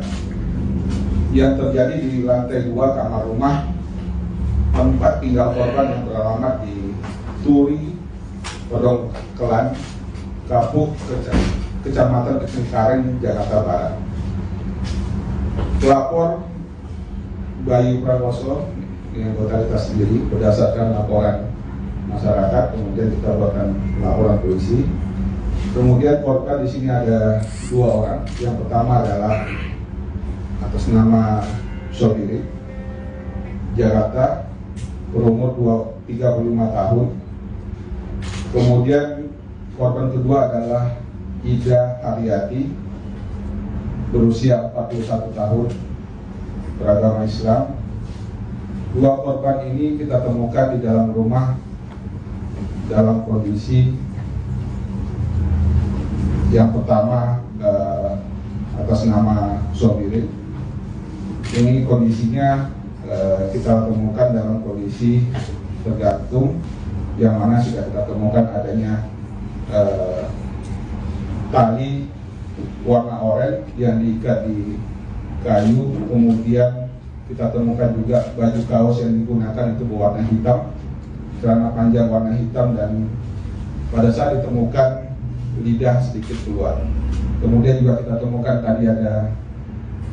yang terjadi di lantai 2 kamar rumah tempat tinggal korban yang beralamat di Turi, Podong Kelan, Kapuk, Kecamatan Cengkareng, Jakarta Barat. Pelapor Bayu Prakoso yang anggota kita sendiri berdasarkan laporan masyarakat, kemudian kita buatkan laporan polisi. Kemudian korban di sini ada 2 orang. Yang pertama adalah atas nama Sobirin, Jakarta, berumur 35 tahun. Kemudian korban kedua adalah Ida Haryati, berusia 41 tahun, beragama Islam. Dua korban ini kita temukan di dalam rumah dalam kondisi yang pertama atas nama Sobirin. Ini kondisinya kita temukan dalam kondisi tergantung, yang mana sudah kita temukan adanya tali warna oranye yang diikat di kayu, kemudian kita temukan juga baju kaos yang digunakan itu berwarna hitam, celana panjang warna hitam, dan pada saat ditemukan lidah sedikit keluar. Kemudian juga kita temukan tadi ada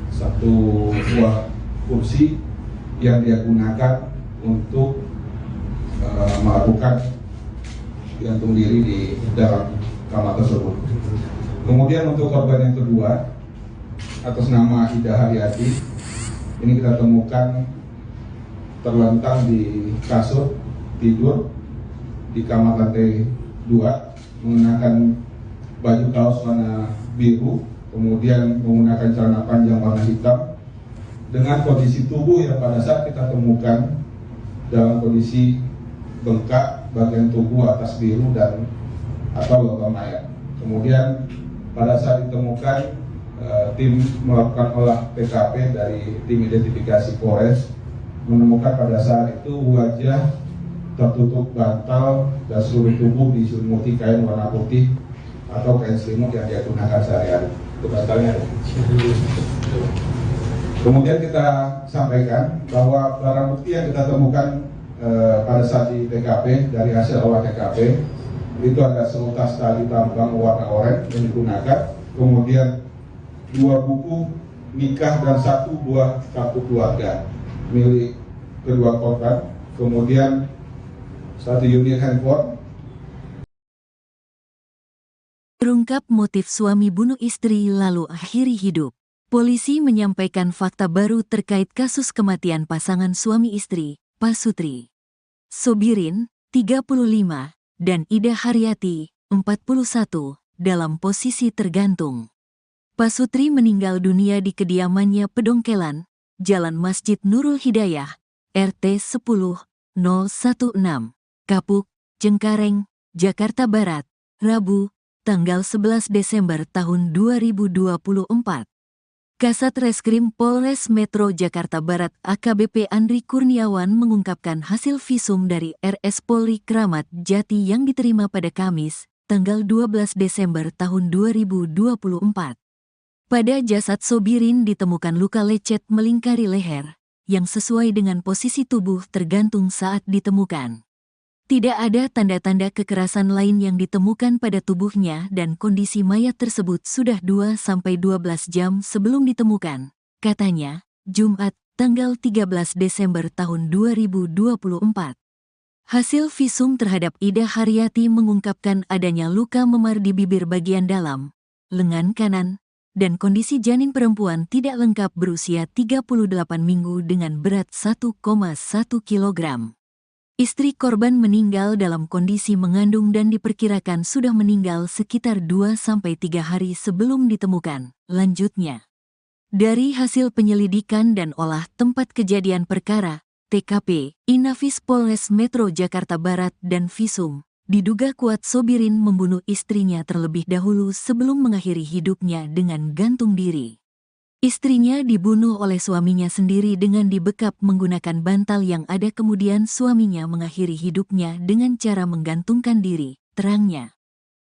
satu buah kursi yang dia gunakan untuk melakukan gantung diri di dalam kamar tersebut. Kemudian untuk korban yang kedua atas nama Ida Haryati, ini kita temukan terlentang di kasur tidur di kamar lantai 2, mengenakan baju kaos warna biru, kemudian menggunakan celana panjang warna hitam, dengan kondisi tubuh yang pada saat kita temukan dalam kondisi bengkak bagian tubuh atas biru dan atau logam mayat. Kemudian pada saat ditemukan, tim melakukan olah TKP dari tim identifikasi Polres, menemukan pada saat itu wajah tertutup bantal dan seluruh tubuh diselimuti kain warna putih atau kain selimut yang dia gunakan sehari-hari. Itu bantalnya ada. Kemudian kita sampaikan bahwa barang bukti yang kita temukan pada saat di TKP, dari hasil olah TKP, itu ada seutas tali tambang warna oranye yang digunakan, kemudian 2 buku nikah dan 1 buah kartu keluarga milik kedua korban, kemudian 1 unit handphone. Terungkap motif suami bunuh istri lalu akhiri hidup. Polisi menyampaikan fakta baru terkait kasus kematian pasangan suami istri, Pasutri Sobirin, 35, dan Ida Haryati, 41, dalam posisi tergantung. Pasutri meninggal dunia di kediamannya Pedongkelan, Jalan Masjid Nurul Hidayah, RT 10-016, Kapuk, Cengkareng, Jakarta Barat, Rabu, tanggal 11 Desember tahun 2024. Kasat Reskrim Polres Metro Jakarta Barat AKBP Andri Kurniawan mengungkapkan hasil visum dari RS Polri Kramat Jati yang diterima pada Kamis, tanggal 12 Desember tahun 2024. Pada jasad Sobirin ditemukan luka lecet melingkari leher, yang sesuai dengan posisi tubuh tergantung saat ditemukan. Tidak ada tanda-tanda kekerasan lain yang ditemukan pada tubuhnya dan kondisi mayat tersebut sudah 2-12 jam sebelum ditemukan, katanya, Jumat, tanggal 13 Desember tahun 2024. Hasil visum terhadap Ida Haryati mengungkapkan adanya luka memar di bibir bagian dalam, lengan kanan, dan kondisi janin perempuan tidak lengkap berusia 38 minggu dengan berat 1,1 kg. Istri korban meninggal dalam kondisi mengandung dan diperkirakan sudah meninggal sekitar 2-3 hari sebelum ditemukan. Lanjutnya, dari hasil penyelidikan dan olah tempat kejadian perkara, TKP, Inafis Polres Metro Jakarta Barat dan visum, diduga kuat Sobirin membunuh istrinya terlebih dahulu sebelum mengakhiri hidupnya dengan gantung diri. Istrinya dibunuh oleh suaminya sendiri dengan dibekap menggunakan bantal yang ada, kemudian suaminya mengakhiri hidupnya dengan cara menggantungkan diri, terangnya.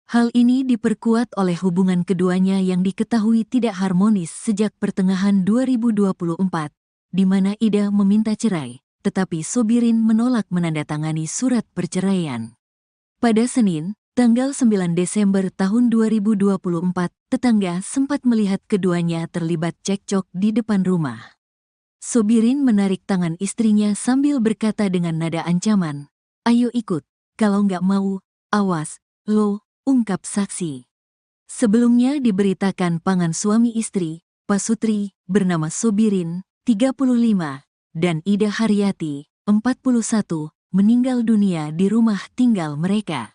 Hal ini diperkuat oleh hubungan keduanya yang diketahui tidak harmonis sejak pertengahan 2024, di mana Ida meminta cerai, tetapi Sobirin menolak menandatangani surat perceraian. Pada Senin, tanggal 9 Desember tahun 2024, tetangga sempat melihat keduanya terlibat cekcok di depan rumah. Sobirin menarik tangan istrinya sambil berkata dengan nada ancaman, "Ayo ikut, kalau nggak mau, awas, lo," ungkap saksi. Sebelumnya diberitakan pasangan suami istri, Pasutri, bernama Sobirin, 35, dan Ida Haryati, 41, meninggal dunia di rumah tinggal mereka.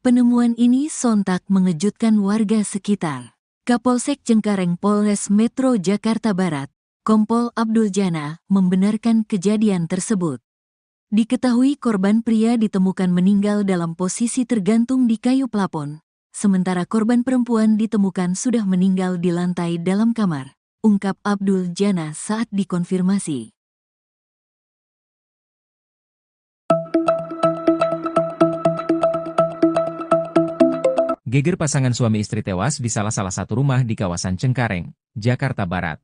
Penemuan ini sontak mengejutkan warga sekitar. Kapolsek Cengkareng Polres Metro Jakarta Barat, Kompol Abdul Jana membenarkan kejadian tersebut. Diketahui korban pria ditemukan meninggal dalam posisi tergantung di kayu plafon, sementara korban perempuan ditemukan sudah meninggal di lantai dalam kamar, ungkap Abdul Jana saat dikonfirmasi. Geger pasangan suami istri tewas di salah satu rumah di kawasan Cengkareng, Jakarta Barat.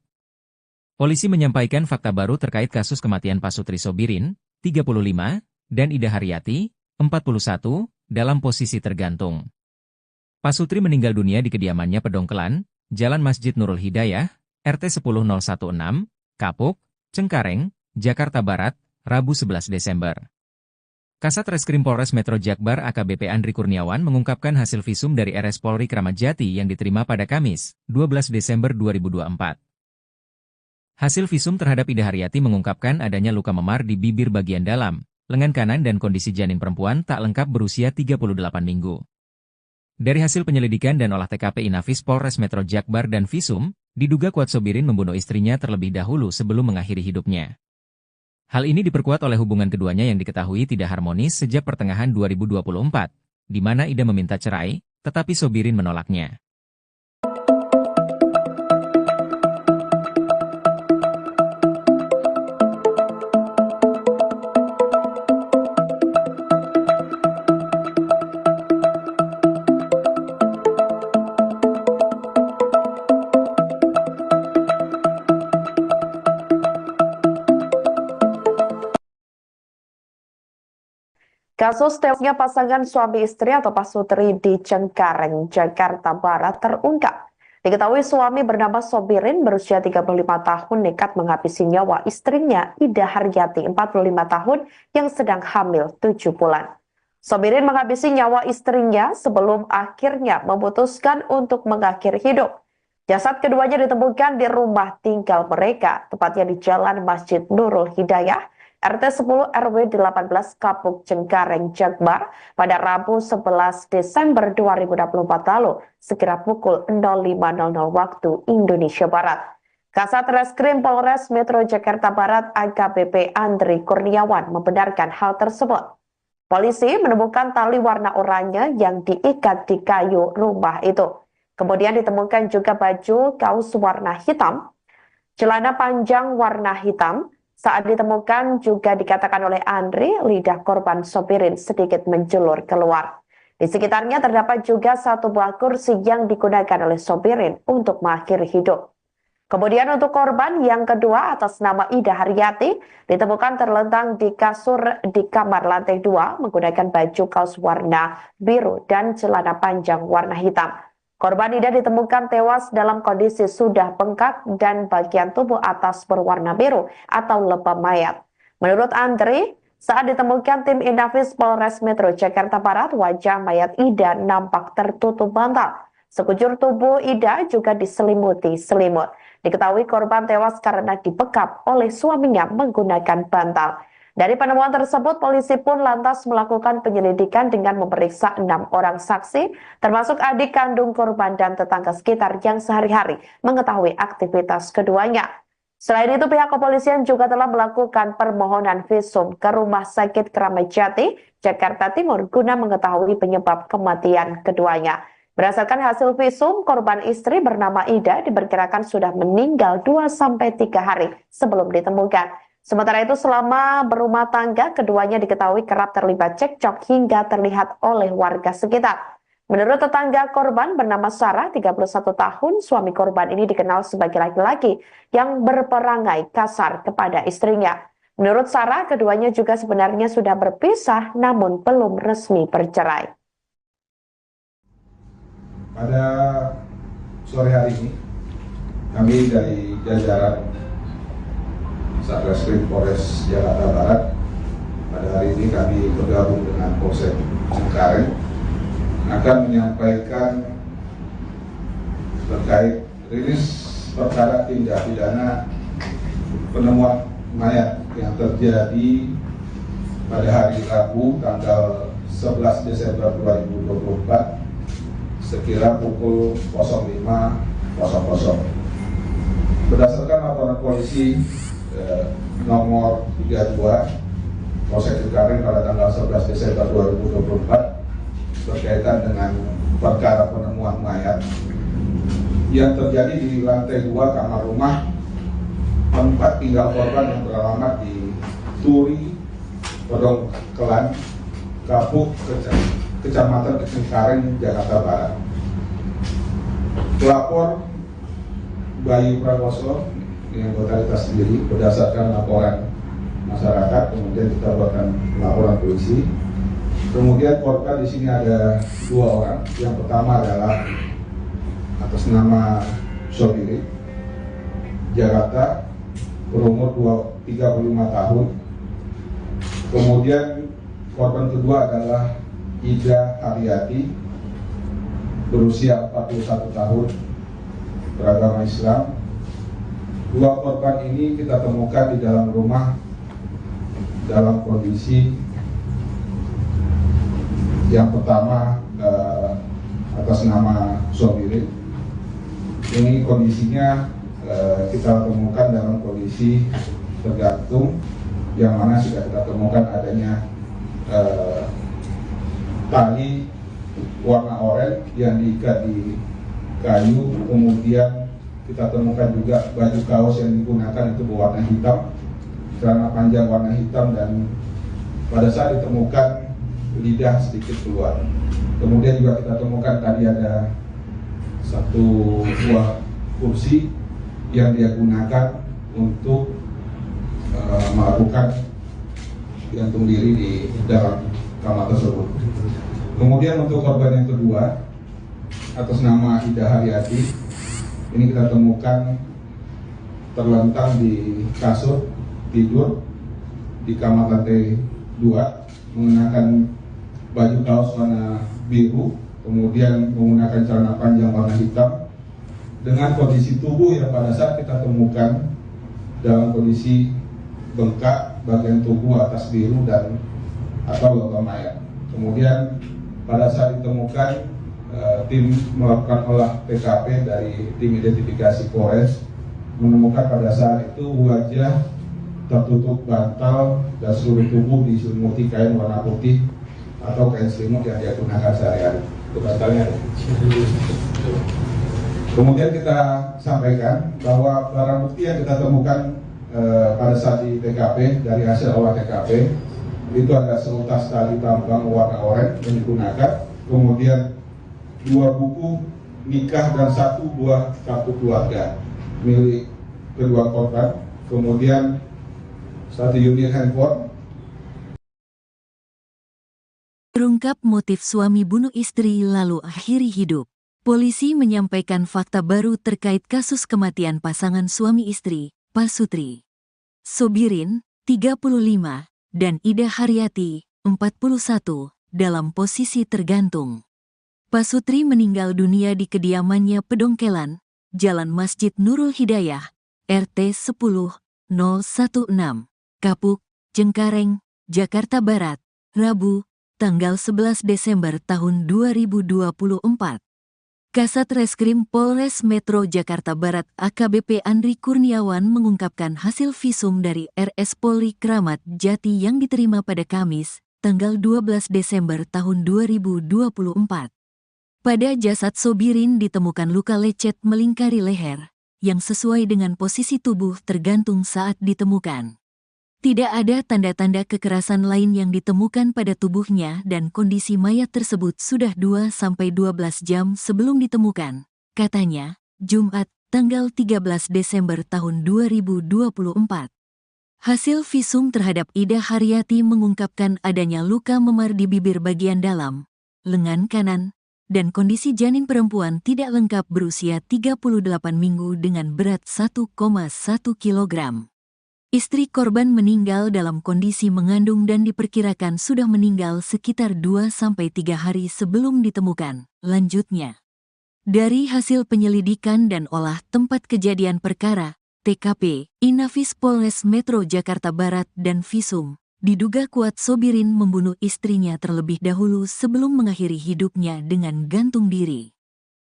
Polisi menyampaikan fakta baru terkait kasus kematian Pasutri Sobirin, 35, dan Ida Haryati, 41, dalam posisi tergantung. Pasutri meninggal dunia di kediamannya Pedongkelan, Jalan Masjid Nurul Hidayah, RT 10016, Kapuk, Cengkareng, Jakarta Barat, Rabu 11 Desember. Kasat Reskrim Polres Metro Jakbar AKBP Andri Kurniawan mengungkapkan hasil visum dari RS Polri Kramat Jati yang diterima pada Kamis, 12 Desember 2024. Hasil visum terhadap Ida Haryati mengungkapkan adanya luka memar di bibir bagian dalam, lengan kanan dan kondisi janin perempuan tak lengkap berusia 38 minggu. Dari hasil penyelidikan dan olah TKP Inafis Polres Metro Jakbar dan visum, diduga kuat Sobirin membunuh istrinya terlebih dahulu sebelum mengakhiri hidupnya. Hal ini diperkuat oleh hubungan keduanya yang diketahui tidak harmonis sejak pertengahan 2024, di mana Ida meminta cerai, tetapi Sobirin menolaknya. Kasus tewasnya pasangan suami istri atau Pasutri di Cengkareng, Jakarta Barat terungkap. Diketahui suami bernama Sobirin berusia 35 tahun nekat menghabisi nyawa istrinya Ida Haryati 45 tahun yang sedang hamil 7 bulan. Sobirin menghabisi nyawa istrinya sebelum akhirnya memutuskan untuk mengakhiri hidup. Jasad keduanya ditemukan di rumah tinggal mereka, tepatnya di Jalan Masjid Nurul Hidayah, RT 10 RW 18 Kapuk Cengkareng Jakbar pada Rabu 11 Desember 2024 lalu, sekira pukul 05.00 waktu Indonesia Barat. Kasat Reskrim Polres Metro Jakarta Barat AKBP Andri Kurniawan membenarkan hal tersebut. Polisi menemukan tali warna oranye yang diikat di kayu rumah itu. Kemudian ditemukan juga baju kaos warna hitam, celana panjang warna hitam. Saat ditemukan juga dikatakan oleh Andri, lidah korban Sobirin sedikit menjulur keluar. Di sekitarnya terdapat juga satu buah kursi yang digunakan oleh Sobirin untuk mengakhiri hidup. Kemudian untuk korban yang kedua atas nama Ida Haryati ditemukan terlentang di kasur di kamar lantai 2 menggunakan baju kaos warna biru dan celana panjang warna hitam. Korban Ida ditemukan tewas dalam kondisi sudah bengkak dan bagian tubuh atas berwarna biru atau lebam mayat. Menurut Andri, saat ditemukan tim Inafis Polres Metro Jakarta Barat, wajah mayat Ida nampak tertutup bantal. Sekujur tubuh Ida juga diselimuti selimut. Diketahui korban tewas karena dibekap oleh suaminya menggunakan bantal. Dari penemuan tersebut, polisi pun lantas melakukan penyelidikan dengan memeriksa 6 orang saksi, termasuk adik kandung korban dan tetangga sekitar yang sehari-hari mengetahui aktivitas keduanya. Selain itu, pihak kepolisian juga telah melakukan permohonan visum ke Rumah Sakit Kramat Jati, Jakarta Timur, guna mengetahui penyebab kematian keduanya. Berdasarkan hasil visum, korban istri bernama Ida diperkirakan sudah meninggal 2-3 hari sebelum ditemukan. Sementara itu selama berumah tangga, keduanya diketahui kerap terlibat cekcok hingga terlihat oleh warga sekitar. Menurut tetangga korban bernama Sarah, 31 tahun, suami korban ini dikenal sebagai laki-laki yang berperangai kasar kepada istrinya. Menurut Sarah, keduanya juga sebenarnya sudah berpisah namun belum resmi bercerai. Pada sore hari ini, kami dari jajaran Satreskrim Polres Jakarta Barat, pada hari ini kami bergabung dengan Polsek Cengkareng akan menyampaikan terkait rilis perkara tindak pidana penemuan mayat yang terjadi pada hari Rabu tanggal 11 Desember 2024 sekira pukul 05.00. Berdasarkan laporan polisi nomor 32 Polsek Cengkareng pada tanggal 11 Desember 2024 berkaitan dengan perkara penemuan mayat yang terjadi di lantai 2 kamar rumah tempat tinggal korban yang beralamat di Turi, Pedongkelan, Kapuk, Kecamatan Cengkareng, Jakarta Barat. Pelapor Bayu Prakoso yang anggota sendiri berdasarkan laporan masyarakat, kemudian kita buatkan laporan polisi. Kemudian korban di sini ada 2 orang. Yang pertama adalah atas nama Sobirin, Jakarta, berumur 35 tahun. Kemudian korban kedua adalah Ida Haryati, berusia 41 tahun, beragama Islam. 2 korban ini kita temukan di dalam rumah dalam kondisi yang pertama atas nama Sobirin. Ini kondisinya kita temukan dalam kondisi tergantung, yang mana sudah kita temukan adanya tali warna oranye yang diikat di kayu, kemudian kita temukan juga baju kaos yang digunakan itu berwarna hitam, celana panjang warna hitam, dan pada saat ditemukan lidah sedikit keluar. Kemudian juga kita temukan tadi ada 1 buah kursi yang dia gunakan untuk melakukan gantung diri di dalam kamar tersebut. Kemudian untuk korban yang kedua atas nama Ida Haryati, ini kita temukan terlentang di kasur tidur di kamar lantai 2, mengenakan baju kaos warna biru, kemudian menggunakan celana panjang warna hitam, dengan kondisi tubuh yang pada saat kita temukan dalam kondisi bengkak bagian tubuh atas biru dan atau logam mayat. Kemudian pada saat ditemukan, tim melakukan olah TKP dari tim identifikasi Polres, menemukan pada saat itu wajah tertutup bantal dan seluruh tubuh diselimuti kain warna putih atau kain selimut yang dia gunakan sehari-hari. Itu bantalnya. Kemudian kita sampaikan bahwa barang bukti yang kita temukan pada saat di TKP dari hasil olah TKP itu ada seutas tali tambang warna oranye yang digunakan, kemudian 2 buku nikah dan 1 buah kartu keluarga milik kedua korban, kemudian 1 unit handphone. Terungkap motif suami bunuh istri lalu akhiri hidup. Polisi menyampaikan fakta baru terkait kasus kematian pasangan suami istri, Pasutri Sobirin, 35, dan Ida Haryati, 41, dalam posisi tergantung. Pasutri meninggal dunia di kediamannya Pedongkelan, Jalan Masjid Nurul Hidayah, RT 10-016, Kapuk, Cengkareng, Jakarta Barat, Rabu, tanggal 11 Desember tahun 2024. Kasat Reskrim Polres Metro Jakarta Barat AKBP Andri Kurniawan mengungkapkan hasil visum dari RS Polri Kramat Jati yang diterima pada Kamis, tanggal 12 Desember tahun 2024. Pada jasad Sobirin ditemukan luka lecet melingkari leher, yang sesuai dengan posisi tubuh tergantung saat ditemukan. Tidak ada tanda-tanda kekerasan lain yang ditemukan pada tubuhnya dan kondisi mayat tersebut sudah 2-12 jam sebelum ditemukan, katanya, Jumat, tanggal 13 Desember tahun 2024. Hasil visum terhadap Ida Haryati mengungkapkan adanya luka memar di bibir bagian dalam, lengan kanan, dan kondisi janin perempuan tidak lengkap berusia 38 minggu dengan berat 1,1 kg. Istri korban meninggal dalam kondisi mengandung dan diperkirakan sudah meninggal sekitar 2-3 hari sebelum ditemukan. Lanjutnya, dari hasil penyelidikan dan olah tempat kejadian perkara, TKP, Inafis Polres Metro Jakarta Barat dan visum, diduga kuat Sobirin membunuh istrinya terlebih dahulu sebelum mengakhiri hidupnya dengan gantung diri.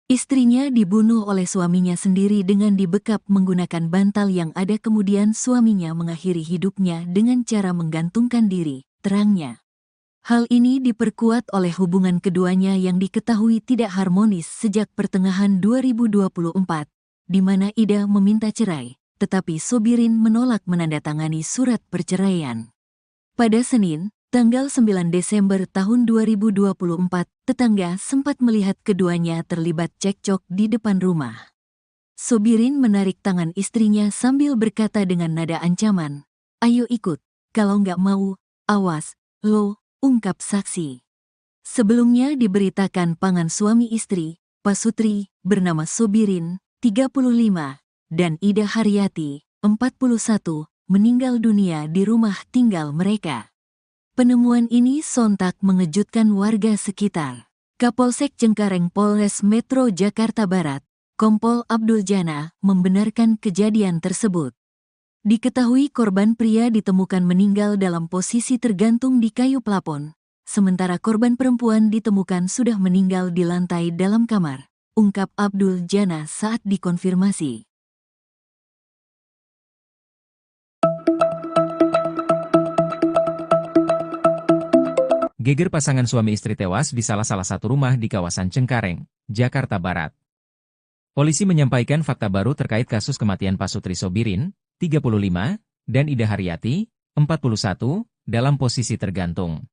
Istrinya dibunuh oleh suaminya sendiri dengan dibekap menggunakan bantal yang ada, kemudian suaminya mengakhiri hidupnya dengan cara menggantungkan diri, terangnya. Hal ini diperkuat oleh hubungan keduanya yang diketahui tidak harmonis sejak pertengahan 2024, di mana Ida meminta cerai, tetapi Sobirin menolak menandatangani surat perceraian. Pada Senin, tanggal 9 Desember tahun 2024, tetangga sempat melihat keduanya terlibat cekcok di depan rumah. Sobirin menarik tangan istrinya sambil berkata dengan nada ancaman, "Ayo ikut, kalau nggak mau, awas, lo," ungkap saksi. Sebelumnya diberitakan pasangan suami istri, Pasutri, bernama Sobirin, 35, dan Ida Haryati, 41, meninggal dunia di rumah tinggal mereka. Penemuan ini sontak mengejutkan warga sekitar. Kapolsek Cengkareng Polres Metro Jakarta Barat, Kompol Abdul Jana, membenarkan kejadian tersebut. Diketahui korban pria ditemukan meninggal dalam posisi tergantung di kayu plafon, sementara korban perempuan ditemukan sudah meninggal di lantai dalam kamar, ungkap Abdul Jana saat dikonfirmasi. Geger pasangan suami istri tewas di salah satu rumah di kawasan Cengkareng, Jakarta Barat. Polisi menyampaikan fakta baru terkait kasus kematian Pasutri Sobirin, 35, dan Ida Haryati, 41, dalam posisi tergantung.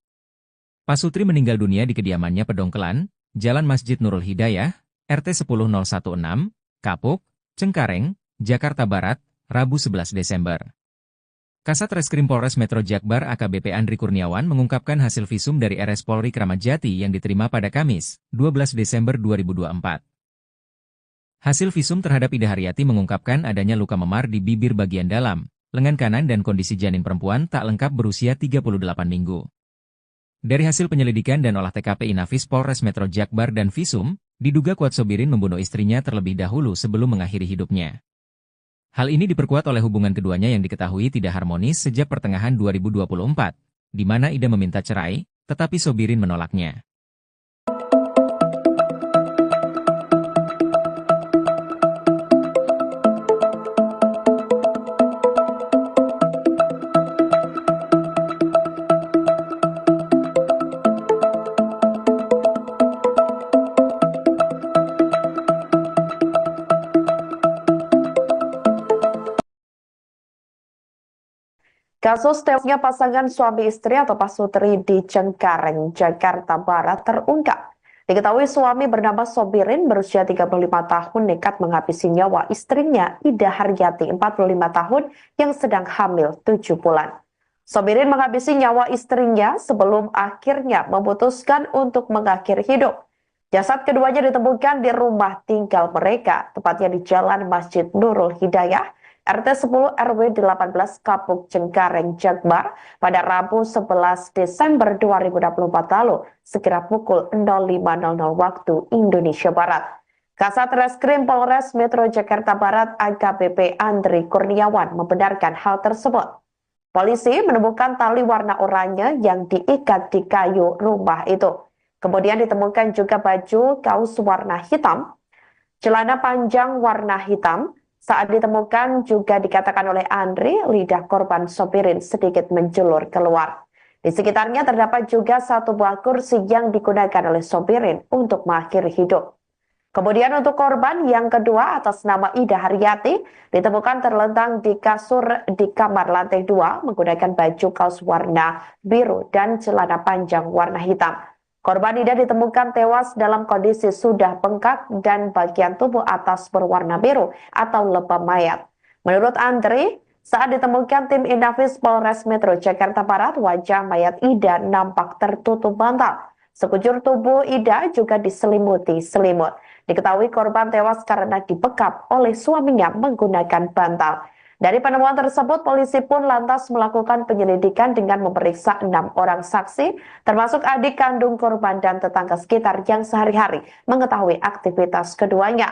Pasutri meninggal dunia di kediamannya Pedongkelan, Jalan Masjid Nurul Hidayah, RT 10016, Kapuk, Cengkareng, Jakarta Barat, Rabu 11 Desember. Kasat Reskrim Polres Metro Jakbar AKBP Andri Kurniawan mengungkapkan hasil visum dari RS Polri Kramat Jati yang diterima pada Kamis, 12 Desember 2024. Hasil visum terhadap Ida Haryati mengungkapkan adanya luka memar di bibir bagian dalam, lengan kanan dan kondisi janin perempuan tak lengkap berusia 38 minggu. Dari hasil penyelidikan dan olah TKP Inafis Polres Metro Jakbar dan visum, diduga kuat Sobirin membunuh istrinya terlebih dahulu sebelum mengakhiri hidupnya. Hal ini diperkuat oleh hubungan keduanya yang diketahui tidak harmonis sejak pertengahan 2024, di mana Ida meminta cerai, tetapi Sobirin menolaknya. Kasus tewasnya pasangan suami istri atau Pasutri di Cengkareng, Jakarta Barat terungkap. Diketahui suami bernama Sobirin berusia 35 tahun nekat menghabisi nyawa istrinya Ida Haryati 45 tahun yang sedang hamil 7 bulan. Sobirin menghabisi nyawa istrinya sebelum akhirnya memutuskan untuk mengakhiri hidup. Jasad keduanya ditemukan di rumah tinggal mereka, tepatnya di Jalan Masjid Nurul Hidayah, RT 10 RW 18 Kapuk Cengkareng Jakbar pada Rabu 11 Desember 2024 lalu, sekira pukul 05.00 waktu Indonesia Barat. Kasat Reskrim Polres Metro Jakarta Barat AKBP Andri Kurniawan membenarkan hal tersebut. Polisi menemukan tali warna oranye yang diikat di kayu rumah itu. Kemudian ditemukan juga baju kaos warna hitam, celana panjang warna hitam. Saat ditemukan juga dikatakan oleh Andri, lidah korban Sobirin sedikit menjulur keluar. Di sekitarnya terdapat juga satu buah kursi yang digunakan oleh Sobirin untuk mengakhiri hidup. Kemudian untuk korban yang kedua atas nama Ida Haryati ditemukan terlentang di kasur di kamar lantai 2 menggunakan baju kaos warna biru dan celana panjang warna hitam. Korban Ida ditemukan tewas dalam kondisi sudah bengkak dan bagian tubuh atas berwarna biru atau lebam mayat. Menurut Andri, saat ditemukan tim Inafis Polres Metro Jakarta Barat, wajah mayat Ida nampak tertutup bantal. Sekujur tubuh Ida juga diselimuti selimut. Diketahui korban tewas karena dibekap oleh suaminya menggunakan bantal. Dari penemuan tersebut, polisi pun lantas melakukan penyelidikan dengan memeriksa 6 orang saksi, termasuk adik kandung korban dan tetangga sekitar yang sehari-hari mengetahui aktivitas keduanya.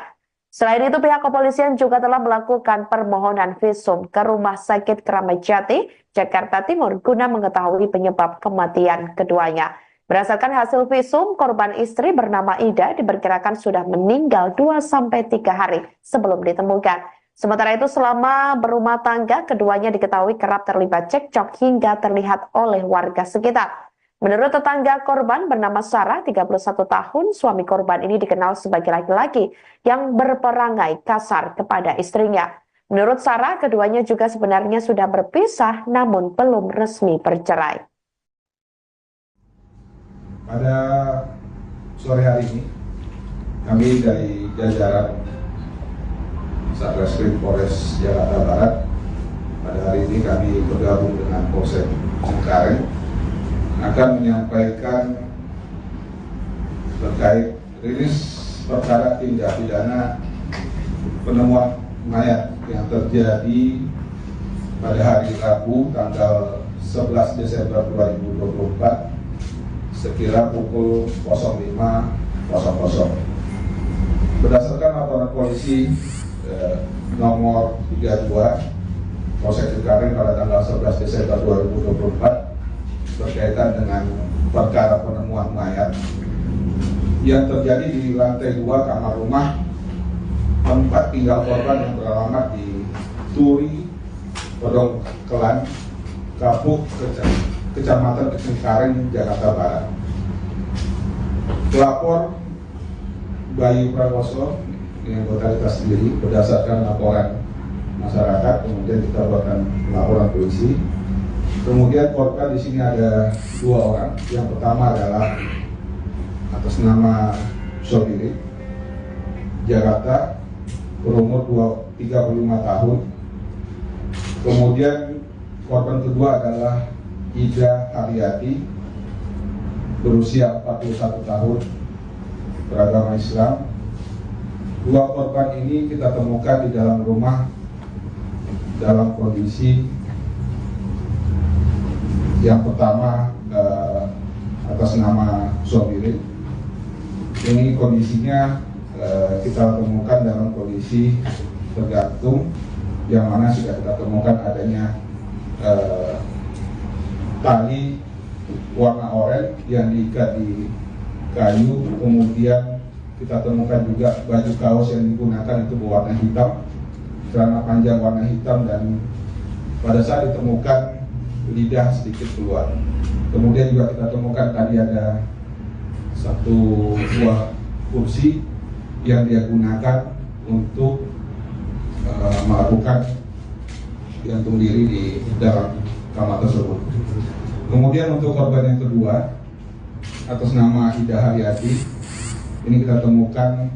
Selain itu, pihak kepolisian juga telah melakukan permohonan visum ke Rumah Sakit Kramat Jati, Jakarta Timur, guna mengetahui penyebab kematian keduanya. Berdasarkan hasil visum, korban istri bernama Ida diperkirakan sudah meninggal 2-3 hari sebelum ditemukan. Sementara itu selama berumah tangga, keduanya diketahui kerap terlibat cekcok hingga terlihat oleh warga sekitar. Menurut tetangga korban bernama Sarah, 31 tahun, suami korban ini dikenal sebagai laki-laki yang berperangai kasar kepada istrinya. Menurut Sarah, keduanya juga sebenarnya sudah berpisah namun belum resmi bercerai. Pada sore hari ini, kami dari jajaran Satreskrim Polres Jakarta Barat, pada hari ini kami bergabung dengan Polsek Cengkareng akan menyampaikan terkait rilis perkara tindak pidana penemuan mayat yang terjadi pada hari Rabu tanggal 11 Desember 2024 sekira pukul 05.00. Berdasarkan laporan polisi nomor 32 Polsek Cengkareng pada tanggal 11 Desember 2024 berkaitan dengan perkara penemuan mayat yang terjadi di lantai 2 kamar rumah tempat tinggal korban yang beralamat di Turi, Pedongkelan, Kapuk, Kecamatan Cengkareng, Jakarta Barat. Pelapor Bayu Prakoso, yang anggota kita sendiri, berdasarkan laporan masyarakat, kemudian kita buatkan laporan polisi. Kemudian korban di sini ada 2 orang. Yang pertama adalah atas nama Sobiri, Jakarta, berumur 35 tahun. Kemudian korban kedua adalah Ida Haryati, berusia 41 tahun, beragama Islam. 2 korban ini kita temukan di dalam rumah dalam kondisi yang pertama atas nama Sobiri. Ini kondisinya kita temukan dalam kondisi tergantung, yang mana sudah kita temukan adanya tali warna oranye yang diikat di kayu, kemudian kita temukan juga baju kaos yang digunakan itu berwarna hitam, celana panjang warna hitam, dan pada saat ditemukan lidah sedikit keluar. Kemudian juga kita temukan tadi ada 1 buah kursi yang dia gunakan untuk melakukan gantung diri di dalam kamar tersebut. Kemudian untuk korban yang kedua atas nama Ida Haryati, ini kita temukan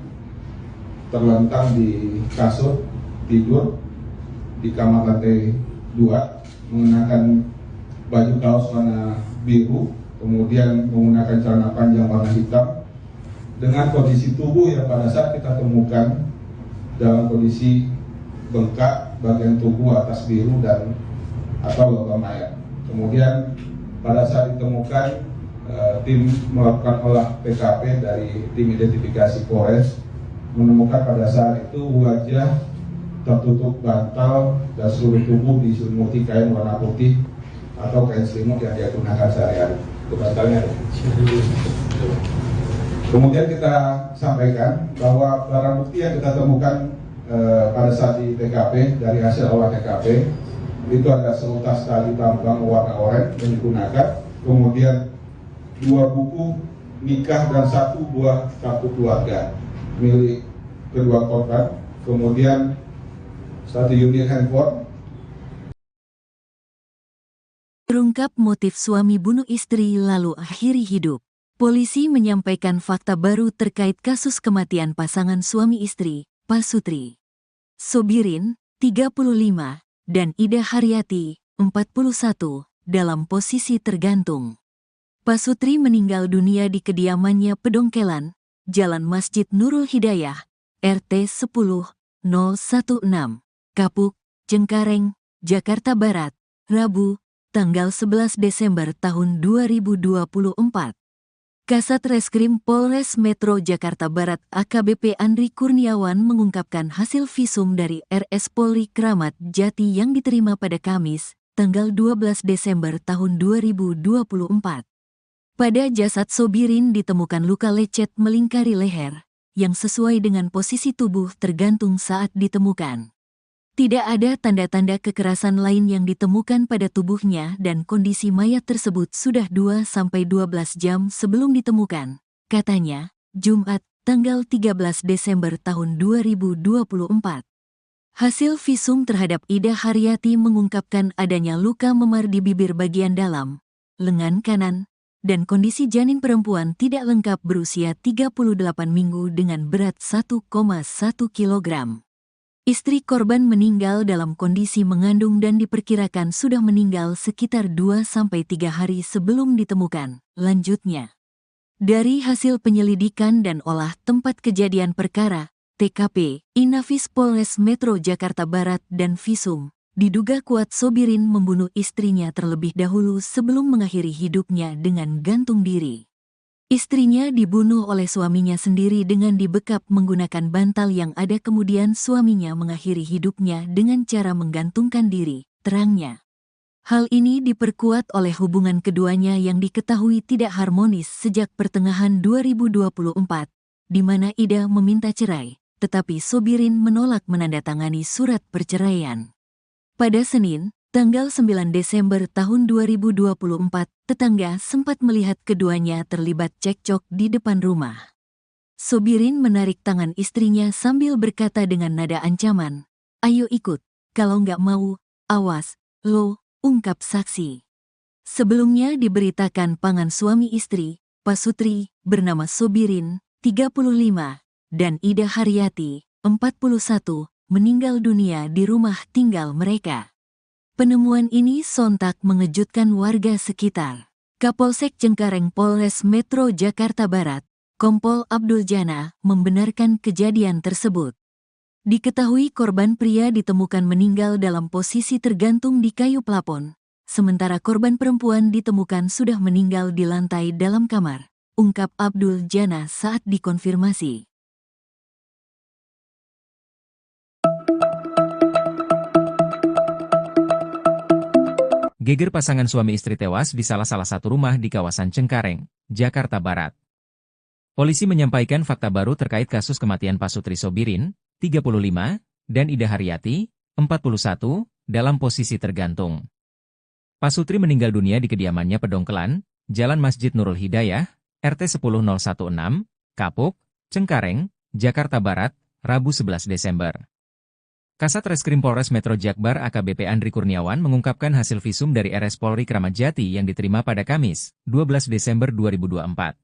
terlentang di kasur tidur di kamar lantai 2, mengenakan baju kaos warna biru, kemudian menggunakan celana panjang warna hitam, dengan kondisi tubuh yang pada saat kita temukan dalam kondisi bengkak bagian tubuh atas biru dan atau logam mayat. Kemudian pada saat ditemukan, tim melakukan olah TKP dari tim identifikasi Polres menemukan pada saat itu wajah tertutup bantal dan seluruh tubuh diselimuti kain warna putih atau kain selimut yang dia gunakan sehari-hari. Itu bantalnya. Kemudian kita sampaikan bahwa barang bukti yang kita temukan pada saat di TKP, dari hasil olah TKP, itu ada seutas tali tambang warna oranye yang digunakan, kemudian 2 buku nikah dan 1 buah kartu keluarga milik kedua korban, kemudian 1 unit handphone. Terungkap motif suami bunuh istri lalu akhiri hidup. Polisi menyampaikan fakta baru terkait kasus kematian pasangan suami istri, Pasutri Sobirin, 35, dan Ida Haryati, 41, dalam posisi tergantung. Pasutri meninggal dunia di kediamannya Pedongkelan, Jalan Masjid Nurul Hidayah, RT 10-016, Kapuk, Cengkareng, Jakarta Barat, Rabu, tanggal 11 Desember tahun 2024. Kasat Reskrim Polres Metro Jakarta Barat AKBP Andri Kurniawan mengungkapkan hasil visum dari RS Polri Kramat Jati yang diterima pada Kamis, tanggal 12 Desember tahun 2024. Pada jasad Sobirin ditemukan luka lecet melingkari leher, yang sesuai dengan posisi tubuh tergantung saat ditemukan. Tidak ada tanda-tanda kekerasan lain yang ditemukan pada tubuhnya dan kondisi mayat tersebut sudah 2-12 jam sebelum ditemukan, katanya, Jumat, tanggal 13 Desember tahun 2024. Hasil visum terhadap Ida Haryati mengungkapkan adanya luka memar di bibir bagian dalam, lengan kanan, dan kondisi janin perempuan tidak lengkap berusia 38 minggu dengan berat 1,1 kg. Istri korban meninggal dalam kondisi mengandung dan diperkirakan sudah meninggal sekitar 2-3 hari sebelum ditemukan, lanjutnya. Dari hasil penyelidikan dan olah tempat kejadian perkara, TKP, Inafis Polres Metro Jakarta Barat dan Visum, diduga kuat Sobirin membunuh istrinya terlebih dahulu sebelum mengakhiri hidupnya dengan gantung diri. Istrinya dibunuh oleh suaminya sendiri dengan dibekap menggunakan bantal yang ada, kemudian suaminya mengakhiri hidupnya dengan cara menggantungkan diri, terangnya. Hal ini diperkuat oleh hubungan keduanya yang diketahui tidak harmonis sejak pertengahan 2024, di mana Ida meminta cerai, tetapi Sobirin menolak menandatangani surat perceraian. Pada Senin, tanggal 9 Desember tahun 2024, tetangga sempat melihat keduanya terlibat cekcok di depan rumah. Sobirin menarik tangan istrinya sambil berkata dengan nada ancaman, "Ayo ikut, kalau nggak mau, awas, lo," ungkap saksi. Sebelumnya diberitakan pasangan suami istri, Pasutri, bernama Sobirin, 35, dan Ida Haryati, 41, meninggal dunia di rumah tinggal mereka. Penemuan ini sontak mengejutkan warga sekitar. Kapolsek Cengkareng Polres Metro Jakarta Barat, Kompol Abdul Jana, membenarkan kejadian tersebut. Diketahui korban pria ditemukan meninggal dalam posisi tergantung di kayu plafon, sementara korban perempuan ditemukan sudah meninggal di lantai dalam kamar, ungkap Abdul Jana saat dikonfirmasi. Geger pasangan suami istri tewas di salah satu rumah di kawasan Cengkareng, Jakarta Barat. Polisi menyampaikan fakta baru terkait kasus kematian Pasutri Sobirin, 35, dan Ida Haryati, 41, dalam posisi tergantung. Pasutri meninggal dunia di kediamannya Pedongkelan, Jalan Masjid Nurul Hidayah, RT 10016, Kapuk, Cengkareng, Jakarta Barat, Rabu 11 Desember. Kasat Reskrim Polres Metro Jakbar AKBP Andri Kurniawan mengungkapkan hasil visum dari RS Polri Kramat Jati yang diterima pada Kamis, 12 Desember 2024.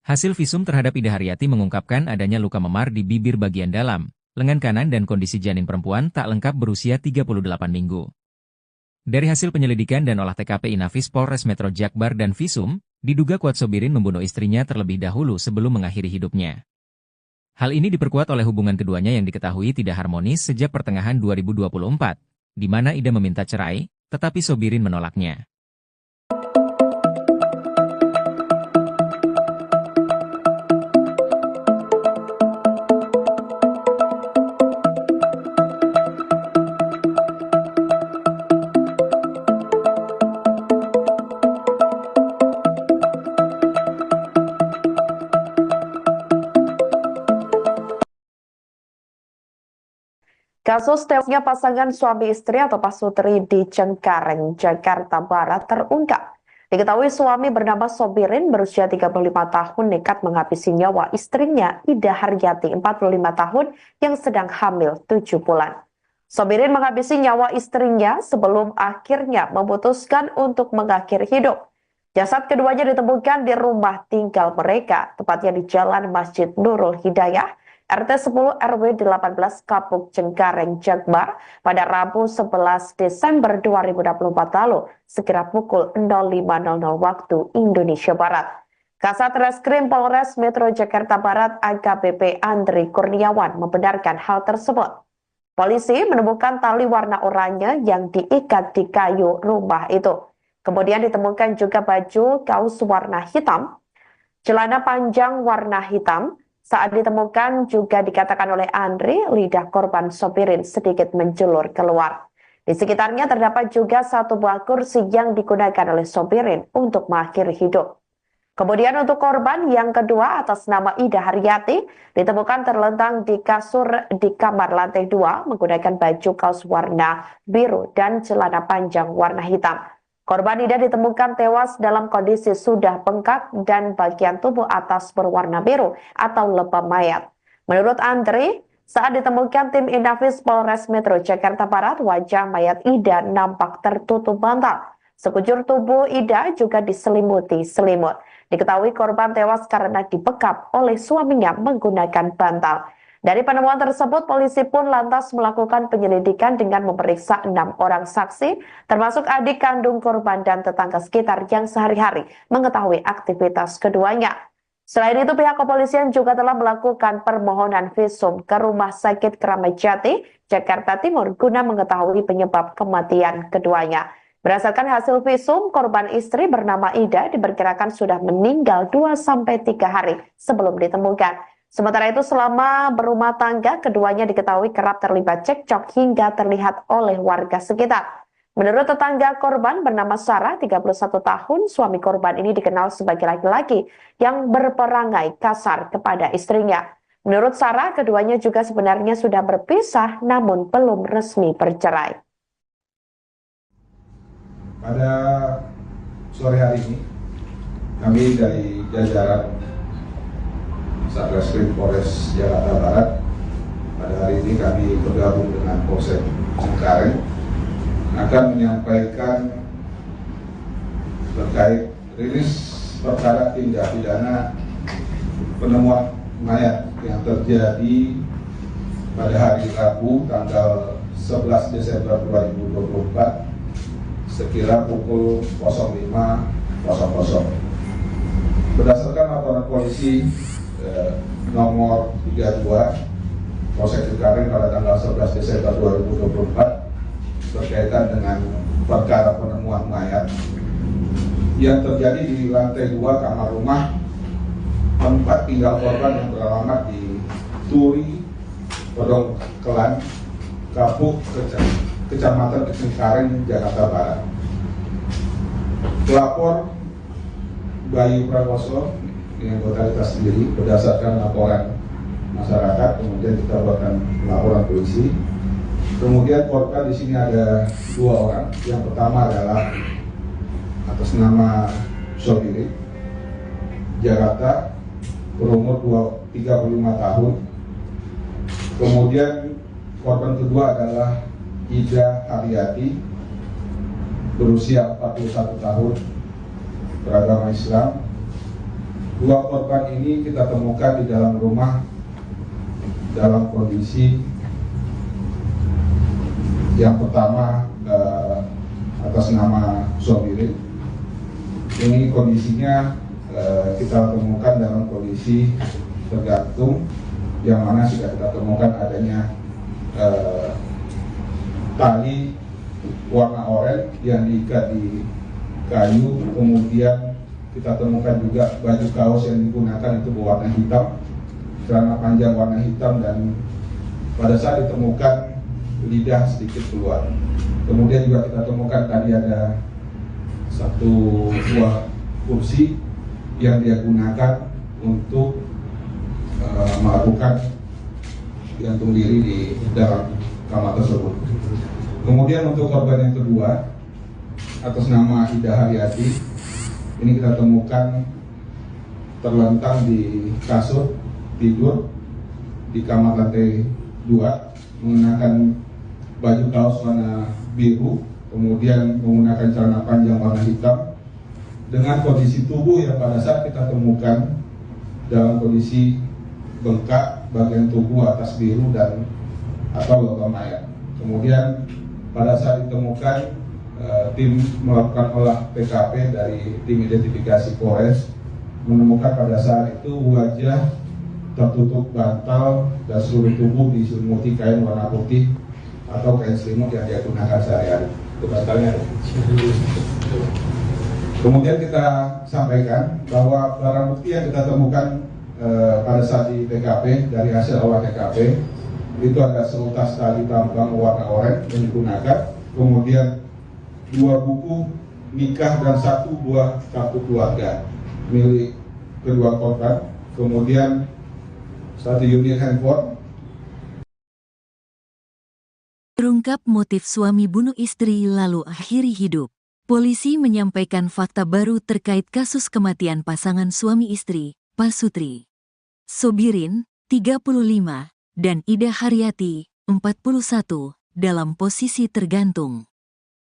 Hasil visum terhadap Ida Haryati mengungkapkan adanya luka memar di bibir bagian dalam, lengan kanan dan kondisi janin perempuan tak lengkap berusia 38 minggu. Dari hasil penyelidikan dan olah TKP Inafis Polres Metro Jakbar dan Visum, diduga kuat Sobirin membunuh istrinya terlebih dahulu sebelum mengakhiri hidupnya. Hal ini diperkuat oleh hubungan keduanya yang diketahui tidak harmonis sejak pertengahan 2024, di mana Ida meminta cerai, tetapi Sobirin menolaknya. Kasus tewasnya pasangan suami istri atau Pasutri di Cengkareng, Jakarta Barat terungkap. Diketahui suami bernama Sobirin berusia 35 tahun nekat menghabisi nyawa istrinya Ida Haryati 45 tahun yang sedang hamil 7 bulan. Sobirin menghabisi nyawa istrinya sebelum akhirnya memutuskan untuk mengakhiri hidup. Jasad keduanya ditemukan di rumah tinggal mereka, tepatnya di Jalan Masjid Nurul Hidayah, RT 10 RW 18 Kapuk Cengkareng Jakbar pada Rabu 11 Desember 2024 lalu, sekira pukul 05.00 waktu Indonesia Barat. Kasat Reskrim Polres Metro Jakarta Barat AKBP Andri Kurniawan membenarkan hal tersebut. Polisi menemukan tali warna oranye yang diikat di kayu rumah itu. Kemudian ditemukan juga baju kaos warna hitam, celana panjang warna hitam. Saat ditemukan juga dikatakan oleh Andri, lidah korban Sobirin sedikit menjulur keluar. Di sekitarnya terdapat juga satu buah kursi yang digunakan oleh Sobirin untuk mengakhiri hidup. Kemudian untuk korban yang kedua atas nama Ida Haryati ditemukan terlentang di kasur di kamar lantai 2 menggunakan baju kaos warna biru dan celana panjang warna hitam. Korban Ida ditemukan tewas dalam kondisi sudah bengkak dan bagian tubuh atas berwarna biru atau lebam mayat. Menurut Andri, saat ditemukan tim Inafis Polres Metro Jakarta Barat, wajah mayat Ida nampak tertutup bantal. Sekujur tubuh Ida juga diselimuti selimut. Diketahui korban tewas karena dibekap oleh suaminya menggunakan bantal. Dari penemuan tersebut, polisi pun lantas melakukan penyelidikan dengan memeriksa 6 orang saksi, termasuk adik kandung korban dan tetangga sekitar yang sehari-hari mengetahui aktivitas keduanya. Selain itu, pihak kepolisian juga telah melakukan permohonan visum ke Rumah Sakit Kramat Jati, Jakarta Timur, guna mengetahui penyebab kematian keduanya. Berdasarkan hasil visum, korban istri bernama Ida diperkirakan sudah meninggal 2-3 hari sebelum ditemukan. Sementara itu, selama berumah tangga, keduanya diketahui kerap terlibat cekcok hingga terlihat oleh warga sekitar. Menurut tetangga korban bernama Sarah, 31 tahun, suami korban ini dikenal sebagai laki-laki yang berperangai kasar kepada istrinya. Menurut Sarah, keduanya juga sebenarnya sudah berpisah namun belum resmi bercerai. Pada sore hari ini, kami dari jajaran Satreskrim Polres Jakarta Barat, pada hari ini kami bergabung dengan Polsek Cengkareng, akan menyampaikan terkait rilis perkara tindak pidana penemuan mayat yang terjadi pada hari Rabu tanggal 11 Desember 2024 sekira pukul 05.00. Berdasarkan laporan polisi nomor 32 Polsek Cengkareng pada tanggal 11 Desember 2024 berkaitan dengan perkara penemuan mayat yang terjadi di lantai 2 kamar rumah tempat tinggal korban yang beralamat di Turi, Podong Kelan, Kapuk, Kecamatan Cengkareng, Jakarta Barat. Pelapor Bayu Prakoso dengan anggota sendiri berdasarkan laporan masyarakat, kemudian kita buatkan laporan polisi. Kemudian korban di sini ada 2 orang. Yang pertama adalah atas nama Sobiri, Jakarta, berumur 35 tahun. Kemudian korban kedua adalah Ida Haryati, berusia 41 tahun, beragama Islam. 2 korban ini kita temukan di dalam rumah dalam kondisi yang pertama atas nama Sobirin. Ini kondisinya kita temukan dalam kondisi tergantung, yang mana sudah kita temukan adanya tali warna oranye yang diikat di kayu, kemudian kita temukan juga baju kaos yang digunakan itu berwarna hitam, celana panjang warna hitam, dan pada saat ditemukan lidah sedikit keluar. Kemudian juga kita temukan tadi ada satu buah kursi yang dia gunakan untuk melakukan gantung diri di dalam kamar tersebut. Kemudian untuk korban yang kedua atas nama Ida Haryati, ini kita temukan terlentang di kasur tidur di kamar lantai 2 menggunakan baju kaos warna biru, kemudian menggunakan celana panjang warna hitam, dengan kondisi tubuh yang pada saat kita temukan dalam kondisi bengkak, bagian tubuh atas biru dan atau logam mayat. Kemudian pada saat ditemukan, tim melakukan olah TKP dari tim identifikasi Polres menemukan pada saat itu wajah tertutup bantal dan seluruh tubuh diselimuti kain warna putih atau kain selimut yang dia gunakan sehari-hari. Itu bantalnya. Kemudian kita sampaikan bahwa barang bukti yang kita temukan pada saat di TKP dari hasil olah TKP itu ada seutas tali tambang warna oranye yang digunakan, kemudian 2 buku nikah dan 1 buah kartu keluarga milik kedua korban, kemudian 1 unit handphone. Terungkap motif suami bunuh istri lalu akhiri hidup. Polisi menyampaikan fakta baru terkait kasus kematian pasangan suami istri, Pasutri Sobirin, 35, dan Ida Haryati, 41, dalam posisi tergantung.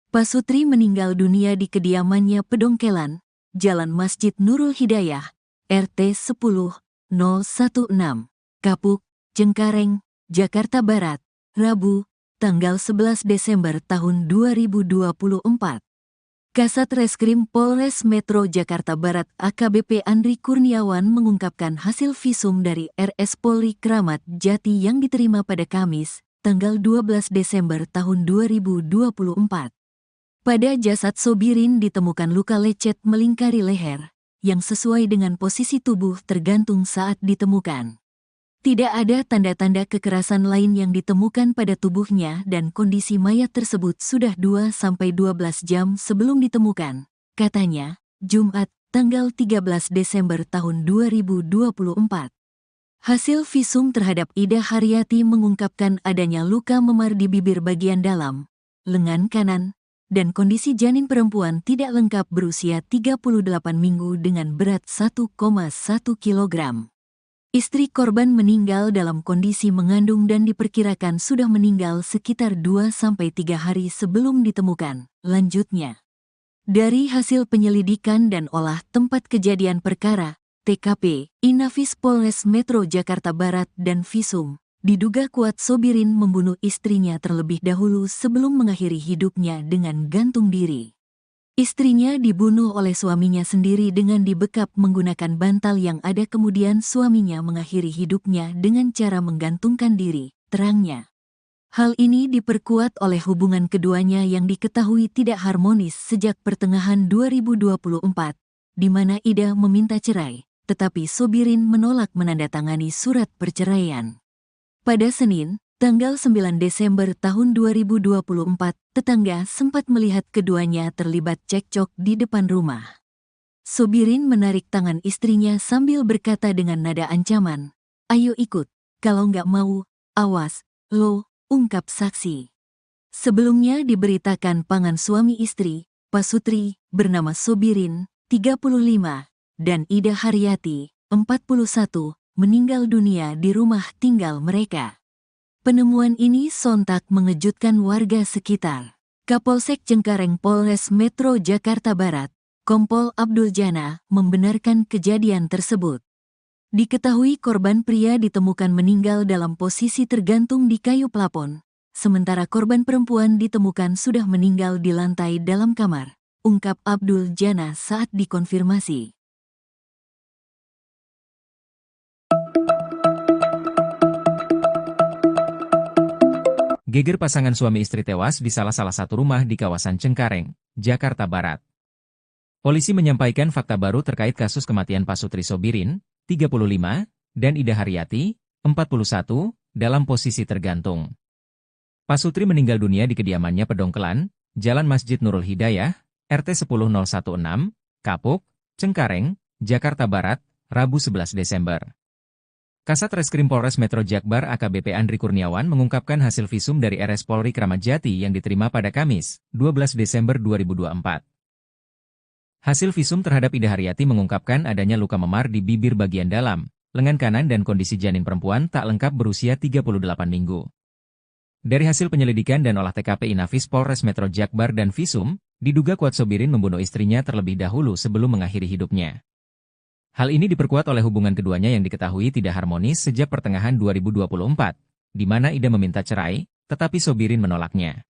Pasutri meninggal dunia di kediamannya Pedongkelan, Jalan Masjid Nurul Hidayah, RT 10-016, Kapuk, Cengkareng, Jakarta Barat, Rabu, tanggal 11 Desember tahun 2024. Kasat Reskrim Polres Metro Jakarta Barat AKBP Andri Kurniawan mengungkapkan hasil visum dari RS Polri Kramat Jati yang diterima pada Kamis, tanggal 12 Desember tahun 2024. Pada jasad Sobirin ditemukan luka lecet melingkari leher, yang sesuai dengan posisi tubuh tergantung saat ditemukan. Tidak ada tanda-tanda kekerasan lain yang ditemukan pada tubuhnya dan kondisi mayat tersebut sudah 2-12 jam sebelum ditemukan, katanya, Jumat, tanggal 13 Desember tahun 2024. Hasil visum terhadap Ida Haryati mengungkapkan adanya luka memar di bibir bagian dalam, lengan kanan, dan kondisi janin perempuan tidak lengkap berusia 38 minggu dengan berat 1,1 kg. Istri korban meninggal dalam kondisi mengandung dan diperkirakan sudah meninggal sekitar 2-3 hari sebelum ditemukan. Lanjutnya, dari hasil penyelidikan dan olah tempat kejadian perkara, TKP, Inafis Polres Metro Jakarta Barat dan Visum, diduga kuat Sobirin membunuh istrinya terlebih dahulu sebelum mengakhiri hidupnya dengan gantung diri. Istrinya dibunuh oleh suaminya sendiri dengan dibekap menggunakan bantal yang ada, kemudian suaminya mengakhiri hidupnya dengan cara menggantungkan diri, terangnya. Hal ini diperkuat oleh hubungan keduanya yang diketahui tidak harmonis sejak pertengahan 2024, di mana Ida meminta cerai, tetapi Sobirin menolak menandatangani surat perceraian. Pada Senin, tanggal 9 Desember tahun 2024, tetangga sempat melihat keduanya terlibat cekcok di depan rumah. Sobirin menarik tangan istrinya sambil berkata dengan nada ancaman, "Ayo ikut, kalau nggak mau, awas, lo," ungkap saksi. Sebelumnya diberitakan pasangan suami istri, Pasutri, bernama Sobirin, 35, dan Ida Haryati, 41, meninggal dunia di rumah tinggal mereka. Penemuan ini sontak mengejutkan warga sekitar. Kapolsek Cengkareng Polres Metro Jakarta Barat, Kompol Abdul Jana, membenarkan kejadian tersebut. Diketahui korban pria ditemukan meninggal dalam posisi tergantung di kayu plafon, sementara korban perempuan ditemukan sudah meninggal di lantai dalam kamar, ungkap Abdul Jana saat dikonfirmasi. Geger pasangan suami istri tewas di salah satu rumah di kawasan Cengkareng, Jakarta Barat. Polisi menyampaikan fakta baru terkait kasus kematian Pasutri Sobirin, 35, dan Ida Haryati, 41, dalam posisi tergantung. Pasutri meninggal dunia di kediamannya Pedongkelan, Jalan Masjid Nurul Hidayah, RT 10016, Kapuk, Cengkareng, Jakarta Barat, Rabu 11 Desember. Kasat Reskrim Polres Metro Jakbar AKBP Andri Kurniawan mengungkapkan hasil visum dari RS Polri Kramat Jati yang diterima pada Kamis, 12 Desember 2024. Hasil visum terhadap Ida Haryati mengungkapkan adanya luka memar di bibir bagian dalam, lengan kanan dan kondisi janin perempuan tak lengkap berusia 38 minggu. Dari hasil penyelidikan dan olah TKP Inafis Polres Metro Jakbar dan Visum, diduga kuat Sobirin membunuh istrinya terlebih dahulu sebelum mengakhiri hidupnya. Hal ini diperkuat oleh hubungan keduanya yang diketahui tidak harmonis sejak pertengahan 2024, di mana Ida meminta cerai, tetapi Sobirin menolaknya.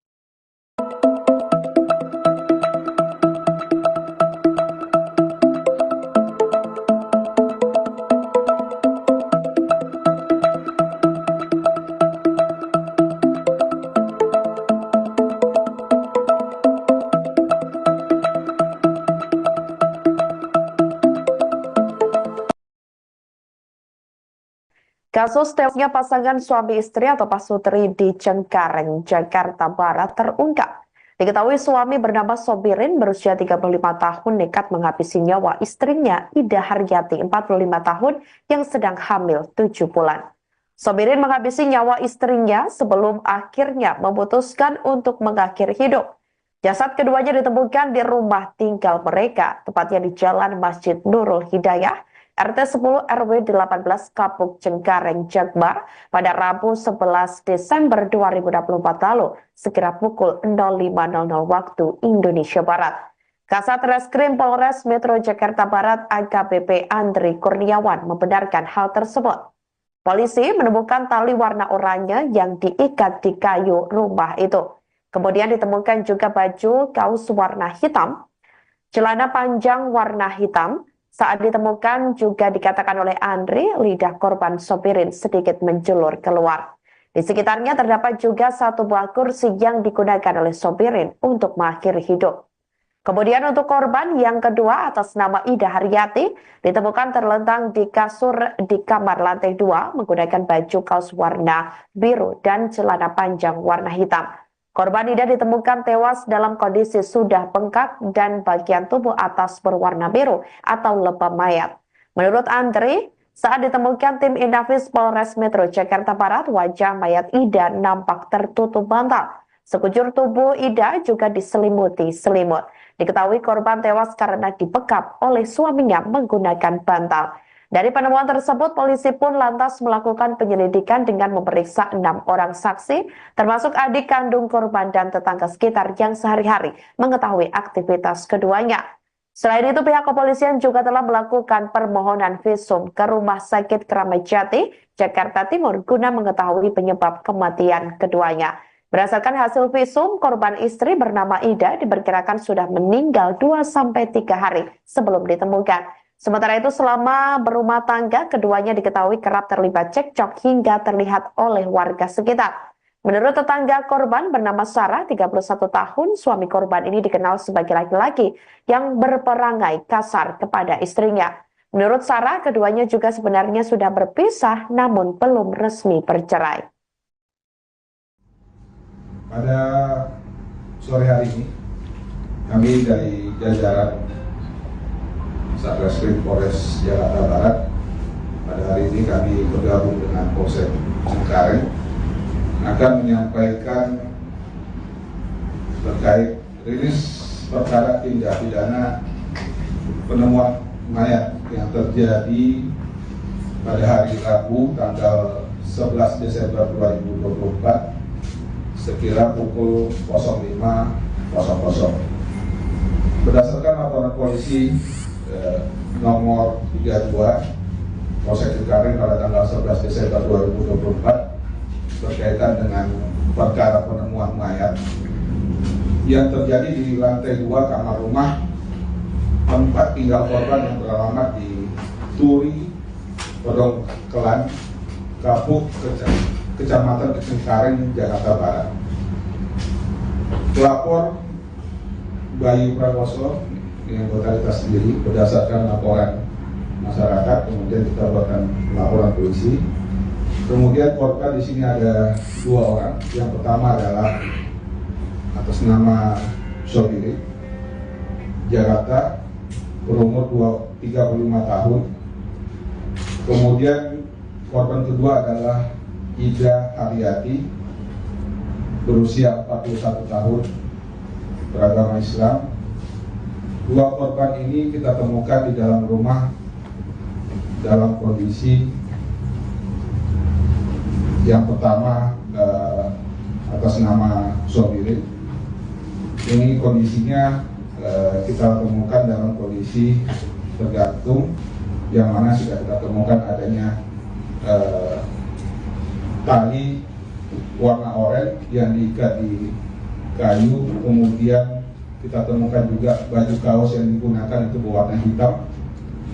Kasus tewasnya pasangan suami istri atau Pasutri di Cengkareng, Jakarta Barat terungkap. Diketahui suami bernama Sobirin berusia 35 tahun nekat menghabisi nyawa istrinya Ida Haryati 45 tahun yang sedang hamil 7 bulan. Sobirin menghabisi nyawa istrinya sebelum akhirnya memutuskan untuk mengakhiri hidup. Jasad keduanya ditemukan di rumah tinggal mereka, tepatnya di Jalan Masjid Nurul Hidayah, RT 10 RW 18 Kapuk Cengkareng, Jakbar pada Rabu 11 Desember 2024 lalu, sekira pukul 05.00 waktu Indonesia Barat. Kasat Reskrim Polres Metro Jakarta Barat AKBP Andri Kurniawan membenarkan hal tersebut. Polisi menemukan tali warna oranye yang diikat di kayu rumah itu. Kemudian ditemukan juga baju kaos warna hitam, celana panjang warna hitam. Saat ditemukan juga dikatakan oleh Andri, lidah korban Sobirin sedikit menjulur keluar. Di sekitarnya terdapat juga satu buah kursi yang digunakan oleh Sobirin untuk mengakhiri hidup. Kemudian untuk korban yang kedua atas nama Ida Haryati ditemukan terlentang di kasur di kamar lantai 2 menggunakan baju kaos warna biru dan celana panjang warna hitam. Korban Ida ditemukan tewas dalam kondisi sudah bengkak dan bagian tubuh atas berwarna biru atau lebam mayat. Menurut Andri, saat ditemukan tim Inafis Polres Metro Jakarta Barat, wajah mayat Ida nampak tertutup bantal. Sekujur tubuh Ida juga diselimuti selimut. Diketahui korban tewas karena dibekap oleh suaminya menggunakan bantal. Dari penemuan tersebut, polisi pun lantas melakukan penyelidikan dengan memeriksa 6 orang saksi, termasuk adik kandung korban dan tetangga sekitar yang sehari-hari mengetahui aktivitas keduanya. Selain itu, pihak kepolisian juga telah melakukan permohonan visum ke Rumah Sakit Kramat Jati, Jakarta Timur, guna mengetahui penyebab kematian keduanya. Berdasarkan hasil visum, korban istri bernama Ida diperkirakan sudah meninggal 2-3 hari sebelum ditemukan. Sementara itu, selama berumah tangga, keduanya diketahui kerap terlibat cekcok hingga terlihat oleh warga sekitar. Menurut tetangga korban bernama Sarah, 31 tahun, suami korban ini dikenal sebagai laki-laki yang berperangai kasar kepada istrinya. Menurut Sarah, keduanya juga sebenarnya sudah berpisah namun belum resmi bercerai. Pada sore hari ini, kami dari jajaran Satreskrim Polres Jakarta Barat, pada hari ini kami bergabung dengan Polsek Cengkareng akan menyampaikan terkait rilis perkara tindak pidana penemuan mayat yang terjadi pada hari Rabu tanggal 11 Desember 2024 sekira pukul 05.00. Berdasarkan laporan polisi nomor 32 Polsek Cengkareng pada tanggal 11 Desember 2024 berkaitan dengan perkara penemuan mayat yang terjadi di lantai 2 kamar rumah tempat tinggal korban yang beralamat di Turi, Podong Kelan, Kapuk, Kecamatan Cengkareng, Jakarta Barat. Pelapor Bayu Prakoso yang kita sendiri berdasarkan laporan masyarakat, kemudian kita buatkan laporan polisi. Kemudian korban di sini ada 2 orang. Yang pertama adalah atas nama Sobirin, Jakarta, berumur 35 tahun. Kemudian korban kedua adalah Ida Haryati, berusia 41 tahun, beragama Islam. 2 korban ini kita temukan di dalam rumah dalam kondisi yang pertama atas nama Sobirin. Ini kondisinya kita temukan dalam kondisi tergantung, yang mana sudah kita temukan adanya tali warna oranye yang diikat di kayu, kemudian kita temukan juga baju kaos yang digunakan itu berwarna hitam,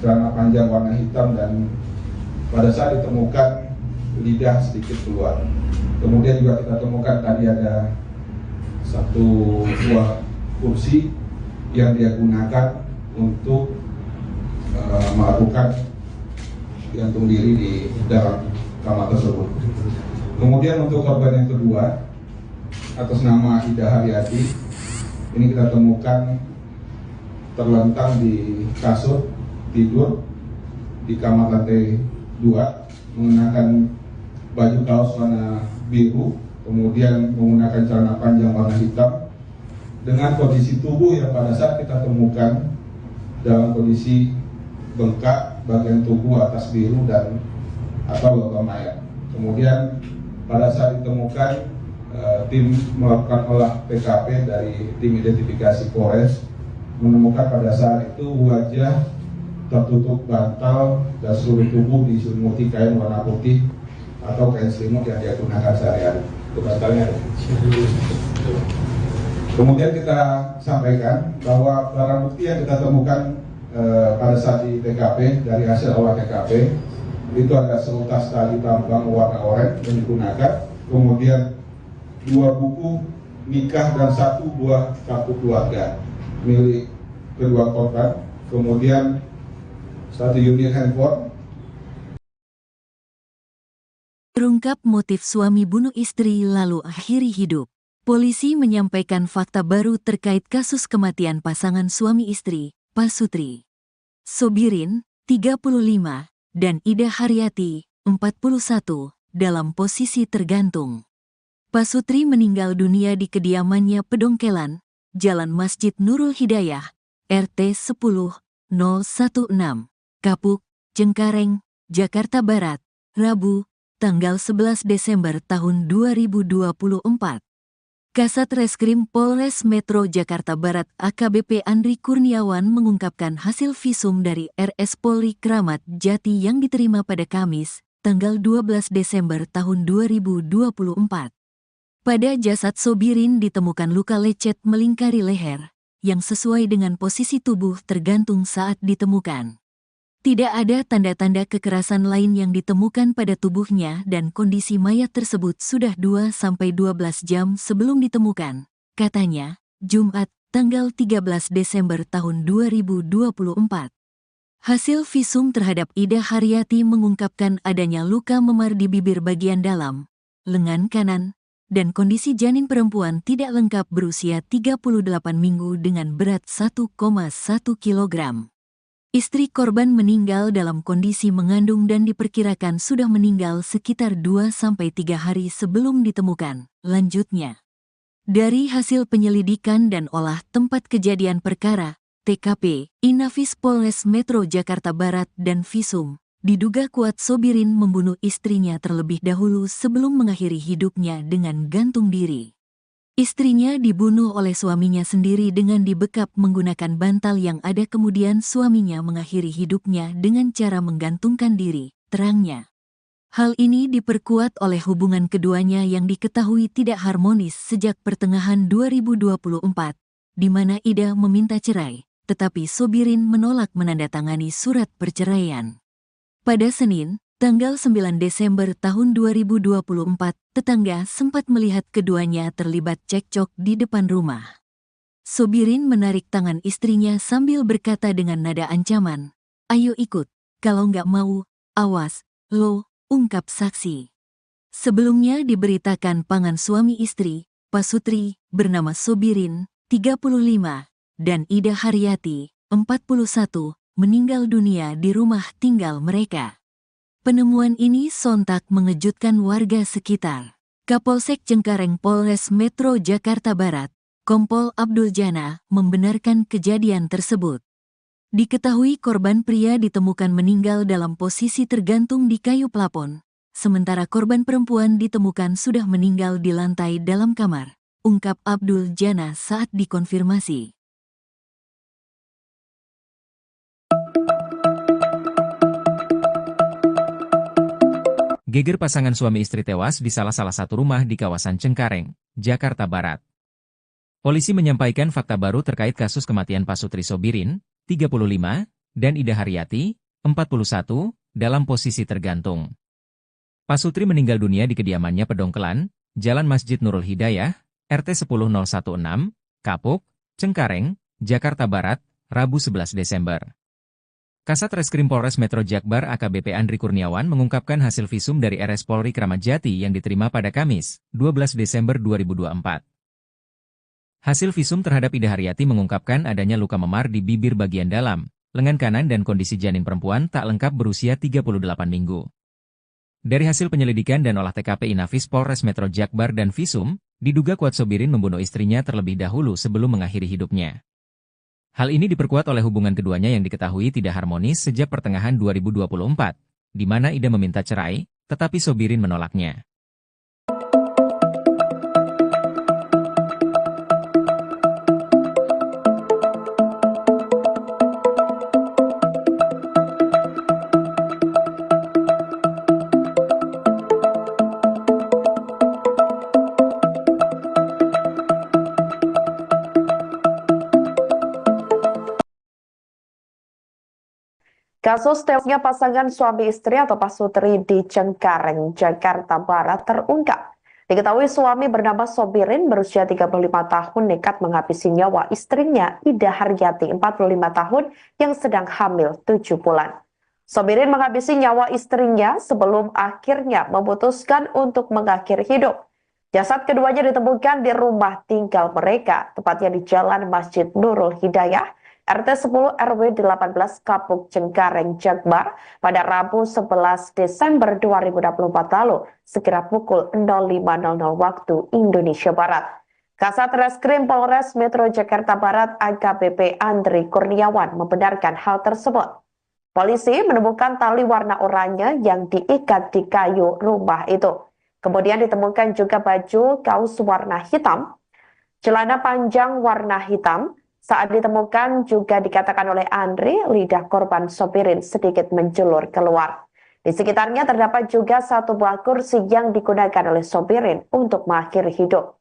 celana panjang warna hitam, dan pada saat ditemukan lidah sedikit keluar. Kemudian juga kita temukan tadi ada satu buah kursi yang dia gunakan untuk melakukan gantung diri di dalam kamar tersebut. Kemudian untuk korban yang kedua atas nama Ida Haryati, Ini kita temukan terlentang di kasur tidur di kamar lantai 2, mengenakan baju kaos warna biru, kemudian menggunakan celana panjang warna hitam, dengan kondisi tubuh yang pada saat kita temukan dalam kondisi bengkak bagian tubuh atas biru dan atau logam mayat. Kemudian pada saat ditemukan, tim melakukan olah TKP dari tim identifikasi Polres menemukan pada saat itu wajah tertutup bantal dan seluruh tubuh diselimuti kain warna putih atau kain selimut yang dia gunakan sehari-hari. Itu bantalnya ada. Kemudian kita sampaikan bahwa barang bukti yang kita temukan pada saat di TKP dari hasil olah TKP itu ada seutas tali tambang warna oranye yang digunakan, kemudian 2 buku nikah dan 1 buah kartu keluarga milik kedua korban, kemudian 1 unit handphone. Terungkap motif suami bunuh istri lalu akhiri hidup. Polisi menyampaikan fakta baru terkait kasus kematian pasangan suami istri, Pasutri Sobirin, 35, dan Ida Haryati, 41, dalam posisi tergantung. Pasutri meninggal dunia di kediamannya Pedongkelan, Jalan Masjid Nurul Hidayah, RT 10-016, Kapuk, Cengkareng, Jakarta Barat, Rabu, tanggal 11 Desember tahun 2024. Kasat Reskrim Polres Metro Jakarta Barat AKBP Andri Kurniawan mengungkapkan hasil visum dari RS Polri Kramat Jati yang diterima pada Kamis, tanggal 12 Desember tahun 2024. Pada jasad Sobirin ditemukan luka lecet melingkari leher, yang sesuai dengan posisi tubuh tergantung saat ditemukan. Tidak ada tanda-tanda kekerasan lain yang ditemukan pada tubuhnya dan kondisi mayat tersebut sudah 2-12 jam sebelum ditemukan, katanya, Jumat, tanggal 13 Desember tahun 2024. Hasil visum terhadap Ida Haryati mengungkapkan adanya luka memar di bibir bagian dalam, lengan kanan, dan kondisi janin perempuan tidak lengkap berusia 38 minggu dengan berat 1,1 kg. Istri korban meninggal dalam kondisi mengandung dan diperkirakan sudah meninggal sekitar 2-3 hari sebelum ditemukan. Lanjutnya, dari hasil penyelidikan dan olah tempat kejadian perkara, TKP, Inafis Polres Metro Jakarta Barat dan visum, diduga kuat Sobirin membunuh istrinya terlebih dahulu sebelum mengakhiri hidupnya dengan gantung diri. Istrinya dibunuh oleh suaminya sendiri dengan dibekap menggunakan bantal yang ada, kemudian suaminya mengakhiri hidupnya dengan cara menggantungkan diri, terangnya. Hal ini diperkuat oleh hubungan keduanya yang diketahui tidak harmonis sejak pertengahan 2024, di mana Ida meminta cerai, tetapi Sobirin menolak menandatangani surat perceraian. Pada Senin, tanggal 9 Desember tahun 2024, tetangga sempat melihat keduanya terlibat cekcok di depan rumah. Sobirin menarik tangan istrinya sambil berkata dengan nada ancaman, "Ayo ikut, kalau nggak mau, awas, lo," ungkap saksi. Sebelumnya diberitakan pasangan suami istri, Pasutri, bernama Sobirin, 35, dan Ida Haryati, 41, meninggal dunia di rumah tinggal mereka. Penemuan ini sontak mengejutkan warga sekitar. Kapolsek Cengkareng Polres Metro Jakarta Barat, Kompol Abdul Jana, membenarkan kejadian tersebut. Diketahui korban pria ditemukan meninggal dalam posisi tergantung di kayu plafon, sementara korban perempuan ditemukan sudah meninggal di lantai dalam kamar, ungkap Abdul Jana saat dikonfirmasi. Geger pasangan suami istri tewas di salah satu rumah di kawasan Cengkareng, Jakarta Barat. Polisi menyampaikan fakta baru terkait kasus kematian Pasutri Sobirin, 35, dan Ida Haryati, 41, dalam posisi tergantung. Pasutri meninggal dunia di kediamannya Pedongkelan, Jalan Masjid Nurul Hidayah, RT 10016, Kapuk, Cengkareng, Jakarta Barat, Rabu 11 Desember. Kasat Reskrim Polres Metro Jakbar AKBP Andri Kurniawan mengungkapkan hasil visum dari RS Polri Kramat Jati yang diterima pada Kamis, 12 Desember 2024. Hasil visum terhadap Ida Haryati mengungkapkan adanya luka memar di bibir bagian dalam, lengan kanan dan kondisi janin perempuan tak lengkap berusia 38 minggu. Dari hasil penyelidikan dan olah TKP Inafis Polres Metro Jakbar dan visum, diduga kuat Sobirin membunuh istrinya terlebih dahulu sebelum mengakhiri hidupnya. Hal ini diperkuat oleh hubungan keduanya yang diketahui tidak harmonis sejak pertengahan 2024, di mana Ida meminta cerai, tetapi Sobirin menolaknya. Kasus tewasnya pasangan suami istri atau pasutri di Cengkareng, Jakarta Barat terungkap. Diketahui suami bernama Sobirin berusia 35 tahun nekat menghabisi nyawa istrinya Ida Haryati 45 tahun yang sedang hamil 7 bulan. Sobirin menghabisi nyawa istrinya sebelum akhirnya memutuskan untuk mengakhiri hidup. Jasad keduanya ditemukan di rumah tinggal mereka, tepatnya di Jalan Masjid Nurul Hidayah, RT 10 RW 18 Kapuk Cengkareng, Jakbar pada Rabu 11 Desember 2024 lalu, sekira pukul 05.00 waktu Indonesia Barat. Kasat Reskrim Polres Metro Jakarta Barat AKBP Andri Kurniawan membenarkan hal tersebut. Polisi menemukan tali warna oranye yang diikat di kayu rumah itu. Kemudian ditemukan juga baju kaos warna hitam, celana panjang warna hitam. Saat ditemukan juga dikatakan oleh Andri, lidah korban Sobirin sedikit menjulur keluar. Di sekitarnya terdapat juga satu buah kursi yang digunakan oleh Sobirin untuk mengakhiri hidup.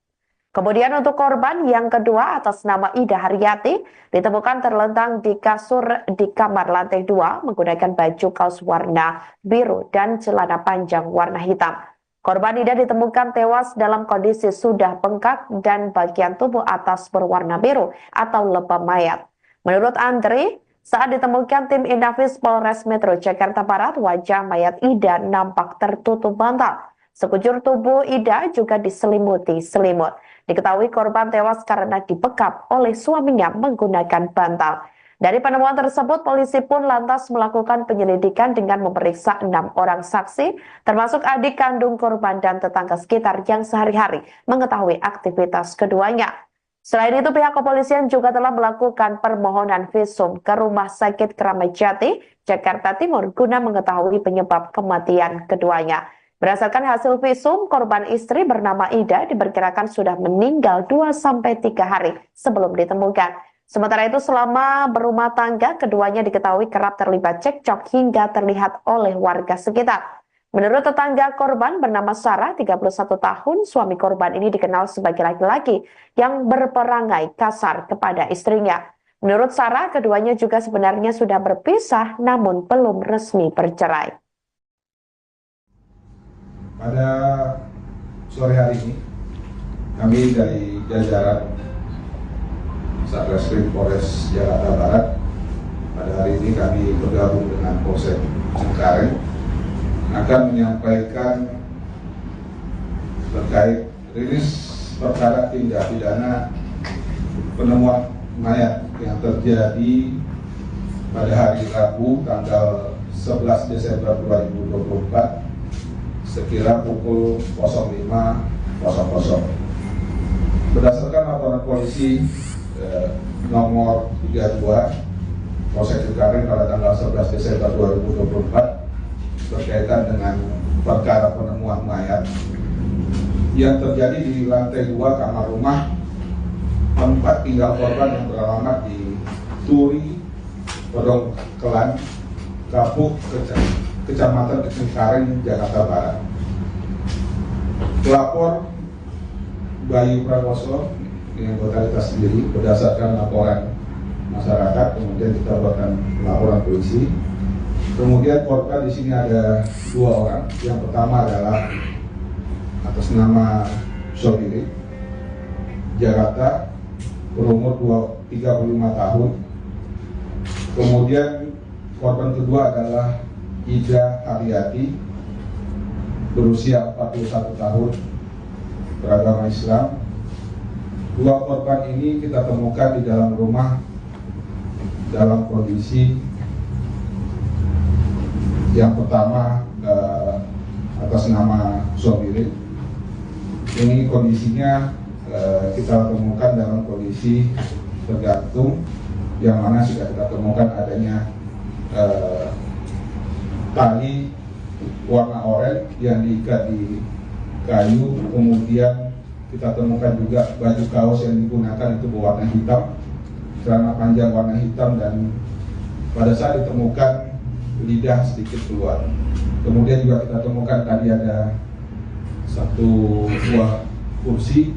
Kemudian untuk korban yang kedua atas nama Ida Haryati ditemukan terlentang di kasur di kamar lantai 2 menggunakan baju kaos warna biru dan celana panjang warna hitam. Korban Ida ditemukan tewas dalam kondisi sudah bengkak dan bagian tubuh atas berwarna biru atau lebam mayat. Menurut Andri, saat ditemukan tim Inafis Polres Metro Jakarta Barat, wajah mayat Ida nampak tertutup bantal. Sekujur tubuh Ida juga diselimuti selimut. Diketahui korban tewas karena dibekap oleh suaminya menggunakan bantal. Dari penemuan tersebut, polisi pun lantas melakukan penyelidikan dengan memeriksa 6 orang saksi, termasuk adik kandung korban dan tetangga sekitar yang sehari-hari mengetahui aktivitas keduanya. Selain itu, pihak kepolisian juga telah melakukan permohonan visum ke Rumah Sakit Kramat Jati, Jakarta Timur, guna mengetahui penyebab kematian keduanya. Berdasarkan hasil visum, korban istri bernama Ida diperkirakan sudah meninggal 2-3 hari sebelum ditemukan. Sementara itu selama berumah tangga, keduanya diketahui kerap terlibat cekcok hingga terlihat oleh warga sekitar. Menurut tetangga korban bernama Sarah, 31 tahun, suami korban ini dikenal sebagai laki-laki yang berperangai kasar kepada istrinya. Menurut Sarah, keduanya juga sebenarnya sudah berpisah namun belum resmi bercerai. Pada sore hari ini, kami dari jajaran Satreskrim Polres Jakarta Barat, pada hari ini kami bergabung dengan Polsek Cengkareng akan menyampaikan terkait rilis perkara tindak pidana penemuan mayat yang terjadi pada hari Rabu tanggal 11 Desember 2024 sekira pukul 05.00. Berdasarkan laporan polisi nomor 32 Polsek Cengkareng pada tanggal 11 Desember 2024 berkaitan dengan perkara penemuan mayat yang terjadi di lantai 2 kamar rumah tempat tinggal korban yang beralamat di Turi, Pedongkelan, Kapuk, Kecamatan Cengkareng, Jakarta Barat. Pelapor Bayu Prakoso yang totalitas sendiri berdasarkan laporan masyarakat, kemudian kita buatkan laporan polisi. Kemudian korban di sini ada 2 orang. Yang pertama adalah atas nama Sobirin, Jakarta, berumur 35 tahun. Kemudian korban kedua adalah Ida Haryati, berusia 41 tahun, beragama Islam. Dua korban ini kita temukan di dalam rumah dalam kondisi yang pertama atas nama Sobirin. Ini kondisinya kita temukan dalam kondisi tergantung, yang mana sudah kita temukan adanya tali warna oranye yang diikat di kayu, kemudian kita temukan juga baju kaos yang digunakan itu berwarna hitam, celana panjang warna hitam, dan pada saat ditemukan lidah sedikit keluar. Kemudian juga kita temukan tadi ada satu buah kursi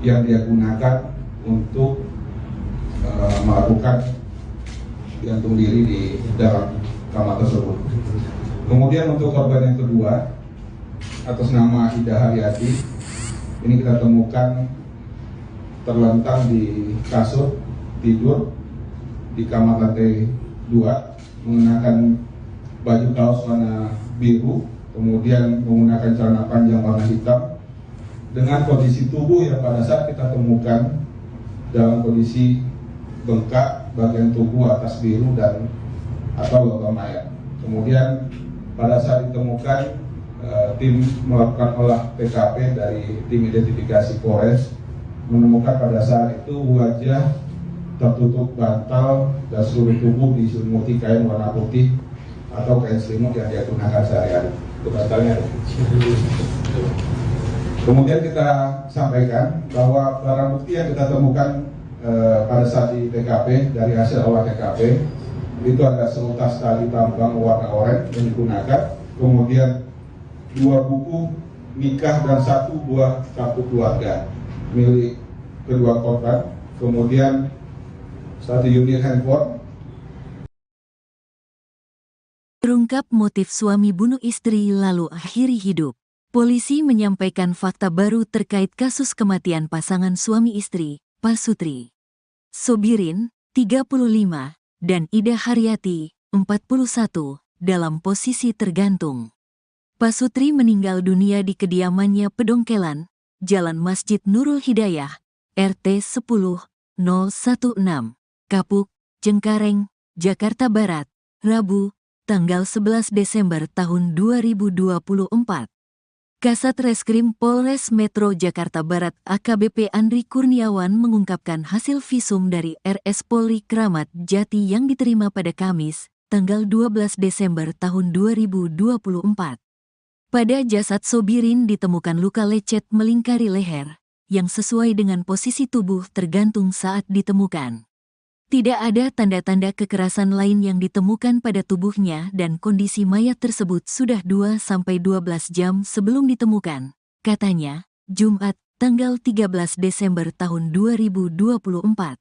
yang dia gunakan untuk melakukan gantung diri di dalam kamar tersebut. Kemudian untuk korban yang kedua atas nama Ida Haryati, ini kita temukan terlentang di kasur tidur di kamar lantai 2, mengenakan baju kaos warna biru, kemudian menggunakan celana panjang warna hitam, dengan kondisi tubuh yang pada saat kita temukan dalam kondisi bengkak bagian tubuh atas biru dan atau logam mayat. Kemudian pada saat ditemukan, tim melakukan olah TKP dari tim identifikasi Polres, menemukan pada saat itu wajah tertutup bantal dan seluruh tubuh diselimuti kain warna putih atau kain selimut yang dia gunakan sehari-hari. Itu bantalnya. Kemudian kita sampaikan bahwa barang bukti yang kita temukan pada saat di TKP dari hasil olah TKP itu ada seutas tali tambang warna oranye yang digunakan, kemudian 2 buku nikah dan 1 buah kartu keluarga milik kedua korban, kemudian 1 unit handphone. Terungkap motif suami bunuh istri lalu akhiri hidup. Polisi menyampaikan fakta baru terkait kasus kematian pasangan suami istri, Pasutri Sobirin, 35, dan Ida Haryati, 41, dalam posisi tergantung. Pasutri meninggal dunia di kediamannya Pedongkelan, Jalan Masjid Nurul Hidayah, RT 10-016, Kapuk, Cengkareng, Jakarta Barat, Rabu, tanggal 11 Desember tahun 2024. Kasat Reskrim Polres Metro Jakarta Barat AKBP Andri Kurniawan mengungkapkan hasil visum dari RS Polri Kramat Jati yang diterima pada Kamis, tanggal 12 Desember tahun 2024. Pada jasad Sobirin ditemukan luka lecet melingkari leher, yang sesuai dengan posisi tubuh tergantung saat ditemukan. Tidak ada tanda-tanda kekerasan lain yang ditemukan pada tubuhnya dan kondisi mayat tersebut sudah 2-12 jam sebelum ditemukan, katanya, Jumat, tanggal 13 Desember tahun 2024.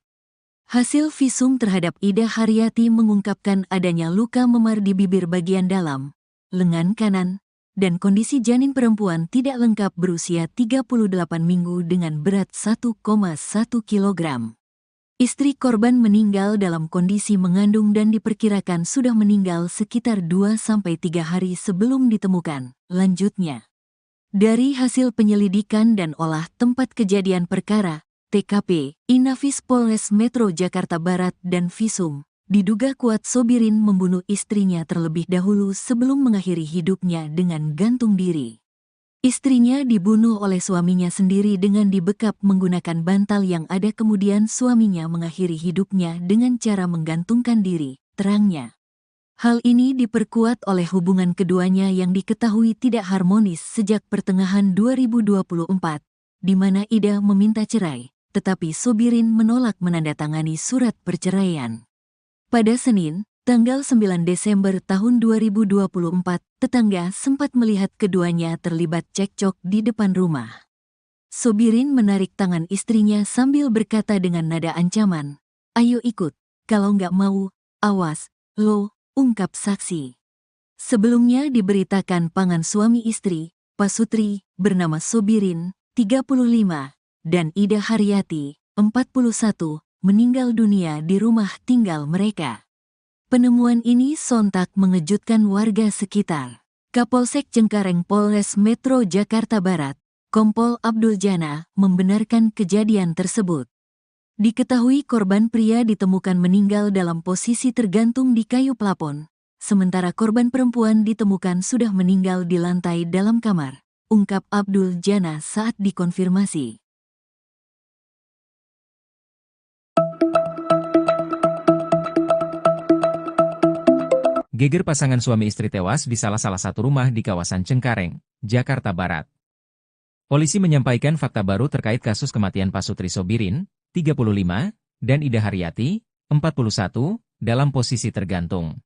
Hasil visum terhadap Ida Haryati mengungkapkan adanya luka memar di bibir bagian dalam, lengan kanan, dan kondisi janin perempuan tidak lengkap berusia 38 minggu dengan berat 1,1 kg. Istri korban meninggal dalam kondisi mengandung dan diperkirakan sudah meninggal sekitar 2-3 hari sebelum ditemukan. Lanjutnya, dari hasil penyelidikan dan olah tempat kejadian perkara, TKP, Inafis Polres Metro Jakarta Barat dan visum, diduga kuat Sobirin membunuh istrinya terlebih dahulu sebelum mengakhiri hidupnya dengan gantung diri. Istrinya dibunuh oleh suaminya sendiri dengan dibekap menggunakan bantal yang ada, kemudian suaminya mengakhiri hidupnya dengan cara menggantungkan diri, terangnya. Hal ini diperkuat oleh hubungan keduanya yang diketahui tidak harmonis sejak pertengahan 2024, di mana Ida meminta cerai, tetapi Sobirin menolak menandatangani surat perceraian. Pada Senin, tanggal 9 Desember tahun 2024, tetangga sempat melihat keduanya terlibat cekcok di depan rumah. Sobirin menarik tangan istrinya sambil berkata dengan nada ancaman, "Ayo ikut, kalau nggak mau, awas, lo," ungkap saksi. Sebelumnya diberitakan pasangan suami istri, Pasutri, bernama Sobirin, 35, dan Ida Haryati, 41, meninggal dunia di rumah tinggal mereka. Penemuan ini sontak mengejutkan warga sekitar. Kapolsek Cengkareng Polres Metro Jakarta Barat, Kompol Abdul Jana membenarkan kejadian tersebut. Diketahui korban pria ditemukan meninggal dalam posisi tergantung di kayu plafon, sementara korban perempuan ditemukan sudah meninggal di lantai dalam kamar, ungkap Abdul Jana saat dikonfirmasi. Geger pasangan suami istri tewas di salah satu rumah di kawasan Cengkareng, Jakarta Barat. Polisi menyampaikan fakta baru terkait kasus kematian Pasutri Sobirin, 35, dan Ida Haryati, 41, dalam posisi tergantung.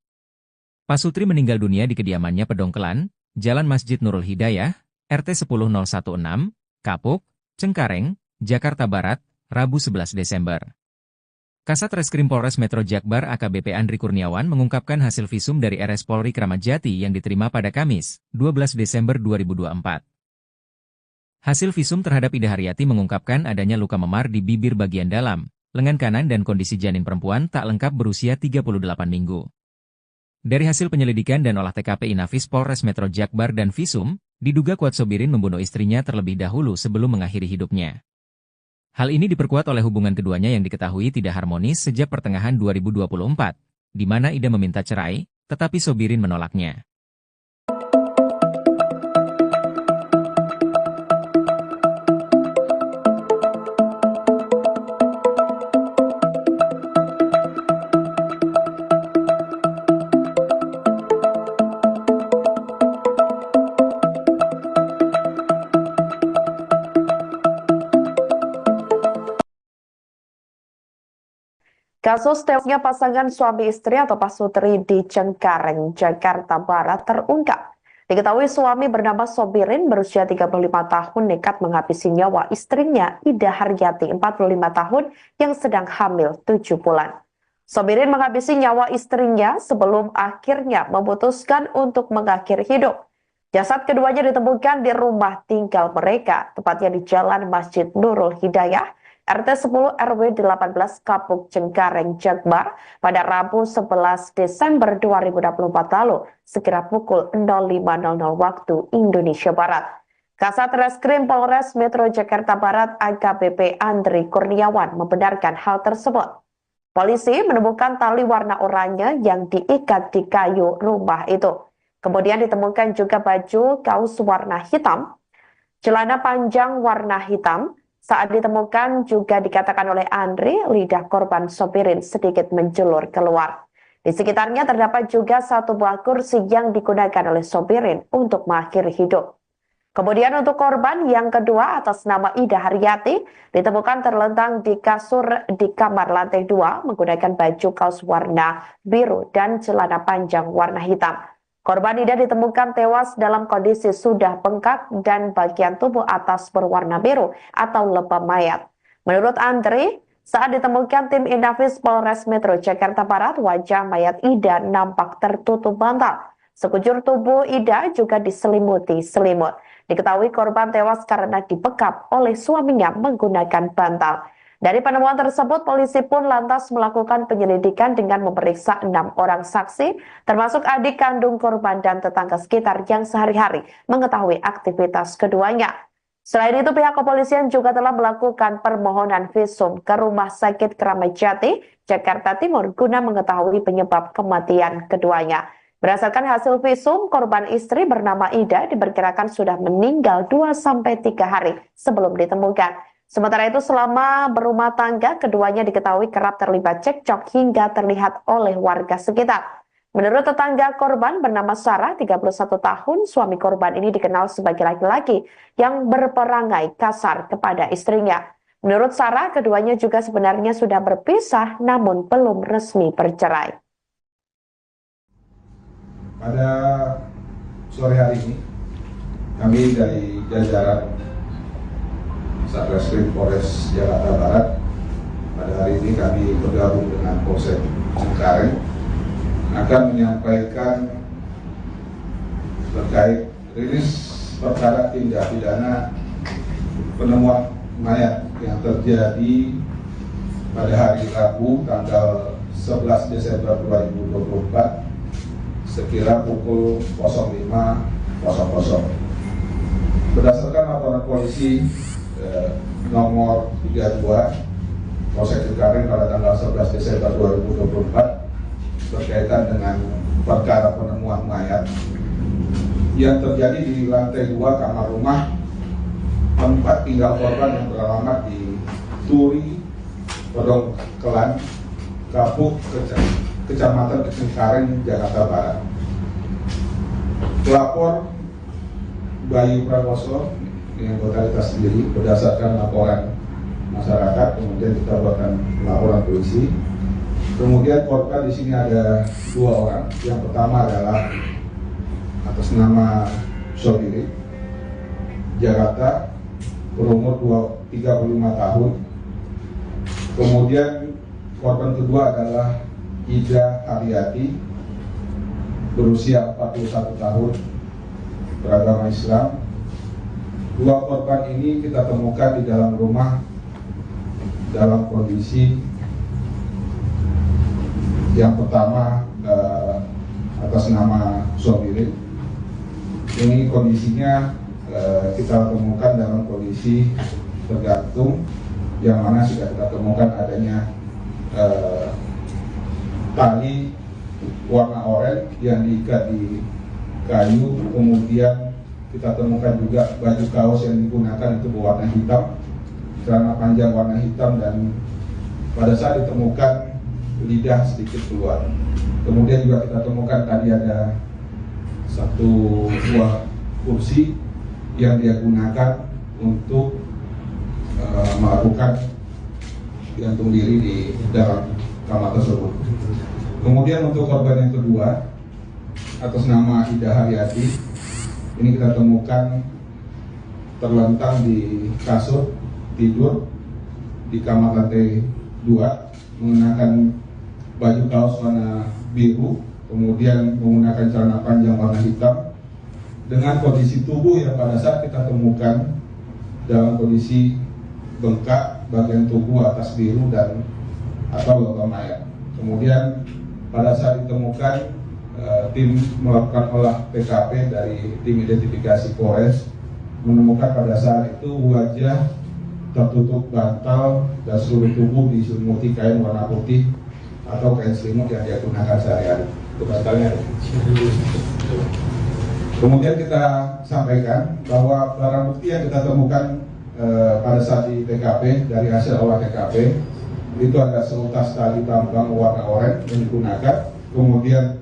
Pasutri meninggal dunia di kediamannya Pedongkelan, Jalan Masjid Nurul Hidayah, RT 10016, Kapuk, Cengkareng, Jakarta Barat, Rabu 11 Desember. Kasat Reskrim Polres Metro Jakbar AKBP Andri Kurniawan mengungkapkan hasil visum dari RS Polri Kramat Jati yang diterima pada Kamis, 12 Desember 2024. Hasil visum terhadap Ida Haryati mengungkapkan adanya luka memar di bibir bagian dalam, lengan kanan dan kondisi janin perempuan tak lengkap berusia 38 minggu. Dari hasil penyelidikan dan olah TKP Inafis Polres Metro Jakbar dan visum, diduga kuat Sobirin membunuh istrinya terlebih dahulu sebelum mengakhiri hidupnya. Hal ini diperkuat oleh hubungan keduanya yang diketahui tidak harmonis sejak pertengahan 2024, di mana Ida meminta cerai, tetapi Sobirin menolaknya. Kasus tewasnya pasangan suami istri atau Pasutri di Cengkareng, Jakarta Barat terungkap. Diketahui suami bernama Sobirin berusia 35 tahun nekat menghabisi nyawa istrinya Ida Haryati 45 tahun yang sedang hamil 7 bulan. Sobirin menghabisi nyawa istrinya sebelum akhirnya memutuskan untuk mengakhiri hidup. Jasad keduanya ditemukan di rumah tinggal mereka, tepatnya di Jalan Masjid Nurul Hidayah, RT 10 RW 18 Kapuk Cengkareng Jakbar pada Rabu 11 Desember 2024 lalu, sekira pukul 05.00 waktu Indonesia Barat. Kasat Reskrim Polres Metro Jakarta Barat AKBP Andri Kurniawan membenarkan hal tersebut. Polisi menemukan tali warna oranye yang diikat di kayu rumah itu. Kemudian ditemukan juga baju kaos warna hitam, celana panjang warna hitam. Saat ditemukan juga dikatakan oleh Andri, lidah korban Sobirin sedikit menjulur keluar. Di sekitarnya terdapat juga satu buah kursi yang digunakan oleh Sobirin untuk mengakhiri hidup. Kemudian untuk korban yang kedua atas nama Ida Haryati ditemukan terlentang di kasur di kamar lantai 2 menggunakan baju kaos warna biru dan celana panjang warna hitam. Korban Ida ditemukan tewas dalam kondisi sudah bengkak dan bagian tubuh atas berwarna biru atau lebam mayat. Menurut Andri, saat ditemukan tim Inafis Polres Metro Jakarta Barat, wajah mayat Ida nampak tertutup bantal. Sekujur tubuh Ida juga diselimuti selimut. Diketahui korban tewas karena dibekap oleh suaminya menggunakan bantal. Dari penemuan tersebut, polisi pun lantas melakukan penyelidikan dengan memeriksa 6 orang saksi, termasuk adik kandung korban dan tetangga sekitar yang sehari-hari mengetahui aktivitas keduanya. Selain itu, pihak kepolisian juga telah melakukan permohonan visum ke Rumah Sakit Kramat Jati, Jakarta Timur, guna mengetahui penyebab kematian keduanya. Berdasarkan hasil visum, korban istri bernama Ida diperkirakan sudah meninggal 2-3 hari sebelum ditemukan. Sementara itu, selama berumah tangga, keduanya diketahui kerap terlibat cekcok hingga terlihat oleh warga sekitar. Menurut tetangga korban bernama Sarah, 31 tahun, suami korban ini dikenal sebagai laki-laki yang berperangai kasar kepada istrinya. Menurut Sarah, keduanya juga sebenarnya sudah berpisah namun belum resmi bercerai. Pada sore hari ini, kami dari jajaran Satreskrim Polres Jakarta Barat, pada hari ini kami bergabung dengan Polsek Cengkareng akan menyampaikan terkait rilis perkara tindak pidana penemuan mayat yang terjadi pada hari Rabu tanggal 11 Desember 2024 sekira pukul 05.00. Berdasarkan laporan polisi nomor 32 Polsek Cengkareng pada tanggal 11 Desember 2024 berkaitan dengan perkara penemuan mayat yang terjadi di lantai 2 kamar rumah tempat tinggal korban yang beralamat di Turi, Pedongkelan, Kapuk, Kecamatan Cengkareng, Jakarta Barat. Pelapor Bayu Prakoso yang totalitas sendiri berdasarkan laporan masyarakat, kemudian kita buatkan laporan polisi. Kemudian korban di sini ada 2 orang. Yang pertama adalah atas nama Sobiri, Jakarta, berumur 35 tahun. Kemudian korban kedua adalah Ida Haryati, berusia 41 tahun, beragama Islam. 2 korban ini kita temukan di dalam rumah dalam kondisi yang pertama atas nama Sobiri. Ini kondisinya kita temukan dalam kondisi tergantung, yang mana sudah kita temukan adanya tali warna oranye yang diikat di kayu. Kemudian kita temukan juga baju kaos yang digunakan itu berwarna hitam, celana panjang warna hitam, dan pada saat ditemukan lidah sedikit keluar. Kemudian juga kita temukan tadi ada 1 buah kursi yang dia gunakan untuk melakukan gantung diri di dalam kamar tersebut. Kemudian untuk korban yang kedua atas nama Ida Haryati, ini kita temukan terlentang di kasur tidur di kamar lantai 2, mengenakan baju kaos warna biru, kemudian menggunakan celana panjang warna hitam, dengan kondisi tubuh yang pada saat kita temukan dalam kondisi bengkak bagian tubuh atas biru dan atau logam mayat. Kemudian pada saat ditemukan, tim melakukan olah TKP dari tim identifikasi Polres menemukan pada saat itu wajah tertutup bantal dan seluruh tubuh diselimuti kain warna putih atau kain selimut yang dia gunakan sehari-hari. Itu bantalnya. Kemudian kita sampaikan bahwa barang bukti yang kita temukan pada saat di TKP dari hasil olah TKP itu ada seutas tali tambang warna oranye yang digunakan, kemudian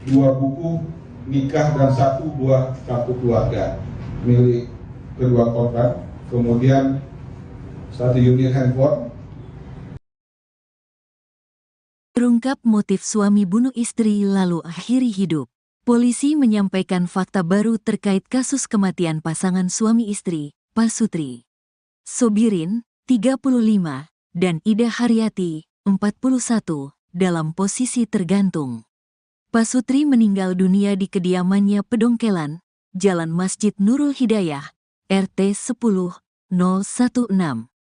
2 buku nikah dan 1 buah kartu keluarga milik kedua korban, kemudian 1 unit handphone. Terungkap motif suami bunuh istri lalu akhiri hidup. Polisi menyampaikan fakta baru terkait kasus kematian pasangan suami istri, Pasutri Sobirin, 35, dan Ida Haryati, 41, dalam posisi tergantung. Pasutri meninggal dunia di kediamannya Pedongkelan, Jalan Masjid Nurul Hidayah, RT 10-016,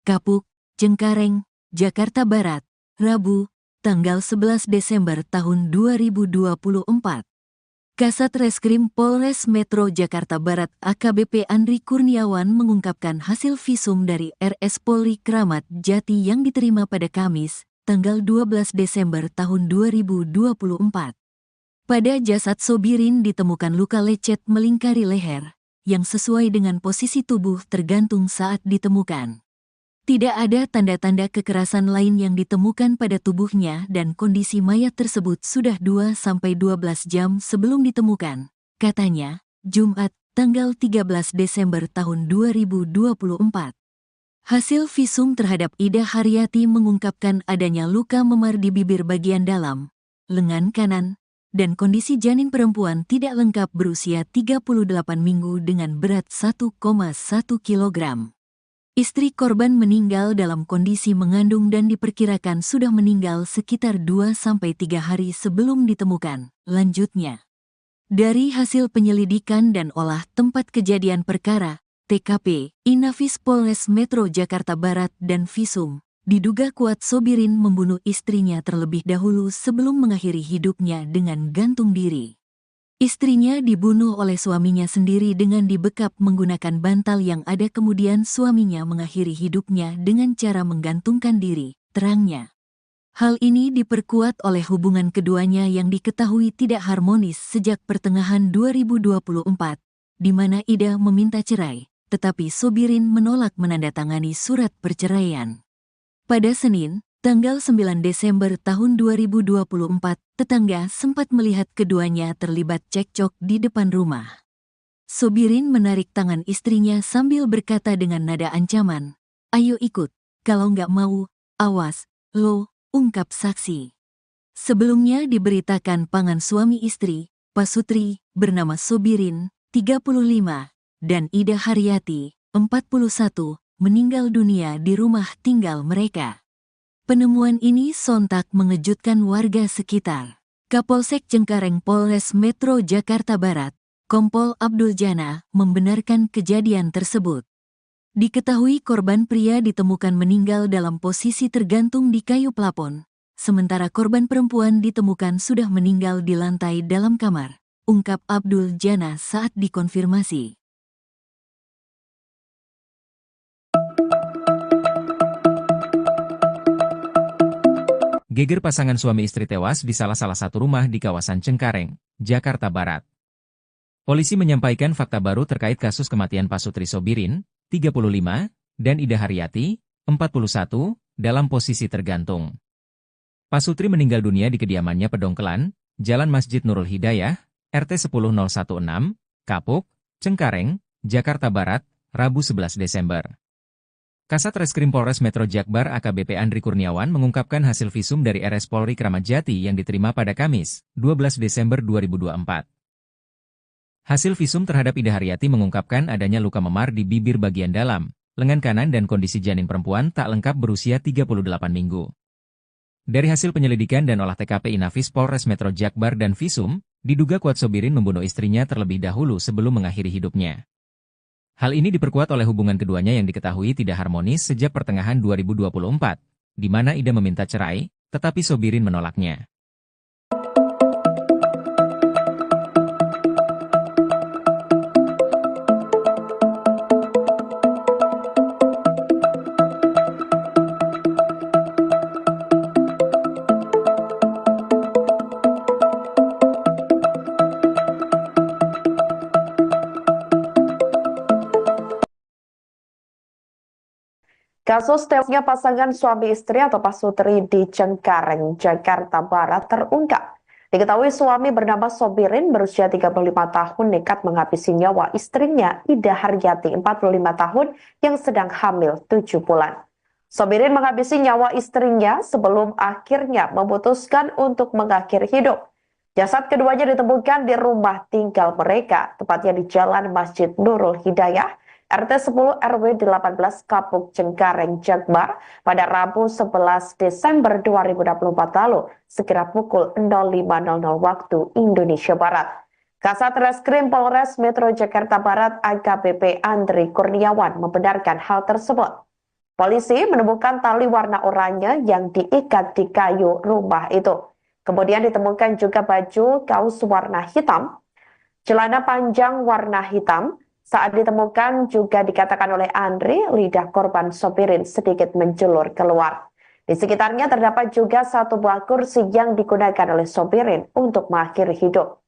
Kapuk, Cengkareng, Jakarta Barat, Rabu, tanggal 11 Desember tahun 2024. Kasat Reskrim Polres Metro Jakarta Barat AKBP Andri Kurniawan mengungkapkan hasil visum dari RS Polri Kramat Jati yang diterima pada Kamis, tanggal 12 Desember tahun 2024. Pada jasad Sobirin ditemukan luka lecet melingkari leher, yang sesuai dengan posisi tubuh tergantung saat ditemukan. Tidak ada tanda-tanda kekerasan lain yang ditemukan pada tubuhnya dan kondisi mayat tersebut sudah 2-12 jam sebelum ditemukan, katanya, Jumat, tanggal 13 Desember tahun 2024. Hasil visum terhadap Ida Haryati mengungkapkan adanya luka memar di bibir bagian dalam, lengan kanan, dan kondisi janin perempuan tidak lengkap berusia 38 minggu dengan berat 1,1 kg. Istri korban meninggal dalam kondisi mengandung dan diperkirakan sudah meninggal sekitar 2-3 hari sebelum ditemukan. Lanjutnya, dari hasil penyelidikan dan olah tempat kejadian perkara, TKP, Inafis Polres Metro Jakarta Barat dan visum, diduga kuat Sobirin membunuh istrinya terlebih dahulu sebelum mengakhiri hidupnya dengan gantung diri. Istrinya dibunuh oleh suaminya sendiri dengan dibekap menggunakan bantal yang ada, kemudian suaminya mengakhiri hidupnya dengan cara menggantungkan diri, terangnya. Hal ini diperkuat oleh hubungan keduanya yang diketahui tidak harmonis sejak pertengahan 2024, di mana Ida meminta cerai, tetapi Sobirin menolak menandatangani surat perceraian. Pada Senin, tanggal 9 Desember tahun 2024, tetangga sempat melihat keduanya terlibat cekcok di depan rumah. Sobirin menarik tangan istrinya sambil berkata dengan nada ancaman, "Ayo ikut, kalau nggak mau, awas, lo," ungkap saksi. Sebelumnya diberitakan pasangan suami istri, Pasutri, bernama Sobirin, 35, dan Ida Haryati, 41, meninggal dunia di rumah tinggal mereka. Penemuan ini sontak mengejutkan warga sekitar. Kapolsek Cengkareng Polres Metro Jakarta Barat, Kompol Abdul Jana, membenarkan kejadian tersebut. Diketahui korban pria ditemukan meninggal dalam posisi tergantung di kayu plafon, sementara korban perempuan ditemukan sudah meninggal di lantai dalam kamar, ungkap Abdul Jana saat dikonfirmasi. Geger pasangan suami istri tewas di salah satu rumah di kawasan Cengkareng, Jakarta Barat. Polisi menyampaikan fakta baru terkait kasus kematian Pasutri Sobirin, 35, dan Ida Haryati, 41, dalam posisi tergantung. Pasutri meninggal dunia di kediamannya Pedongkelan, Jalan Masjid Nurul Hidayah, RT 10016, Kapuk, Cengkareng, Jakarta Barat, Rabu 11 Desember. Kasat Reskrim Polres Metro Jakbar AKBP Andri Kurniawan mengungkapkan hasil visum dari RS Polri Kramat Jati yang diterima pada Kamis, 12 Desember 2024. Hasil visum terhadap Ida Haryati mengungkapkan adanya luka memar di bibir bagian dalam, lengan kanan dan kondisi janin perempuan tak lengkap berusia 38 minggu. Dari hasil penyelidikan dan olah TKP Inafis Polres Metro Jakbar dan visum, diduga kuat Sobirin membunuh istrinya terlebih dahulu sebelum mengakhiri hidupnya. Hal ini diperkuat oleh hubungan keduanya yang diketahui tidak harmonis sejak pertengahan 2024, di mana Ida meminta cerai, tetapi Sobirin menolaknya. Kasus tewasnya pasangan suami istri atau Pasutri di Cengkareng, Jakarta Barat terungkap. Diketahui suami bernama Sobirin berusia 35 tahun nekat menghabisi nyawa istrinya Ida Haryati 45 tahun yang sedang hamil 7 bulan. Sobirin menghabisi nyawa istrinya sebelum akhirnya memutuskan untuk mengakhiri hidup. Jasad keduanya ditemukan di rumah tinggal mereka, tepatnya di Jalan Masjid Nurul Hidayah, RT 10 RW 18 Kapuk Cengkareng Jakbar pada Rabu 11 Desember 2024 lalu sekira pukul 05.00 waktu Indonesia Barat. Kasat Reskrim Polres Metro Jakarta Barat AKBP Andri Kurniawan membenarkan hal tersebut. Polisi menemukan tali warna oranye yang diikat di kayu rumah itu. Kemudian ditemukan juga baju kaos warna hitam, celana panjang warna hitam. Saat ditemukan juga dikatakan oleh Andri, lidah korban Sobirin sedikit menjulur keluar. Di sekitarnya terdapat juga satu buah kursi yang digunakan oleh Sobirin untuk mengakhiri hidup.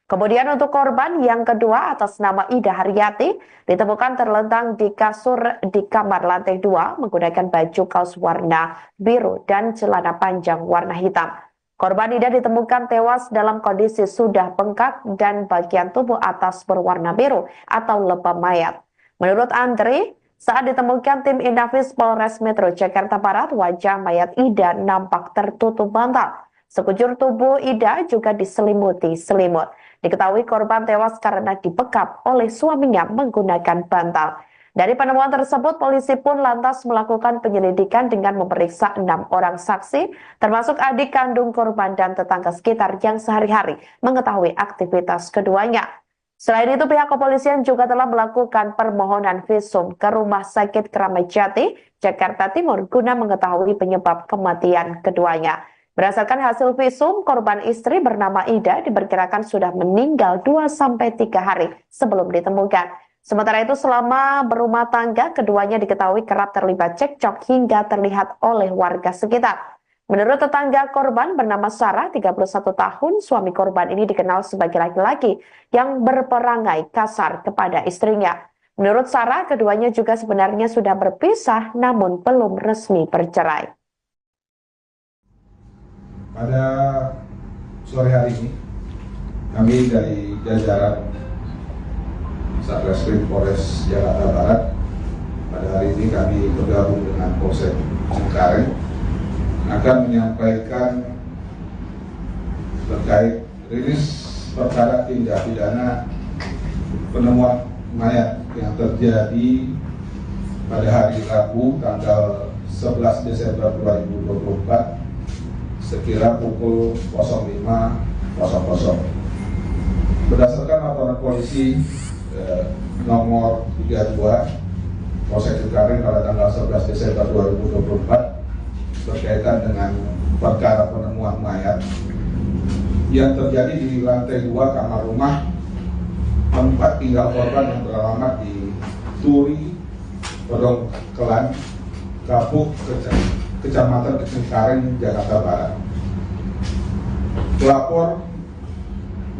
Kemudian untuk korban yang kedua atas nama Ida Haryati ditemukan terlentang di kasur di kamar lantai 2 menggunakan baju kaos warna biru dan celana panjang warna hitam. Korban Ida ditemukan tewas dalam kondisi sudah bengkak dan bagian tubuh atas berwarna biru atau lebam mayat. Menurut Andri, saat ditemukan tim Inafis Polres Metro Jakarta Barat, wajah mayat Ida nampak tertutup bantal. Sekujur tubuh Ida juga diselimuti selimut. Diketahui korban tewas karena dibekap oleh suaminya menggunakan bantal. Dari penemuan tersebut, polisi pun lantas melakukan penyelidikan dengan memeriksa 6 orang saksi, termasuk adik kandung korban dan tetangga sekitar yang sehari-hari mengetahui aktivitas keduanya. Selain itu, pihak kepolisian juga telah melakukan permohonan visum ke Rumah Sakit Kramat Jati, Jakarta Timur, guna mengetahui penyebab kematian keduanya. Berdasarkan hasil visum, korban istri bernama Ida diperkirakan sudah meninggal 2-3 hari sebelum ditemukan. Sementara itu selama berumah tangga, keduanya diketahui kerap terlibat cekcok hingga terlihat oleh warga sekitar. Menurut tetangga korban bernama Sarah, 31 tahun, suami korban ini dikenal sebagai laki-laki yang berperangai kasar kepada istrinya. Menurut Sarah, keduanya juga sebenarnya sudah berpisah namun belum resmi bercerai. Pada sore hari ini, kami dari jajaran Satreskrim Polres Jakarta Barat, pada hari ini kami bergabung dengan Polsek Cengkareng akan menyampaikan terkait rilis perkara tindak pidana penemuan mayat yang terjadi pada hari Rabu tanggal 11 Desember 2024 sekira pukul 05.00. Berdasarkan laporan polisi nomor 32 Polsek Cengkareng pada tanggal 11 Desember 2024 berkaitan dengan perkara penemuan mayat yang terjadi di lantai 2 kamar rumah tempat tinggal korban yang beralamat di Turi, Pedongkelan, Kapuk, Kecamatan Cengkareng, Jakarta Barat. Pelapor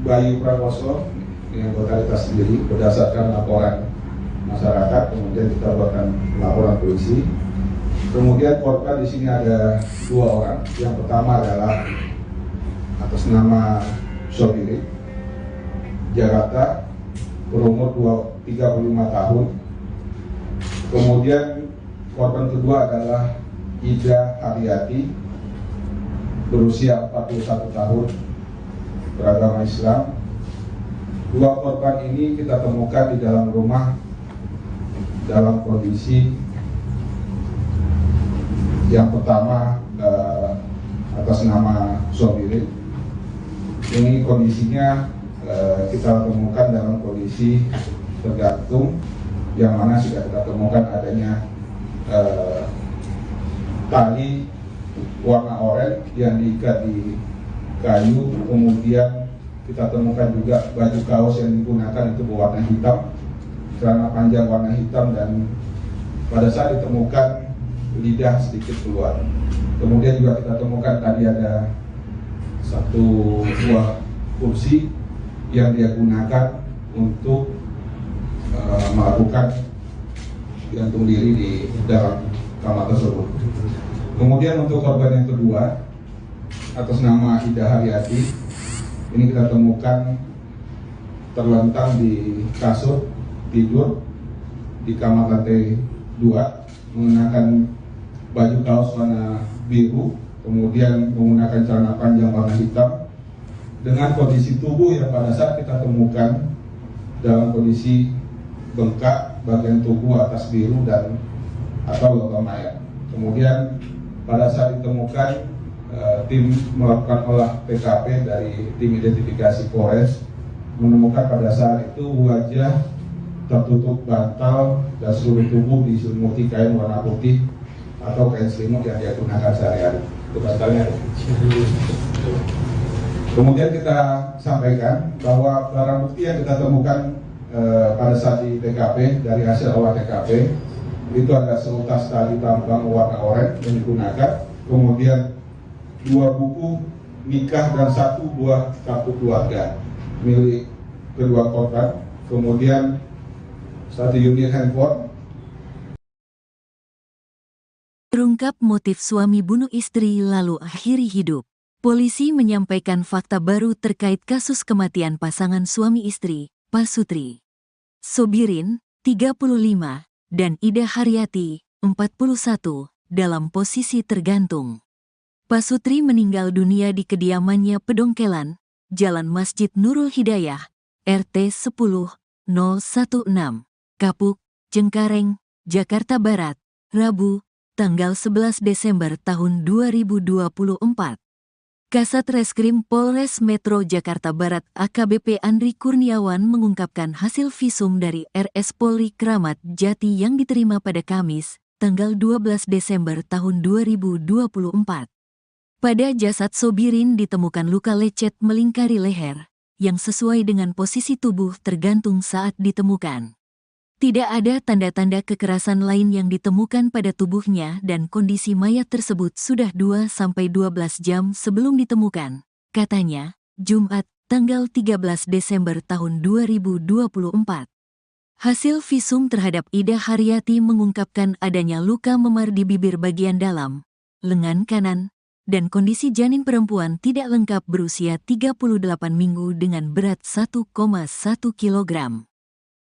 Bayu Prakoso yang berkaitan sendiri berdasarkan laporan masyarakat, kemudian kita buatkan laporan polisi. Kemudian korban di sini ada 2 orang. Yang pertama adalah atas nama Sobiri, Jakarta, berumur 35 tahun. Kemudian korban kedua adalah Ida Haryati, berusia 41 tahun, beragama Islam. 2 korban ini kita temukan di dalam rumah dalam kondisi yang pertama atas nama Sobiri. Ini kondisinya kita temukan dalam kondisi tergantung, yang mana sudah kita temukan adanya tali warna oranye yang diikat di kayu, kemudian kita temukan juga baju kaos yang digunakan itu berwarna hitam, celana panjang warna hitam, dan pada saat ditemukan lidah sedikit keluar. Kemudian juga kita temukan tadi ada satu buah kursi yang dia gunakan untuk melakukan gantung diri di dalam kamar tersebut. Kemudian untuk korban yang kedua atas nama Ida Haryati, ini kita temukan terlentang di kasur tidur di kamar lantai 2, mengenakan baju kaos warna biru, kemudian menggunakan celana panjang warna hitam, dengan kondisi tubuh yang pada saat kita temukan dalam kondisi bengkak bagian tubuh atas biru dan atau logam mayat. Kemudian pada saat ditemukan, tim melakukan olah TKP dari tim identifikasi Polres menemukan pada saat itu wajah tertutup bantal dan seluruh tubuh diselimuti kain warna putih atau kain selimut yang dia gunakan sehari-hari. Itu bantalnya. Kemudian kita sampaikan bahwa barang bukti yang kita temukan pada saat di TKP, dari hasil olah TKP itu ada seutas tali tambang warna oranye yang digunakan, kemudian 2 buku nikah dan 1 buah kartu keluarga milik kedua korban, kemudian 1 unit handphone. Terungkap motif suami bunuh istri lalu akhiri hidup. Polisi menyampaikan fakta baru terkait kasus kematian pasangan suami istri, Pasutri Sobirin, 35, dan Ida Haryati, 41, dalam posisi tergantung. Pasutri meninggal dunia di kediamannya Pedongkelan, Jalan Masjid Nurul Hidayah, RT 10-016, Kapuk, Cengkareng, Jakarta Barat, Rabu, tanggal 11 Desember tahun 2024. Kasat Reskrim Polres Metro Jakarta Barat AKBP Andri Kurniawan mengungkapkan hasil visum dari RS Polri Kramat Jati yang diterima pada Kamis, tanggal 12 Desember tahun 2024. Pada jasad Sobirin ditemukan luka lecet melingkari leher, yang sesuai dengan posisi tubuh tergantung saat ditemukan. Tidak ada tanda-tanda kekerasan lain yang ditemukan pada tubuhnya dan kondisi mayat tersebut sudah 2-12 jam sebelum ditemukan, katanya, Jumat, tanggal 13 Desember tahun 2024. Hasil visum terhadap Ida Haryati mengungkapkan adanya luka memar di bibir bagian dalam, lengan kanan, dan kondisi janin perempuan tidak lengkap berusia 38 minggu dengan berat 1,1 kg.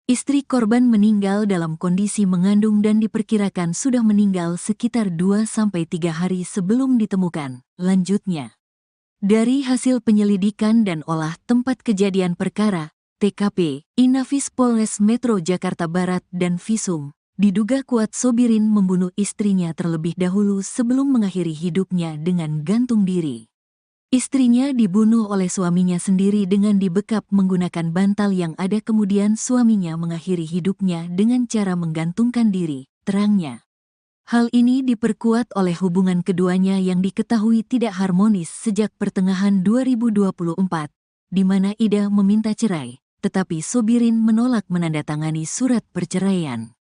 Istri korban meninggal dalam kondisi mengandung dan diperkirakan sudah meninggal sekitar 2-3 hari sebelum ditemukan. Lanjutnya, dari hasil penyelidikan dan olah tempat kejadian perkara, TKP, Inafis Polres Metro Jakarta Barat dan Visum, diduga kuat Sobirin membunuh istrinya terlebih dahulu sebelum mengakhiri hidupnya dengan gantung diri. Istrinya dibunuh oleh suaminya sendiri dengan dibekap menggunakan bantal yang ada, kemudian suaminya mengakhiri hidupnya dengan cara menggantungkan diri, terangnya. Hal ini diperkuat oleh hubungan keduanya yang diketahui tidak harmonis sejak pertengahan 2024, di mana Ida meminta cerai, tetapi Sobirin menolak menandatangani surat perceraian.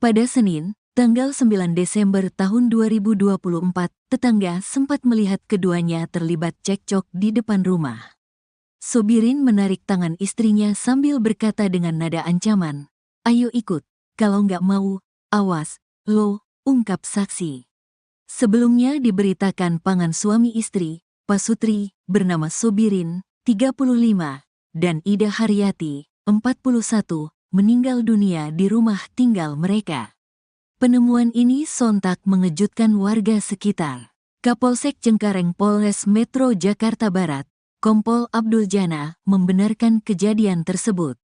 Pada Senin, tanggal 9 Desember tahun 2024, tetangga sempat melihat keduanya terlibat cekcok di depan rumah. Sobirin menarik tangan istrinya sambil berkata dengan nada ancaman, "Ayo ikut, kalau nggak mau, awas, lo," ungkap saksi. Sebelumnya diberitakan pasangan suami istri, Pasutri, bernama Sobirin, 35, dan Ida Haryati, 41, meninggal dunia di rumah tinggal mereka. Penemuan ini sontak mengejutkan warga sekitar. Kapolsek Cengkareng Polres Metro Jakarta Barat, Kompol Abdul Jana, membenarkan kejadian tersebut.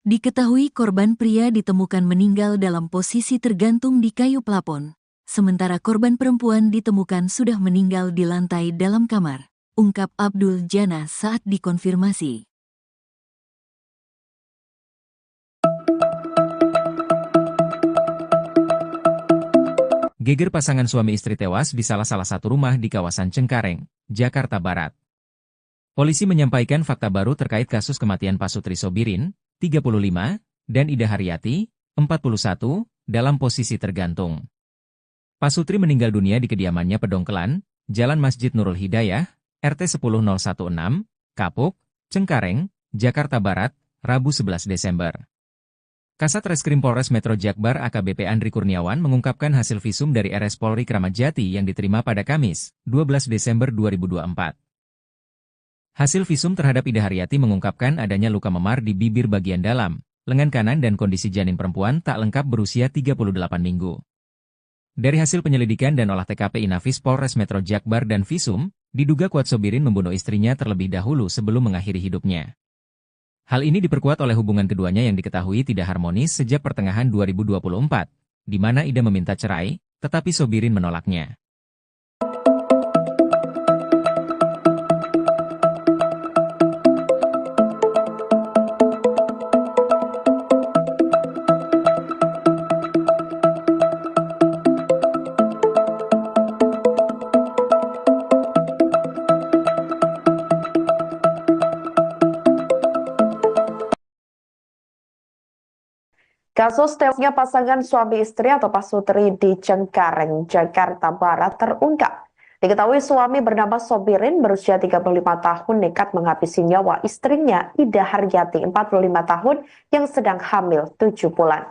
Diketahui korban pria ditemukan meninggal dalam posisi tergantung di kayu plafon, sementara korban perempuan ditemukan sudah meninggal di lantai dalam kamar, ungkap Abdul Jana saat dikonfirmasi. Geger pasangan suami istri tewas di salah satu rumah di kawasan Cengkareng, Jakarta Barat. Polisi menyampaikan fakta baru terkait kasus kematian Pasutri Sobirin, 35, dan Ida Haryati, 41, dalam posisi tergantung. Pasutri meninggal dunia di kediamannya Pedongkelan, Jalan Masjid Nurul Hidayah, RT 10016, Kapuk, Cengkareng, Jakarta Barat, Rabu 11 Desember. Kasat Reskrim Polres Metro Jakbar AKBP Andri Kurniawan mengungkapkan hasil visum dari RS Polri Kramat Jati yang diterima pada Kamis, 12 Desember 2024. Hasil visum terhadap Ida Haryati mengungkapkan adanya luka memar di bibir bagian dalam, lengan kanan dan kondisi janin perempuan tak lengkap berusia 38 minggu. Dari hasil penyelidikan dan olah TKP Inafis Polres Metro Jakbar dan Visum, diduga kuat Sobirin membunuh istrinya terlebih dahulu sebelum mengakhiri hidupnya. Hal ini diperkuat oleh hubungan keduanya yang diketahui tidak harmonis sejak pertengahan 2024, di mana Ida meminta cerai, tetapi Sobirin menolaknya. Kasus tewasnya pasangan suami istri atau Pasutri di Cengkareng, Jakarta Barat terungkap. Diketahui suami bernama Sobirin berusia 35 tahun nekat menghabisi nyawa istrinya Ida Haryati 45 tahun yang sedang hamil 7 bulan.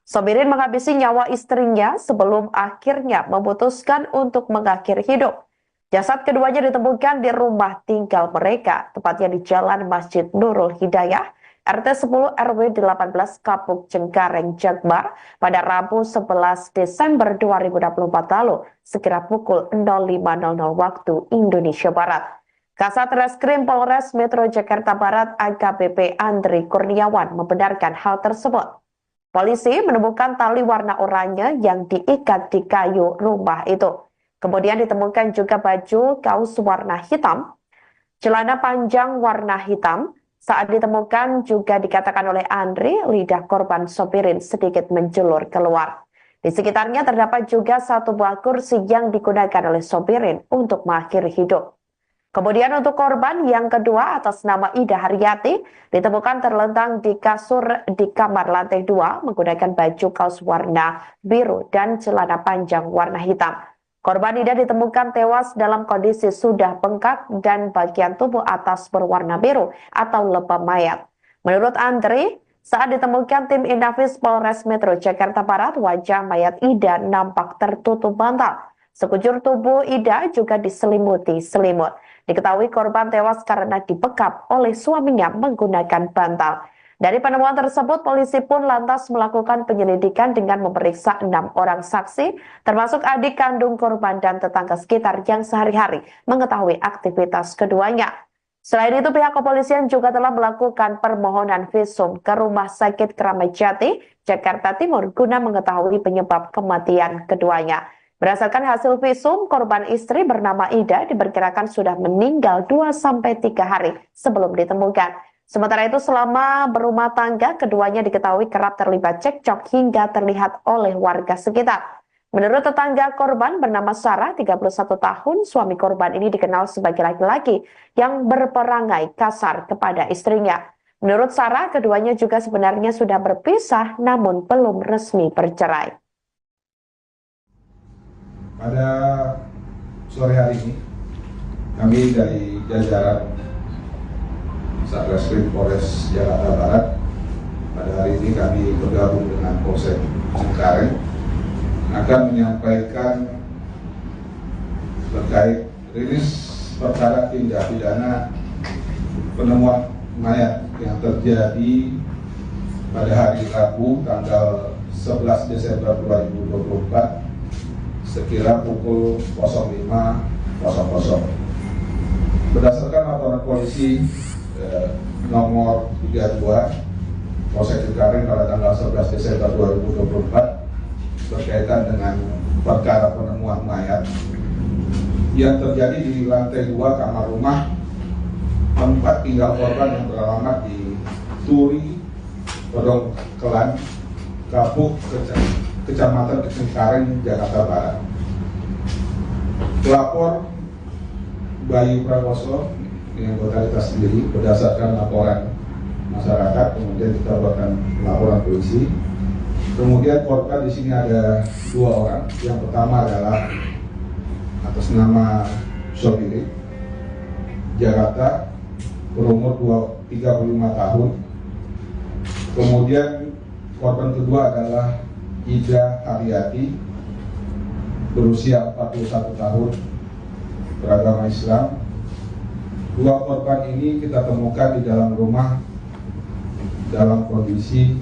Sobirin menghabisi nyawa istrinya sebelum akhirnya memutuskan untuk mengakhiri hidup. Jasad keduanya ditemukan di rumah tinggal mereka, tepatnya di Jalan Masjid Nurul Hidayah, RT 10 RW 18 Kapuk Cengkareng Jakbar pada Rabu 11 Desember 2024 lalu, sekira pukul 05.00 waktu Indonesia Barat. Kasat Reskrim Polres Metro Jakarta Barat AKBP Andri Kurniawan membenarkan hal tersebut. Polisi menemukan tali warna oranye yang diikat di kayu rumah itu. Kemudian ditemukan juga baju kaos warna hitam, celana panjang warna hitam. Saat ditemukan juga dikatakan oleh Andri, lidah korban Sobirin sedikit menjulur keluar. Di sekitarnya terdapat juga satu buah kursi yang digunakan oleh Sobirin untuk mengakhiri hidup. Kemudian untuk korban yang kedua atas nama Ida Haryati ditemukan terlentang di kasur di kamar lantai 2 menggunakan baju kaos warna biru dan celana panjang warna hitam. Korban Ida ditemukan tewas dalam kondisi sudah bengkak dan bagian tubuh atas berwarna biru atau lebam mayat. Menurut Andri, saat ditemukan tim Inafis Polres Metro Jakarta Barat, wajah mayat Ida nampak tertutup bantal. Sekujur tubuh Ida juga diselimuti selimut. Diketahui korban tewas karena dibekap oleh suaminya menggunakan bantal. Dari penemuan tersebut, polisi pun lantas melakukan penyelidikan dengan memeriksa 6 orang saksi, termasuk adik kandung korban dan tetangga sekitar yang sehari-hari mengetahui aktivitas keduanya. Selain itu, pihak kepolisian juga telah melakukan permohonan visum ke Rumah Sakit Kramat Jati, Jakarta Timur, guna mengetahui penyebab kematian keduanya. Berdasarkan hasil visum, korban istri bernama Ida diperkirakan sudah meninggal 2-3 hari sebelum ditemukan. Sementara itu, selama berumah tangga, keduanya diketahui kerap terlibat cekcok hingga terlihat oleh warga sekitar. Menurut tetangga korban bernama Sarah, 31 tahun, suami korban ini dikenal sebagai laki-laki yang berperangai kasar kepada istrinya. Menurut Sarah, keduanya juga sebenarnya sudah berpisah namun belum resmi bercerai. Pada sore hari ini, kami dari jajaran Satreskrim Polres Jakarta Barat, pada hari ini kami bergabung dengan Polsek Cengkareng akan menyampaikan terkait rilis perkara tindak pidana penemuan mayat yang terjadi pada hari Rabu tanggal 11 Desember 2024 sekira pukul 05.00. Berdasarkan laporan polisi nomor 32 Polsek Cengkareng pada tanggal 11 Desember 2024 berkaitan dengan perkara penemuan mayat yang terjadi di lantai 2 kamar rumah tempat tinggal korban yang beralamat di Turi, Pedongkelan, Kapuk, Kecamatan Cengkareng, Jakarta Barat. Pelapor Bayu Prakoso yang anggota sendiri berdasarkan laporan masyarakat, kemudian kita buatkan laporan polisi. Kemudian korban di sini ada 2 orang. Yang pertama adalah atas nama Sobirin, Jakarta, berumur 35 tahun. Kemudian korban kedua adalah Ida Haryati, berusia 41 tahun, beragama Islam. 2 korban ini kita temukan di dalam rumah dalam kondisi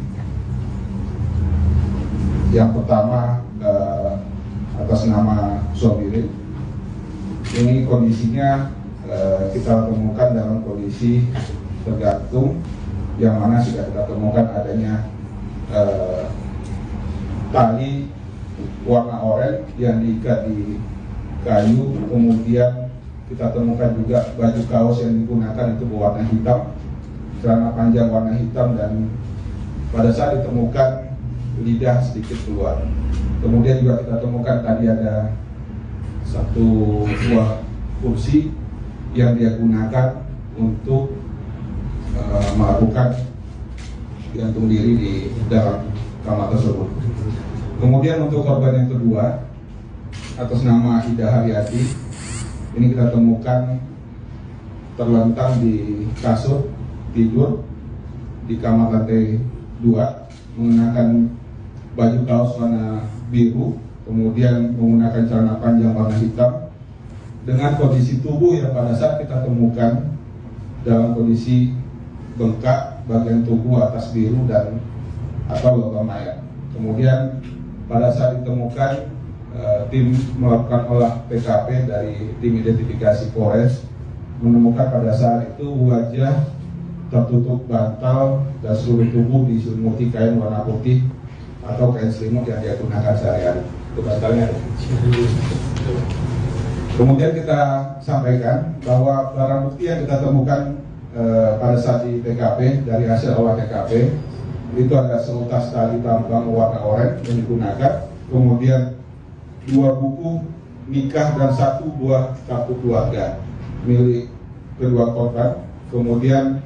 yang pertama atas nama Sobirin. Ini kondisinya kita temukan dalam kondisi tergantung, yang mana sudah kita temukan adanya tali warna oranye yang diikat di kayu, kemudian kita temukan juga baju kaos yang digunakan itu berwarna hitam, celana panjang warna hitam, dan pada saat ditemukan lidah sedikit keluar. Kemudian juga kita temukan tadi ada satu buah kursi yang dia gunakan untuk melakukan gantung diri di dalam kamar tersebut. Kemudian untuk korban yang kedua atas nama Ida Haryati, ini kita temukan terlentang di kasur tidur di kamar lantai 2 mengenakan baju kaos warna biru, kemudian menggunakan celana panjang warna hitam, dengan kondisi tubuh yang pada saat kita temukan dalam kondisi bengkak, bagian tubuh atas biru dan atau lebam mayat. Kemudian pada saat ditemukan, tim melakukan olah TKP dari tim identifikasi Polres menemukan pada saat itu wajah tertutup bantal dan seluruh tubuh diselimuti kain warna putih atau kain selimut yang dia gunakan sehari-hari. Itu bantalnya. Kemudian kita sampaikan bahwa barang bukti yang kita temukan pada saat di TKP dari hasil olah TKP itu ada seutas tali tambang warna oranye yang digunakan, kemudian 2 buku nikah dan 1 buah kartu keluarga milik kedua korban, kemudian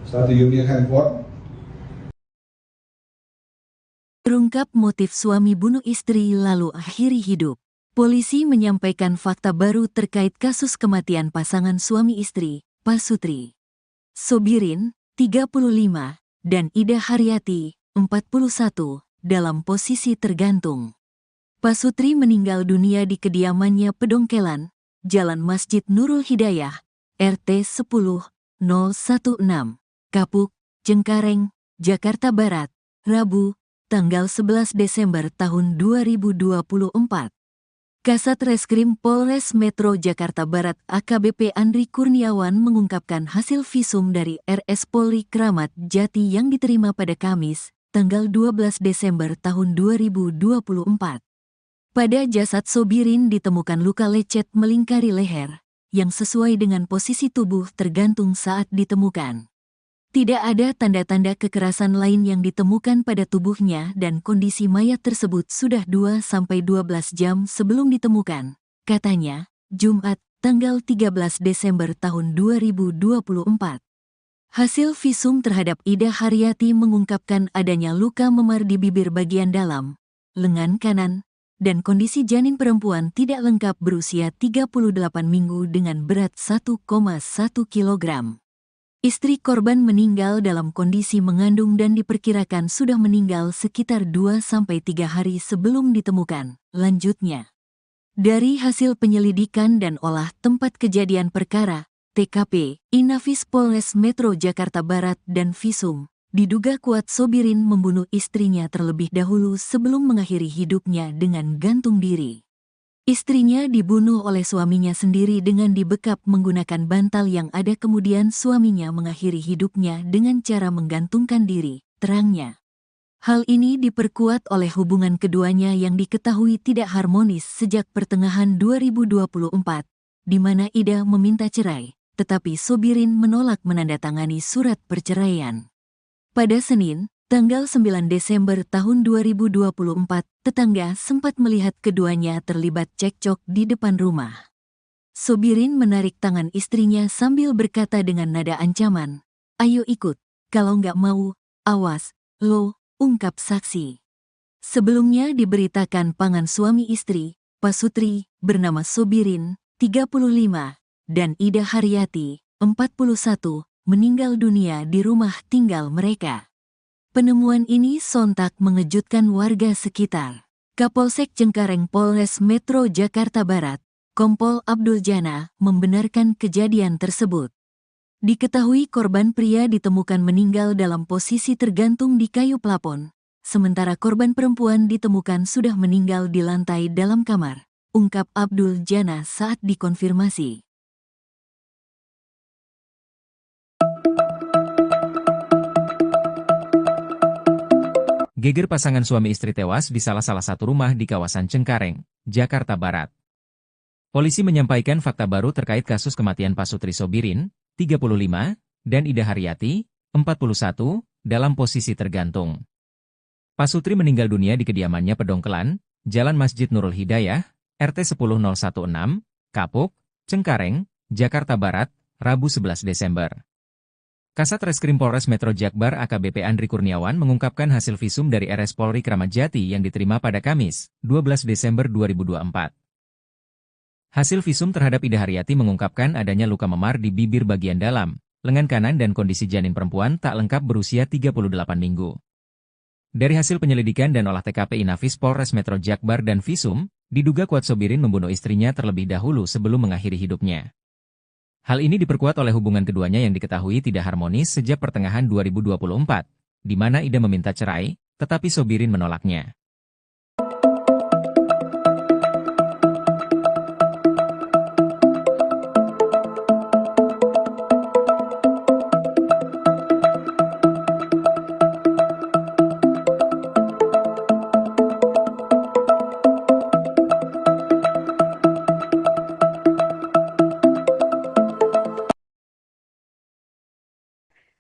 1 unit handphone. Terungkap motif suami bunuh istri lalu akhiri hidup. Polisi menyampaikan fakta baru terkait kasus kematian pasangan suami istri, Pasutri Sobirin, 35, dan Ida Haryati, 41, dalam posisi tergantung. Pasutri meninggal dunia di kediamannya Pedongkelan, Jalan Masjid Nurul Hidayah, RT 10-016, Kapuk, Cengkareng, Jakarta Barat, Rabu, tanggal 11 Desember tahun 2024. Kasat Reskrim Polres Metro Jakarta Barat AKBP Andri Kurniawan mengungkapkan hasil visum dari RS Polri Kramat Jati yang diterima pada Kamis, tanggal 12 Desember tahun 2024. Pada jasad Sobirin ditemukan luka lecet melingkari leher, yang sesuai dengan posisi tubuh tergantung saat ditemukan. Tidak ada tanda-tanda kekerasan lain yang ditemukan pada tubuhnya dan kondisi mayat tersebut sudah 2-12 jam sebelum ditemukan, katanya, Jumat, tanggal 13 Desember tahun 2024. Hasil visum terhadap Ida Haryati mengungkapkan adanya luka memar di bibir bagian dalam, lengan kanan, dan kondisi janin perempuan tidak lengkap berusia 38 minggu dengan berat 1,1 kg. Istri korban meninggal dalam kondisi mengandung dan diperkirakan sudah meninggal sekitar 2-3 hari sebelum ditemukan. Lanjutnya, dari hasil penyelidikan dan olah tempat kejadian perkara, TKP, Inafis Polres Metro Jakarta Barat dan Visum, diduga kuat Sobirin membunuh istrinya terlebih dahulu sebelum mengakhiri hidupnya dengan gantung diri. Istrinya dibunuh oleh suaminya sendiri dengan dibekap menggunakan bantal yang ada, kemudian suaminya mengakhiri hidupnya dengan cara menggantungkan diri, terangnya. Hal ini diperkuat oleh hubungan keduanya yang diketahui tidak harmonis sejak pertengahan 2024, di mana Ida meminta cerai, tetapi Sobirin menolak menandatangani surat perceraian. Pada Senin, tanggal 9 Desember tahun 2024, tetangga sempat melihat keduanya terlibat cekcok di depan rumah. Sobirin menarik tangan istrinya sambil berkata dengan nada ancaman, "Ayo ikut, kalau nggak mau, awas, lo," ungkap saksi. Sebelumnya diberitakan pasangan suami istri, Pasutri, bernama Sobirin, 35, dan Ida Haryati, 41, meninggal dunia di rumah tinggal mereka. Penemuan ini sontak mengejutkan warga sekitar. Kapolsek Cengkareng Polres Metro Jakarta Barat, Kompol Abdul Jana, membenarkan kejadian tersebut. Diketahui korban pria ditemukan meninggal dalam posisi tergantung di kayu plafon, sementara korban perempuan ditemukan sudah meninggal di lantai dalam kamar, ungkap Abdul Jana saat dikonfirmasi. Geger pasangan suami istri tewas di salah satu rumah di kawasan Cengkareng, Jakarta Barat. Polisi menyampaikan fakta baru terkait kasus kematian Pasutri Sobirin, 35, dan Ida Haryati, 41, dalam posisi tergantung. Pasutri meninggal dunia di kediamannya Pedongkelan, Jalan Masjid Nurul Hidayah, RT 10016, Kapuk, Cengkareng, Jakarta Barat, Rabu 11 Desember. Kasat Reskrim Polres Metro Jakbar AKBP Andri Kurniawan mengungkapkan hasil visum dari RS Polri Kramat Jati yang diterima pada Kamis, 12 Desember 2024. Hasil visum terhadap Ida Haryati mengungkapkan adanya luka memar di bibir bagian dalam, lengan kanan dan kondisi janin perempuan tak lengkap berusia 38 minggu. Dari hasil penyelidikan dan olah TKP Inafis Polres Metro Jakbar dan Visum, diduga kuat Sobirin membunuh istrinya terlebih dahulu sebelum mengakhiri hidupnya. Hal ini diperkuat oleh hubungan keduanya yang diketahui tidak harmonis sejak pertengahan 2024, di mana Ida meminta cerai, tetapi Sobirin menolaknya.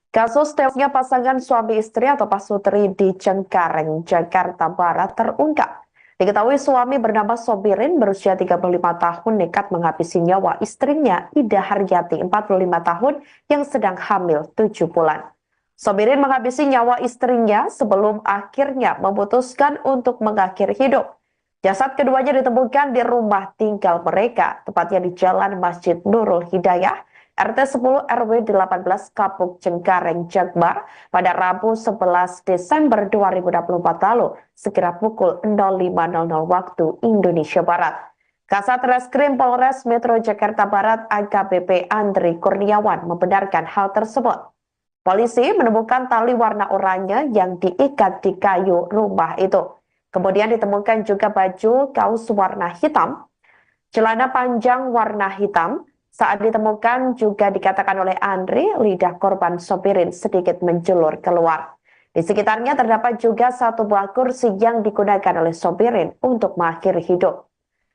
Kasus tewasnya pasangan suami istri atau Pasutri di Cengkareng, Jakarta Barat terungkap. Diketahui suami bernama Sobirin berusia 35 tahun nekat menghabisi nyawa istrinya Ida Haryati 45 tahun yang sedang hamil 7 bulan. Sobirin menghabisi nyawa istrinya sebelum akhirnya memutuskan untuk mengakhiri hidup. Jasad keduanya ditemukan di rumah tinggal mereka, tepatnya di Jalan Masjid Nurul Hidayah, RT 10 RW 18 Kapuk Cengkareng, Jakbar pada Rabu 11 Desember 2024 lalu, sekira pukul 05.00 waktu Indonesia Barat. Kasat Reskrim Polres Metro Jakarta Barat AKBP Andri Kurniawan membenarkan hal tersebut. Polisi menemukan tali warna oranye yang diikat di kayu rumah itu. Kemudian ditemukan juga baju kaos warna hitam, celana panjang warna hitam. Saat ditemukan juga dikatakan oleh Andri, lidah korban Sobirin sedikit menjulur keluar. Di sekitarnya terdapat juga satu buah kursi yang digunakan oleh Sobirin untuk mengakhiri hidup.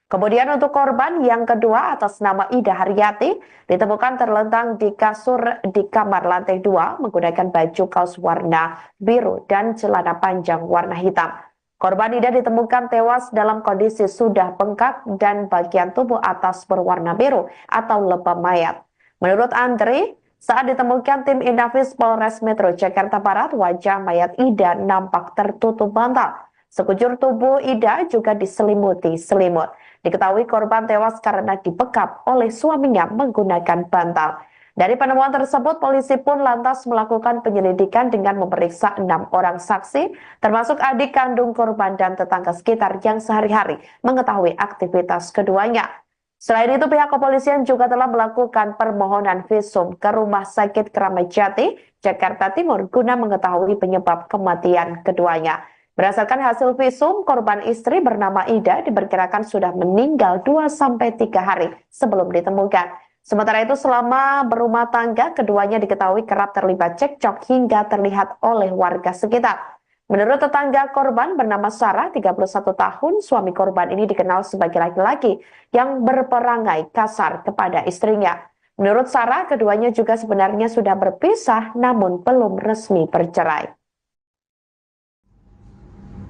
Kemudian untuk korban yang kedua atas nama Ida Haryati ditemukan terlentang di kasur di kamar lantai 2 menggunakan baju kaos warna biru dan celana panjang warna hitam. Korban Ida ditemukan tewas dalam kondisi sudah bengkak dan bagian tubuh atas berwarna biru atau lebam mayat. Menurut Andri, saat ditemukan tim Inafis Polres Metro Jakarta Barat, wajah mayat Ida nampak tertutup bantal. Sekujur tubuh Ida juga diselimuti selimut. Diketahui korban tewas karena dibekap oleh suaminya menggunakan bantal. Dari penemuan tersebut, polisi pun lantas melakukan penyelidikan dengan memeriksa 6 orang saksi, termasuk adik kandung korban dan tetangga sekitar yang sehari-hari mengetahui aktivitas keduanya. Selain itu, pihak kepolisian juga telah melakukan permohonan visum ke Rumah Sakit Kramat Jati, Jakarta Timur, guna mengetahui penyebab kematian keduanya. Berdasarkan hasil visum, korban istri bernama Ida diperkirakan sudah meninggal 2-3 hari sebelum ditemukan. Sementara itu selama berumah tangga, keduanya diketahui kerap terlibat cekcok hingga terlihat oleh warga sekitar. Menurut tetangga korban bernama Sarah, 31 tahun, suami korban ini dikenal sebagai laki-laki yang berperangai kasar kepada istrinya. Menurut Sarah, keduanya juga sebenarnya sudah berpisah namun belum resmi bercerai.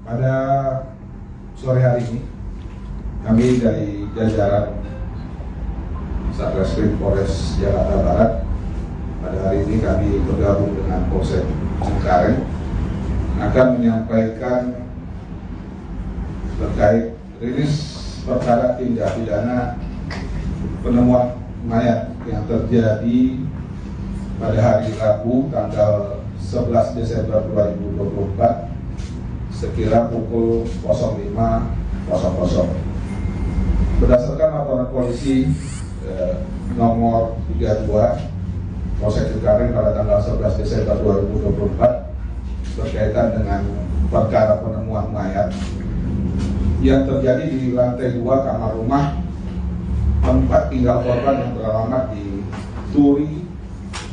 Pada sore hari ini, kami dari jajaran Satreskrim Polres Jakarta Barat, pada hari ini kami bergabung dengan Polsek Cengkareng akan menyampaikan terkait rilis perkara tindak pidana penemuan mayat yang terjadi pada hari Rabu tanggal 11 Desember 2024 sekira pukul 05.00. Berdasarkan laporan polisi nomor 32 Polsek Cengkareng pada tanggal 11 Desember 2024 berkaitan dengan perkara penemuan mayat yang terjadi di lantai 2 kamar rumah tempat tinggal korban yang beralamat di Turi,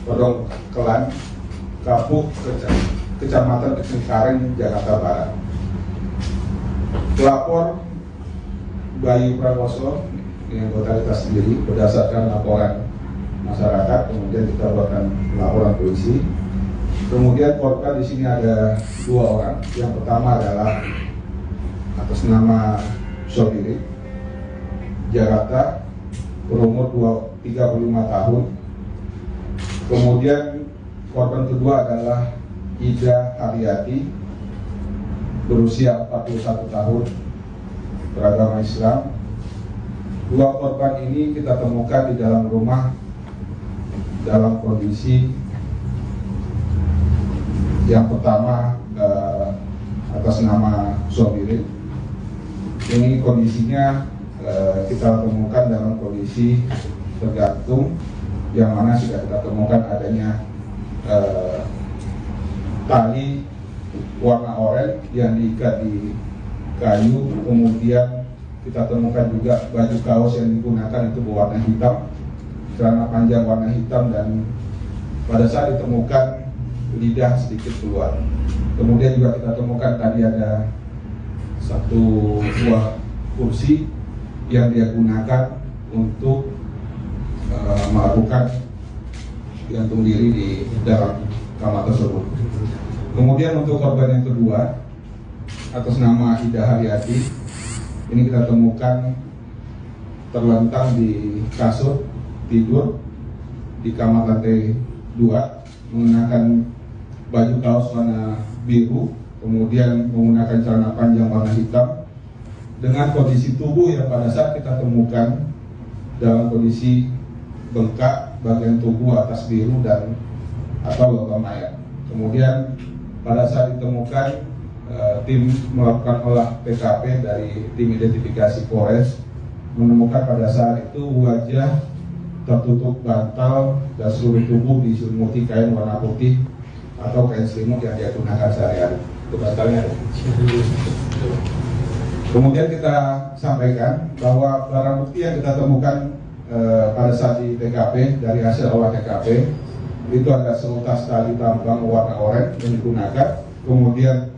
Pedongkelan, Kapuk, Kecamatan Cengkareng, Jakarta Barat. Pelapor Bayu Prakoso yang anggota sendiri berdasarkan laporan masyarakat, kemudian kita buatkan laporan polisi. Kemudian korban di sini ada 2 orang. Yang pertama adalah atas nama Sobirin, Jakarta, berumur 35 tahun. Kemudian korban kedua adalah Ida Haryati, berusia 41 tahun, beragama Islam. 2 korban ini kita temukan di dalam rumah dalam kondisi yang pertama atas nama Sobirin. Ini kondisinya kita temukan dalam kondisi tergantung, yang mana sudah kita temukan adanya tali warna oranye yang diikat di kayu, kemudian kita temukan juga baju kaos yang digunakan itu berwarna hitam, celana panjang warna hitam, dan pada saat ditemukan lidah sedikit keluar. Kemudian juga kita temukan tadi ada satu buah kursi yang dia gunakan untuk melakukan gantung diri di dalam kamar tersebut. Kemudian untuk korban yang kedua atas nama Ida Haryati, Ini kita temukan terlentang di kasur tidur di kamar lantai 2, menggunakan baju kaos warna biru, kemudian menggunakan celana panjang warna hitam, dengan kondisi tubuh yang pada saat kita temukan dalam kondisi bengkak bagian tubuh atas biru dan atau logam mayat. Kemudian pada saat ditemukan, tim melakukan olah TKP dari tim identifikasi Polres, menemukan pada saat itu wajah tertutup bantal dan seluruh tubuh diselimuti kain warna putih atau kain selimut yang dia gunakan sehari-hari. Itu bantalnya ada. Kemudian kita sampaikan bahwa barang bukti yang kita temukan pada saat di TKP dari hasil olah TKP itu ada seutas tali tambang warna oranye yang digunakan, kemudian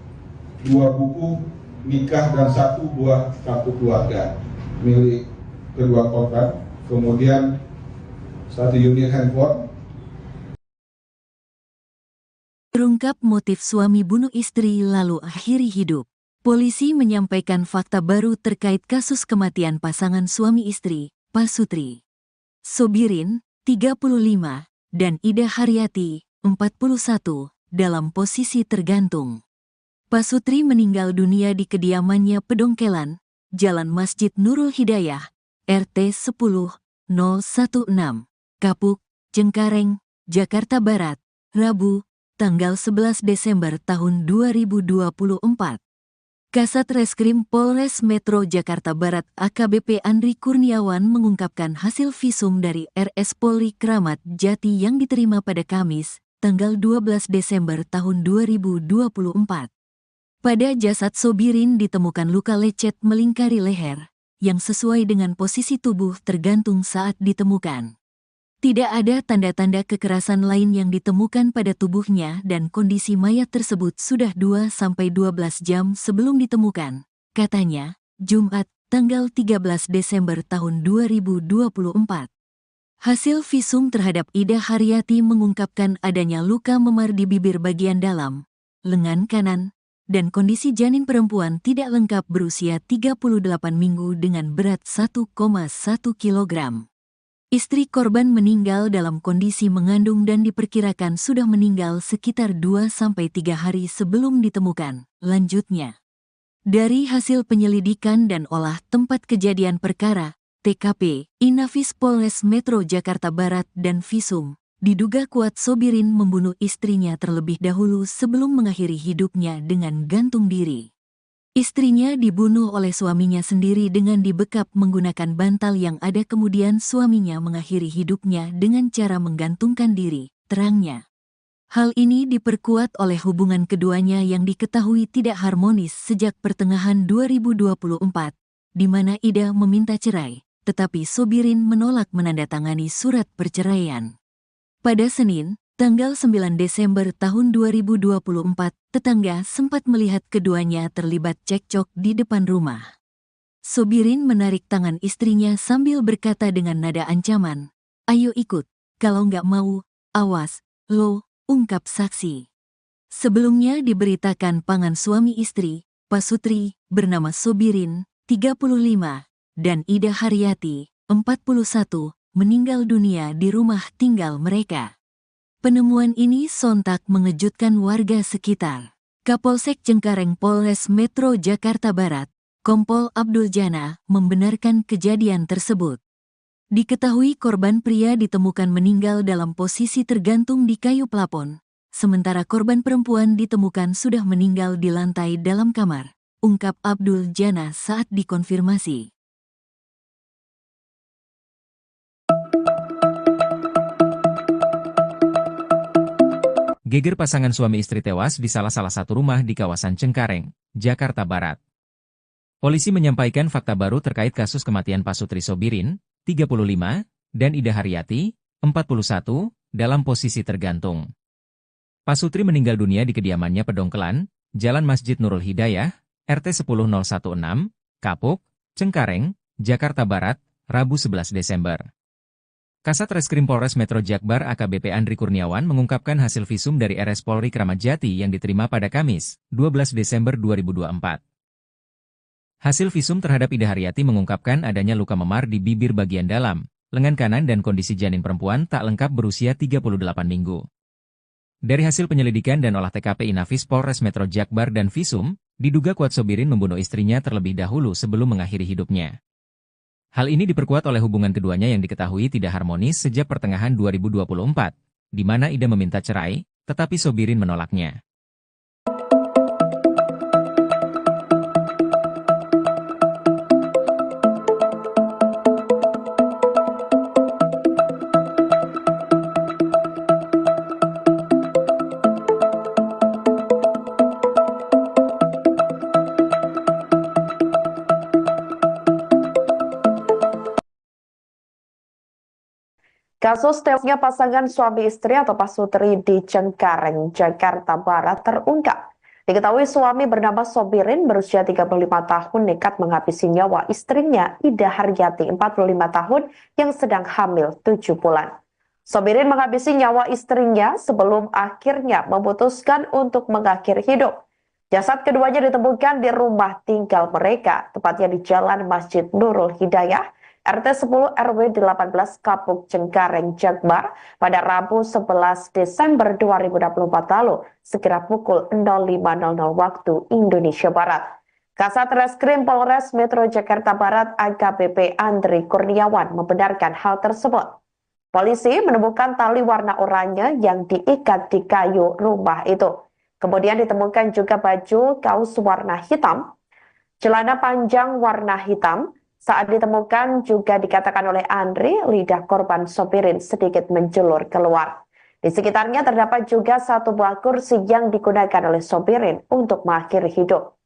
2 buku nikah dan 1 buah kartu keluarga milik kedua korban, kemudian 1 unit handphone. Terungkap motif suami bunuh istri lalu akhiri hidup. Polisi menyampaikan fakta baru terkait kasus kematian pasangan suami istri, Pasutri Sobirin, 35, dan Ida Haryati, 41, dalam posisi tergantung. Pasutri meninggal dunia di kediamannya Pedongkelan, Jalan Masjid Nurul Hidayah, RT 10 016, Kapuk, Cengkareng, Jakarta Barat, Rabu, tanggal 11 Desember tahun 2024. Kasat Reskrim Polres Metro Jakarta Barat AKBP Andri Kurniawan mengungkapkan hasil visum dari RS Polri Kramat Jati yang diterima pada Kamis, tanggal 12 Desember tahun 2024. Pada jasad Sobirin ditemukan luka lecet melingkari leher, yang sesuai dengan posisi tubuh tergantung saat ditemukan. Tidak ada tanda-tanda kekerasan lain yang ditemukan pada tubuhnya dan kondisi mayat tersebut sudah 2-12 jam sebelum ditemukan, katanya, Jumat, tanggal 13 Desember tahun 2024. Hasil visum terhadap Ida Haryati mengungkapkan adanya luka memar di bibir bagian dalam, lengan kanan, dan kondisi janin perempuan tidak lengkap berusia 38 minggu dengan berat 1,1 kg. Istri korban meninggal dalam kondisi mengandung dan diperkirakan sudah meninggal sekitar 2-3 hari sebelum ditemukan, lanjutnya. Dari hasil penyelidikan dan olah tempat kejadian perkara, TKP, Inafis Polres Metro Jakarta Barat dan visum, diduga kuat Sobirin membunuh istrinya terlebih dahulu sebelum mengakhiri hidupnya dengan gantung diri. Istrinya dibunuh oleh suaminya sendiri dengan dibekap menggunakan bantal yang ada, kemudian suaminya mengakhiri hidupnya dengan cara menggantungkan diri, terangnya. Hal ini diperkuat oleh hubungan keduanya yang diketahui tidak harmonis sejak pertengahan 2024, di mana Ida meminta cerai, tetapi Sobirin menolak menandatangani surat perceraian. Pada Senin, tanggal 9 Desember tahun 2024, tetangga sempat melihat keduanya terlibat cekcok di depan rumah. Sobirin menarik tangan istrinya sambil berkata dengan nada ancaman, "Ayo ikut, kalau nggak mau, awas, lo," ungkap saksi. Sebelumnya diberitakan pasangan suami istri, Pasutri, bernama Sobirin, 35, dan Ida Haryati, 41, meninggal dunia di rumah tinggal mereka. Penemuan ini sontak mengejutkan warga sekitar. Kapolsek Cengkareng Polres Metro Jakarta Barat, Kompol Abdul Jana, membenarkan kejadian tersebut. Diketahui korban pria ditemukan meninggal dalam posisi tergantung di kayu plafon, sementara korban perempuan ditemukan sudah meninggal di lantai dalam kamar, ungkap Abdul Jana saat dikonfirmasi. Geger pasangan suami istri tewas di salah satu rumah di kawasan Cengkareng, Jakarta Barat. Polisi menyampaikan fakta baru terkait kasus kematian Pasutri Sobirin, 35, dan Ida Haryati, 41, dalam posisi tergantung. Pasutri meninggal dunia di kediamannya Pedongkelan, Jalan Masjid Nurul Hidayah, RT 10016, Kapuk, Cengkareng, Jakarta Barat, Rabu 11 Desember. Kasat Reskrim Polres Metro Jakbar AKBP Andri Kurniawan mengungkapkan hasil visum dari RS Polri Kramat Jati yang diterima pada Kamis, 12 Desember 2024. Hasil visum terhadap Ida Haryati mengungkapkan adanya luka memar di bibir bagian dalam, lengan kanan dan kondisi janin perempuan tak lengkap berusia 38 minggu. Dari hasil penyelidikan dan olah TKP Inafis Polres Metro Jakbar dan visum, diduga kuat Sobirin membunuh istrinya terlebih dahulu sebelum mengakhiri hidupnya. Hal ini diperkuat oleh hubungan keduanya yang diketahui tidak harmonis sejak pertengahan 2024, di mana Ida meminta cerai, tetapi Sobirin menolaknya. Kasus tewasnya pasangan suami istri atau pasutri di Cengkareng, Jakarta Barat terungkap. Diketahui suami bernama Sobirin berusia 35 tahun nekat menghabisi nyawa istrinya Ida Haryati 45 tahun yang sedang hamil 7 bulan. Sobirin menghabisi nyawa istrinya sebelum akhirnya memutuskan untuk mengakhiri hidup. Jasad keduanya ditemukan di rumah tinggal mereka, tepatnya di Jalan Masjid Nurul Hidayah, RT 10 RW 18 Kapuk Cengkareng, Jakbar pada Rabu 11 Desember 2024 lalu, sekira pukul 05.00 waktu Indonesia Barat. Kasat Reskrim Polres Metro Jakarta Barat AKBP Andri Kurniawan membenarkan hal tersebut. Polisi menemukan tali warna oranye yang diikat di kayu rumah itu. Kemudian ditemukan juga baju kaos warna hitam, celana panjang warna hitam. Saat ditemukan juga dikatakan oleh Andri, lidah korban Sobirin sedikit menjulur keluar. Di sekitarnya terdapat juga satu buah kursi yang digunakan oleh Sobirin untuk mengakhiri hidup.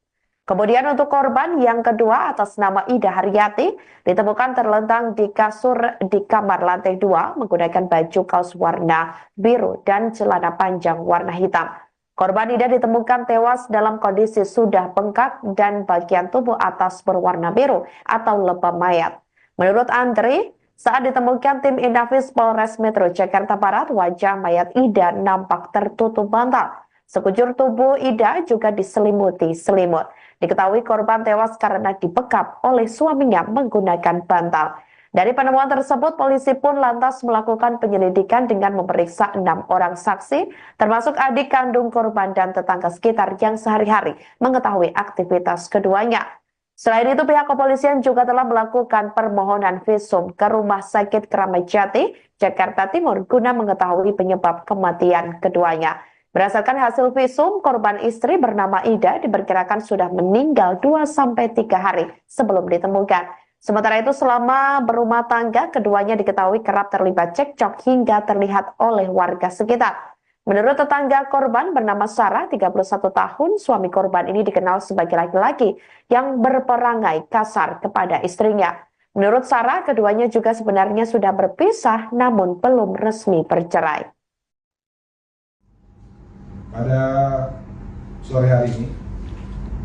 Kemudian untuk korban yang kedua atas nama Ida Haryati ditemukan terlentang di kasur di kamar lantai 2 menggunakan baju kaos warna biru dan celana panjang warna hitam. Korban Ida ditemukan tewas dalam kondisi sudah bengkak dan bagian tubuh atas berwarna biru atau lebam mayat. Menurut Andri, saat ditemukan tim Inafis Polres Metro Jakarta Barat, wajah mayat Ida nampak tertutup bantal. Sekujur tubuh Ida juga diselimuti selimut. Diketahui korban tewas karena dibekap oleh suaminya menggunakan bantal. Dari penemuan tersebut, polisi pun lantas melakukan penyelidikan dengan memeriksa 6 orang saksi, termasuk adik kandung korban dan tetangga sekitar yang sehari-hari mengetahui aktivitas keduanya. Selain itu, pihak kepolisian juga telah melakukan permohonan visum ke Rumah Sakit Kramat Jati, Jakarta Timur, guna mengetahui penyebab kematian keduanya. Berdasarkan hasil visum, korban istri bernama Ida diperkirakan sudah meninggal 2-3 hari sebelum ditemukan. Sementara itu, selama berumah tangga, keduanya diketahui kerap terlibat cekcok hingga terlihat oleh warga sekitar. Menurut tetangga korban bernama Sarah, 31 tahun, suami korban ini dikenal sebagai laki-laki yang berperangai kasar kepada istrinya. Menurut Sarah, keduanya juga sebenarnya sudah berpisah namun belum resmi bercerai. Pada sore hari ini,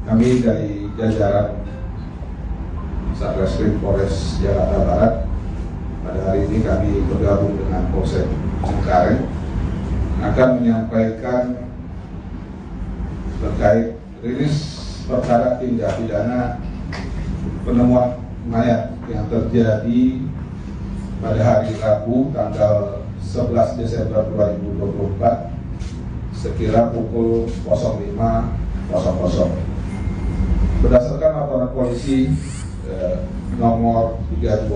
kami dari jajaran Satreskrim Polres Jakarta Barat, pada hari ini kami bergabung dengan Polsek Cengkareng akan menyampaikan terkait rilis perkara tindak pidana penemuan mayat yang terjadi pada hari Rabu tanggal 11 Desember 2024 sekira pukul 05.00. Berdasarkan laporan polisi nomor 32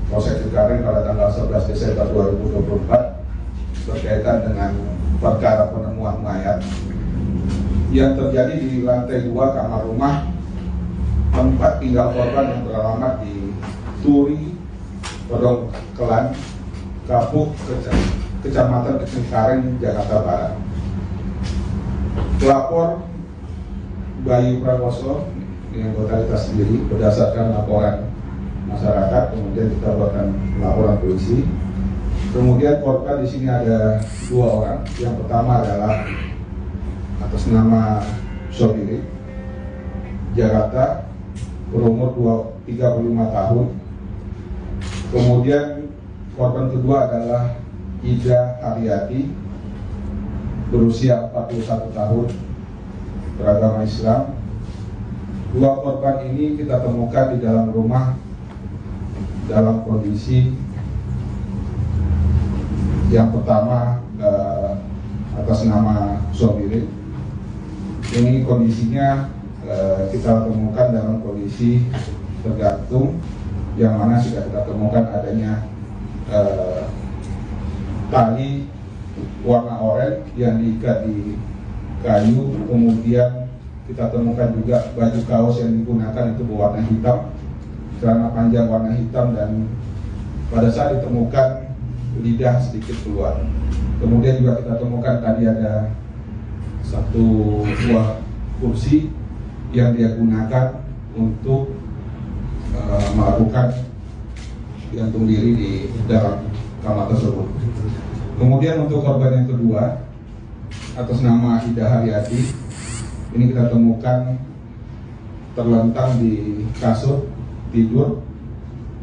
Polsek Cengkareng pada tanggal 11 Desember 2024 berkaitan dengan perkara penemuan mayat yang terjadi di lantai 2 kamar rumah tempat tinggal korban yang beralamat di Turi, Pedongkelan, Kapuk, Kecamatan Cengkareng, Jakarta Barat. Pelapor Bayu Prakoso yang totalitas sendiri berdasarkan laporan masyarakat, kemudian kita buatkan laporan polisi. Kemudian korban di sini ada 2 orang. Yang pertama adalah atas nama Sobirin, Jakarta, berumur 35 tahun. Kemudian korban kedua adalah Ida Haryati, berusia 41 tahun, beragama Islam. Dua korban ini kita temukan di dalam rumah dalam kondisi yang pertama atas nama Sobirin. Ini kondisinya kita temukan dalam kondisi tergantung, yang mana sudah kita temukan adanya tali warna oranye yang diikat di kayu, kemudian kita temukan juga baju kaos yang digunakan itu berwarna hitam, celana panjang warna hitam, dan pada saat ditemukan lidah sedikit keluar. Kemudian juga kita temukan tadi ada satu buah kursi yang dia gunakan untuk melakukan gantung diri di dalam kamar tersebut. Kemudian untuk korban yang kedua atas nama Ida Haryati, ini kita temukan terlentang di kasur tidur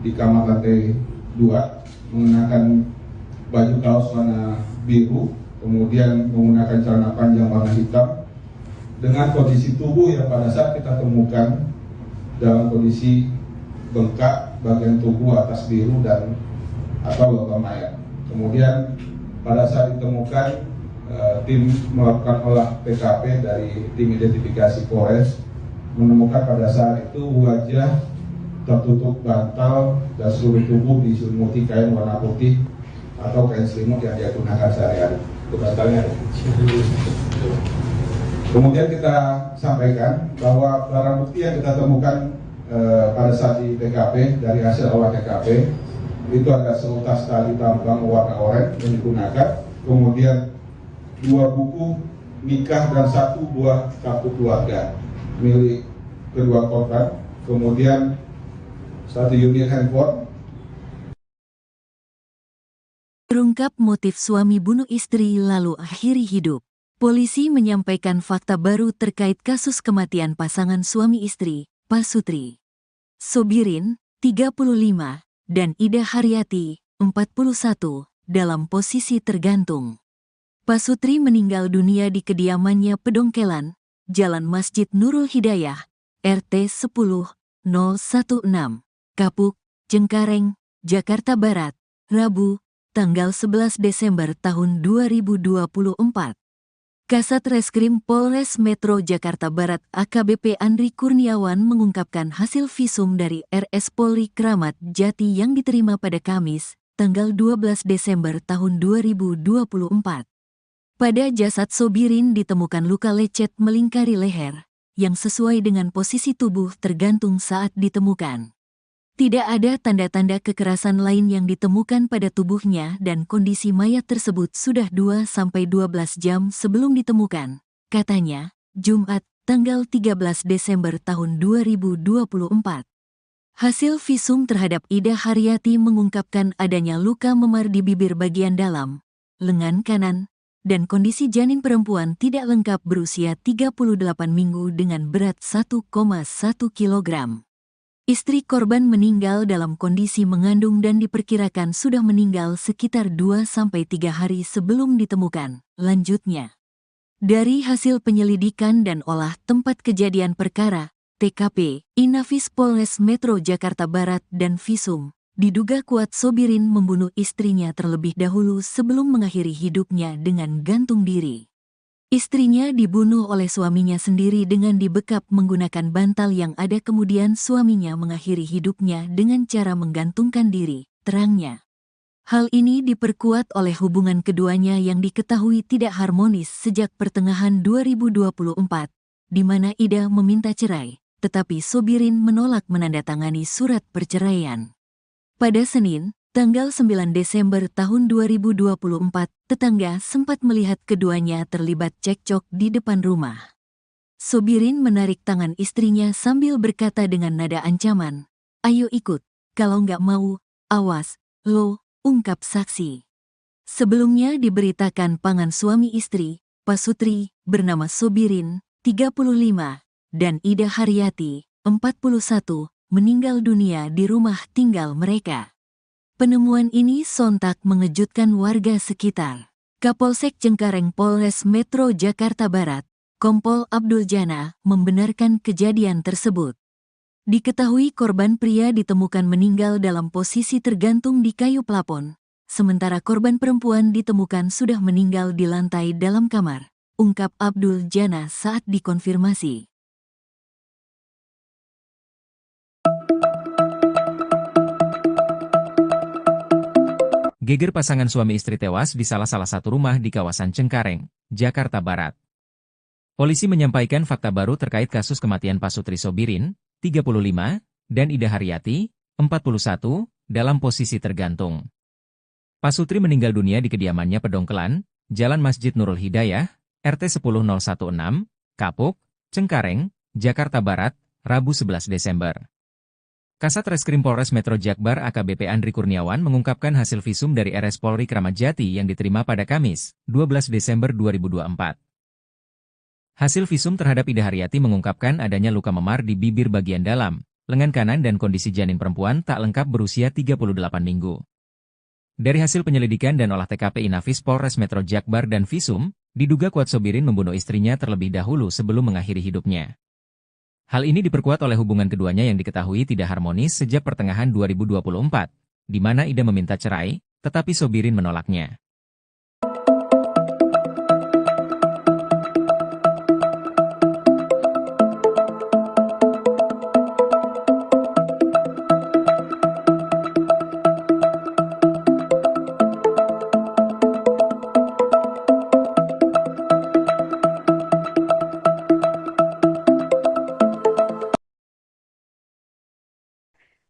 di kamar lantai 2, mengenakan baju kaos warna biru, kemudian menggunakan celana panjang warna hitam, dengan kondisi tubuh yang pada saat kita temukan dalam kondisi bengkak bagian tubuh atas biru dan atau logam mayat. Kemudian pada saat ditemukan, tim melakukan olah TKP dari tim identifikasi Polres, menemukan pada saat itu wajah tertutup bantal dan seluruh tubuh diselimuti kain warna putih atau kain selimut yang dia gunakan sehari-hari. Itu bantalnya. Kemudian kita sampaikan bahwa barang bukti yang kita temukan pada saat di TKP, dari hasil olah TKP, itu ada seutas tali tambang warna oranye yang digunakan, kemudian 2 buku nikah dan 1 buah kartu keluarga milik kedua korban, kemudian 1 unit handphone. Terungkap motif suami bunuh istri lalu akhiri hidup. Polisi menyampaikan fakta baru terkait kasus kematian pasangan suami istri, Pasutri Sobirin, 35, dan Ida Haryati, 41, dalam posisi tergantung. Pasutri meninggal dunia di kediamannya Pedongkelan, Jalan Masjid Nurul Hidayah, RT 10-016, Kapuk, Cengkareng, Jakarta Barat, Rabu, tanggal 11 Desember tahun 2024. Kasat Reskrim Polres Metro Jakarta Barat AKBP Andri Kurniawan mengungkapkan hasil visum dari RS Polri Kramat Jati yang diterima pada Kamis, tanggal 12 Desember tahun 2024. Pada jasad Sobirin ditemukan luka lecet melingkari leher, yang sesuai dengan posisi tubuh tergantung saat ditemukan. Tidak ada tanda-tanda kekerasan lain yang ditemukan pada tubuhnya dan kondisi mayat tersebut sudah 2-12 jam sebelum ditemukan, katanya, Jumat, tanggal 13 Desember tahun 2024. Hasil visum terhadap Ida Haryati mengungkapkan adanya luka memar di bibir bagian dalam, lengan kanan, dan kondisi janin perempuan tidak lengkap berusia 38 minggu dengan berat 1,1 kg. Istri korban meninggal dalam kondisi mengandung dan diperkirakan sudah meninggal sekitar 2-3 hari sebelum ditemukan. Lanjutnya, dari hasil penyelidikan dan olah tempat kejadian perkara, TKP, Inafis Polres Metro Jakarta Barat dan visum, diduga kuat Sobirin membunuh istrinya terlebih dahulu sebelum mengakhiri hidupnya dengan gantung diri. Istrinya dibunuh oleh suaminya sendiri dengan dibekap menggunakan bantal yang ada, kemudian suaminya mengakhiri hidupnya dengan cara menggantungkan diri, terangnya. Hal ini diperkuat oleh hubungan keduanya yang diketahui tidak harmonis sejak pertengahan 2024, di mana Ida meminta cerai, tetapi Sobirin menolak menandatangani surat perceraian. Pada Senin, tanggal 9 Desember tahun 2024, tetangga sempat melihat keduanya terlibat cekcok di depan rumah. Sobirin menarik tangan istrinya sambil berkata dengan nada ancaman, "Ayo ikut, kalau nggak mau, awas, lo," ungkap saksi. Sebelumnya diberitakan pasangan suami istri, Pasutri, bernama Sobirin, 35, dan Ida Haryati, 41, meninggal dunia di rumah tinggal mereka. Penemuan ini sontak mengejutkan warga sekitar. Kapolsek Cengkareng Polres Metro Jakarta Barat, Kompol Abdul Jana membenarkan kejadian tersebut. Diketahui korban pria ditemukan meninggal dalam posisi tergantung di kayu plafon, sementara korban perempuan ditemukan sudah meninggal di lantai dalam kamar, ungkap Abdul Jana saat dikonfirmasi. Geger pasangan suami istri tewas di salah satu rumah di kawasan Cengkareng, Jakarta Barat. Polisi menyampaikan fakta baru terkait kasus kematian Pasutri Sobirin, 35, dan Ida Haryati, 41, dalam posisi tergantung. Pasutri meninggal dunia di kediamannya Pedongkelan, Jalan Masjid Nurul Hidayah, RT 10016, Kapuk, Cengkareng, Jakarta Barat, Rabu 11 Desember. Kasat Reskrim Polres Metro Jakbar AKBP Andri Kurniawan mengungkapkan hasil visum dari RS Polri Kramat Jati yang diterima pada Kamis, 12 Desember 2024. Hasil visum terhadap Ida Haryati mengungkapkan adanya luka memar di bibir bagian dalam, lengan kanan dan kondisi janin perempuan tak lengkap berusia 38 minggu. Dari hasil penyelidikan dan olah TKP Inafis Polres Metro Jakbar dan visum, diduga kuat Sobirin membunuh istrinya terlebih dahulu sebelum mengakhiri hidupnya. Hal ini diperkuat oleh hubungan keduanya yang diketahui tidak harmonis sejak pertengahan 2024, di mana Ida meminta cerai, tetapi Sobirin menolaknya.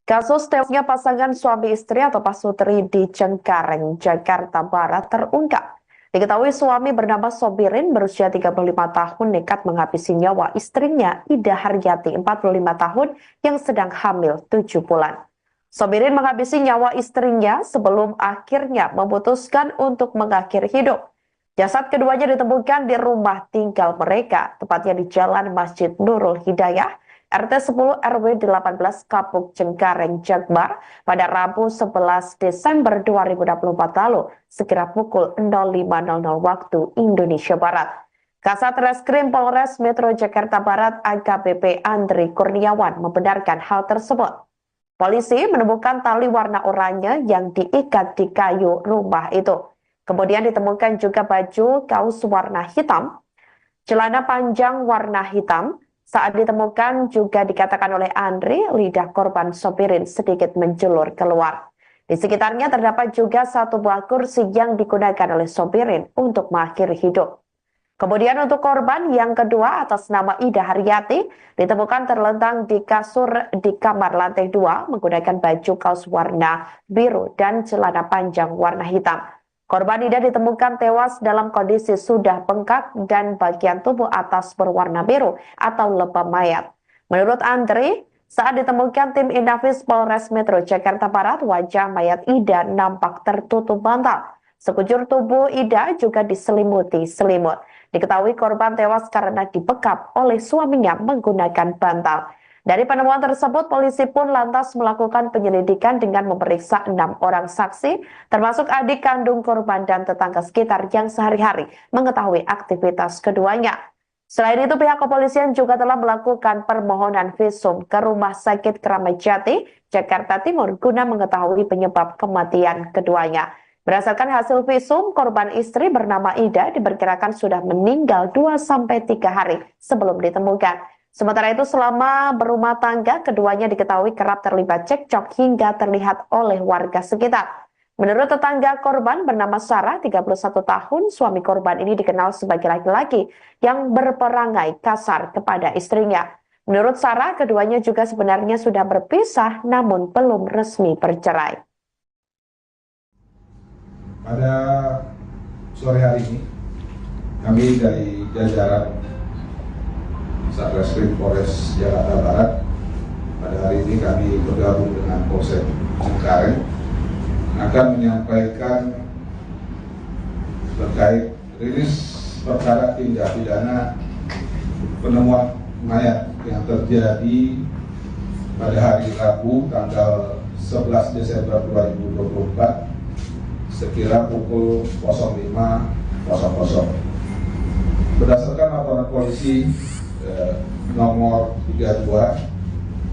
Kasus tewasnya pasangan suami istri atau Pasutri di Cengkareng, Jakarta Barat terungkap. Diketahui suami bernama Sobirin berusia 35 tahun nekat menghabisi nyawa istrinya Ida Haryati 45 tahun yang sedang hamil 7 bulan. Sobirin menghabisi nyawa istrinya sebelum akhirnya memutuskan untuk mengakhiri hidup. Jasad keduanya ditemukan di rumah tinggal mereka, tepatnya di Jalan Masjid Nurul Hidayah, RT 10 RW 18 Kapuk Cengkareng Jakbar pada Rabu 11 Desember 2024 lalu sekira pukul 05.00 waktu Indonesia Barat. Kasat Reskrim Polres Metro Jakarta Barat AKBP Andri Kurniawan membenarkan hal tersebut. Polisi menemukan tali warna oranye yang diikat di kayu rumah itu. Kemudian ditemukan juga baju kaos warna hitam, celana panjang warna hitam. Saat ditemukan juga dikatakan oleh Andri, lidah korban Sobirin sedikit menjulur keluar. Di sekitarnya terdapat juga satu buah kursi yang digunakan oleh Sobirin untuk mengakhiri hidup. Kemudian untuk korban yang kedua atas nama Ida Haryati ditemukan terlentang di kasur di kamar lantai 2 menggunakan baju kaos warna biru dan celana panjang warna hitam. Korban Ida ditemukan tewas dalam kondisi sudah bengkak dan bagian tubuh atas berwarna biru atau lebam mayat. Menurut Andri, saat ditemukan tim Inafis Polres Metro Jakarta Barat, wajah mayat Ida nampak tertutup bantal. Sekujur tubuh Ida juga diselimuti selimut. Diketahui korban tewas karena dibekap oleh suaminya menggunakan bantal. Dari penemuan tersebut, polisi pun lantas melakukan penyelidikan dengan memeriksa 6 orang saksi, termasuk adik kandung korban dan tetangga sekitar yang sehari-hari mengetahui aktivitas keduanya. Selain itu, pihak kepolisian juga telah melakukan permohonan visum ke Rumah Sakit Kramat Jati, Jakarta Timur, guna mengetahui penyebab kematian keduanya. Berdasarkan hasil visum, korban istri bernama Ida diperkirakan sudah meninggal 2-3 hari sebelum ditemukan. Sementara itu, selama berumah tangga, keduanya diketahui kerap terlibat cekcok hingga terlihat oleh warga sekitar. Menurut tetangga korban bernama Sarah, 31 tahun, suami korban ini dikenal sebagai laki-laki yang berperangai kasar kepada istrinya. Menurut Sarah, keduanya juga sebenarnya sudah berpisah namun belum resmi bercerai. Pada sore hari ini, kami dari jajaran Satreskrim Polres Jakarta Barat, pada hari ini kami bergabung dengan Polsek Cengkareng akan menyampaikan terkait rilis perkara tindak pidana penemuan mayat yang terjadi pada hari Rabu tanggal 11 Desember 2024 sekira pukul 05.00. Berdasarkan laporan polisi nomor 32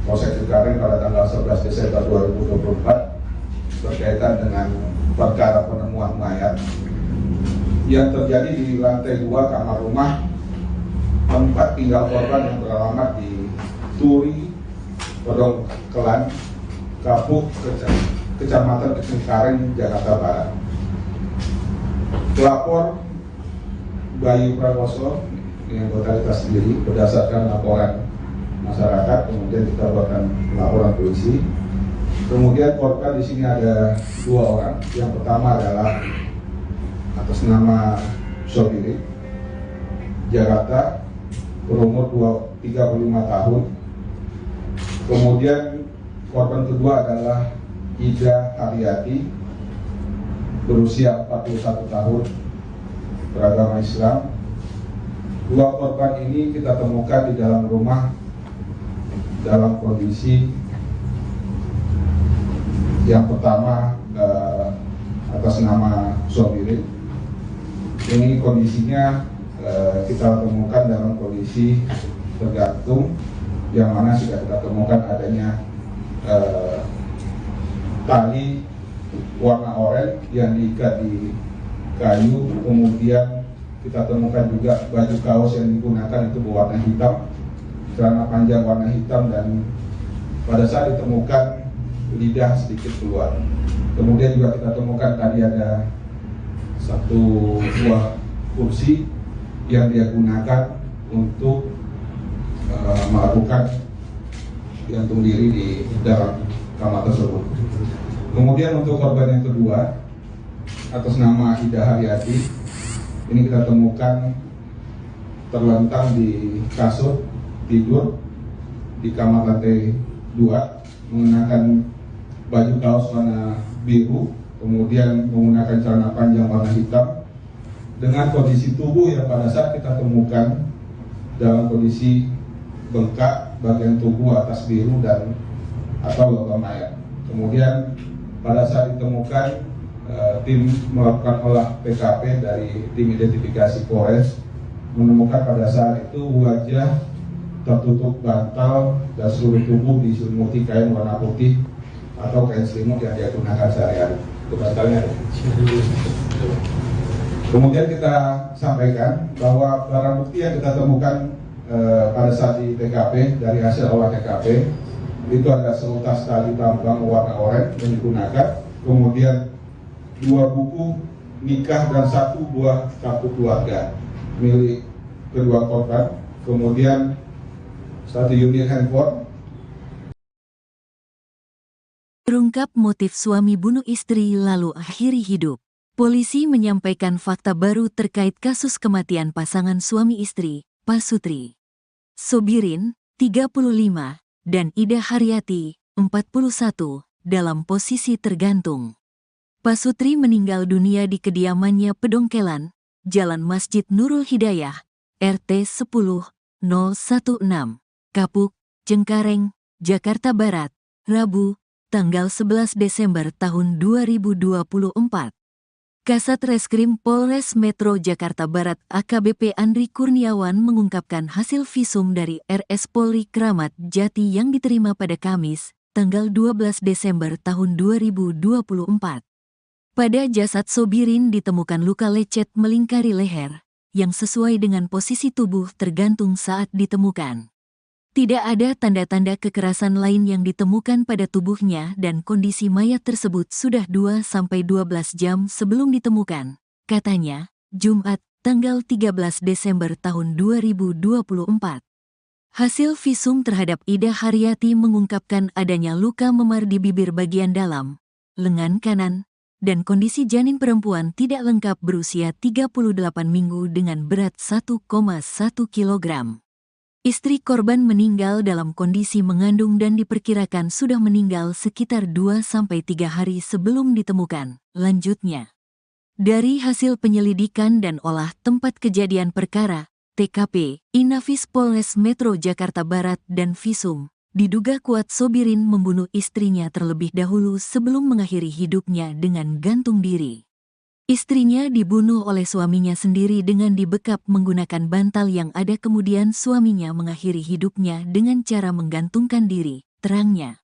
Polsek Cengkareng pada tanggal 11 Desember 2024 berkaitan dengan perkara penemuan mayat yang terjadi di lantai 2 kamar rumah tempat tinggal korban yang beralamat di Turi, Pedongkelan, Kapuk, Kecamatan Cengkareng, Jakarta Barat. Pelapor Bayu Prakoso yang anggota kita sendiri berdasarkan laporan masyarakat, kemudian kita buatkan laporan polisi. Kemudian korban di sini ada 2 orang. Yang pertama adalah atas nama Sobiri, Jakarta, berumur 35 tahun. Kemudian korban kedua adalah Ida Haryati, berusia 41 tahun, beragama Islam. 2 korban ini kita temukan di dalam rumah dalam kondisi yang pertama atas nama Sobirin. Ini kondisinya kita temukan dalam kondisi tergantung, yang mana sudah kita temukan adanya tali warna oranye yang diikat di kayu. Kemudian kita temukan juga baju kaos yang digunakan itu berwarna hitam, celana panjang warna hitam, dan pada saat ditemukan lidah sedikit keluar. Kemudian juga kita temukan tadi ada 1 buah kursi yang dia gunakan untuk melakukan gantung diri di dalam kamar tersebut. Kemudian untuk korban yang kedua atas nama Ida Haryati, ini kita temukan terlentang di kasur tidur di kamar lantai 2, mengenakan baju kaos warna biru, kemudian menggunakan celana panjang warna hitam, dengan kondisi tubuh yang pada saat kita temukan dalam kondisi bengkak bagian tubuh atas biru dan atau logam mayat. Kemudian pada saat ditemukan, tim melakukan olah TKP dari tim identifikasi Polres menemukan pada saat itu wajah tertutup bantal dan seluruh tubuh diselimuti kain warna putih atau kain selimut yang dia gunakan sehari-hari. Itu bantalnya. Kemudian kita sampaikan bahwa barang bukti yang kita temukan pada saat di TKP dari hasil olah TKP itu ada seutas tali tambang warna oranye yang digunakan, kemudian 2 buku nikah dan 1 buah kartu keluarga milik kedua korban, kemudian 1 unit handphone. Terungkap motif suami bunuh istri lalu akhiri hidup. Polisi menyampaikan fakta baru terkait kasus kematian pasangan suami istri, Pasutri Sobirin, 35, dan Ida Haryati, 41, dalam posisi tergantung. Pasutri meninggal dunia di kediamannya Pedongkelan, Jalan Masjid Nurul Hidayah, RT 10-016, Kapuk, Cengkareng, Jakarta Barat, Rabu, tanggal 11 Desember tahun 2024. Kasat Reskrim Polres Metro Jakarta Barat AKBP Andri Kurniawan mengungkapkan hasil visum dari RS Polri Kramat Jati yang diterima pada Kamis, tanggal 12 Desember tahun 2024. Pada jasad Sobirin ditemukan luka lecet melingkari leher, yang sesuai dengan posisi tubuh tergantung saat ditemukan. Tidak ada tanda-tanda kekerasan lain yang ditemukan pada tubuhnya dan kondisi mayat tersebut sudah 2-12 jam sebelum ditemukan, katanya, Jumat, tanggal 13 Desember tahun 2024. Hasil visum terhadap Ida Haryati mengungkapkan adanya luka memar di bibir bagian dalam, lengan kanan, dan kondisi janin perempuan tidak lengkap berusia 38 minggu dengan berat 1,1 kg. Istri korban meninggal dalam kondisi mengandung dan diperkirakan sudah meninggal sekitar 2-3 hari sebelum ditemukan. Lanjutnya, dari hasil penyelidikan dan olah tempat kejadian perkara, TKP, Inafis Polres Metro Jakarta Barat dan visum, diduga kuat Sobirin membunuh istrinya terlebih dahulu sebelum mengakhiri hidupnya dengan gantung diri. Istrinya dibunuh oleh suaminya sendiri dengan dibekap menggunakan bantal yang ada, kemudian suaminya mengakhiri hidupnya dengan cara menggantungkan diri, terangnya.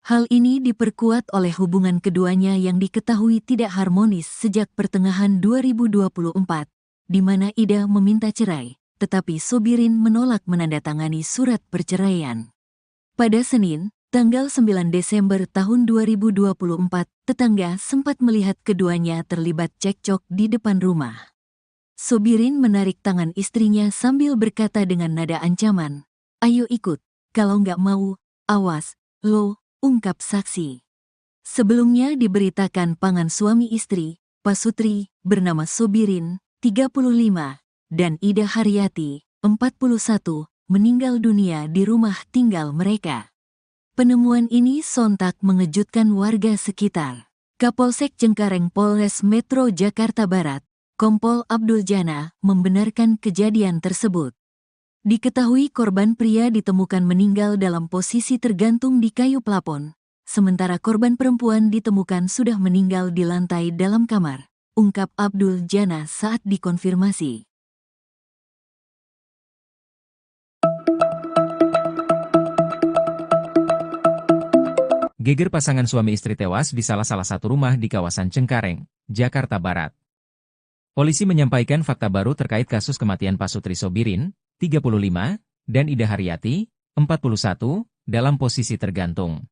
Hal ini diperkuat oleh hubungan keduanya yang diketahui tidak harmonis sejak pertengahan 2024, di mana Ida meminta cerai, tetapi Sobirin menolak menandatangani surat perceraian. Pada Senin, tanggal 9 Desember tahun 2024, tetangga sempat melihat keduanya terlibat cekcok di depan rumah. Sobirin menarik tangan istrinya sambil berkata dengan nada ancaman, "Ayo ikut, kalau nggak mau, awas, lo," ungkap saksi. Sebelumnya diberitakan pasangan suami istri, Pasutri, bernama Sobirin, 35, dan Ida Haryati, 41, meninggal dunia di rumah tinggal mereka. Penemuan ini sontak mengejutkan warga sekitar. Kapolsek Cengkareng Polres Metro Jakarta Barat, Kompol Abdul Jana, membenarkan kejadian tersebut. Diketahui korban pria ditemukan meninggal dalam posisi tergantung di kayu plafon, sementara korban perempuan ditemukan sudah meninggal di lantai dalam kamar, ungkap Abdul Jana saat dikonfirmasi. Geger pasangan suami istri tewas di salah satu rumah di kawasan Cengkareng, Jakarta Barat. Polisi menyampaikan fakta baru terkait kasus kematian Pasutri Sobirin, 35, dan Ida Haryati, 41, dalam posisi tergantung.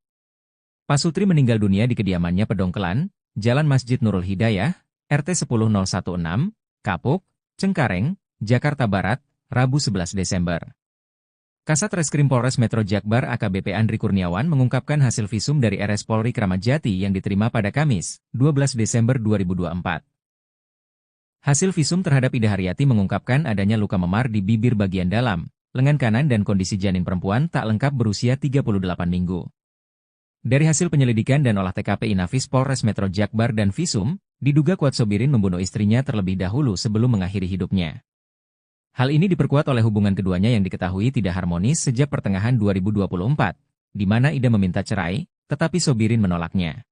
Pasutri meninggal dunia di kediamannya Pedongkelan, Jalan Masjid Nurul Hidayah, RT 10016, Kapuk, Cengkareng, Jakarta Barat, Rabu 11 Desember. Kasat Reskrim Polres Metro Jakbar AKBP Andri Kurniawan mengungkapkan hasil visum dari RS Polri Kramat Jati yang diterima pada Kamis, 12 Desember 2024. Hasil visum terhadap Ida Haryati mengungkapkan adanya luka memar di bibir bagian dalam, lengan kanan dan kondisi janin perempuan tak lengkap berusia 38 minggu. Dari hasil penyelidikan dan olah TKP Inafis Polres Metro Jakbar dan visum, diduga kuat Sobirin membunuh istrinya terlebih dahulu sebelum mengakhiri hidupnya. Hal ini diperkuat oleh hubungan keduanya yang diketahui tidak harmonis sejak pertengahan 2024, di mana Ida meminta cerai, tetapi Sobirin menolaknya.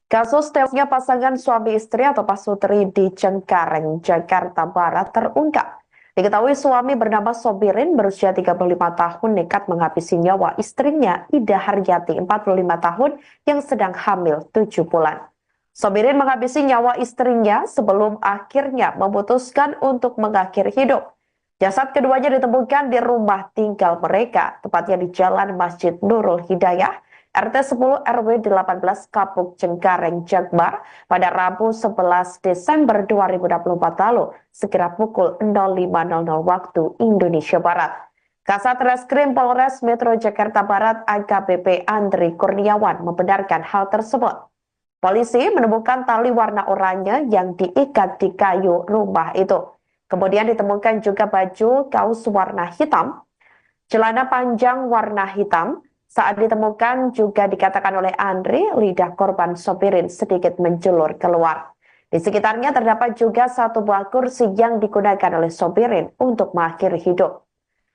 Kasus tewasnya pasangan suami istri atau Pasutri di Cengkareng, Jakarta Barat terungkap. Diketahui suami bernama Sobirin berusia 35 tahun nekat menghabisi nyawa istrinya Ida Haryati 45 tahun yang sedang hamil 7 bulan. Sobirin menghabisi nyawa istrinya sebelum akhirnya memutuskan untuk mengakhiri hidup. Jasad keduanya ditemukan di rumah tinggal mereka, tepatnya di Jalan Masjid Nurul Hidayah, RT 10 RW 18 Kapuk Cengkareng Jakbar pada Rabu 11 Desember 2024 lalu, sekira pukul 05.00 waktu Indonesia Barat. Kasat Reskrim Polres Metro Jakarta Barat AKBP Andri Kurniawan membenarkan hal tersebut. Polisi menemukan tali warna oranye yang diikat di kayu rumah itu. Kemudian ditemukan juga baju kaos warna hitam, celana panjang warna hitam. Saat ditemukan juga dikatakan oleh Andri, lidah korban Sobirin sedikit menjulur keluar. Di sekitarnya terdapat juga satu buah kursi yang digunakan oleh Sobirin untuk mengakhiri hidup.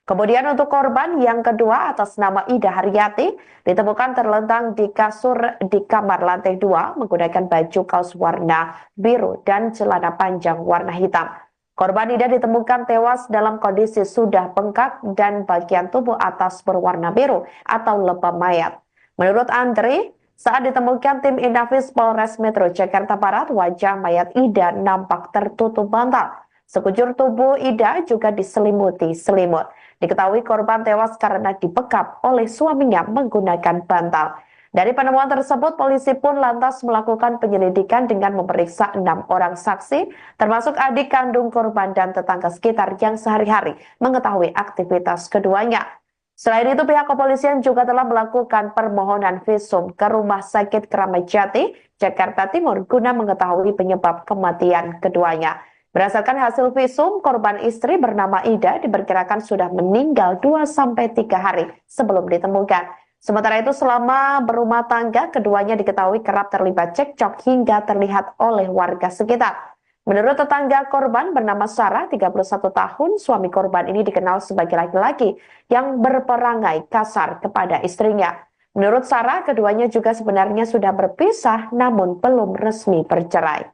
Kemudian untuk korban yang kedua atas nama Ida Haryati ditemukan terlentang di kasur di kamar lantai 2 menggunakan baju kaos warna biru dan celana panjang warna hitam. Korban Ida ditemukan tewas dalam kondisi sudah bengkak dan bagian tubuh atas berwarna biru atau lebam mayat. Menurut Andri, saat ditemukan tim Inafis Polres Metro Jakarta Barat, wajah mayat Ida nampak tertutup bantal. Sekujur tubuh Ida juga diselimuti selimut. Diketahui korban tewas karena dibekap oleh suaminya menggunakan bantal. Dari penemuan tersebut, polisi pun lantas melakukan penyelidikan dengan memeriksa 6 orang saksi, termasuk adik kandung korban dan tetangga sekitar yang sehari-hari mengetahui aktivitas keduanya. Selain itu, pihak kepolisian juga telah melakukan permohonan visum ke Rumah Sakit Kramat Jati, Jakarta Timur, guna mengetahui penyebab kematian keduanya. Berdasarkan hasil visum, korban istri bernama Ida diperkirakan sudah meninggal 2-3 hari sebelum ditemukan. Sementara itu selama berumah tangga, keduanya diketahui kerap terlibat cekcok hingga terlihat oleh warga sekitar. Menurut tetangga korban bernama Sarah, 31 tahun, suami korban ini dikenal sebagai laki-laki yang berperangai kasar kepada istrinya. Menurut Sarah, keduanya juga sebenarnya sudah berpisah namun belum resmi bercerai.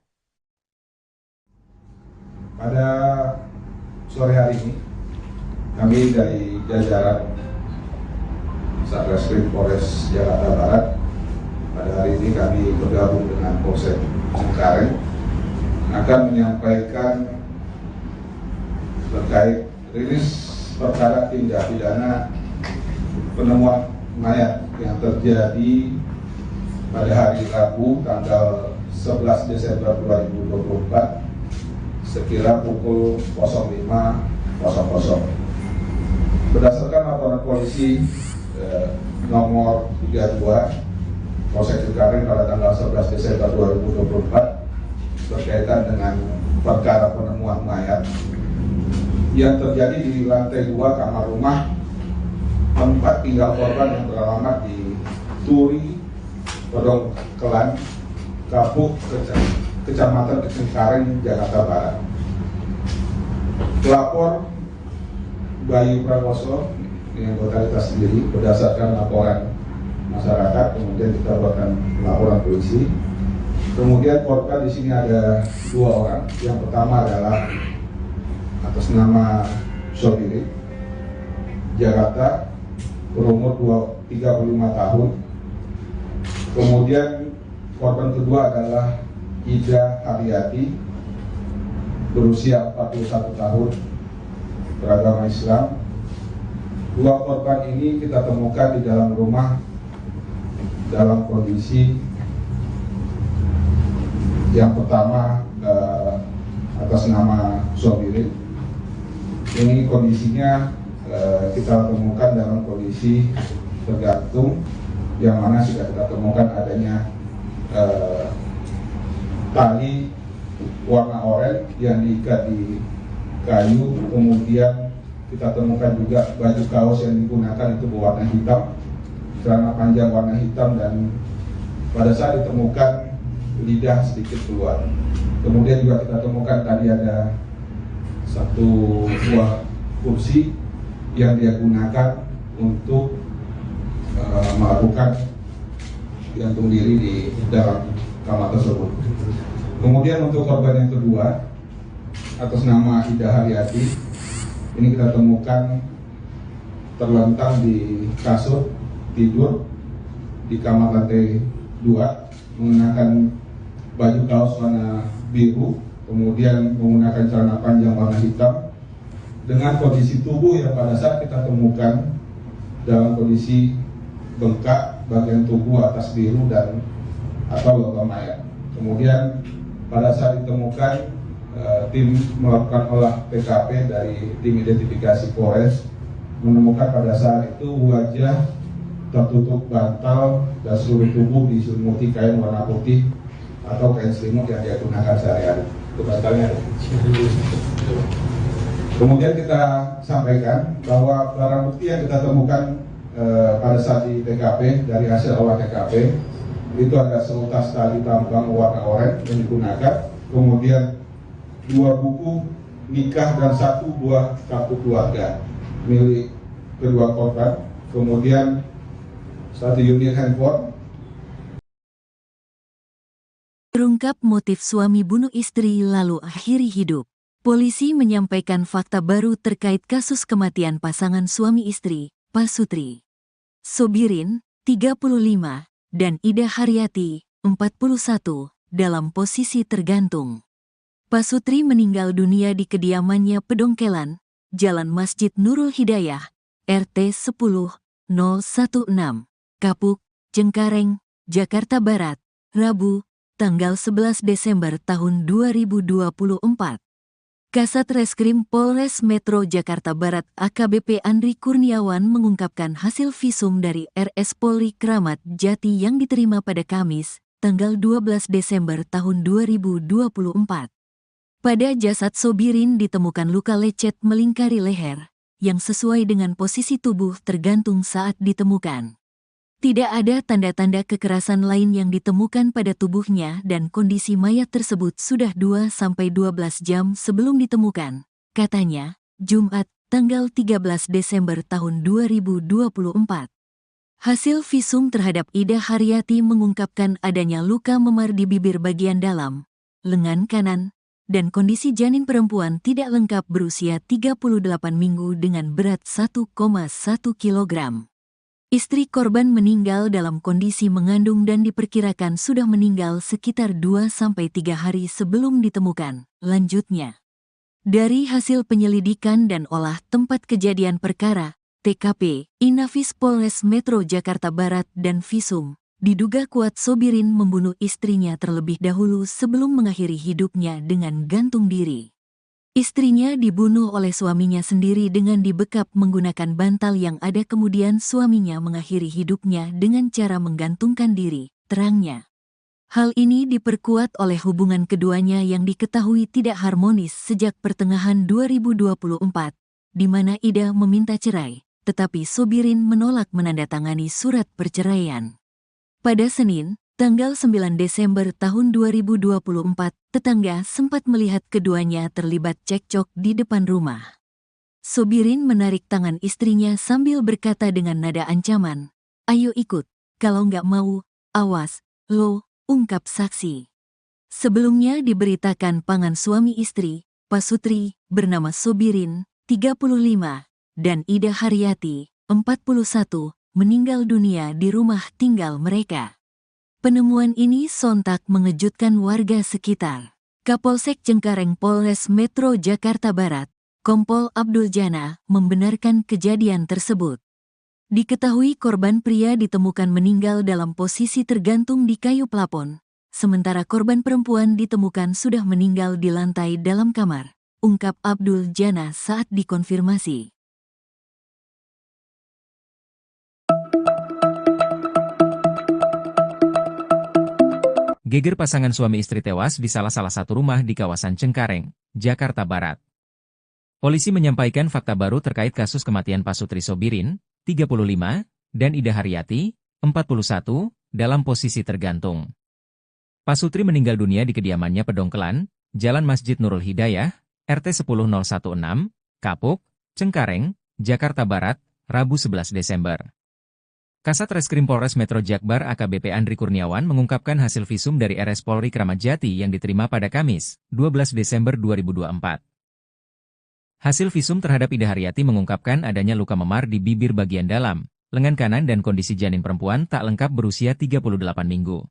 Pada sore hari ini, kami dari jajaran Satreskrim Polres Jakarta Barat, pada hari ini kami bergabung dengan Polsek Cengkareng akan menyampaikan terkait rilis perkara tindak pidana penemuan mayat yang terjadi pada hari Rabu tanggal 11 Desember 2024 sekira pukul 05.00. Berdasarkan laporan polisi nomor 32 Polsek Cengkareng pada tanggal 11 Desember 2024 berkaitan dengan perkara penemuan mayat yang terjadi di lantai 2 kamar rumah tempat tinggal korban yang beralamat di Turi, Pedongkelan, Kapuk, Kecamatan Cengkareng, Jakarta Barat. Pelapor Bayu Prakoso yang anggota kita sendiri berdasarkan laporan masyarakat, kemudian kita buatkan laporan polisi. Kemudian korban di sini ada 2 orang. Yang pertama adalah atas nama Sobiri, Jakarta, berumur 35 tahun. Kemudian korban kedua adalah Ida Haryati, berusia 41 tahun, beragama Islam. 2 korban ini kita temukan di dalam rumah dalam kondisi yang pertama atas nama Sobiri. Ini kondisinya kita temukan dalam kondisi tergantung, yang mana sudah kita temukan adanya tali warna oranye yang diikat di kayu. Kemudian kita temukan juga baju kaos yang digunakan itu berwarna hitam, celana panjang warna hitam, dan pada saat ditemukan lidah sedikit keluar. Kemudian juga kita temukan tadi ada 1 buah kursi yang dia gunakan untuk melakukan gantung diri di dalam kamar tersebut. Kemudian untuk korban yang kedua atas nama Ida Haryati, ini kita temukan terlentang di kasur tidur di kamar lantai 2, mengenakan baju kaos warna biru, kemudian menggunakan celana panjang warna hitam, dengan kondisi tubuh yang pada saat kita temukan dalam kondisi bengkak bagian tubuh atas biru dan atau logam mayat. Kemudian pada saat ditemukan, tim melakukan olah TKP dari tim identifikasi Polres menemukan pada saat itu wajah tertutup bantal dan seluruh tubuh diselimuti kain warna putih atau kain selimut yang dia gunakan sehari-hari. Itu bantalnya ada. Kemudian kita sampaikan bahwa barang bukti yang kita temukan pada saat di TKP, dari hasil olah TKP, itu ada seutas tali tambang warna oranye yang digunakan, kemudian 2 buku nikah dan 1 buah kartu keluarga milik kedua korban, kemudian 1 unit handphone. Terungkap motif suami bunuh istri lalu akhiri hidup. Polisi menyampaikan fakta baru terkait kasus kematian pasangan suami istri, Pasutri Sobirin, 35, dan Ida Haryati, 41, dalam posisi tergantung. Pasutri meninggal dunia di kediamannya Pedongkelan, Jalan Masjid Nurul Hidayah, RT 10-016, Kapuk, Cengkareng, Jakarta Barat, Rabu, tanggal 11 Desember tahun 2024. Kasat Reskrim Polres Metro Jakarta Barat AKBP Andri Kurniawan mengungkapkan hasil visum dari RS Polri Kramat Jati yang diterima pada Kamis, tanggal 12 Desember tahun 2024. Pada jasad Sobirin ditemukan luka lecet melingkari leher, yang sesuai dengan posisi tubuh tergantung saat ditemukan. Tidak ada tanda-tanda kekerasan lain yang ditemukan pada tubuhnya dan kondisi mayat tersebut sudah 2-12 jam sebelum ditemukan, katanya, Jumat, tanggal 13 Desember tahun 2024. Hasil visum terhadap Ida Haryati mengungkapkan adanya luka memar di bibir bagian dalam, lengan kanan, dan kondisi janin perempuan tidak lengkap berusia 38 minggu dengan berat 1,1 kg. Istri korban meninggal dalam kondisi mengandung dan diperkirakan sudah meninggal sekitar 2-3 hari sebelum ditemukan. Lanjutnya, dari hasil penyelidikan dan olah tempat kejadian perkara, TKP, Inafis Polres Metro Jakarta Barat dan Visum, diduga kuat Sobirin membunuh istrinya terlebih dahulu sebelum mengakhiri hidupnya dengan gantung diri. Istrinya dibunuh oleh suaminya sendiri dengan dibekap menggunakan bantal yang ada, kemudian suaminya mengakhiri hidupnya dengan cara menggantungkan diri, terangnya. Hal ini diperkuat oleh hubungan keduanya yang diketahui tidak harmonis sejak pertengahan 2024, di mana Ida meminta cerai, tetapi Sobirin menolak menandatangani surat perceraian. Pada Senin, tanggal 9 Desember tahun 2024, tetangga sempat melihat keduanya terlibat cekcok di depan rumah. Sobirin menarik tangan istrinya sambil berkata dengan nada ancaman, "Ayo ikut, kalau nggak mau, awas, lo," ungkap saksi. Sebelumnya diberitakan pasangan suami istri, Pasutri, bernama Sobirin, 35, dan Ida Haryati, 41, meninggal dunia di rumah tinggal mereka. Penemuan ini sontak mengejutkan warga sekitar. Kapolsek Cengkareng Polres Metro Jakarta Barat, Kompol Abdul Jana, membenarkan kejadian tersebut. Diketahui korban pria ditemukan meninggal dalam posisi tergantung di kayu plafon, sementara korban perempuan ditemukan sudah meninggal di lantai dalam kamar, ungkap Abdul Jana saat dikonfirmasi. Geger pasangan suami istri tewas di salah satu rumah di kawasan Cengkareng, Jakarta Barat. Polisi menyampaikan fakta baru terkait kasus kematian Pasutri Sobirin, 35, dan Ida Haryati, 41, dalam posisi tergantung. Pasutri meninggal dunia di kediamannya Pedongkelan, Jalan Masjid Nurul Hidayah, RT 10016, Kapuk, Cengkareng, Jakarta Barat, Rabu 11 Desember. Kasat Reskrim Polres Metro Jakbar AKBP Andri Kurniawan mengungkapkan hasil visum dari RS Polri Kramat Jati yang diterima pada Kamis, 12 Desember 2024. Hasil visum terhadap Ida Haryati mengungkapkan adanya luka memar di bibir bagian dalam, lengan kanan dan kondisi janin perempuan tak lengkap berusia 38 minggu.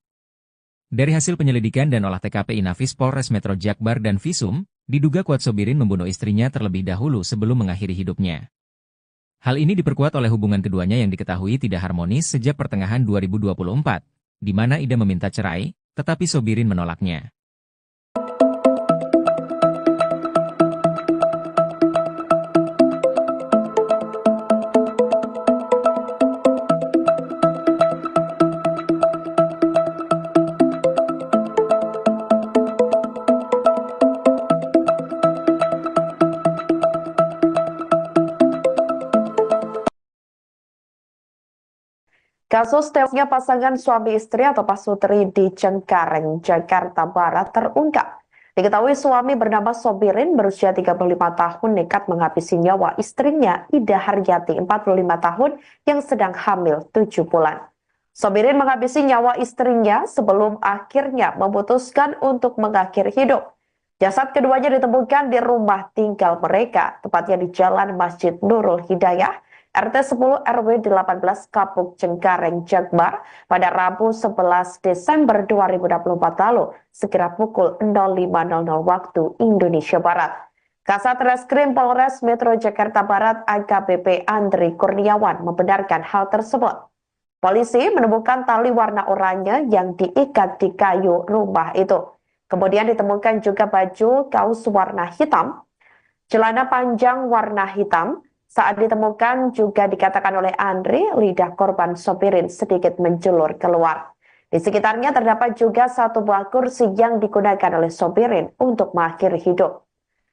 Dari hasil penyelidikan dan olah TKP Inafis Polres Metro Jakbar dan Visum, diduga kuat Sobirin membunuh istrinya terlebih dahulu sebelum mengakhiri hidupnya. Hal ini diperkuat oleh hubungan keduanya yang diketahui tidak harmonis sejak pertengahan 2024, di mana Ida meminta cerai, tetapi Sobirin menolaknya. Kasus tewasnya pasangan suami istri atau Pasutri di Cengkareng, Jakarta Barat terungkap. Diketahui suami bernama Sobirin berusia 35 tahun nekat menghabisi nyawa istrinya Ida Haryati 45 tahun yang sedang hamil 7 bulan. Sobirin menghabisi nyawa istrinya sebelum akhirnya memutuskan untuk mengakhiri hidup. Jasad keduanya ditemukan di rumah tinggal mereka, tepatnya di Jalan Masjid Nurul Hidayah, RT 10 RW 18 Kapuk Cengkareng Jakbar pada Rabu 11 Desember 2024 lalu, sekira pukul 05.00 waktu Indonesia Barat. Kasat Reskrim Polres Metro Jakarta Barat AKBP Andri Kurniawan membenarkan hal tersebut. Polisi menemukan tali warna oranye yang diikat di kayu rumah itu. Kemudian ditemukan juga baju kaos warna hitam, celana panjang warna hitam. Saat ditemukan juga dikatakan oleh Andri, lidah korban Sobirin sedikit menjulur keluar. Di sekitarnya terdapat juga satu buah kursi yang digunakan oleh sopirin untuk mengakhiri hidup.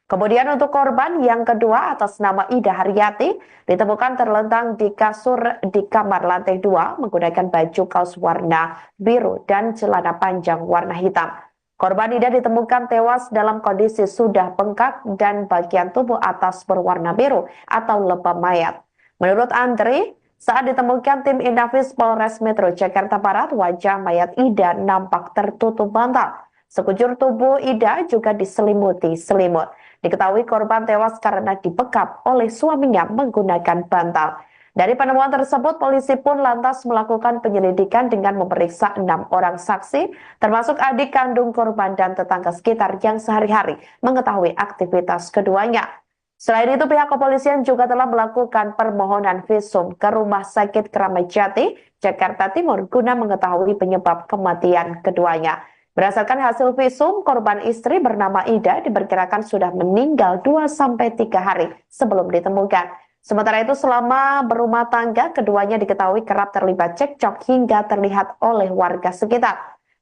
Kemudian untuk korban yang kedua atas nama Ida Haryati ditemukan terlentang di kasur di kamar lantai 2 menggunakan baju kaos warna biru dan celana panjang warna hitam. Korban Ida ditemukan tewas dalam kondisi sudah bengkak dan bagian tubuh atas berwarna biru atau lebam mayat. Menurut Andri, saat ditemukan tim Inafis Polres Metro Jakarta Barat, wajah mayat Ida nampak tertutup bantal. Sekujur tubuh Ida juga diselimuti selimut. Diketahui korban tewas karena dibekap oleh suaminya menggunakan bantal. Dari penemuan tersebut, polisi pun lantas melakukan penyelidikan dengan memeriksa 6 orang saksi, termasuk adik kandung korban dan tetangga sekitar yang sehari-hari mengetahui aktivitas keduanya. Selain itu, pihak kepolisian juga telah melakukan permohonan visum ke Rumah Sakit Kramat Jati, Jakarta Timur, guna mengetahui penyebab kematian keduanya. Berdasarkan hasil visum, korban istri bernama Ida diperkirakan sudah meninggal 2-3 hari sebelum ditemukan. Sementara itu, selama berumah tangga, keduanya diketahui kerap terlibat cekcok hingga terlihat oleh warga sekitar.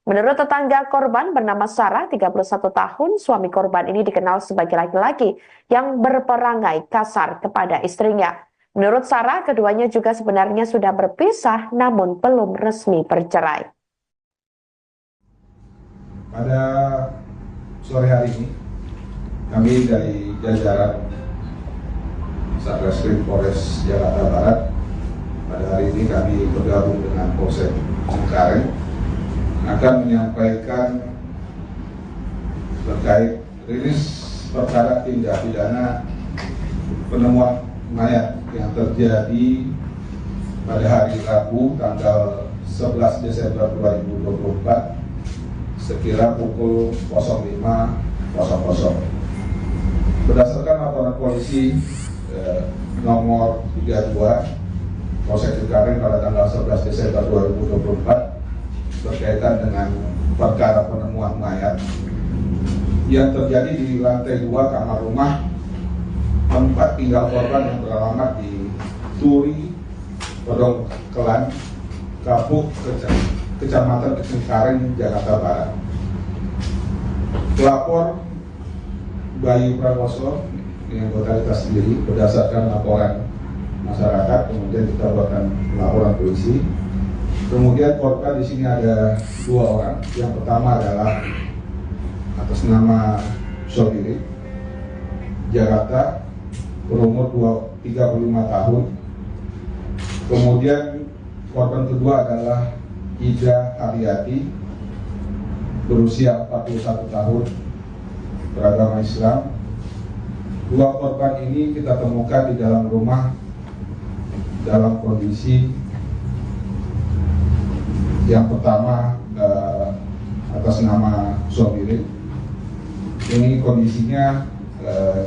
Menurut tetangga korban bernama Sarah, 31 tahun, suami korban ini dikenal sebagai laki-laki yang berperangai kasar kepada istrinya. Menurut Sarah, keduanya juga sebenarnya sudah berpisah namun belum resmi bercerai. Pada sore hari ini, kami dari jajaran Satreskrim Polres Jakarta Barat, pada hari ini kami bergabung dengan Polsek Cengkareng akan menyampaikan terkait rilis perkara tindak pidana penemuan mayat yang terjadi pada hari Rabu tanggal 11 Desember 2024 sekira pukul 05.00. Berdasarkan laporan polisi nomor 32 Polsek Cengkareng pada tanggal 11 Desember 2024 berkaitan dengan perkara penemuan mayat yang terjadi di lantai 2 kamar rumah tempat tinggal korban yang beralamat di Turi, Pedongkelan, Kapuk, Kecamatan Cengkareng, Jakarta Barat. Pelapor Bayu Prakoso yang anggota kita sendiri berdasarkan laporan masyarakat, kemudian kita buatkan laporan polisi. Kemudian korban di sini ada 2 orang. Yang pertama adalah atas nama Sobiri, Jakarta, berumur 35 tahun. Kemudian korban kedua adalah Ida Haryati, berusia 41 tahun, beragama Islam. 2 korban ini kita temukan di dalam rumah dalam kondisi yang pertama atas nama Sobiri. Ini kondisinya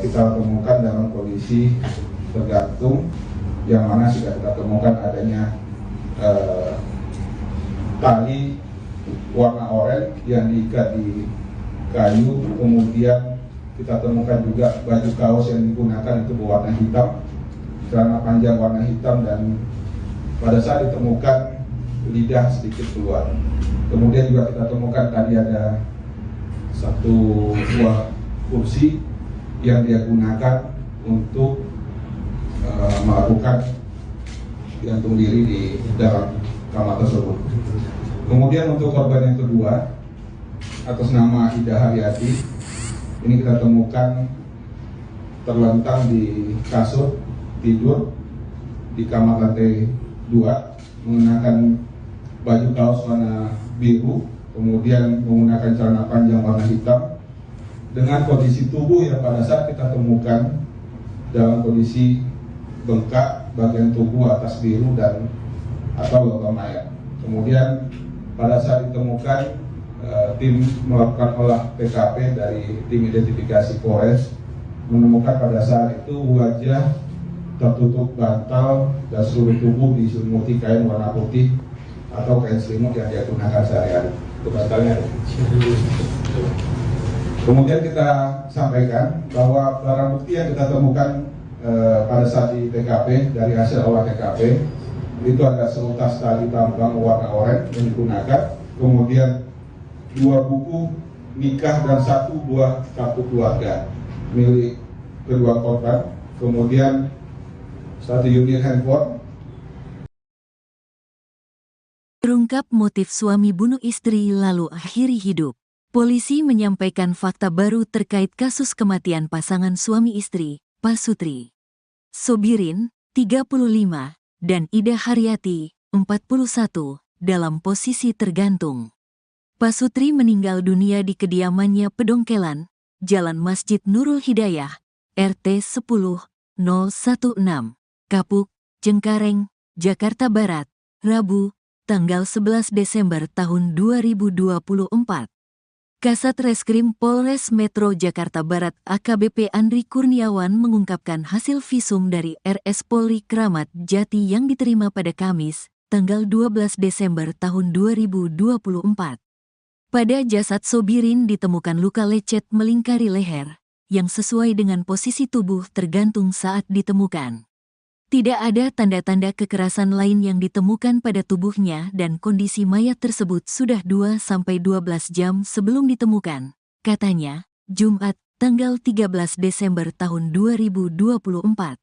kita temukan dalam kondisi tergantung, yang mana sudah kita temukan adanya tali warna oranye yang diikat di kayu. Kemudian kita temukan juga baju kaos yang digunakan itu berwarna hitam, celana panjang warna hitam, dan pada saat ditemukan lidah sedikit keluar. Kemudian juga kita temukan tadi ada satu buah kursi yang dia gunakan untuk melakukan gantung diri di dalam kamar tersebut. Kemudian untuk korban yang kedua atas nama Ida Haryati, ini kita temukan terlentang di kasur tidur di kamar lantai 2 mengenakan baju kaos warna biru, kemudian menggunakan celana panjang warna hitam, dengan kondisi tubuh yang pada saat kita temukan dalam kondisi bengkak, bagian tubuh atas biru dan atau lebam mayat. Kemudian pada saat ditemukan, tim melakukan olah TKP dari tim identifikasi Polres menemukan pada saat itu wajah tertutup bantal dan seluruh tubuh diselimuti kain warna putih atau kain selimut yang dia gunakan sehari-hari. Itu bantalnya. Kemudian kita sampaikan bahwa barang bukti yang kita temukan pada saat di TKP, dari hasil olah TKP, itu ada seutas tali tambang warna oranye yang digunakan, kemudian 2 buku nikah dan 1 buah kartu keluarga milik kedua korban, kemudian 1 unit handphone. Terungkap motif suami bunuh istri lalu akhiri hidup. Polisi menyampaikan fakta baru terkait kasus kematian pasangan suami istri, Pasutri Sobirin, 35, dan Ida Haryati, 41, dalam posisi tergantung. Pasutri meninggal dunia di kediamannya Pedongkelan, Jalan Masjid Nurul Hidayah, RT 10-016, Kapuk, Cengkareng, Jakarta Barat, Rabu, tanggal 11 Desember tahun 2024. Kasat Reskrim Polres Metro Jakarta Barat AKBP Andri Kurniawan mengungkapkan hasil visum dari RS Polri Kramat Jati yang diterima pada Kamis, tanggal 12 Desember tahun 2024. Pada jasad Sobirin ditemukan luka lecet melingkari leher, yang sesuai dengan posisi tubuh tergantung saat ditemukan. Tidak ada tanda-tanda kekerasan lain yang ditemukan pada tubuhnya dan kondisi mayat tersebut sudah 2-12 jam sebelum ditemukan, katanya, Jumat, tanggal 13 Desember tahun 2024.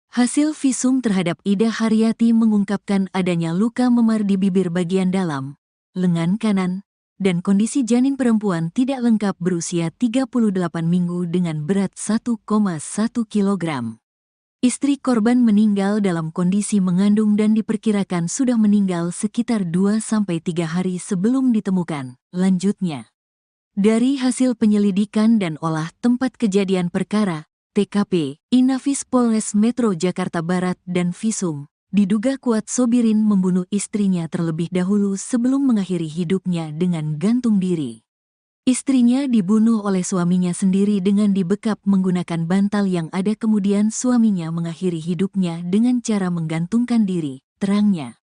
Hasil visum terhadap Ida Haryati mengungkapkan adanya luka memar di bibir bagian dalam, lengan kanan, dan kondisi janin perempuan tidak lengkap berusia 38 minggu dengan berat 1,1 kg. Istri korban meninggal dalam kondisi mengandung dan diperkirakan sudah meninggal sekitar 2-3 hari sebelum ditemukan. Lanjutnya, dari hasil penyelidikan dan olah tempat kejadian perkara, TKP, Inafis Polres Metro Jakarta Barat dan Visum, diduga kuat Sobirin membunuh istrinya terlebih dahulu sebelum mengakhiri hidupnya dengan gantung diri. Istrinya dibunuh oleh suaminya sendiri dengan dibekap menggunakan bantal yang ada, kemudian suaminya mengakhiri hidupnya dengan cara menggantungkan diri, terangnya.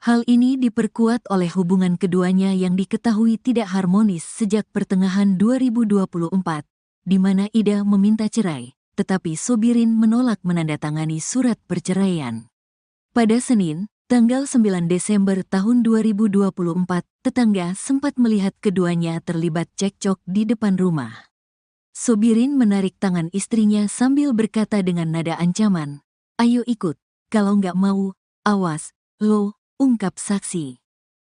Hal ini diperkuat oleh hubungan keduanya yang diketahui tidak harmonis sejak pertengahan 2024, di mana Ida meminta cerai, tetapi Sobirin menolak menandatangani surat perceraian. Pada Senin, tanggal 9 Desember tahun 2024, tetangga sempat melihat keduanya terlibat cekcok di depan rumah. Sobirin menarik tangan istrinya sambil berkata dengan nada ancaman, "Ayo ikut, kalau nggak mau, awas, lo," ungkap saksi.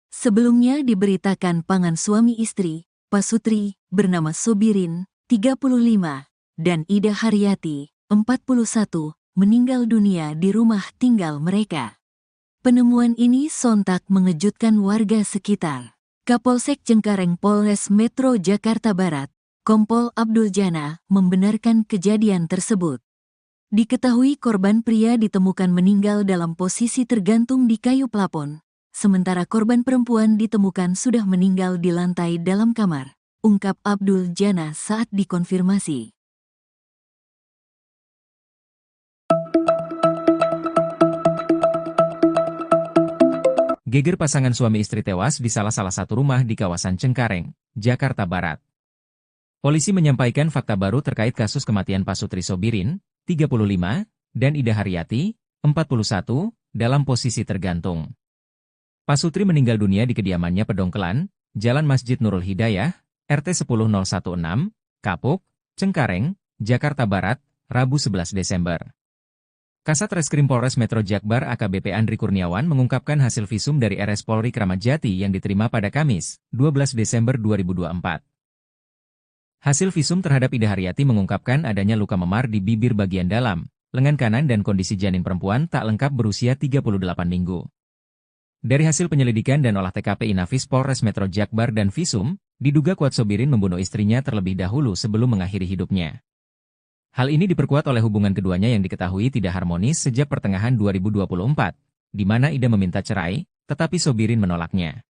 Sebelumnya diberitakan pasangan suami istri, Pasutri, bernama Sobirin, 35, dan Ida Haryati, 41, meninggal dunia di rumah tinggal mereka. Penemuan ini sontak mengejutkan warga sekitar. Kapolsek Cengkareng Polres Metro Jakarta Barat, Kompol Abdul Jana, membenarkan kejadian tersebut. Diketahui korban pria ditemukan meninggal dalam posisi tergantung di kayu plafon, sementara korban perempuan ditemukan sudah meninggal di lantai dalam kamar, ungkap Abdul Jana saat dikonfirmasi. Geger pasangan suami istri tewas di salah satu rumah di kawasan Cengkareng, Jakarta Barat. Polisi menyampaikan fakta baru terkait kasus kematian Pasutri Sobirin, 35, dan Ida Haryati, 41, dalam posisi tergantung. Pasutri meninggal dunia di kediamannya Pedongkelan, Jalan Masjid Nurul Hidayah, RT 10016, Kapuk, Cengkareng, Jakarta Barat, Rabu 11 Desember. Kasat Reskrim Polres Metro Jakbar AKBP Andri Kurniawan mengungkapkan hasil visum dari RS Polri Kramat Jati yang diterima pada Kamis, 12 Desember 2024. Hasil visum terhadap Ida Haryati mengungkapkan adanya luka memar di bibir bagian dalam, lengan kanan dan kondisi janin perempuan tak lengkap berusia 38 minggu. Dari hasil penyelidikan dan olah TKP Inafis Polres Metro Jakbar dan Visum, diduga kuat Sobirin membunuh istrinya terlebih dahulu sebelum mengakhiri hidupnya. Hal ini diperkuat oleh hubungan keduanya yang diketahui tidak harmonis sejak pertengahan 2024, di mana Ida meminta cerai, tetapi Sobirin menolaknya.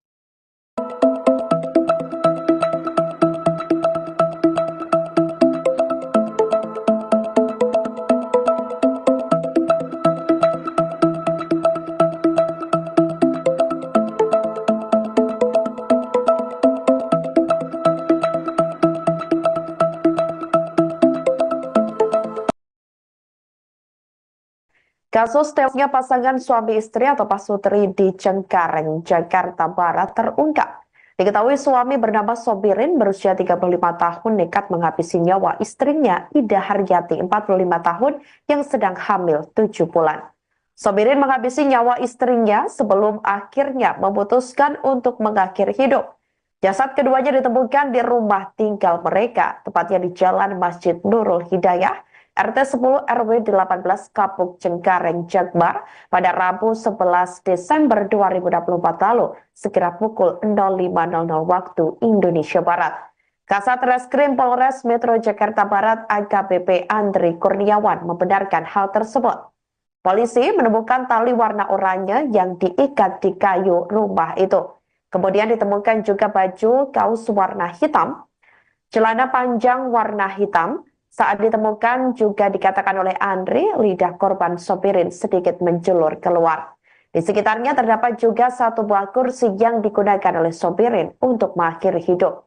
Kasus tewasnya pasangan suami istri atau Pasutri di Cengkareng, Jakarta Barat terungkap. Diketahui suami bernama Sobirin berusia 35 tahun nekat menghabisi nyawa istrinya Ida Haryati 45 tahun yang sedang hamil 7 bulan. Sobirin menghabisi nyawa istrinya sebelum akhirnya memutuskan untuk mengakhiri hidup. Jasad keduanya ditemukan di rumah tinggal mereka, tepatnya di Jalan Masjid Nurul Hidayah, RT 10 RW 18 Kapuk Cengkareng, Jakbar pada Rabu 11 Desember 2024 lalu, sekira pukul 05.00 waktu Indonesia Barat. Kasat Reskrim Polres Metro Jakarta Barat AKBP Andri Kurniawan membenarkan hal tersebut. Polisi menemukan tali warna oranye yang diikat di kayu rumah itu. Kemudian ditemukan juga baju kaos warna hitam, celana panjang warna hitam. Saat ditemukan juga dikatakan oleh Andri, lidah korban Sobirin sedikit menjulur keluar. Di sekitarnya terdapat juga satu buah kursi yang digunakan oleh Sobirin untuk mengakhiri hidup.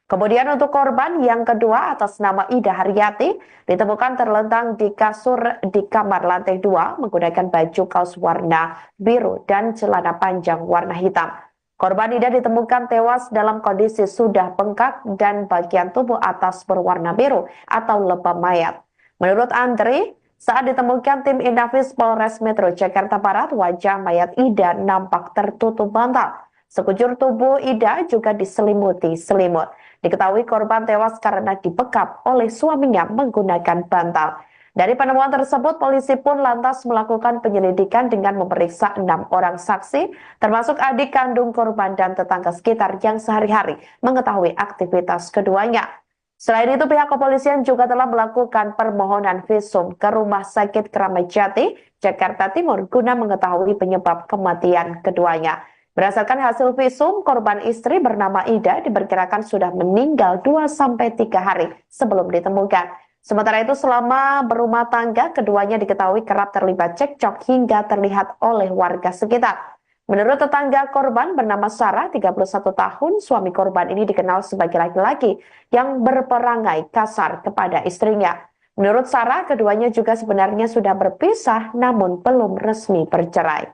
Kemudian untuk korban yang kedua atas nama Ida Haryati ditemukan terlentang di kasur di kamar lantai 2 menggunakan baju kaos warna biru dan celana panjang warna hitam. Korban Ida ditemukan tewas dalam kondisi sudah bengkak dan bagian tubuh atas berwarna biru atau lebam mayat. Menurut Andri, saat ditemukan tim Inafis Polres Metro Jakarta Barat, wajah mayat Ida nampak tertutup bantal. Sekujur tubuh Ida juga diselimuti selimut. Diketahui korban tewas karena dibekap oleh suaminya menggunakan bantal. Dari penemuan tersebut, polisi pun lantas melakukan penyelidikan dengan memeriksa 6 orang saksi, termasuk adik kandung korban dan tetangga sekitar yang sehari-hari mengetahui aktivitas keduanya. Selain itu, pihak kepolisian juga telah melakukan permohonan visum ke Rumah Sakit Kramat Jati, Jakarta Timur, guna mengetahui penyebab kematian keduanya. Berdasarkan hasil visum, korban istri bernama Ida diperkirakan sudah meninggal 2-3 hari sebelum ditemukan. Sementara itu selama berumah tangga, keduanya diketahui kerap terlibat cekcok hingga terlihat oleh warga sekitar. Menurut tetangga korban bernama Sarah, 31 tahun, suami korban ini dikenal sebagai laki-laki yang berperangai kasar kepada istrinya. Menurut Sarah, keduanya juga sebenarnya sudah berpisah namun belum resmi bercerai.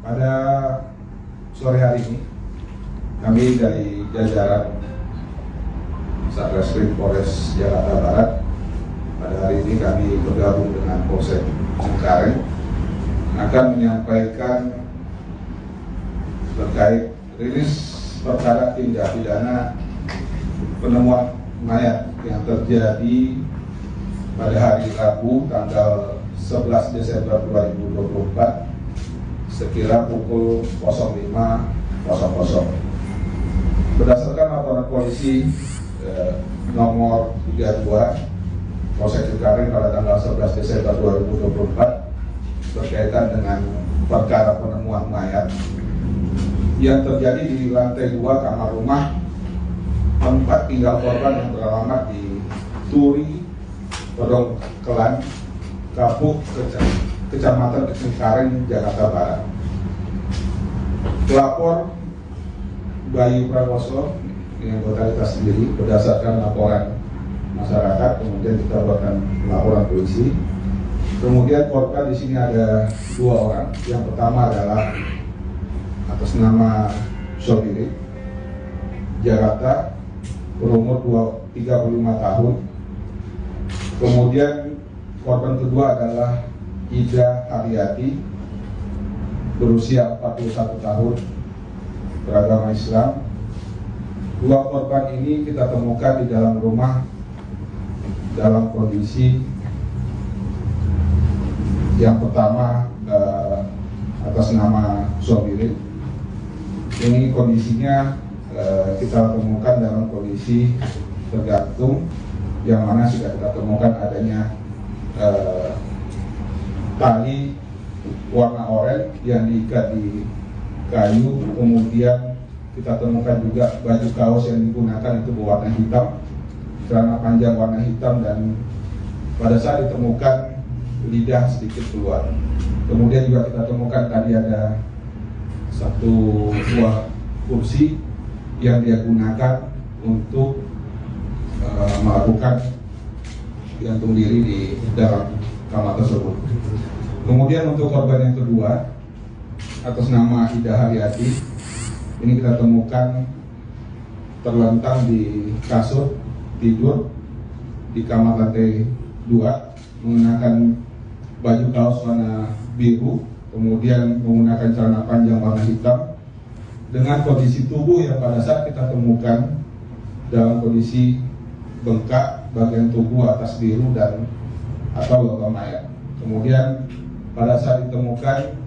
Pada sore hari ini, kami dari jajaran Satreskrim Polres Jakarta Barat, pada hari ini kami bergabung dengan Polsek Cengkareng akan menyampaikan terkait rilis perkara tindak pidana penemuan mayat yang terjadi pada hari Rabu tanggal 11 Desember 2024 sekira pukul 05.00. Berdasarkan laporan polisi nomor 32 Polsek Cengkareng pada tanggal 11 Desember 2024 berkaitan dengan perkara penemuan mayat yang terjadi di lantai 2 kamar rumah tempat tinggal korban yang beralamat di Turi, Pedongkelan, Kapuk, Kecamatan Cengkareng, Jakarta Barat. Pelapor Bayu Prakoso dengan anggota sendiri berdasarkan laporan masyarakat, kemudian kita buatkan laporan polisi. Kemudian korban di sini ada 2 orang. Yang pertama adalah atas nama Sobirin, Jakarta, berumur 35 tahun. Kemudian korban kedua adalah Ida Haryati, berusia 41 tahun, beragama Islam. 2 korban ini kita temukan di dalam rumah dalam kondisi yang pertama atas nama Sobirin. Ini kondisinya kita temukan dalam kondisi tergantung, yang mana sudah kita temukan adanya tali warna oranye yang diikat di kayu, kemudian kita temukan juga baju kaos yang digunakan itu berwarna hitam, celana panjang warna hitam, dan pada saat ditemukan lidah sedikit keluar. Kemudian juga kita temukan tadi ada satu buah kursi yang dia gunakan untuk melakukan gantung diri di dalam kamar tersebut. Kemudian untuk korban yang kedua atas nama Ida Haryati, Ini kita temukan terlentang di kasur tidur di kamar lantai 2, mengenakan baju kaos warna biru, kemudian menggunakan celana panjang warna hitam, dengan kondisi tubuh yang pada saat kita temukan dalam kondisi bengkak bagian tubuh atas biru dan atau logam mayat. Kemudian pada saat ditemukan,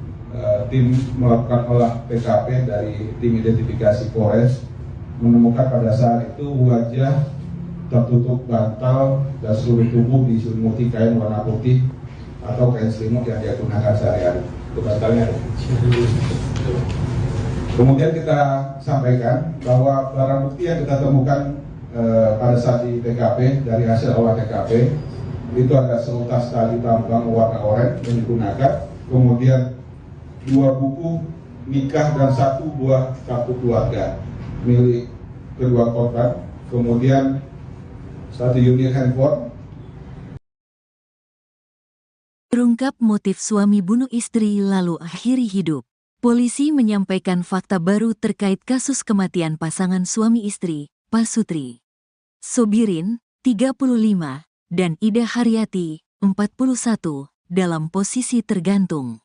tim melakukan olah TKP dari tim identifikasi Polres menemukan pada saat itu wajah tertutup bantal dan seluruh tubuh diselimuti kain warna putih atau kain selimut yang dia gunakan sehari-hari. Itu bantalnya. Kemudian kita sampaikan bahwa barang bukti yang kita temukan pada saat di TKP dari hasil olah TKP itu ada seutas tali tambang warna oranye yang digunakan, kemudian 2 buku nikah dan 1 buah kartu keluarga milik kedua korban, kemudian 1 unit handphone. Terungkap motif suami bunuh istri lalu akhiri hidup. Polisi menyampaikan fakta baru terkait kasus kematian pasangan suami istri, Pasutri Sobirin, 35, dan Ida Haryati, 41, dalam posisi tergantung.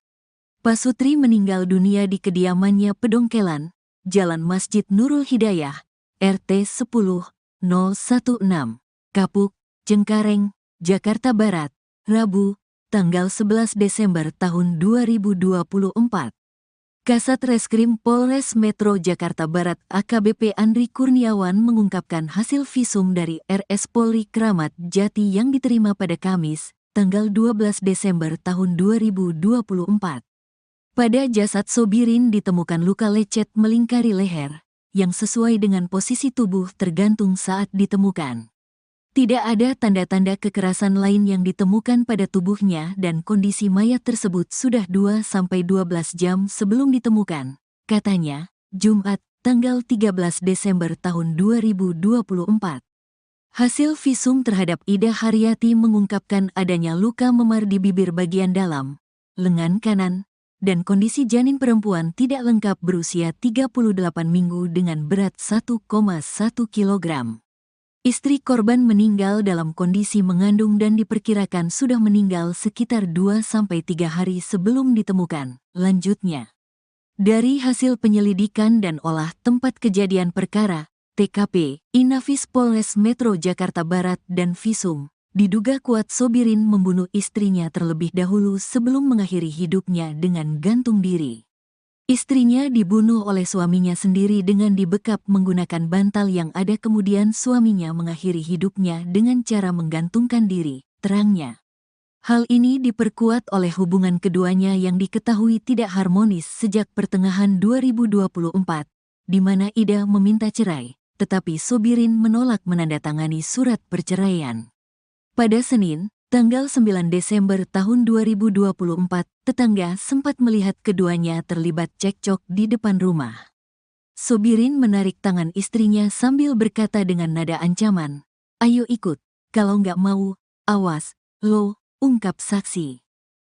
Pasutri meninggal dunia di kediamannya Pedongkelan, Jalan Masjid Nurul Hidayah, RT 10-016, Kapuk, Cengkareng, Jakarta Barat, Rabu, tanggal 11 Desember tahun 2024. Kasat Reskrim Polres Metro Jakarta Barat AKBP Andri Kurniawan mengungkapkan hasil visum dari RS Polri Kramat Jati yang diterima pada Kamis, tanggal 12 Desember tahun 2024. Pada jasad Sobirin ditemukan luka lecet melingkari leher, yang sesuai dengan posisi tubuh tergantung saat ditemukan. Tidak ada tanda-tanda kekerasan lain yang ditemukan pada tubuhnya dan kondisi mayat tersebut sudah 2-12 jam sebelum ditemukan, katanya, Jumat, tanggal 13 Desember tahun 2024. Hasil visum terhadap Ida Haryati mengungkapkan adanya luka memar di bibir bagian dalam, lengan kanan, dan kondisi janin perempuan tidak lengkap berusia 38 minggu dengan berat 1,1 kg. Istri korban meninggal dalam kondisi mengandung dan diperkirakan sudah meninggal sekitar 2-3 hari sebelum ditemukan. Lanjutnya, dari hasil penyelidikan dan olah tempat kejadian perkara, TKP, Inafis Polres Metro Jakarta Barat dan visum, diduga kuat Sobirin membunuh istrinya terlebih dahulu sebelum mengakhiri hidupnya dengan gantung diri. Istrinya dibunuh oleh suaminya sendiri dengan dibekap menggunakan bantal yang ada, kemudian suaminya mengakhiri hidupnya dengan cara menggantungkan diri, terangnya. Hal ini diperkuat oleh hubungan keduanya yang diketahui tidak harmonis sejak pertengahan 2024, di mana Ida meminta cerai, tetapi Sobirin menolak menandatangani surat perceraian. Pada Senin, tanggal 9 Desember tahun 2024, tetangga sempat melihat keduanya terlibat cekcok di depan rumah. Sobirin menarik tangan istrinya sambil berkata dengan nada ancaman, "Ayo ikut, kalau nggak mau, awas, lo," ungkap saksi.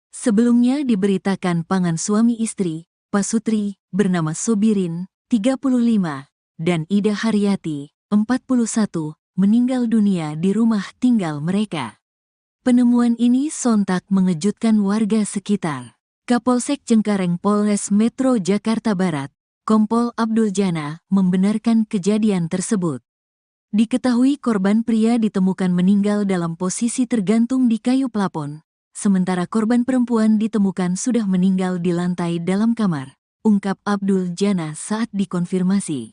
Sebelumnya diberitakan pasangan suami istri, Pasutri, bernama Sobirin, 35, dan Ida Haryati, 41, meninggal dunia di rumah tinggal mereka. Penemuan ini sontak mengejutkan warga sekitar. Kapolsek Cengkareng Polres Metro Jakarta Barat, Kompol Abdul Jana, membenarkan kejadian tersebut. Diketahui korban pria ditemukan meninggal dalam posisi tergantung di kayu plafon, sementara korban perempuan ditemukan sudah meninggal di lantai dalam kamar, ungkap Abdul Jana saat dikonfirmasi.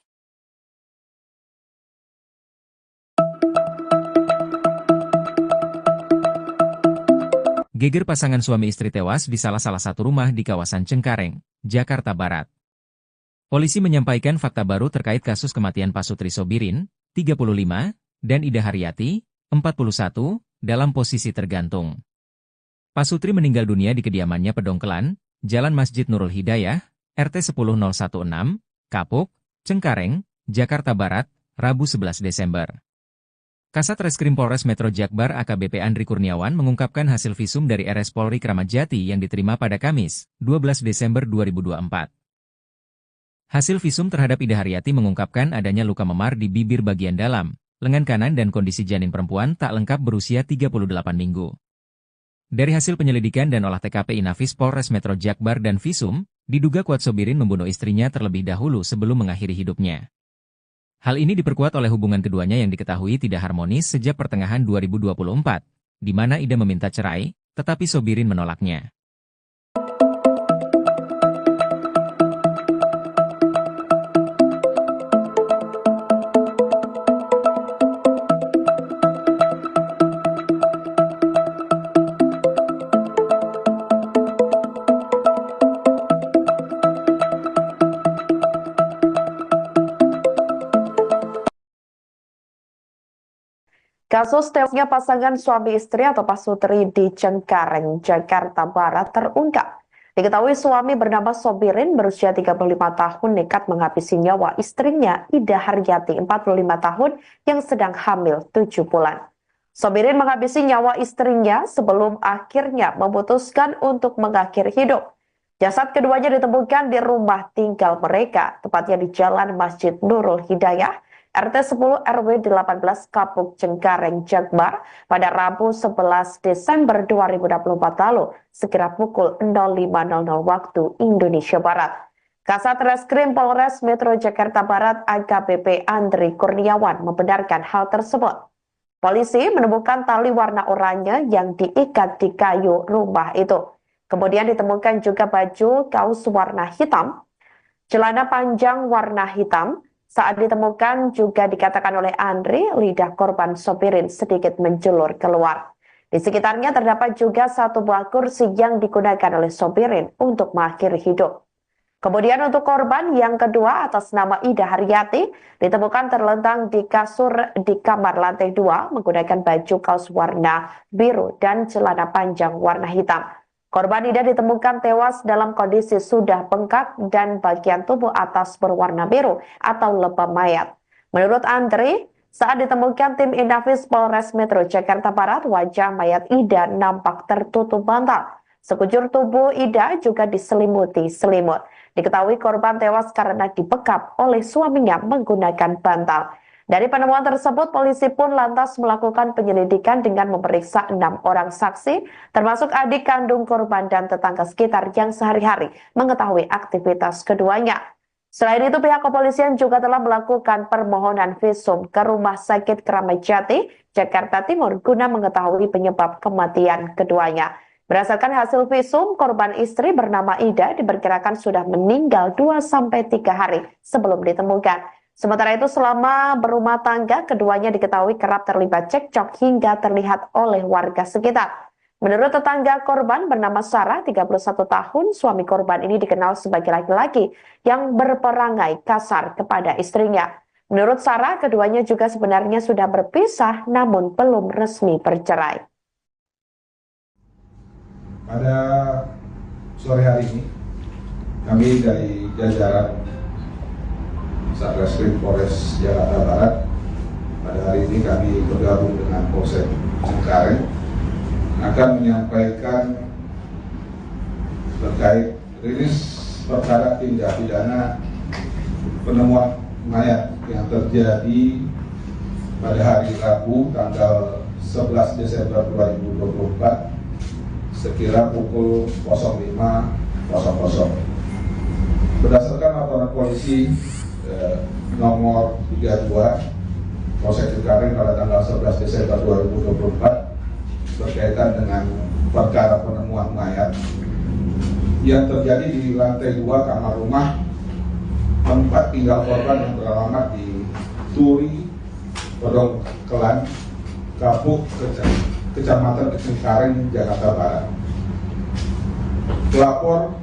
Geger pasangan suami istri tewas di salah satu rumah di kawasan Cengkareng, Jakarta Barat. Polisi menyampaikan fakta baru terkait kasus kematian Pasutri Sobirin, 35, dan Ida Haryati, 41, dalam posisi tergantung. Pasutri meninggal dunia di kediamannya Pedongkelan, Jalan Masjid Nurul Hidayah, RT 10016, Kapuk, Cengkareng, Jakarta Barat, Rabu 11 Desember. Kasat Reskrim Polres Metro Jakbar AKBP Andri Kurniawan mengungkapkan hasil visum dari RS Polri Kramat Jati yang diterima pada Kamis, 12 Desember 2024. Hasil visum terhadap Ida Haryati mengungkapkan adanya luka memar di bibir bagian dalam, lengan kanan dan kondisi janin perempuan tak lengkap berusia 38 minggu. Dari hasil penyelidikan dan olah TKP Inafis Polres Metro Jakbar dan visum, diduga kuat Sobirin membunuh istrinya terlebih dahulu sebelum mengakhiri hidupnya. Hal ini diperkuat oleh hubungan keduanya yang diketahui tidak harmonis sejak pertengahan 2024, di mana Ida meminta cerai, tetapi Sobirin menolaknya. Kasus tewasnya pasangan suami istri atau pasutri di Cengkareng, Jakarta Barat terungkap. Diketahui suami bernama Sobirin berusia 35 tahun nekat menghabisi nyawa istrinya Ida Haryati 45 tahun yang sedang hamil 7 bulan. Sobirin menghabisi nyawa istrinya sebelum akhirnya memutuskan untuk mengakhiri hidup. Jasad keduanya ditemukan di rumah tinggal mereka, tepatnya di Jalan Masjid Nurul Hidayah, RT 10 RW 18 Kapuk Cengkareng, Jakbar pada Rabu 11 Desember 2024 lalu, sekira pukul 05.00 waktu Indonesia Barat. Kasat Reskrim Polres Metro Jakarta Barat AKBP Andri Kurniawan membenarkan hal tersebut. Polisi menemukan tali warna oranye yang diikat di kayu rumah itu. Kemudian ditemukan juga baju kaos warna hitam, celana panjang warna hitam. Saat ditemukan juga dikatakan oleh Andri, lidah korban Sobirin sedikit menjulur keluar. Di sekitarnya terdapat juga satu buah kursi yang digunakan oleh Sobirin untuk mengakhiri hidup. Kemudian untuk korban yang kedua atas nama Ida Haryati ditemukan terlentang di kasur di kamar lantai 2 menggunakan baju kaos warna biru dan celana panjang warna hitam. Korban Ida ditemukan tewas dalam kondisi sudah bengkak dan bagian tubuh atas berwarna biru atau lebam mayat. Menurut Andri, saat ditemukan tim Inafis Polres Metro Jakarta Barat, wajah mayat Ida nampak tertutup bantal. Sekujur tubuh Ida juga diselimuti selimut. Diketahui korban tewas karena dibekap oleh suaminya menggunakan bantal. Dari penemuan tersebut, polisi pun lantas melakukan penyelidikan dengan memeriksa 6 orang saksi, termasuk adik kandung korban dan tetangga sekitar yang sehari-hari mengetahui aktivitas keduanya. Selain itu, pihak kepolisian juga telah melakukan permohonan visum ke Rumah Sakit Kramat Jati, Jakarta Timur, guna mengetahui penyebab kematian keduanya. Berdasarkan hasil visum, korban istri bernama Ida diperkirakan sudah meninggal 2-3 hari sebelum ditemukan. Sementara itu selama berumah tangga, keduanya diketahui kerap terlibat cekcok hingga terlihat oleh warga sekitar. Menurut tetangga korban bernama Sarah, 31 tahun, suami korban ini dikenal sebagai laki-laki yang berperangai kasar kepada istrinya. Menurut Sarah, keduanya juga sebenarnya sudah berpisah namun belum resmi bercerai. Pada sore hari ini, kami dari jajaran Satreskrim Polres Jakarta Barat, pada hari ini kami bergabung dengan Polsek Cengkareng akan menyampaikan terkait rilis perkara tindak pidana penemuan mayat yang terjadi pada hari Rabu tanggal 11 Desember 2024 sekira pukul 05.00. Berdasarkan laporan polisi nomor 32 Polsek Cengkareng pada tanggal 11 Desember 2024 berkaitan dengan perkara penemuan mayat yang terjadi di lantai 2 kamar rumah tempat tinggal korban yang beralamat di Turi, Podong Kelan, Kapuk, Kecamatan Cengkareng, Jakarta Barat. Pelapor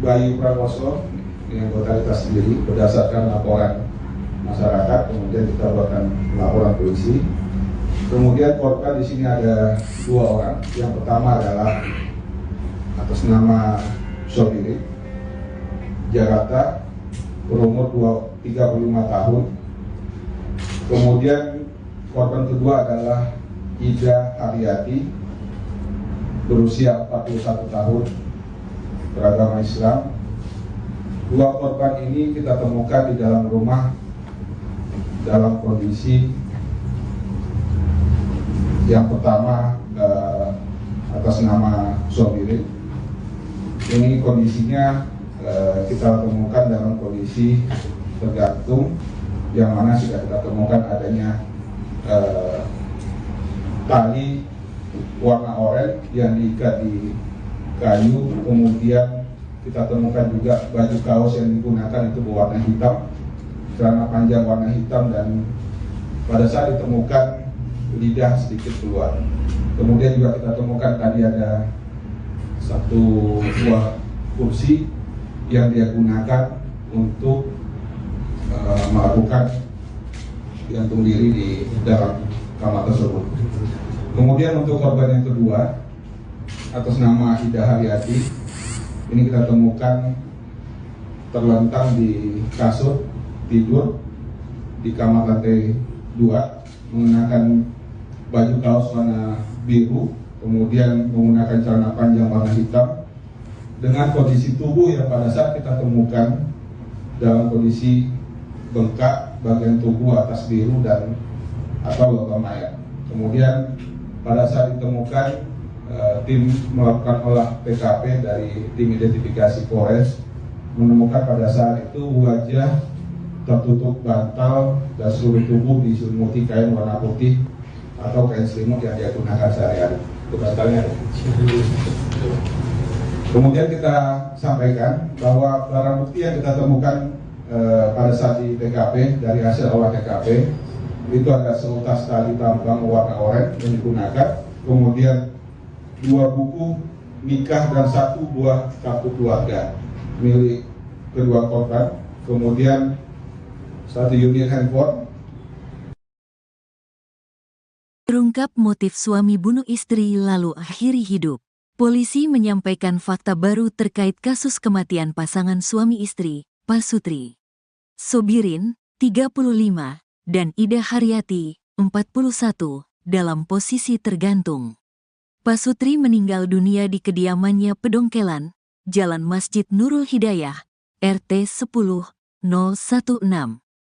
Bayu Prakoso yang kita sendiri berdasarkan laporan masyarakat, kemudian kita buatkan laporan polisi. Kemudian korban di sini ada 2 orang. Yang pertama adalah atas nama Sobirin, Jakarta, berumur 35 tahun. Kemudian korban kedua adalah Ida Haryati, berusia 41 tahun, beragama Islam. Dua korban ini kita temukan di dalam rumah dalam kondisi yang pertama atas nama Sobirin. Ini kondisinya kita temukan dalam kondisi tergantung, yang mana sudah kita temukan adanya tali warna oranye yang diikat di kayu, kemudian kita temukan juga baju kaos yang digunakan itu berwarna hitam, celana panjang warna hitam, dan pada saat ditemukan lidah sedikit keluar. Kemudian juga kita temukan tadi ada satu buah kursi yang dia gunakan untuk melakukan gantung diri di dalam kamar tersebut. Kemudian untuk korban yang kedua atas nama Ida Haryati, ini kita temukan terlentang di kasur tidur di kamar lantai 2, mengenakan baju kaos warna biru, kemudian menggunakan celana panjang warna hitam, dengan kondisi tubuh yang pada saat kita temukan dalam kondisi bengkak bagian tubuh atas biru dan atau logam mayat. Kemudian pada saat ditemukan, tim melakukan olah TKP dari tim identifikasi Polres menemukan pada saat itu wajah tertutup bantal dan seluruh tubuh diselimuti kain warna putih atau kain selimut yang dia gunakan sehari-hari. Kemudian kita sampaikan bahwa barang bukti yang kita temukan pada saat di TKP dari hasil olah TKP itu ada seutas tali tambang warna oranye yang digunakan, kemudian 2 buku nikah dan 1 buah kartu keluarga milik kedua korban, kemudian 1 unit handphone. Terungkap motif suami bunuh istri lalu akhiri hidup. Polisi menyampaikan fakta baru terkait kasus kematian pasangan suami istri, Pasutri Sobirin, 35, dan Ida Haryati, 41, dalam posisi tergantung. Pasutri meninggal dunia di kediamannya Pedongkelan, Jalan Masjid Nurul Hidayah, RT 10-016,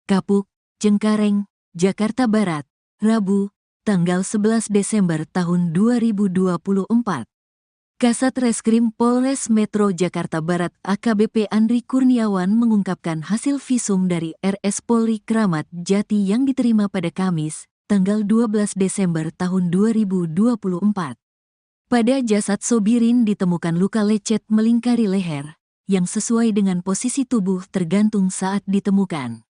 Kapuk, Cengkareng, Jakarta Barat, Rabu, tanggal 11 Desember tahun 2024. Kasat Reskrim Polres Metro Jakarta Barat AKBP Andri Kurniawan mengungkapkan hasil visum dari RS Polri Kramat Jati yang diterima pada Kamis, tanggal 12 Desember tahun 2024. Pada jasad Sobirin ditemukan luka lecet melingkari leher, yang sesuai dengan posisi tubuh tergantung saat ditemukan.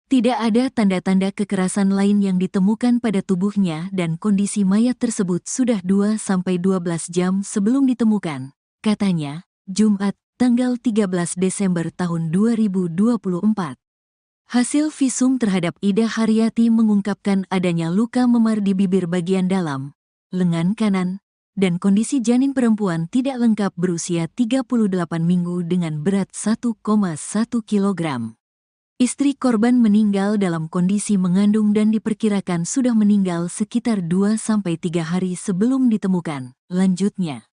Tidak ada tanda-tanda kekerasan lain yang ditemukan pada tubuhnya dan kondisi mayat tersebut sudah 2-12 jam sebelum ditemukan, katanya, Jumat, tanggal 13 Desember tahun 2024. Hasil visum terhadap Ida Haryati mengungkapkan adanya luka memar di bibir bagian dalam, lengan kanan, dan kondisi janin perempuan tidak lengkap berusia 38 minggu dengan berat 1,1 kg. Istri korban meninggal dalam kondisi mengandung dan diperkirakan sudah meninggal sekitar 2-3 hari sebelum ditemukan. Lanjutnya,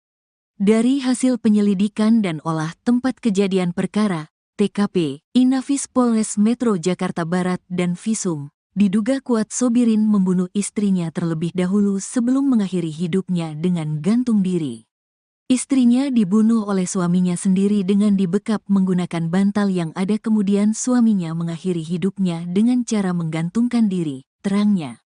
dari hasil penyelidikan dan olah tempat kejadian perkara, TKP, Inafis Polres Metro Jakarta Barat dan visum, diduga kuat Sobirin membunuh istrinya terlebih dahulu sebelum mengakhiri hidupnya dengan gantung diri. Istrinya dibunuh oleh suaminya sendiri dengan dibekap menggunakan bantal yang ada, kemudian suaminya mengakhiri hidupnya dengan cara menggantungkan diri, terangnya.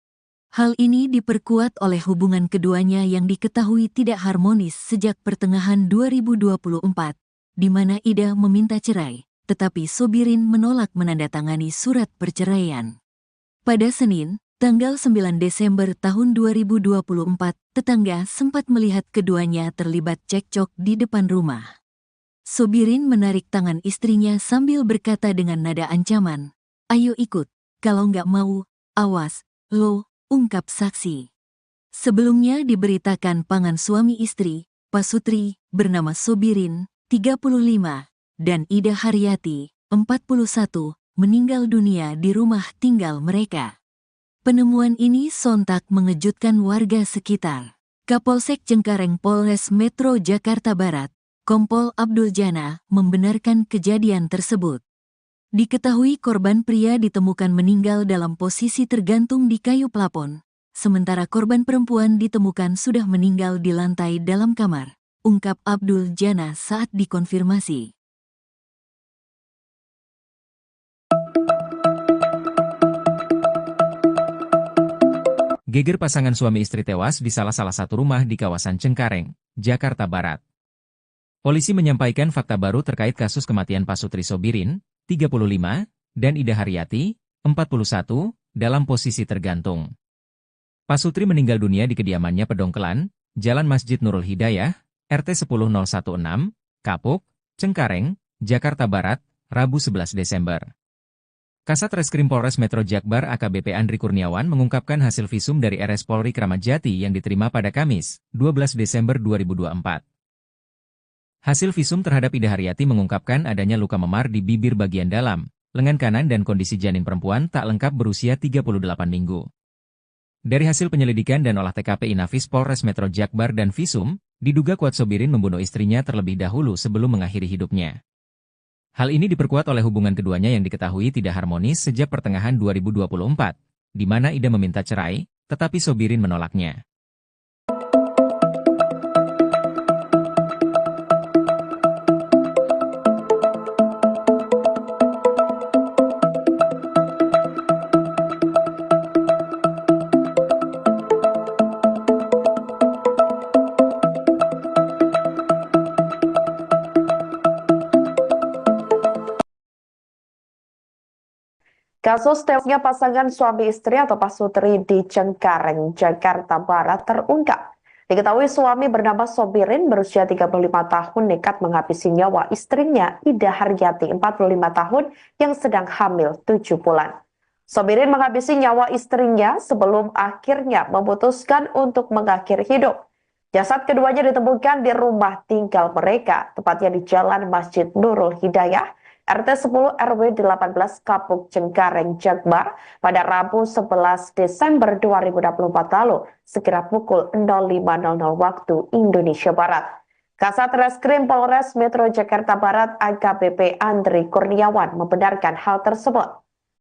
Hal ini diperkuat oleh hubungan keduanya yang diketahui tidak harmonis sejak pertengahan 2024, di mana Ida meminta cerai, tetapi Sobirin menolak menandatangani surat perceraian. Pada Senin, tanggal 9 Desember tahun 2024, tetangga sempat melihat keduanya terlibat cekcok di depan rumah. Sobirin menarik tangan istrinya sambil berkata dengan nada ancaman, "Ayo ikut, kalau nggak mau, awas, lo," ungkap saksi. Sebelumnya diberitakan pasangan suami istri, Pasutri, bernama Sobirin, 35, dan Ida Haryati, 41, meninggal dunia di rumah tinggal mereka. Penemuan ini sontak mengejutkan warga sekitar. Kapolsek Cengkareng Polres Metro Jakarta Barat, Kompol Abdul Jana membenarkan kejadian tersebut. Diketahui korban pria ditemukan meninggal dalam posisi tergantung di kayu plafon, sementara korban perempuan ditemukan sudah meninggal di lantai dalam kamar, ungkap Abdul Jana saat dikonfirmasi. Geger pasangan suami istri tewas di salah satu rumah di kawasan Cengkareng, Jakarta Barat. Polisi menyampaikan fakta baru terkait kasus kematian Pasutri Sobirin, 35, dan Ida Haryati, 41, dalam posisi tergantung. Pasutri meninggal dunia di kediamannya Pedongkelan, Jalan Masjid Nurul Hidayah, RT 10016, Kapuk, Cengkareng, Jakarta Barat, Rabu 11 Desember. Kasat Reskrim Polres Metro Jakbar AKBP Andri Kurniawan mengungkapkan hasil visum dari RS Polri Kramat Jati yang diterima pada Kamis, 12 Desember 2024. Hasil visum terhadap Ida Haryati mengungkapkan adanya luka memar di bibir bagian dalam, lengan kanan dan kondisi janin perempuan tak lengkap berusia 38 minggu. Dari hasil penyelidikan dan olah TKP Inafis Polres Metro Jakbar dan visum, diduga kuat Sobirin membunuh istrinya terlebih dahulu sebelum mengakhiri hidupnya. Hal ini diperkuat oleh hubungan keduanya yang diketahui tidak harmonis sejak pertengahan 2024, di mana Ida meminta cerai, tetapi Sobirin menolaknya. Kasus tewasnya pasangan suami istri atau Pasutri di Cengkareng, Jakarta Barat terungkap. Diketahui suami bernama Sobirin berusia 35 tahun nekat menghabisi nyawa istrinya Ida Haryati 45 tahun yang sedang hamil 7 bulan. Sobirin menghabisi nyawa istrinya sebelum akhirnya memutuskan untuk mengakhiri hidup. Jasad keduanya ditemukan di rumah tinggal mereka, tepatnya di Jalan Masjid Nurul Hidayah, RT 10 RW 18 Kapuk Cengkareng Jakbar pada Rabu 11 Desember 2024 lalu, sekira pukul 05.00 waktu Indonesia Barat. Kasat Reskrim Polres Metro Jakarta Barat AKBP Andri Kurniawan membenarkan hal tersebut.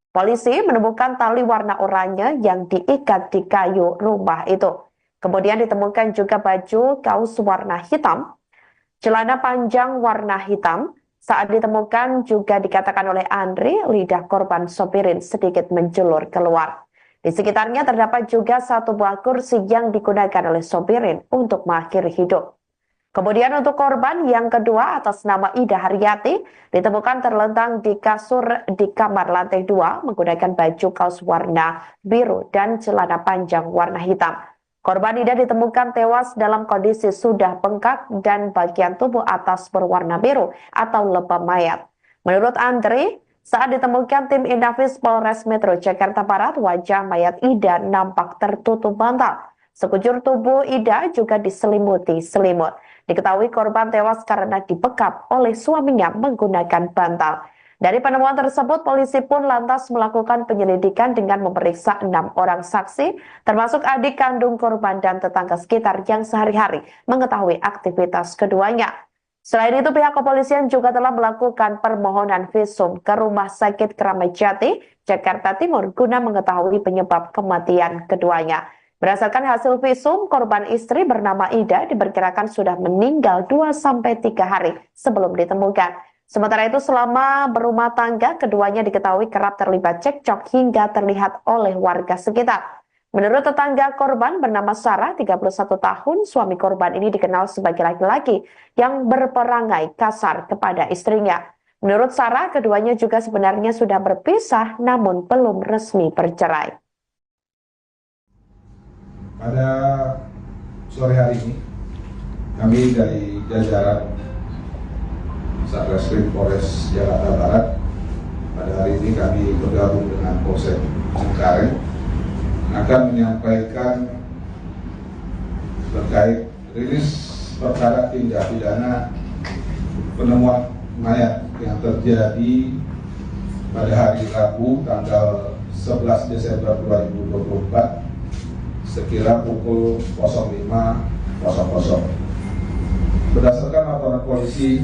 Polisi menemukan tali warna oranye yang diikat di kayu rumah itu. Kemudian ditemukan juga baju kaos warna hitam, celana panjang warna hitam. Saat ditemukan juga dikatakan oleh Andri, lidah korban Sobirin sedikit menjulur keluar. Di sekitarnya terdapat juga satu buah kursi yang digunakan oleh Sobirin untuk mengakhiri hidup. Kemudian untuk korban yang kedua atas nama Ida Haryati ditemukan terlentang di kasur di kamar lantai 2 menggunakan baju kaos warna biru dan celana panjang warna hitam. Korban Ida ditemukan tewas dalam kondisi sudah bengkak dan bagian tubuh atas berwarna biru atau lebam mayat. Menurut Andri, saat ditemukan tim Inafis Polres Metro Jakarta Barat, wajah mayat Ida nampak tertutup bantal. Sekujur tubuh Ida juga diselimuti selimut. Diketahui korban tewas karena dibekap oleh suaminya menggunakan bantal. Dari penemuan tersebut, polisi pun lantas melakukan penyelidikan dengan memeriksa 6 orang saksi, termasuk adik kandung korban dan tetangga sekitar yang sehari-hari mengetahui aktivitas keduanya. Selain itu, pihak kepolisian juga telah melakukan permohonan visum ke Rumah Sakit Kramat Jati, Jakarta Timur, guna mengetahui penyebab kematian keduanya. Berdasarkan hasil visum, korban istri bernama Ida diperkirakan sudah meninggal 2-3 hari sebelum ditemukan. Sementara itu selama berumah tangga, keduanya diketahui kerap terlibat cekcok hingga terlihat oleh warga sekitar. Menurut tetangga korban bernama Sarah, 31 tahun, suami korban ini dikenal sebagai laki-laki yang berperangai kasar kepada istrinya. Menurut Sarah, keduanya juga sebenarnya sudah berpisah namun belum resmi bercerai. Pada sore hari ini, kami dari jajaran Satreskrim Polres Jakarta Barat, pada hari ini kami bergabung dengan Polsek Cengkareng akan menyampaikan terkait rilis perkara tindak pidana penemuan mayat yang terjadi pada hari Rabu tanggal 11 Desember 2024 sekira pukul 05.00. Berdasarkan laporan polisi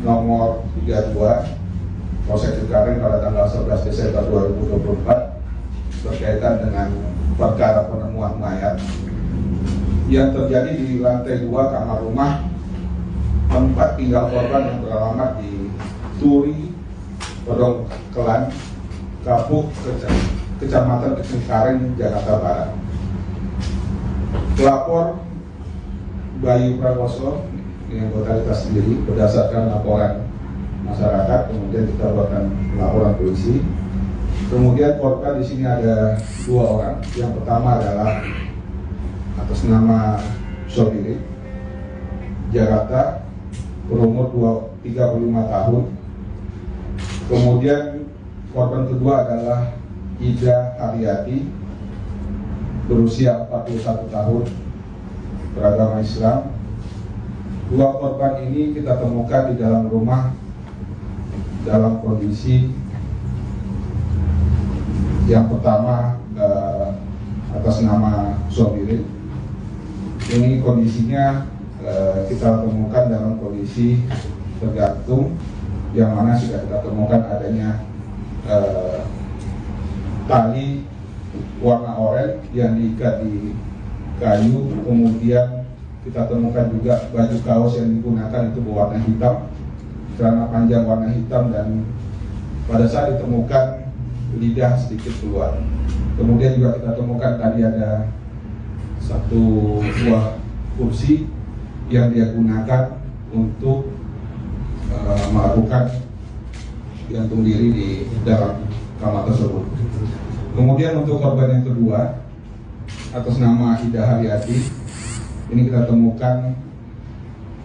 nomor 32 Polsek Cengkareng pada tanggal 11 Desember 2024 berkaitan dengan perkara penemuan mayat yang terjadi di lantai 2 kamar rumah tempat tinggal korban yang beralamat di Turi, Pedongkelan, Kapuk, Kecamatan Cengkareng, Jakarta Barat. Pelapor Bayu Prakoso yang anggota kita sendiri berdasarkan laporan masyarakat, kemudian kita buatkan laporan polisi. Kemudian korban di sini ada 2 orang. Yang pertama adalah atas nama Sobirin, Jakarta, berumur 35 tahun. Kemudian korban kedua adalah Ida Haryati, berusia 41 tahun, beragama Islam. 2 korban ini kita temukan di dalam rumah dalam kondisi yang pertama atas nama Sobirin. Ini kondisinya kita temukan dalam kondisi tergantung, yang mana sudah kita temukan adanya tali warna oranye yang diikat di kayu, kemudian kita temukan juga baju kaos yang digunakan itu berwarna hitam, celana panjang warna hitam, dan pada saat ditemukan lidah sedikit keluar. Kemudian juga kita temukan tadi ada 1 buah kursi yang dia gunakan untuk melakukan gantung diri di dalam kamar tersebut. Kemudian untuk korban yang kedua atas nama Ida Haryati, ini kita temukan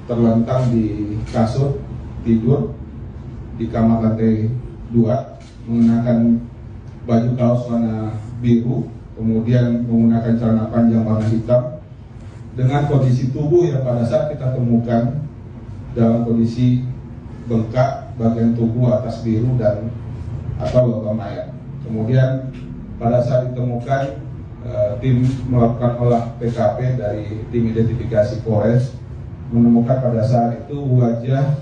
terlentang di kasur tidur di kamar lantai 2, mengenakan baju kaos warna biru, kemudian menggunakan celana panjang warna hitam, dengan kondisi tubuh yang pada saat kita temukan dalam kondisi bengkak bagian tubuh atas biru dan atau logam mayat. Kemudian pada saat ditemukan, tim melakukan olah TKP dari tim identifikasi Polres menemukan pada saat itu wajah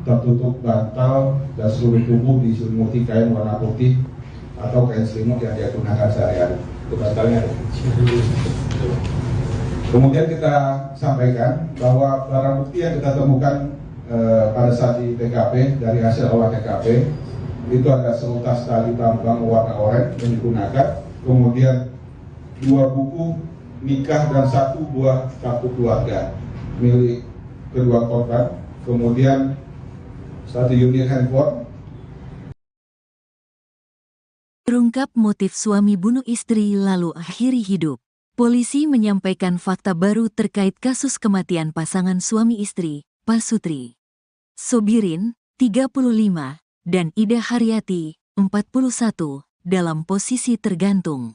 tertutup bantal dan seluruh tubuh diselimuti kain warna putih atau kain selimut yang dia gunakan sehari-hari. Itu bantalnya. Kemudian kita sampaikan bahwa barang bukti yang kita temukan pada saat di TKP dari hasil olah TKP itu ada seutas tali tambang warna oranye yang digunakan, kemudian 2 buku nikah dan 1 buah kartu keluarga milik kedua korban, kemudian 1 unit handphone. Terungkap motif suami bunuh istri lalu akhiri hidup. Polisi menyampaikan fakta baru terkait kasus kematian pasangan suami istri, Pasutri Sobirin, 35, dan Ida Haryati, 41, dalam posisi tergantung.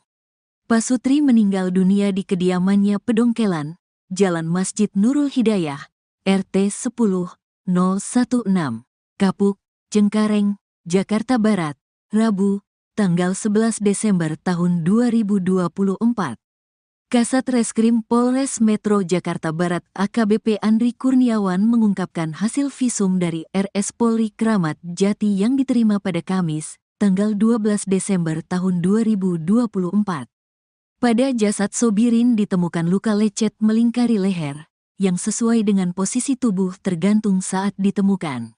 Pasutri meninggal dunia di kediamannya Pedongkelan, Jalan Masjid Nurul Hidayah, RT 10-016, Kapuk, Cengkareng, Jakarta Barat, Rabu, tanggal 11 Desember tahun 2024. Kasat Reskrim Polres Metro Jakarta Barat AKBP Andri Kurniawan mengungkapkan hasil visum dari RS Polri Kramat Jati yang diterima pada Kamis, tanggal 12 Desember tahun 2024. Pada jasad Sobirin ditemukan luka lecet melingkari leher, yang sesuai dengan posisi tubuh tergantung saat ditemukan.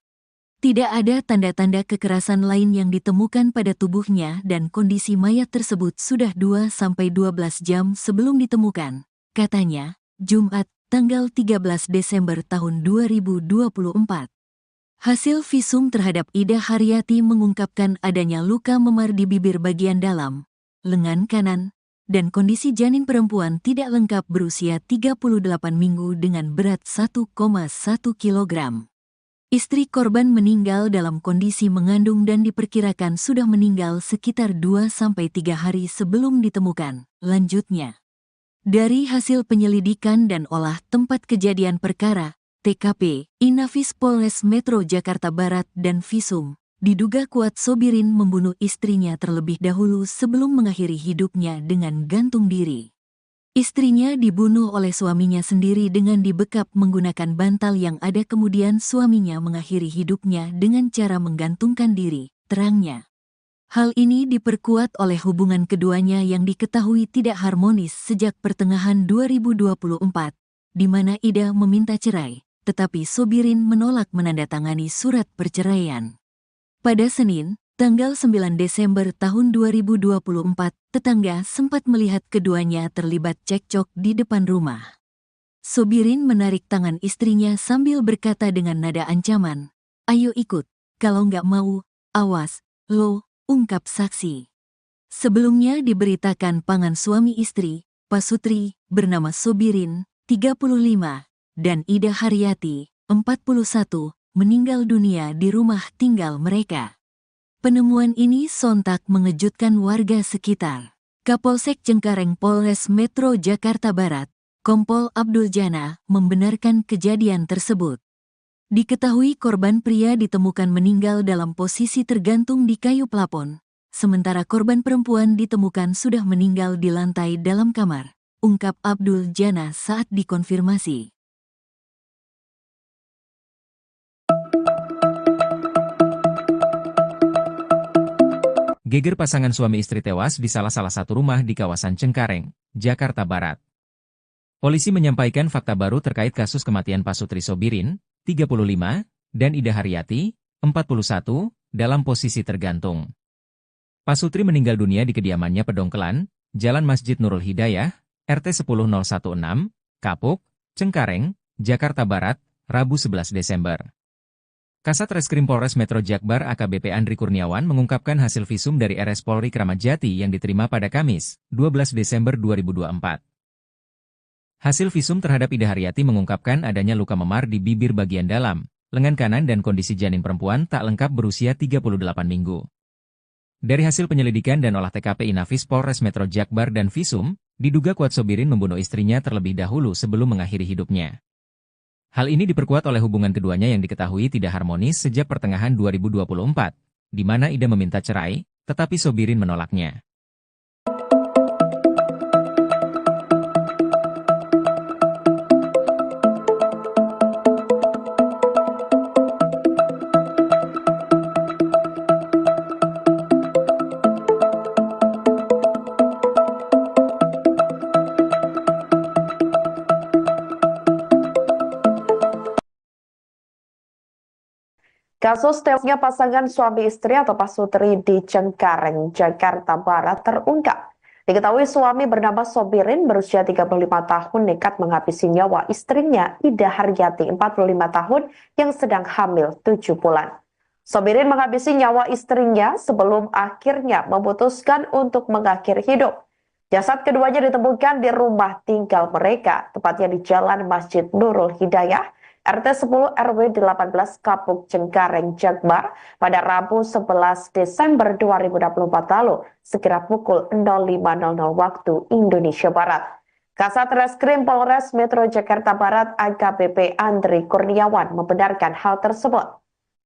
Tidak ada tanda-tanda kekerasan lain yang ditemukan pada tubuhnya dan kondisi mayat tersebut sudah 2-12 jam sebelum ditemukan, katanya, Jumat, tanggal 13 Desember tahun 2024. Hasil visum terhadap Ida Haryati mengungkapkan adanya luka memar di bibir bagian dalam, lengan kanan, dan kondisi janin perempuan tidak lengkap berusia 38 minggu dengan berat 1,1 kg. Istri korban meninggal dalam kondisi mengandung dan diperkirakan sudah meninggal sekitar 2-3 hari sebelum ditemukan. Lanjutnya, dari hasil penyelidikan dan olah tempat kejadian perkara, TKP, Inafis Polres Metro Jakarta Barat dan visum, diduga kuat Sobirin membunuh istrinya terlebih dahulu sebelum mengakhiri hidupnya dengan gantung diri. Istrinya dibunuh oleh suaminya sendiri dengan dibekap menggunakan bantal yang ada, kemudian suaminya mengakhiri hidupnya dengan cara menggantungkan diri, terangnya. Hal ini diperkuat oleh hubungan keduanya yang diketahui tidak harmonis sejak pertengahan 2024, di mana Ida meminta cerai, tetapi Sobirin menolak menandatangani surat perceraian. Pada Senin, tanggal 9 Desember tahun 2024, tetangga sempat melihat keduanya terlibat cekcok di depan rumah. Sobirin menarik tangan istrinya sambil berkata dengan nada ancaman, "Ayo ikut, kalau nggak mau, awas, lo," ungkap saksi. Sebelumnya diberitakan pasangan suami istri, Pasutri, bernama Sobirin, 35, dan Ida Haryati, 41, meninggal dunia di rumah tinggal mereka. Penemuan ini sontak mengejutkan warga sekitar. Kapolsek Cengkareng Polres Metro Jakarta Barat, Kompol Abdul Jana, membenarkan kejadian tersebut. Diketahui korban pria ditemukan meninggal dalam posisi tergantung di kayu plafon, sementara korban perempuan ditemukan sudah meninggal di lantai dalam kamar, ungkap Abdul Jana saat dikonfirmasi. Geger pasangan suami istri tewas di salah satu rumah di kawasan Cengkareng, Jakarta Barat. Polisi menyampaikan fakta baru terkait kasus kematian Pasutri Sobirin, 35, dan Ida Haryati, 41, dalam posisi tergantung. Pasutri meninggal dunia di kediamannya Pedongkelan, Jalan Masjid Nurul Hidayah, RT 10016, Kapuk, Cengkareng, Jakarta Barat, Rabu 11 Desember. Kasat Reskrim Polres Metro Jakbar AKBP Andri Kurniawan mengungkapkan hasil visum dari RS Polri Kramat Jati yang diterima pada Kamis, 12 Desember 2024. Hasil visum terhadap Ida Haryati mengungkapkan adanya luka memar di bibir bagian dalam, lengan kanan dan kondisi janin perempuan tak lengkap berusia 38 minggu. Dari hasil penyelidikan dan olah TKP Inafis Polres Metro Jakbar dan visum, diduga kuat Sobirin membunuh istrinya terlebih dahulu sebelum mengakhiri hidupnya. Hal ini diperkuat oleh hubungan keduanya yang diketahui tidak harmonis sejak pertengahan 2024, di mana Ida meminta cerai, tetapi Sobirin menolaknya. Kasus tewasnya pasangan suami istri atau Pasutri di Cengkareng, Jakarta Barat terungkap. Diketahui suami bernama Sobirin berusia 35 tahun nekat menghabisi nyawa istrinya Ida Haryati 45 tahun yang sedang hamil 7 bulan. Sobirin menghabisi nyawa istrinya sebelum akhirnya memutuskan untuk mengakhiri hidup. Jasad keduanya ditemukan di rumah tinggal mereka, tepatnya di Jalan Masjid Nurul Hidayah, RT 10 RW 18 Kapuk Cengkareng Jakbar pada Rabu 11 Desember 2024 lalu, sekira pukul 05.00 waktu Indonesia Barat. Kasat Reskrim Polres Metro Jakarta Barat AKBP Andri Kurniawan membenarkan hal tersebut.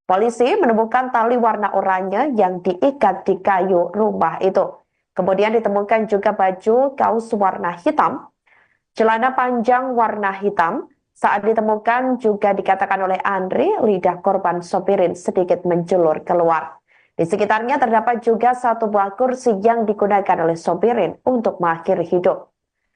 Polisi menemukan tali warna oranye yang diikat di kayu rumah itu. Kemudian ditemukan juga baju kaos warna hitam, celana panjang warna hitam. Saat ditemukan juga dikatakan oleh Andri, lidah korban Sobirin sedikit menjulur keluar. Di sekitarnya terdapat juga satu buah kursi yang digunakan oleh Sobirin untuk mengakhiri hidup.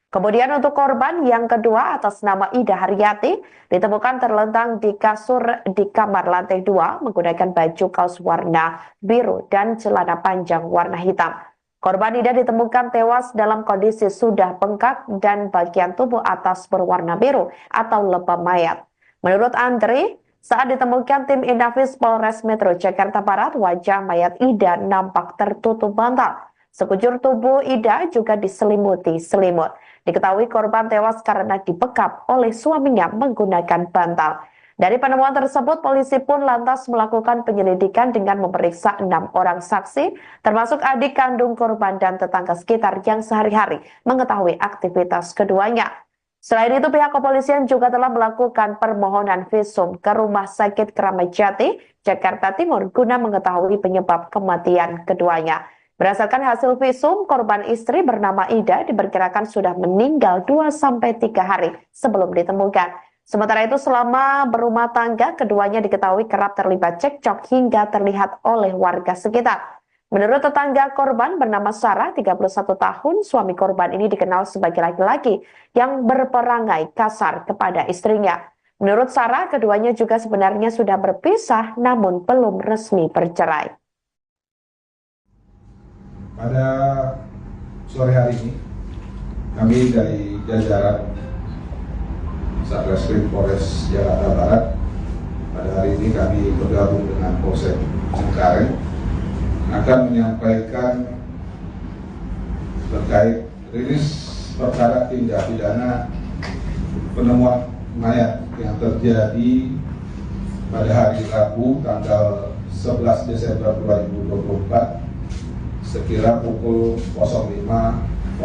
Kemudian untuk korban yang kedua atas nama Ida Haryati ditemukan terlentang di kasur di kamar lantai 2 menggunakan baju kaos warna biru dan celana panjang warna hitam. Korban Ida ditemukan tewas dalam kondisi sudah bengkak dan bagian tubuh atas berwarna biru atau lebam mayat. Menurut Andri, saat ditemukan tim Inafis Polres Metro Jakarta Barat, wajah mayat Ida nampak tertutup bantal. Sekujur tubuh Ida juga diselimuti selimut. Diketahui korban tewas karena dibekap oleh suaminya menggunakan bantal. Dari penemuan tersebut, polisi pun lantas melakukan penyelidikan dengan memeriksa 6 orang saksi, termasuk adik kandung korban dan tetangga sekitar yang sehari-hari mengetahui aktivitas keduanya. Selain itu, pihak kepolisian juga telah melakukan permohonan visum ke Rumah Sakit Kramat Jati, Jakarta Timur, guna mengetahui penyebab kematian keduanya. Berdasarkan hasil visum, korban istri bernama Ida diperkirakan sudah meninggal 2-3 hari sebelum ditemukan. Sementara itu selama berumah tangga, keduanya diketahui kerap terlibat cekcok hingga terlihat oleh warga sekitar. Menurut tetangga korban bernama Sarah, 31 tahun, suami korban ini dikenal sebagai laki-laki yang berperangai kasar kepada istrinya. Menurut Sarah, keduanya juga sebenarnya sudah berpisah namun belum resmi bercerai. Pada sore hari ini, kami dari jajaran Satreskrim Polres Jakarta Barat, pada hari ini kami bergabung dengan Polsek Cengkareng akan menyampaikan terkait rilis perkara tindak pidana penemuan mayat yang terjadi pada hari Rabu tanggal 11 Desember 2024 sekira pukul 05.00.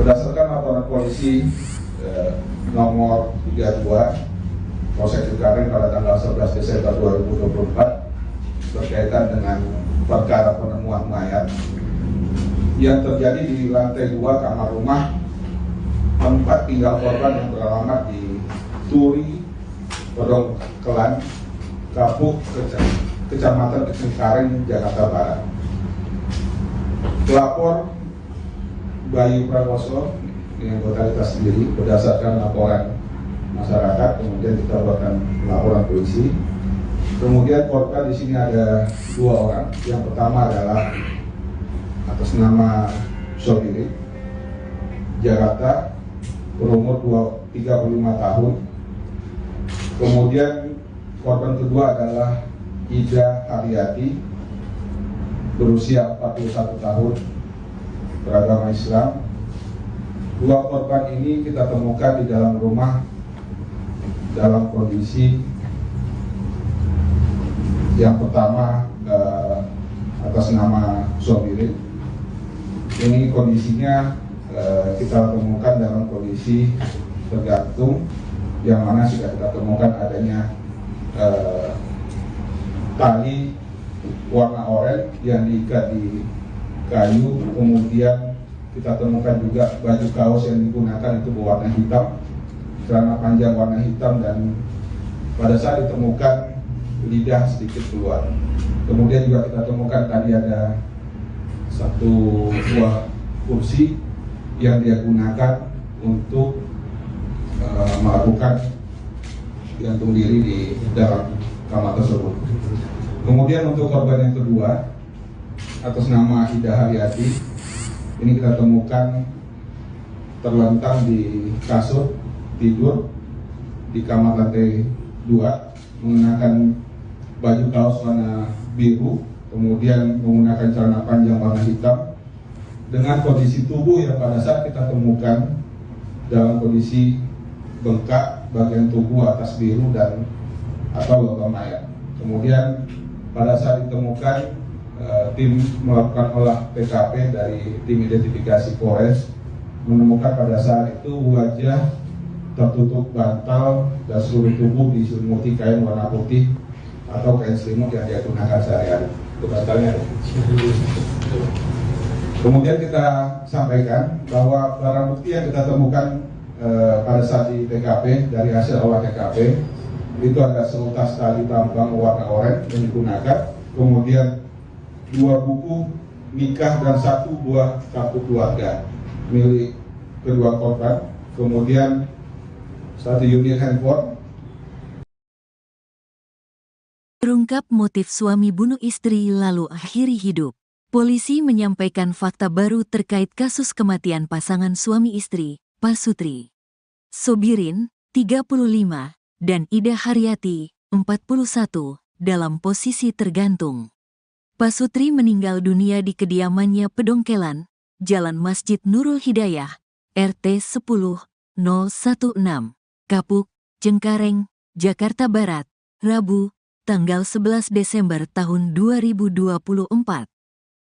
Berdasarkan laporan polisi nomor 32 Polsek Cengkareng pada tanggal 11 Desember 2024 berkaitan dengan perkara penemuan mayat yang terjadi di lantai 2 kamar rumah tempat tinggal korban yang beralamat di Turi, Pedongkelan, Kapuk, Kecamatan Cengkareng, Jakarta Barat. Pelapor Bayu Prakoso dengan anggota sendiri berdasarkan laporan masyarakat, kemudian kita buatkan laporan polisi. Kemudian korban di sini ada 2 orang. Yang pertama adalah atas nama Sobiri, Jakarta, berumur 35 tahun. Kemudian korban kedua adalah Ida Haryati, berusia 41 tahun, beragama Islam. 2 korban ini kita temukan di dalam rumah dalam kondisi yang pertama atas nama Sobiri. Ini kondisinya kita temukan dalam kondisi tergantung, yang mana sudah kita temukan adanya tali warna oranye yang diikat di kayu, kemudian kita temukan juga baju kaos yang digunakan itu berwarna hitam, celana panjang warna hitam, dan pada saat ditemukan lidah sedikit keluar. Kemudian juga kita temukan tadi ada satu buah kursi yang dia gunakan untuk melakukan gantung diri di dalam kamar tersebut. Kemudian untuk korban yang kedua atas nama Ida Haryati, ini kita temukan terlentang di kasur tidur di kamar lantai 2, mengenakan baju kaos warna biru, kemudian menggunakan celana panjang warna hitam, dengan kondisi tubuh yang pada saat kita temukan dalam kondisi bengkak bagian tubuh atas biru dan atau logam mayat. Kemudian pada saat ditemukan, tim melakukan olah TKP dari tim identifikasi Polres menemukan pada saat itu wajah tertutup bantal dan seluruh tubuh diselimuti kain warna putih atau kain selimut yang dia gunakan sehari-hari. Itu bantalnya. Kemudian kita sampaikan bahwa barang bukti yang kita temukan pada saat di TKP dari hasil olah TKP itu ada seutas tali tambang warna oranye yang digunakan, kemudian 2 buku nikah dan 1 buah kartu keluarga milik kedua korban, kemudian 1 unit handphone. Terungkap motif suami bunuh istri lalu akhiri hidup. Polisi menyampaikan fakta baru terkait kasus kematian pasangan suami istri, Pasutri Sobirin, 35, dan Ida Haryati, 41, dalam posisi tergantung. Pasutri meninggal dunia di kediamannya Pedongkelan, Jalan Masjid Nurul Hidayah, RT 10 016, Kapuk, Cengkareng, Jakarta Barat, Rabu, tanggal 11 Desember tahun 2024.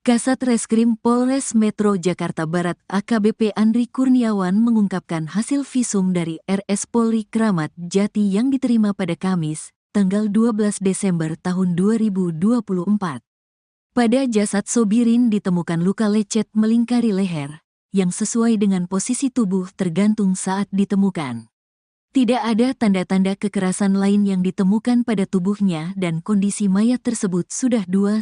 Kasat Reskrim Polres Metro Jakarta Barat AKBP Andri Kurniawan mengungkapkan hasil visum dari RS Polri Kramat Jati yang diterima pada Kamis, tanggal 12 Desember tahun 2024. Pada jasad Sobirin ditemukan luka lecet melingkari leher, yang sesuai dengan posisi tubuh tergantung saat ditemukan. Tidak ada tanda-tanda kekerasan lain yang ditemukan pada tubuhnya dan kondisi mayat tersebut sudah 2-12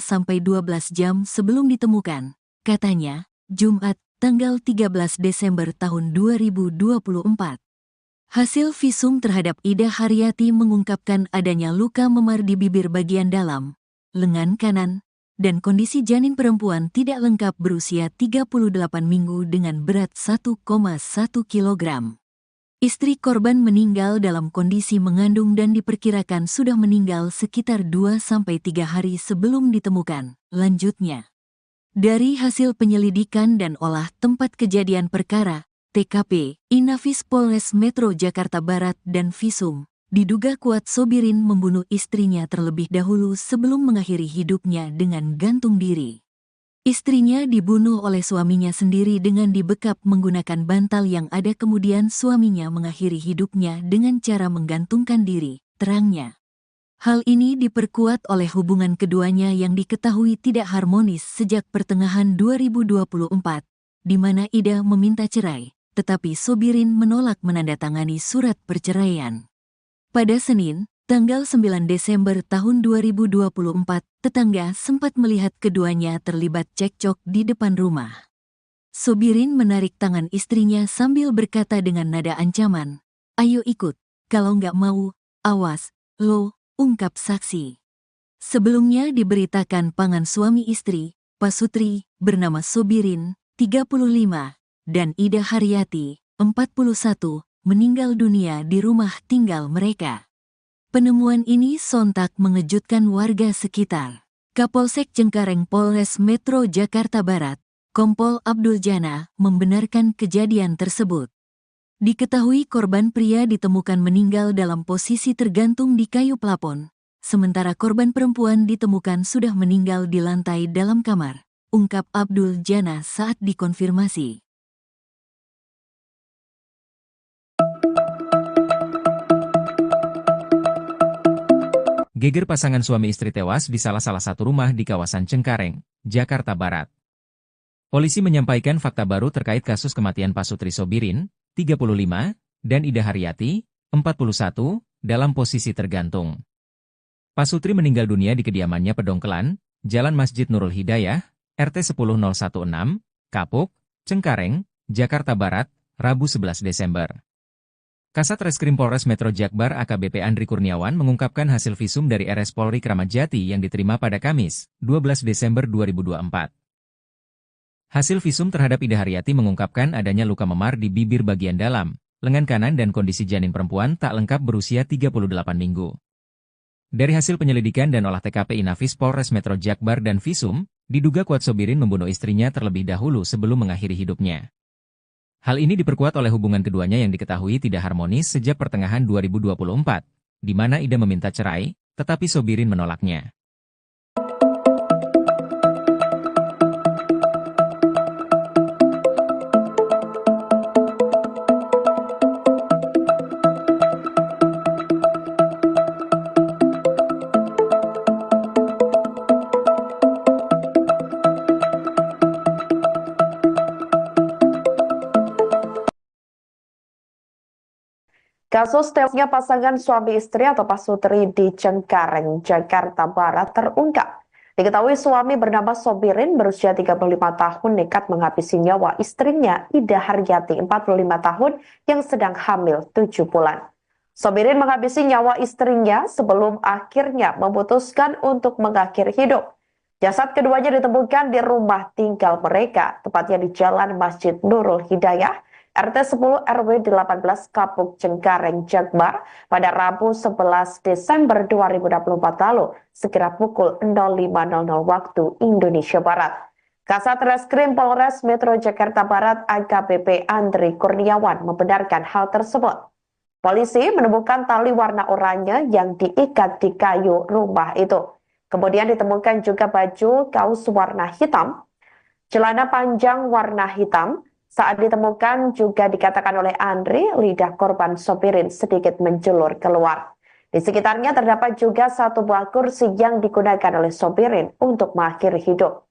jam sebelum ditemukan, katanya, Jumat, tanggal 13 Desember tahun 2024. Hasil visum terhadap Ida Haryati mengungkapkan adanya luka memar di bibir bagian dalam, lengan kanan, dan kondisi janin perempuan tidak lengkap berusia 38 minggu dengan berat 1,1 kg. Istri korban meninggal dalam kondisi mengandung dan diperkirakan sudah meninggal sekitar 2-3 hari sebelum ditemukan. Lanjutnya, dari hasil penyelidikan dan olah tempat kejadian perkara, TKP, Inafis Polres Metro Jakarta Barat dan Visum, diduga kuat Sobirin membunuh istrinya terlebih dahulu sebelum mengakhiri hidupnya dengan gantung diri. Istrinya dibunuh oleh suaminya sendiri dengan dibekap menggunakan bantal yang ada, kemudian suaminya mengakhiri hidupnya dengan cara menggantungkan diri, terangnya. Hal ini diperkuat oleh hubungan keduanya yang diketahui tidak harmonis sejak pertengahan 2024, di mana Ida meminta cerai, tetapi Sobirin menolak menandatangani surat perceraian. Pada Senin, tanggal 9 Desember tahun 2024, tetangga sempat melihat keduanya terlibat cekcok di depan rumah. Sobirin menarik tangan istrinya sambil berkata dengan nada ancaman, "Ayo ikut, kalau nggak mau, awas, lo," ungkap saksi. Sebelumnya diberitakan pasangan suami istri, Pasutri, bernama Sobirin, 35, dan Ida Haryati, 41, meninggal dunia di rumah tinggal mereka. Penemuan ini sontak mengejutkan warga sekitar. Kapolsek Cengkareng Polres Metro Jakarta Barat, Kompol Abdul Jana, membenarkan kejadian tersebut. Diketahui korban pria ditemukan meninggal dalam posisi tergantung di kayu plafon, sementara korban perempuan ditemukan sudah meninggal di lantai dalam kamar, ungkap Abdul Jana saat dikonfirmasi. Geger pasangan suami istri tewas di salah satu rumah di kawasan Cengkareng, Jakarta Barat. Polisi menyampaikan fakta baru terkait kasus kematian Pasutri Sobirin, 35, dan Ida Haryati, 41, dalam posisi tergantung. Pasutri meninggal dunia di kediamannya Pedongkelan, Jalan Masjid Nurul Hidayah, RT 10016, Kapuk, Cengkareng, Jakarta Barat, Rabu 11 Desember. Kasat Reskrim Polres Metro Jakbar AKBP Andri Kurniawan mengungkapkan hasil visum dari RS Polri Kramat Jati yang diterima pada Kamis, 12 Desember 2024. Hasil visum terhadap Ida Haryati mengungkapkan adanya luka memar di bibir bagian dalam, lengan kanan dan kondisi janin perempuan tak lengkap berusia 38 minggu. Dari hasil penyelidikan dan olah TKP Inafis Polres Metro Jakbar dan Visum, diduga kuat Sobirin membunuh istrinya terlebih dahulu sebelum mengakhiri hidupnya. Hal ini diperkuat oleh hubungan keduanya yang diketahui tidak harmonis sejak pertengahan 2024, di mana Ida meminta cerai, tetapi Sobirin menolaknya. Kasus tewasnya pasangan suami istri atau Pasutri di Cengkareng, Jakarta Barat terungkap. Diketahui suami bernama Sobirin berusia 35 tahun nekat menghabisi nyawa istrinya Ida Haryati 45 tahun yang sedang hamil 7 bulan. Sobirin menghabisi nyawa istrinya sebelum akhirnya memutuskan untuk mengakhiri hidup. Jasad keduanya ditemukan di rumah tinggal mereka, tepatnya di Jalan Masjid Nurul Hidayah, RT 10 RW 18 Kapuk Cengkareng Jakbar pada Rabu 11 Desember 2024 lalu, sekira pukul 05.00 waktu Indonesia Barat. Kasat Reskrim Polres Metro Jakarta Barat AKBP Andri Kurniawan membenarkan hal tersebut. Polisi menemukan tali warna oranye yang diikat di kayu rumah itu. Kemudian ditemukan juga baju kaos warna hitam, celana panjang warna hitam. Saat ditemukan juga dikatakan oleh Andri, lidah korban Sobirin sedikit menjulur keluar. Di sekitarnya terdapat juga satu buah kursi yang digunakan oleh sopirin untuk mengakhiri hidup.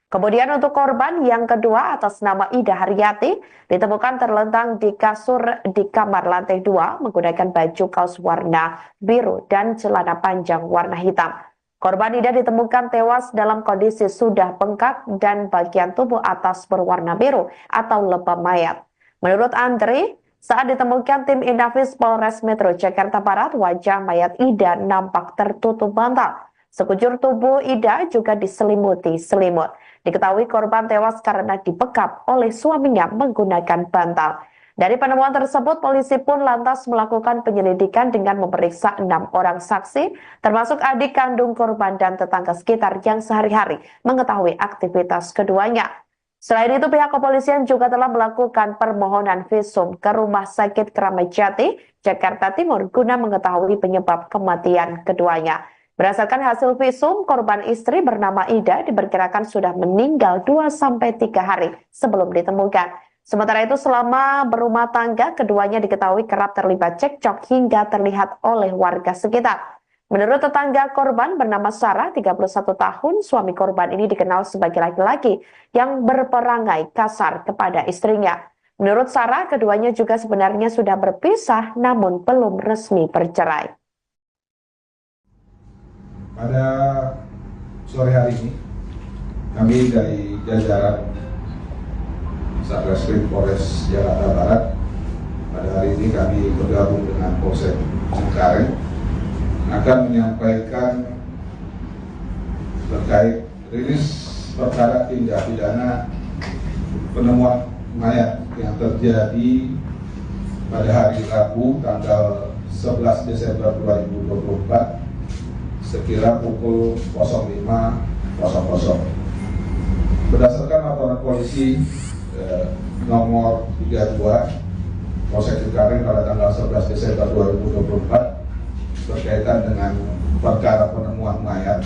Kemudian untuk korban yang kedua atas nama Ida Haryati ditemukan terlentang di kasur di kamar lantai 2 menggunakan baju kaos warna biru dan celana panjang warna hitam. Korban Ida ditemukan tewas dalam kondisi sudah bengkak dan bagian tubuh atas berwarna biru atau lebam mayat. Menurut Andri, saat ditemukan tim Inafis Polres Metro Jakarta Barat, wajah mayat Ida nampak tertutup bantal. Sekujur tubuh Ida juga diselimuti selimut. Diketahui korban tewas karena dibekap oleh suaminya menggunakan bantal. Dari penemuan tersebut, polisi pun lantas melakukan penyelidikan dengan memeriksa 6 orang saksi, termasuk adik kandung korban dan tetangga sekitar yang sehari-hari mengetahui aktivitas keduanya. Selain itu, pihak kepolisian juga telah melakukan permohonan visum ke Rumah Sakit Kramat Jati, Jakarta Timur, guna mengetahui penyebab kematian keduanya. Berdasarkan hasil visum, korban istri bernama Ida diperkirakan sudah meninggal 2-3 hari sebelum ditemukan. Sementara itu, selama berumah tangga, keduanya diketahui kerap terlibat cekcok hingga terlihat oleh warga sekitar. Menurut tetangga korban bernama Sarah, 31 tahun, suami korban ini dikenal sebagai laki-laki yang berperangai kasar kepada istrinya. Menurut Sarah, keduanya juga sebenarnya sudah berpisah namun belum resmi bercerai. Pada sore hari ini, kami dari jajaran Satreskrim Polres Jakarta Barat, pada hari ini kami bergabung dengan Polsek Cengkareng akan menyampaikan terkait rilis perkara tindak pidana penemuan mayat yang terjadi pada hari Rabu tanggal 11 Desember 2024 sekira pukul 05.00. Berdasarkan laporan polisi nomor 32 Polsek Cengkareng pada tanggal 11 Desember 2024 berkaitan dengan perkara penemuan mayat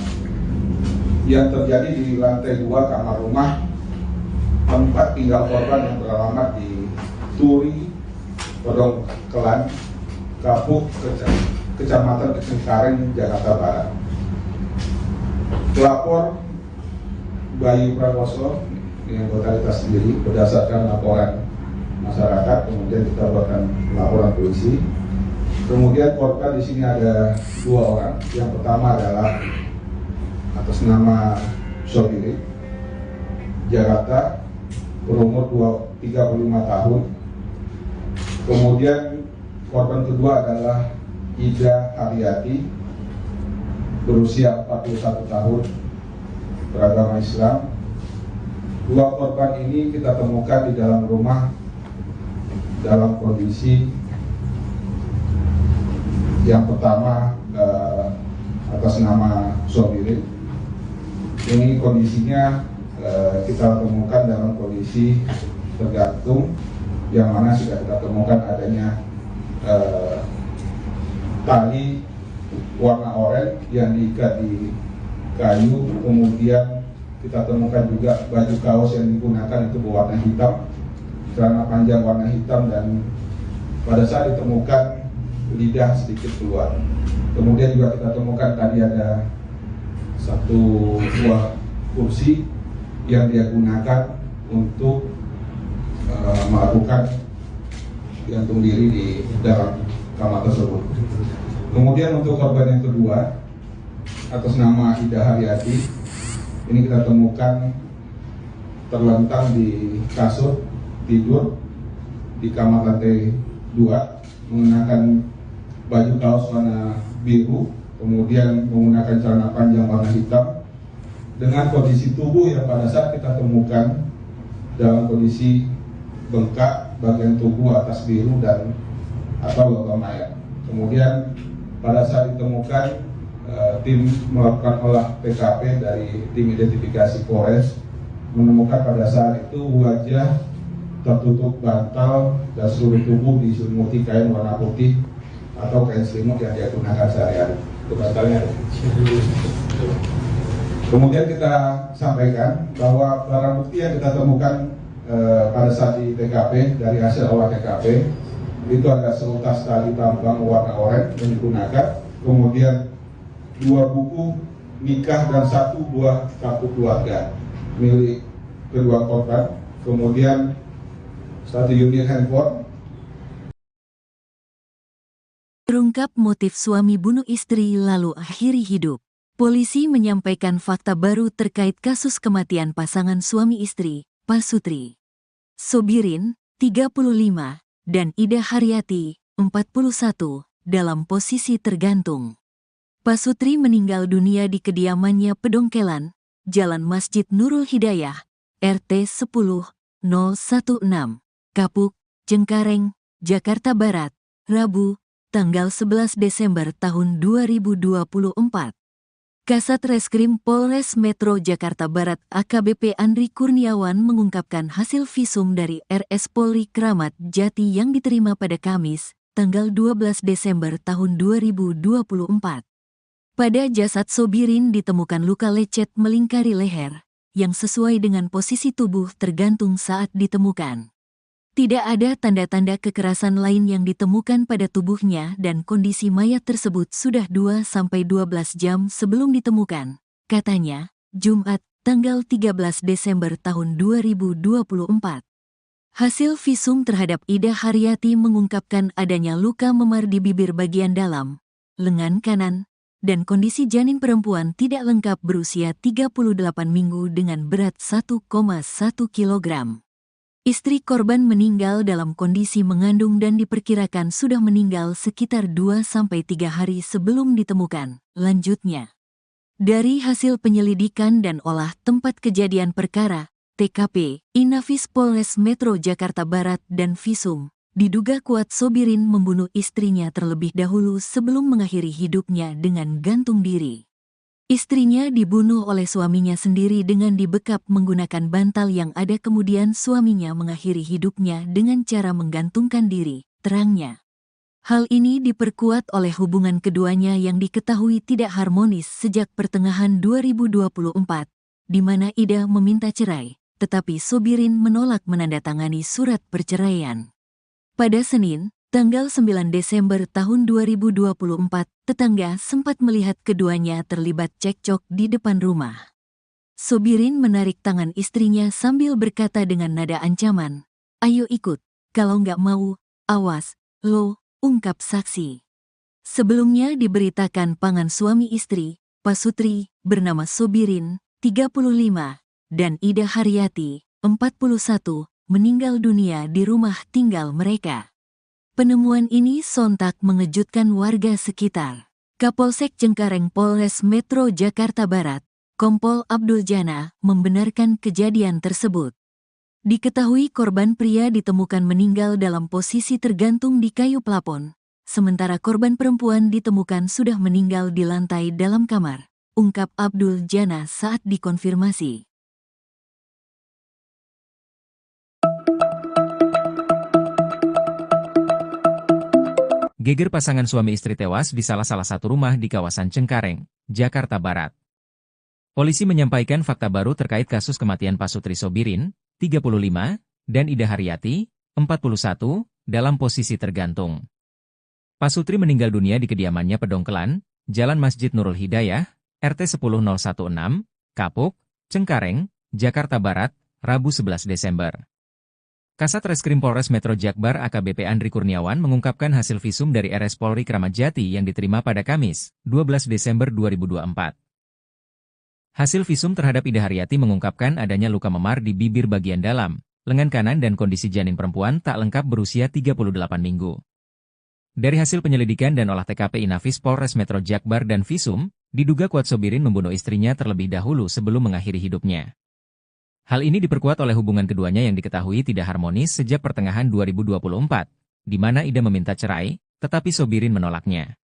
yang terjadi di lantai 2 kamar rumah tempat tinggal korban yang beralamat di Turi, Pedongkelan, Kapuk, Kecamatan Cengkareng, Jakarta Barat. Pelapor Bayu Prakoso yang totalitas sendiri berdasarkan laporan masyarakat, kemudian kita buatkan laporan polisi. Kemudian korban di sini ada 2 orang. Yang pertama adalah atas nama Sobiri Jakarta, berumur 35 tahun. Kemudian korban kedua adalah Ida Haryati, berusia 41 tahun, beragama Islam. 2 korban ini kita temukan di dalam rumah dalam kondisi yang pertama atas nama Sobiri. Ini kondisinya kita temukan dalam kondisi tergantung, yang mana sudah kita temukan adanya tali warna oranye yang diikat di kayu. Kemudian kita temukan juga baju kaos yang digunakan itu berwarna hitam, celana panjang warna hitam, dan pada saat ditemukan lidah sedikit keluar. Kemudian juga kita temukan tadi ada satu buah kursi yang dia gunakan untuk melakukan gantung diri di dalam kamar tersebut. Kemudian untuk korban yang kedua atas nama Ida Haryati, ini kita temukan terlentang di kasur tidur di kamar lantai 2 menggunakan baju kaos warna biru, kemudian menggunakan celana panjang warna hitam, dengan kondisi tubuh yang pada saat kita temukan dalam kondisi bengkak, bagian tubuh atas biru dan atau logam mayat. Kemudian pada saat ditemukan, tim melakukan olah TKP dari tim identifikasi Polres menemukan pada saat itu wajah tertutup bantal dan seluruh tubuh diselimuti kain warna putih atau kain selimut yang dia gunakan sehari-hari. Itu bantalnya. Kemudian kita sampaikan bahwa barang bukti yang kita temukan pada saat di TKP dari hasil olah TKP itu ada seutas tali tambang warna oranye yang digunakan, kemudian 2 buku nikah dan 1 buah kartu keluarga milik kedua korban, kemudian 1 unit handphone. Terungkap motif suami bunuh istri lalu akhiri hidup. Polisi menyampaikan fakta baru terkait kasus kematian pasangan suami istri, Pasutri Sobirin, 35, dan Ida Haryati, 41, dalam posisi tergantung. Pasutri meninggal dunia di kediamannya Pedongkelan, Jalan Masjid Nurul Hidayah, RT 10-016, Kapuk, Cengkareng, Jakarta Barat, Rabu, tanggal 11 Desember tahun 2024. Kasat Reskrim Polres Metro Jakarta Barat AKBP Andri Kurniawan mengungkapkan hasil visum dari RS Polri Kramat Jati yang diterima pada Kamis, tanggal 12 Desember tahun 2024. Pada jasad Sobirin ditemukan luka lecet melingkari leher, yang sesuai dengan posisi tubuh tergantung saat ditemukan. Tidak ada tanda-tanda kekerasan lain yang ditemukan pada tubuhnya dan kondisi mayat tersebut sudah 2-12 jam sebelum ditemukan, katanya, Jumat, tanggal 13 Desember tahun 2024. Hasil visum terhadap Ida Haryati mengungkapkan adanya luka memar di bibir bagian dalam, lengan kanan, dan kondisi janin perempuan tidak lengkap berusia 38 minggu dengan berat 1,1 kg. Istri korban meninggal dalam kondisi mengandung dan diperkirakan sudah meninggal sekitar 2-3 hari sebelum ditemukan, lanjutnya. Dari hasil penyelidikan dan olah tempat kejadian perkara, TKP, Inafis Polres Metro Jakarta Barat dan Visum, diduga kuat Sobirin membunuh istrinya terlebih dahulu sebelum mengakhiri hidupnya dengan gantung diri. Istrinya dibunuh oleh suaminya sendiri dengan dibekap menggunakan bantal yang ada, kemudian suaminya mengakhiri hidupnya dengan cara menggantungkan diri, terangnya. Hal ini diperkuat oleh hubungan keduanya yang diketahui tidak harmonis sejak pertengahan 2024, di mana Ida meminta cerai, tetapi Sobirin menolak menandatangani surat perceraian. Pada Senin, tanggal 9 Desember tahun 2024, tetangga sempat melihat keduanya terlibat cekcok di depan rumah. Sobirin menarik tangan istrinya sambil berkata dengan nada ancaman, "Ayo ikut, kalau nggak mau, awas, lo," ungkap saksi. Sebelumnya diberitakan pasangan suami istri, Pasutri, bernama Sobirin, 35, dan Ida Haryati, 41, meninggal dunia di rumah tinggal mereka. Penemuan ini sontak mengejutkan warga sekitar. Kapolsek Cengkareng Polres Metro Jakarta Barat, Kompol Abdul Jana, membenarkan kejadian tersebut. Diketahui korban pria ditemukan meninggal dalam posisi tergantung di kayu plafon, sementara korban perempuan ditemukan sudah meninggal di lantai dalam kamar, ungkap Abdul Jana saat dikonfirmasi. Geger pasangan suami istri tewas di salah satu rumah di kawasan Cengkareng, Jakarta Barat. Polisi menyampaikan fakta baru terkait kasus kematian Pasutri Sobirin, 35, dan Ida Haryati, 41, dalam posisi tergantung. Pasutri meninggal dunia di kediamannya Pedongkelan, Jalan Masjid Nurul Hidayah, RT 10-016, Kapuk, Cengkareng, Jakarta Barat, Rabu 11 Desember. Kasat Reskrim Polres Metro Jakbar AKBP Andri Kurniawan mengungkapkan hasil visum dari RS Polri Kramat Jati yang diterima pada Kamis, 12 Desember 2024. Hasil visum terhadap Ida Haryati mengungkapkan adanya luka memar di bibir bagian dalam, lengan kanan dan kondisi janin perempuan tak lengkap berusia 38 minggu. Dari hasil penyelidikan dan olah TKP Inafis Polres Metro Jakbar dan Visum, diduga kuat Sobirin membunuh istrinya terlebih dahulu sebelum mengakhiri hidupnya. Hal ini diperkuat oleh hubungan keduanya yang diketahui tidak harmonis sejak pertengahan 2024, di mana Ida meminta cerai, tetapi Sobirin menolaknya.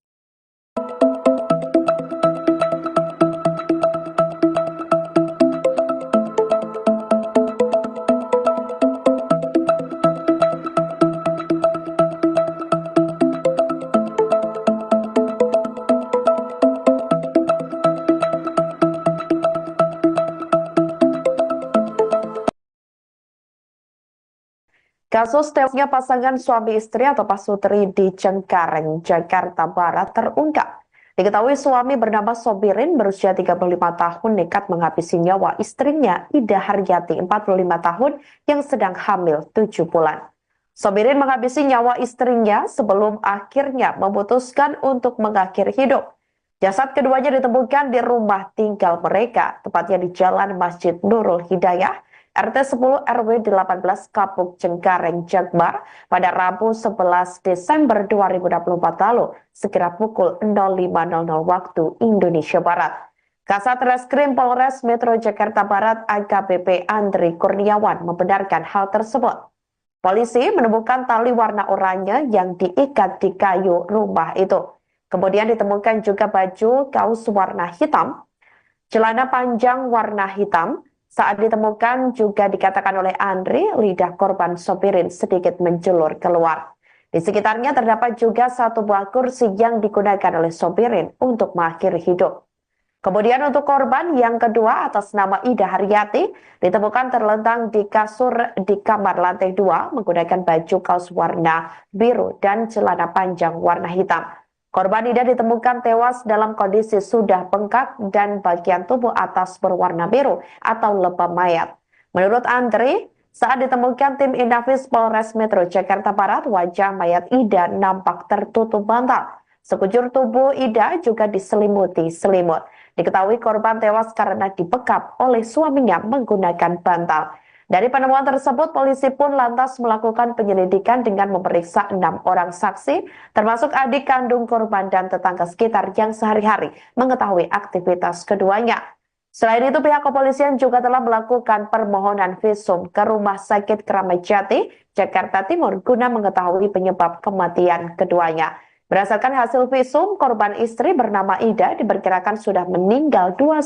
Kasus tewasnya pasangan suami istri atau Pasutri di Cengkareng, Jakarta Barat terungkap. Diketahui suami bernama Sobirin berusia 35 tahun nekat menghabisi nyawa istrinya Ida Haryati 45 tahun yang sedang hamil 7 bulan. Sobirin menghabisi nyawa istrinya sebelum akhirnya memutuskan untuk mengakhiri hidup. Jasad keduanya ditemukan di rumah tinggal mereka, tepatnya di Jalan Masjid Nurul Hidayah, RT 10 RW 18 Kapuk Cengkareng, Jakbar pada Rabu 11 Desember 2024 lalu, sekira pukul 05.00 waktu Indonesia Barat. Kasat Reskrim Polres Metro Jakarta Barat AKBP Andri Kurniawan membenarkan hal tersebut. Polisi menemukan tali warna oranye yang diikat di kayu rumah itu. Kemudian ditemukan juga baju kaos warna hitam, celana panjang warna hitam. Saat ditemukan juga dikatakan oleh Andri, lidah korban Sobirin sedikit menjulur keluar. Di sekitarnya terdapat juga satu buah kursi yang digunakan oleh Sobirin untuk mengakhiri hidup. Kemudian untuk korban yang kedua atas nama Ida Haryati ditemukan terlentang di kasur di kamar lantai 2 menggunakan baju kaos warna biru dan celana panjang warna hitam. Korban Ida ditemukan tewas dalam kondisi sudah bengkak dan bagian tubuh atas berwarna biru atau lebam mayat. Menurut Andri, saat ditemukan tim Inafis Polres Metro Jakarta Barat, wajah mayat Ida nampak tertutup bantal. Sekujur tubuh Ida juga diselimuti selimut. Diketahui korban tewas karena dibekap oleh suaminya menggunakan bantal. Dari penemuan tersebut, polisi pun lantas melakukan penyelidikan dengan memeriksa 6 orang saksi, termasuk adik kandung korban dan tetangga sekitar yang sehari-hari mengetahui aktivitas keduanya. Selain itu, pihak kepolisian juga telah melakukan permohonan visum ke Rumah Sakit Kramat Jati, Jakarta Timur, guna mengetahui penyebab kematian keduanya. Berdasarkan hasil visum, korban istri bernama Ida diperkirakan sudah meninggal 2-3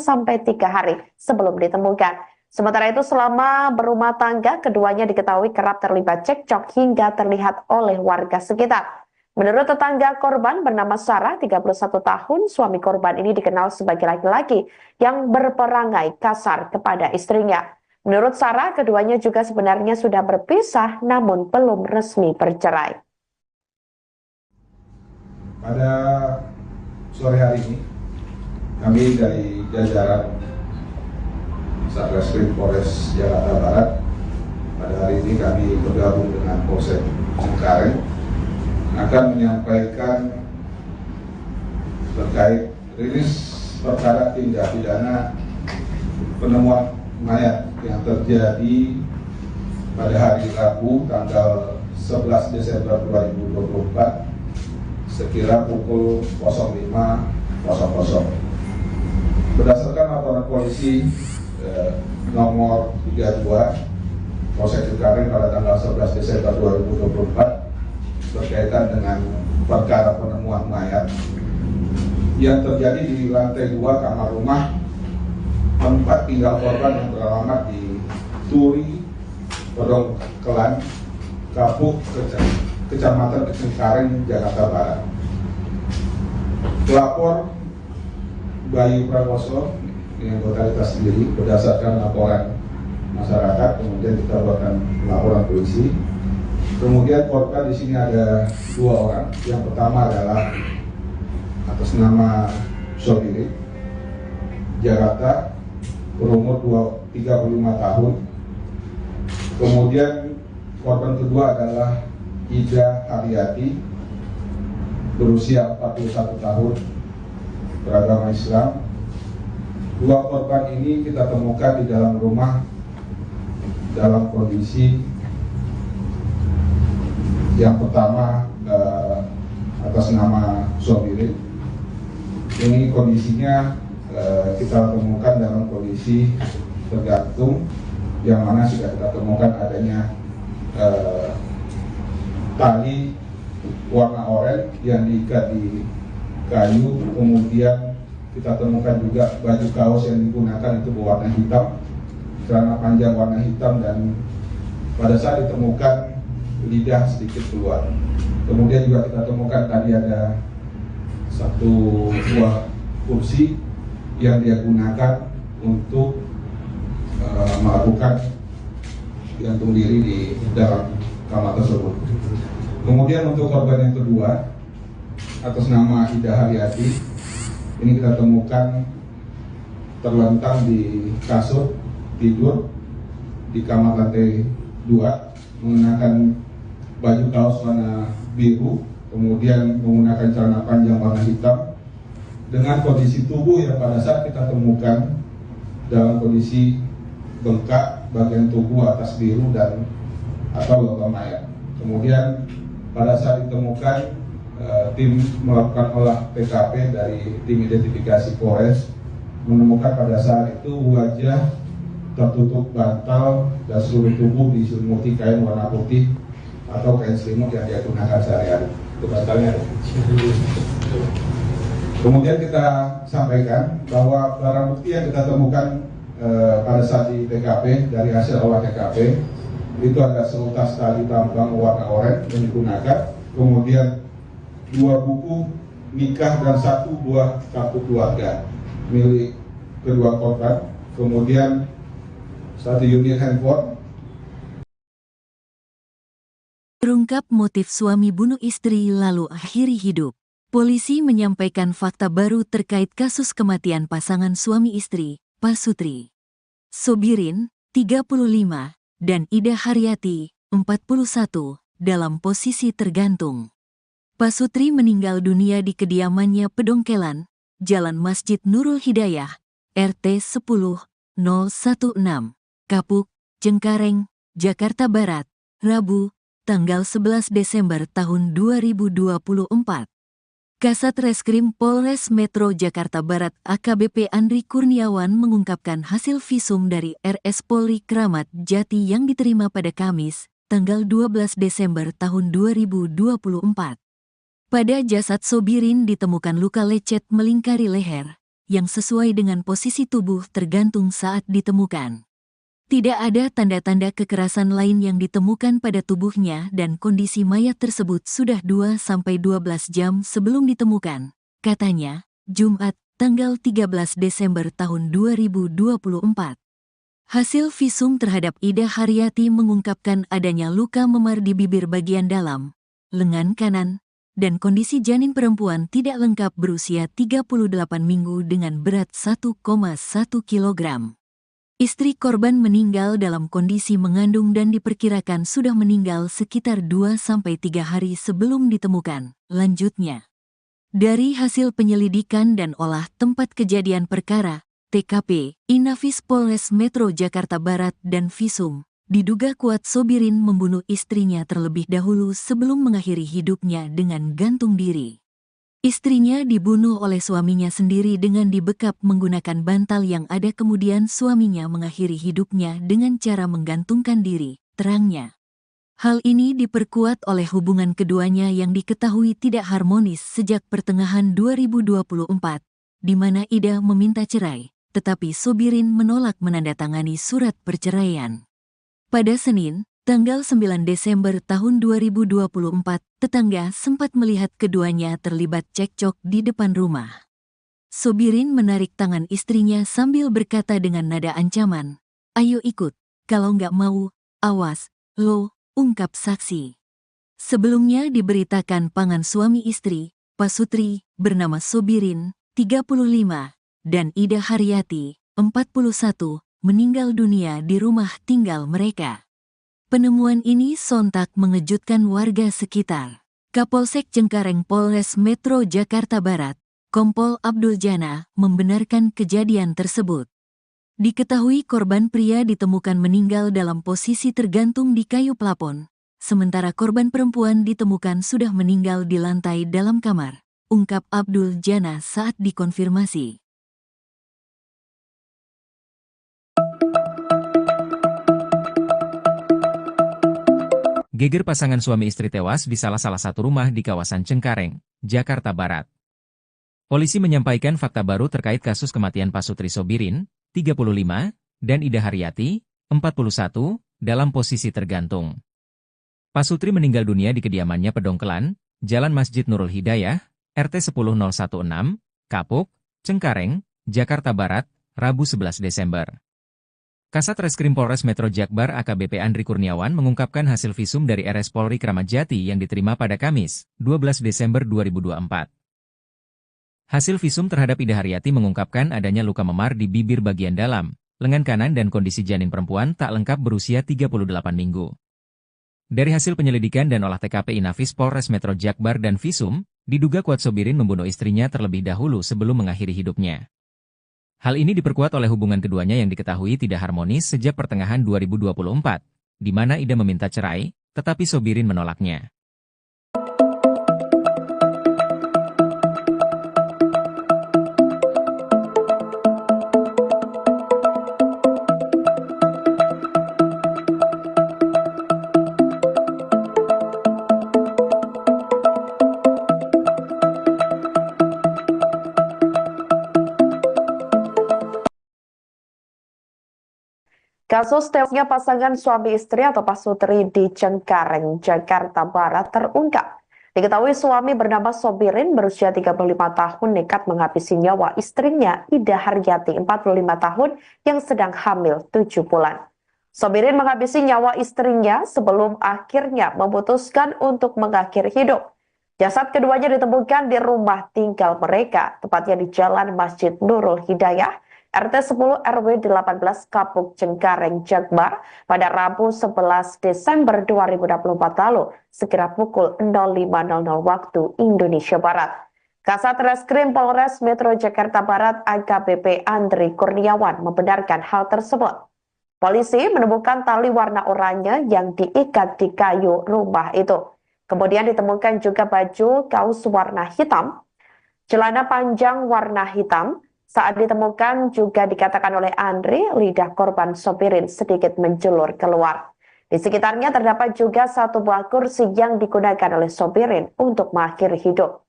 hari sebelum ditemukan. Sementara itu, selama berumah tangga, keduanya diketahui kerap terlibat cekcok hingga terlihat oleh warga sekitar. Menurut tetangga korban bernama Sarah, 31 tahun, suami korban ini dikenal sebagai laki-laki yang berperangai kasar kepada istrinya. Menurut Sarah, keduanya juga sebenarnya sudah berpisah namun belum resmi bercerai. Pada sore hari ini, kami dari jajaran Satreskrim Polres Jakarta Barat, pada hari ini kami bergabung dengan Polsek Cengkareng akan menyampaikan terkait rilis perkara tindak pidana penemuan mayat yang terjadi pada hari Rabu tanggal 11 Desember 2024 sekira pukul 05.00. Berdasarkan laporan polisi nomor 32 Polsek Cengkareng pada tanggal 11 Desember 2024 berkaitan dengan perkara penemuan mayat yang terjadi di lantai 2 kamar rumah tempat tinggal korban yang beralamat di Turi, Pedongkelan, Kapuk, Kecamatan Cengkareng, Jakarta Barat. Pelapor Bayu Prakoso yang totalitas sendiri berdasarkan laporan masyarakat, kemudian kita buatkan laporan polisi. Kemudian korban di sini ada 2 orang. Yang pertama adalah atas nama Sobirin, Jakarta, berumur 35 tahun. Kemudian korban kedua adalah Ida Haryati, berusia 41 tahun, beragama Islam. 2 korban ini kita temukan di dalam rumah dalam kondisi yang pertama atas nama Sobirin. Ini kondisinya kita temukan dalam kondisi tergantung, yang mana sudah kita temukan adanya tali warna oranye yang diikat di kayu, kemudian kita temukan juga baju kaos yang digunakan itu berwarna hitam, celana panjang warna hitam, dan pada saat ditemukan lidah sedikit keluar. Kemudian juga kita temukan tadi ada satu buah kursi yang dia gunakan untuk melakukan gantung diri di dalam kamar tersebut. Kemudian untuk korban yang kedua atas nama Ida Haryati, Ini kita temukan terlentang di kasur tidur di kamar lantai 2, mengenakan baju kaos warna biru, kemudian menggunakan celana panjang warna hitam, dengan kondisi tubuh yang pada saat kita temukan dalam kondisi bengkak bagian tubuh atas biru dan atau logam mayat. Kemudian pada saat ditemukan, tim melakukan olah TKP dari tim identifikasi Polres, menemukan pada saat itu wajah tertutup bantal dan seluruh tubuh diselimuti kain warna putih atau kain selimut yang dia gunakan sehari-hari. Itu bantalnya. Kemudian kita sampaikan bahwa barang bukti yang kita temukan pada saat di TKP dari hasil olah TKP itu ada seutas tali tambang warna oranye yang digunakan, kemudian 2 buku nikah dan 1 buah kartu keluarga milik kedua korban, kemudian 1 unit handphone. Terungkap motif suami bunuh istri lalu akhiri hidup. Polisi menyampaikan fakta baru terkait kasus kematian pasangan suami istri, Pasutri Sobirin, 35, dan Ida Haryati, 41, dalam posisi tergantung. Pasutri meninggal dunia di kediamannya Pedongkelan, Jalan Masjid Nurul Hidayah, RT 10-016, Kapuk, Cengkareng, Jakarta Barat, Rabu, tanggal 11 Desember tahun 2024. Kasat Reskrim Polres Metro Jakarta Barat AKBP Andri Kurniawan mengungkapkan hasil visum dari RS Polri Kramat Jati yang diterima pada Kamis, tanggal 12 Desember tahun 2024. Pada jasad Sobirin ditemukan luka lecet melingkari leher, yang sesuai dengan posisi tubuh tergantung saat ditemukan. Tidak ada tanda-tanda kekerasan lain yang ditemukan pada tubuhnya dan kondisi mayat tersebut sudah 2-12 jam sebelum ditemukan, katanya, Jumat, tanggal 13 Desember tahun 2024. Hasil visum terhadap Ida Haryati mengungkapkan adanya luka memar di bibir bagian dalam, lengan kanan, dan kondisi janin perempuan tidak lengkap berusia 38 minggu dengan berat 1,1 kg. Istri korban meninggal dalam kondisi mengandung dan diperkirakan sudah meninggal sekitar 2-3 hari sebelum ditemukan. Lanjutnya, dari hasil penyelidikan dan olah tempat kejadian perkara, TKP, Inafis Polres Metro Jakarta Barat dan visum, diduga kuat Sobirin membunuh istrinya terlebih dahulu sebelum mengakhiri hidupnya dengan gantung diri. Istrinya dibunuh oleh suaminya sendiri dengan dibekap menggunakan bantal yang ada, kemudian suaminya mengakhiri hidupnya dengan cara menggantungkan diri, terangnya. Hal ini diperkuat oleh hubungan keduanya yang diketahui tidak harmonis sejak pertengahan 2024, di mana Ida meminta cerai, tetapi Sobirin menolak menandatangani surat perceraian. Pada Senin, tanggal 9 Desember tahun 2024, tetangga sempat melihat keduanya terlibat cekcok di depan rumah. Sobirin menarik tangan istrinya sambil berkata dengan nada ancaman, "Ayo ikut, kalau nggak mau, awas, lo," ungkap saksi. Sebelumnya diberitakan pasangan suami istri, Pasutri, bernama Sobirin, 35, dan Ida Haryati, 41, meninggal dunia di rumah tinggal mereka. Penemuan ini sontak mengejutkan warga sekitar. Kapolsek Cengkareng Polres Metro Jakarta Barat, Kompol Abdul Jana, membenarkan kejadian tersebut. Diketahui korban pria ditemukan meninggal dalam posisi tergantung di kayu plafon, sementara korban perempuan ditemukan sudah meninggal di lantai dalam kamar, ungkap Abdul Jana saat dikonfirmasi. Geger pasangan suami istri tewas di salah satu rumah di kawasan Cengkareng, Jakarta Barat. Polisi menyampaikan fakta baru terkait kasus kematian Pasutri Sobirin, 35, dan Ida Haryati, 41, dalam posisi tergantung. Pasutri meninggal dunia di kediamannya Pedongkelan, Jalan Masjid Nurul Hidayah, RT 10016, Kapuk, Cengkareng, Jakarta Barat, Rabu 11 Desember. Kasat Reskrim Polres Metro Jakbar AKBP Andri Kurniawan mengungkapkan hasil visum dari RS Polri Kramat Jati yang diterima pada Kamis, 12 Desember 2024. Hasil visum terhadap Ida Haryati mengungkapkan adanya luka memar di bibir bagian dalam, lengan kanan dan kondisi janin perempuan tak lengkap berusia 38 minggu. Dari hasil penyelidikan dan olah TKP Inafis Polres Metro Jakbar dan visum, diduga kuat Sobirin membunuh istrinya terlebih dahulu sebelum mengakhiri hidupnya. Hal ini diperkuat oleh hubungan keduanya yang diketahui tidak harmonis sejak pertengahan 2024, di mana Ida meminta cerai, tetapi Sobirin menolaknya. Kasus tewasnya pasangan suami istri atau pasutri di Cengkareng, Jakarta Barat terungkap. Diketahui suami bernama Sobirin berusia 35 tahun nekat menghabisi nyawa istrinya Ida Haryati 45 tahun yang sedang hamil 7 bulan. Sobirin menghabisi nyawa istrinya sebelum akhirnya memutuskan untuk mengakhiri hidup. Jasad keduanya ditemukan di rumah tinggal mereka, tepatnya di Jalan Masjid Nurul Hidayah, RT 10 RW 18 Kapuk Cengkareng, Jakbar pada Rabu 11 Desember 2024 lalu, sekira pukul 05.00 waktu Indonesia Barat. Kasat Reskrim Polres Metro Jakarta Barat AKBP Andri Kurniawan membenarkan hal tersebut. Polisi menemukan tali warna oranye yang diikat di kayu rumah itu. Kemudian ditemukan juga baju kaos warna hitam, celana panjang warna hitam. Saat ditemukan juga dikatakan oleh Andri, lidah korban Sobirin sedikit menjulur keluar. Di sekitarnya terdapat juga satu buah kursi yang digunakan oleh Sobirin untuk mengakhiri hidup.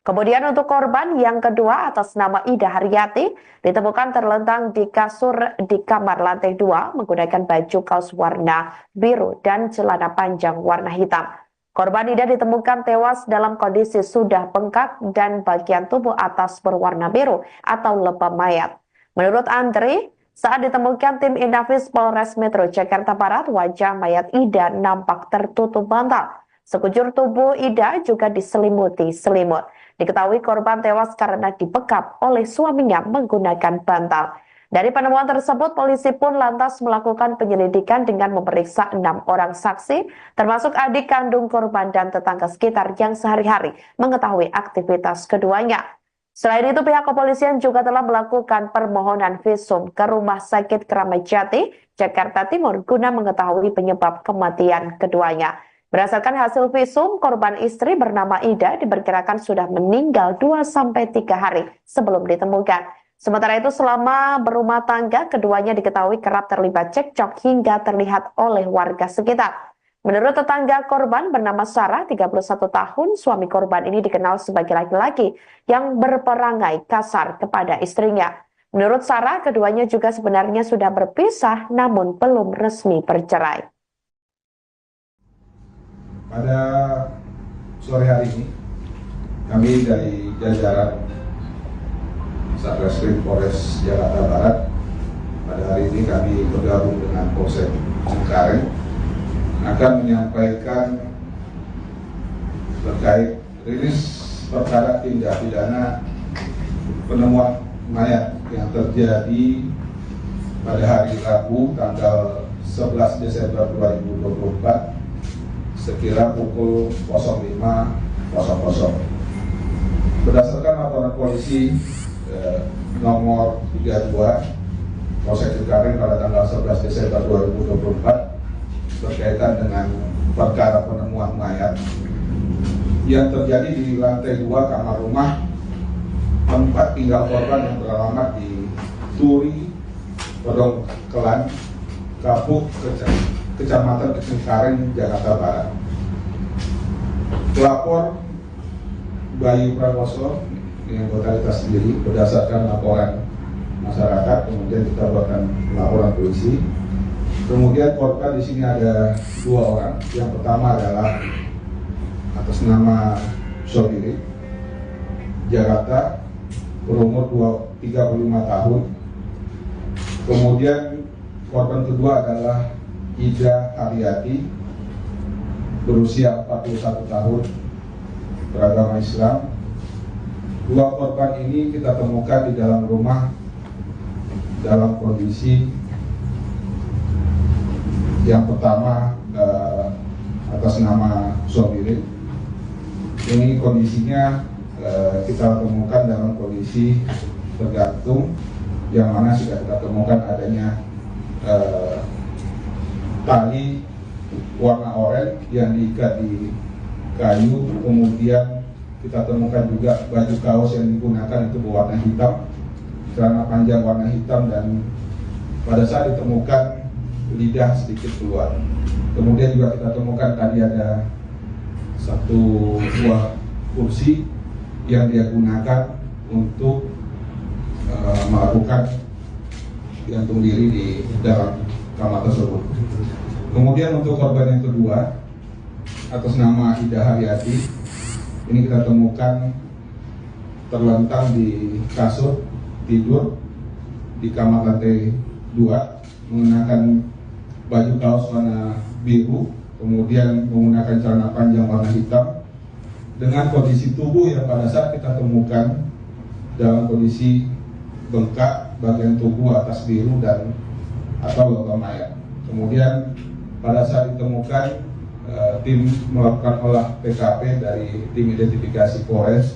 Kemudian untuk korban yang kedua atas nama Ida Haryati ditemukan terlentang di kasur di kamar lantai 2 menggunakan baju kaos warna biru dan celana panjang warna hitam. Korban Ida ditemukan tewas dalam kondisi sudah bengkak dan bagian tubuh atas berwarna biru atau lebam mayat. Menurut Andri, saat ditemukan tim Inafis Polres Metro Jakarta Barat, wajah mayat Ida nampak tertutup bantal. Sekujur tubuh Ida juga diselimuti selimut. Diketahui korban tewas karena dibekap oleh suaminya menggunakan bantal. Dari penemuan tersebut, polisi pun lantas melakukan penyelidikan dengan memeriksa 6 orang saksi, termasuk adik kandung korban dan tetangga sekitar yang sehari-hari mengetahui aktivitas keduanya. Selain itu, pihak kepolisian juga telah melakukan permohonan visum ke Rumah Sakit Kramat Jati, Jakarta Timur, guna mengetahui penyebab kematian keduanya. Berdasarkan hasil visum, korban istri bernama Ida diperkirakan sudah meninggal 2-3 hari sebelum ditemukan. Sementara itu selama berumah tangga, keduanya diketahui kerap terlibat cekcok hingga terlihat oleh warga sekitar. Menurut tetangga korban bernama Sarah, 31 tahun, suami korban ini dikenal sebagai laki-laki yang berperangai kasar kepada istrinya. Menurut Sarah, keduanya juga sebenarnya sudah berpisah namun belum resmi bercerai. Pada sore hari ini, kami dari jajaran Satreskrim Polres Jakarta Barat, pada hari ini kami bergabung dengan Polsek Cengkareng akan menyampaikan terkait rilis perkara tindak pidana penemuan mayat yang terjadi pada hari Rabu tanggal 11 Desember 2024 sekira pukul 05.00. Berdasarkan laporan polisi nomor 32 Polsek Cengkareng pada tanggal 11 Desember 2024 berkaitan dengan perkara penemuan mayat yang terjadi di lantai 2 kamar rumah tempat tinggal korban yang beralamat di Turi, Pedongkelan, Kapuk, Kecamatan Cengkareng, Jakarta Barat. Pelapor Bayu Prakoso yang totalitas sendiri berdasarkan laporan masyarakat, kemudian kita buatkan laporan polisi. Kemudian korban di sini ada 2 orang. Yang pertama adalah atas nama Sobirin, Jakarta, berumur 35 tahun. Kemudian korban kedua adalah Ida Haryati, berusia 41 tahun, beragama Islam. Dua korban ini kita temukan di dalam rumah dalam kondisi yang pertama atas nama Sobirin. Ini kondisinya kita temukan dalam kondisi tergantung, yang mana sudah kita temukan adanya tali warna oranye yang diikat di kayu, kemudian kita temukan juga baju kaos yang digunakan itu berwarna hitam, celana panjang warna hitam, dan pada saat ditemukan lidah sedikit keluar. Kemudian juga kita temukan tadi ada satu buah kursi yang dia gunakan untuk melakukan gantung diri di dalam kamar tersebut. Kemudian untuk korban yang kedua atas nama Ida Haryati, ini kita temukan terlentang di kasur tidur di kamar lantai 2, mengenakan baju kaos warna biru, kemudian menggunakan celana panjang warna hitam, dengan kondisi tubuh yang pada saat kita temukan dalam kondisi bengkak bagian tubuh atas biru dan atau logam mayat. Kemudian pada saat ditemukan, tim melakukan olah TKP dari tim identifikasi Polres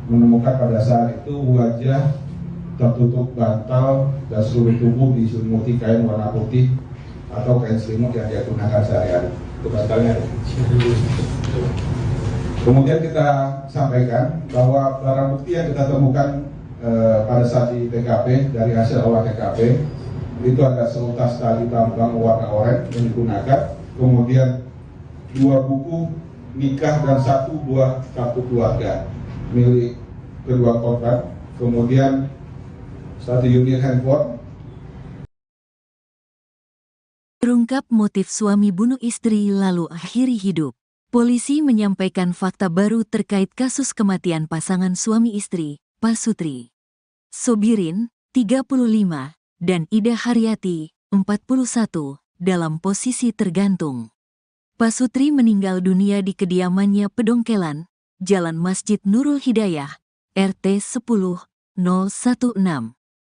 menemukan pada saat itu wajah tertutup bantal dan seluruh tubuh diselimuti kain warna putih atau kain selimut yang dia gunakan sehari-hari. Itu bantalnya. Kemudian kita sampaikan bahwa barang bukti yang kita temukan pada saat di TKP dari hasil olah TKP itu ada seutas tali tambang warna oranye yang digunakan, kemudian 2 buku nikah dan 1 buah kartu keluarga milik kedua korban, kemudian 1 unit handphone. Terungkap motif suami bunuh istri lalu akhiri hidup. Polisi menyampaikan fakta baru terkait kasus kematian pasangan suami istri, Pasutri Sobirin, 35, dan Ida Haryati, 41, dalam posisi tergantung. Pasutri meninggal dunia di kediamannya Pedongkelan, Jalan Masjid Nurul Hidayah, RT 10-016,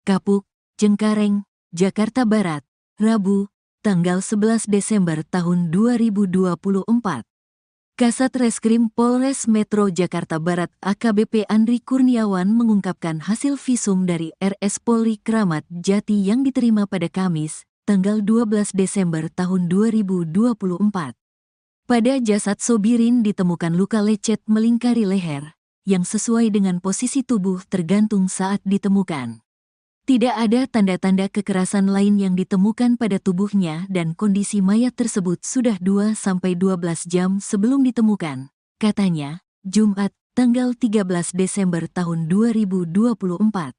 Kapuk, Cengkareng, Jakarta Barat, Rabu, tanggal 11 Desember tahun 2024. Kasat Reskrim Polres Metro Jakarta Barat AKBP Andri Kurniawan mengungkapkan hasil visum dari RS Polri Kramat Jati yang diterima pada Kamis, tanggal 12 Desember tahun 2024. Pada jasad Sobirin ditemukan luka lecet melingkari leher, yang sesuai dengan posisi tubuh tergantung saat ditemukan. Tidak ada tanda-tanda kekerasan lain yang ditemukan pada tubuhnya dan kondisi mayat tersebut sudah 2-12 jam sebelum ditemukan, katanya, Jumat, tanggal 13 Desember tahun 2024.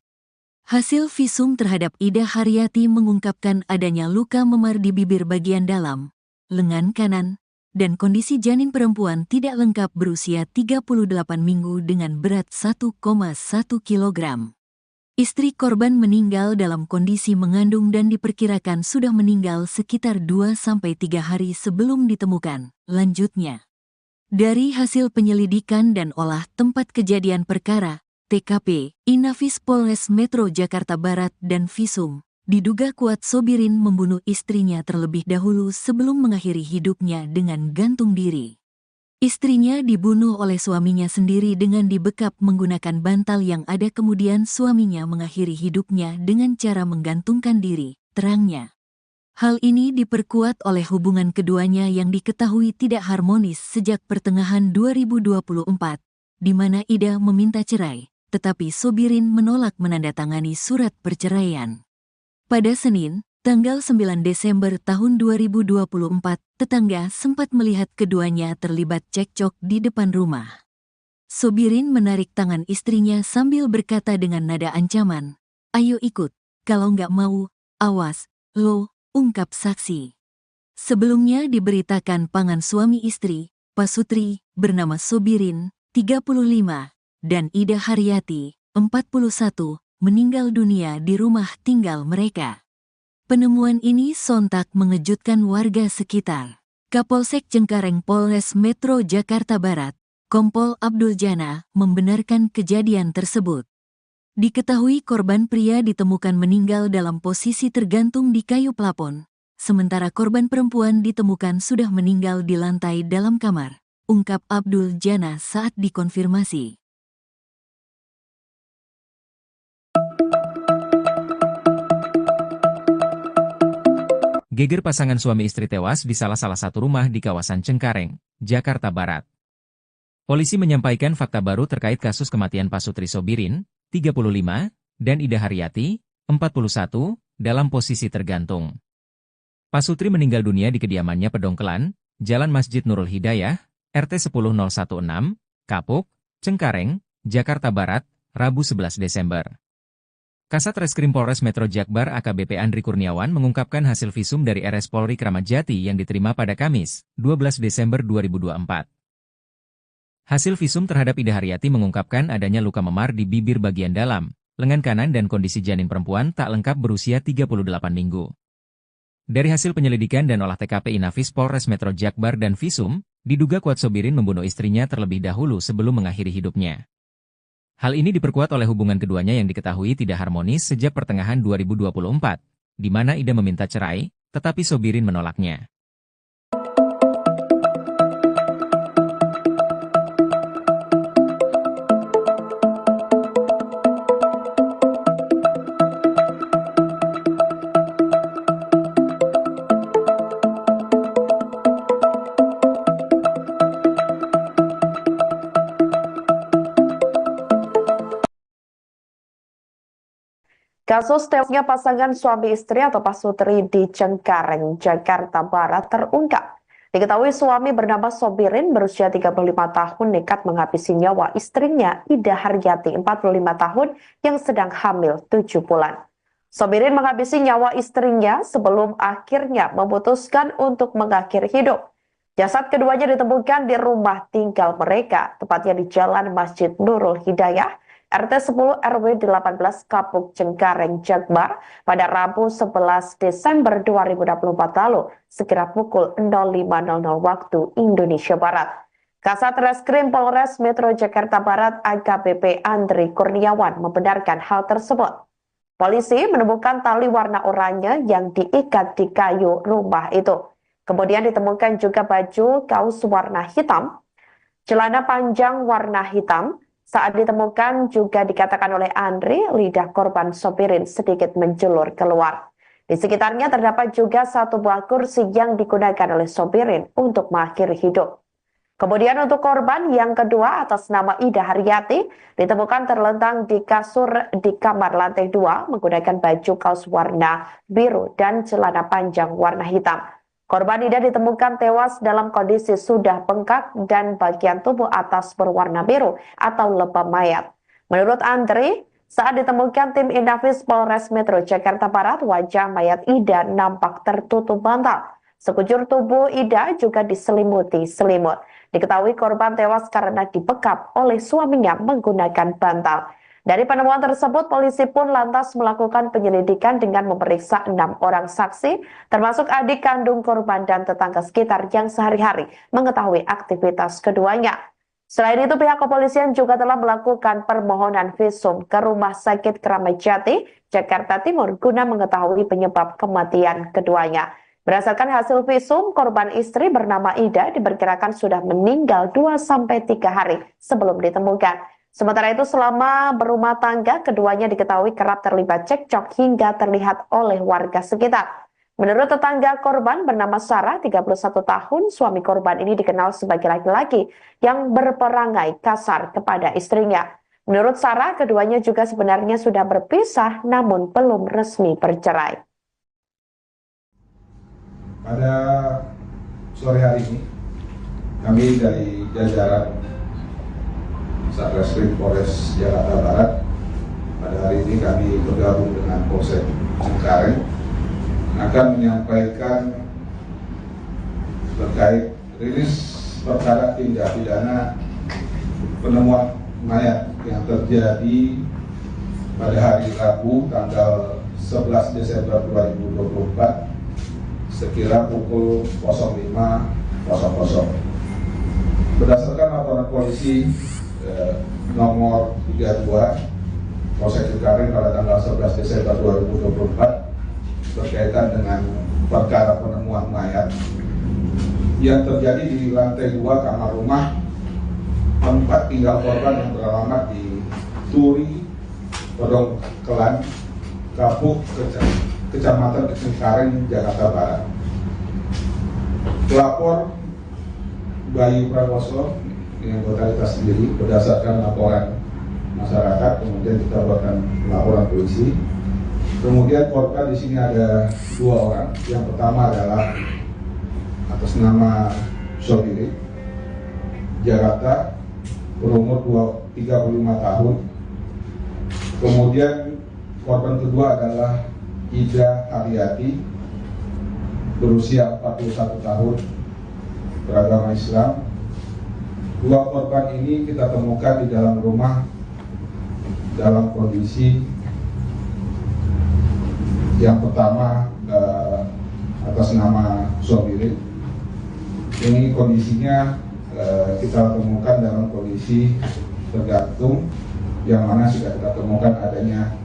Hasil visum terhadap Ida Haryati mengungkapkan adanya luka memar di bibir bagian dalam, lengan kanan, dan kondisi janin perempuan tidak lengkap berusia 38 minggu dengan berat 1,1 kg. Istri korban meninggal dalam kondisi mengandung dan diperkirakan sudah meninggal sekitar 2-3 hari sebelum ditemukan. Lanjutnya, dari hasil penyelidikan dan olah tempat kejadian perkara, TKP, Inafis Polres Metro Jakarta Barat dan visum, diduga kuat Sobirin membunuh istrinya terlebih dahulu sebelum mengakhiri hidupnya dengan gantung diri. Istrinya dibunuh oleh suaminya sendiri dengan dibekap menggunakan bantal yang ada, kemudian suaminya mengakhiri hidupnya dengan cara menggantungkan diri, terangnya. Hal ini diperkuat oleh hubungan keduanya yang diketahui tidak harmonis sejak pertengahan 2024, di mana Ida meminta cerai, tetapi Sobirin menolak menandatangani surat perceraian. Pada Senin, tanggal 9 Desember tahun 2024, tetangga sempat melihat keduanya terlibat cekcok di depan rumah. Sobirin menarik tangan istrinya sambil berkata dengan nada ancaman, "Ayo ikut, kalau nggak mau, awas, lo," ungkap saksi. Sebelumnya diberitakan pasangan suami istri, Pasutri, bernama Sobirin, 35, dan Ida Haryati, 41, meninggal dunia di rumah tinggal mereka. Penemuan ini sontak mengejutkan warga sekitar. Kapolsek Cengkareng Polres Metro Jakarta Barat, Kompol Abdul Jana membenarkan kejadian tersebut. Diketahui korban pria ditemukan meninggal dalam posisi tergantung di kayu plafon, sementara korban perempuan ditemukan sudah meninggal di lantai dalam kamar, ungkap Abdul Jana saat dikonfirmasi. Geger pasangan suami istri tewas di salah satu rumah di kawasan Cengkareng, Jakarta Barat. Polisi menyampaikan fakta baru terkait kasus kematian Pak Sutri Sobirin, 35, dan Ida Haryati, 41, dalam posisi tergantung. Pak Sutri meninggal dunia di kediamannya Pedongkelan, Jalan Masjid Nurul Hidayah, RT 10016, Kapuk, Cengkareng, Jakarta Barat, Rabu 11 Desember. Kasat Reskrim Polres Metro Jakbar AKBP Andri Kurniawan mengungkapkan hasil visum dari RS Polri Kramat Jati yang diterima pada Kamis, 12 Desember 2024. Hasil visum terhadap Ida Haryati mengungkapkan adanya luka memar di bibir bagian dalam, lengan kanan dan kondisi janin perempuan tak lengkap berusia 38 minggu. Dari hasil penyelidikan dan olah TKP Inafis Polres Metro Jakbar dan visum, diduga kuat Sobirin membunuh istrinya terlebih dahulu sebelum mengakhiri hidupnya. Hal ini diperkuat oleh hubungan keduanya yang diketahui tidak harmonis sejak pertengahan 2024, di mana Ida meminta cerai, tetapi Sobirin menolaknya. Kasus tewasnya pasangan suami istri atau Pak Sutri di Cengkareng, Jakarta Barat terungkap. Diketahui suami bernama Sobirin berusia 35 tahun nekat menghabisi nyawa istrinya Ida Haryati 45 tahun yang sedang hamil 7 bulan. Sobirin menghabisi nyawa istrinya sebelum akhirnya memutuskan untuk mengakhiri hidup. Jasad keduanya ditemukan di rumah tinggal mereka, tepatnya di Jalan Masjid Nurul Hidayah, RT 10 RW 18 Kapuk Cengkareng Jakbar pada Rabu 11 Desember 2024 lalu, sekira pukul 05.00 waktu Indonesia Barat. Kasat Reskrim Polres Metro Jakarta Barat AKBP Andri Kurniawan membenarkan hal tersebut. Polisi menemukan tali warna oranye yang diikat di kayu rumah itu. Kemudian ditemukan juga baju kaos warna hitam, celana panjang warna hitam. Saat ditemukan juga dikatakan oleh Andri, lidah korban Sobirin sedikit menjulur keluar. Di sekitarnya terdapat juga satu buah kursi yang digunakan oleh Sobirin untuk mengakhiri hidup. Kemudian untuk korban yang kedua atas nama Ida Haryati ditemukan terlentang di kasur di kamar lantai 2 menggunakan baju kaos warna biru dan celana panjang warna hitam. Korban Ida ditemukan tewas dalam kondisi sudah bengkak dan bagian tubuh atas berwarna biru atau lebam mayat. Menurut Andri, saat ditemukan tim Inafis Polres Metro Jakarta Barat, wajah mayat Ida nampak tertutup bantal. Sekujur tubuh Ida juga diselimuti selimut. Diketahui korban tewas karena dibekap oleh suaminya menggunakan bantal. Dari penemuan tersebut, polisi pun lantas melakukan penyelidikan dengan memeriksa 6 orang saksi, termasuk adik kandung korban dan tetangga sekitar yang sehari-hari mengetahui aktivitas keduanya. Selain itu, pihak kepolisian juga telah melakukan permohonan visum ke Rumah Sakit Kramat Jati, Jakarta Timur, guna mengetahui penyebab kematian keduanya. Berdasarkan hasil visum, korban istri bernama Ida diperkirakan sudah meninggal 2-3 hari sebelum ditemukan. Sementara itu selama berumah tangga, keduanya diketahui kerap terlibat cekcok hingga terlihat oleh warga sekitar. Menurut tetangga korban bernama Sarah, 31 tahun, suami korban ini dikenal sebagai laki-laki yang berperangai kasar kepada istrinya. Menurut Sarah, keduanya juga sebenarnya sudah berpisah namun belum resmi bercerai. Pada sore hari ini, kami dari jajaran Satreskrim Polres Jakarta Barat, pada hari ini kami bergabung dengan Polsek Cengkareng akan menyampaikan terkait rilis perkara tindak pidana penemuan mayat yang terjadi pada hari Rabu tanggal 11 Desember 2024 sekira pukul 05.00. Berdasarkan laporan polisi nomor 32 Polsek Cengkareng pada tanggal 11 Desember 2024 berkaitan dengan perkara penemuan mayat yang terjadi di lantai 2 kamar rumah tempat tinggal korban yang beralamat di Turi, Pedongkelan, Kapuk, Kecamatan Cengkareng, Jakarta Barat. Pelapor Bayu Prakoso yang anggota sendiri berdasarkan laporan masyarakat, kemudian kita buatkan laporan polisi. Kemudian korban di sini ada 2 orang. Yang pertama adalah atas nama Sobirin Jakarta, berumur 35 tahun. Kemudian korban kedua adalah Ida Haryati, berusia 41 tahun, beragama Islam. 2 korban ini kita temukan di dalam rumah dalam kondisi yang pertama atas nama Sobirin. Ini kondisinya kita temukan dalam kondisi tergantung, yang mana sudah kita temukan adanya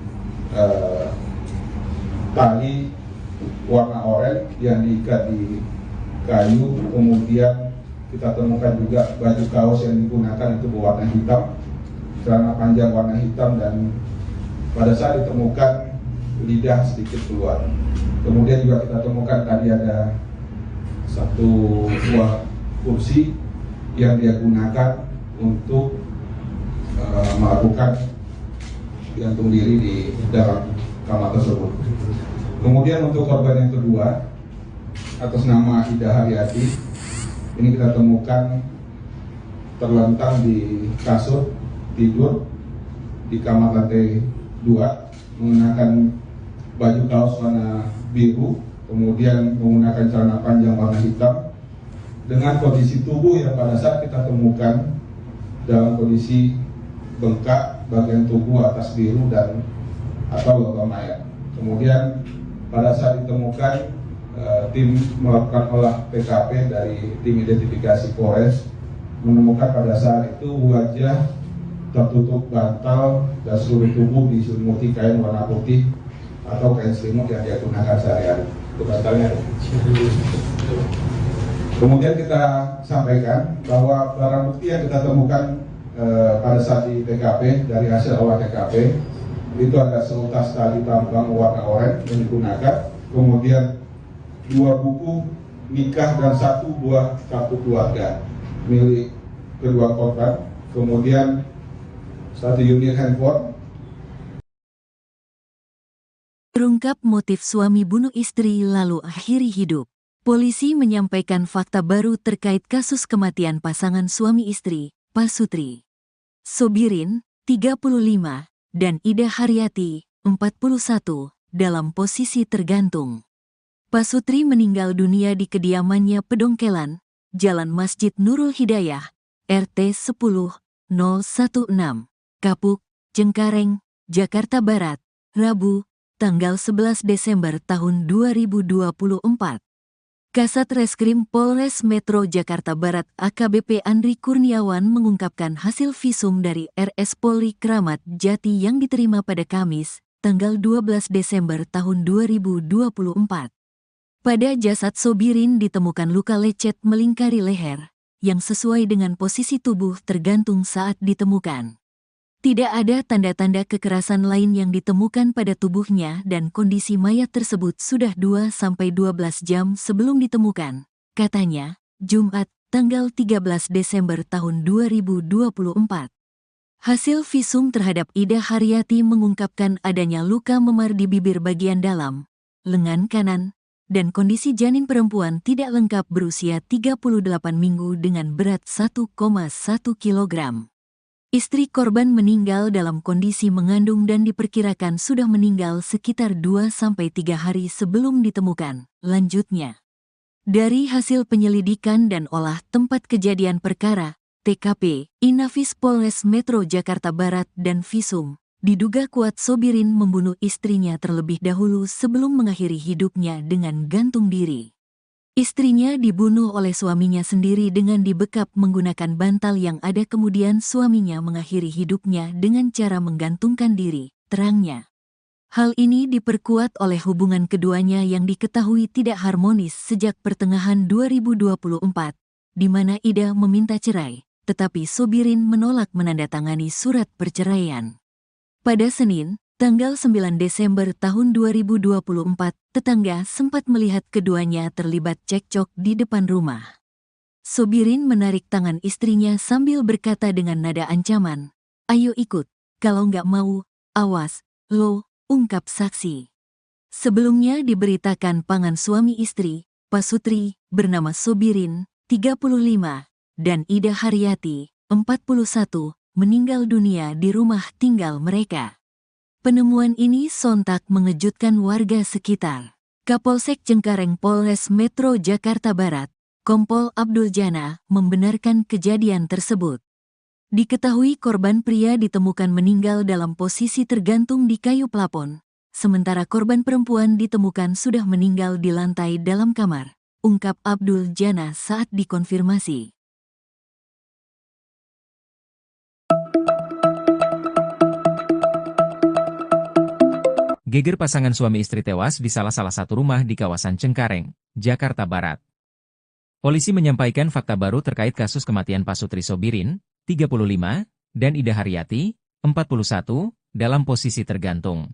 tali warna oranye yang diikat di kayu, kemudian kita temukan juga baju kaos yang digunakan itu berwarna hitam, celana panjang warna hitam, dan pada saat ditemukan lidah sedikit keluar. Kemudian juga kita temukan tadi ada 1 buah kursi yang dia gunakan untuk melakukan gantung diri di dalam kamar tersebut. Kemudian untuk korban yang kedua atas nama Ida Haryati, ini kita temukan terlentang di kasur tidur di kamar lantai 2, menggunakan baju kaos warna biru, kemudian menggunakan celana panjang warna hitam, dengan kondisi tubuh yang pada saat kita temukan dalam kondisi bengkak bagian tubuh atas biru dan atau logam mayat. Kemudian pada saat ditemukan, tim melakukan olah TKP dari tim identifikasi Polres, menemukan pada saat itu wajah tertutup bantal dan seluruh tubuh diselimuti kain warna putih atau kain selimut yang dia gunakan sehari-hari. Itu bantalnya. Kemudian kita sampaikan bahwa barang bukti yang kita temukan pada saat di TKP, dari hasil olah TKP, itu ada seutas tali tambang warna oranye yang digunakan, kemudian 2 buku nikah dan 1 buah kartu keluarga milik kedua korban, kemudian 1 unit handphone. Terungkap motif suami bunuh istri lalu akhiri hidup. Polisi menyampaikan fakta baru terkait kasus kematian pasangan suami istri, Pasutri Sobirin, 35, dan Ida Haryati, 41, dalam posisi tergantung. Pasutri meninggal dunia di kediamannya Pedongkelan, Jalan Masjid Nurul Hidayah, RT 10-016, Kapuk, Cengkareng, Jakarta Barat, Rabu, tanggal 11 Desember tahun 2024. Kasat Reskrim Polres Metro Jakarta Barat AKBP Andri Kurniawan mengungkapkan hasil visum dari RS Polri Kramat Jati yang diterima pada Kamis, tanggal 12 Desember tahun 2024. Pada jasad Sobirin ditemukan luka lecet melingkari leher, yang sesuai dengan posisi tubuh tergantung saat ditemukan. Tidak ada tanda-tanda kekerasan lain yang ditemukan pada tubuhnya dan kondisi mayat tersebut sudah 2-12 jam sebelum ditemukan, katanya, Jumat, tanggal 13 Desember tahun 2024. Hasil visum terhadap Ida Haryati mengungkapkan adanya luka memar di bibir bagian dalam, lengan kanan, dan kondisi janin perempuan tidak lengkap berusia 38 minggu dengan berat 1,1 kg. Istri korban meninggal dalam kondisi mengandung dan diperkirakan sudah meninggal sekitar 2-3 hari sebelum ditemukan. Lanjutnya, dari hasil penyelidikan dan olah tempat kejadian perkara, TKP, Inafis Polres Metro Jakarta Barat dan visum, diduga kuat Sobirin membunuh istrinya terlebih dahulu sebelum mengakhiri hidupnya dengan gantung diri. Istrinya dibunuh oleh suaminya sendiri dengan dibekap menggunakan bantal yang ada, kemudian suaminya mengakhiri hidupnya dengan cara menggantungkan diri, terangnya. Hal ini diperkuat oleh hubungan keduanya yang diketahui tidak harmonis sejak pertengahan 2024, di mana Ida meminta cerai, tetapi Sobirin menolak menandatangani surat perceraian. Pada Senin, tanggal 9 Desember tahun 2024, tetangga sempat melihat keduanya terlibat cekcok di depan rumah. Sobirin menarik tangan istrinya sambil berkata dengan nada ancaman, "Ayo ikut, kalau nggak mau, awas, lo," ungkap saksi. Sebelumnya diberitakan pasangan suami istri, Pasutri, bernama Sobirin, 35, dan Ida Haryati, 41, meninggal dunia di rumah tinggal mereka. Penemuan ini sontak mengejutkan warga sekitar. Kapolsek Cengkareng Polres Metro Jakarta Barat, Kompol Abdul Jana, membenarkan kejadian tersebut. Diketahui korban pria ditemukan meninggal dalam posisi tergantung di kayu plafon, sementara korban perempuan ditemukan sudah meninggal di lantai dalam kamar, ungkap Abdul Jana saat dikonfirmasi. Geger pasangan suami istri tewas di salah satu rumah di kawasan Cengkareng, Jakarta Barat. Polisi menyampaikan fakta baru terkait kasus kematian Pasutri Sobirin, 35, dan Ida Haryati, 41, dalam posisi tergantung.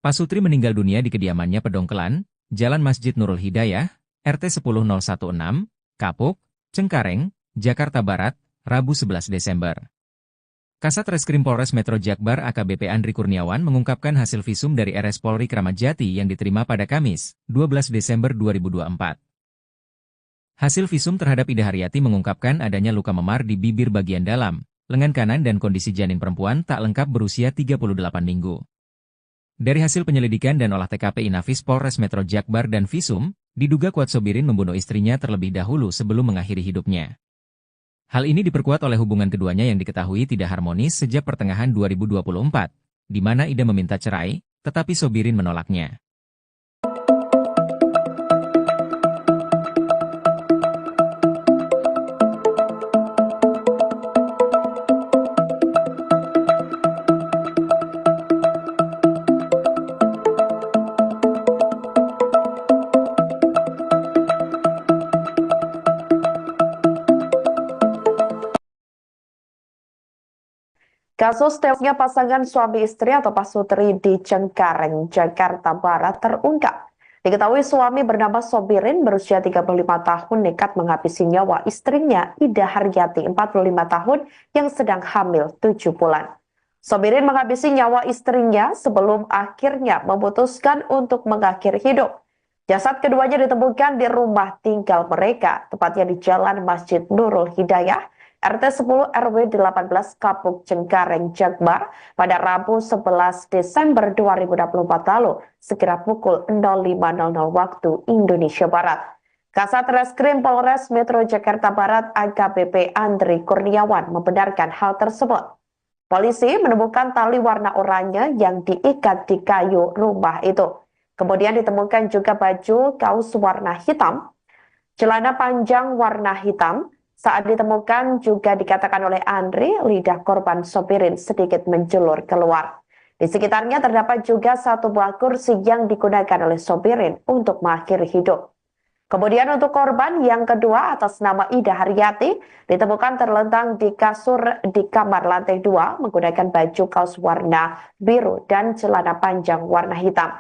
Pasutri meninggal dunia di kediamannya Pedongkelan, Jalan Masjid Nurul Hidayah, RT 10016, Kapuk, Cengkareng, Jakarta Barat, Rabu 11 Desember. Kasat Reskrim Polres Metro Jakbar AKBP Andri Kurniawan mengungkapkan hasil visum dari RS Polri Kramat Jati yang diterima pada Kamis, 12 Desember 2024. Hasil visum terhadap Ida Haryati mengungkapkan adanya luka memar di bibir bagian dalam, lengan kanan dan kondisi janin perempuan tak lengkap berusia 38 minggu. Dari hasil penyelidikan dan olah TKP Inafis Polres Metro Jakbar dan visum, diduga kuat Sobirin membunuh istrinya terlebih dahulu sebelum mengakhiri hidupnya. Hal ini diperkuat oleh hubungan keduanya yang diketahui tidak harmonis sejak pertengahan 2024, di mana Ida meminta cerai, tetapi Sobirin menolaknya. Kasus tewasnya pasangan suami istri atau Pasutri di Cengkareng, Jakarta Barat terungkap. Diketahui suami bernama Sobirin berusia 35 tahun nekat menghabisi nyawa istrinya Ida Haryati 45 tahun yang sedang hamil 7 bulan. Sobirin menghabisi nyawa istrinya sebelum akhirnya memutuskan untuk mengakhiri hidup. Jasad keduanya ditemukan di rumah tinggal mereka, tepatnya di Jalan Masjid Nurul Hidayah, RT 10 RW 18 Kapuk Cengkareng Jakbar pada Rabu 11 Desember 2024 lalu, sekira pukul 05.00 waktu Indonesia Barat. Kasat Reskrim Polres Metro Jakarta Barat AKBP Andri Kurniawan membenarkan hal tersebut. Polisi menemukan tali warna oranye yang diikat di kayu rumah itu. Kemudian ditemukan juga baju kaos warna hitam, celana panjang warna hitam. Saat ditemukan juga dikatakan oleh Andri, lidah korban Sobirin sedikit menjulur keluar. Di sekitarnya terdapat juga satu buah kursi yang digunakan oleh Sobirin untuk mengakhiri hidup. Kemudian untuk korban yang kedua atas nama Ida Haryati ditemukan terlentang di kasur di kamar lantai 2 menggunakan baju kaos warna biru dan celana panjang warna hitam.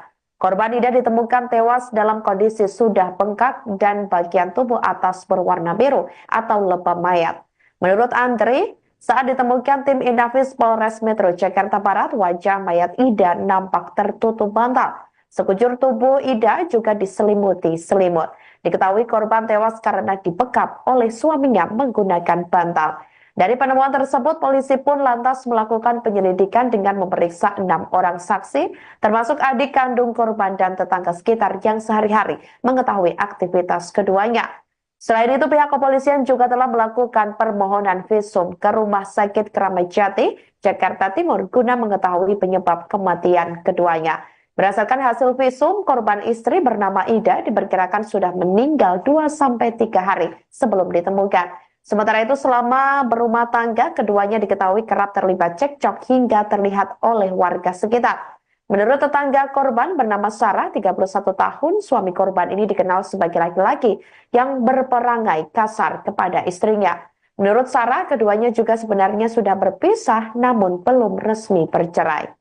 Korban Ida ditemukan tewas dalam kondisi sudah bengkak dan bagian tubuh atas berwarna biru atau lebam mayat. Menurut Andri, saat ditemukan tim Inafis Polres Metro Jakarta Barat, wajah mayat Ida nampak tertutup bantal. Sekujur tubuh Ida juga diselimuti selimut. Diketahui korban tewas karena dibekap oleh suaminya menggunakan bantal. Dari penemuan tersebut, polisi pun lantas melakukan penyelidikan dengan memeriksa 6 orang saksi, termasuk adik kandung korban dan tetangga sekitar yang sehari-hari mengetahui aktivitas keduanya. Selain itu, pihak kepolisian juga telah melakukan permohonan visum ke Rumah Sakit Kramat Jati, Jakarta Timur, guna mengetahui penyebab kematian keduanya. Berdasarkan hasil visum, korban istri bernama Ida diperkirakan sudah meninggal 2-3 hari sebelum ditemukan. Sementara itu selama berumah tangga, keduanya diketahui kerap terlibat cekcok hingga terlihat oleh warga sekitar. Menurut tetangga korban bernama Sarah, 31 tahun, suami korban ini dikenal sebagai laki-laki yang berperangai kasar kepada istrinya. Menurut Sarah, keduanya juga sebenarnya sudah berpisah namun belum resmi bercerai.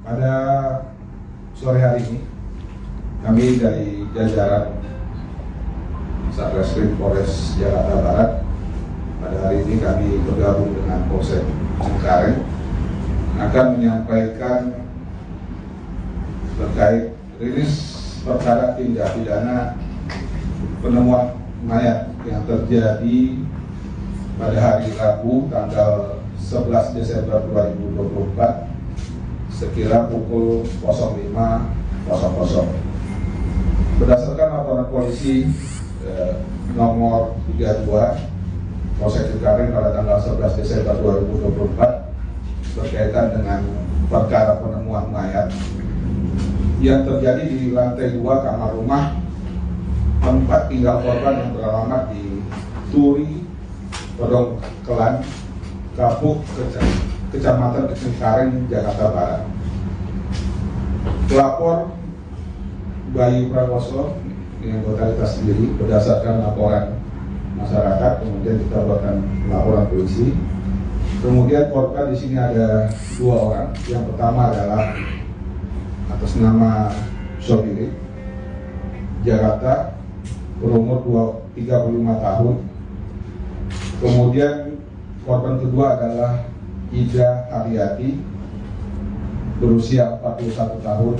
Pada sore hari ini, kami dari jajaran Satreskrim Polres Jakarta Barat, pada hari ini kami bergabung dengan Polsek Cengkareng akan menyampaikan terkait rilis perkara tindak pidana penemuan mayat yang terjadi pada hari Rabu tanggal 11 Desember 2024 sekira pukul 05.00. Berdasarkan laporan polisi nomor 32 Polsek Cengkareng pada tanggal 11 Desember 2024 berkaitan dengan perkara penemuan mayat yang terjadi di lantai 2 kamar rumah tempat tinggal korban yang beralamat di Turi, Pedongkelan, Kapuk, Kecamatan Cengkareng, Jakarta Barat. Pelapor Bayu Prakoso yang anggota sendiri berdasarkan laporan masyarakat, kemudian kita buatkan laporan polisi. Kemudian korban di sini ada 2 orang. Yang pertama adalah atas nama Sobiri Jakarta, berumur 35 tahun. Kemudian korban kedua adalah Ida Haryati, berusia 41 tahun,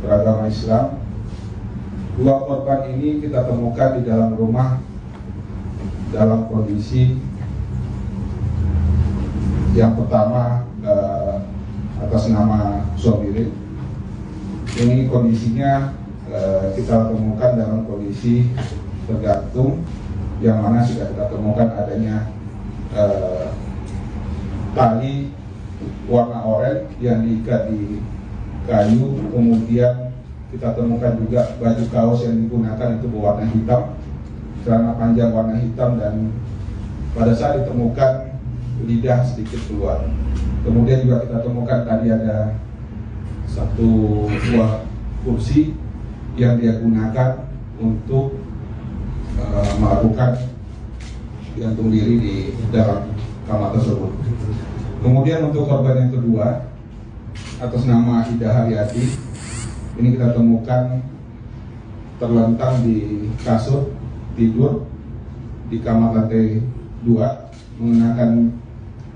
beragama Islam. 2 korban ini kita temukan di dalam rumah dalam kondisi yang pertama atas nama Sobiri. Ini kondisinya kita temukan dalam kondisi tergantung, yang mana sudah kita temukan adanya tali warna oranye yang diikat di kayu, kemudian kita temukan juga baju kaos yang digunakan itu berwarna hitam, celana panjang warna hitam, dan pada saat ditemukan lidah sedikit keluar. Kemudian juga kita temukan tadi ada 1 buah kursi yang dia gunakan untuk melakukan gantung diri di dalam kamar tersebut. Kemudian untuk korban yang kedua atas nama Ida Haryati, ini kita temukan terlentang di kasur tidur di kamar lantai 2, mengenakan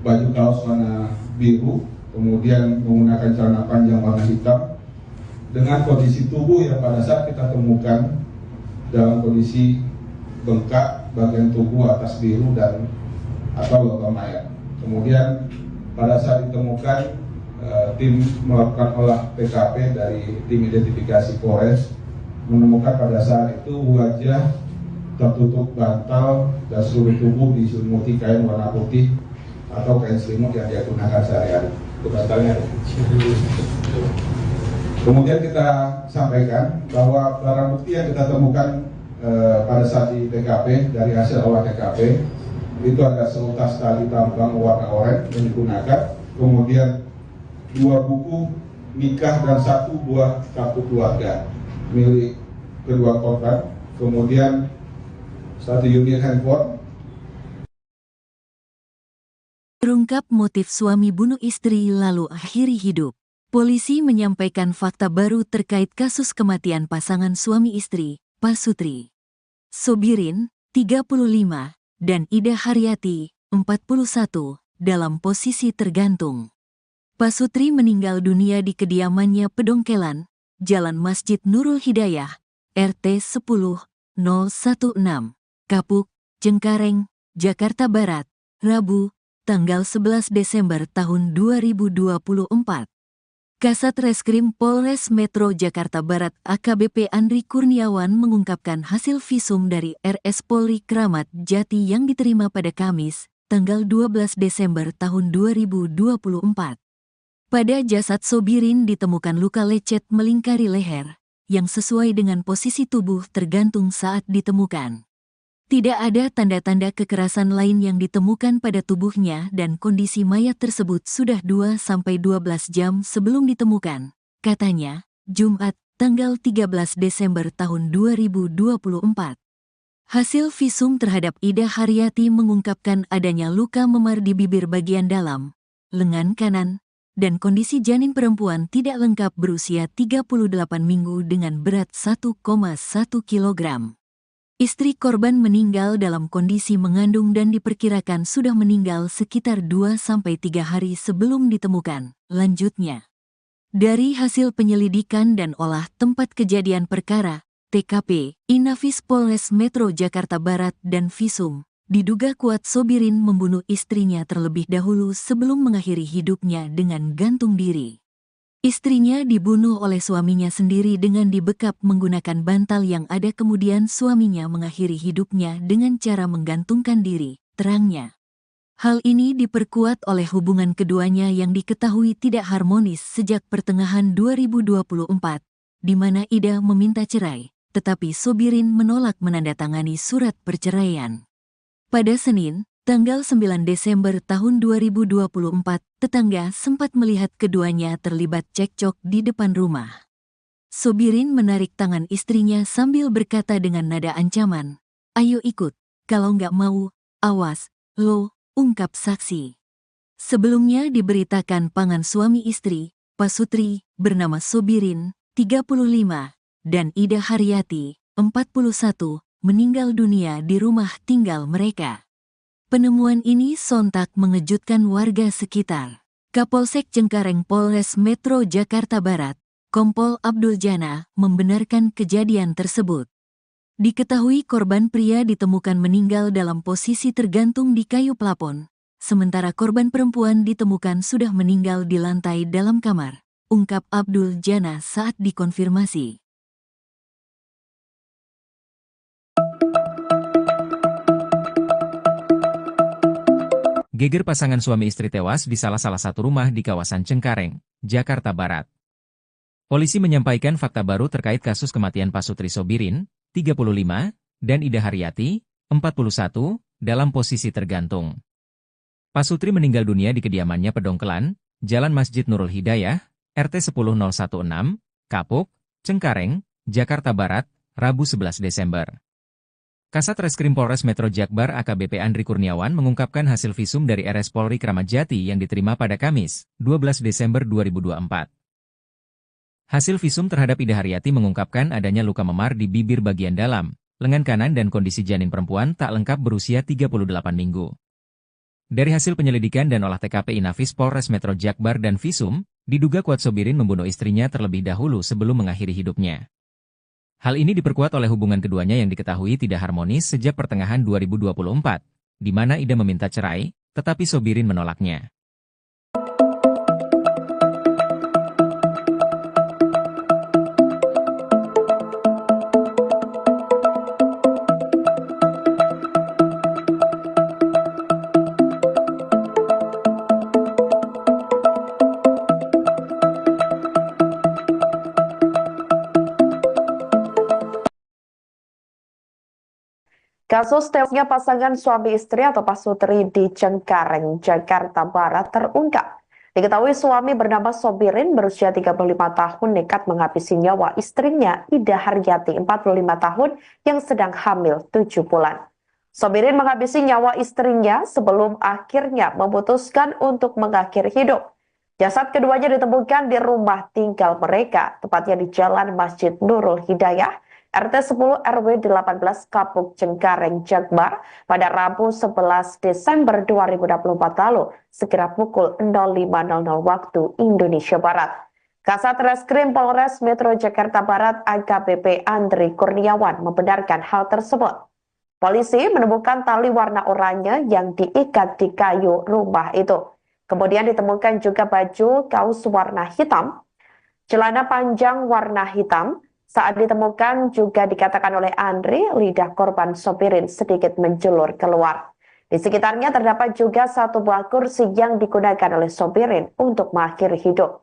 baju kaos warna biru, kemudian menggunakan celana panjang warna hitam, dengan kondisi tubuh yang pada saat kita temukan dalam kondisi bengkak bagian tubuh atas biru dan atau logam mayat. Kemudian pada saat ditemukan, tim melakukan olah TKP dari tim identifikasi Polres menemukan pada saat itu wajah tertutup bantal dan seluruh tubuh diselimuti kain warna putih atau kain selimut yang dia gunakan sehari-hari. Itu bantalnya. Kemudian kita sampaikan bahwa barang bukti yang kita temukan pada saat di TKP dari hasil olah TKP itu ada seutas tali tambang warna oranye yang digunakan, kemudian 2 buku nikah dan 1 buah kartu keluarga milik kedua korban, kemudian 1 unit handphone. Terungkap motif suami bunuh istri lalu akhiri hidup. Polisi menyampaikan fakta baru terkait kasus kematian pasangan suami istri, Pasutri Sobirin, 35, dan Ida Haryati, 41, dalam posisi tergantung. Pasutri meninggal dunia di kediamannya Pedongkelan, Jalan Masjid Nurul Hidayah, RT 10-016, Kapuk, Cengkareng, Jakarta Barat, Rabu, tanggal 11 Desember tahun 2024. Kasat Reskrim Polres Metro Jakarta Barat AKBP Andri Kurniawan mengungkapkan hasil visum dari RS Polri Kramat Jati yang diterima pada Kamis, tanggal 12 Desember tahun 2024. Pada jasad Sobirin ditemukan luka lecet melingkari leher, yang sesuai dengan posisi tubuh tergantung saat ditemukan. Tidak ada tanda-tanda kekerasan lain yang ditemukan pada tubuhnya dan kondisi mayat tersebut sudah 2-12 jam sebelum ditemukan, katanya, Jumat, tanggal 13 Desember tahun 2024. Hasil visum terhadap Ida Haryati mengungkapkan adanya luka memar di bibir bagian dalam, lengan kanan, dan kondisi janin perempuan tidak lengkap berusia 38 minggu dengan berat 1,1 kg. Istri korban meninggal dalam kondisi mengandung dan diperkirakan sudah meninggal sekitar 2-3 hari sebelum ditemukan. Lanjutnya, dari hasil penyelidikan dan olah tempat kejadian perkara, TKP, Inafis Polres Metro Jakarta Barat dan Visum, diduga kuat Sobirin membunuh istrinya terlebih dahulu sebelum mengakhiri hidupnya dengan gantung diri. Istrinya dibunuh oleh suaminya sendiri dengan dibekap menggunakan bantal yang ada, kemudian suaminya mengakhiri hidupnya dengan cara menggantungkan diri, terangnya. Hal ini diperkuat oleh hubungan keduanya yang diketahui tidak harmonis sejak pertengahan 2024, di mana Ida meminta cerai, tetapi Sobirin menolak menandatangani surat perceraian. Pada Senin, tanggal 9 Desember tahun 2024, tetangga sempat melihat keduanya terlibat cekcok di depan rumah. Sobirin menarik tangan istrinya sambil berkata dengan nada ancaman, "Ayo ikut, kalau nggak mau, awas, lo," ungkap saksi. Sebelumnya diberitakan pasangan suami istri, Pasutri, bernama Sobirin, 35, dan Ida Haryati, 41, meninggal dunia di rumah tinggal mereka. Penemuan ini sontak mengejutkan warga sekitar. Kapolsek Cengkareng Polres Metro Jakarta Barat, Kompol Abdul Jana, membenarkan kejadian tersebut. Diketahui korban pria ditemukan meninggal dalam posisi tergantung di kayu plafon, sementara korban perempuan ditemukan sudah meninggal di lantai dalam kamar, ungkap Abdul Jana saat dikonfirmasi. Geger pasangan suami istri tewas di salah satu rumah di kawasan Cengkareng, Jakarta Barat. Polisi menyampaikan fakta baru terkait kasus kematian Pasutri Sobirin, 35, dan Ida Haryati, 41, dalam posisi tergantung. Pasutri meninggal dunia di kediamannya Pedongkelan, Jalan Masjid Nurul Hidayah, RT 10016, Kapuk, Cengkareng, Jakarta Barat, Rabu 11 Desember. Kasat Reskrim Polres Metro Jakbar AKBP Andri Kurniawan mengungkapkan hasil visum dari RS Polri Kramat Jati yang diterima pada Kamis, 12 Desember 2024. Hasil visum terhadap Ida Haryati mengungkapkan adanya luka memar di bibir bagian dalam, lengan kanan dan kondisi janin perempuan tak lengkap berusia 38 minggu. Dari hasil penyelidikan dan olah TKP Inafis Polres Metro Jakbar dan Visum, diduga kuat Sobirin membunuh istrinya terlebih dahulu sebelum mengakhiri hidupnya. Hal ini diperkuat oleh hubungan keduanya yang diketahui tidak harmonis sejak pertengahan 2024, di mana Ida meminta cerai, tetapi Sobirin menolaknya. Kasus tewasnya pasangan suami istri atau Pasutri di Cengkareng, Jakarta Barat terungkap. Diketahui suami bernama Sobirin berusia 35 tahun nekat menghabisi nyawa istrinya Ida Haryati 45 tahun yang sedang hamil 7 bulan. Sobirin menghabisi nyawa istrinya sebelum akhirnya memutuskan untuk mengakhiri hidup. Jasad keduanya ditemukan di rumah tinggal mereka, tepatnya di Jalan Masjid Nurul Hidayah, RT 10 RW 18 Kapuk Cengkareng Jakbar pada Rabu 11 Desember 2024 lalu, sekira pukul 05.00 waktu Indonesia Barat. Kasat Reskrim Polres Metro Jakarta Barat AKBP Andri Kurniawan membenarkan hal tersebut. Polisi menemukan tali warna oranye yang diikat di kayu rumah itu. Kemudian ditemukan juga baju kaos warna hitam, celana panjang warna hitam. Saat ditemukan juga dikatakan oleh Andri, lidah korban Sobirin sedikit menjulur keluar. Di sekitarnya terdapat juga satu buah kursi yang digunakan oleh sopirin untuk mengakhiri hidup.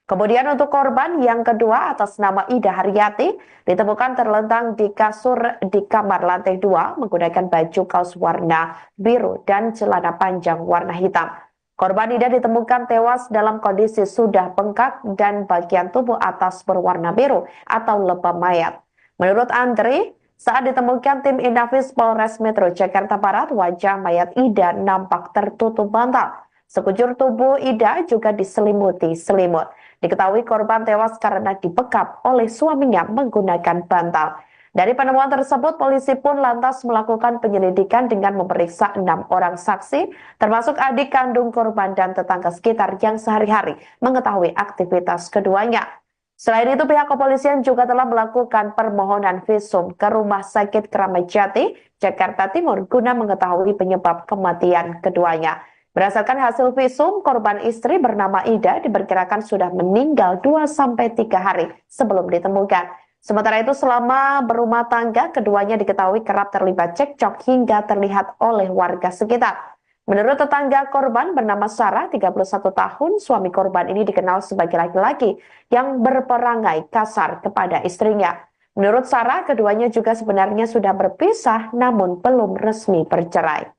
Kemudian untuk korban yang kedua atas nama Ida Haryati ditemukan terlentang di kasur di kamar lantai 2 menggunakan baju kaos warna biru dan celana panjang warna hitam. Korban Ida ditemukan tewas dalam kondisi sudah bengkak dan bagian tubuh atas berwarna biru atau lebam mayat. Menurut Andri, saat ditemukan tim Inafis Polres Metro Jakarta Barat, wajah mayat Ida nampak tertutup bantal. Sekujur tubuh Ida juga diselimuti selimut. Diketahui korban tewas karena dibekap oleh suaminya menggunakan bantal. Dari penemuan tersebut, polisi pun lantas melakukan penyelidikan dengan memeriksa 6 orang saksi, termasuk adik kandung korban dan tetangga sekitar yang sehari-hari mengetahui aktivitas keduanya. Selain itu, pihak kepolisian juga telah melakukan permohonan visum ke Rumah Sakit Kramat Jati, Jakarta Timur, guna mengetahui penyebab kematian keduanya. Berdasarkan hasil visum, korban istri bernama Ida diperkirakan sudah meninggal 2-3 hari sebelum ditemukan. Sementara itu, selama berumah tangga, keduanya diketahui kerap terlibat cekcok hingga terlihat oleh warga sekitar. Menurut tetangga korban bernama Sarah, 31 tahun, suami korban ini dikenal sebagai laki-laki yang berperangai kasar kepada istrinya. Menurut Sarah, keduanya juga sebenarnya sudah berpisah namun belum resmi bercerai.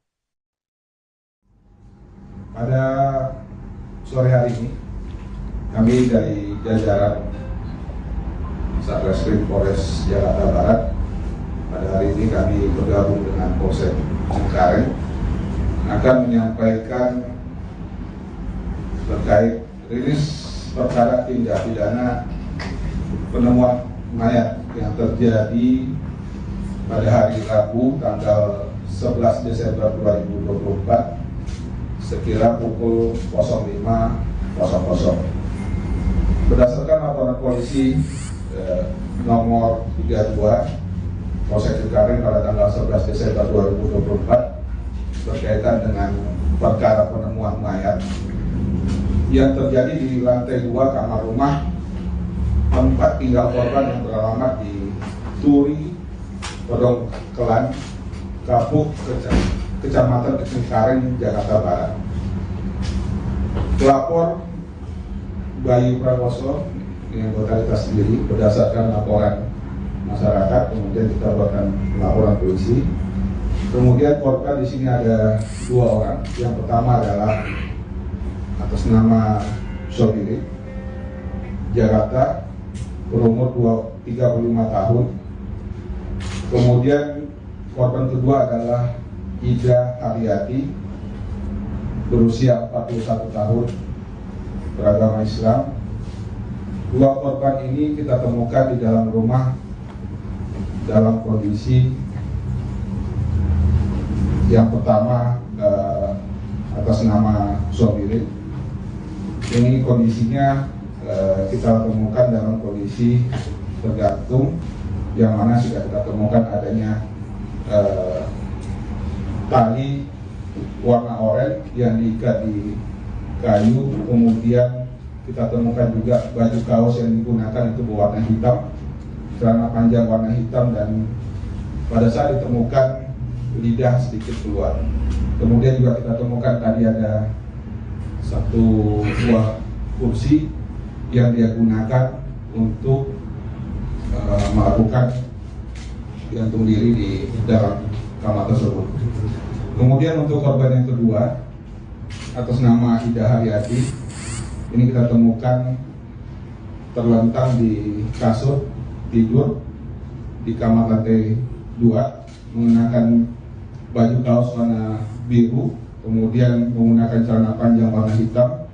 Pada sore hari ini, kami dari jajaran Satreskrim Polres Jakarta Barat, pada hari ini kami bergabung dengan Polsek Cengkareng akan menyampaikan terkait rilis perkara tindak pidana penemuan mayat yang terjadi pada hari Rabu tanggal 11 Desember 2024 sekira pukul 05.00. Berdasarkan laporan polisi nomor 32 Polsek Cengkareng pada tanggal 11 Desember 2024 berkaitan dengan perkara penemuan mayat yang terjadi di lantai 2 kamar rumah tempat tinggal korban yang beralamat di Turi, Pedongkelan, Kapuk, Kecamatan Cengkareng, Jakarta Barat. Pelapor Bayu Prakoso yang berkalitas sendiri berdasarkan laporan masyarakat, kemudian kita buatkan laporan polisi. Kemudian korban di sini ada 2 orang. Yang pertama adalah atas nama Sobiri, Jakarta, berumur 35 tahun. Kemudian korban kedua adalah Ida Haryati, berusia 41 tahun, beragama Islam. 2 korban ini kita temukan di dalam rumah dalam kondisi yang pertama atas nama Sobiri. Ini kondisinya kita temukan dalam kondisi tergantung, yang mana sudah kita temukan adanya tali warna oranye yang diikat di kayu. Kemudian kita temukan juga baju kaos yang digunakan itu berwarna hitam, celana panjang warna hitam, dan pada saat ditemukan lidah sedikit keluar. Kemudian juga kita temukan tadi ada satu buah kursi yang dia gunakan untuk melakukan gantung diri di dalam kamar tersebut. Kemudian untuk korban yang kedua atas nama Ida Haryati, ini kita temukan terlentang di kasur tidur di kamar lantai 2 mengenakan baju kaos warna biru, kemudian menggunakan celana panjang warna hitam,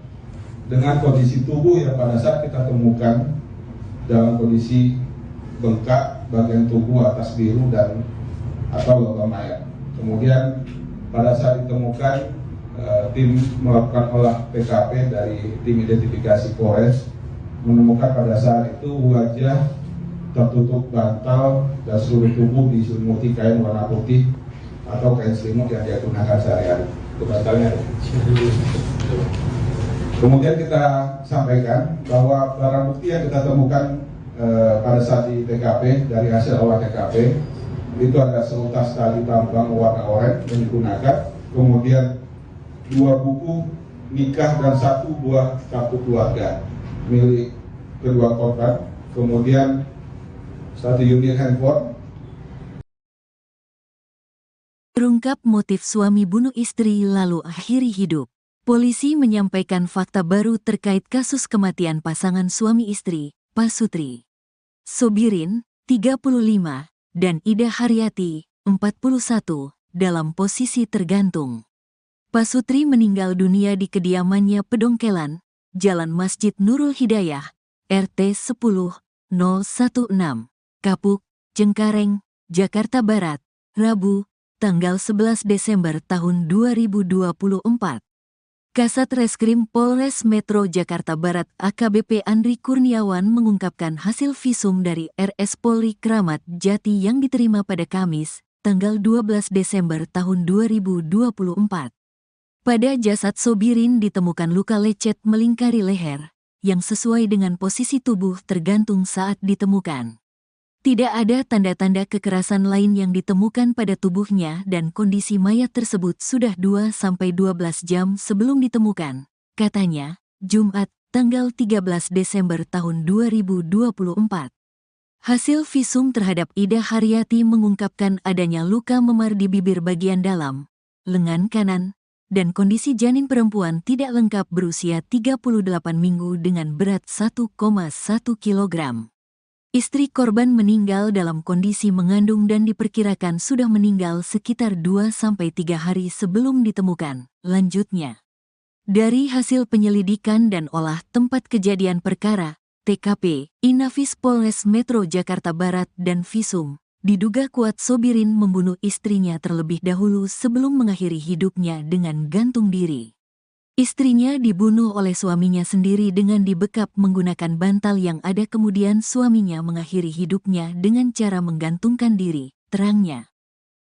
dengan kondisi tubuh yang pada saat kita temukan dalam kondisi bengkak, bagian tubuh atas biru dan atau logam mayat. Kemudian pada saat ditemukan, tim melakukan olah TKP dari tim identifikasi Polres, menemukan pada saat itu wajah tertutup bantal dan seluruh tubuh diselimuti kain warna putih atau kain selimut yang dia gunakan sehari-hari. Itu bantalnya. Kemudian kita sampaikan bahwa barang bukti yang kita temukan pada saat di TKP, dari hasil olah TKP, itu ada seutas tali tambang warna oranye yang digunakan. kemudian 2 buku nikah dan 1 buah kartu keluarga milik kedua korban, kemudian 1 unit handphone. Terungkap motif suami bunuh istri lalu akhiri hidup. Polisi menyampaikan fakta baru terkait kasus kematian pasangan suami istri, Pasutri Sobirin, 35, dan Ida Haryati, 41, dalam posisi tergantung. Pasutri meninggal dunia di kediamannya Pedongkelan, Jalan Masjid Nurul Hidayah, RT 10-016, Kapuk, Cengkareng, Jakarta Barat, Rabu, tanggal 11 Desember tahun 2024. Kasat Reskrim Polres Metro Jakarta Barat AKBP Andri Kurniawan mengungkapkan hasil visum dari RS Polri Kramat Jati yang diterima pada Kamis, tanggal 12 Desember tahun 2024. Pada jasad Sobirin ditemukan luka lecet melingkari leher, yang sesuai dengan posisi tubuh tergantung saat ditemukan. Tidak ada tanda-tanda kekerasan lain yang ditemukan pada tubuhnya dan kondisi mayat tersebut sudah 2-12 jam sebelum ditemukan, katanya, Jumat, tanggal 13 Desember tahun 2024. Hasil visum terhadap Ida Haryati mengungkapkan adanya luka memar di bibir bagian dalam, lengan kanan, dan kondisi janin perempuan tidak lengkap berusia 38 minggu dengan berat 1,1 kg. Istri korban meninggal dalam kondisi mengandung dan diperkirakan sudah meninggal sekitar 2-3 hari sebelum ditemukan. Lanjutnya, dari hasil penyelidikan dan olah tempat kejadian perkara, TKP, Inafis Polres Metro Jakarta Barat dan visum, diduga kuat Sobirin membunuh istrinya terlebih dahulu sebelum mengakhiri hidupnya dengan gantung diri. Istrinya dibunuh oleh suaminya sendiri dengan dibekap menggunakan bantal yang ada, kemudian suaminya mengakhiri hidupnya dengan cara menggantungkan diri, terangnya.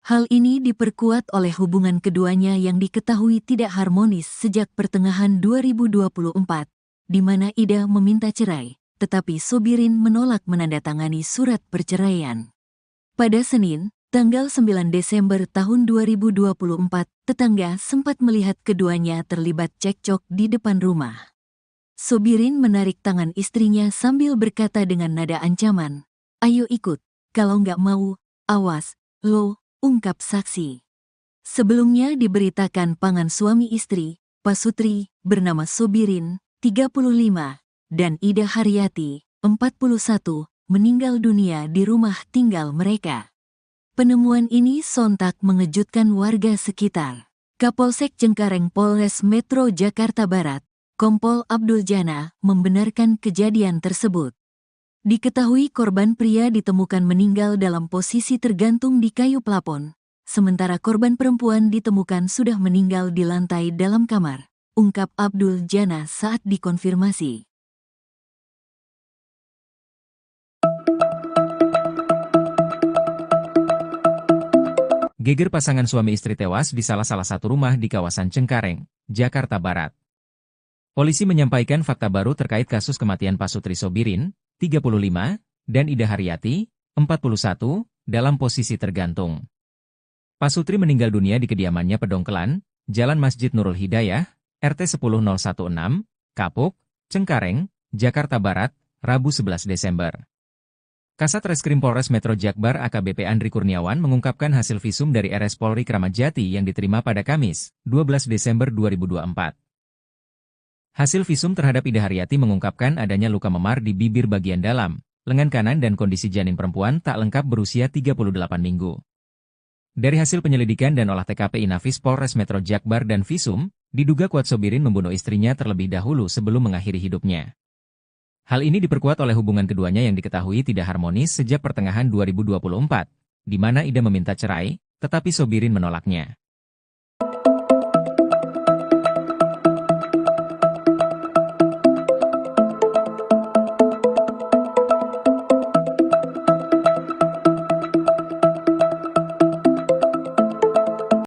Hal ini diperkuat oleh hubungan keduanya yang diketahui tidak harmonis sejak pertengahan 2024, di mana Ida meminta cerai, tetapi Sobirin menolak menandatangani surat perceraian. Pada Senin, tanggal 9 Desember tahun 2024, tetangga sempat melihat keduanya terlibat cekcok di depan rumah. Sobirin menarik tangan istrinya sambil berkata dengan nada ancaman, "Ayo ikut, kalau nggak mau, awas, lo," ungkap saksi. Sebelumnya diberitakan pasangan suami istri, Pasutri, bernama Sobirin, 35, dan Ida Haryati, 41, meninggal dunia di rumah tinggal mereka. Penemuan ini sontak mengejutkan warga sekitar. Kapolsek Cengkareng Polres Metro Jakarta Barat, Kompol Abdul Jana, membenarkan kejadian tersebut. Diketahui korban pria ditemukan meninggal dalam posisi tergantung di kayu plafon, sementara korban perempuan ditemukan sudah meninggal di lantai dalam kamar, ungkap Abdul Jana saat dikonfirmasi. Geger pasangan suami istri tewas di salah satu rumah di kawasan Cengkareng, Jakarta Barat. Polisi menyampaikan fakta baru terkait kasus kematian Pasutri Sobirin, 35, dan Ida Haryati, 41, dalam posisi tergantung. Pasutri meninggal dunia di kediamannya Pedongkelan, Jalan Masjid Nurul Hidayah, RT 10016, Kapuk, Cengkareng, Jakarta Barat, Rabu 11 Desember. Kasat Reskrim Polres Metro Jakbar AKBP Andri Kurniawan mengungkapkan hasil visum dari RS Polri Kramat Jati yang diterima pada Kamis, 12 Desember 2024. Hasil visum terhadap Ida Haryati mengungkapkan adanya luka memar di bibir bagian dalam, lengan kanan dan kondisi janin perempuan tak lengkap berusia 38 minggu. Dari hasil penyelidikan dan olah TKP Inafis Polres Metro Jakbar dan visum, diduga kuat Sobirin membunuh istrinya terlebih dahulu sebelum mengakhiri hidupnya. Hal ini diperkuat oleh hubungan keduanya yang diketahui tidak harmonis sejak pertengahan 2024, di mana Ida meminta cerai, tetapi Sobirin menolaknya.